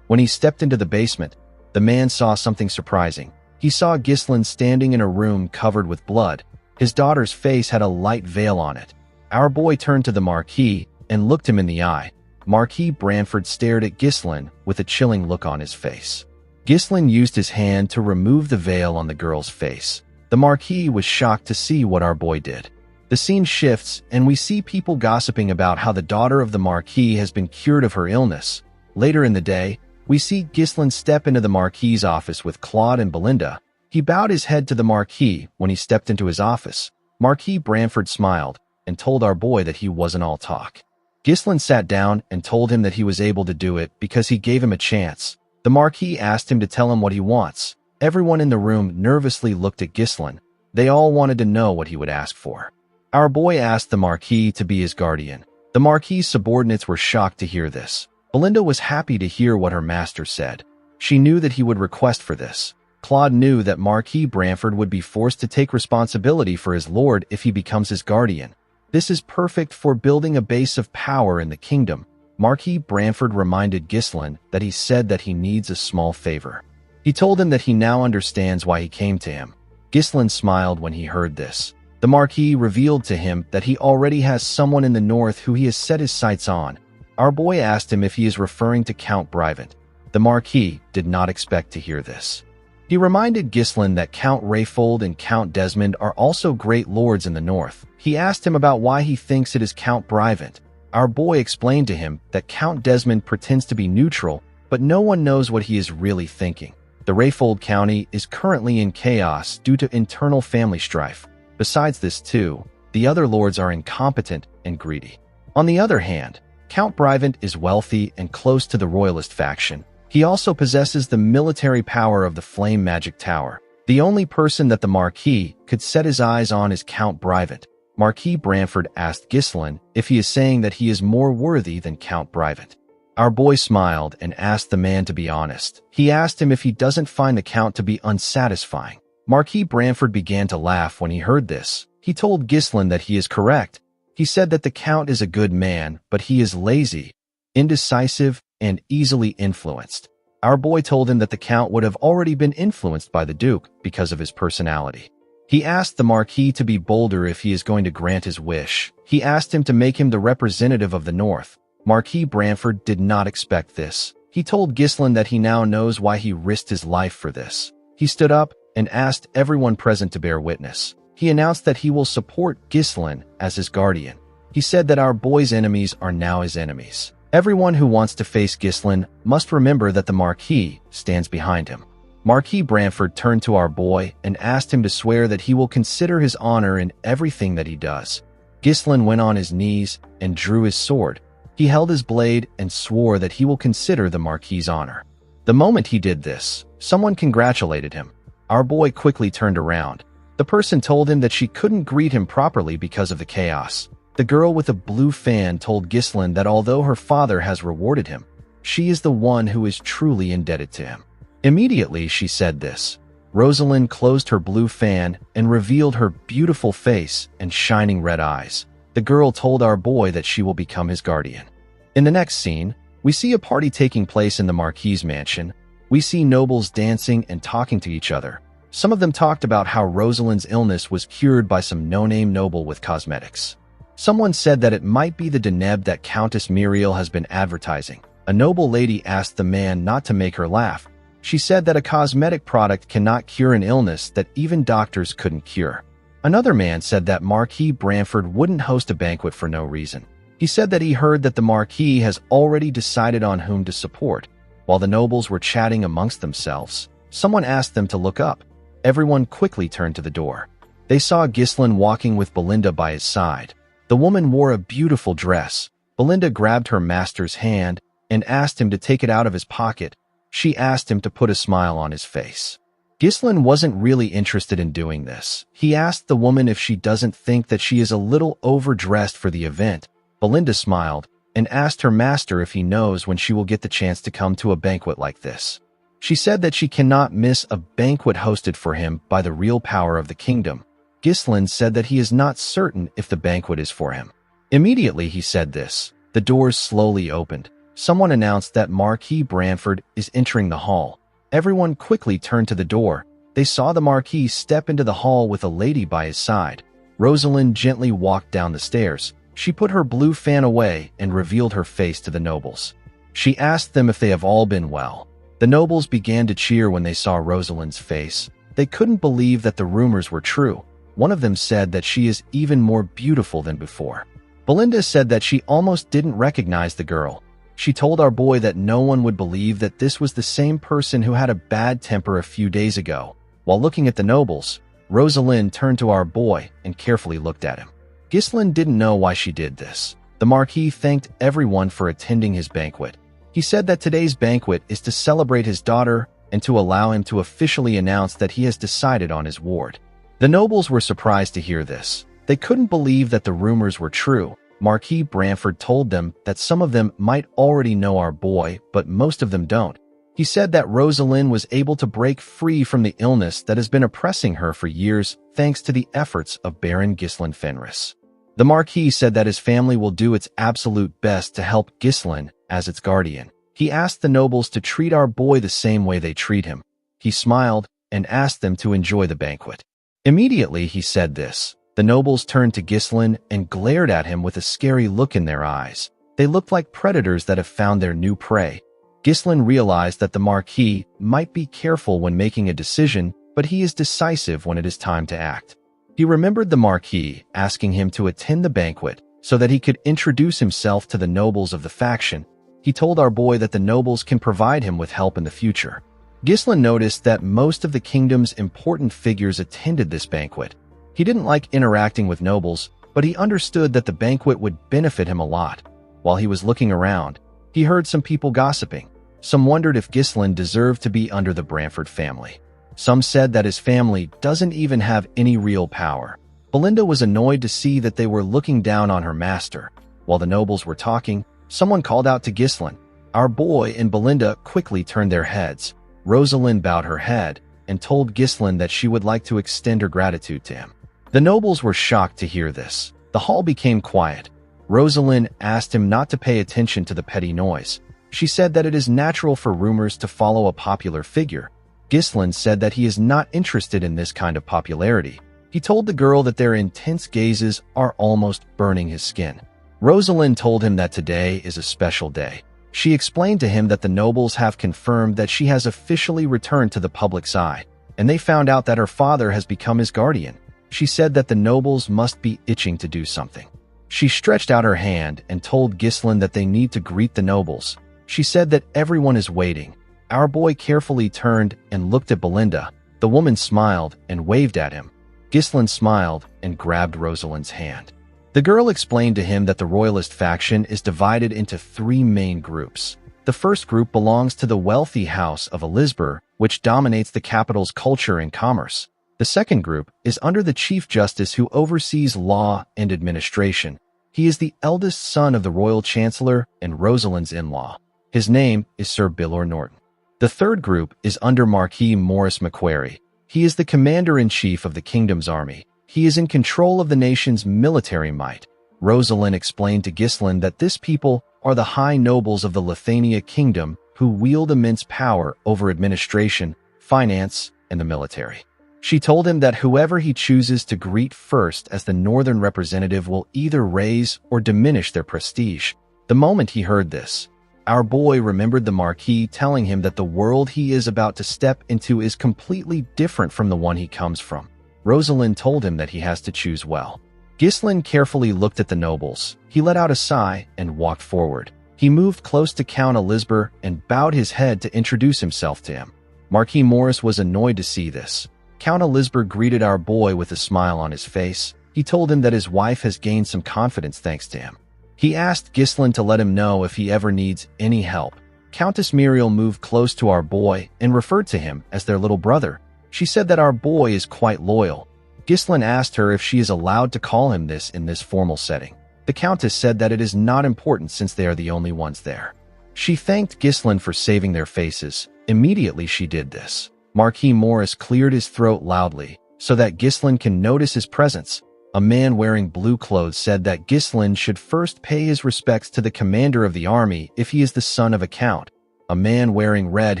When he stepped into the basement, the man saw something surprising. He saw Gislin standing in a room covered with blood. His daughter's face had a light veil on it. Our boy turned to the Marquis and looked him in the eye. Marquis Branford stared at Gislin with a chilling look on his face. Gislin used his hand to remove the veil on the girl's face. The Marquis was shocked to see what our boy did. The scene shifts, and we see people gossiping about how the daughter of the Marquis has been cured of her illness. Later in the day, we see Gislin step into the Marquis's office with Claude and Belinda. He bowed his head to the Marquis when he stepped into his office. Marquis Branford smiled and told our boy that he wasn't all talk. Gislin sat down and told him that he was able to do it because he gave him a chance. The Marquis asked him to tell him what he wants. Everyone in the room nervously looked at Gislin. They all wanted to know what he would ask for. Our boy asked the Marquis to be his guardian. The Marquis's subordinates were shocked to hear this. Belinda was happy to hear what her master said. She knew that he would request for this. Claude knew that Marquis Branford would be forced to take responsibility for his lord if he becomes his guardian. This is perfect for building a base of power in the kingdom. Marquis Branford reminded Gislin that he said that he needs a small favor. He told him that he now understands why he came to him. Gislin smiled when he heard this. The Marquis revealed to him that he already has someone in the north who he has set his sights on. Our boy asked him if he is referring to Count Brivant. The Marquis did not expect to hear this. He reminded Gislin that Count Rayfold and Count Desmond are also great lords in the north. He asked him about why he thinks it is Count Brivant. Our boy explained to him that Count Desmond pretends to be neutral, but no one knows what he is really thinking. The Rayfold County is currently in chaos due to internal family strife. Besides this too, the other lords are incompetent and greedy. On the other hand, Count Brivant is wealthy and close to the royalist faction. He also possesses the military power of the Flame Magic Tower. The only person that the Marquis could set his eyes on is Count Brivant. Marquis Branford asked Gislin if he is saying that he is more worthy than Count Brivant. Our boy smiled and asked the man to be honest. He asked him if he doesn't find the Count to be unsatisfying. Marquis Branford began to laugh when he heard this. He told Gislin that he is correct. He said that the Count is a good man, but he is lazy, indecisive, and easily influenced. Our boy told him that the Count would have already been influenced by the Duke because of his personality. He asked the Marquis to be bolder if he is going to grant his wish. He asked him to make him the representative of the North. Marquis Branford did not expect this. He told Gislin that he now knows why he risked his life for this. He stood up and asked everyone present to bear witness. He announced that he will support Gislin as his guardian. He said that our boy's enemies are now his enemies. Everyone who wants to face Gislin must remember that the Marquis stands behind him. Marquis Branford turned to our boy and asked him to swear that he will consider his honor in everything that he does. Gislin went on his knees and drew his sword. He held his blade and swore that he will consider the Marquis's honor. The moment he did this, someone congratulated him. Our boy quickly turned around. The person told him that she couldn't greet him properly because of the chaos. The girl with a blue fan told Gislin that although her father has rewarded him, she is the one who is truly indebted to him. Immediately she said this. Rosalind closed her blue fan and revealed her beautiful face and shining red eyes. The girl told our boy that she will become his guardian. In the next scene, we see a party taking place in the Marquis's mansion. We see nobles dancing and talking to each other. Some of them talked about how Rosalind's illness was cured by some no-name noble with cosmetics. Someone said that it might be the Deneb that Countess Muriel has been advertising. A noble lady asked the man not to make her laugh. She said that a cosmetic product cannot cure an illness that even doctors couldn't cure. Another man said that Marquis Branford wouldn't host a banquet for no reason. He said that he heard that the Marquis has already decided on whom to support. While the nobles were chatting amongst themselves, someone asked them to look up. Everyone quickly turned to the door. They saw Ghislain walking with Belinda by his side. The woman wore a beautiful dress. Belinda grabbed her master's hand and asked him to take it out of his pocket. She asked him to put a smile on his face. Ghislain wasn't really interested in doing this. He asked the woman if she doesn't think that she is a little overdressed for the event. Belinda smiled and asked her master if he knows when she will get the chance to come to a banquet like this. She said that she cannot miss a banquet hosted for him by the real power of the kingdom. Ghislain said that he is not certain if the banquet is for him. Immediately he said this, the doors slowly opened. Someone announced that Marquis Branford is entering the hall. Everyone quickly turned to the door. They saw the Marquis step into the hall with a lady by his side. Rosalind gently walked down the stairs. She put her blue fan away and revealed her face to the nobles. She asked them if they have all been well. The nobles began to cheer when they saw Rosalind's face. They couldn't believe that the rumors were true. One of them said that she is even more beautiful than before. Belinda said that she almost didn't recognize the girl. She told our boy that no one would believe that this was the same person who had a bad temper a few days ago. While looking at the nobles, Rosalind turned to our boy and carefully looked at him. Ghislain didn't know why she did this. The Marquis thanked everyone for attending his banquet. He said that today's banquet is to celebrate his daughter and to allow him to officially announce that he has decided on his ward. The nobles were surprised to hear this. They couldn't believe that the rumors were true. Marquis Branford told them that some of them might already know our boy, but most of them don't. He said that Rosalind was able to break free from the illness that has been oppressing her for years thanks to the efforts of Baron Ghislain Fenris. The Marquis said that his family will do its absolute best to help Ghislain as its guardian. He asked the nobles to treat our boy the same way they treat him. He smiled and asked them to enjoy the banquet. Immediately he said this. The nobles turned to Ghislain and glared at him with a scary look in their eyes. They looked like predators that have found their new prey. Ghislain realized that the Marquis might be careful when making a decision, but he is decisive when it is time to act. He remembered the Marquis asking him to attend the banquet so that he could introduce himself to the nobles of the faction. He told our boy that the nobles can provide him with help in the future. Ghislain noticed that most of the kingdom's important figures attended this banquet. He didn't like interacting with nobles, but he understood that the banquet would benefit him a lot. While he was looking around, he heard some people gossiping. Some wondered if Ghislain deserved to be under the Branford family. Some said that his family doesn't even have any real power. Belinda was annoyed to see that they were looking down on her master. While the nobles were talking, someone called out to Ghislain. Our boy and Belinda quickly turned their heads. Rosalind bowed her head and told Ghislain that she would like to extend her gratitude to him. The nobles were shocked to hear this. The hall became quiet. Rosalind asked him not to pay attention to the petty noise. She said that it is natural for rumors to follow a popular figure. Ghislain said that he is not interested in this kind of popularity. He told the girl that their intense gazes are almost burning his skin. Rosalind told him that today is a special day. She explained to him that the nobles have confirmed that she has officially returned to the public's eye, and they found out that her father has become his guardian. She said that the nobles must be itching to do something. She stretched out her hand and told Ghislain that they need to greet the nobles. She said that everyone is waiting. Our boy carefully turned and looked at Belinda. The woman smiled and waved at him. Ghislain smiled and grabbed Rosalind's hand. The girl explained to him that the royalist faction is divided into 3 main groups. The first group belongs to the wealthy house of Elizabeth, which dominates the capital's culture and commerce. The second group is under the Chief Justice who oversees law and administration. He is the eldest son of the Royal Chancellor and Rosalind's in-law. His name is Sir Bilor Norton. The third group is under Marquis Morris Macquarie. He is the commander-in-chief of the kingdom's army. He is in control of the nation's military might. Rosalind explained to Ghislain that this people are the high nobles of the Lithania kingdom who wield immense power over administration, finance, and the military. She told him that whoever he chooses to greet first as the northern representative will either raise or diminish their prestige. The moment he heard this, our boy remembered the Marquis telling him that the world he is about to step into is completely different from the one he comes from. Rosalind told him that he has to choose well. Ghislain carefully looked at the nobles. He let out a sigh and walked forward. He moved close to Count Elizabeth and bowed his head to introduce himself to him. Marquis Morris was annoyed to see this. Count Elizabeth greeted our boy with a smile on his face. He told him that his wife has gained some confidence thanks to him. He asked Ghislain to let him know if he ever needs any help. Countess Muriel moved close to our boy and referred to him as their little brother. She said that our boy is quite loyal. Ghislain asked her if she is allowed to call him this in this formal setting. The Countess said that it is not important since they are the only ones there. She thanked Ghislain for saving their faces. Immediately she did this. Marquis Morris cleared his throat loudly so that Ghislain can notice his presence. A man wearing blue clothes said that Ghislain should first pay his respects to the commander of the army if he is the son of a count. A man wearing red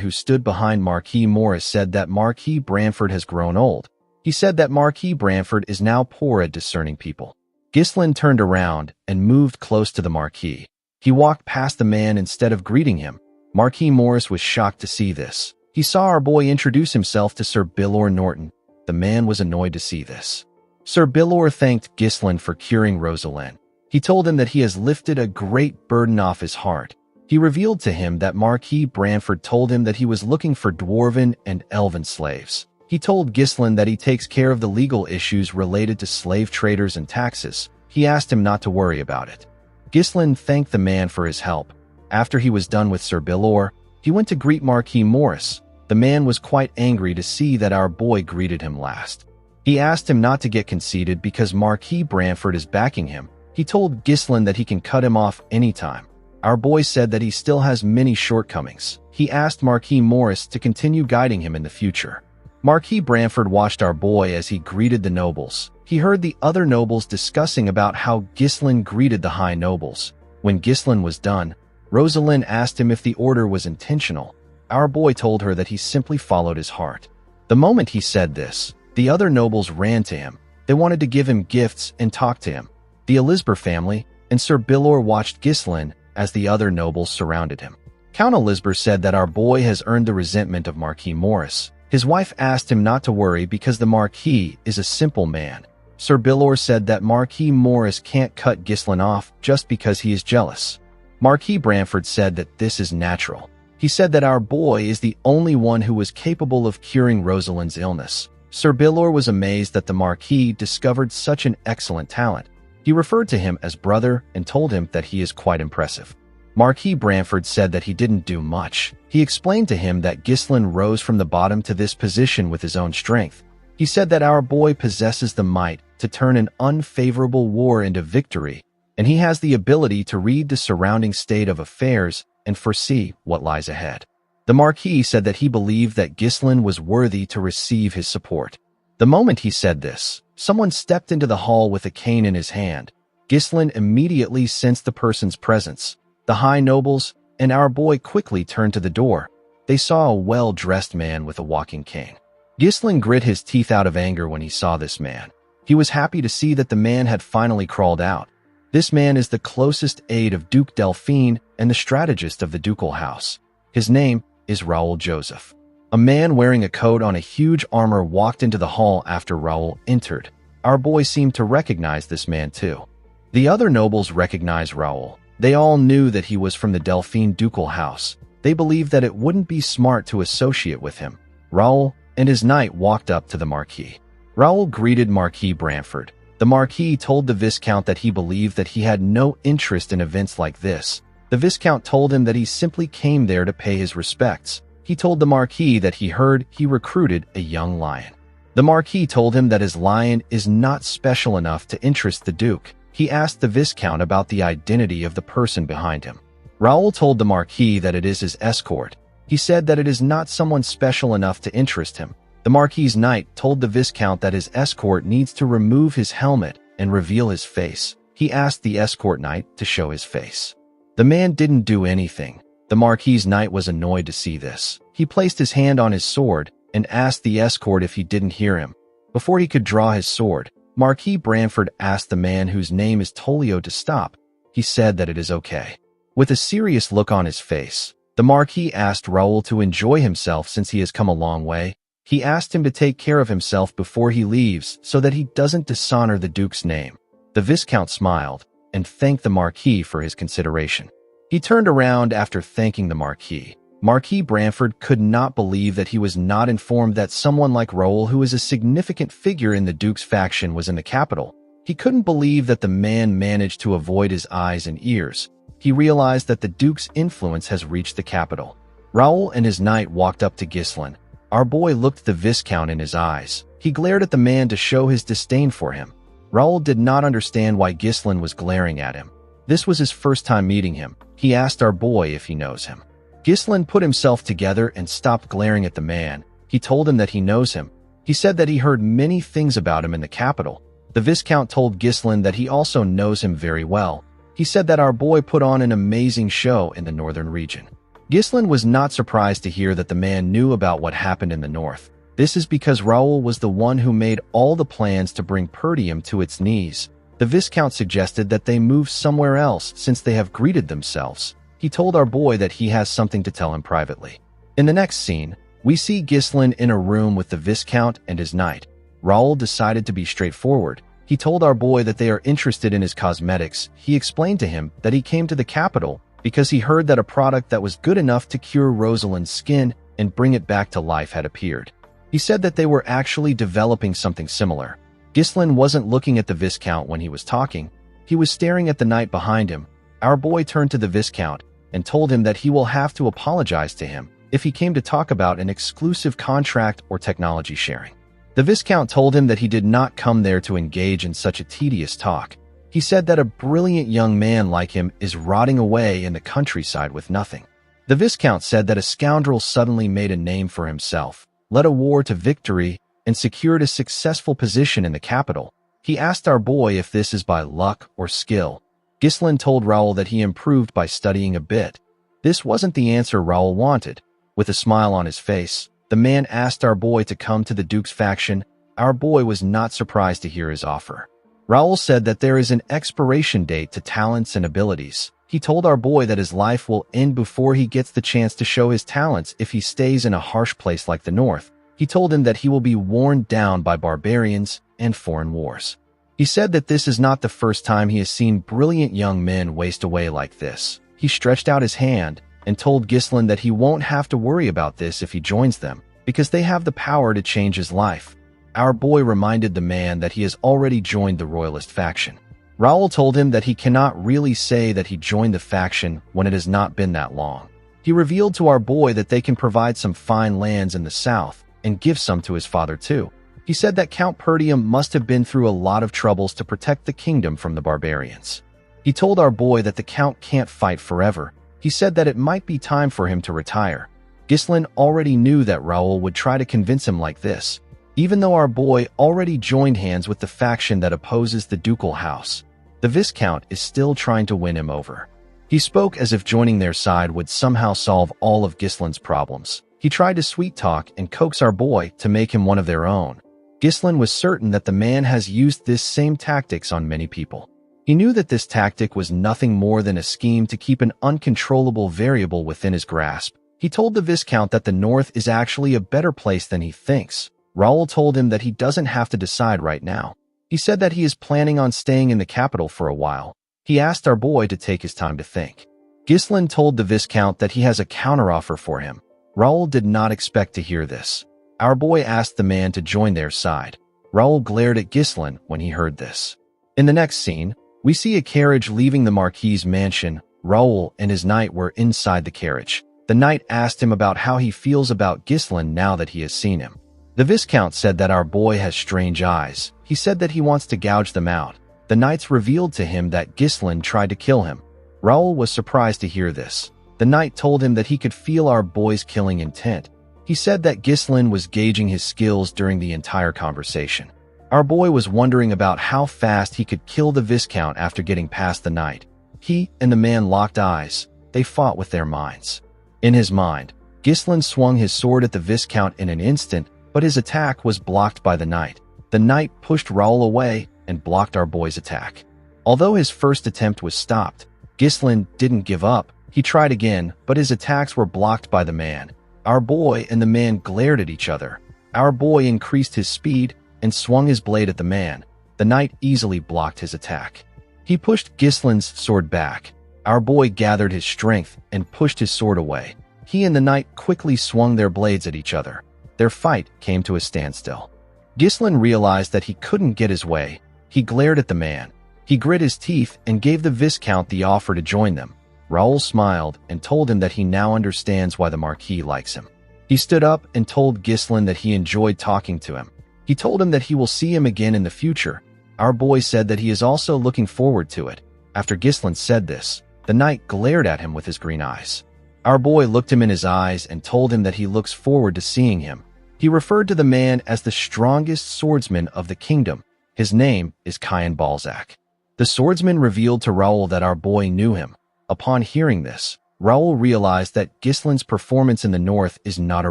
who stood behind Marquis Morris said that Marquis Branford has grown old. He said that Marquis Branford is now poor at discerning people. Ghislain turned around and moved close to the Marquis. He walked past the man instead of greeting him. Marquis Morris was shocked to see this. He saw our boy introduce himself to Sir Bilor Norton. The man was annoyed to see this. Sir Bilor thanked Ghislain for curing Rosalind. He told him that he has lifted a great burden off his heart. He revealed to him that Marquis Branford told him that he was looking for dwarven and elven slaves. He told Ghislain that he takes care of the legal issues related to slave traders and taxes. He asked him not to worry about it. Ghislain thanked the man for his help. After he was done with Sir Bilor, he went to greet Marquis Morris. The man was quite angry to see that our boy greeted him last. He asked him not to get conceited because Marquis Branford is backing him. He told Ghislain that he can cut him off anytime. Our boy said that he still has many shortcomings. He asked Marquis Morris to continue guiding him in the future. Marquis Branford watched our boy as he greeted the nobles. He heard the other nobles discussing about how Ghislain greeted the high nobles. When Ghislain was done, Rosalind asked him if the order was intentional. Our boy told her that he simply followed his heart. The moment he said this, the other nobles ran to him. They wanted to give him gifts and talk to him. The Elizabeth family and Sir Bilor watched Ghislain as the other nobles surrounded him. Count Elizabeth said that our boy has earned the resentment of Marquis Morris. His wife asked him not to worry because the Marquis is a simple man. Sir Bilor said that Marquis Morris can't cut Ghislain off just because he is jealous. Marquis Branford said that this is natural. He said that our boy is the only one who was capable of curing Rosalind's illness. Sir Bilor was amazed that the Marquis discovered such an excellent talent. He referred to him as brother and told him that he is quite impressive. Marquis Branford said that he didn't do much. He explained to him that Ghislain rose from the bottom to this position with his own strength. He said that our boy possesses the might to turn an unfavorable war into victory, and he has the ability to read the surrounding state of affairs and foresee what lies ahead. The Marquis said that he believed that Ghislain was worthy to receive his support. The moment he said this, someone stepped into the hall with a cane in his hand. Ghislain immediately sensed the person's presence. The high nobles and our boy quickly turned to the door. They saw a well-dressed man with a walking cane. Ghislain grit his teeth out of anger when he saw this man. He was happy to see that the man had finally crawled out. This man is the closest aide of Duke Delphine and the strategist of the ducal house. His name is Raoul Joseph. A man wearing a coat on a huge armor walked into the hall after Raoul entered. Our boy seemed to recognize this man too. The other nobles recognized Raoul. They all knew that he was from the Delphine ducal house. They believed that it wouldn't be smart to associate with him. Raoul and his knight walked up to the Marquis. Raoul greeted Marquis Branford. The Marquis told the Viscount that he believed that he had no interest in events like this. The Viscount told him that he simply came there to pay his respects. He told the Marquis that he heard he recruited a young lion. The Marquis told him that his lion is not special enough to interest the Duke. He asked the Viscount about the identity of the person behind him. Raoul told the Marquis that it is his escort. He said that it is not someone special enough to interest him. The Marquis's knight told the Viscount that his escort needs to remove his helmet and reveal his face. He asked the escort knight to show his face. The man didn't do anything. The Marquis's knight was annoyed to see this. He placed his hand on his sword and asked the escort if he didn't hear him. Before he could draw his sword, Marquis Branford asked the man whose name is Tolio to stop. He said that it is okay. With a serious look on his face, the Marquis asked Raoul to enjoy himself since he has come a long way. He asked him to take care of himself before he leaves so that he doesn't dishonor the Duke's name. The Viscount smiled and thanked the Marquis for his consideration. He turned around after thanking the Marquis. Marquis Branford could not believe that he was not informed that someone like Raoul, who is a significant figure in the Duke's faction, was in the capital. He couldn't believe that the man managed to avoid his eyes and ears. He realized that the Duke's influence has reached the capital. Raoul and his knight walked up to Ghislain. Our boy looked the Viscount in his eyes. He glared at the man to show his disdain for him. Raoul did not understand why Ghislain was glaring at him. This was his first time meeting him. He asked our boy if he knows him. Ghislain put himself together and stopped glaring at the man. He told him that he knows him. He said that he heard many things about him in the capital. The Viscount told Ghislain that he also knows him very well. He said that our boy put on an amazing show in the northern region. Ghislain was not surprised to hear that the man knew about what happened in the north. This is because Raoul was the one who made all the plans to bring Perdium to its knees. The Viscount suggested that they move somewhere else since they have greeted themselves. He told our boy that he has something to tell him privately. In the next scene, we see Ghislain in a room with the Viscount and his knight. Raoul decided to be straightforward. He told our boy that they are interested in his cosmetics. He explained to him that he came to the capital because he heard that a product that was good enough to cure Rosalind's skin and bring it back to life had appeared. He said that they were actually developing something similar. Ghislain wasn't looking at the Viscount when he was talking. He was staring at the knight behind him. Our boy turned to the Viscount and told him that he will have to apologize to him if he came to talk about an exclusive contract or technology sharing. The Viscount told him that he did not come there to engage in such a tedious talk. He said that a brilliant young man like him is rotting away in the countryside with nothing. The Viscount said that a scoundrel suddenly made a name for himself, led a war to victory, and secured a successful position in the capital. He asked our boy if this is by luck or skill. Ghislain told Raoul that he improved by studying a bit. This wasn't the answer Raoul wanted. With a smile on his face, the man asked our boy to come to the Duke's faction. Our boy was not surprised to hear his offer. Raoul said that there is an expiration date to talents and abilities. He told our boy that his life will end before he gets the chance to show his talents if he stays in a harsh place like the North. He told him that he will be worn down by barbarians and foreign wars. He said that this is not the first time he has seen brilliant young men waste away like this. He stretched out his hand and told Ghislain that he won't have to worry about this if he joins them, because they have the power to change his life. Our boy reminded the man that he has already joined the Royalist faction. Raoul told him that he cannot really say that he joined the faction when it has not been that long. He revealed to our boy that they can provide some fine lands in the south and give some to his father too. He said that Count Perdium must have been through a lot of troubles to protect the kingdom from the barbarians. He told our boy that the Count can't fight forever. He said that it might be time for him to retire. Ghislain already knew that Raoul would try to convince him like this, even though our boy already joined hands with the faction that opposes the ducal house. The Viscount is still trying to win him over. He spoke as if joining their side would somehow solve all of Ghislain's problems. He tried to sweet-talk and coax our boy to make him one of their own. Ghislain was certain that the man has used this same tactics on many people. He knew that this tactic was nothing more than a scheme to keep an uncontrollable variable within his grasp. He told the Viscount that the North is actually a better place than he thinks. Raoul told him that he doesn't have to decide right now. He said that he is planning on staying in the capital for a while. He asked our boy to take his time to think. Ghislain told the Viscount that he has a counteroffer for him. Raoul did not expect to hear this. Our boy asked the man to join their side. Raoul glared at Ghislain when he heard this. In the next scene, we see a carriage leaving the Marquis's mansion. Raoul and his knight were inside the carriage. The knight asked him about how he feels about Ghislain now that he has seen him. The Viscount said that our boy has strange eyes. He said that he wants to gouge them out. The knights revealed to him that Ghislain tried to kill him. Raoul was surprised to hear this. The knight told him that he could feel our boy's killing intent. He said that Ghislain was gauging his skills during the entire conversation. Our boy was wondering about how fast he could kill the Viscount after getting past the knight. He and the man locked eyes. They fought with their minds. In his mind, Ghislain swung his sword at the Viscount in an instant, but his attack was blocked by the knight. The knight pushed Raoul away and blocked our boy's attack. Although his first attempt was stopped, Ghislain didn't give up. He tried again, but his attacks were blocked by the man. Our boy and the man glared at each other. Our boy increased his speed and swung his blade at the man. The The knight easily blocked his attack. He pushed Gislin's sword back. Our boy gathered his strength and pushed his sword away. He and the knight quickly swung their blades at each other. Their fight came to a standstill. Gislin realized that he couldn't get his way. He glared at the man. He grit his teeth and gave the Viscount the offer to join them. Raoul smiled and told him that he now understands why the Marquis likes him. He stood up and told Gislin that he enjoyed talking to him. He told him that he will see him again in the future. Our boy said that he is also looking forward to it. After Gislin said this, the knight glared at him with his green eyes. Our boy looked him in his eyes and told him that he looks forward to seeing him. He referred to the man as the strongest swordsman of the kingdom. His name is Cain Balzac. The swordsman revealed to Raoul that our boy knew him. Upon hearing this, Raoul realized that Gislin's performance in the north is not a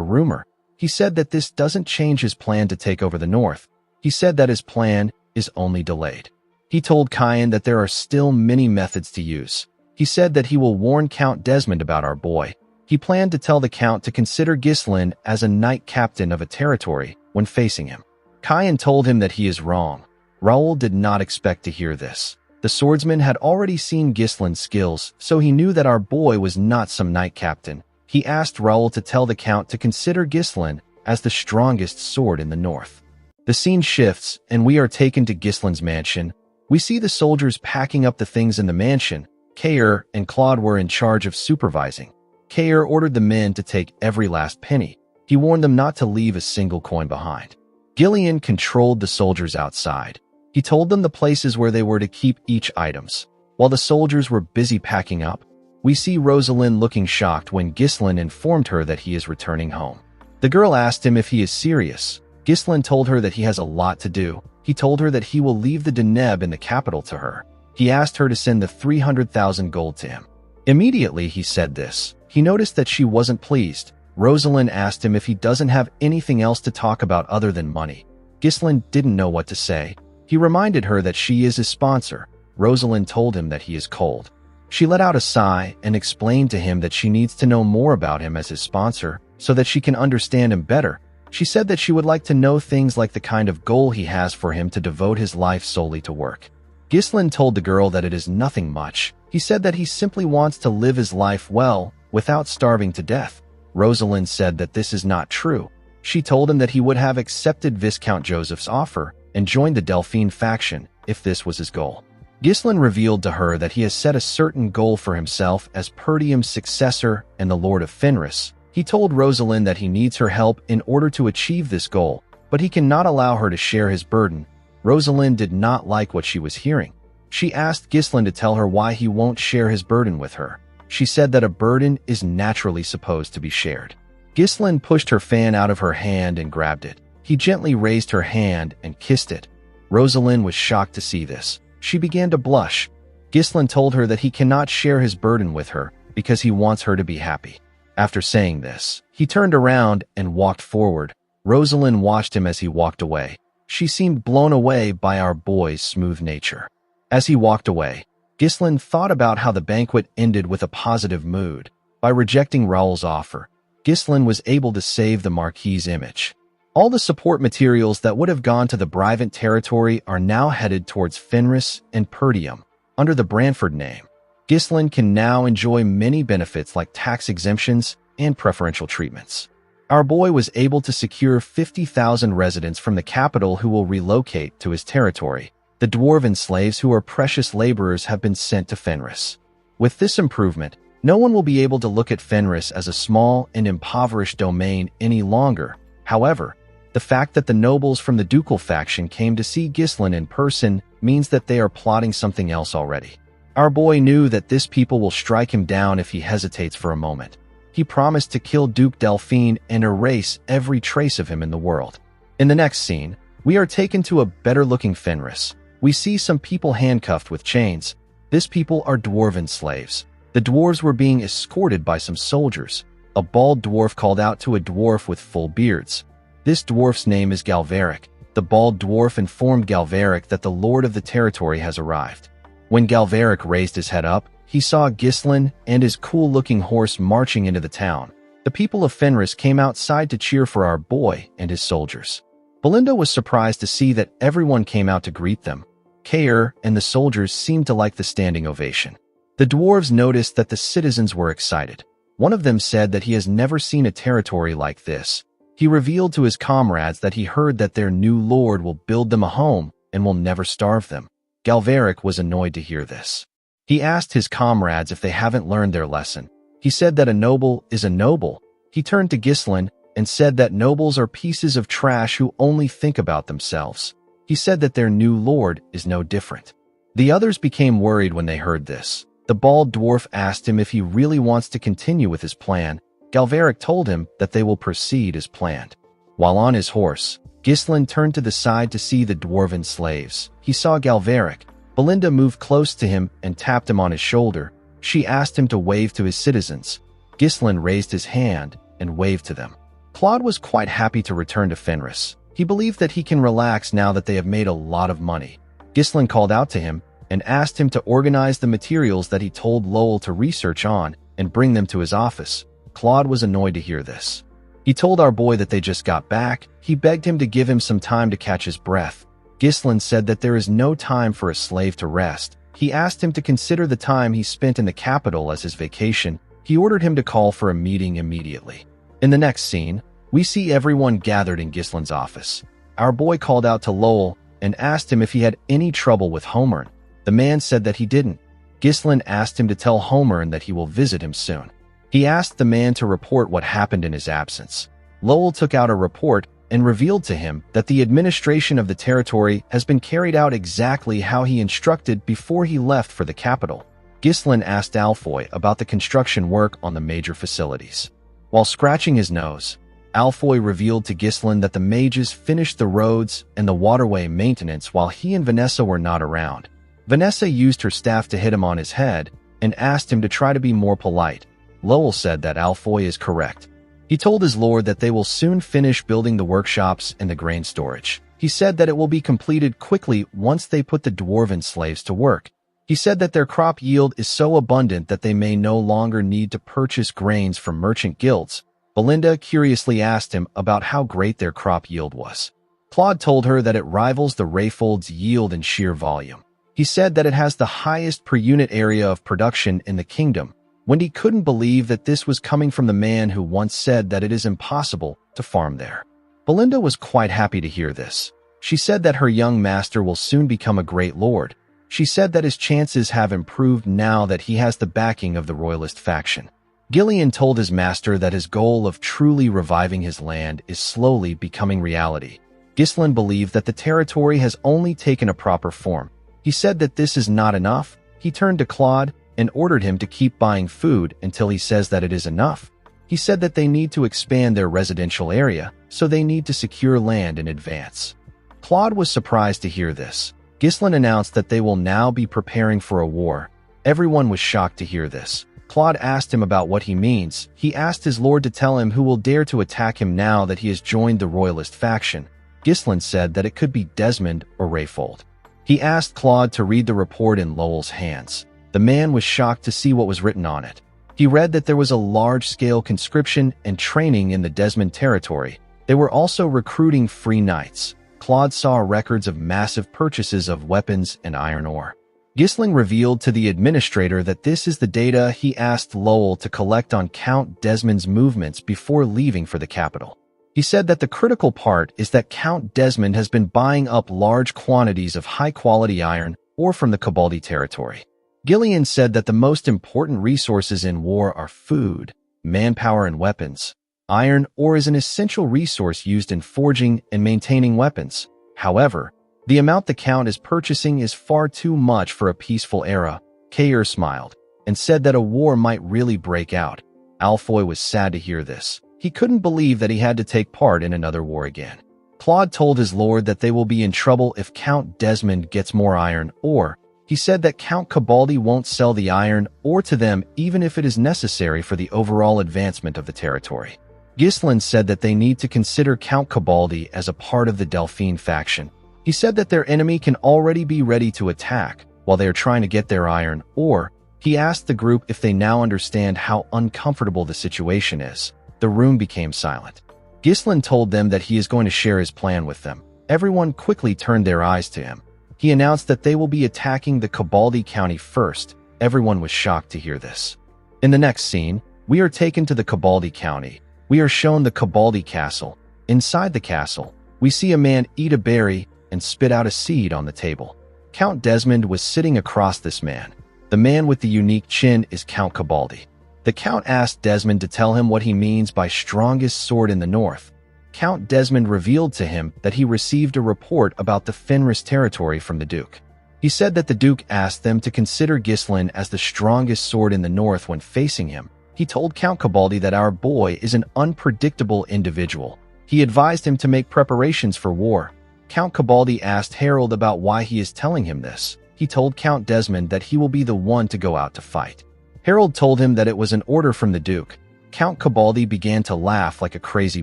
rumor. He said that this doesn't change his plan to take over the north. He said that his plan is only delayed. He told Cain that there are still many methods to use. He said that he will warn Count Desmond about our boy. He planned to tell the Count to consider Gislin as a knight captain of a territory when facing him. Cain told him that he is wrong. Raoul did not expect to hear this. The swordsman had already seen Gislin's skills, so he knew that our boy was not some knight captain. He asked Raoul to tell the Count to consider Gislin as the strongest sword in the north. The scene shifts, and we are taken to Gislin's mansion. We see the soldiers packing up the things in the mansion. Caer and Claude were in charge of supervising. Caer ordered the men to take every last penny. He warned them not to leave a single coin behind. Gillian controlled the soldiers outside. He told them the places where they were to keep each items. While the soldiers were busy packing up, we see Rosalind looking shocked when Gislin informed her that he is returning home. The girl asked him if he is serious. Gislin told her that he has a lot to do. He told her that he will leave the Deneb in the capital to her. He asked her to send the 300,000 gold to him. Immediately he said this. He noticed that she wasn't pleased. Rosalind asked him if he doesn't have anything else to talk about other than money. Gislin didn't know what to say. He reminded her that she is his sponsor. Rosalind told him that he is cold. She let out a sigh and explained to him that she needs to know more about him as his sponsor so that she can understand him better. She said that she would like to know things like the kind of goal he has for him to devote his life solely to work. Gislin told the girl that it is nothing much. He said that he simply wants to live his life well without starving to death. Rosalind said that this is not true. She told him that he would have accepted Viscount Joseph's offer and joined the Delphine faction if this was his goal. Gislin revealed to her that he has set a certain goal for himself as Perdium's successor and the Lord of Fenris. He told Rosalind that he needs her help in order to achieve this goal, but he cannot allow her to share his burden. Rosalind did not like what she was hearing. She asked Gislin to tell her why he won't share his burden with her. She said that a burden is naturally supposed to be shared. Gislin pushed her fan out of her hand and grabbed it. He gently raised her hand and kissed it. Rosalind was shocked to see this. She began to blush. Gislin told her that he cannot share his burden with her because he wants her to be happy. After saying this, he turned around and walked forward. Rosalind watched him as he walked away. She seemed blown away by our boy's smooth nature. As he walked away, Gislin thought about how the banquet ended with a positive mood. By rejecting Raoul's offer, Gislin was able to save the Marquis's image. All the support materials that would have gone to the Brivant territory are now headed towards Fenris and Perdium. Under the Branford name, Gislin can now enjoy many benefits like tax exemptions and preferential treatments. Our boy was able to secure 50,000 residents from the capital who will relocate to his territory. The dwarven slaves who are precious laborers have been sent to Fenris. With this improvement, no one will be able to look at Fenris as a small and impoverished domain any longer. However, the fact that the nobles from the ducal faction came to see Gislin in person means that they are plotting something else already. Our boy knew that this people will strike him down if he hesitates for a moment. He promised to kill Duke Delphine and erase every trace of him in the world. In the next scene, we are taken to a better-looking Fenris. We see some people handcuffed with chains. These people are dwarven slaves. The dwarves were being escorted by some soldiers. A bald dwarf called out to a dwarf with full beards. This dwarf's name is Galveric. The bald dwarf informed Galveric that the lord of the territory has arrived. When Galveric raised his head up, he saw Gislin and his cool-looking horse marching into the town. The people of Fenris came outside to cheer for our boy and his soldiers. Belinda was surprised to see that everyone came out to greet them. Kair and the soldiers seemed to like the standing ovation. The dwarves noticed that the citizens were excited. One of them said that he has never seen a territory like this. He revealed to his comrades that he heard that their new lord will build them a home and will never starve them. Galveric was annoyed to hear this. He asked his comrades if they haven't learned their lesson. He said that a noble is a noble. He turned to Ghislain and said that nobles are pieces of trash who only think about themselves. He said that their new lord is no different. The others became worried when they heard this. The bald dwarf asked him if he really wants to continue with his plan. Galveric told him that they will proceed as planned. While on his horse, Ghislain turned to the side to see the dwarven slaves. He saw Galveric. Belinda moved close to him and tapped him on his shoulder. She asked him to wave to his citizens. Ghislain raised his hand and waved to them. Claude was quite happy to return to Fenris. He believed that he can relax now that they have made a lot of money. Ghislain called out to him and asked him to organize the materials that he told Lowell to research on and bring them to his office. Claude was annoyed to hear this. He told our boy that they just got back. He begged him to give him some time to catch his breath. Ghislain said that there is no time for a slave to rest. He asked him to consider the time he spent in the capital as his vacation. He ordered him to call for a meeting immediately. In the next scene, we see everyone gathered in Ghislain's office. Our boy called out to Lowell and asked him if he had any trouble with Homern. The man said that he didn't. Ghislain asked him to tell Homern that he will visit him soon. He asked the man to report what happened in his absence. Lowell took out a report and revealed to him that the administration of the territory has been carried out exactly how he instructed before he left for the capital. Ghislain asked Alfoy about the construction work on the major facilities. While scratching his nose, Alfoy revealed to Ghislain that the mages finished the roads and the waterway maintenance while he and Vanessa were not around. Vanessa used her staff to hit him on his head and asked him to try to be more polite. Lowell said that Alfoy is correct. He told his lord that they will soon finish building the workshops and the grain storage. He said that it will be completed quickly once they put the dwarven slaves to work. He said that their crop yield is so abundant that they may no longer need to purchase grains from merchant guilds. Belinda curiously asked him about how great their crop yield was. Claude told her that it rivals the Rayfold's yield in sheer volume. He said that it has the highest per unit area of production in the kingdom. Wendy couldn't believe that this was coming from the man who once said that it is impossible to farm there. Belinda was quite happy to hear this. She said that her young master will soon become a great lord. She said that his chances have improved now that he has the backing of the royalist faction. Gillian told his master that his goal of truly reviving his land is slowly becoming reality. Ghislain believed that the territory has only taken a proper form. He said that this is not enough. He turned to Claude and ordered him to keep buying food until he says that it is enough. He said that they need to expand their residential area, so they need to secure land in advance. Claude was surprised to hear this. Ghislain announced that they will now be preparing for a war. Everyone was shocked to hear this. Claude asked him about what he means. He asked his lord to tell him who will dare to attack him now that he has joined the royalist faction. Ghislain said that it could be Desmond or Rayfold. He asked Claude to read the report in Lowell's hands. The man was shocked to see what was written on it. He read that there was a large-scale conscription and training in the Desmond territory. They were also recruiting free knights. Claude saw records of massive purchases of weapons and iron ore. Ghislain revealed to the administrator that this is the data he asked Lowell to collect on Count Desmond's movements before leaving for the capital. He said that the critical part is that Count Desmond has been buying up large quantities of high-quality iron ore from the Cabaldi territory. Gillian said that the most important resources in war are food, manpower, and weapons. Iron ore is an essential resource used in forging and maintaining weapons. However, the amount the Count is purchasing is far too much for a peaceful era. Kair smiled and said that a war might really break out. Alfoy was sad to hear this. He couldn't believe that he had to take part in another war again. Claude told his lord that they will be in trouble if Count Desmond gets more iron ore. He said that Count Cabaldi won't sell the iron ore to them even if it is necessary for the overall advancement of the territory. Ghislain said that they need to consider Count Cabaldi as a part of the Delphine faction. He said that their enemy can already be ready to attack while they are trying to get their iron ore. He asked the group if they now understand how uncomfortable the situation is. The room became silent. Ghislain told them that he is going to share his plan with them. Everyone quickly turned their eyes to him. He announced that they will be attacking the Cabaldi County first. Everyone was shocked to hear this. In the next scene, we are taken to the Cabaldi County. We are shown the Cabaldi Castle. Inside the castle, we see a man eat a berry and spit out a seed on the table. Count Desmond was sitting across this man. The man with the unique chin is Count Cabaldi. The Count asked Desmond to tell him what he means by strongest sword in the north. Count Desmond revealed to him that he received a report about the Fenris territory from the Duke. He said that the Duke asked them to consider Ghislain as the strongest sword in the north when facing him. He told Count Cabaldi that our boy is an unpredictable individual. He advised him to make preparations for war. Count Cabaldi asked Harold about why he is telling him this. He told Count Desmond that he will be the one to go out to fight. Harold told him that it was an order from the Duke. Count Cabaldi began to laugh like a crazy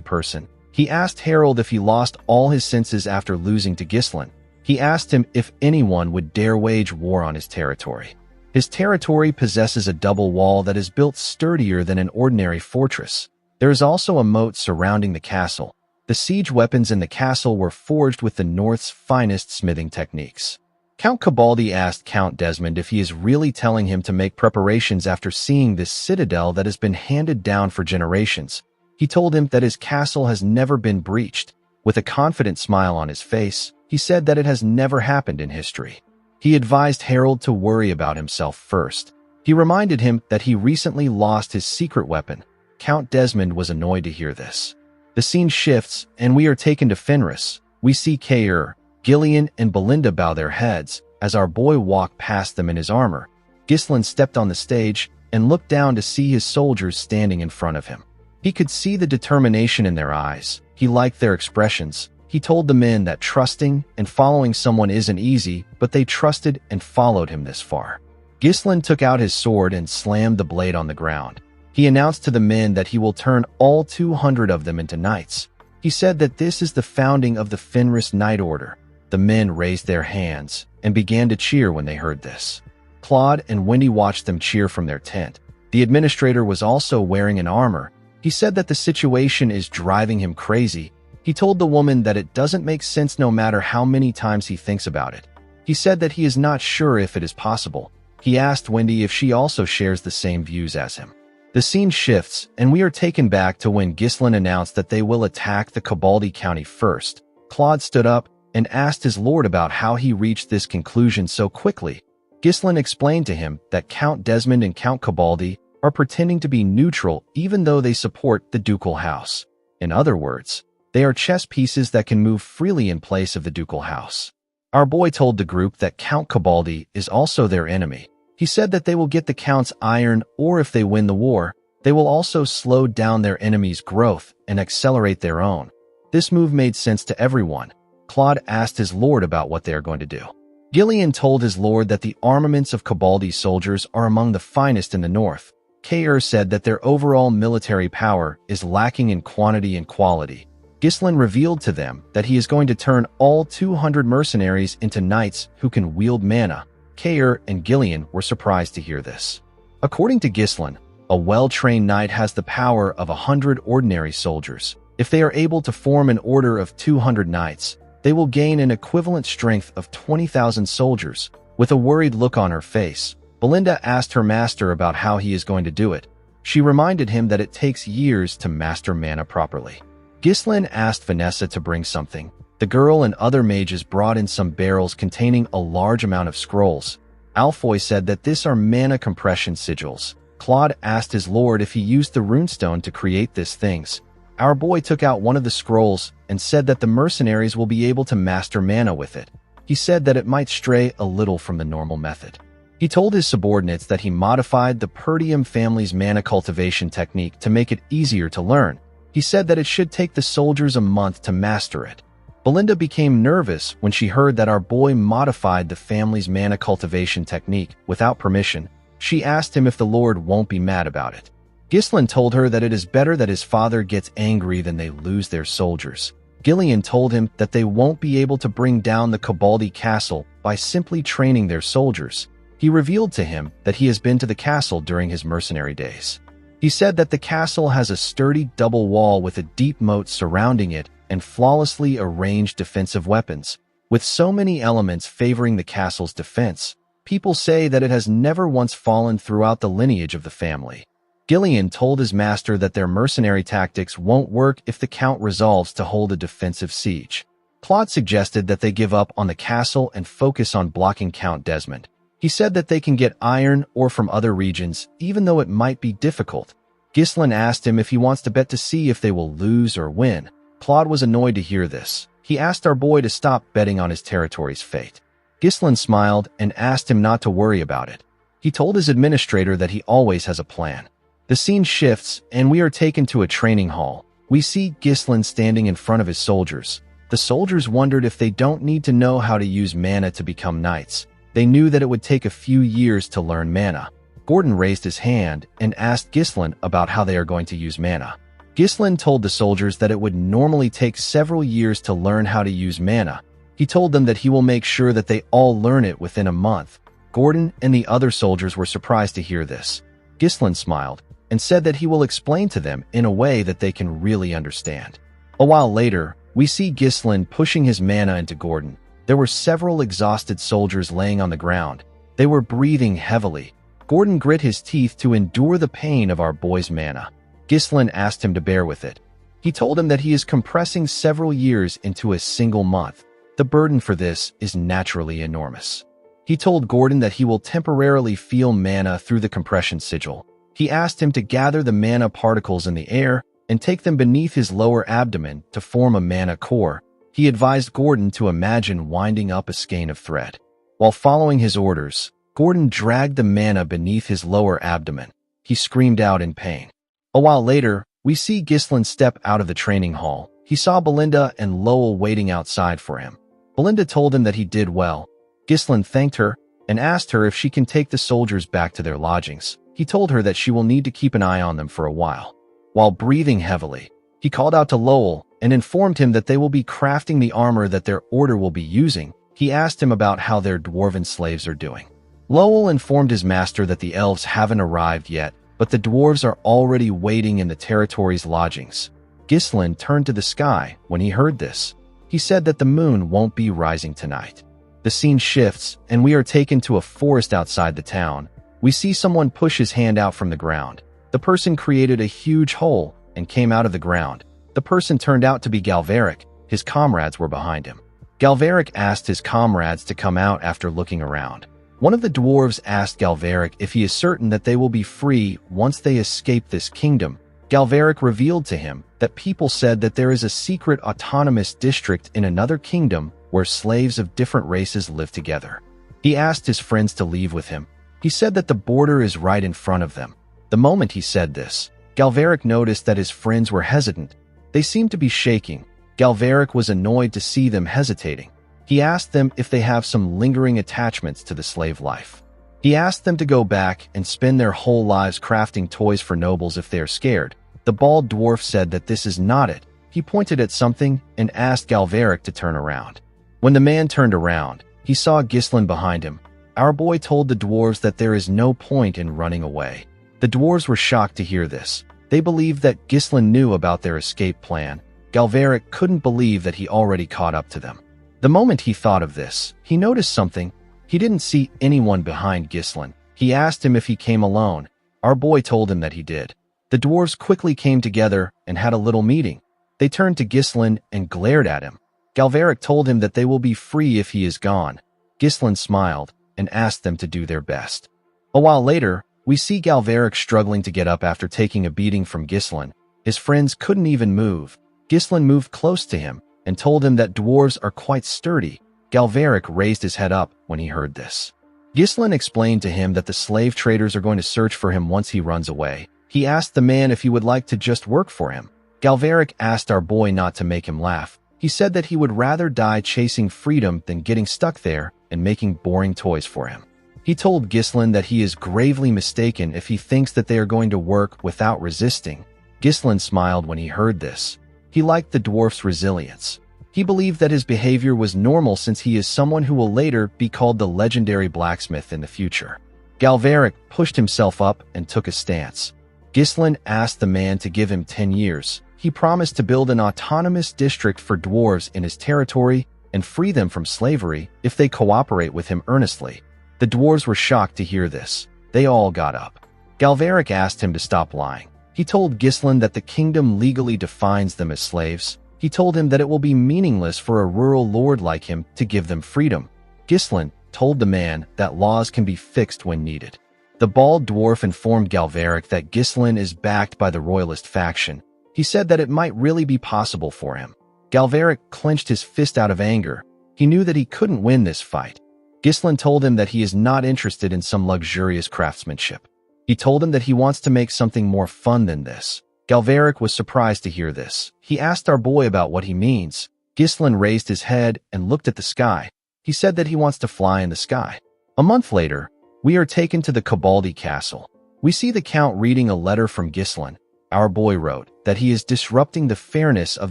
person. He asked Harold if he lost all his senses after losing to Ghislain. He asked him if anyone would dare wage war on his territory. His territory possesses a double wall that is built sturdier than an ordinary fortress. There is also a moat surrounding the castle. The siege weapons in the castle were forged with the North's finest smithing techniques. Count Cabaldi asked Count Desmond if he is really telling him to make preparations after seeing this citadel that has been handed down for generations. He told him that his castle has never been breached. With a confident smile on his face, he said that it has never happened in history. He advised Harold to worry about himself first. He reminded him that he recently lost his secret weapon. Count Desmond was annoyed to hear this. The scene shifts, and we are taken to Fenris. We see Kair, Gillian, and Belinda bow their heads as our boy walked past them in his armor. Ghislain stepped on the stage and looked down to see his soldiers standing in front of him. He could see the determination in their eyes. He liked their expressions. He told the men that trusting and following someone isn't easy, but they trusted and followed him this far. Ghislain took out his sword and slammed the blade on the ground. He announced to the men that he will turn all 200 of them into knights. He said that this is the founding of the Fenris Knight Order. The men raised their hands and began to cheer when they heard this. Claude and Wendy watched them cheer from their tent. The administrator was also wearing an armor. He said that the situation is driving him crazy. He told the woman that it doesn't make sense no matter how many times he thinks about it. He said that he is not sure if it is possible. He asked Wendy if she also shares the same views as him. The scene shifts, and we are taken back to when Ghislain announced that they will attack the Cabaldi County first. Claude stood up and asked his lord about how he reached this conclusion so quickly. Ghislain explained to him that Count Desmond and Count Cabaldi are pretending to be neutral even though they support the ducal house. In other words, they are chess pieces that can move freely in place of the ducal house. Our boy told the group that Count Cabaldi is also their enemy. He said that they will get the Count's iron, or if they win the war, they will also slow down their enemy's growth and accelerate their own. This move made sense to everyone. Claude asked his lord about what they are going to do. Gillian told his lord that the armaments of Cabaldi's soldiers are among the finest in the north. Kair said that their overall military power is lacking in quantity and quality. Ghislain revealed to them that he is going to turn all 200 mercenaries into knights who can wield mana. Kair and Gillian were surprised to hear this. According to Ghislain, a well-trained knight has the power of 100 ordinary soldiers. If they are able to form an order of 200 knights, they will gain an equivalent strength of 20,000 soldiers. With a worried look on her face, Belinda asked her master about how he is going to do it. She reminded him that it takes years to master mana properly. Ghislain asked Vanessa to bring something. The girl and other mages brought in some barrels containing a large amount of scrolls. Alfoy said that these are mana compression sigils. Claude asked his lord if he used the runestone to create these things. Our boy took out one of the scrolls and said that the mercenaries will be able to master mana with it. He said that it might stray a little from the normal method. He told his subordinates that he modified the Perdium family's mana cultivation technique to make it easier to learn. He said that it should take the soldiers a month to master it. Belinda became nervous when she heard that our boy modified the family's mana cultivation technique without permission. She asked him if the Lord won't be mad about it. Ghislain told her that it is better that his father gets angry than they lose their soldiers. Gillian told him that they won't be able to bring down the Cabaldi castle by simply training their soldiers. He revealed to him that he has been to the castle during his mercenary days. He said that the castle has a sturdy double wall with a deep moat surrounding it and flawlessly arranged defensive weapons. With so many elements favoring the castle's defense, people say that it has never once fallen throughout the lineage of the family. Gillian told his master that their mercenary tactics won't work if the Count resolves to hold a defensive siege. Claude suggested that they give up on the castle and focus on blocking Count Desmond. He said that they can get iron ore from other regions, even though it might be difficult. Ghislain asked him if he wants to bet to see if they will lose or win. Claude was annoyed to hear this. He asked our boy to stop betting on his territory's fate. Ghislain smiled and asked him not to worry about it. He told his administrator that he always has a plan. The scene shifts, and we are taken to a training hall. We see Ghislain standing in front of his soldiers. The soldiers wondered if they don't need to know how to use mana to become knights. They knew that it would take a few years to learn mana. Gordon raised his hand and asked Ghislain about how they are going to use mana. Ghislain told the soldiers that it would normally take several years to learn how to use mana. He told them that he will make sure that they all learn it within a month. Gordon and the other soldiers were surprised to hear this. Ghislain smiled and said that he will explain to them in a way that they can really understand. A while later, we see Ghislain pushing his mana into Gordon. There were several exhausted soldiers laying on the ground. They were breathing heavily. Gordon grit his teeth to endure the pain of our boy's mana. Ghislain asked him to bear with it. He told him that he is compressing several years into a single month. The burden for this is naturally enormous. He told Gordon that he will temporarily feel mana through the compression sigil. He asked him to gather the mana particles in the air and take them beneath his lower abdomen to form a mana core. He advised Gordon to imagine winding up a skein of thread. While following his orders, Gordon dragged the mana beneath his lower abdomen. He screamed out in pain. A while later, we see Ghislain step out of the training hall. He saw Belinda and Lowell waiting outside for him. Belinda told him that he did well. Ghislain thanked her and asked her if she can take the soldiers back to their lodgings. He told her that she will need to keep an eye on them for a while. While breathing heavily, he called out to Lowell and informed him that they will be crafting the armor that their order will be using. He asked him about how their dwarven slaves are doing. Lowell informed his master that the elves haven't arrived yet, but the dwarves are already waiting in the territory's lodgings. Ghislain turned to the sky when he heard this. He said that the moon won't be rising tonight. The scene shifts, and we are taken to a forest outside the town. We see someone push his hand out from the ground. The person created a huge hole and came out of the ground. The person turned out to be Galveric. His comrades were behind him. Galveric asked his comrades to come out after looking around. One of the dwarves asked Galveric if he is certain that they will be free once they escape this kingdom. Galveric revealed to him that people said that there is a secret autonomous district in another kingdom where slaves of different races live together. He asked his friends to leave with him. He said that the border is right in front of them. The moment he said this, Galveric noticed that his friends were hesitant. They seemed to be shaking. Galveric was annoyed to see them hesitating. He asked them if they have some lingering attachments to the slave life. He asked them to go back and spend their whole lives crafting toys for nobles if they are scared. The bald dwarf said that this is not it. He pointed at something and asked Galveric to turn around. When the man turned around, he saw Ghislain behind him. Our boy told the dwarves that there is no point in running away. The dwarves were shocked to hear this. They believed that Ghislain knew about their escape plan. Galveric couldn't believe that he already caught up to them. The moment he thought of this, he noticed something. He didn't see anyone behind Ghislain. He asked him if he came alone. Our boy told him that he did. The dwarves quickly came together and had a little meeting. They turned to Ghislain and glared at him. Galveric told him that they will be free if he is gone. Ghislain smiled and asked them to do their best. A while later, we see Galveric struggling to get up after taking a beating from Ghislain. His friends couldn't even move. Ghislain moved close to him and told him that dwarves are quite sturdy. Galveric raised his head up when he heard this. Ghislain explained to him that the slave traders are going to search for him once he runs away. He asked the man if he would like to just work for him. Galveric asked our boy not to make him laugh. He said that he would rather die chasing freedom than getting stuck there and making boring toys for him. He told Ghislain that he is gravely mistaken if he thinks that they are going to work without resisting. Ghislain smiled when he heard this. He liked the dwarf's resilience. He believed that his behavior was normal since he is someone who will later be called the legendary blacksmith in the future. Galveric pushed himself up and took a stance. Ghislain asked the man to give him 10 years. He promised to build an autonomous district for dwarves in his territory and free them from slavery if they cooperate with him earnestly. The dwarves were shocked to hear this. They all got up. Galveric asked him to stop lying. He told Ghislain that the kingdom legally defines them as slaves. He told him that it will be meaningless for a rural lord like him to give them freedom. Ghislain told the man that laws can be fixed when needed. The bald dwarf informed Galveric that Ghislain is backed by the royalist faction. He said that it might really be possible for him. Galveric clenched his fist out of anger. He knew that he couldn't win this fight. Ghislain told him that he is not interested in some luxurious craftsmanship. He told him that he wants to make something more fun than this. Galveric was surprised to hear this. He asked our boy about what he means. Ghislain raised his head and looked at the sky. He said that he wants to fly in the sky. A month later, we are taken to the Cabaldi castle. We see the Count reading a letter from Ghislain. Our boy wrote that he is disrupting the fairness of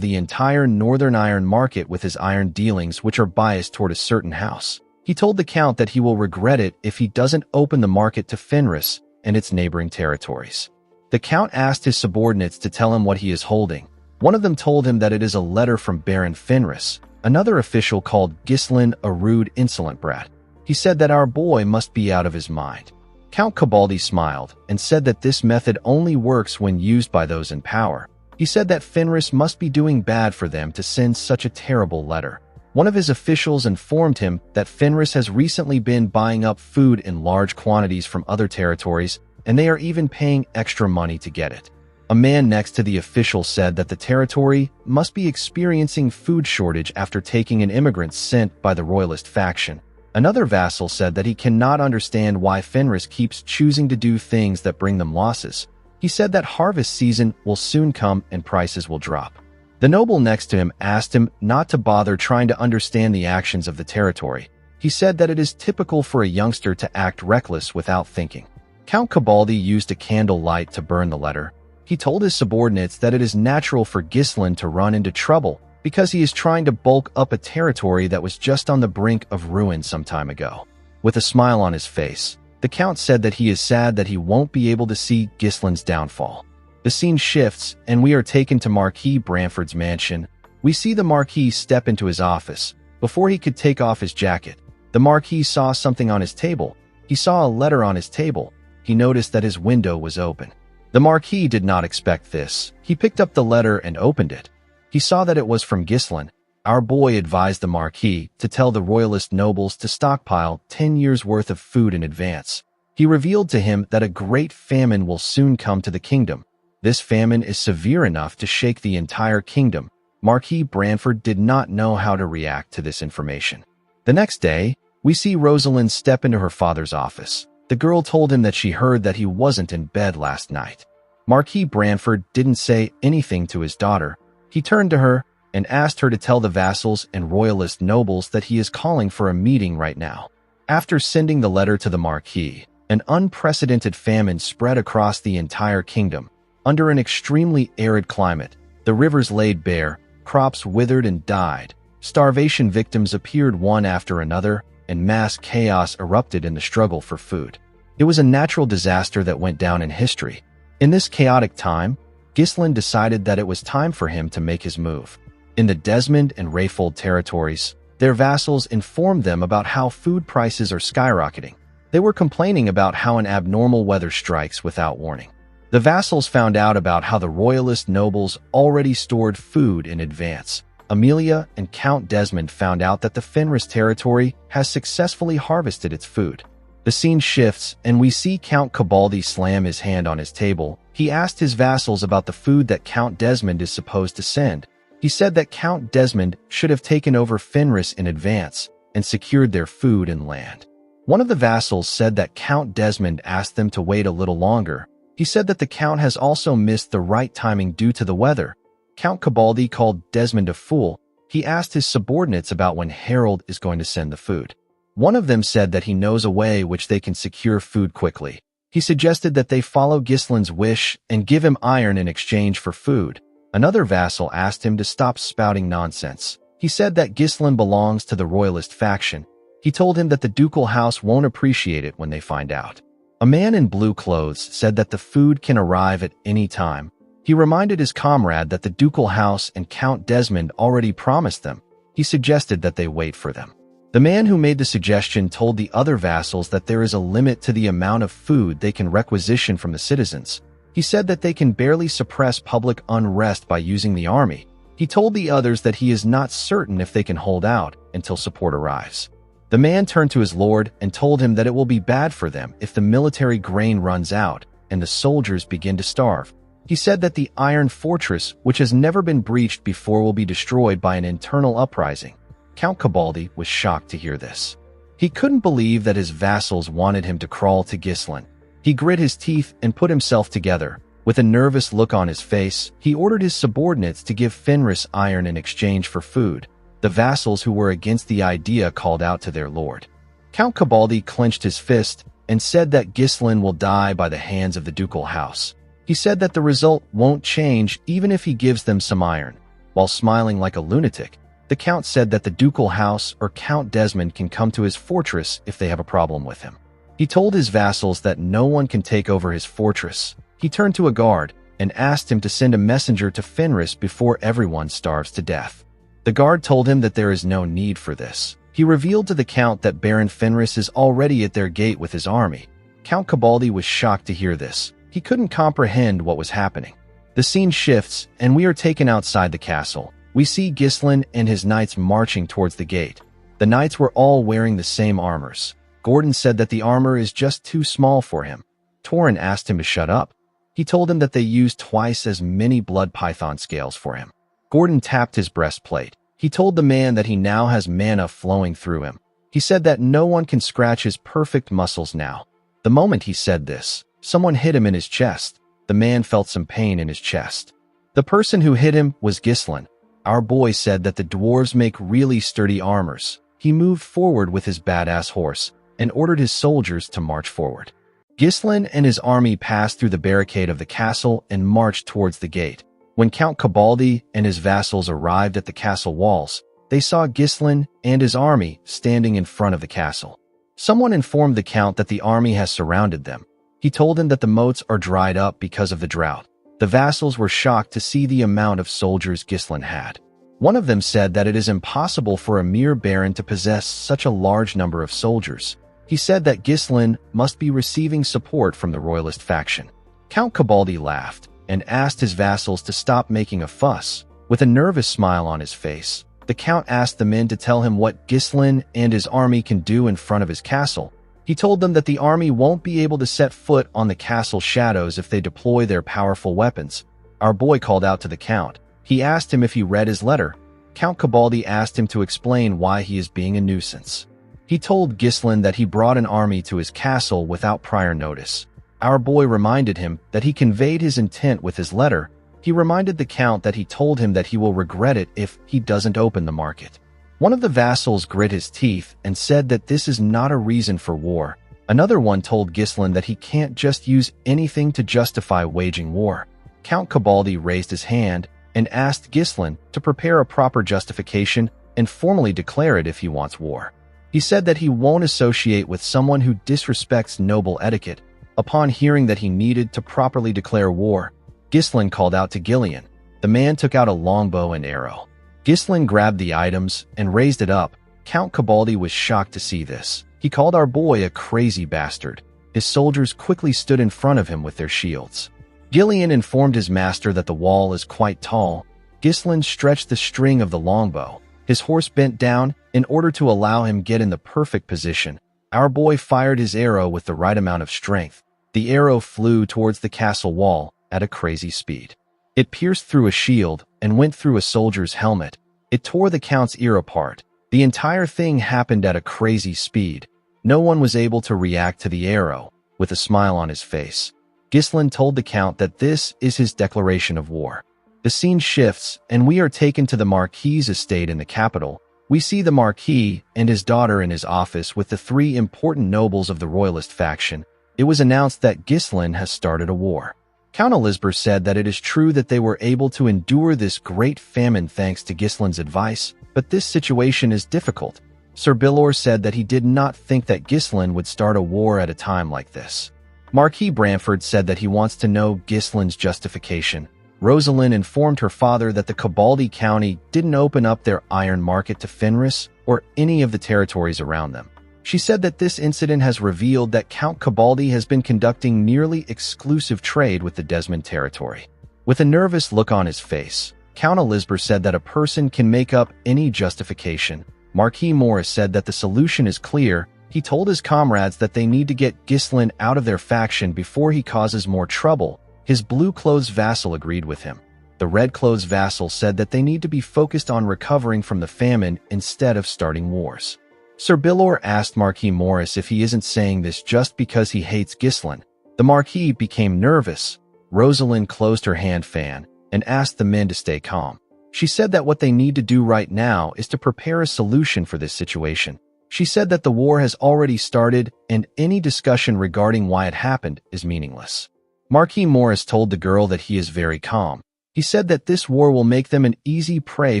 the entire northern iron market with his iron dealings, which are biased toward a certain house. He told the Count that he will regret it if he doesn't open the market to Fenris and its neighboring territories. The Count asked his subordinates to tell him what he is holding. One of them told him that it is a letter from Baron Fenris. Another official called Ghislain a rude, insolent brat. He said that our boy must be out of his mind. Count Cabaldi smiled and said that this method only works when used by those in power. He said that Fenris must be doing bad for them to send such a terrible letter. One of his officials informed him that Fenris has recently been buying up food in large quantities from other territories, and they are even paying extra money to get it. A man next to the official said that the territory must be experiencing food shortage after taking in immigrants sent by the royalist faction. Another vassal said that he cannot understand why Fenris keeps choosing to do things that bring them losses. He said that harvest season will soon come and prices will drop. The noble next to him asked him not to bother trying to understand the actions of the territory. He said that it is typical for a youngster to act reckless without thinking. Count Cabaldi used a candle light to burn the letter. He told his subordinates that it is natural for Ghislain to run into trouble because he is trying to bulk up a territory that was just on the brink of ruin some time ago. With a smile on his face, the Count said that he is sad that he won't be able to see Ghislain's downfall. The scene shifts, and we are taken to Marquis Branford's mansion. We see the Marquis step into his office. Before he could take off his jacket, the Marquis saw something on his table. He saw a letter on his table. He noticed that his window was open. The Marquis did not expect this. He picked up the letter and opened it. He saw that it was from Ghislain. Our boy advised the Marquis to tell the royalist nobles to stockpile 10 years' worth of food in advance. He revealed to him that a great famine will soon come to the kingdom. This famine is severe enough to shake the entire kingdom. Marquis Branford did not know how to react to this information. The next day, we see Rosalind step into her father's office. The girl told him that she heard that he wasn't in bed last night. Marquis Branford didn't say anything to his daughter. He turned to her and asked her to tell the vassals and royalist nobles that he is calling for a meeting right now. After sending the letter to the Marquis, an unprecedented famine spread across the entire kingdom. Under an extremely arid climate, the rivers laid bare, crops withered and died, starvation victims appeared one after another, and mass chaos erupted in the struggle for food. It was a natural disaster that went down in history. In this chaotic time, Ghislain decided that it was time for him to make his move. In the Desmond and Rayfold territories, their vassals informed them about how food prices are skyrocketing. They were complaining about how an abnormal weather strikes without warning. The vassals found out about how the royalist nobles already stored food in advance. Amelia and Count Desmond found out that the Fenris territory has successfully harvested its food. The scene shifts, and we see Count Cabaldi slam his hand on his table. He asked his vassals about the food that Count Desmond is supposed to send. He said that Count Desmond should have taken over Fenris in advance and secured their food and land. One of the vassals said that Count Desmond asked them to wait a little longer. He said that the Count has also missed the right timing due to the weather. Count Cabaldi called Desmond a fool. He asked his subordinates about when Harold is going to send the food. One of them said that he knows a way which they can secure food quickly. He suggested that they follow Ghislain's wish and give him iron in exchange for food. Another vassal asked him to stop spouting nonsense. He said that Ghislain belongs to the royalist faction. He told him that the ducal house won't appreciate it when they find out. A man in blue clothes said that the food can arrive at any time. He reminded his comrade that the ducal house and Count Desmond already promised them. He suggested that they wait for them. The man who made the suggestion told the other vassals that there is a limit to the amount of food they can requisition from the citizens. He said that they can barely suppress public unrest by using the army. He told the others that he is not certain if they can hold out until support arrives. The man turned to his lord and told him that it will be bad for them if the military grain runs out and the soldiers begin to starve. He said that the iron fortress, which has never been breached before, will be destroyed by an internal uprising. Count Cabaldi was shocked to hear this. He couldn't believe that his vassals wanted him to crawl to Ghislain. He grit his teeth and put himself together. With a nervous look on his face, he ordered his subordinates to give Fenris iron in exchange for food. The vassals who were against the idea called out to their lord. Count Cabaldi clenched his fist and said that Ghislain will die by the hands of the ducal house. He said that the result won't change even if he gives them some iron. While smiling like a lunatic, the count said that the ducal house or Count Desmond can come to his fortress if they have a problem with him. He told his vassals that no one can take over his fortress. He turned to a guard and asked him to send a messenger to Fenris before everyone starves to death. The guard told him that there is no need for this. He revealed to the count that Baron Fenris is already at their gate with his army. Count Cabaldi was shocked to hear this. He couldn't comprehend what was happening. The scene shifts, and we are taken outside the castle. We see Ghislain and his knights marching towards the gate. The knights were all wearing the same armors. Gordon said that the armor is just too small for him. Torin asked him to shut up. He told him that they used twice as many blood python scales for him. Gordon tapped his breastplate. He told the man that he now has mana flowing through him. He said that no one can scratch his perfect muscles now. The moment he said this, someone hit him in his chest. The man felt some pain in his chest. The person who hit him was Ghislain. Our boy said that the dwarves make really sturdy armors. He moved forward with his badass horse and ordered his soldiers to march forward. Ghislain and his army passed through the barricade of the castle and marched towards the gate. When Count Cabaldi and his vassals arrived at the castle walls, they saw Ghislain and his army standing in front of the castle. Someone informed the count that the army has surrounded them. He told him that the moats are dried up because of the drought. The vassals were shocked to see the amount of soldiers Ghislain had. One of them said that it is impossible for a mere baron to possess such a large number of soldiers. He said that Ghislain must be receiving support from the royalist faction. Count Cabaldi laughed and asked his vassals to stop making a fuss. With a nervous smile on his face, the count asked the men to tell him what Ghislain and his army can do in front of his castle. He told them that the army won't be able to set foot on the castle shadows if they deploy their powerful weapons. Our boy called out to the count. He asked him if he read his letter. Count Cabaldi asked him to explain why he is being a nuisance. He told Ghislain that he brought an army to his castle without prior notice. Our boy reminded him that he conveyed his intent with his letter. He reminded the count that he told him that he will regret it if he doesn't open the market. One of the vassals grit his teeth and said that this is not a reason for war. Another one told Ghislain that he can't just use anything to justify waging war. Count Cabaldi raised his hand and asked Ghislain to prepare a proper justification and formally declare it if he wants war. He said that he won't associate with someone who disrespects noble etiquette. Upon hearing that he needed to properly declare war, Ghislain called out to Gillian. The man took out a longbow and arrow. Ghislain grabbed the items and raised it up. Count Cabaldi was shocked to see this. He called our boy a crazy bastard. His soldiers quickly stood in front of him with their shields. Gillian informed his master that the wall is quite tall. Ghislain stretched the string of the longbow. His horse bent down in order to allow him get in the perfect position. Our boy fired his arrow with the right amount of strength. The arrow flew towards the castle wall at a crazy speed. It pierced through a shield and went through a soldier's helmet. It tore the count's ear apart. The entire thing happened at a crazy speed. No one was able to react to the arrow. With a smile on his face, Ghislain told the count that this is his declaration of war. The scene shifts, and we are taken to the Marquis's estate in the capital. We see the Marquis and his daughter in his office with the three important nobles of the royalist faction. It was announced that Ghislain has started a war. Count Elisber said that it is true that they were able to endure this great famine thanks to Ghislain's advice, but this situation is difficult. Sir Bilor said that he did not think that Ghislain would start a war at a time like this. Marquis Branford said that he wants to know Ghislaine's justification. Rosalind informed her father that the Cabaldi County didn't open up their iron market to Fenris or any of the territories around them. She said that this incident has revealed that Count Cabaldi has been conducting nearly exclusive trade with the Desmond territory. With a nervous look on his face, Count Elizabeth said that a person can make up any justification. Marquis Morris said that the solution is clear. He told his comrades that they need to get Ghislaine out of their faction before he causes more trouble. His blue-clothes vassal agreed with him. The red-clothes vassal said that they need to be focused on recovering from the famine instead of starting wars. Sir Billor asked Marquis Morris if he isn't saying this just because he hates Ghislaine. The Marquis became nervous. Rosalind closed her hand fan and asked the men to stay calm. She said that what they need to do right now is to prepare a solution for this situation. She said that the war has already started and any discussion regarding why it happened is meaningless. Marquis Morris told the girl that he is very calm. He said that this war will make them an easy prey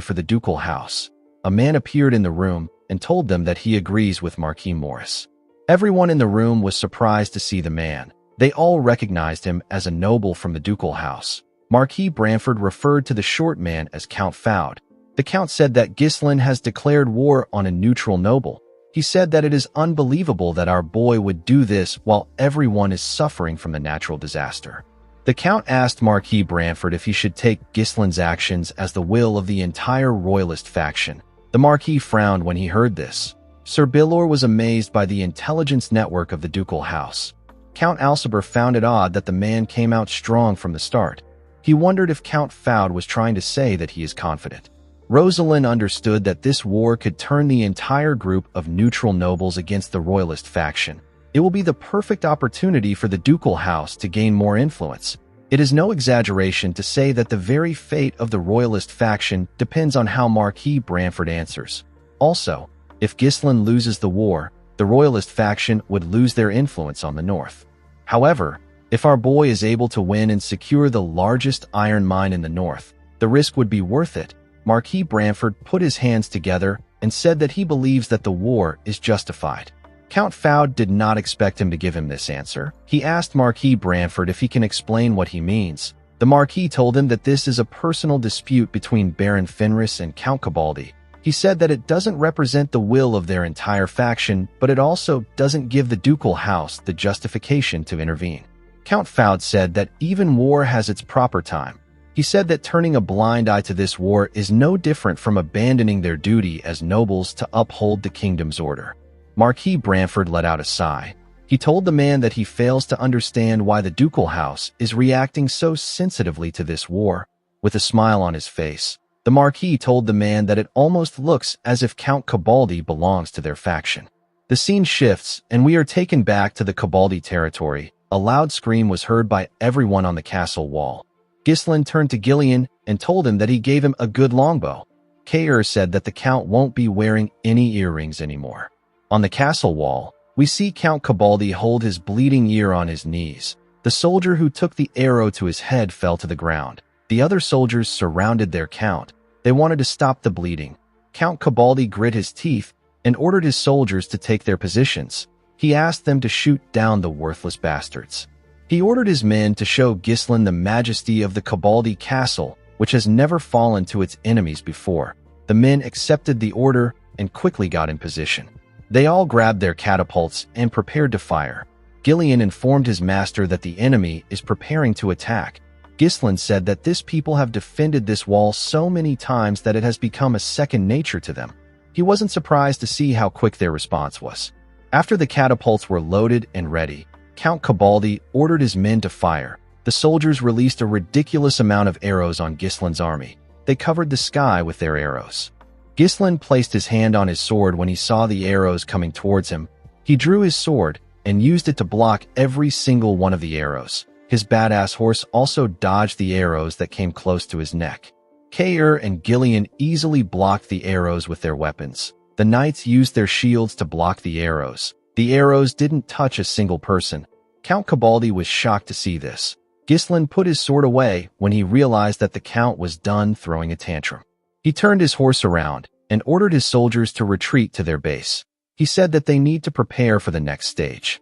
for the ducal house. A man appeared in the room and told them that he agrees with Marquis Morris. Everyone in the room was surprised to see the man. They all recognized him as a noble from the ducal house. Marquis Branford referred to the short man as Count Foude. The Count said that Ghislaine has declared war on a neutral noble. He said that it is unbelievable that our boy would do this while everyone is suffering from the natural disaster. The Count asked Marquis Branford if he should take Ghislaine's actions as the will of the entire royalist faction. The Marquis frowned when he heard this. Sir Billor was amazed by the intelligence network of the ducal house. Count Alciber found it odd that the man came out strong from the start. He wondered if Count Foude was trying to say that he is confident. Rosalind understood that this war could turn the entire group of neutral nobles against the royalist faction. It will be the perfect opportunity for the ducal house to gain more influence. It is no exaggeration to say that the very fate of the royalist faction depends on how Marquis Branford answers. Also, if Ghislaine loses the war, the royalist faction would lose their influence on the north. However, if our boy is able to win and secure the largest iron mine in the north, the risk would be worth it. Marquis Branford put his hands together and said that he believes that the war is justified. Count Foude did not expect him to give him this answer. He asked Marquis Branford if he can explain what he means. The Marquis told him that this is a personal dispute between Baron Fenris and Count Cabaldi. He said that it doesn't represent the will of their entire faction, but it also doesn't give the ducal house the justification to intervene. Count Foude said that even war has its proper time. He said that turning a blind eye to this war is no different from abandoning their duty as nobles to uphold the kingdom's order. Marquis Branford let out a sigh. He told the man that he fails to understand why the ducal house is reacting so sensitively to this war. With a smile on his face, the Marquis told the man that it almost looks as if Count Cabaldi belongs to their faction. The scene shifts, and we are taken back to the Cabaldi territory. A loud scream was heard by everyone on the castle wall. Ghislaine turned to Gillian and told him that he gave him a good longbow. Kaer said that the Count won't be wearing any earrings anymore. On the castle wall, we see Count Cabaldi hold his bleeding ear on his knees. The soldier who took the arrow to his head fell to the ground. The other soldiers surrounded their Count. They wanted to stop the bleeding. Count Cabaldi grit his teeth and ordered his soldiers to take their positions. He asked them to shoot down the worthless bastards. He ordered his men to show Ghislaine the majesty of the Cabaldi castle, which has never fallen to its enemies before. The men accepted the order and quickly got in position. They all grabbed their catapults and prepared to fire. Gillian informed his master that the enemy is preparing to attack. Ghislaine said that this people have defended this wall so many times that it has become a second nature to them. He wasn't surprised to see how quick their response was. After the catapults were loaded and ready, Count Cabaldi ordered his men to fire. The soldiers released a ridiculous amount of arrows on Ghislaine's army. They covered the sky with their arrows. Ghislaine placed his hand on his sword when he saw the arrows coming towards him. He drew his sword and used it to block every single one of the arrows. His badass horse also dodged the arrows that came close to his neck. Kaer and Gillian easily blocked the arrows with their weapons. The knights used their shields to block the arrows. The arrows didn't touch a single person. Count Cabaldi was shocked to see this. Ghislaine put his sword away when he realized that the Count was done throwing a tantrum. He turned his horse around and ordered his soldiers to retreat to their base. He said that they need to prepare for the next stage.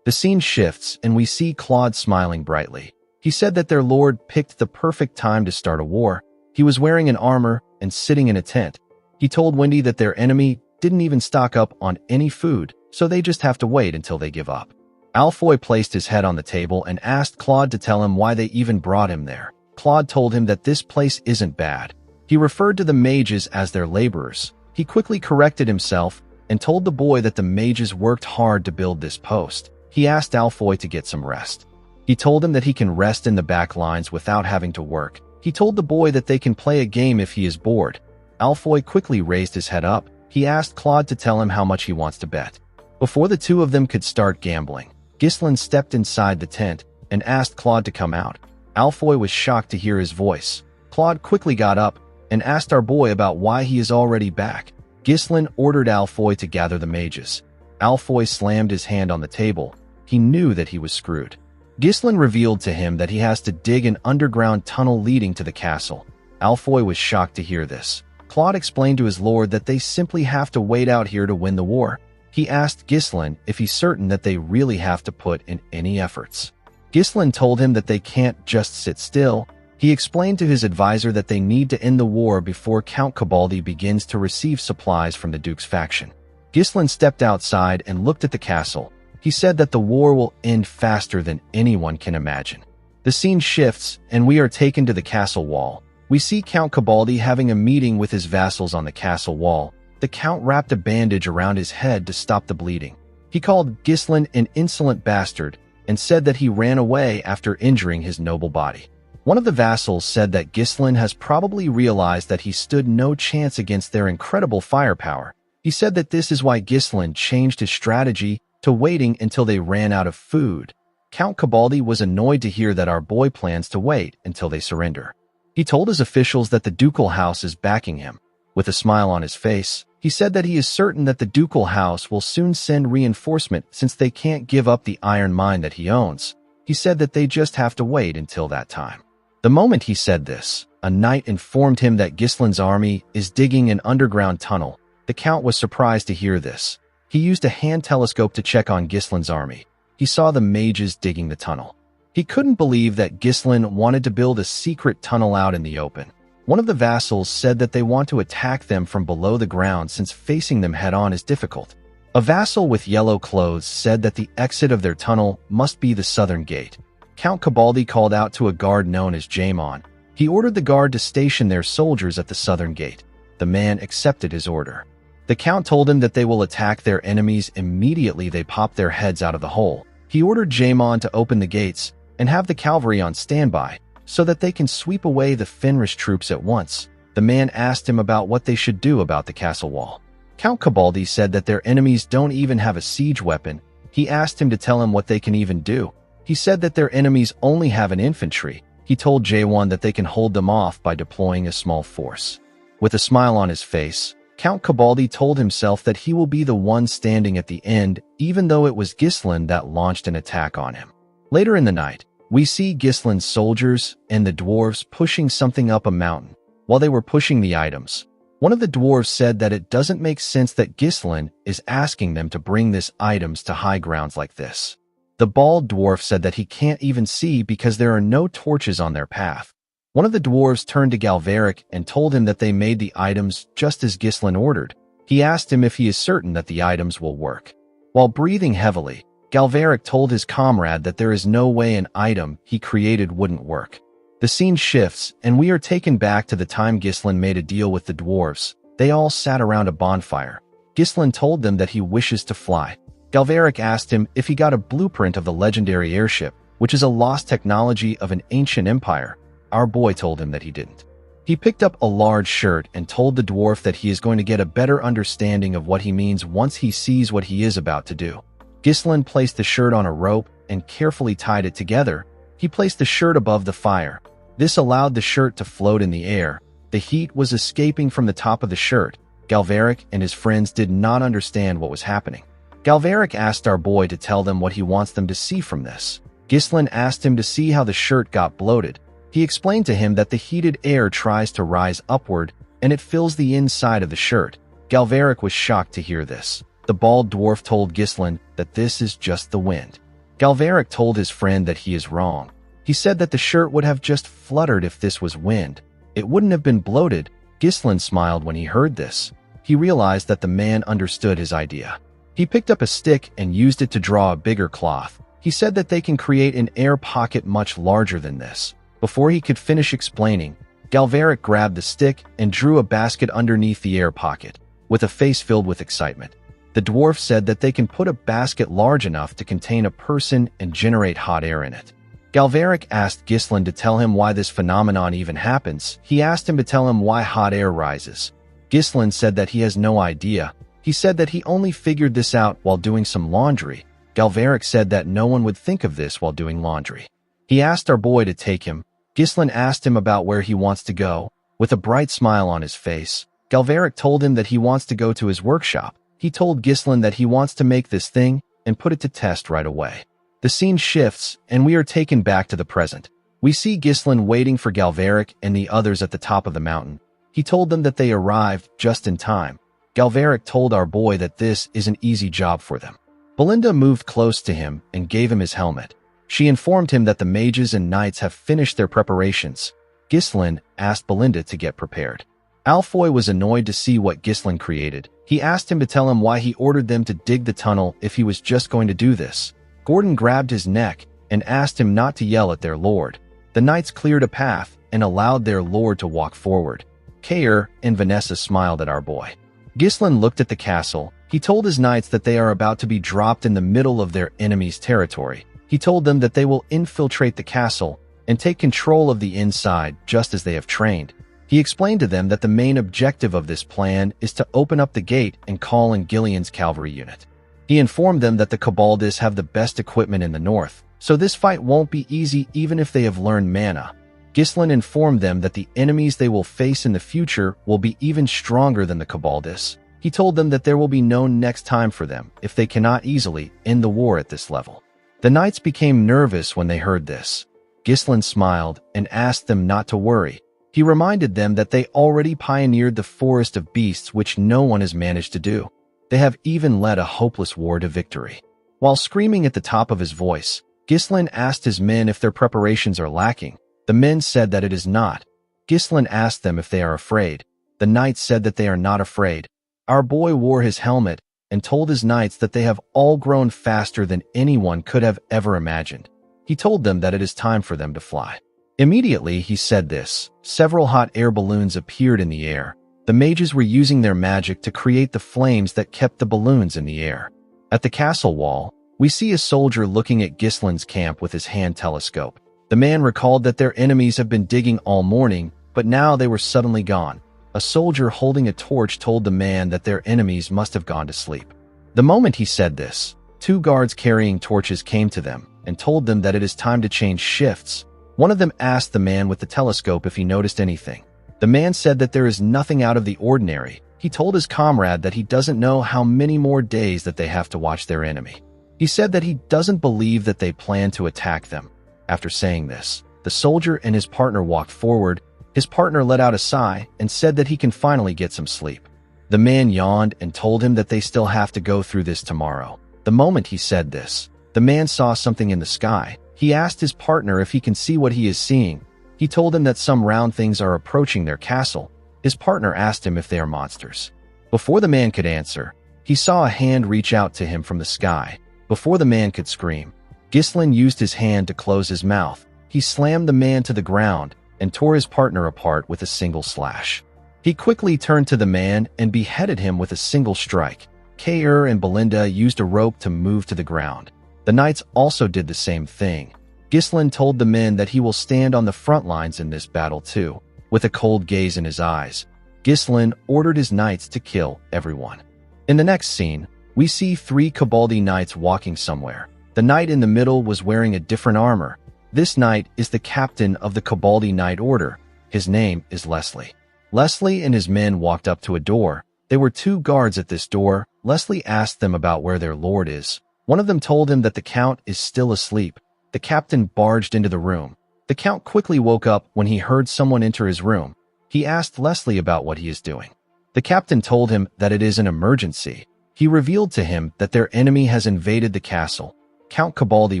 The scene shifts, and we see Claude smiling brightly. He said that their lord picked the perfect time to start a war. He was wearing an armor and sitting in a tent. He told Wendy that their enemy didn't even stock up on any food, so they just have to wait until they give up. Alfoy placed his head on the table and asked Claude to tell him why they even brought him there. Claude told him that this place isn't bad. He referred to the mages as their laborers. He quickly corrected himself and told the boy that the mages worked hard to build this post. He asked Alfoy to get some rest. He told him that he can rest in the back lines without having to work. He told the boy that they can play a game if he is bored. Alfoy quickly raised his head up. He asked Claude to tell him how much he wants to bet. Before the two of them could start gambling, Ghislain stepped inside the tent and asked Claude to come out. Alfoy was shocked to hear his voice. Claude quickly got up and asked our boy about why he is already back. Ghislain ordered Alfoy to gather the mages. Alfoy slammed his hand on the table. He knew that he was screwed. Ghislain revealed to him that he has to dig an underground tunnel leading to the castle. Alfoy was shocked to hear this. Claude explained to his lord that they simply have to wait out here to win the war. He asked Ghislain if he's certain that they really have to put in any efforts. Ghislain told him that they can't just sit still. He explained to his advisor that they need to end the war before Count Cabaldi begins to receive supplies from the Duke's faction. Ghislain stepped outside and looked at the castle. He said that the war will end faster than anyone can imagine. The scene shifts, and we are taken to the castle wall. We see Count Cabaldi having a meeting with his vassals on the castle wall. The Count wrapped a bandage around his head to stop the bleeding. He called Ghislain an insolent bastard and said that he ran away after injuring his noble body. One of the vassals said that Ghislain has probably realized that he stood no chance against their incredible firepower. He said that this is why Ghislain changed his strategy to waiting until they ran out of food. Count Cabaldi was annoyed to hear that our boy plans to wait until they surrender. He told his officials that the ducal house is backing him. With a smile on his face, he said that he is certain that the ducal house will soon send reinforcement since they can't give up the iron mine that he owns. He said that they just have to wait until that time. The moment he said this, a knight informed him that Ghislain's army is digging an underground tunnel. The Count was surprised to hear this. He used a hand telescope to check on Ghislain's army. He saw the mages digging the tunnel. He couldn't believe that Ghislain wanted to build a secret tunnel out in the open. One of the vassals said that they want to attack them from below the ground since facing them head-on is difficult. A vassal with yellow clothes said that the exit of their tunnel must be the southern gate. Count Cabaldi called out to a guard known as Jaimon. He ordered the guard to station their soldiers at the southern gate. The man accepted his order. The Count told him that they will attack their enemies immediately they pop their heads out of the hole. He ordered Jaimon to open the gates and have the cavalry on standby so that they can sweep away the Fenris troops at once. The man asked him about what they should do about the castle wall. Count Cabaldi said that their enemies don't even have a siege weapon. He asked him to tell him what they can even do. He said that their enemies only have an infantry. He told J1 that they can hold them off by deploying a small force. With a smile on his face, Count Cabaldi told himself that he will be the one standing at the end, even though it was Ghislain that launched an attack on him. Later in the night, we see Ghislain's soldiers and the dwarves pushing something up a mountain. While they were pushing the items, one of the dwarves said that it doesn't make sense that Ghislain is asking them to bring these items to high grounds like this. The bald dwarf said that he can't even see because there are no torches on their path. One of the dwarves turned to Galveric and told him that they made the items just as Ghislain ordered. He asked him if he is certain that the items will work. While breathing heavily, Galveric told his comrade that there is no way an item he created wouldn't work. The scene shifts, and we are taken back to the time Ghislain made a deal with the dwarves. They all sat around a bonfire. Ghislain told them that he wishes to fly. Galveric asked him if he got a blueprint of the legendary airship, which is a lost technology of an ancient empire. Our boy told him that he didn't. He picked up a large shirt and told the dwarf that he is going to get a better understanding of what he means once he sees what he is about to do. Ghislain placed the shirt on a rope and carefully tied it together. He placed the shirt above the fire. This allowed the shirt to float in the air. The heat was escaping from the top of the shirt. Galveric and his friends did not understand what was happening. Galveric asked our boy to tell them what he wants them to see from this. Ghislain asked him to see how the shirt got bloated. He explained to him that the heated air tries to rise upward and it fills the inside of the shirt. Galveric was shocked to hear this. The bald dwarf told Ghislain that this is just the wind. Galveric told his friend that he is wrong. He said that the shirt would have just fluttered if this was wind. It wouldn't have been bloated. Ghislain smiled when he heard this. He realized that the man understood his idea. He picked up a stick and used it to draw a bigger cloth. He said that they can create an air pocket much larger than this. Before he could finish explaining, Galveric grabbed the stick and drew a basket underneath the air pocket, with a face filled with excitement. The dwarf said that they can put a basket large enough to contain a person and generate hot air in it. Galveric asked Ghislain to tell him why this phenomenon even happens. He asked him to tell him why hot air rises. Ghislain said that he has no idea. He said that he only figured this out while doing some laundry. Galveric said that no one would think of this while doing laundry. He asked our boy to take him. Ghislain asked him about where he wants to go. With a bright smile on his face, Galveric told him that he wants to go to his workshop. He told Ghislain that he wants to make this thing and put it to test right away. The scene shifts, and we are taken back to the present. We see Ghislain waiting for Galveric and the others at the top of the mountain. He told them that they arrived just in time. Galveric told our boy that this is an easy job for them. Belinda moved close to him and gave him his helmet. She informed him that the mages and knights have finished their preparations. Ghislain asked Belinda to get prepared. Alfoy was annoyed to see what Ghislain created. He asked him to tell him why he ordered them to dig the tunnel if he was just going to do this. Gordon grabbed his neck and asked him not to yell at their lord. The knights cleared a path and allowed their lord to walk forward. Kair and Vanessa smiled at our boy. Ghislain looked at the castle. He told his knights that they are about to be dropped in the middle of their enemy's territory. He told them that they will infiltrate the castle and take control of the inside just as they have trained. He explained to them that the main objective of this plan is to open up the gate and call in Gillian's cavalry unit. He informed them that the Cabaldis have the best equipment in the north, so this fight won't be easy even if they have learned mana. Ghislain informed them that the enemies they will face in the future will be even stronger than the Cabaldis. He told them that there will be no next time for them if they cannot easily end the war at this level. The knights became nervous when they heard this. Ghislain smiled and asked them not to worry. He reminded them that they already pioneered the forest of beasts, which no one has managed to do. They have even led a hopeless war to victory. While screaming at the top of his voice, Ghislain asked his men if their preparations are lacking. The men said that it is not. Ghislain asked them if they are afraid. The knights said that they are not afraid. Our boy wore his helmet and told his knights that they have all grown faster than anyone could have ever imagined. He told them that it is time for them to fly. Immediately he said this, several hot air balloons appeared in the air. The mages were using their magic to create the flames that kept the balloons in the air. At the castle wall, we see a soldier looking at Ghislain's camp with his hand telescope. The man recalled that their enemies have been digging all morning, but now they were suddenly gone. A soldier holding a torch told the man that their enemies must have gone to sleep. The moment he said this, 2 guards carrying torches came to them and told them that it is time to change shifts. One of them asked the man with the telescope if he noticed anything. The man said that there is nothing out of the ordinary. He told his comrade that he doesn't know how many more days that they have to watch their enemy. He said that he doesn't believe that they plan to attack them. After saying this, the soldier and his partner walked forward. His partner let out a sigh and said that he can finally get some sleep. The man yawned and told him that they still have to go through this tomorrow. The moment he said this, the man saw something in the sky. He asked his partner if he can see what he is seeing. He told him that some round things are approaching their castle. His partner asked him if they are monsters. Before the man could answer, he saw a hand reach out to him from the sky. Before the man could scream, Ghislain used his hand to close his mouth. He slammed the man to the ground and tore his partner apart with a single slash. He quickly turned to the man and beheaded him with a single strike. Kair and Belinda used a rope to move to the ground. The knights also did the same thing. Ghislain told the men that he will stand on the front lines in this battle too. With a cold gaze in his eyes, Ghislain ordered his knights to kill everyone. In the next scene, we see 3 Cabaldi knights walking somewhere. The knight in the middle was wearing a different armor. This knight is the captain of the Cabaldi Knight Order. His name is Leslie. Leslie and his men walked up to a door. There were 2 guards at this door. Leslie asked them about where their lord is. One of them told him that the count is still asleep. The captain barged into the room. The count quickly woke up when he heard someone enter his room. He asked Leslie about what he is doing. The captain told him that it is an emergency. He revealed to him that their enemy has invaded the castle. Count Cabaldi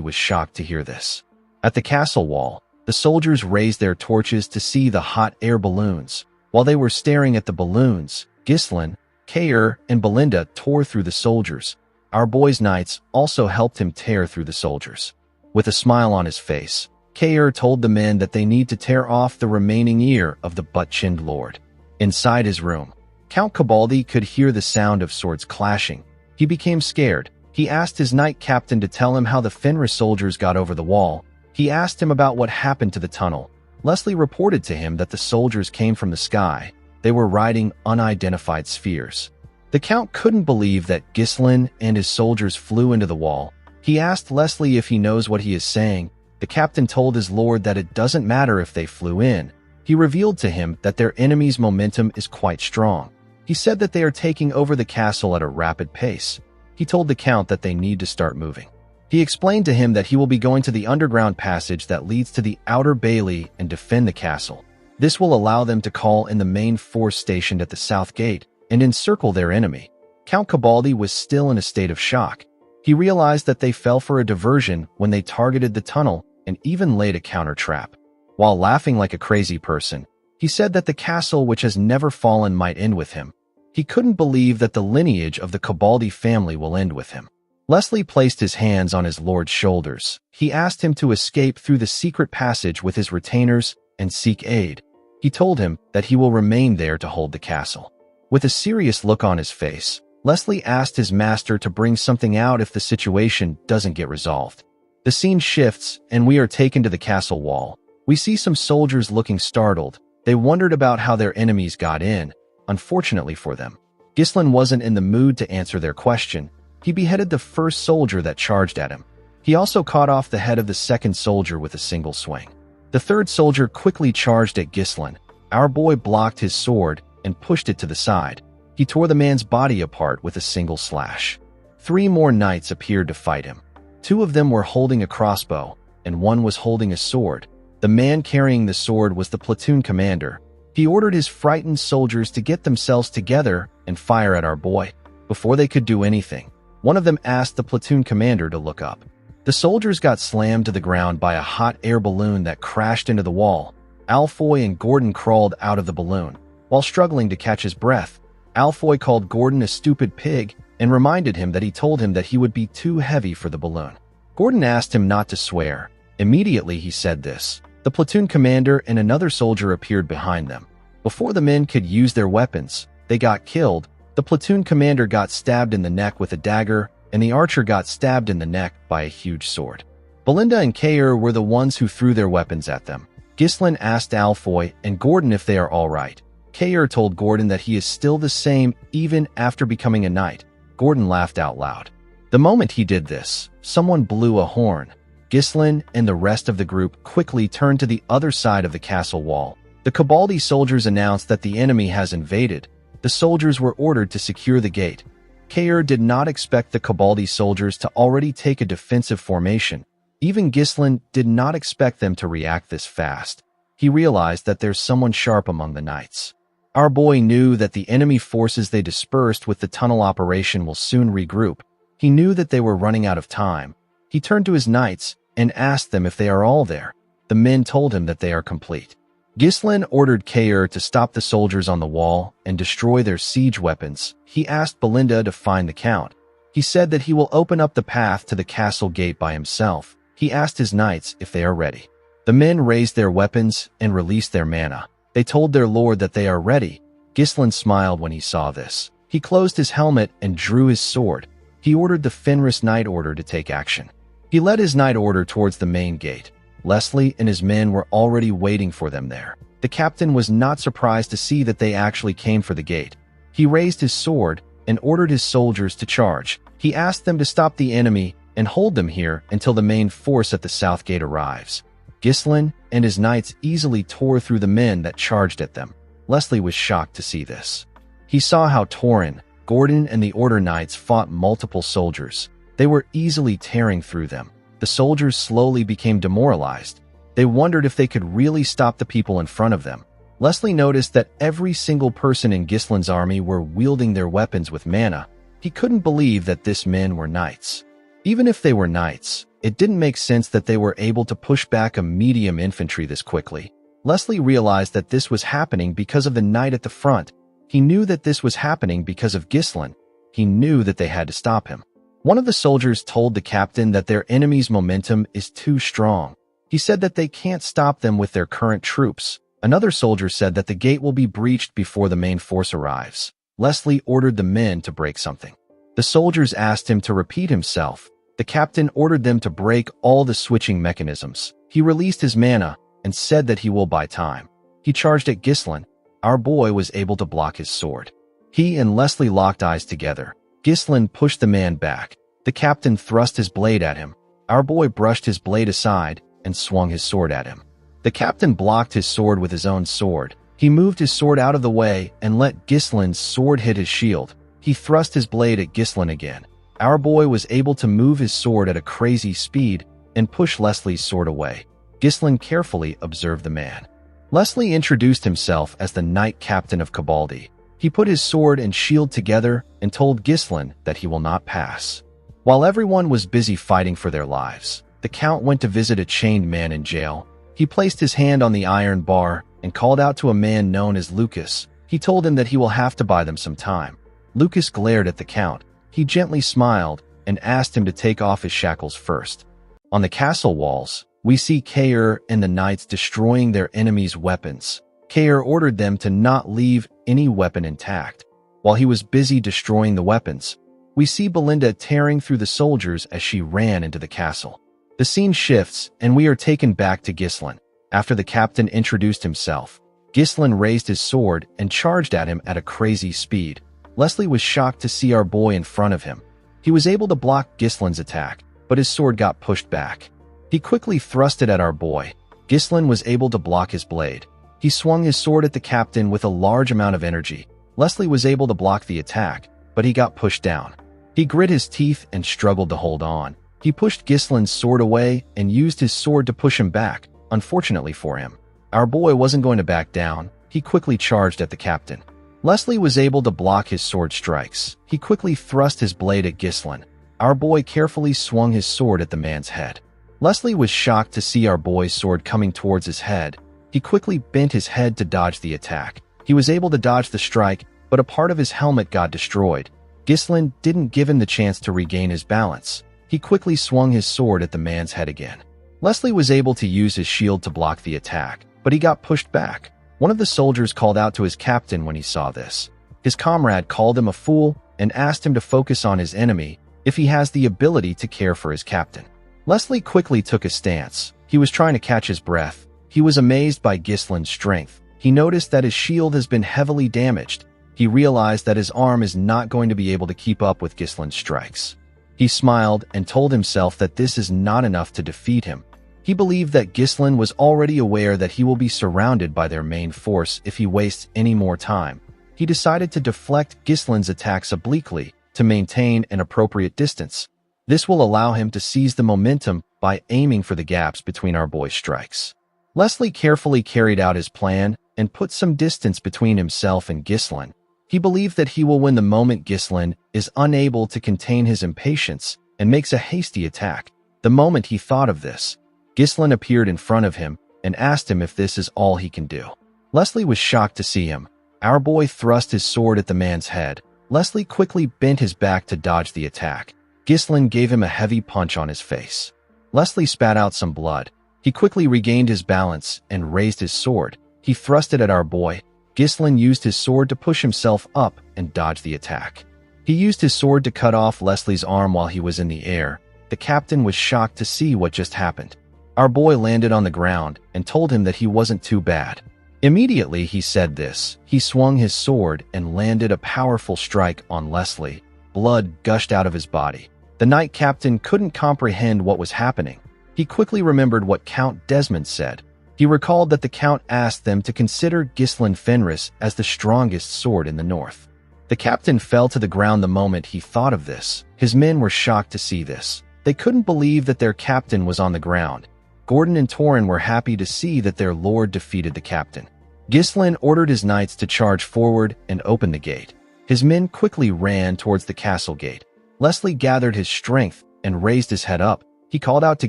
was shocked to hear this. At the castle wall, the soldiers raised their torches to see the hot air balloons. While they were staring at the balloons, Ghislain, Kair, and Belinda tore through the soldiers. Our boy's knights also helped him tear through the soldiers. With a smile on his face, Kair told the men that they need to tear off the remaining ear of the butt-chinned lord. Inside his room, Count Cabaldi could hear the sound of swords clashing. He became scared. He asked his knight captain to tell him how the Fenris soldiers got over the wall. He asked him about what happened to the tunnel. Leslie reported to him that the soldiers came from the sky. They were riding unidentified spheres. The Count couldn't believe that Ghislain and his soldiers flew into the wall. He asked Leslie if he knows what he is saying. The captain told his lord that it doesn't matter if they flew in. He revealed to him that their enemy's momentum is quite strong. He said that they are taking over the castle at a rapid pace. He told the Count that they need to start moving. He explained to him that he will be going to the underground passage that leads to the outer bailey and defend the castle. This will allow them to call in the main force stationed at the south gate and encircle their enemy. Count Cabaldi was still in a state of shock. He realized that they fell for a diversion when they targeted the tunnel and even laid a counter trap. While laughing like a crazy person, he said that the castle which has never fallen might end with him. He couldn't believe that the lineage of the Cabaldi family will end with him. Leslie placed his hands on his lord's shoulders. He asked him to escape through the secret passage with his retainers and seek aid. He told him that he will remain there to hold the castle. With a serious look on his face, Leslie asked his master to bring something out if the situation doesn't get resolved. The scene shifts, and we are taken to the castle wall. We see some soldiers looking startled. They wondered about how their enemies got in. Unfortunately for them, Ghislain wasn't in the mood to answer their question. He beheaded the first soldier that charged at him. He also cut off the head of the second soldier with a single swing. The third soldier quickly charged at Ghislain. Our boy blocked his sword and pushed it to the side. He tore the man's body apart with a single slash. 3 more knights appeared to fight him. 2 of them were holding a crossbow, and 1 was holding a sword. The man carrying the sword was the platoon commander. He ordered his frightened soldiers to get themselves together and fire at our boy. Before they could do anything, one of them asked the platoon commander to look up. The soldiers got slammed to the ground by a hot air balloon that crashed into the wall. Alfoy and Gordon crawled out of the balloon. While struggling to catch his breath, Alfoy called Gordon a stupid pig and reminded him that he told him that he would be too heavy for the balloon. Gordon asked him not to swear. Immediately he said this. The platoon commander and another soldier appeared behind them. Before the men could use their weapons, they got killed. The platoon commander got stabbed in the neck with a dagger, and the archer got stabbed in the neck by a huge sword. Belinda and Kair were the ones who threw their weapons at them. Ghislain asked Alfoy and Gordon if they are all right. Kair told Gordon that he is still the same even after becoming a knight. Gordon laughed out loud. The moment he did this, someone blew a horn. Ghislain and the rest of the group quickly turned to the other side of the castle wall. The Cabaldi soldiers announced that the enemy has invaded. The soldiers were ordered to secure the gate. Kair did not expect the Cabaldi soldiers to already take a defensive formation. Even Ghislain did not expect them to react this fast. He realized that there's someone sharp among the knights. Our boy knew that the enemy forces they dispersed with the tunnel operation will soon regroup. He knew that they were running out of time. He turned to his knights and asked them if they are all there. The men told him that they are complete. Ghislain ordered Kair to stop the soldiers on the wall and destroy their siege weapons. He asked Belinda to find the Count. He said that he will open up the path to the castle gate by himself. He asked his knights if they are ready. The men raised their weapons and released their mana. They told their lord that they are ready. Ghislain smiled when he saw this. He closed his helmet and drew his sword. He ordered the Fenris Knight Order to take action. He led his Knight Order towards the main gate. Leslie and his men were already waiting for them there. The captain was not surprised to see that they actually came for the gate. He raised his sword and ordered his soldiers to charge. He asked them to stop the enemy and hold them here until the main force at the south gate arrives. Ghislain and his knights easily tore through the men that charged at them. Leslie was shocked to see this. He saw how Torin, Gordon, and the Order Knights fought multiple soldiers. They were easily tearing through them. The soldiers slowly became demoralized. They wondered if they could really stop the people in front of them. Leslie noticed that every single person in Ghislain's army were wielding their weapons with mana. He couldn't believe that these men were knights. Even if they were knights, it didn't make sense that they were able to push back a medium infantry this quickly. Leslie realized that this was happening because of the knight at the front. He knew that this was happening because of Ghislain. He knew that they had to stop him. One of the soldiers told the captain that their enemy's momentum is too strong. He said that they can't stop them with their current troops. Another soldier said that the gate will be breached before the main force arrives. Leslie ordered the men to break something. The soldiers asked him to repeat himself. The captain ordered them to break all the switching mechanisms. He released his mana and said that he will buy time. He charged at Ghislain. Our boy was able to block his sword. He and Leslie locked eyes together. Ghislain pushed the man back. The captain thrust his blade at him. Our boy brushed his blade aside and swung his sword at him. The captain blocked his sword with his own sword. He moved his sword out of the way and let Ghislain's sword hit his shield. He thrust his blade at Ghislain again. Our boy was able to move his sword at a crazy speed and push Leslie's sword away. Ghislain carefully observed the man. Leslie introduced himself as the Knight Captain of Cabaldi. He put his sword and shield together and told Ghislain that he will not pass. While everyone was busy fighting for their lives, the Count went to visit a chained man in jail. He placed his hand on the iron bar and called out to a man known as Lucas. He told him that he will have to buy them some time. Lucas glared at the Count. He gently smiled and asked him to take off his shackles first. On the castle walls, we see Kair and the knights destroying their enemies' weapons. Kair ordered them to not leave any weapon intact. While he was busy destroying the weapons, we see Belinda tearing through the soldiers as she ran into the castle. The scene shifts, and we are taken back to Ghislain. After the captain introduced himself, Ghislain raised his sword and charged at him at a crazy speed. Leslie was shocked to see our boy in front of him. He was able to block Ghislain's attack, but his sword got pushed back. He quickly thrust it at our boy. Ghislain was able to block his blade. He swung his sword at the captain with a large amount of energy. Leslie was able to block the attack, but he got pushed down. He grit his teeth and struggled to hold on. He pushed Ghislain's sword away and used his sword to push him back. Unfortunately for him, our boy wasn't going to back down. He quickly charged at the captain. Leslie was able to block his sword strikes. He quickly thrust his blade at Ghislain. Our boy carefully swung his sword at the man's head. Leslie was shocked to see our boy's sword coming towards his head. He quickly bent his head to dodge the attack. He was able to dodge the strike, but a part of his helmet got destroyed. Ghislain didn't give him the chance to regain his balance. He quickly swung his sword at the man's head again. Leslie was able to use his shield to block the attack, but he got pushed back. One of the soldiers called out to his captain when he saw this. His comrade called him a fool and asked him to focus on his enemy if he has the ability to care for his captain. Leslie quickly took a stance. He was trying to catch his breath. He was amazed by Ghislain's strength. He noticed that his shield has been heavily damaged. He realized that his arm is not going to be able to keep up with Ghislain's strikes. He smiled and told himself that this is not enough to defeat him. He believed that Ghislain was already aware that he will be surrounded by their main force if he wastes any more time. He decided to deflect Ghislain's attacks obliquely to maintain an appropriate distance. This will allow him to seize the momentum by aiming for the gaps between our boy's strikes. Leslie carefully carried out his plan and put some distance between himself and Ghislain. He believed that he will win the moment Ghislain is unable to contain his impatience and makes a hasty attack. The moment he thought of this, Ghislain appeared in front of him and asked him if this is all he can do. Leslie was shocked to see him. Our boy thrust his sword at the man's head. Leslie quickly bent his back to dodge the attack. Ghislain gave him a heavy punch on his face. Leslie spat out some blood. He quickly regained his balance and raised his sword. He thrust it at our boy. Ghislain used his sword to push himself up and dodge the attack. He used his sword to cut off Leslie's arm while he was in the air. The captain was shocked to see what just happened. Our boy landed on the ground and told him that he wasn't too bad. Immediately he said this. He swung his sword and landed a powerful strike on Leslie. Blood gushed out of his body. The knight captain couldn't comprehend what was happening. He quickly remembered what Count Desmond said. He recalled that the Count asked them to consider Ghislain Fenris as the strongest sword in the north. The captain fell to the ground the moment he thought of this. His men were shocked to see this. They couldn't believe that their captain was on the ground. Gordon and Torin were happy to see that their lord defeated the captain. Ghislain ordered his knights to charge forward and open the gate. His men quickly ran towards the castle gate. Leslie gathered his strength and raised his head up. He called out to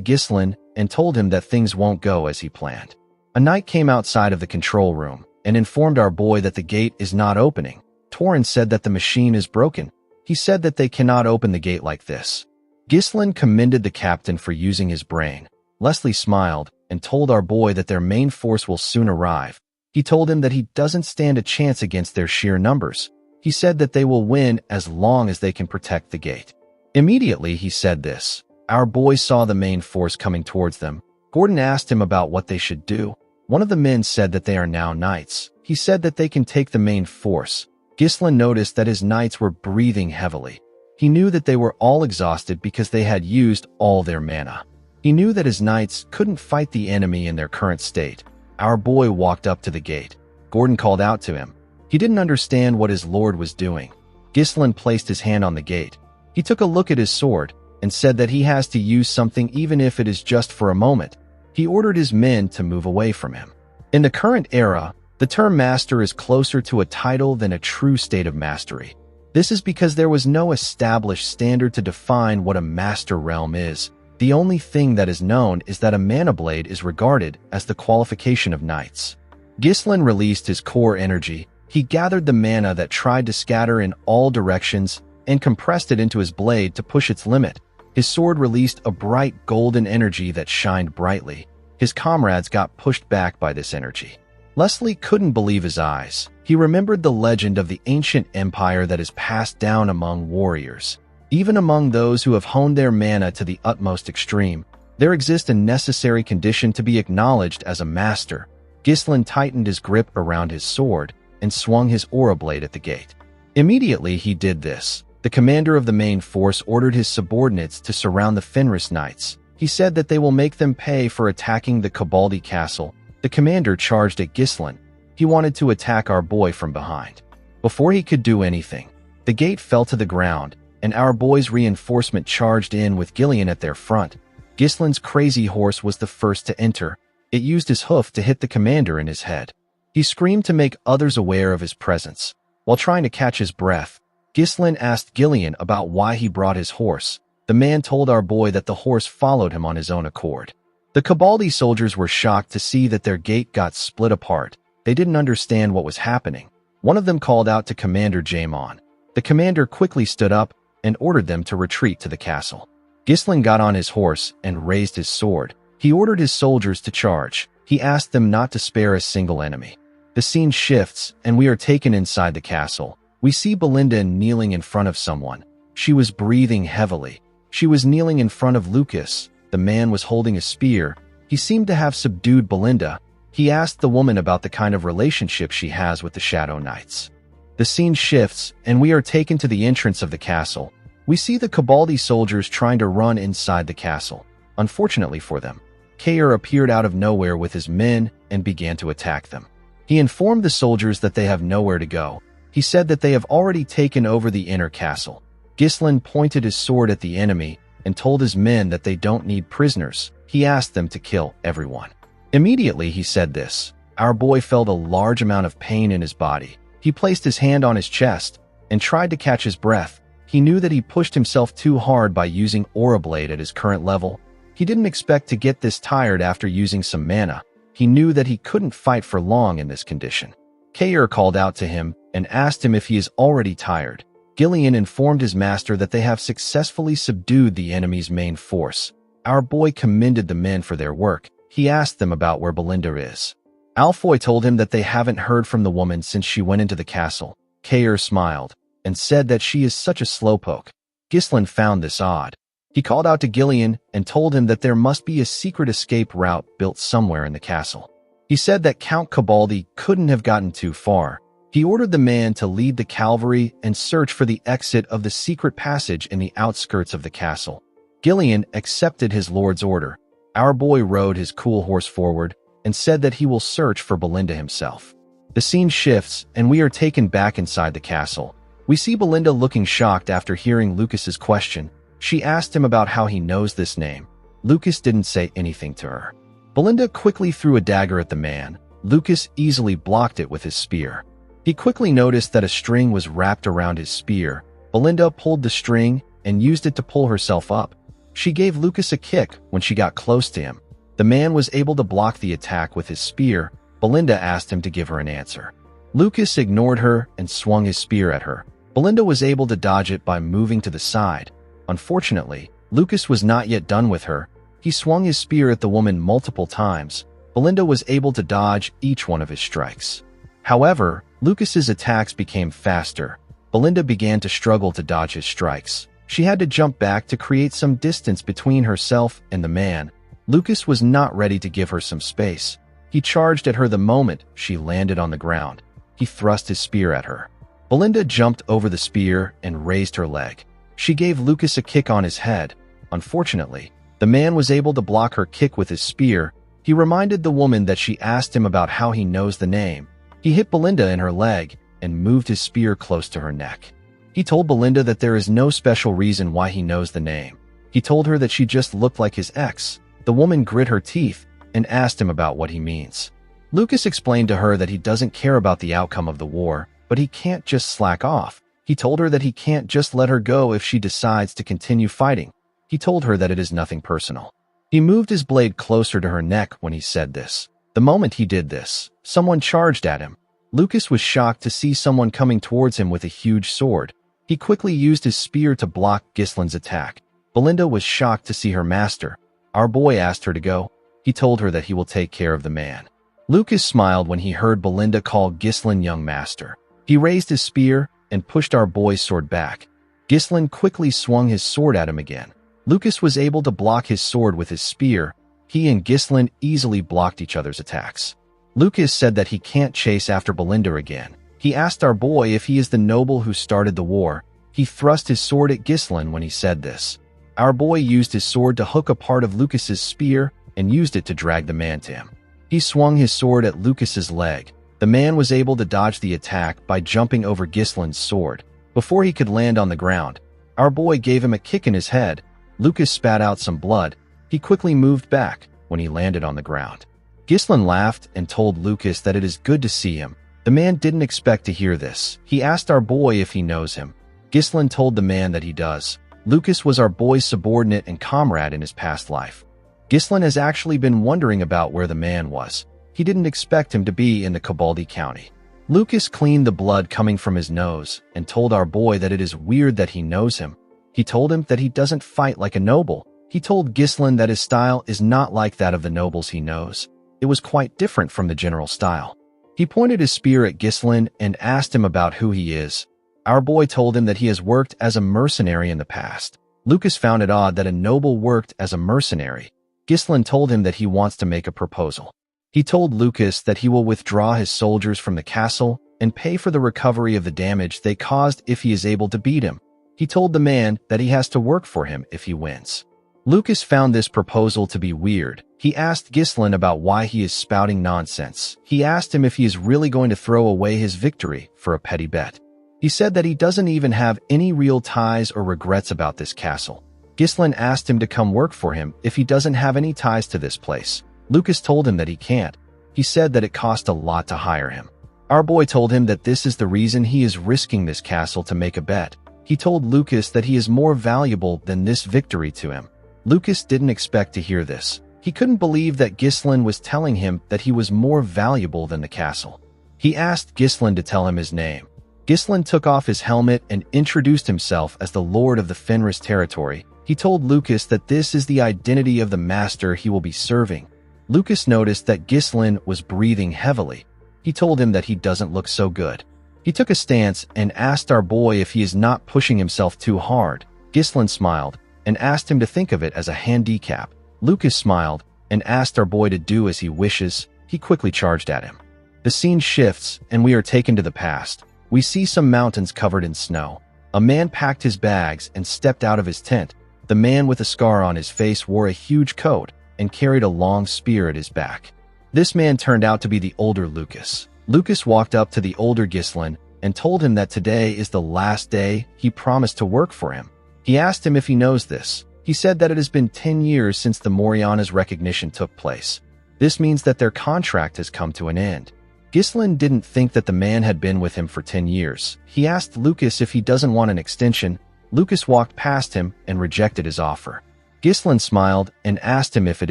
Ghislain and told him that things won't go as he planned. A knight came outside of the control room and informed our boy that the gate is not opening. Torrin said that the machine is broken. He said that they cannot open the gate like this. Ghislain commended the captain for using his brain. Leslie smiled and told our boy that their main force will soon arrive. He told him that he doesn't stand a chance against their sheer numbers. He said that they will win as long as they can protect the gate. Immediately he said this. Our boy saw the main force coming towards them. Gordon asked him about what they should do. One of the men said that they are now knights. He said that they can take the main force. Ghislain noticed that his knights were breathing heavily. He knew that they were all exhausted because they had used all their mana. He knew that his knights couldn't fight the enemy in their current state. Our boy walked up to the gate. Gordon called out to him. He didn't understand what his lord was doing. Ghislain placed his hand on the gate. He took a look at his sword and said that he has to use something even if it is just for a moment. He ordered his men to move away from him. In the current era, the term master is closer to a title than a true state of mastery. This is because there was no established standard to define what a master realm is. The only thing that is known is that a mana blade is regarded as the qualification of knights. Ghislain released his core energy. He gathered the mana that tried to scatter in all directions and compressed it into his blade to push its limit. His sword released a bright golden energy that shined brightly. His comrades got pushed back by this energy. Leslie couldn't believe his eyes. He remembered the legend of the ancient empire that is passed down among warriors. Even among those who have honed their mana to the utmost extreme, there exists a necessary condition to be acknowledged as a master. Ghislain tightened his grip around his sword and swung his aura blade at the gate. Immediately he did this. The commander of the main force ordered his subordinates to surround the Fenris Knights. He said that they will make them pay for attacking the Cabaldi castle. The commander charged at Ghislain. He wanted to attack our boy from behind. Before he could do anything, the gate fell to the ground, and our boy's reinforcement charged in with Gillian at their front. Ghislain's crazy horse was the first to enter. It used his hoof to hit the commander in his head. He screamed to make others aware of his presence. While trying to catch his breath, Ghislain asked Gillian about why he brought his horse. The man told our boy that the horse followed him on his own accord. The Cabaldi soldiers were shocked to see that their gate got split apart. They didn't understand what was happening. One of them called out to Commander Jaemon. The commander quickly stood up and ordered them to retreat to the castle. Ghislain got on his horse and raised his sword. He ordered his soldiers to charge. He asked them not to spare a single enemy. The scene shifts, and we are taken inside the castle. We see Belinda kneeling in front of someone. She was breathing heavily. She was kneeling in front of Lucas. The man was holding a spear. He seemed to have subdued Belinda. He asked the woman about the kind of relationship she has with the Shadow Knights. The scene shifts, and we are taken to the entrance of the castle. We see the Cabaldi soldiers trying to run inside the castle. Unfortunately for them, Kair appeared out of nowhere with his men and began to attack them. He informed the soldiers that they have nowhere to go. He said that they have already taken over the inner castle. Ghislain pointed his sword at the enemy and told his men that they don't need prisoners. He asked them to kill everyone. Immediately he said this. Our boy felt a large amount of pain in his body. He placed his hand on his chest and tried to catch his breath. He knew that he pushed himself too hard by using Aura Blade at his current level. He didn't expect to get this tired after using some mana. He knew that he couldn't fight for long in this condition. Kair called out to him and asked him if he is already tired. Gillian informed his master that they have successfully subdued the enemy's main force. Our boy commended the men for their work. He asked them about where Belinda is. Alfoy told him that they haven't heard from the woman since she went into the castle. Kair smiled and said that she is such a slowpoke. Ghislain found this odd. He called out to Gillian and told him that there must be a secret escape route built somewhere in the castle. He said that Count Cabaldi couldn't have gotten too far. He ordered the man to lead the cavalry and search for the exit of the secret passage in the outskirts of the castle. Gillian accepted his lord's order. Our boy rode his cool horse forward and said that he will search for Belinda himself. The scene shifts, and we are taken back inside the castle. We see Belinda looking shocked after hearing Lucas's question. She asked him about how he knows this name. Lucas didn't say anything to her. Belinda quickly threw a dagger at the man. Lucas easily blocked it with his spear. He quickly noticed that a string was wrapped around his spear. Belinda pulled the string and used it to pull herself up. She gave Lucas a kick when she got close to him. The man was able to block the attack with his spear. Belinda asked him to give her an answer. Lucas ignored her and swung his spear at her. Belinda was able to dodge it by moving to the side. Unfortunately, Lucas was not yet done with her. He swung his spear at the woman multiple times. Belinda was able to dodge each one of his strikes. However, Lucas's attacks became faster. Belinda began to struggle to dodge his strikes. She had to jump back to create some distance between herself and the man. Lucas was not ready to give her some space. He charged at her the moment she landed on the ground. He thrust his spear at her. Belinda jumped over the spear and raised her leg. She gave Lucas a kick on his head. Unfortunately, the man was able to block her kick with his spear. He reminded the woman that she asked him about how he knows the name. He hit Belinda in her leg and moved his spear close to her neck. He told Belinda that there is no special reason why he knows the name. He told her that she just looked like his ex. The woman grit her teeth and asked him about what he means. Lucas explained to her that he doesn't care about the outcome of the war, but he can't just slack off. He told her that he can't just let her go if she decides to continue fighting. He told her that it is nothing personal. He moved his blade closer to her neck when he said this. The moment he did this, someone charged at him. Lucas was shocked to see someone coming towards him with a huge sword. He quickly used his spear to block Ghislaine's attack. Belinda was shocked to see her master. Our boy asked her to go. He told her that he will take care of the man. Lucas smiled when he heard Belinda call Ghislaine young master. He raised his spear and pushed our boy's sword back. Ghislaine quickly swung his sword at him again. Lucas was able to block his sword with his spear. He and Ghislaine easily blocked each other's attacks. Lucas said that he can't chase after Belinda again. He asked our boy if he is the noble who started the war. He thrust his sword at Ghislaine when he said this. Our boy used his sword to hook a part of Lucas's spear and used it to drag the man to him. He swung his sword at Lucas's leg. The man was able to dodge the attack by jumping over Ghislaine's sword. Before he could land on the ground, our boy gave him a kick in his head. Lucas spat out some blood. He quickly moved back when he landed on the ground. Ghislaine laughed and told Lucas that it is good to see him. The man didn't expect to hear this. He asked our boy if he knows him. Ghislaine told the man that he does. Lucas was our boy's subordinate and comrade in his past life. Ghislaine has actually been wondering about where the man was. He didn't expect him to be in the Cabaldi County. Lucas cleaned the blood coming from his nose and told our boy that it is weird that he knows him. He told him that he doesn't fight like a noble. He told Ghislaine that his style is not like that of the nobles he knows. It was quite different from the general style. He pointed his spear at Ghislaine and asked him about who he is. Our boy told him that he has worked as a mercenary in the past. Lucas found it odd that a noble worked as a mercenary. Ghislaine told him that he wants to make a proposal. He told Lucas that he will withdraw his soldiers from the castle and pay for the recovery of the damage they caused if he is able to beat him. He told the man that he has to work for him if he wins. Lucas found this proposal to be weird. He asked Ghislaine about why he is spouting nonsense. He asked him if he is really going to throw away his victory for a petty bet. He said that he doesn't even have any real ties or regrets about this castle. Ghislaine asked him to come work for him if he doesn't have any ties to this place. Lucas told him that he can't. He said that it cost a lot to hire him. Our boy told him that this is the reason he is risking this castle to make a bet. He told Lucas that he is more valuable than this victory to him. Lucas didn't expect to hear this. He couldn't believe that Ghislaine was telling him that he was more valuable than the castle. He asked Ghislaine to tell him his name. Ghislaine took off his helmet and introduced himself as the Lord of the Fenris territory. He told Lucas that this is the identity of the master he will be serving. Lucas noticed that Ghislaine was breathing heavily. He told him that he doesn't look so good. He took a stance and asked our boy if he is not pushing himself too hard. Ghislaine smiled and asked him to think of it as a handicap. Lucas smiled and asked our boy to do as he wishes. He quickly charged at him. The scene shifts and we are taken to the past. We see some mountains covered in snow. A man packed his bags and stepped out of his tent. The man with a scar on his face wore a huge coat and carried a long spear at his back. This man turned out to be the older Lucas. Lucas walked up to the older Ghislaine and told him that today is the last day he promised to work for him. He asked him if he knows this. He said that it has been 10 years since the Moriana's recognition took place. This means that their contract has come to an end. Ghislaine didn't think that the man had been with him for 10 years. He asked Lucas if he doesn't want an extension. Lucas walked past him and rejected his offer. Ghislain smiled and asked him if it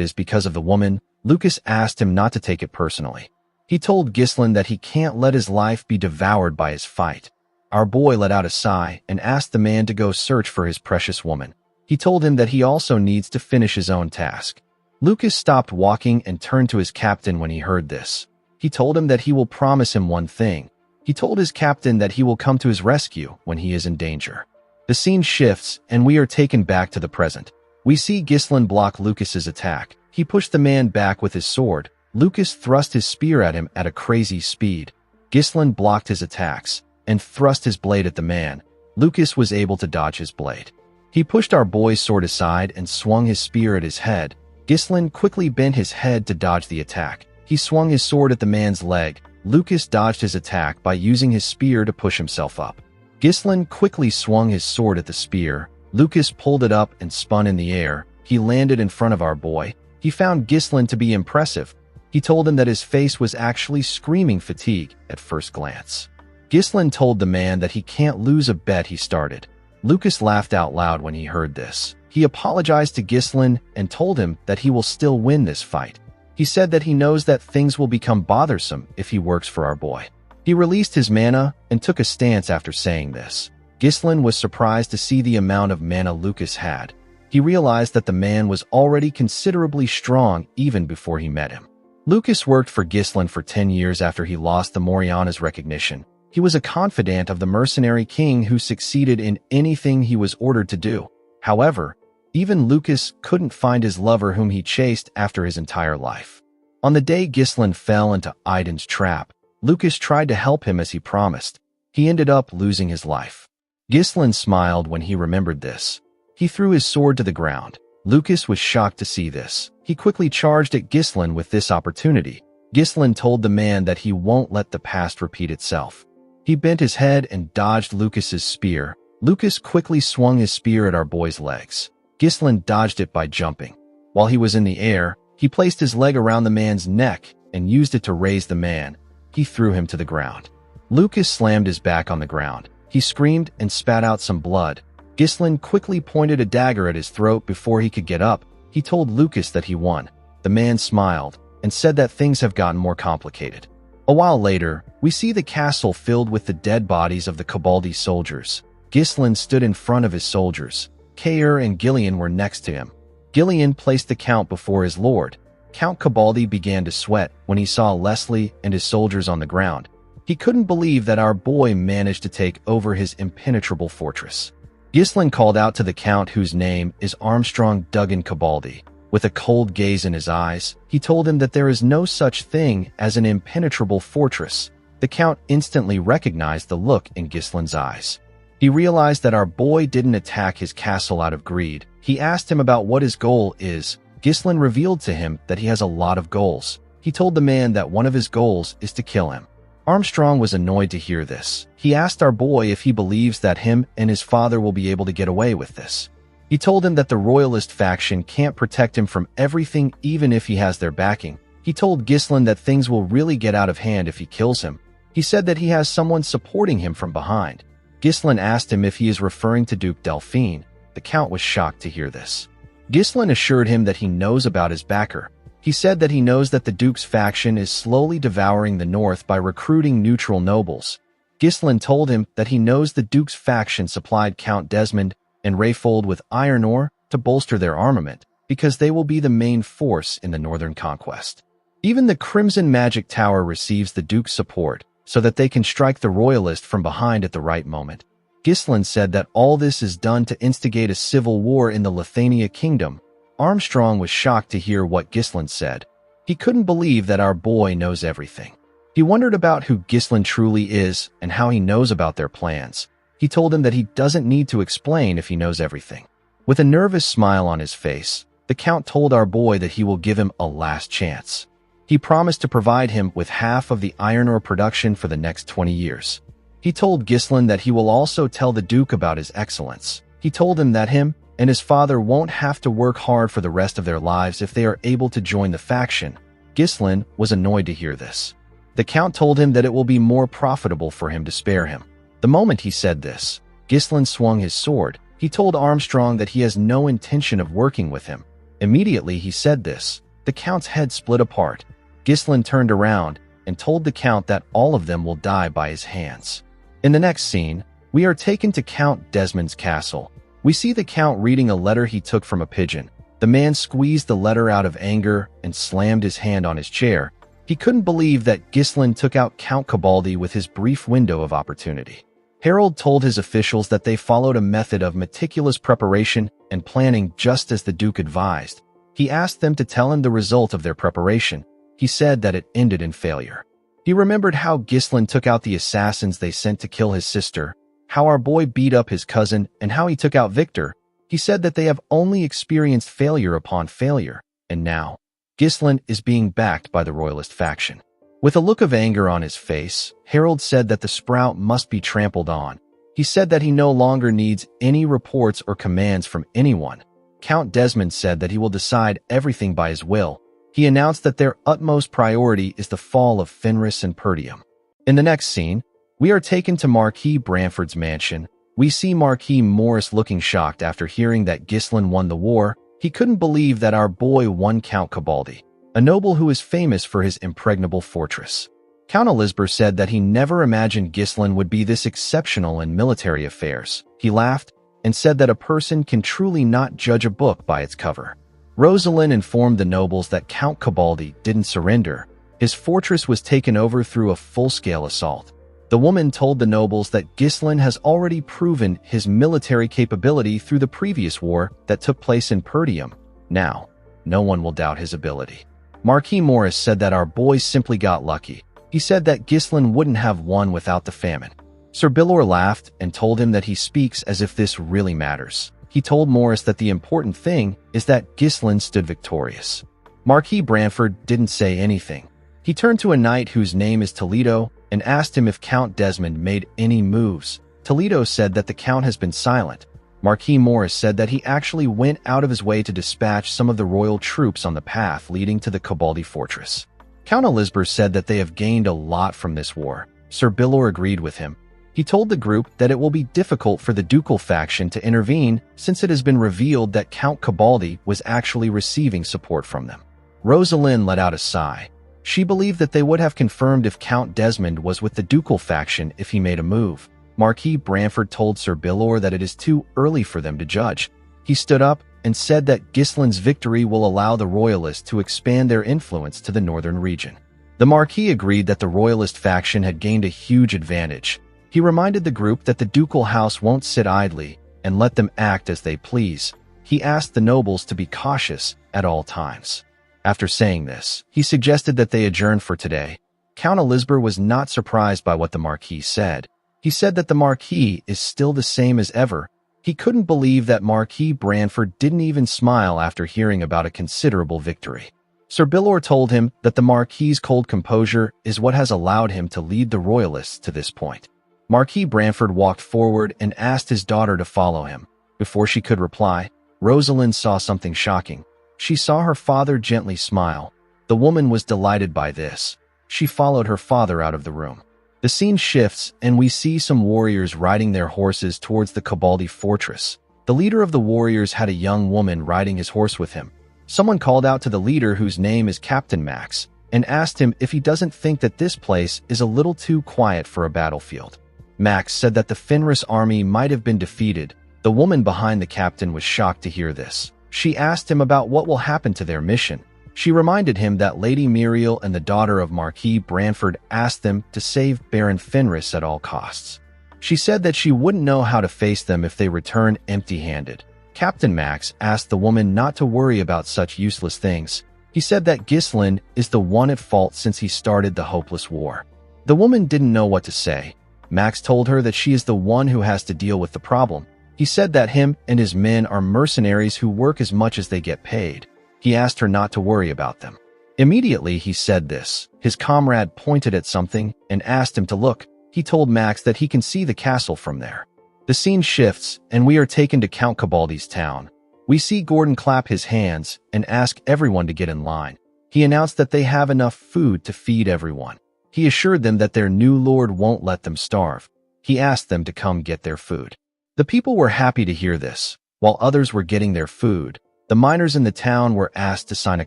is because of the woman. Lucas asked him not to take it personally. He told Ghislain that he can't let his life be devoured by his fight. Our boy let out a sigh and asked the man to go search for his precious woman. He told him that he also needs to finish his own task. Lucas stopped walking and turned to his captain when he heard this. He told him that he will promise him one thing. He told his captain that he will come to his rescue when he is in danger. The scene shifts and we are taken back to the present. We see Ghislain block Lucas's attack. He pushed the man back with his sword. Lucas thrust his spear at him at a crazy speed. Ghislain blocked his attacks and thrust his blade at the man. Lucas was able to dodge his blade. He pushed our boy's sword aside and swung his spear at his head. Ghislain quickly bent his head to dodge the attack. He swung his sword at the man's leg. Lucas dodged his attack by using his spear to push himself up. Ghislain quickly swung his sword at the spear. Lucas pulled it up and spun in the air. He landed in front of our boy. He found Ghislain to be impressive. He told him that his face was actually screaming fatigue at first glance. Ghislain told the man that he can't lose a bet he started. Lucas laughed out loud when he heard this. He apologized to Ghislain and told him that he will still win this fight. He said that he knows that things will become bothersome if he works for our boy. He released his mana and took a stance after saying this. Ghislain was surprised to see the amount of mana Lucas had. He realized that the man was already considerably strong even before he met him. Lucas worked for Ghislain for 10 years after he lost the Moriana's recognition. He was a confidant of the Mercenary King who succeeded in anything he was ordered to do. However, even Lucas couldn't find his lover whom he chased after his entire life. On the day Ghislain fell into Aiden's trap, Lucas tried to help him as he promised. He ended up losing his life. Ghislain smiled when he remembered this. He threw his sword to the ground. Lucas was shocked to see this. He quickly charged at Ghislain with this opportunity. Ghislain told the man that he won't let the past repeat itself. He bent his head and dodged Lucas's spear. Lucas quickly swung his spear at our boy's legs. Ghislain dodged it by jumping. While he was in the air, he placed his leg around the man's neck and used it to raise the man. He threw him to the ground. Lucas slammed his back on the ground. He screamed and spat out some blood. Ghislain quickly pointed a dagger at his throat before he could get up. He told Lucas that he won. The man smiled and said that things have gotten more complicated. A while later, we see the castle filled with the dead bodies of the Cabaldi soldiers. Ghislain stood in front of his soldiers. Kair and Gillian were next to him. Gillian placed the Count before his lord. Count Cabaldi began to sweat when he saw Leslie and his soldiers on the ground. He couldn't believe that our boy managed to take over his impenetrable fortress. Ghislain called out to the Count, whose name is Armstrong Duggan Cabaldi. With a cold gaze in his eyes, he told him that there is no such thing as an impenetrable fortress. The Count instantly recognized the look in Ghislain's eyes. He realized that our boy didn't attack his castle out of greed. He asked him about what his goal is. Ghislain revealed to him that he has a lot of goals. He told the man that one of his goals is to kill him. Armstrong was annoyed to hear this. He asked our boy if he believes that him and his father will be able to get away with this. He told him that the Royalist faction can't protect him from everything even if he has their backing. He told Ghislain that things will really get out of hand if he kills him. He said that he has someone supporting him from behind. Ghislain asked him if he is referring to Duke Delphine. The Count was shocked to hear this. Ghislain assured him that he knows about his backer. He said that he knows that the Duke's faction is slowly devouring the north by recruiting neutral nobles. Ghislain told him that he knows the Duke's faction supplied Count Desmond and Rayfold with iron ore to bolster their armament, because they will be the main force in the northern conquest. Even the Crimson Magic Tower receives the Duke's support, so that they can strike the Royalist from behind at the right moment. Ghislain said that all this is done to instigate a civil war in the Lithania Kingdom. Armstrong was shocked to hear what Ghislain said. He couldn't believe that our boy knows everything. He wondered about who Ghislain truly is and how he knows about their plans. He told him that he doesn't need to explain if he knows everything. With a nervous smile on his face, the Count told our boy that he will give him a last chance. He promised to provide him with half of the iron ore production for the next 20 years. He told Ghislain that he will also tell the Duke about his excellence. He told him that him and his father won't have to work hard for the rest of their lives if they are able to join the faction. Ghislain was annoyed to hear this. The Count told him that it will be more profitable for him to spare him. The moment he said this, Ghislain swung his sword. He told Armstrong that he has no intention of working with him. Immediately he said this, the Count's head split apart. Ghislain turned around and told the Count that all of them will die by his hands. In the next scene, we are taken to Count Desmond's castle. We see the Count reading a letter he took from a pigeon. The man squeezed the letter out of anger and slammed his hand on his chair. He couldn't believe that Ghislain took out Count Cabaldi with his brief window of opportunity. Harold told his officials that they followed a method of meticulous preparation and planning just as the Duke advised. He asked them to tell him the result of their preparation. He said that it ended in failure. He remembered how Ghislain took out the assassins they sent to kill his sister, how our boy beat up his cousin, and how he took out Victor. He said that they have only experienced failure upon failure, and now, Ghislain is being backed by the Royalist faction. With a look of anger on his face, Harold said that the sprout must be trampled on. He said that he no longer needs any reports or commands from anyone. Count Desmond said that he will decide everything by his will. He announced that their utmost priority is the fall of Fenris and Perdium. In the next scene, we are taken to Marquis Branford's mansion. We see Marquis Morris looking shocked after hearing that Ghislain won the war. He couldn't believe that our boy won Count Cabaldi, a noble who is famous for his impregnable fortress. Count Elizabeth said that he never imagined Ghislain would be this exceptional in military affairs. He laughed and said that a person can truly not judge a book by its cover. Rosalind informed the nobles that Count Cabaldi didn't surrender. His fortress was taken over through a full-scale assault. The woman told the nobles that Ghislain has already proven his military capability through the previous war that took place in Perdium. Now, no one will doubt his ability. Marquis Morris said that our boy simply got lucky. He said that Ghislain wouldn't have won without the famine. Sir Bilor laughed and told him that he speaks as if this really matters. He told Morris that the important thing is that Ghislain stood victorious. Marquis Branford didn't say anything. He turned to a knight whose name is Toledo and asked him if Count Desmond made any moves. Toledo said that the Count has been silent. Marquis Morris said that he actually went out of his way to dispatch some of the royal troops on the path leading to the Cabaldi fortress. Count Elizabeth said that they have gained a lot from this war. Sir Bilor agreed with him. He told the group that it will be difficult for the ducal faction to intervene since it has been revealed that Count Cabaldi was actually receiving support from them. Rosalind let out a sigh. She believed that they would have confirmed if Count Desmond was with the ducal faction if he made a move. Marquis Branford told Sir Bilor that it is too early for them to judge. He stood up and said that Ghislain's victory will allow the Royalists to expand their influence to the northern region. The Marquis agreed that the Royalist faction had gained a huge advantage. He reminded the group that the ducal house won't sit idly and let them act as they please. He asked the nobles to be cautious at all times. After saying this, he suggested that they adjourn for today. Count Elizabeth was not surprised by what the Marquis said. He said that the Marquis is still the same as ever. He couldn't believe that Marquis Branford didn't even smile after hearing about a considerable victory. Sir Bilor told him that the Marquis's cold composure is what has allowed him to lead the Royalists to this point. Marquis Branford walked forward and asked his daughter to follow him. Before she could reply, Rosalind saw something shocking. She saw her father gently smile. The woman was delighted by this. She followed her father out of the room. The scene shifts, and we see some warriors riding their horses towards the Cabaldi fortress. The leader of the warriors had a young woman riding his horse with him. Someone called out to the leader, whose name is Captain Max, and asked him if he doesn't think that this place is a little too quiet for a battlefield. Max said that the Fenris army might have been defeated. The woman behind the captain was shocked to hear this. She asked him about what will happen to their mission. She reminded him that Lady Muriel and the daughter of Marquis Branford asked them to save Baron Fenris at all costs. She said that she wouldn't know how to face them if they returned empty-handed. Captain Max asked the woman not to worry about such useless things. He said that Ghislain is the one at fault since he started the hopeless war. The woman didn't know what to say. Max told her that she is the one who has to deal with the problem. He said that him and his men are mercenaries who work as much as they get paid. He asked her not to worry about them. Immediately he said this. His comrade pointed at something and asked him to look. He told Max that he can see the castle from there. The scene shifts, and we are taken to Count Cabaldi's town. We see Gordon clap his hands and ask everyone to get in line. He announced that they have enough food to feed everyone. He assured them that their new lord won't let them starve. He asked them to come get their food. The people were happy to hear this. While others were getting their food, the miners in the town were asked to sign a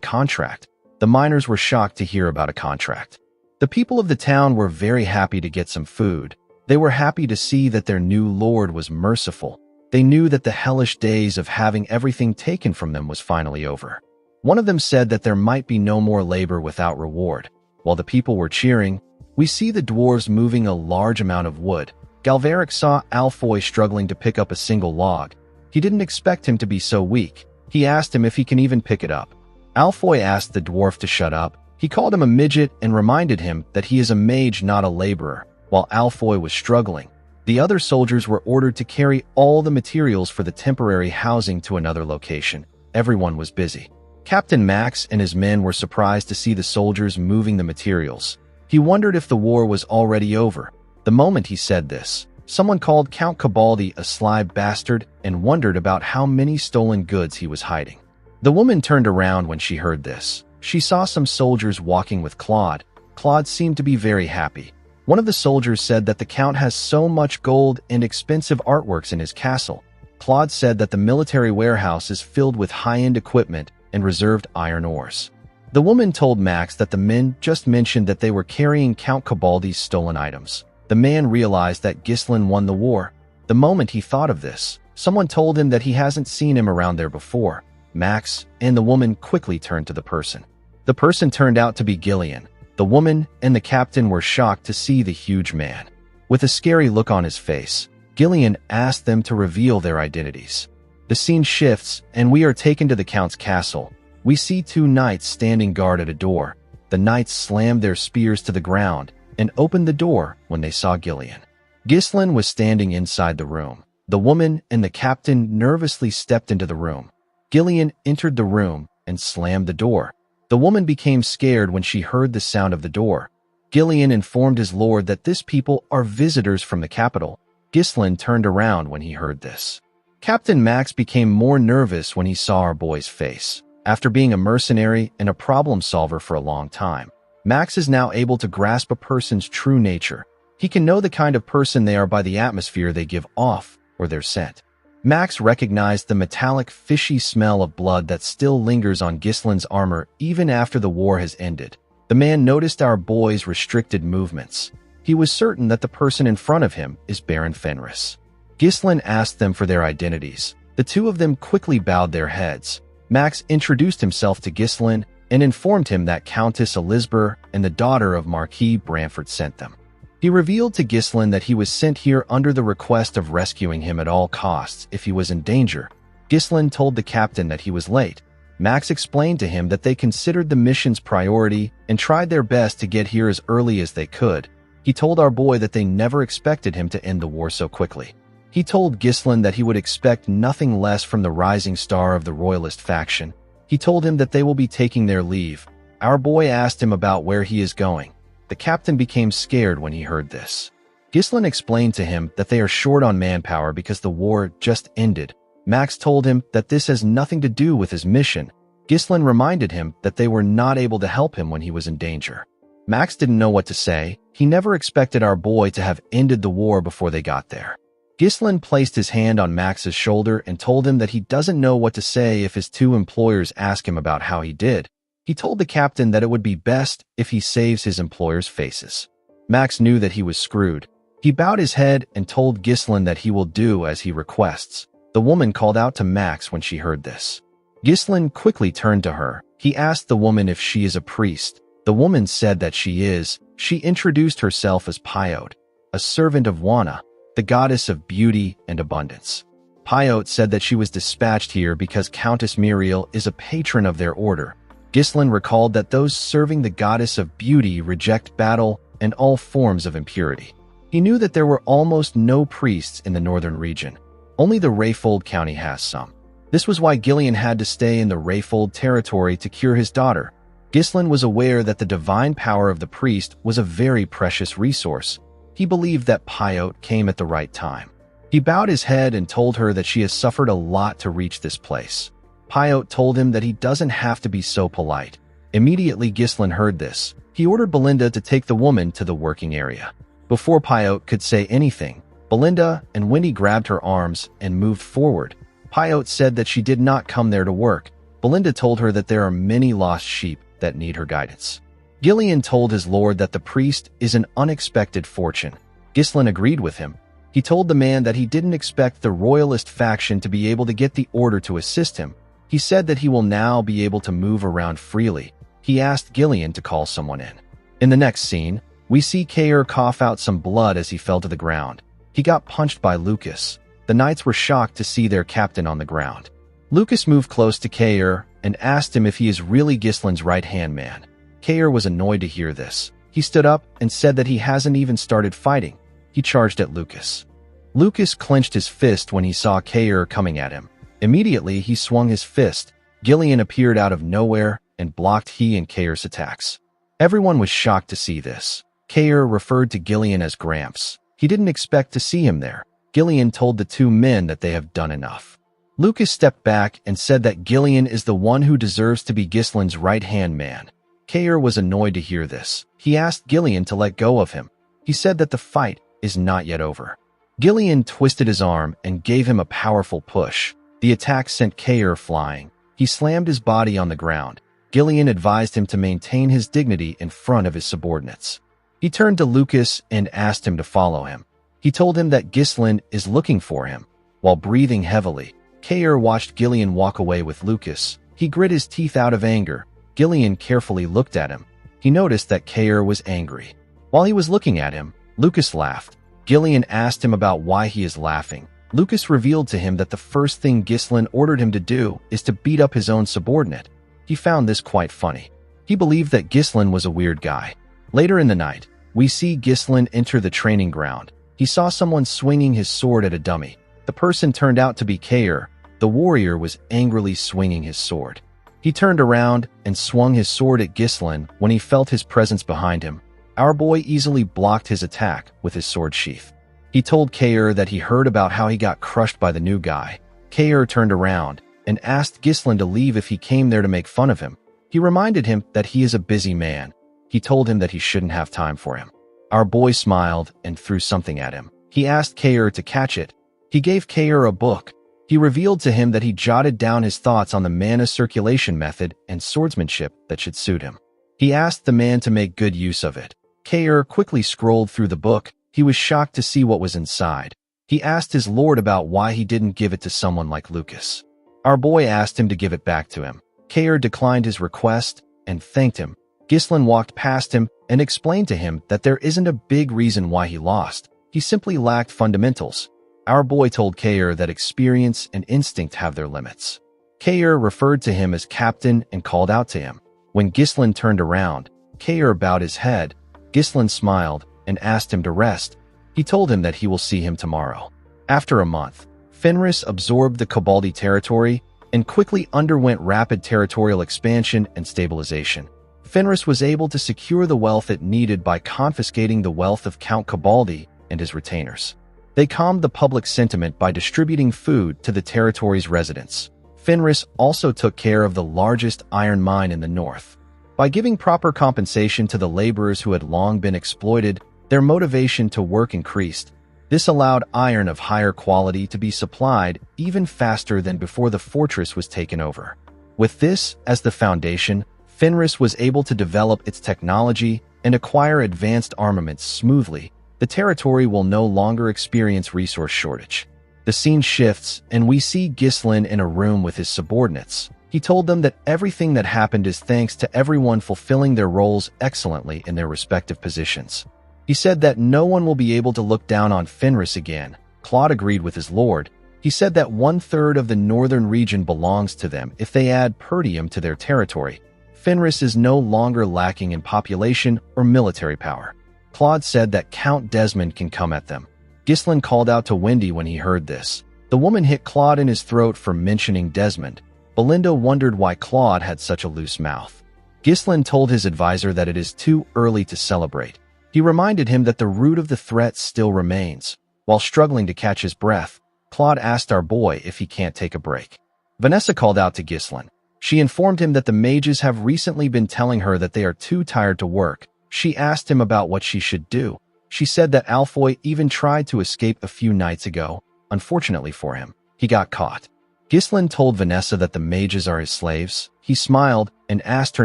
contract. The miners were shocked to hear about a contract. The people of the town were very happy to get some food. They were happy to see that their new lord was merciful. They knew that the hellish days of having everything taken from them was finally over. One of them said that there might be no more labor without reward. While the people were cheering, we see the dwarves moving a large amount of wood. Galveric saw Alfoy struggling to pick up a single log. He didn't expect him to be so weak. He asked him if he can even pick it up. Alfoy asked the dwarf to shut up. He called him a midget and reminded him that he is a mage, not a laborer. While Alfoy was struggling, the other soldiers were ordered to carry all the materials for the temporary housing to another location. Everyone was busy. Captain Max and his men were surprised to see the soldiers moving the materials. He wondered if the war was already over. The moment he said this, someone called Count Cabaldi a sly bastard and wondered about how many stolen goods he was hiding. The woman turned around when she heard this. She saw some soldiers walking with Claude. Claude seemed to be very happy. One of the soldiers said that the Count has so much gold and expensive artworks in his castle. Claude said that the military warehouse is filled with high-end equipment and reserved iron ores. The woman told Max that the men just mentioned that they were carrying Count Cabaldi's stolen items. The man realized that Ghislain won the war. The moment he thought of this, someone told him that he hasn't seen him around there before. Max and the woman quickly turned to the person. The person turned out to be Gillian. The woman and the captain were shocked to see the huge man. With a scary look on his face, Gillian asked them to reveal their identities. The scene shifts, and we are taken to the Count's castle. We see two knights standing guard at a door. The knights slammed their spears to the ground and opened the door when they saw Gillian. Ghislain was standing inside the room. The woman and the captain nervously stepped into the room. Gillian entered the room and slammed the door. The woman became scared when she heard the sound of the door. Gillian informed his lord that this people are visitors from the capital. Ghislain turned around when he heard this. Captain Max became more nervous when he saw our boy's face. After being a mercenary and a problem solver for a long time, Max is now able to grasp a person's true nature. He can know the kind of person they are by the atmosphere they give off or their scent. Max recognized the metallic, fishy smell of blood that still lingers on Ghislain's armor even after the war has ended. The man noticed our boy's restricted movements. He was certain that the person in front of him is Baron Fenris. Ghislain asked them for their identities. The two of them quickly bowed their heads. Max introduced himself to Ghislain and informed him that Countess Elizabeth and the daughter of Marquis Branford sent them. He revealed to Ghislain that he was sent here under the request of rescuing him at all costs if he was in danger. Ghislain told the captain that he was late. Max explained to him that they considered the mission's priority and tried their best to get here as early as they could. He told our boy that they never expected him to end the war so quickly. He told Ghislain that he would expect nothing less from the rising star of the royalist faction. He told him that they will be taking their leave. Our boy asked him about where he is going. The captain became scared when he heard this. Ghislain explained to him that they are short on manpower because the war just ended. Max told him that this has nothing to do with his mission. Ghislain reminded him that they were not able to help him when he was in danger. Max didn't know what to say. He never expected our boy to have ended the war before they got there. Ghislain placed his hand on Max's shoulder and told him that he doesn't know what to say if his two employers ask him about how he did. He told the captain that it would be best if he saves his employers' faces. Max knew that he was screwed. He bowed his head and told Ghislain that he will do as he requests. The woman called out to Max when she heard this. Ghislain quickly turned to her. He asked the woman if she is a priest. The woman said that she is. She introduced herself as Pyote, a servant of Wana, the goddess of beauty and abundance. Pyote said that she was dispatched here because Countess Muriel is a patron of their order. Ghislain recalled that those serving the goddess of beauty reject battle and all forms of impurity. He knew that there were almost no priests in the northern region. Only the Rayfold County has some. This was why Gillian had to stay in the Rayfold territory to cure his daughter. Ghislain was aware that the divine power of the priest was a very precious resource. He believed that Pyote came at the right time. He bowed his head and told her that she has suffered a lot to reach this place. Pyote told him that he doesn't have to be so polite. Immediately Ghislain heard this. He ordered Belinda to take the woman to the working area. Before Pyote could say anything, Belinda and Wendy grabbed her arms and moved forward. Pyote said that she did not come there to work. Belinda told her that there are many lost sheep that need her guidance. Gillian told his lord that the priest is an unexpected fortune. Ghislain agreed with him. He told the man that he didn't expect the royalist faction to be able to get the order to assist him. He said that he will now be able to move around freely. He asked Gillian to call someone in. In the next scene, we see Kaer cough out some blood as he fell to the ground. He got punched by Lucas. The knights were shocked to see their captain on the ground. Lucas moved close to Kaer and asked him if he is really Ghislain's right-hand man. Kaer was annoyed to hear this. He stood up and said that he hasn't even started fighting. He charged at Lucas. Lucas clenched his fist when he saw Kaer coming at him. Immediately, he swung his fist. Gillian appeared out of nowhere and blocked he and Kaer's attacks. Everyone was shocked to see this. Kaer referred to Gillian as Gramps. He didn't expect to see him there. Gillian told the two men that they have done enough. Lucas stepped back and said that Gillian is the one who deserves to be Ghislain's right-hand man. Kaer was annoyed to hear this. He asked Gillian to let go of him. He said that the fight is not yet over. Gillian twisted his arm and gave him a powerful push. The attack sent Kaer flying. He slammed his body on the ground. Gillian advised him to maintain his dignity in front of his subordinates. He turned to Lucas and asked him to follow him. He told him that Ghislain is looking for him. While breathing heavily, Kaer watched Gillian walk away with Lucas. He grit his teeth out of anger. Gillian carefully looked at him. He noticed that Kaer was angry. While he was looking at him, Lucas laughed. Gillian asked him about why he is laughing. Lucas revealed to him that the first thing Ghislain ordered him to do is to beat up his own subordinate. He found this quite funny. He believed that Ghislain was a weird guy. Later in the night, we see Ghislain enter the training ground. He saw someone swinging his sword at a dummy. The person turned out to be Kaer. The warrior was angrily swinging his sword. He turned around and swung his sword at Ghislain when he felt his presence behind him. Our boy easily blocked his attack with his sword sheath. He told Kaer that he heard about how he got crushed by the new guy. Kaer turned around and asked Ghislain to leave if he came there to make fun of him. He reminded him that he is a busy man. He told him that he shouldn't have time for him. Our boy smiled and threw something at him. He asked Kaer to catch it. He gave Kaer a book. He revealed to him that he jotted down his thoughts on the mana circulation method and swordsmanship that should suit him. He asked the man to make good use of it. Kaer quickly scrolled through the book. He was shocked to see what was inside. He asked his lord about why he didn't give it to someone like Lucas. Our boy asked him to give it back to him. Kaer declined his request and thanked him. Ghislain walked past him and explained to him that there isn't a big reason why he lost. He simply lacked fundamentals. Our boy told Kaer that experience and instinct have their limits. Kaer referred to him as captain and called out to him. When Ghislain turned around, Kaer bowed his head. Ghislain smiled and asked him to rest. He told him that he will see him tomorrow. After a month, Fenris absorbed the Cabaldi territory and quickly underwent rapid territorial expansion and stabilization. Fenris was able to secure the wealth it needed by confiscating the wealth of Count Cabaldi and his retainers. They calmed the public sentiment by distributing food to the territory's residents. Fenris also took care of the largest iron mine in the north. By giving proper compensation to the laborers who had long been exploited, their motivation to work increased. This allowed iron of higher quality to be supplied even faster than before the fortress was taken over. With this as the foundation, Fenris was able to develop its technology and acquire advanced armaments smoothly. The territory will no longer experience resource shortage. The scene shifts, and we see Ghislain in a room with his subordinates. He told them that everything that happened is thanks to everyone fulfilling their roles excellently in their respective positions. He said that no one will be able to look down on Fenris again. Claude agreed with his lord. He said that 1/3 of the northern region belongs to them if they add Perdium to their territory. Fenris is no longer lacking in population or military power. Claude said that Count Desmond can come at them. Ghislain called out to Wendy when he heard this. The woman hit Claude in his throat for mentioning Desmond. Belinda wondered why Claude had such a loose mouth. Ghislain told his advisor that it is too early to celebrate. He reminded him that the root of the threat still remains. While struggling to catch his breath, Claude asked our boy if he can't take a break. Vanessa called out to Ghislain. She informed him that the mages have recently been telling her that they are too tired to work. She asked him about what she should do. She said that Alfoy even tried to escape a few nights ago. Unfortunately for him, he got caught. Ghislain told Vanessa that the mages are his slaves. He smiled and asked her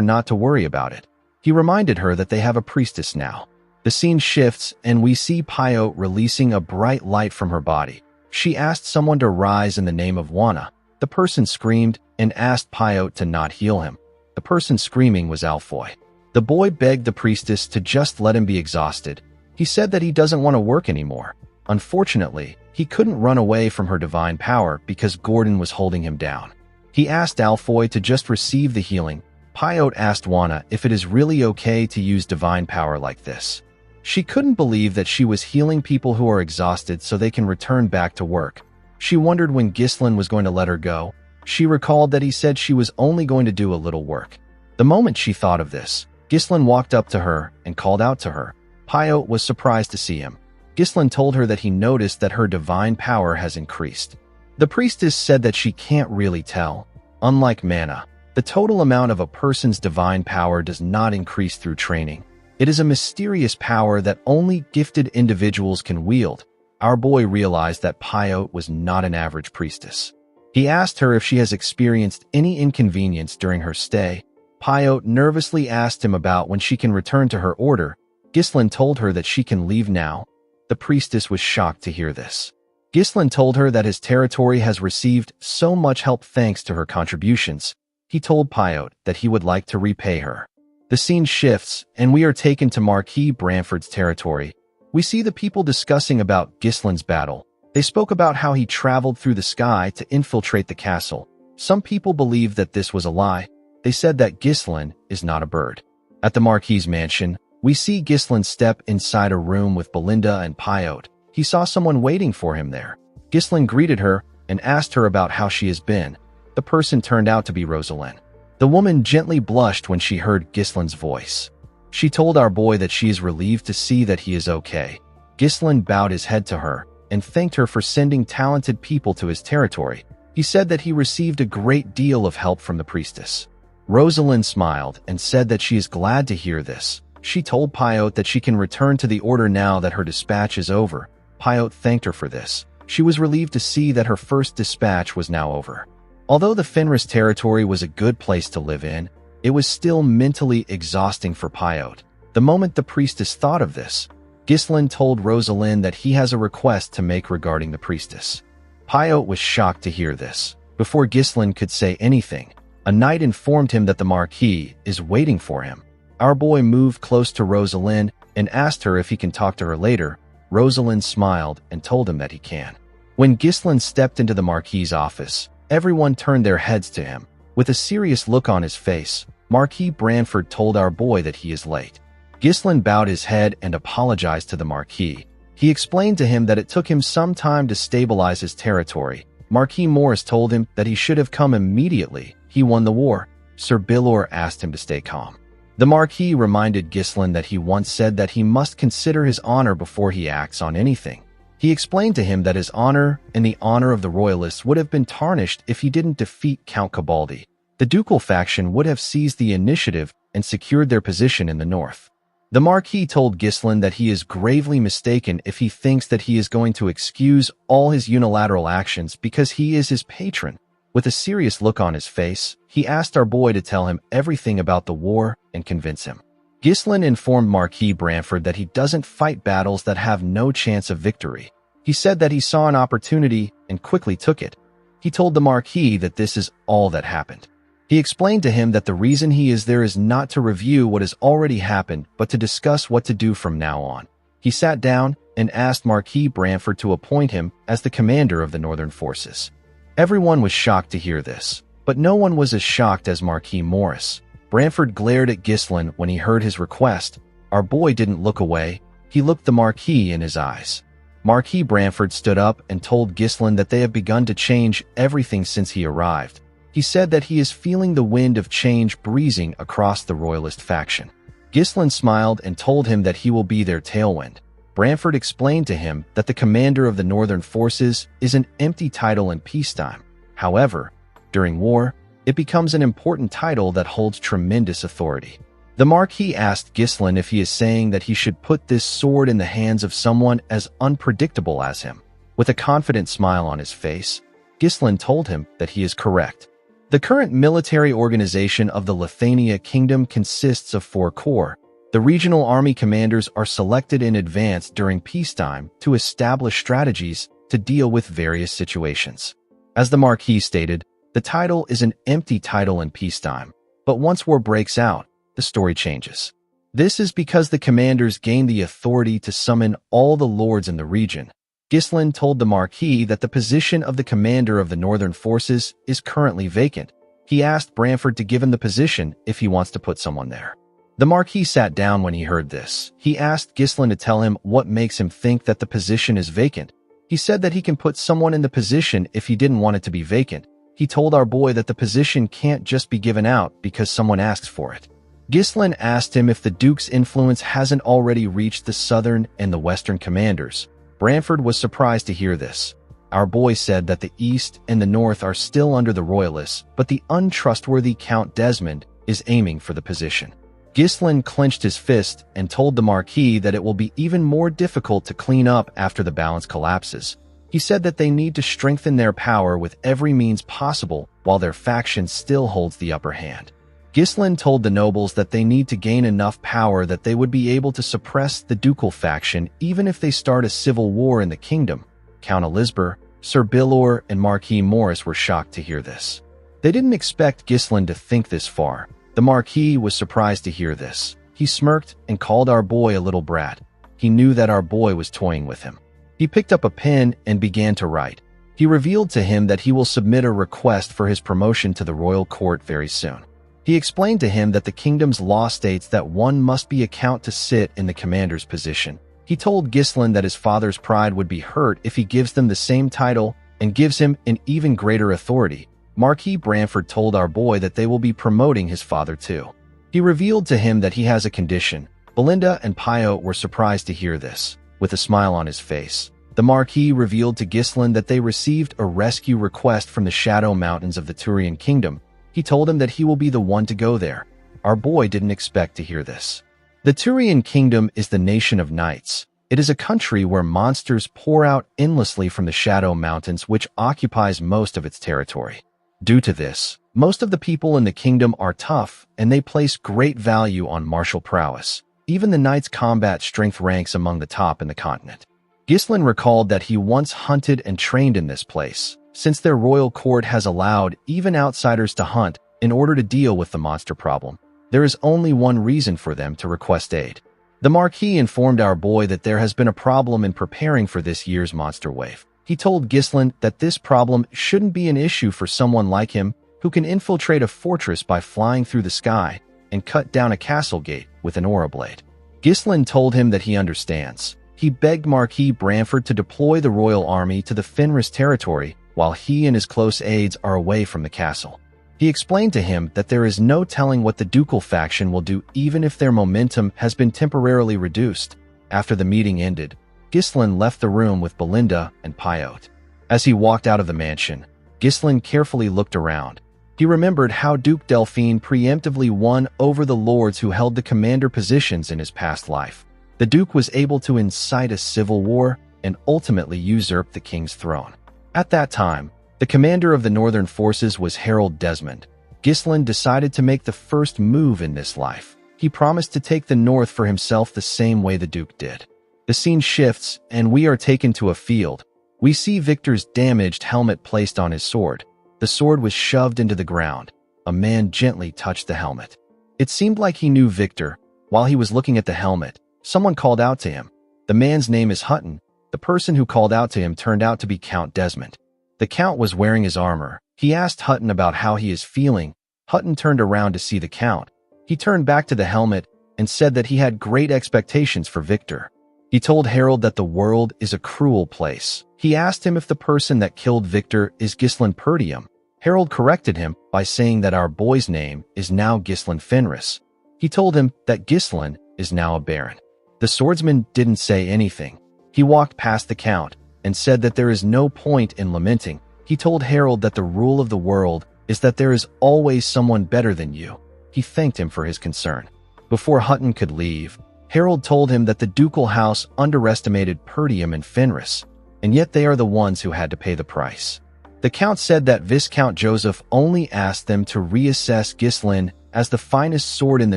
not to worry about it. He reminded her that they have a priestess now. The scene shifts and we see Pio releasing a bright light from her body. She asked someone to rise in the name of Wana. The person screamed and asked Pio to not heal him. The person screaming was Alfoy. The boy begged the priestess to just let him be exhausted. He said that he doesn't want to work anymore. Unfortunately, he couldn't run away from her divine power because Gordon was holding him down. He asked Alfoy to just receive the healing. Pio asked Wana if it is really okay to use divine power like this. She couldn't believe that she was healing people who are exhausted so they can return back to work. She wondered when Ghislain was going to let her go. She recalled that he said she was only going to do a little work. The moment she thought of this, Ghislain walked up to her and called out to her. Pio was surprised to see him. Ghislain told her that he noticed that her divine power has increased. The priestess said that she can't really tell. Unlike mana, the total amount of a person's divine power does not increase through training. It is a mysterious power that only gifted individuals can wield. Our boy realized that Pio was not an average priestess. He asked her if she has experienced any inconvenience during her stay. Pio nervously asked him about when she can return to her order. Ghislain told her that she can leave now. The priestess was shocked to hear this. Ghislain told her that his territory has received so much help thanks to her contributions. He told Pio that he would like to repay her. The scene shifts, and we are taken to Marquis Branford's territory. We see the people discussing about Ghislain's battle. They spoke about how he traveled through the sky to infiltrate the castle. Some people believe that this was a lie. They said that Ghislain is not a bird. At the Marquis' mansion, we see Ghislain step inside a room with Belinda and Pio. He saw someone waiting for him there. Ghislain greeted her and asked her about how she has been. The person turned out to be Rosalind. The woman gently blushed when she heard Ghislain's voice. She told our boy that she is relieved to see that he is okay. Ghislain bowed his head to her and thanked her for sending talented people to his territory. He said that he received a great deal of help from the priestess. Rosalind smiled and said that she is glad to hear this. She told Pio that she can return to the order now that her dispatch is over. Pio thanked her for this. She was relieved to see that her first dispatch was now over. Although the Fenris territory was a good place to live in, it was still mentally exhausting for Pio. The moment the priestess thought of this, Ghislain told Rosalind that he has a request to make regarding the priestess. Pio was shocked to hear this. Before Ghislain could say anything, a knight informed him that the Marquis is waiting for him. Our boy moved close to Rosalind and asked her if he can talk to her later. Rosalind smiled and told him that he can. When Ghislain stepped into the Marquis' office, everyone turned their heads to him. With a serious look on his face, Marquis Branford told our boy that he is late. Ghislain bowed his head and apologized to the Marquis. He explained to him that it took him some time to stabilize his territory. Marquis Morris told him that he should have come immediately. He won the war. Sir Bilor asked him to stay calm. The Marquis reminded Ghislain that he once said that he must consider his honor before he acts on anything. He explained to him that his honor and the honor of the royalists would have been tarnished if he didn't defeat Count Cabaldi. The ducal faction would have seized the initiative and secured their position in the north. The Marquis told Ghislain that he is gravely mistaken if he thinks that he is going to excuse all his unilateral actions because he is his patron. With a serious look on his face, he asked our boy to tell him everything about the war and convince him. Ghislain informed Marquis Branford that he doesn't fight battles that have no chance of victory. He said that he saw an opportunity and quickly took it. He told the Marquis that this is all that happened. He explained to him that the reason he is there is not to review what has already happened, but to discuss what to do from now on. He sat down and asked Marquis Branford to appoint him as the commander of the Northern forces. Everyone was shocked to hear this, but no one was as shocked as Marquis Morris. Branford glared at Ghislain when he heard his request. Our boy didn't look away. He looked the Marquis in his eyes. Marquis Branford stood up and told Ghislain that they have begun to change everything since he arrived. He said that he is feeling the wind of change breezing across the royalist faction. Ghislain smiled and told him that he will be their tailwind. Branford explained to him that the commander of the Northern forces is an empty title in peacetime. However, during war, it becomes an important title that holds tremendous authority. The Marquis asked Ghislain if he is saying that he should put this sword in the hands of someone as unpredictable as him. With a confident smile on his face, Ghislain told him that he is correct. The current military organization of the Lithuania Kingdom consists of 4 corps. The regional army commanders are selected in advance during peacetime to establish strategies to deal with various situations. As the Marquis stated, the title is an empty title in peacetime, but once war breaks out, the story changes. This is because the commanders gain the authority to summon all the lords in the region. Ghislain told the Marquis that the position of the commander of the northern forces is currently vacant. He asked Branford to give him the position if he wants to put someone there. The Marquis sat down when he heard this. He asked Ghislain to tell him what makes him think that the position is vacant. He said that he can put someone in the position if he didn't want it to be vacant. He told our boy that the position can't just be given out because someone asks for it. Ghislain asked him if the Duke's influence hasn't already reached the southern and the western commanders. Branford was surprised to hear this. Our boy said that the east and the north are still under the royalists, but the untrustworthy Count Desmond is aiming for the position. Ghislain clenched his fist and told the Marquis that it will be even more difficult to clean up after the balance collapses. He said that they need to strengthen their power with every means possible while their faction still holds the upper hand. Ghislain told the nobles that they need to gain enough power that they would be able to suppress the ducal faction even if they start a civil war in the kingdom. Count Elizabeth, Sir Bilor, and Marquis Morris were shocked to hear this. They didn't expect Ghislain to think this far. The Marquis was surprised to hear this. He smirked and called our boy a little brat. He knew that our boy was toying with him. He picked up a pen and began to write. He revealed to him that he will submit a request for his promotion to the royal court very soon. He explained to him that the kingdom's law states that one must be a count to sit in the commander's position. He told Ghislain that his father's pride would be hurt if he gives them the same title and gives him an even greater authority. Marquis Branford told our boy that they will be promoting his father too. He revealed to him that he has a condition. Belinda and Pio were surprised to hear this. With a smile on his face, the Marquis revealed to Ghislain that they received a rescue request from the Shadow Mountains of the Turian Kingdom. He told him that he will be the one to go there. Our boy didn't expect to hear this. The Turian Kingdom is the nation of knights. It is a country where monsters pour out endlessly from the Shadow Mountains, which occupies most of its territory. Due to this, most of the people in the kingdom are tough, and they place great value on martial prowess. Even the knights' combat strength ranks among the top in the continent. Ghislain recalled that he once hunted and trained in this place, since their royal court has allowed even outsiders to hunt in order to deal with the monster problem. There is only one reason for them to request aid. The Marquis informed our boy that there has been a problem in preparing for this year's monster wave. He told Ghislain that this problem shouldn't be an issue for someone like him who can infiltrate a fortress by flying through the sky and cut down a castle gate with an aura blade. Ghislain told him that he understands. He begged Marquis Branford to deploy the royal army to the Fenris territory while he and his close aides are away from the castle. He explained to him that there is no telling what the ducal faction will do even if their momentum has been temporarily reduced. After the meeting ended, Ghislain left the room with Belinda and Pyote. As he walked out of the mansion, Ghislain carefully looked around. He remembered how Duke Delphine preemptively won over the lords who held the commander positions in his past life. The Duke was able to incite a civil war and ultimately usurp the king's throne. At that time, the commander of the northern forces was Harold Desmond. Ghislain decided to make the first move in this life. He promised to take the north for himself the same way the Duke did. The scene shifts, and we are taken to a field. We see Victor's damaged helmet placed on his sword. The sword was shoved into the ground. A man gently touched the helmet. It seemed like he knew Victor. While he was looking at the helmet, someone called out to him. The man's name is Hutton. The person who called out to him turned out to be Count Desmond. The Count was wearing his armor. He asked Hutton about how he is feeling. Hutton turned around to see the Count. He turned back to the helmet and said that he had great expectations for Victor. He told Harold that the world is a cruel place. He asked him if the person that killed Victor is Ghislain Perdium. Harold corrected him by saying that our boy's name is now Ghislain Fenris. He told him that Ghislain is now a baron. The swordsman didn't say anything. He walked past the Count and said that there is no point in lamenting. He told Harold that the rule of the world is that there is always someone better than you. He thanked him for his concern. Before Hutton could leave, Harold told him that the ducal house underestimated Perdium and Fenris, and yet they are the ones who had to pay the price. The Count said that Viscount Joseph only asked them to reassess Ghislain as the finest sword in the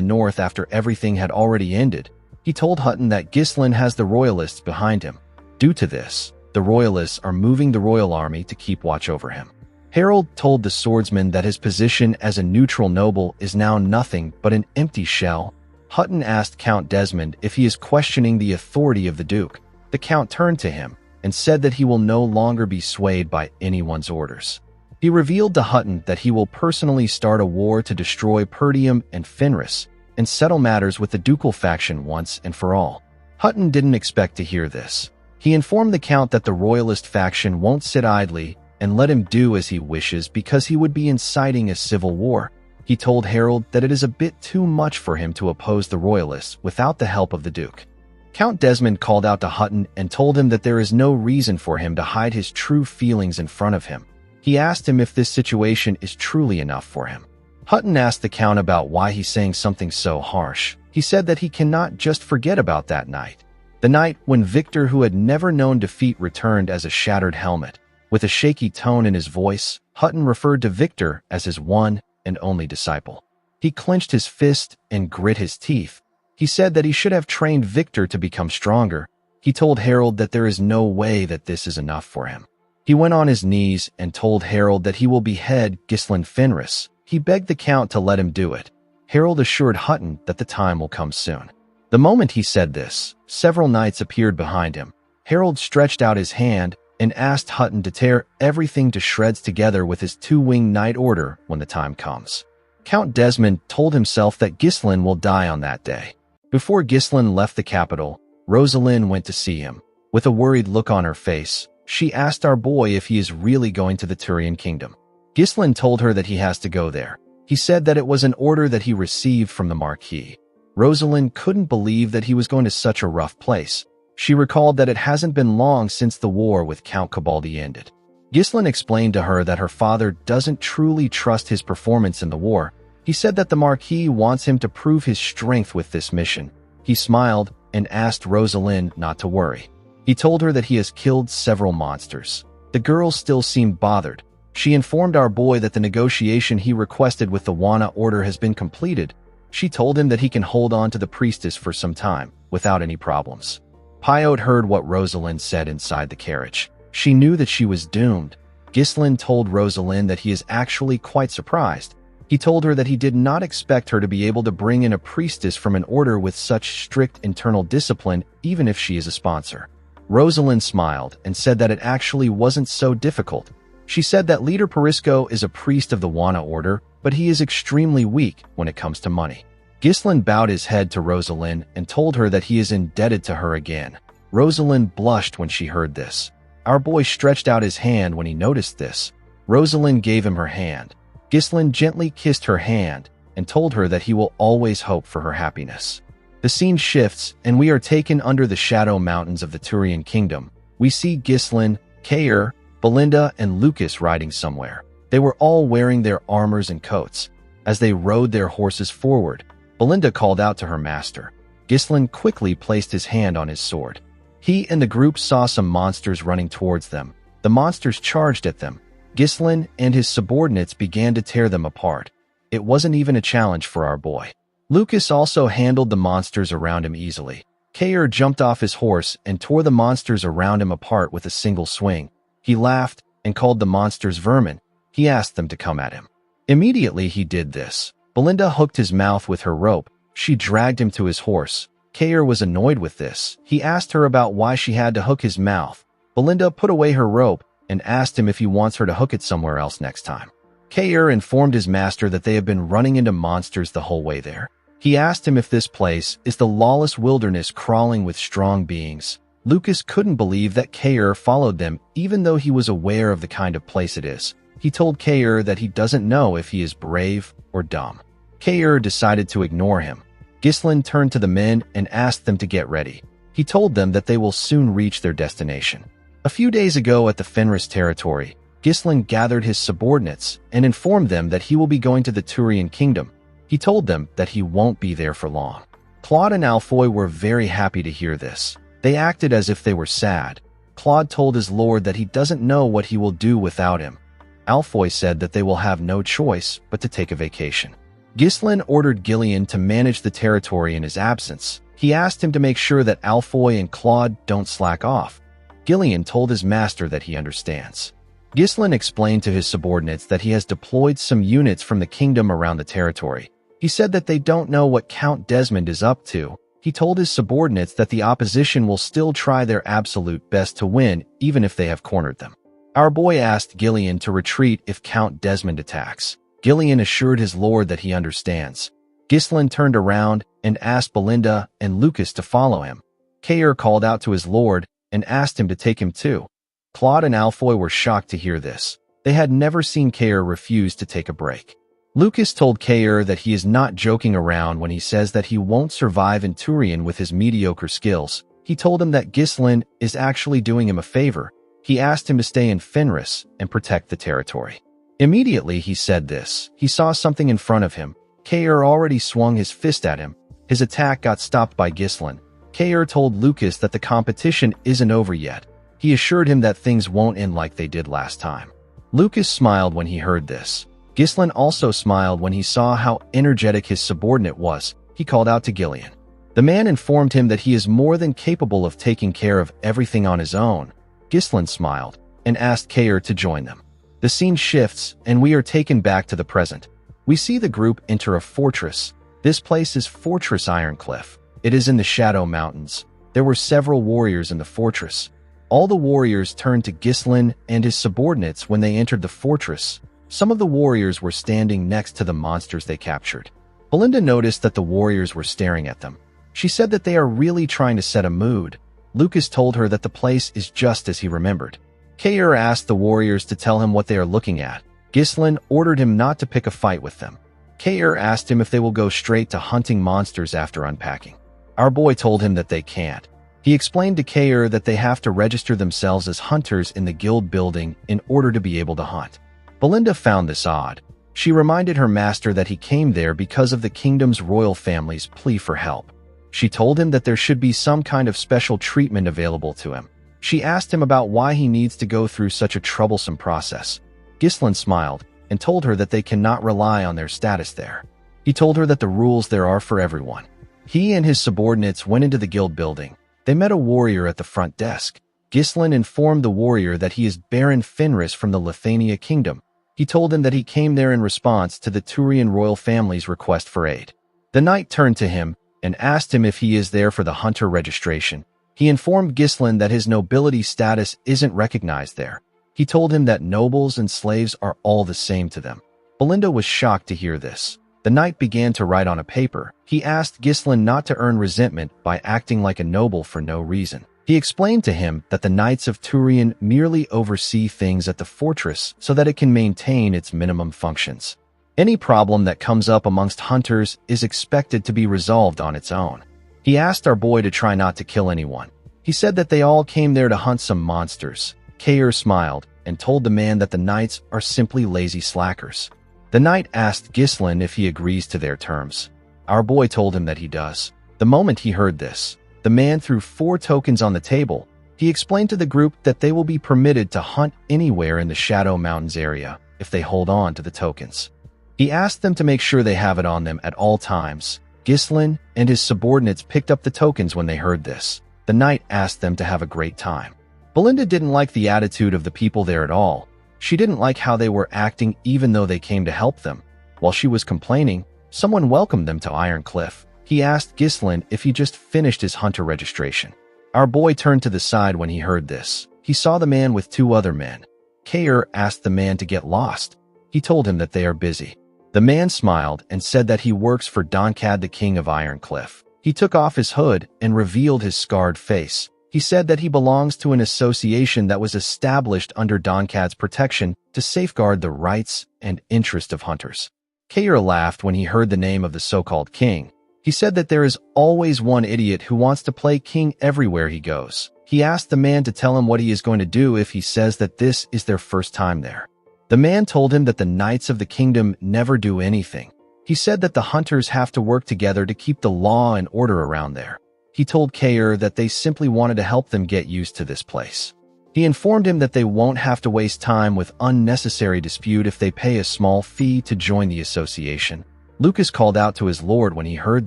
north after everything had already ended. He told Hutton that Ghislain has the royalists behind him. Due to this, the royalists are moving the royal army to keep watch over him. Harold told the swordsman that his position as a neutral noble is now nothing but an empty shell. Hutton asked Count Desmond if he is questioning the authority of the Duke. The Count turned to him and said that he will no longer be swayed by anyone's orders. He revealed to Hutton that he will personally start a war to destroy Perdium and Fenris and settle matters with the ducal faction once and for all. Hutton didn't expect to hear this. He informed the Count that the royalist faction won't sit idly and let him do as he wishes because he would be inciting a civil war. He told Harold that it is a bit too much for him to oppose the royalists without the help of the Duke. Count Desmond called out to Hutton and told him that there is no reason for him to hide his true feelings in front of him. He asked him if this situation is truly enough for him. Hutton asked the Count about why he's saying something so harsh. He said that he cannot just forget about that night. The night when Victor, who had never known defeat, returned as a shattered helmet. With a shaky tone in his voice, Hutton referred to Victor as his one and only disciple. He clenched his fist and grit his teeth. He said that he should have trained Victor to become stronger. He told Harold that there is no way that this is enough for him. He went on his knees and told Harold that he will behead Ghislain Fenris. He begged the Count to let him do it. Harold assured Hutton that the time will come soon. The moment he said this, several knights appeared behind him. Harold stretched out his hand and asked Hutton to tear everything to shreds together with his two-winged knight order when the time comes. Count Desmond told himself that Ghislain will die on that day. Before Ghislain left the capital, Rosalind went to see him. With a worried look on her face, she asked our boy if he is really going to the Turian kingdom. Ghislain told her that he has to go there. He said that it was an order that he received from the Marquis. Rosalind couldn't believe that he was going to such a rough place. She recalled that it hasn't been long since the war with Count Cabaldi ended. Ghislain explained to her that her father doesn't truly trust his performance in the war. He said that the Marquis wants him to prove his strength with this mission. He smiled and asked Rosalind not to worry. He told her that he has killed several monsters. The girl still seemed bothered. She informed our boy that the negotiation he requested with the Wana order has been completed. She told him that he can hold on to the priestess for some time, without any problems. Pyote heard what Rosalind said inside the carriage. She knew that she was doomed. Ghislain told Rosalind that he is actually quite surprised. He told her that he did not expect her to be able to bring in a priestess from an order with such strict internal discipline, even if she is a sponsor. Rosalind smiled and said that it actually wasn't so difficult. She said that Leader Perisco is a priest of the Wana order, but he is extremely weak when it comes to money. Ghislain bowed his head to Rosalind and told her that he is indebted to her again. Rosalind blushed when she heard this. Our boy stretched out his hand when he noticed this. Rosalind gave him her hand. Ghislain gently kissed her hand and told her that he will always hope for her happiness. The scene shifts, and we are taken under the shadow mountains of the Turian kingdom. We see Ghislain, Kair, Belinda, and Lucas riding somewhere. They were all wearing their armors and coats. As they rode their horses forward, Belinda called out to her master. Ghislain quickly placed his hand on his sword. He and the group saw some monsters running towards them. The monsters charged at them. Ghislain and his subordinates began to tear them apart. It wasn't even a challenge for our boy. Lucas also handled the monsters around him easily. Kair jumped off his horse and tore the monsters around him apart with a single swing. He laughed and called the monsters vermin. He asked them to come at him. Immediately he did this. Belinda hooked his mouth with her rope. She dragged him to his horse. Kair was annoyed with this. He asked her about why she had to hook his mouth. Belinda put away her rope and asked him if he wants her to hook it somewhere else next time. Kair informed his master that they have been running into monsters the whole way there. He asked him if this place is the lawless wilderness crawling with strong beings. Lucas couldn't believe that Kair followed them, even though he was aware of the kind of place it is. He told Kair that he doesn't know if he is brave or dumb. Kair decided to ignore him. Ghislain turned to the men and asked them to get ready. He told them that they will soon reach their destination. A few days ago at the Fenris territory, Ghislain gathered his subordinates and informed them that he will be going to the Turian kingdom. He told them that he won't be there for long. Claude and Alfoy were very happy to hear this. They acted as if they were sad. Claude told his lord that he doesn't know what he will do without him. Alfoy said that they will have no choice but to take a vacation. Ghislain ordered Gillian to manage the territory in his absence. He asked him to make sure that Alfoy and Claude don't slack off. Gillian told his master that he understands. Ghislain explained to his subordinates that he has deployed some units from the kingdom around the territory. He said that they don't know what Count Desmond is up to. He told his subordinates that the opposition will still try their absolute best to win, even if they have cornered them. Our boy asked Gillian to retreat if Count Desmond attacks. Gillian assured his lord that he understands. Ghislain turned around and asked Belinda and Lucas to follow him. Caer called out to his lord and asked him to take him too. Claude and Alfoy were shocked to hear this. They had never seen Caer refuse to take a break. Lucas told Caer that he is not joking around when he says that he won't survive in Turian with his mediocre skills. He told him that Ghislain is actually doing him a favor. He asked him to stay in Fenris and protect the territory. Immediately he said this, he saw something in front of him. Caer already swung his fist at him. His attack got stopped by Ghislain. Caer told Lucas that the competition isn't over yet. He assured him that things won't end like they did last time. Lucas smiled when he heard this. Ghislain also smiled when he saw how energetic his subordinate was. He called out to Gillian. The man informed him that he is more than capable of taking care of everything on his own. Ghislain smiled and asked Caer to join them. The scene shifts and we are taken back to the present. We see the group enter a fortress. This place is Fortress Ironcliff. It is in the Shadow Mountains. There were several warriors in the fortress. All the warriors turned to Ghislain and his subordinates when they entered the fortress. Some of the warriors were standing next to the monsters they captured. Belinda noticed that the warriors were staring at them. She said that they are really trying to set a mood. Lucas told her that the place is just as he remembered. Caer asked the warriors to tell him what they are looking at. Ghislain ordered him not to pick a fight with them. Caer asked him if they will go straight to hunting monsters after unpacking. Our boy told him that they can't. He explained to Caer that they have to register themselves as hunters in the guild building in order to be able to hunt. Belinda found this odd. She reminded her master that he came there because of the kingdom's royal family's plea for help. She told him that there should be some kind of special treatment available to him. She asked him about why he needs to go through such a troublesome process. Ghislain smiled and told her that they cannot rely on their status there. He told her that the rules there are for everyone. He and his subordinates went into the guild building. They met a warrior at the front desk. Ghislain informed the warrior that he is Baron Fenris from the Lithania kingdom. He told him that he came there in response to the Turian royal family's request for aid. The knight turned to him and asked him if he is there for the hunter registration. He informed Ghislain that his nobility status isn't recognized there. He told him that nobles and slaves are all the same to them. Belinda was shocked to hear this. The knight began to write on a paper. He asked Ghislain not to earn resentment by acting like a noble for no reason. He explained to him that the Knights of Turian merely oversee things at the fortress so that it can maintain its minimum functions. Any problem that comes up amongst hunters is expected to be resolved on its own. He asked our boy to try not to kill anyone. He said that they all came there to hunt some monsters. Caer smiled and told the man that the knights are simply lazy slackers. The knight asked Ghislain if he agrees to their terms. Our boy told him that he does. The moment he heard this, the man threw 4 tokens on the table. He explained to the group that they will be permitted to hunt anywhere in the Shadow Mountains area if they hold on to the tokens. He asked them to make sure they have it on them at all times. Ghislain and his subordinates picked up the tokens when they heard this. The knight asked them to have a great time. Belinda didn't like the attitude of the people there at all. She didn't like how they were acting even though they came to help them. While she was complaining, someone welcomed them to Ironcliff. He asked Ghislain if he just finished his hunter registration. Our boy turned to the side when he heard this. He saw the man with 2 other men. Caer asked the man to get lost. He told him that they are busy. The man smiled and said that he works for Donkad, the king of Ironcliff. He took off his hood and revealed his scarred face. He said that he belongs to an association that was established under Donkad's protection to safeguard the rights and interest of hunters. Caer laughed when he heard the name of the so-called king. He said that there is always one idiot who wants to play king everywhere he goes. He asked the man to tell him what he is going to do if he says that this is their first time there. The man told him that the knights of the kingdom never do anything. He said that the hunters have to work together to keep the law and order around there. He told Kair that they simply wanted to help them get used to this place. He informed him that they won't have to waste time with unnecessary dispute if they pay a small fee to join the association. Lucas called out to his lord when he heard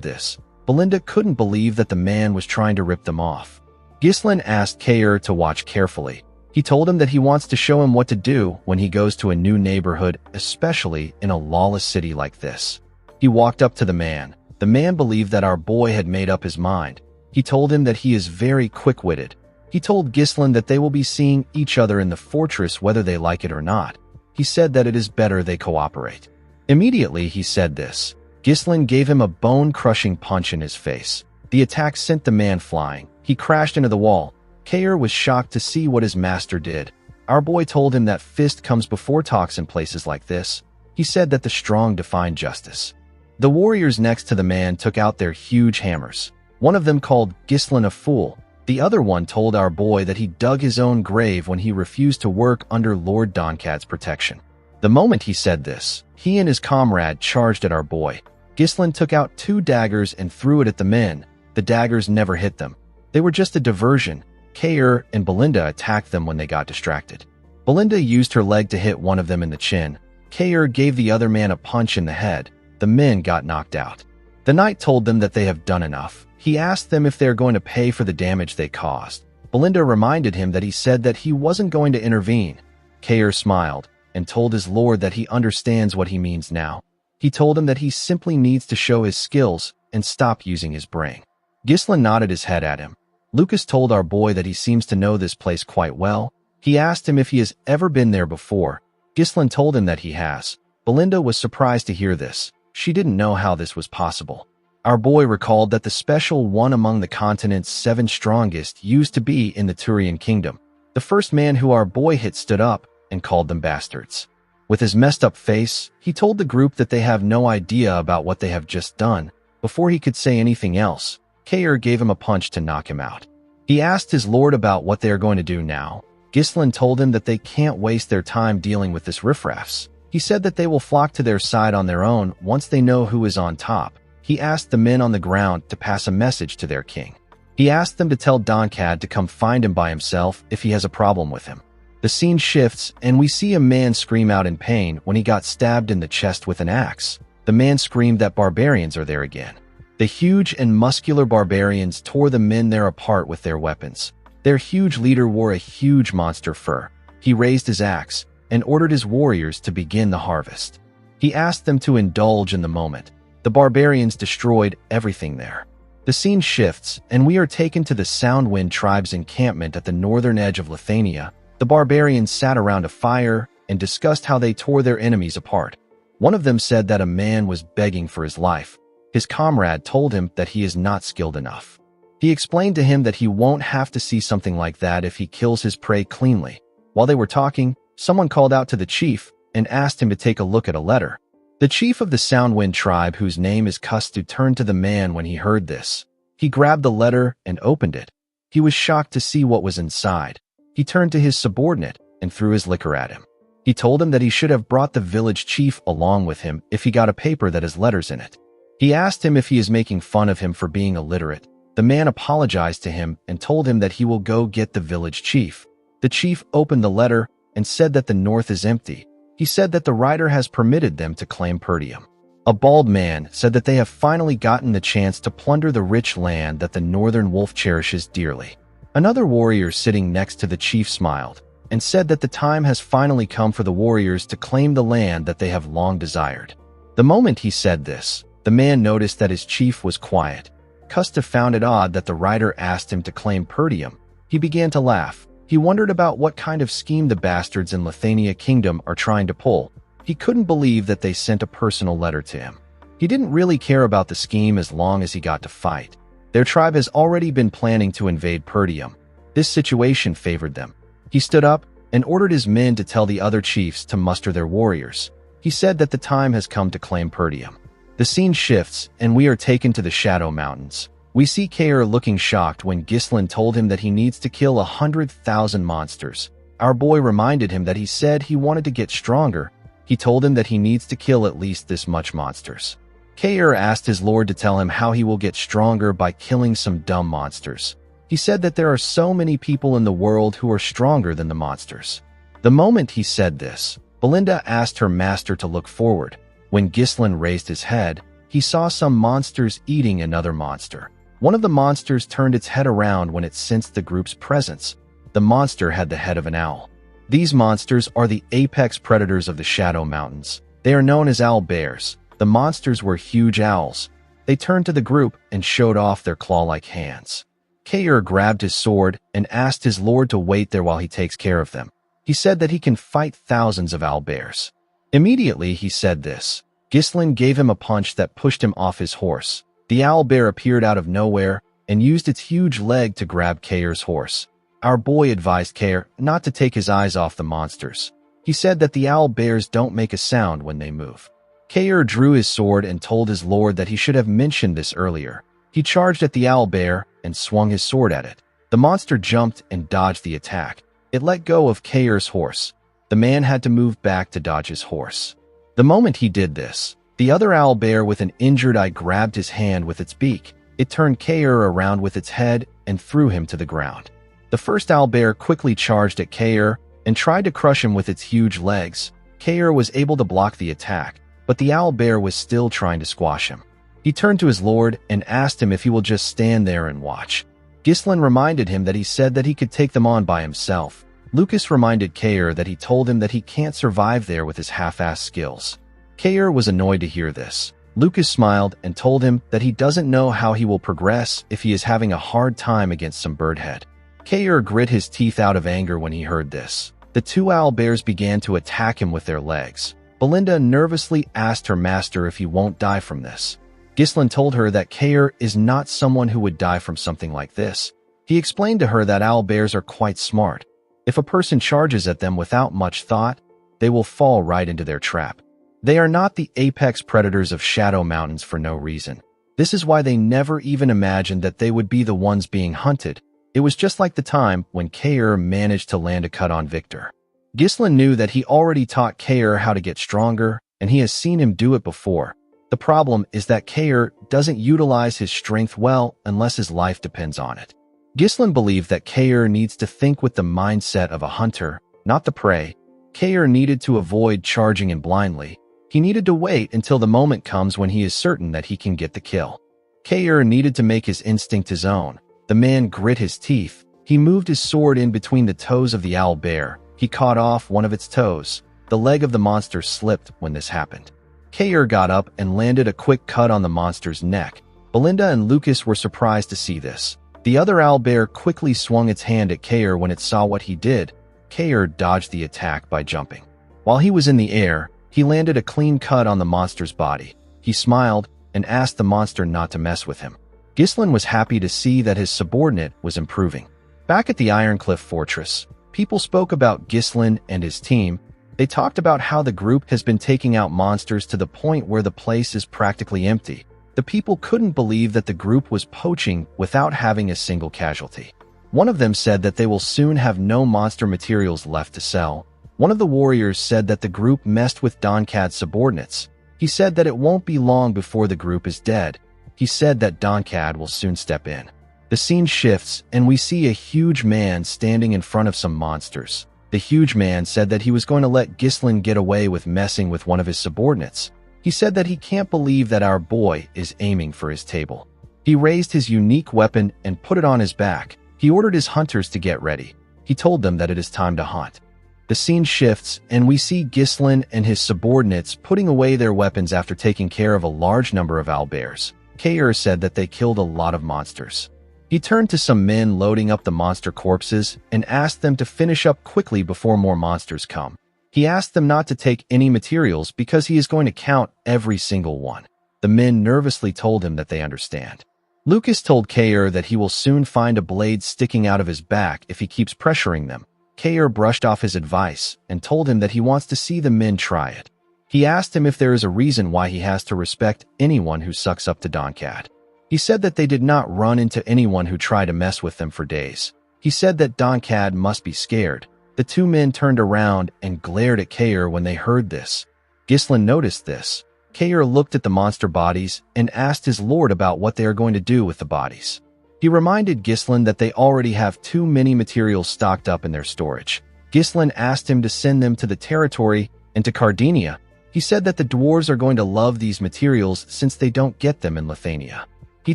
this. Belinda couldn't believe that the man was trying to rip them off. Ghislain asked Kair to watch carefully. He told him that he wants to show him what to do when he goes to a new neighborhood, especially in a lawless city like this. He walked up to the man. The man believed that our boy had made up his mind. He told him that he is very quick-witted. He told Ghislain that they will be seeing each other in the fortress whether they like it or not. He said that it is better they cooperate. Immediately he said this. Ghislain gave him a bone-crushing punch in his face. The attack sent the man flying. He crashed into the wall. Kair was shocked to see what his master did. Our boy told him that fist comes before talks in places like this. He said that the strong define justice. The warriors next to the man took out their huge hammers. One of them called Ghislain a fool. The other one told our boy that he dug his own grave when he refused to work under Lord Donkad's protection. The moment he said this, he and his comrade charged at our boy. Ghislain took out 2 daggers and threw it at the men. The daggers never hit them. They were just a diversion. Kair and Belinda attacked them when they got distracted. Belinda used her leg to hit one of them in the chin. Kair gave the other man a punch in the head. The men got knocked out. The knight told them that they have done enough. He asked them if they are going to pay for the damage they caused. Belinda reminded him that he said that he wasn't going to intervene. Kair smiled and told his lord that he understands what he means now. He told him that he simply needs to show his skills and stop using his brain. Ghislain nodded his head at him. Lucas told our boy that he seems to know this place quite well. He asked him if he has ever been there before. Ghislain told him that he has. Belinda was surprised to hear this. She didn't know how this was possible. Our boy recalled that the special one among the continent's 7 strongest used to be in the Turian kingdom. The first man who our boy hit stood up and called them bastards. With his messed up face, he told the group that they have no idea about what they have just done. Before he could say anything else, Kair gave him a punch to knock him out. He asked his lord about what they are going to do now. Ghislain told him that they can't waste their time dealing with this riffraffs. He said that they will flock to their side on their own once they know who is on top. He asked the men on the ground to pass a message to their king. He asked them to tell Donkad to come find him by himself if he has a problem with him. The scene shifts, and we see a man scream out in pain when he got stabbed in the chest with an axe. The man screamed that barbarians are there again. The huge and muscular barbarians tore the men there apart with their weapons. Their huge leader wore a huge monster fur. He raised his axe and ordered his warriors to begin the harvest. He asked them to indulge in the moment. The barbarians destroyed everything there. The scene shifts, and we are taken to the Soundwind tribe's encampment at the northern edge of Lithuania. The barbarians sat around a fire and discussed how they tore their enemies apart. One of them said that a man was begging for his life. His comrade told him that he is not skilled enough. He explained to him that he won't have to see something like that if he kills his prey cleanly. While they were talking, someone called out to the chief and asked him to take a look at a letter. The chief of the Soundwind tribe, whose name is Kustu, turned to the man when he heard this. He grabbed the letter and opened it. He was shocked to see what was inside. He turned to his subordinate and threw his liquor at him. He told him that he should have brought the village chief along with him if he got a paper that has letters in it. He asked him if he is making fun of him for being illiterate. The man apologized to him and told him that he will go get the village chief. The chief opened the letter and said that the north is empty. He said that the writer has permitted them to claim Perdium. A bald man said that they have finally gotten the chance to plunder the rich land that the northern wolf cherishes dearly. Another warrior sitting next to the chief smiled and said that the time has finally come for the warriors to claim the land that they have long desired. The moment he said this, the man noticed that his chief was quiet. Kusta found it odd that the writer asked him to claim Perdium. He began to laugh. He wondered about what kind of scheme the bastards in Lithuania Kingdom are trying to pull. He couldn't believe that they sent a personal letter to him. He didn't really care about the scheme as long as he got to fight. Their tribe has already been planning to invade Perdium. This situation favored them. He stood up and ordered his men to tell the other chiefs to muster their warriors. He said that the time has come to claim Perdium. The scene shifts, and we are taken to the Shadow Mountains. We see Kair looking shocked when Ghislain told him that he needs to kill 100,000 monsters. Our boy reminded him that he said he wanted to get stronger. He told him that he needs to kill at least this much monsters. Kair asked his lord to tell him how he will get stronger by killing some dumb monsters. He said that there are so many people in the world who are stronger than the monsters. The moment he said this, Belinda asked her master to look forward. When Ghislain raised his head, he saw some monsters eating another monster. One of the monsters turned its head around when it sensed the group's presence. The monster had the head of an owl. These monsters are the apex predators of the Shadow Mountains. They are known as owl bears. The monsters were huge owls. They turned to the group and showed off their claw-like hands. Kair grabbed his sword and asked his lord to wait there while he takes care of them. He said that he can fight thousands of owl bears. Immediately he said this. Ghislain gave him a punch that pushed him off his horse. The owl bear appeared out of nowhere and used its huge leg to grab Kair's horse. Our boy advised Kair not to take his eyes off the monsters. He said that the owl bears don't make a sound when they move. Kair drew his sword and told his lord that he should have mentioned this earlier. He charged at the owl bear and swung his sword at it. The monster jumped and dodged the attack. It let go of Kair's horse. The man had to move back to dodge his horse. The moment he did this, the other owl bear with an injured eye grabbed his hand with its beak. It turned Kair around with its head and threw him to the ground. The first owl bear quickly charged at Kair and tried to crush him with its huge legs. Kair was able to block the attack, but the owl bear was still trying to squash him. He turned to his lord and asked him if he will just stand there and watch. Ghislain reminded him that he said that he could take them on by himself. Lucas reminded Kair that he told him that he can't survive there with his half-assed skills. Kair was annoyed to hear this. Lucas smiled and told him that he doesn't know how he will progress if he is having a hard time against some birdhead. Kair grit his teeth out of anger when he heard this. The two owl bears began to attack him with their legs. Belinda nervously asked her master if he won't die from this. Ghislain told her that Kair is not someone who would die from something like this. He explained to her that owl bears are quite smart. If a person charges at them without much thought, they will fall right into their trap. They are not the apex predators of Shadow Mountains for no reason. This is why they never even imagined that they would be the ones being hunted. It was just like the time when Kair managed to land a cut on Victor. Ghislain knew that he already taught Kair how to get stronger, and he has seen him do it before. The problem is that Kair doesn't utilize his strength well unless his life depends on it. Ghislain believed that Kair needs to think with the mindset of a hunter, not the prey. Kair needed to avoid charging in blindly. He needed to wait until the moment comes when he is certain that he can get the kill. Kair needed to make his instinct his own. The man grit his teeth. He moved his sword in between the toes of the owl bear. He caught off one of its toes. The leg of the monster slipped when this happened. Kair got up and landed a quick cut on the monster's neck. Belinda and Lucas were surprised to see this. The other owl bear quickly swung its hand at Kair when it saw what he did. Kair dodged the attack by jumping. While he was in the air, he landed a clean cut on the monster's body. He smiled and asked the monster not to mess with him. Ghislain was happy to see that his subordinate was improving. Back at the Ironcliff Fortress, people spoke about Ghislain and his team. They talked about how the group has been taking out monsters to the point where the place is practically empty. The people couldn't believe that the group was poaching without having a single casualty. One of them said that they will soon have no monster materials left to sell. One of the warriors said that the group messed with Donkad's subordinates. He said that it won't be long before the group is dead. He said that Donkad will soon step in. The scene shifts, and we see a huge man standing in front of some monsters. The huge man said that he was going to let Ghislain get away with messing with one of his subordinates. He said that he can't believe that our boy is aiming for his table. He raised his unique weapon and put it on his back. He ordered his hunters to get ready. He told them that it is time to hunt. The scene shifts, and we see Ghislain and his subordinates putting away their weapons after taking care of a large number of owlbears. Kair said that they killed a lot of monsters. He turned to some men loading up the monster corpses and asked them to finish up quickly before more monsters come. He asked them not to take any materials because he is going to count every single one. The men nervously told him that they understand. Lucas told Kair that he will soon find a blade sticking out of his back if he keeps pressuring them. Kair brushed off his advice and told him that he wants to see the men try it. He asked him if there is a reason why he has to respect anyone who sucks up to Donkad. He said that they did not run into anyone who tried to mess with them for days. He said that Donkad must be scared. The two men turned around and glared at Kair when they heard this. Ghislain noticed this. Kair looked at the monster bodies and asked his lord about what they are going to do with the bodies. He reminded Ghislain that they already have too many materials stocked up in their storage. Ghislain asked him to send them to the territory and to Cardinia. He said that the dwarves are going to love these materials since they don't get them in Lithuania. He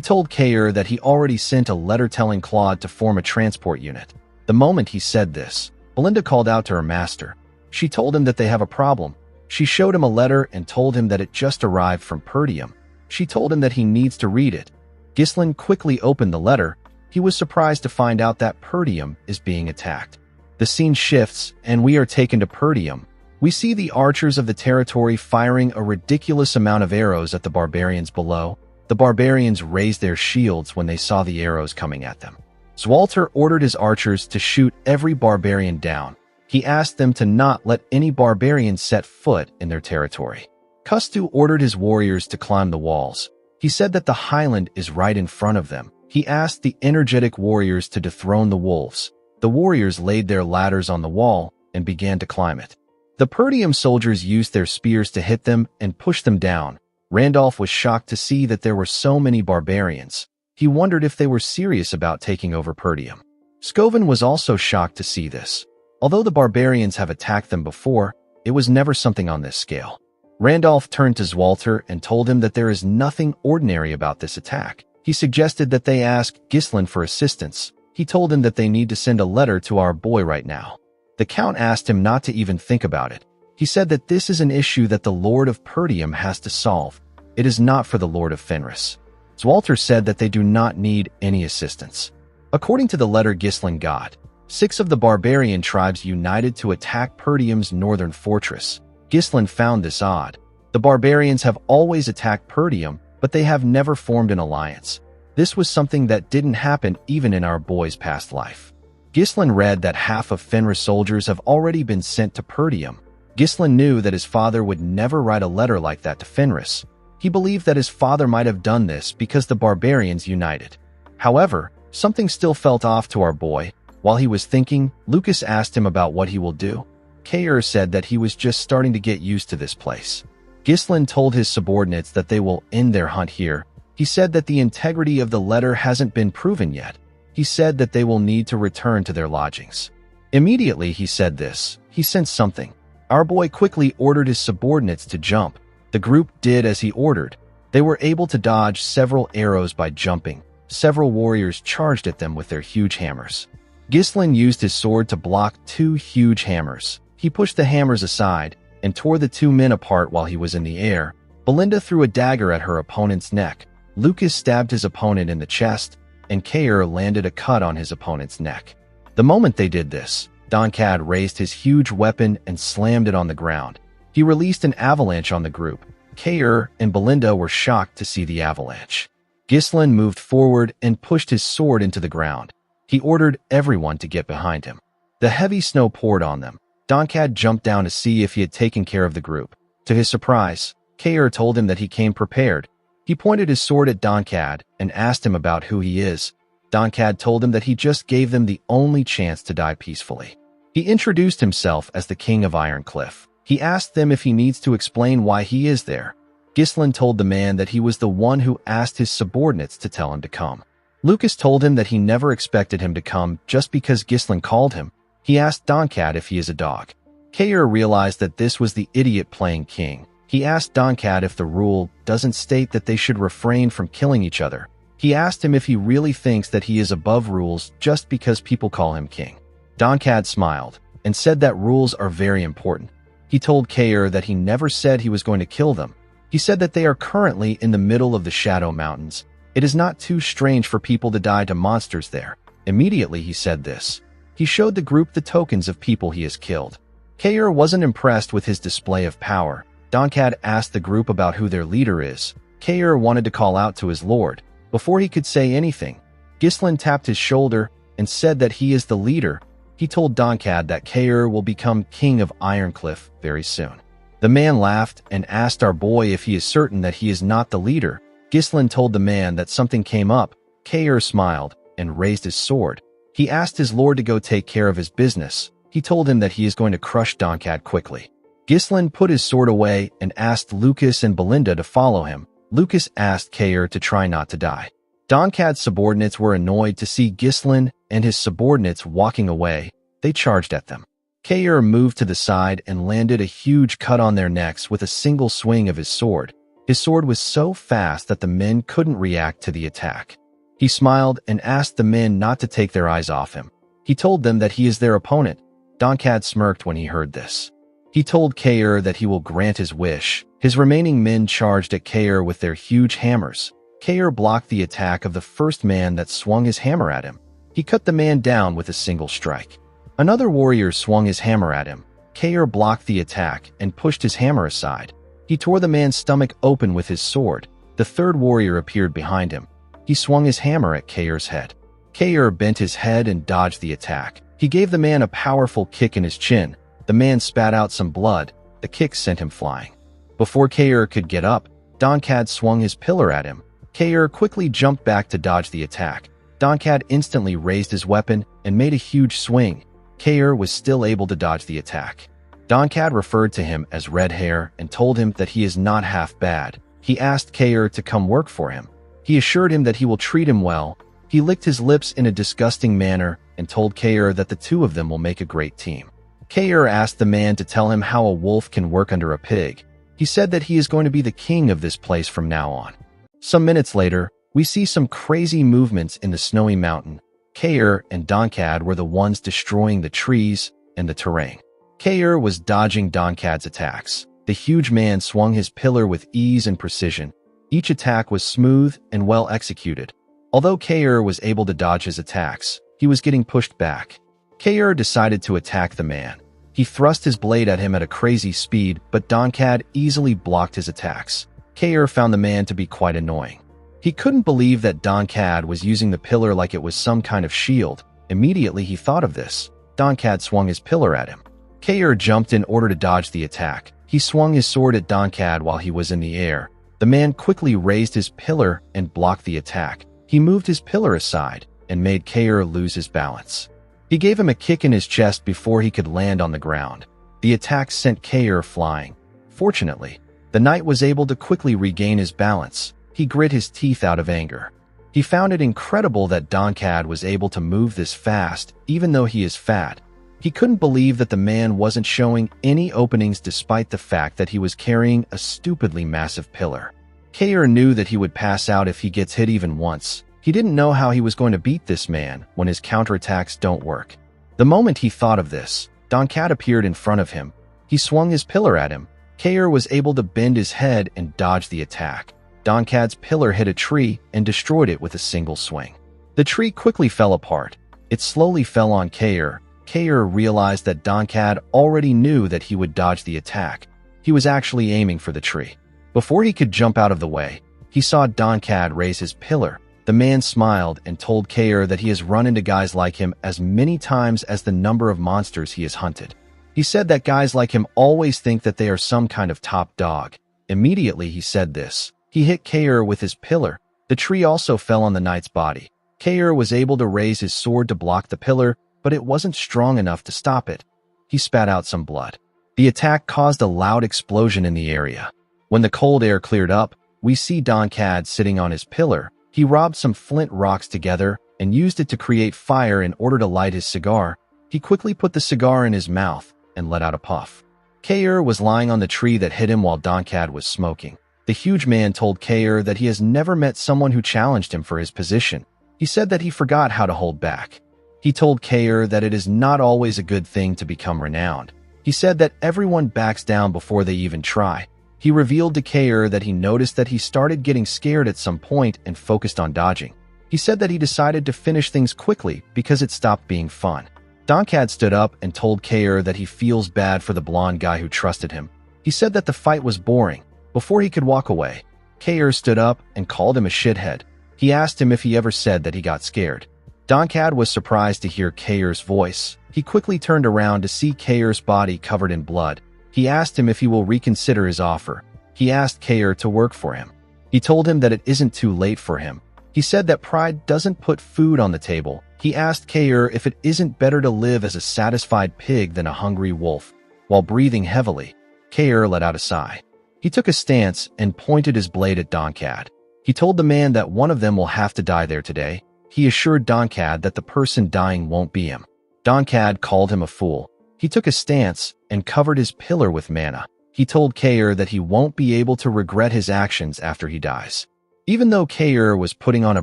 told Kair that he already sent a letter telling Claude to form a transport unit. The moment he said this, Belinda called out to her master. She told him that they have a problem. She showed him a letter and told him that it just arrived from Perdium. She told him that he needs to read it. Ghislain quickly opened the letter. He was surprised to find out that Perdium is being attacked. The scene shifts, and we are taken to Perdium. We see the archers of the territory firing a ridiculous amount of arrows at the barbarians below. The barbarians raised their shields when they saw the arrows coming at them. Zwalter ordered his archers to shoot every barbarian down. He asked them to not let any barbarians set foot in their territory. Kustu ordered his warriors to climb the walls. He said that the highland is right in front of them. He asked the energetic warriors to dethrone the wolves. The warriors laid their ladders on the wall and began to climb it. The Perdium soldiers used their spears to hit them and push them down. Randolph was shocked to see that there were so many barbarians. He wondered if they were serious about taking over Perdium. Scoven was also shocked to see this. Although the barbarians have attacked them before, it was never something on this scale. Randolph turned to Zwalter and told him that there is nothing ordinary about this attack. He suggested that they ask Ghislain for assistance. He told him that they need to send a letter to our boy right now. The Count asked him not to even think about it. He said that this is an issue that the Lord of Perdium has to solve. It is not for the Lord of Fenris. Zwalter said that they do not need any assistance. According to the letter Ghislain got, 6 of the barbarian tribes united to attack Perdium's northern fortress. Ghislain found this odd. The barbarians have always attacked Perdium, but they have never formed an alliance. This was something that didn't happen even in our boy's past life. Ghislain read that half of Fenris soldiers have already been sent to Perdium. Ghislain knew that his father would never write a letter like that to Fenris. He believed that his father might have done this because the barbarians united. However, something still felt off to our boy. While he was thinking, Lucas asked him about what he will do. Kair said that he was just starting to get used to this place. Ghislain told his subordinates that they will end their hunt here. He said that the integrity of the letter hasn't been proven yet. He said that they will need to return to their lodgings. Immediately he said this, he sensed something. Our boy quickly ordered his subordinates to jump. The group did as he ordered. They were able to dodge several arrows by jumping. Several warriors charged at them with their huge hammers. Ghislain used his sword to block 2 huge hammers. He pushed the hammers aside and tore the 2 men apart while he was in the air. Belinda threw a dagger at her opponent's neck. Lucas stabbed his opponent in the chest, and Kair landed a cut on his opponent's neck. The moment they did this, Donkad raised his huge weapon and slammed it on the ground. He released an avalanche on the group. Kair and Belinda were shocked to see the avalanche. Ghislain moved forward and pushed his sword into the ground. He ordered everyone to get behind him. The heavy snow poured on them. Donkad jumped down to see if he had taken care of the group. To his surprise, Kair told him that he came prepared. He pointed his sword at Donkad and asked him about who he is. Donkad told him that he just gave them the only chance to die peacefully. He introduced himself as the King of Ironcliff. He asked them if he needs to explain why he is there. Ghislain told the man that he was the one who asked his subordinates to tell him to come. Lucas told him that he never expected him to come just because Ghislain called him. He asked Donkad if he is a dog. Kair realized that this was the idiot playing king. He asked Donkad if the rule doesn't state that they should refrain from killing each other. He asked him if he really thinks that he is above rules just because people call him king. Donkad smiled and said that rules are very important. He told Kair that he never said he was going to kill them. He said that they are currently in the middle of the Shadow Mountains. It is not too strange for people to die to monsters there. Immediately he said this. He showed the group the tokens of people he has killed. Kair wasn't impressed with his display of power. Donkad asked the group about who their leader is. Kair wanted to call out to his lord. Before he could say anything, Ghislain tapped his shoulder and said that he is the leader. He told Donkad that Kair will become king of Ironcliff very soon. The man laughed and asked our boy if he is certain that he is not the leader. Ghislain told the man that something came up. Kair smiled and raised his sword. He asked his lord to go take care of his business. He told him that he is going to crush Donkad quickly. Ghislain put his sword away and asked Lucas and Belinda to follow him. Lucas asked Kair to try not to die. Doncad's subordinates were annoyed to see Ghislain and his subordinates walking away. They charged at them. Kair moved to the side and landed a huge cut on their necks with a single swing of his sword. His sword was so fast that the men couldn't react to the attack. He smiled and asked the men not to take their eyes off him. He told them that he is their opponent. Doncad smirked when he heard this. He told Kair that he will grant his wish. His remaining men charged at Kair with their huge hammers. Kair blocked the attack of the first man that swung his hammer at him. He cut the man down with a single strike. Another warrior swung his hammer at him. Kair blocked the attack and pushed his hammer aside. He tore the man's stomach open with his sword. The third warrior appeared behind him. He swung his hammer at Kair's head. Kair bent his head and dodged the attack. He gave the man a powerful kick in his chin. The man spat out some blood. The kick sent him flying. Before Kair could get up, Doncad swung his pillar at him. Kair quickly jumped back to dodge the attack. Doncad instantly raised his weapon and made a huge swing. Kair was still able to dodge the attack. Doncad referred to him as Red Hair and told him that he is not half bad. He asked Kair to come work for him. He assured him that he will treat him well. He licked his lips in a disgusting manner and told Kair that the two of them will make a great team. Kair asked the man to tell him how a wolf can work under a pig. He said that he is going to be the king of this place from now on. Some minutes later, we see some crazy movements in the snowy mountain. Kair and Doncad were the ones destroying the trees and the terrain. Kair was dodging Doncad's attacks. The huge man swung his pillar with ease and precision. Each attack was smooth and well executed. Although Kair was able to dodge his attacks, he was getting pushed back. Kair decided to attack the man. He thrust his blade at him at a crazy speed, but Doncad easily blocked his attacks. Kair found the man to be quite annoying. He couldn't believe that Doncad was using the pillar like it was some kind of shield. Immediately he thought of this. Doncad swung his pillar at him. Kair jumped in order to dodge the attack. He swung his sword at Doncad while he was in the air. The man quickly raised his pillar and blocked the attack. He moved his pillar aside and made Kair lose his balance. He gave him a kick in his chest before he could land on the ground. The attack sent Kair flying. Fortunately, the knight was able to quickly regain his balance. He grit his teeth out of anger. He found it incredible that Doncad was able to move this fast, even though he is fat. He couldn't believe that the man wasn't showing any openings despite the fact that he was carrying a stupidly massive pillar. Kair knew that he would pass out if he gets hit even once. He didn't know how he was going to beat this man when his counterattacks don't work. The moment he thought of this, Doncad appeared in front of him. He swung his pillar at him. Kair was able to bend his head and dodge the attack. Doncad's pillar hit a tree and destroyed it with a single swing. The tree quickly fell apart. It slowly fell on Kair. Kair realized that Doncad already knew that he would dodge the attack. He was actually aiming for the tree. Before he could jump out of the way, he saw Doncad raise his pillar. The man smiled and told Kair that he has run into guys like him as many times as the number of monsters he has hunted. He said that guys like him always think that they are some kind of top dog. Immediately he said this. He hit Kair with his pillar. The tree also fell on the knight's body. Kair was able to raise his sword to block the pillar, but it wasn't strong enough to stop it. He spat out some blood. The attack caused a loud explosion in the area. When the cold air cleared up, we see Doncad sitting on his pillar. He robbed some flint rocks together and used it to create fire in order to light his cigar. He quickly put the cigar in his mouth and let out a puff. Kair was lying on the tree that hit him while Doncad was smoking. The huge man told Kair that he has never met someone who challenged him for his position. He said that he forgot how to hold back. He told Kair that it is not always a good thing to become renowned. He said that everyone backs down before they even try. He revealed to Kair that he noticed that he started getting scared at some point and focused on dodging. He said that he decided to finish things quickly because it stopped being fun. Doncad stood up and told Kair that he feels bad for the blonde guy who trusted him. He said that the fight was boring. Before he could walk away, Kair stood up and called him a shithead. He asked him if he ever said that he got scared. Doncad was surprised to hear Kair's voice. He quickly turned around to see Kair's body covered in blood. He asked him if he will reconsider his offer. He asked Kair to work for him. He told him that it isn't too late for him. He said that pride doesn't put food on the table. He asked Kair if it isn't better to live as a satisfied pig than a hungry wolf. While breathing heavily, Kair let out a sigh. He took a stance and pointed his blade at Donkad. He told the man that one of them will have to die there today. He assured Donkad that the person dying won't be him. Donkad called him a fool. He took a stance and covered his pillar with mana. He told Kair that he won't be able to regret his actions after he dies. Even though Kair was putting on a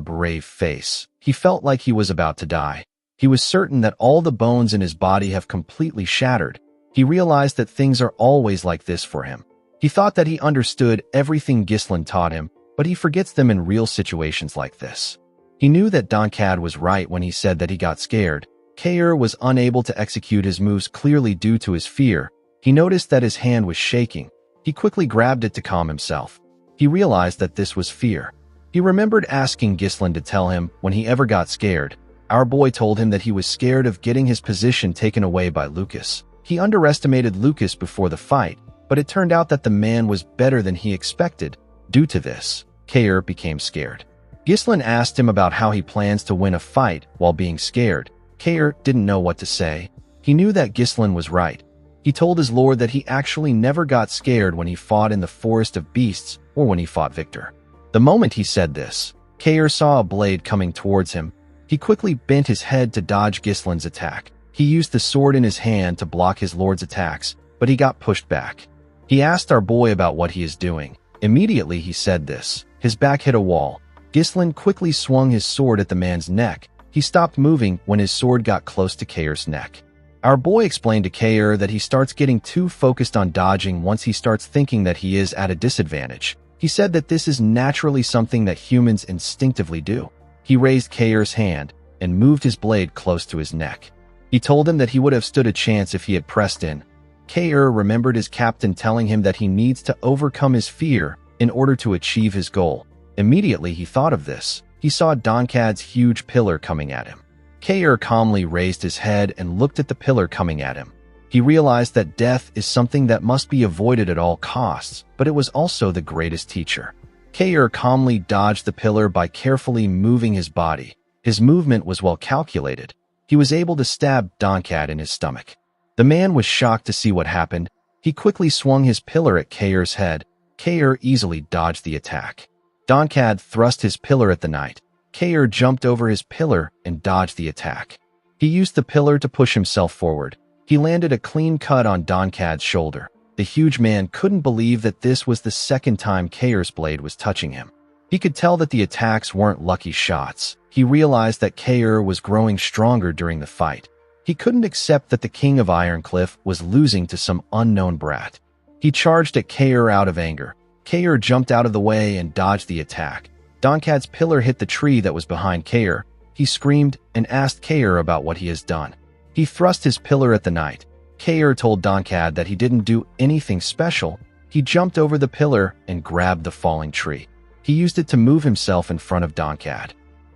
brave face, he felt like he was about to die. He was certain that all the bones in his body have completely shattered. He realized that things are always like this for him. He thought that he understood everything Ghislain taught him, but he forgets them in real situations like this. He knew that Donkad was right when he said that he got scared. Kair was unable to execute his moves clearly due to his fear. He noticed that his hand was shaking. He quickly grabbed it to calm himself. He realized that this was fear. He remembered asking Ghislain to tell him when he ever got scared. Our boy told him that he was scared of getting his position taken away by Lucas. He underestimated Lucas before the fight, but it turned out that the man was better than he expected. Due to this, Kair became scared. Ghislain asked him about how he plans to win a fight while being scared. Kair didn't know what to say. He knew that Ghislain was right. He told his lord that he actually never got scared when he fought in the Forest of Beasts or when he fought Victor. The moment he said this, Kair saw a blade coming towards him. He quickly bent his head to dodge Ghislain's attack. He used the sword in his hand to block his lord's attacks, but he got pushed back. He asked our boy about what he is doing. Immediately he said this. His back hit a wall. Ghislain quickly swung his sword at the man's neck. He stopped moving when his sword got close to Kair's neck. Our boy explained to Kair that he starts getting too focused on dodging once he starts thinking that he is at a disadvantage. He said that this is naturally something that humans instinctively do. He raised Kair's hand and moved his blade close to his neck. He told him that he would have stood a chance if he had pressed in. Kair remembered his captain telling him that he needs to overcome his fear in order to achieve his goal. Immediately he thought of this. He saw Donkad's huge pillar coming at him. Kair calmly raised his head and looked at the pillar coming at him. He realized that death is something that must be avoided at all costs, but it was also the greatest teacher. Kair calmly dodged the pillar by carefully moving his body. His movement was well calculated. He was able to stab Donkad in his stomach. The man was shocked to see what happened. He quickly swung his pillar at Kair's head. Kair easily dodged the attack. Donkad thrust his pillar at the knight. Kair jumped over his pillar and dodged the attack. He used the pillar to push himself forward. He landed a clean cut on Donkad's shoulder. The huge man couldn't believe that this was the second time Kair's blade was touching him. He could tell that the attacks weren't lucky shots. He realized that Kair was growing stronger during the fight. He couldn't accept that the king of Ironcliff was losing to some unknown brat. He charged at Kair out of anger. Kair jumped out of the way and dodged the attack. Donkad's pillar hit the tree that was behind Kair. He screamed and asked Kair about what he has done. He thrust his pillar at the knight. Kair told Donkad that he didn't do anything special. He jumped over the pillar and grabbed the falling tree. He used it to move himself in front of Donkad.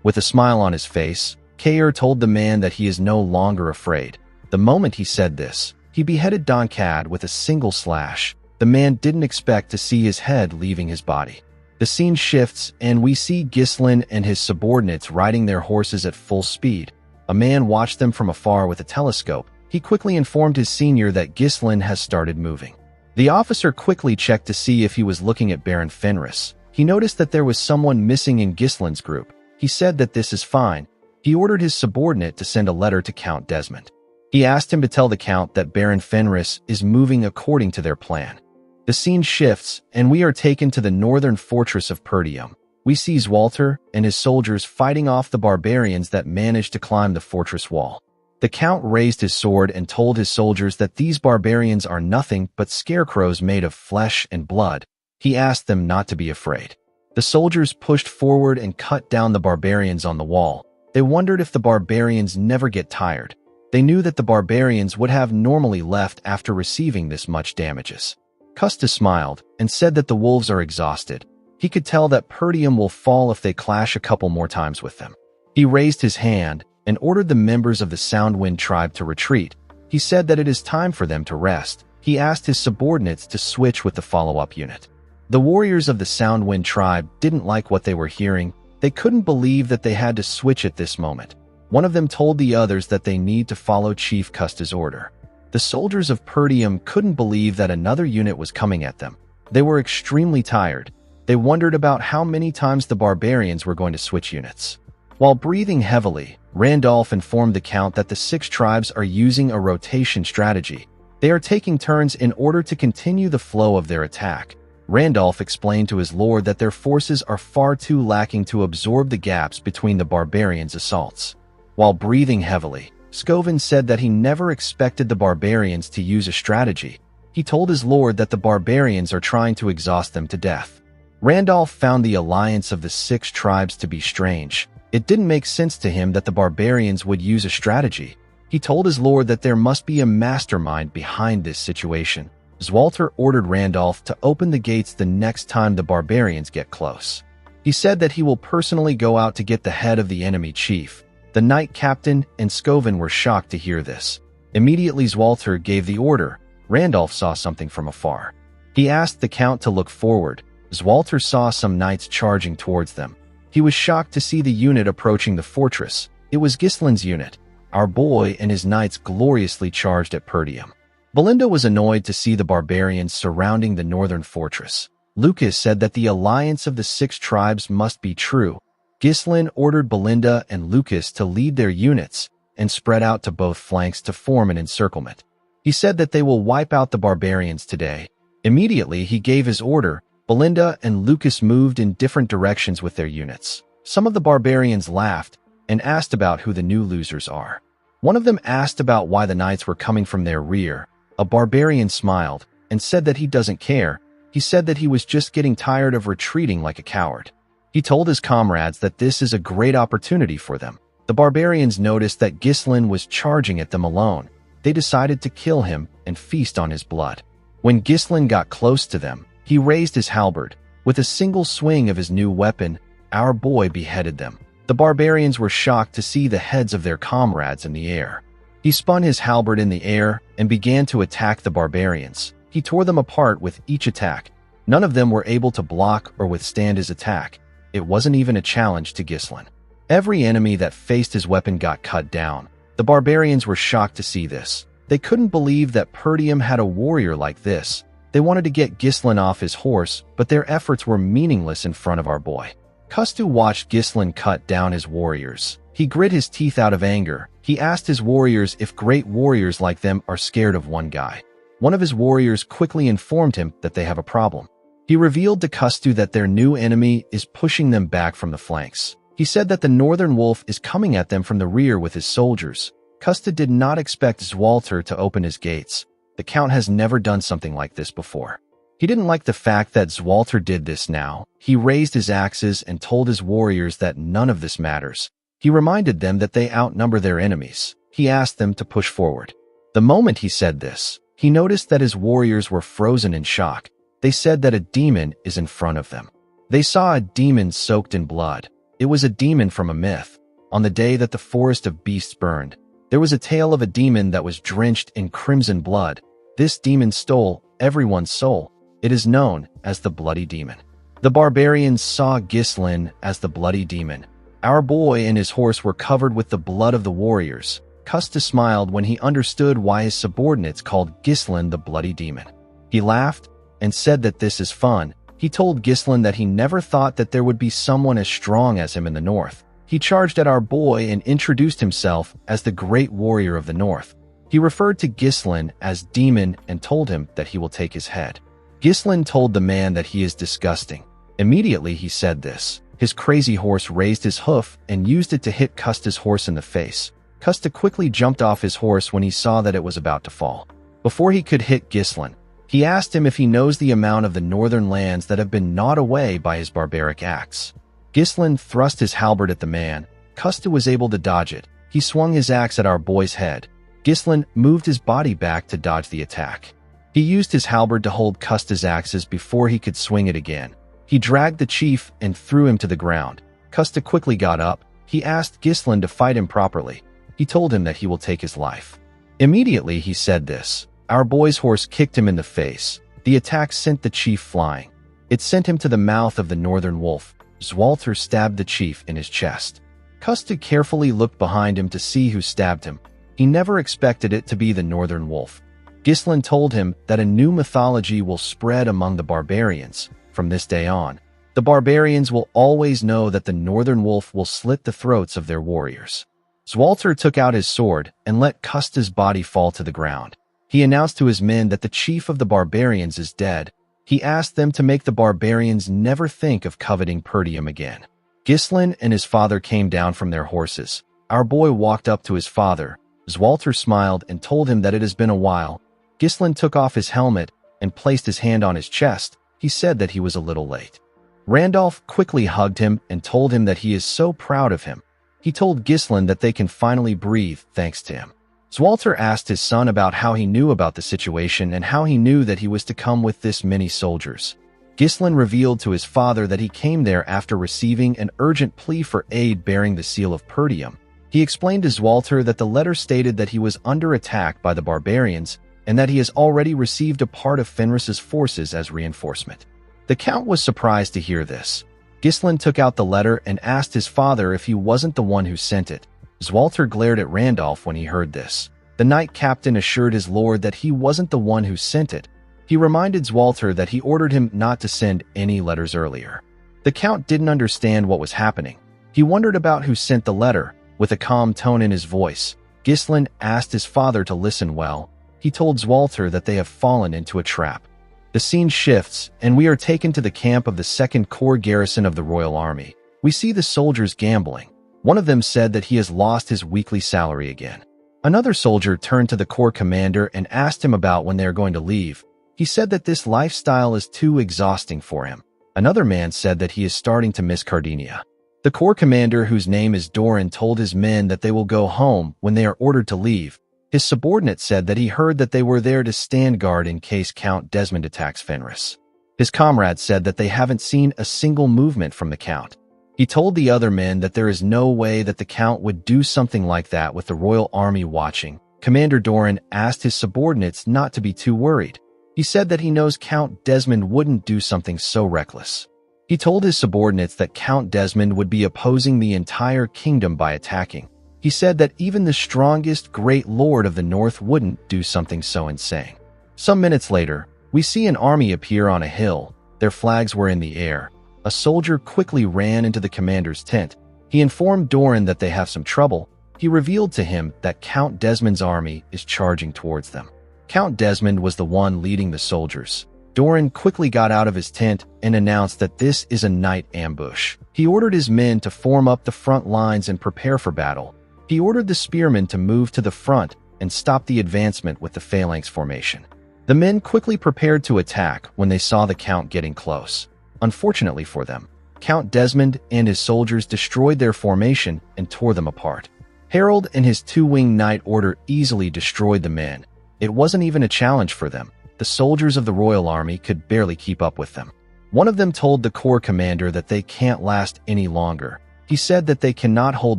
With a smile on his face, Kair told the man that he is no longer afraid. The moment he said this, he beheaded Donkad with a single slash. The man didn't expect to see his head leaving his body. The scene shifts, and we see Ghislain and his subordinates riding their horses at full speed. A man watched them from afar with a telescope. He quickly informed his senior that Ghislain has started moving. The officer quickly checked to see if he was looking at Baron Fenris. He noticed that there was someone missing in Ghislain's group. He said that this is fine. He ordered his subordinate to send a letter to Count Desmond. He asked him to tell the Count that Baron Fenris is moving according to their plan. The scene shifts, and we are taken to the northern fortress of Perdium. We see Zwalter and his soldiers fighting off the barbarians that managed to climb the fortress wall. The Count raised his sword and told his soldiers that these barbarians are nothing but scarecrows made of flesh and blood. He asked them not to be afraid. The soldiers pushed forward and cut down the barbarians on the wall. They wondered if the barbarians never get tired. They knew that the barbarians would have normally left after receiving this much damages. Custa smiled and said that the wolves are exhausted. He could tell that Perdium will fall if they clash a couple more times with them. He raised his hand and ordered the members of the Soundwind tribe to retreat. He said that it is time for them to rest. He asked his subordinates to switch with the follow-up unit. The warriors of the Soundwind tribe didn't like what they were hearing. They couldn't believe that they had to switch at this moment. One of them told the others that they need to follow Chief Custa's order. The The soldiers of Perdium couldn't believe that another unit was coming at them. They were extremely tired. They wondered about how many times the barbarians were going to switch units. While breathing heavily, Randolph informed the Count that the 6 tribes are using a rotation strategy. They are taking turns in order to continue the flow of their attack. Randolph explained to his lord that their forces are far too lacking to absorb the gaps between the barbarians' assaults. While breathing heavily, Scovin said that he never expected the barbarians to use a strategy. He told his lord that the barbarians are trying to exhaust them to death. Randolph found the alliance of the 6 tribes to be strange. It didn't make sense to him that the barbarians would use a strategy. He told his lord that there must be a mastermind behind this situation. Zwalter ordered Randolph to open the gates the next time the barbarians get close. He said that he will personally go out to get the head of the enemy chief. The knight captain and Scovin were shocked to hear this. Immediately Zwalter gave the order. Randolph saw something from afar. He asked the Count to look forward. Zwalter saw some knights charging towards them. He was shocked to see the unit approaching the fortress. It was Gislin's unit. Our boy and his knights gloriously charged at Perdium. Belinda was annoyed to see the barbarians surrounding the northern fortress. Lucas said that the alliance of the 6 tribes must be true. Gislin ordered Belinda and Lucas to lead their units and spread out to both flanks to form an encirclement. He said that they will wipe out the barbarians today. Immediately, he gave his order. Belinda and Lucas moved in different directions with their units. Some of the barbarians laughed and asked about who the new losers are. One of them asked about why the knights were coming from their rear. A barbarian smiled and said that he doesn't care. He said that he was just getting tired of retreating like a coward. He told his comrades that this is a great opportunity for them. The barbarians noticed that Gislin was charging at them alone. They decided to kill him and feast on his blood. When Gislin got close to them, he raised his halberd. With a single swing of his new weapon, our boy beheaded them. The barbarians were shocked to see the heads of their comrades in the air. He spun his halberd in the air and began to attack the barbarians. He tore them apart with each attack. None of them were able to block or withstand his attack. It wasn't even a challenge to Gislin. Every enemy that faced his weapon got cut down. The barbarians were shocked to see this. They couldn't believe that Perdium had a warrior like this. They wanted to get Gislin off his horse, but their efforts were meaningless in front of our boy. Kustu watched Gislin cut down his warriors. He grit his teeth out of anger. He asked his warriors if great warriors like them are scared of one guy. One of his warriors quickly informed him that they have a problem. He revealed to Kustu that their new enemy is pushing them back from the flanks. He said that the northern wolf is coming at them from the rear with his soldiers. Kustu did not expect Zwalter to open his gates. The Count has never done something like this before. He didn't like the fact that Zwalter did this now. He raised his axes and told his warriors that none of this matters. He reminded them that they outnumber their enemies. He asked them to push forward. The moment he said this, he noticed that his warriors were frozen in shock. They said that a demon is in front of them. They saw a demon soaked in blood. It was a demon from a myth. On the day that the forest of beasts burned, there was a tale of a demon that was drenched in crimson blood. This demon stole everyone's soul. It is known as the Bloody Demon. The barbarians saw Gislin as the Bloody Demon. Our boy and his horse were covered with the blood of the warriors. Kustu smiled when he understood why his subordinates called Gislin the Bloody Demon. He laughed and said that this is fun. He told Gislin that he never thought that there would be someone as strong as him in the north. He charged at our boy and introduced himself as the great warrior of the north. He referred to Gislin as Demon and told him that he will take his head. Gislin told the man that he is disgusting. Immediately he said this. His crazy horse raised his hoof and used it to hit Kustu's horse in the face. Kustu quickly jumped off his horse when he saw that it was about to fall. Before he could hit Gislin, he asked him if he knows the amount of the northern lands that have been gnawed away by his barbaric axe. Gislin thrust his halberd at the man. Kustu was able to dodge it. He swung his axe at our boy's head. Gislin moved his body back to dodge the attack. He used his halberd to hold Kustu's axes before he could swing it again. He dragged the chief and threw him to the ground. Kustu quickly got up. He asked Gislin to fight him properly. He told him that he will take his life. Immediately he said this. Our boy's horse kicked him in the face. The attack sent the chief flying. It sent him to the mouth of the northern wolf. Zwalter stabbed the chief in his chest. Kustu carefully looked behind him to see who stabbed him. He never expected it to be the northern wolf. Ghislain told him that a new mythology will spread among the barbarians. From this day on, the barbarians will always know that the northern wolf will slit the throats of their warriors. Zwalter took out his sword and let Custa's body fall to the ground. He announced to his men that the chief of the barbarians is dead. He asked them to make the barbarians never think of coveting Perdium again. Ghislain and his father came down from their horses. Our boy walked up to his father. Zwalter smiled and told him that it has been a while. Ghislain took off his helmet and placed his hand on his chest. He said that he was a little late. Randolph quickly hugged him and told him that he is so proud of him. He told Ghislain that they can finally breathe thanks to him. Zwalter asked his son about how he knew about the situation and how he knew that he was to come with this many soldiers. Ghislain revealed to his father that he came there after receiving an urgent plea for aid bearing the seal of Perdium. He explained to Zwalter that the letter stated that he was under attack by the barbarians and that he has already received a part of Fenris's forces as reinforcement. The Count was surprised to hear this. Ghislain took out the letter and asked his father if he wasn't the one who sent it. Zwalter glared at Randolph when he heard this. The knight captain assured his lord that he wasn't the one who sent it. He reminded Zwalter that he ordered him not to send any letters earlier. The Count didn't understand what was happening. He wondered about who sent the letter. With a calm tone in his voice, Ghislain asked his father to listen well. He told Zwalter that they have fallen into a trap. The scene shifts, and we are taken to the camp of the 2nd Corps garrison of the Royal Army. We see the soldiers gambling. One of them said that he has lost his weekly salary again. Another soldier turned to the Corps commander and asked him about when they are going to leave. He said that this lifestyle is too exhausting for him. Another man said that he is starting to miss Cardinia. The Corps commander, whose name is Doran, told his men that they will go home when they are ordered to leave. His subordinate said that he heard that they were there to stand guard in case Count Desmond attacks Fenris. His comrade said that they haven't seen a single movement from the Count. He told the other men that there is no way that the Count would do something like that with the Royal Army watching. Commander Doran asked his subordinates not to be too worried. He said that he knows Count Desmond wouldn't do something so reckless. He told his subordinates that Count Desmond would be opposing the entire kingdom by attacking. He said that even the strongest great lord of the north wouldn't do something so insane. Some minutes later, we see an army appear on a hill. Their flags were in the air. A soldier quickly ran into the commander's tent. He informed Doran that they have some trouble. He revealed to him that Count Desmond's army is charging towards them. Count Desmond was the one leading the soldiers. Doran quickly got out of his tent and announced that this is a night ambush. He ordered his men to form up the front lines and prepare for battle. He ordered the spearmen to move to the front and stop the advancement with the phalanx formation. The men quickly prepared to attack when they saw the Count getting close. Unfortunately for them, Count Desmond and his soldiers destroyed their formation and tore them apart. Harold and his two-winged knight order easily destroyed the men. It wasn't even a challenge for them. The soldiers of the Royal Army could barely keep up with them. One of them told the Corps commander that they can't last any longer. He said that they cannot hold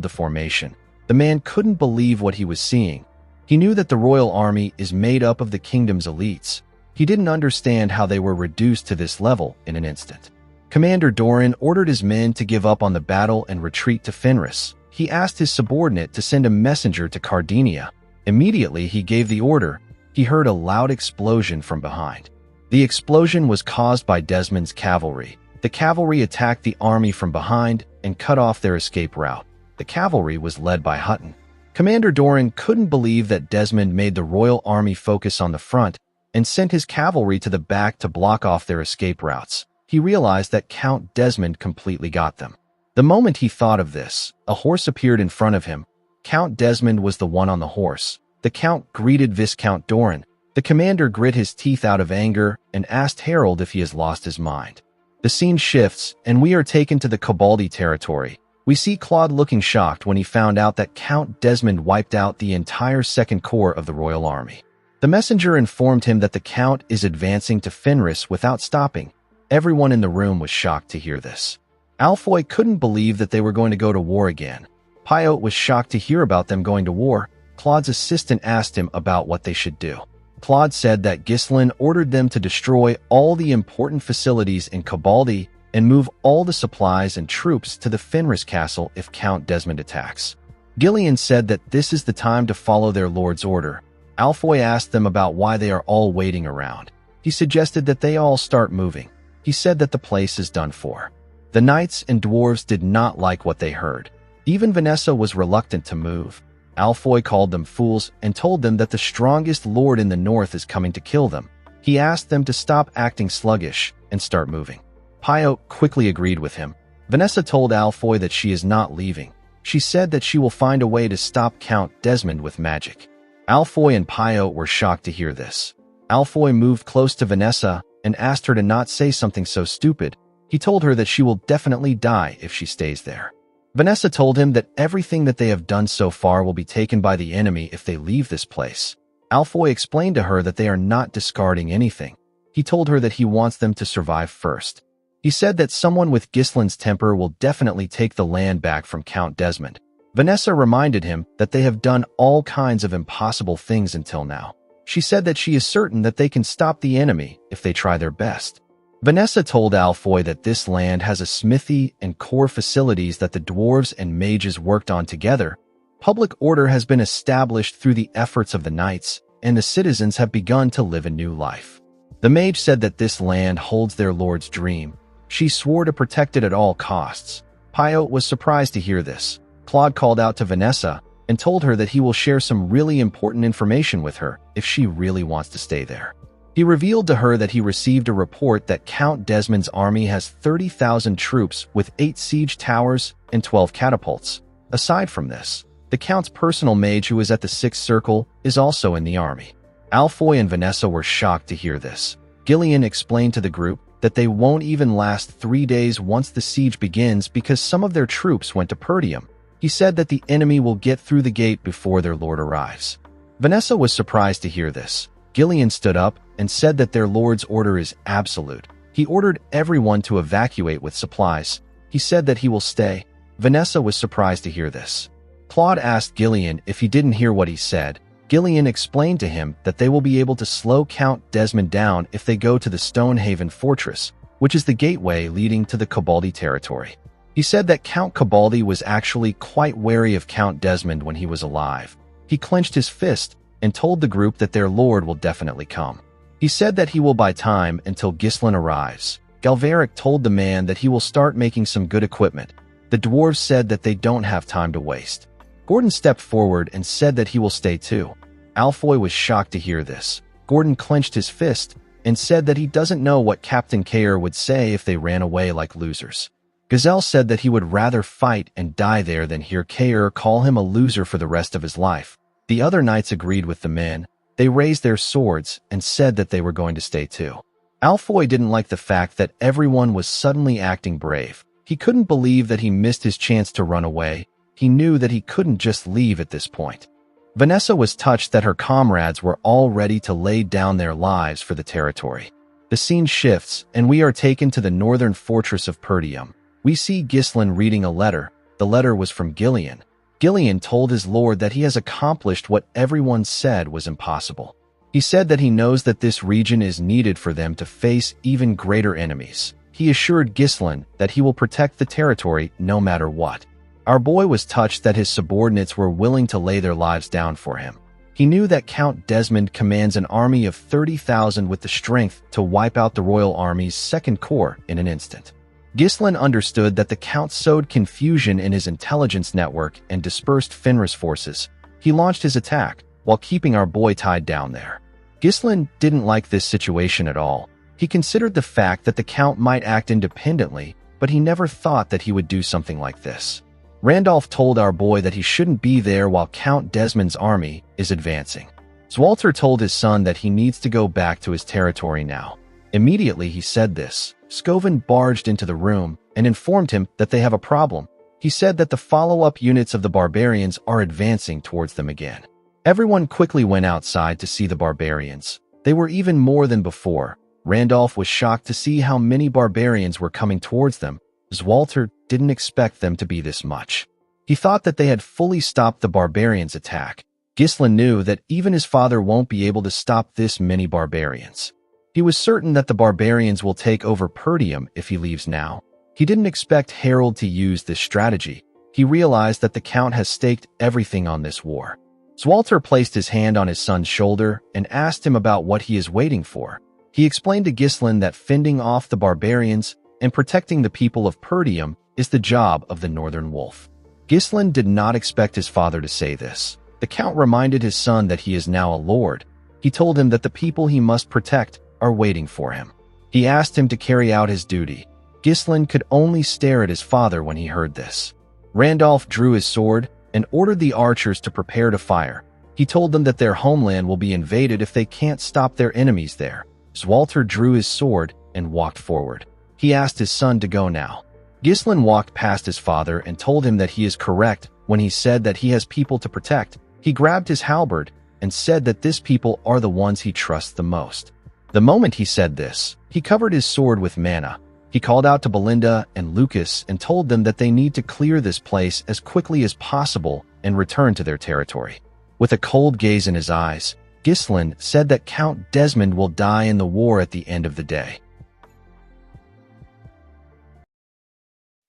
the formation. The man couldn't believe what he was seeing. He knew that the Royal Army is made up of the kingdom's elites. He didn't understand how they were reduced to this level in an instant. Commander Doran ordered his men to give up on the battle and retreat to Fenris. He asked his subordinate to send a messenger to Cardinia. Immediately he gave the order. He heard a loud explosion from behind. The explosion was caused by Desmond's cavalry. The cavalry attacked the army from behind and cut off their escape route. The cavalry was led by Hutton. Commander Doran couldn't believe that Desmond made the Royal Army focus on the front and sent his cavalry to the back to block off their escape routes. He realized that Count Desmond completely got them. The moment he thought of this, a horse appeared in front of him. Count Desmond was the one on the horse. The Count greeted Viscount Doran. The commander grit his teeth out of anger and asked Harold if he has lost his mind. The scene shifts, and we are taken to the Cobaldi territory. We see Claude looking shocked when he found out that Count Desmond wiped out the entire 2nd Corps of the Royal Army. The messenger informed him that the Count is advancing to Fenris without stopping. Everyone in the room was shocked to hear this. Alfoy couldn't believe that they were going to go to war again. Pyote was shocked to hear about them going to war. Claude's assistant asked him about what they should do. Claude said that Ghislain ordered them to destroy all the important facilities in Cobaldi and move all the supplies and troops to the Fenris castle if Count Desmond attacks. Gillian said that this is the time to follow their lord's order. Alfoy asked them about why they are all waiting around. He suggested that they all start moving. He said that the place is done for. The knights and dwarves did not like what they heard. Even Vanessa was reluctant to move. Alfoy called them fools and told them that the strongest lord in the north is coming to kill them. He asked them to stop acting sluggish and start moving. Pio quickly agreed with him. Vanessa told Alfoy that she is not leaving. She said that she will find a way to stop Count Desmond with magic. Alfoy and Pio were shocked to hear this. Alfoy moved close to Vanessa and asked her to not say something so stupid. He told her that she will definitely die if she stays there. Vanessa told him that everything that they have done so far will be taken by the enemy if they leave this place. Alfoy explained to her that they are not discarding anything. He told her that he wants them to survive first. He said that someone with Gislin's temper will definitely take the land back from Count Desmond. Vanessa reminded him that they have done all kinds of impossible things until now. She said that she is certain that they can stop the enemy if they try their best. Vanessa told Alfoy that this land has a smithy and core facilities that the dwarves and mages worked on together. Public order has been established through the efforts of the knights, and the citizens have begun to live a new life. The mage said that this land holds their lord's dream. She swore to protect it at all costs. Pio was surprised to hear this. Claude called out to Vanessa and told her that he will share some really important information with her if she really wants to stay there. He revealed to her that he received a report that Count Desmond's army has 30,000 troops with 8 siege towers and 12 catapults. Aside from this, the Count's personal mage who is at the 6th circle is also in the army. Alfoy and Vanessa were shocked to hear this. Gillian explained to the group that they won't even last 3 days once the siege begins because some of their troops went to Perdium. He said that the enemy will get through the gate before their lord arrives. Vanessa was surprised to hear this. Gillian stood up and said that their lord's order is absolute. He ordered everyone to evacuate with supplies. He said that he will stay. Vanessa was surprised to hear this. Claude asked Gillian if he didn't hear what he said. Gillian explained to him that they will be able to slow Count Desmond down if they go to the Stonehaven Fortress, which is the gateway leading to the Cabaldi territory. He said that Count Cabaldi was actually quite wary of Count Desmond when he was alive. He clenched his fist and told the group that their lord will definitely come. He said that he will buy time until Gislin arrives. Galveric told the man that he will start making some good equipment. The dwarves said that they don't have time to waste. Gordon stepped forward and said that he will stay too. Alfoy was shocked to hear this. Gordon clenched his fist and said that he doesn't know what Captain Kayer would say if they ran away like losers. Gazelle said that he would rather fight and die there than hear Kayer call him a loser for the rest of his life. The other knights agreed with the men. They raised their swords and said that they were going to stay too. Alfoy didn't like the fact that everyone was suddenly acting brave. He couldn't believe that he missed his chance to run away. He knew that he couldn't just leave at this point. Vanessa was touched that her comrades were all ready to lay down their lives for the territory. The scene shifts, and we are taken to the northern fortress of Perdium. We see Gislin reading a letter. The letter was from Gillian. Gillian told his lord that he has accomplished what everyone said was impossible. He said that he knows that this region is needed for them to face even greater enemies. He assured Gislin that he will protect the territory no matter what. Our boy was touched that his subordinates were willing to lay their lives down for him. He knew that Count Desmond commands an army of 30,000 with the strength to wipe out the royal army's 2nd Corps in an instant. Gislin understood that the Count sowed confusion in his intelligence network and dispersed Fenris forces. He launched his attack while keeping our boy tied down there. Gislin didn't like this situation at all. He considered the fact that the Count might act independently, but he never thought that he would do something like this. Randolph told our boy that he shouldn't be there while Count Desmond's army is advancing. Zwalter told his son that he needs to go back to his territory now. Immediately he said this, Scoven barged into the room and informed him that they have a problem. He said that the follow-up units of the barbarians are advancing towards them again. Everyone quickly went outside to see the barbarians. They were even more than before. Randolph was shocked to see how many barbarians were coming towards them. Zwalter didn't expect them to be this much. He thought that they had fully stopped the barbarians' attack. Gislin knew that even his father won't be able to stop this many barbarians. He was certain that the barbarians will take over Perdium if he leaves now. He didn't expect Harold to use this strategy. He realized that the Count has staked everything on this war. Zwalter placed his hand on his son's shoulder and asked him about what he is waiting for. He explained to Gislen that fending off the barbarians and protecting the people of Perdium is the job of the Northern Wolf. Gislen did not expect his father to say this. The Count reminded his son that he is now a lord. He told him that the people he must protect are waiting for him. He asked him to carry out his duty. Gislen could only stare at his father when he heard this. Randolph drew his sword and ordered the archers to prepare to fire. He told them that their homeland will be invaded if they can't stop their enemies there. Zwalter drew his sword and walked forward. He asked his son to go now. Gislen walked past his father and told him that he is correct when he said that he has people to protect. He grabbed his halberd and said that this people are the ones he trusts the most. The moment he said this, he covered his sword with mana. He called out to Belinda and Lucas and told them that they need to clear this place as quickly as possible and return to their territory. With a cold gaze in his eyes, Gislen said that Count Desmond will die in the war at the end of the day.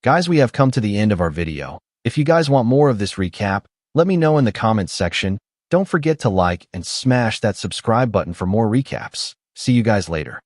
Guys, we have come to the end of our video. If you guys want more of this recap, let me know in the comments section. Don't forget to like and smash that subscribe button for more recaps. See you guys later.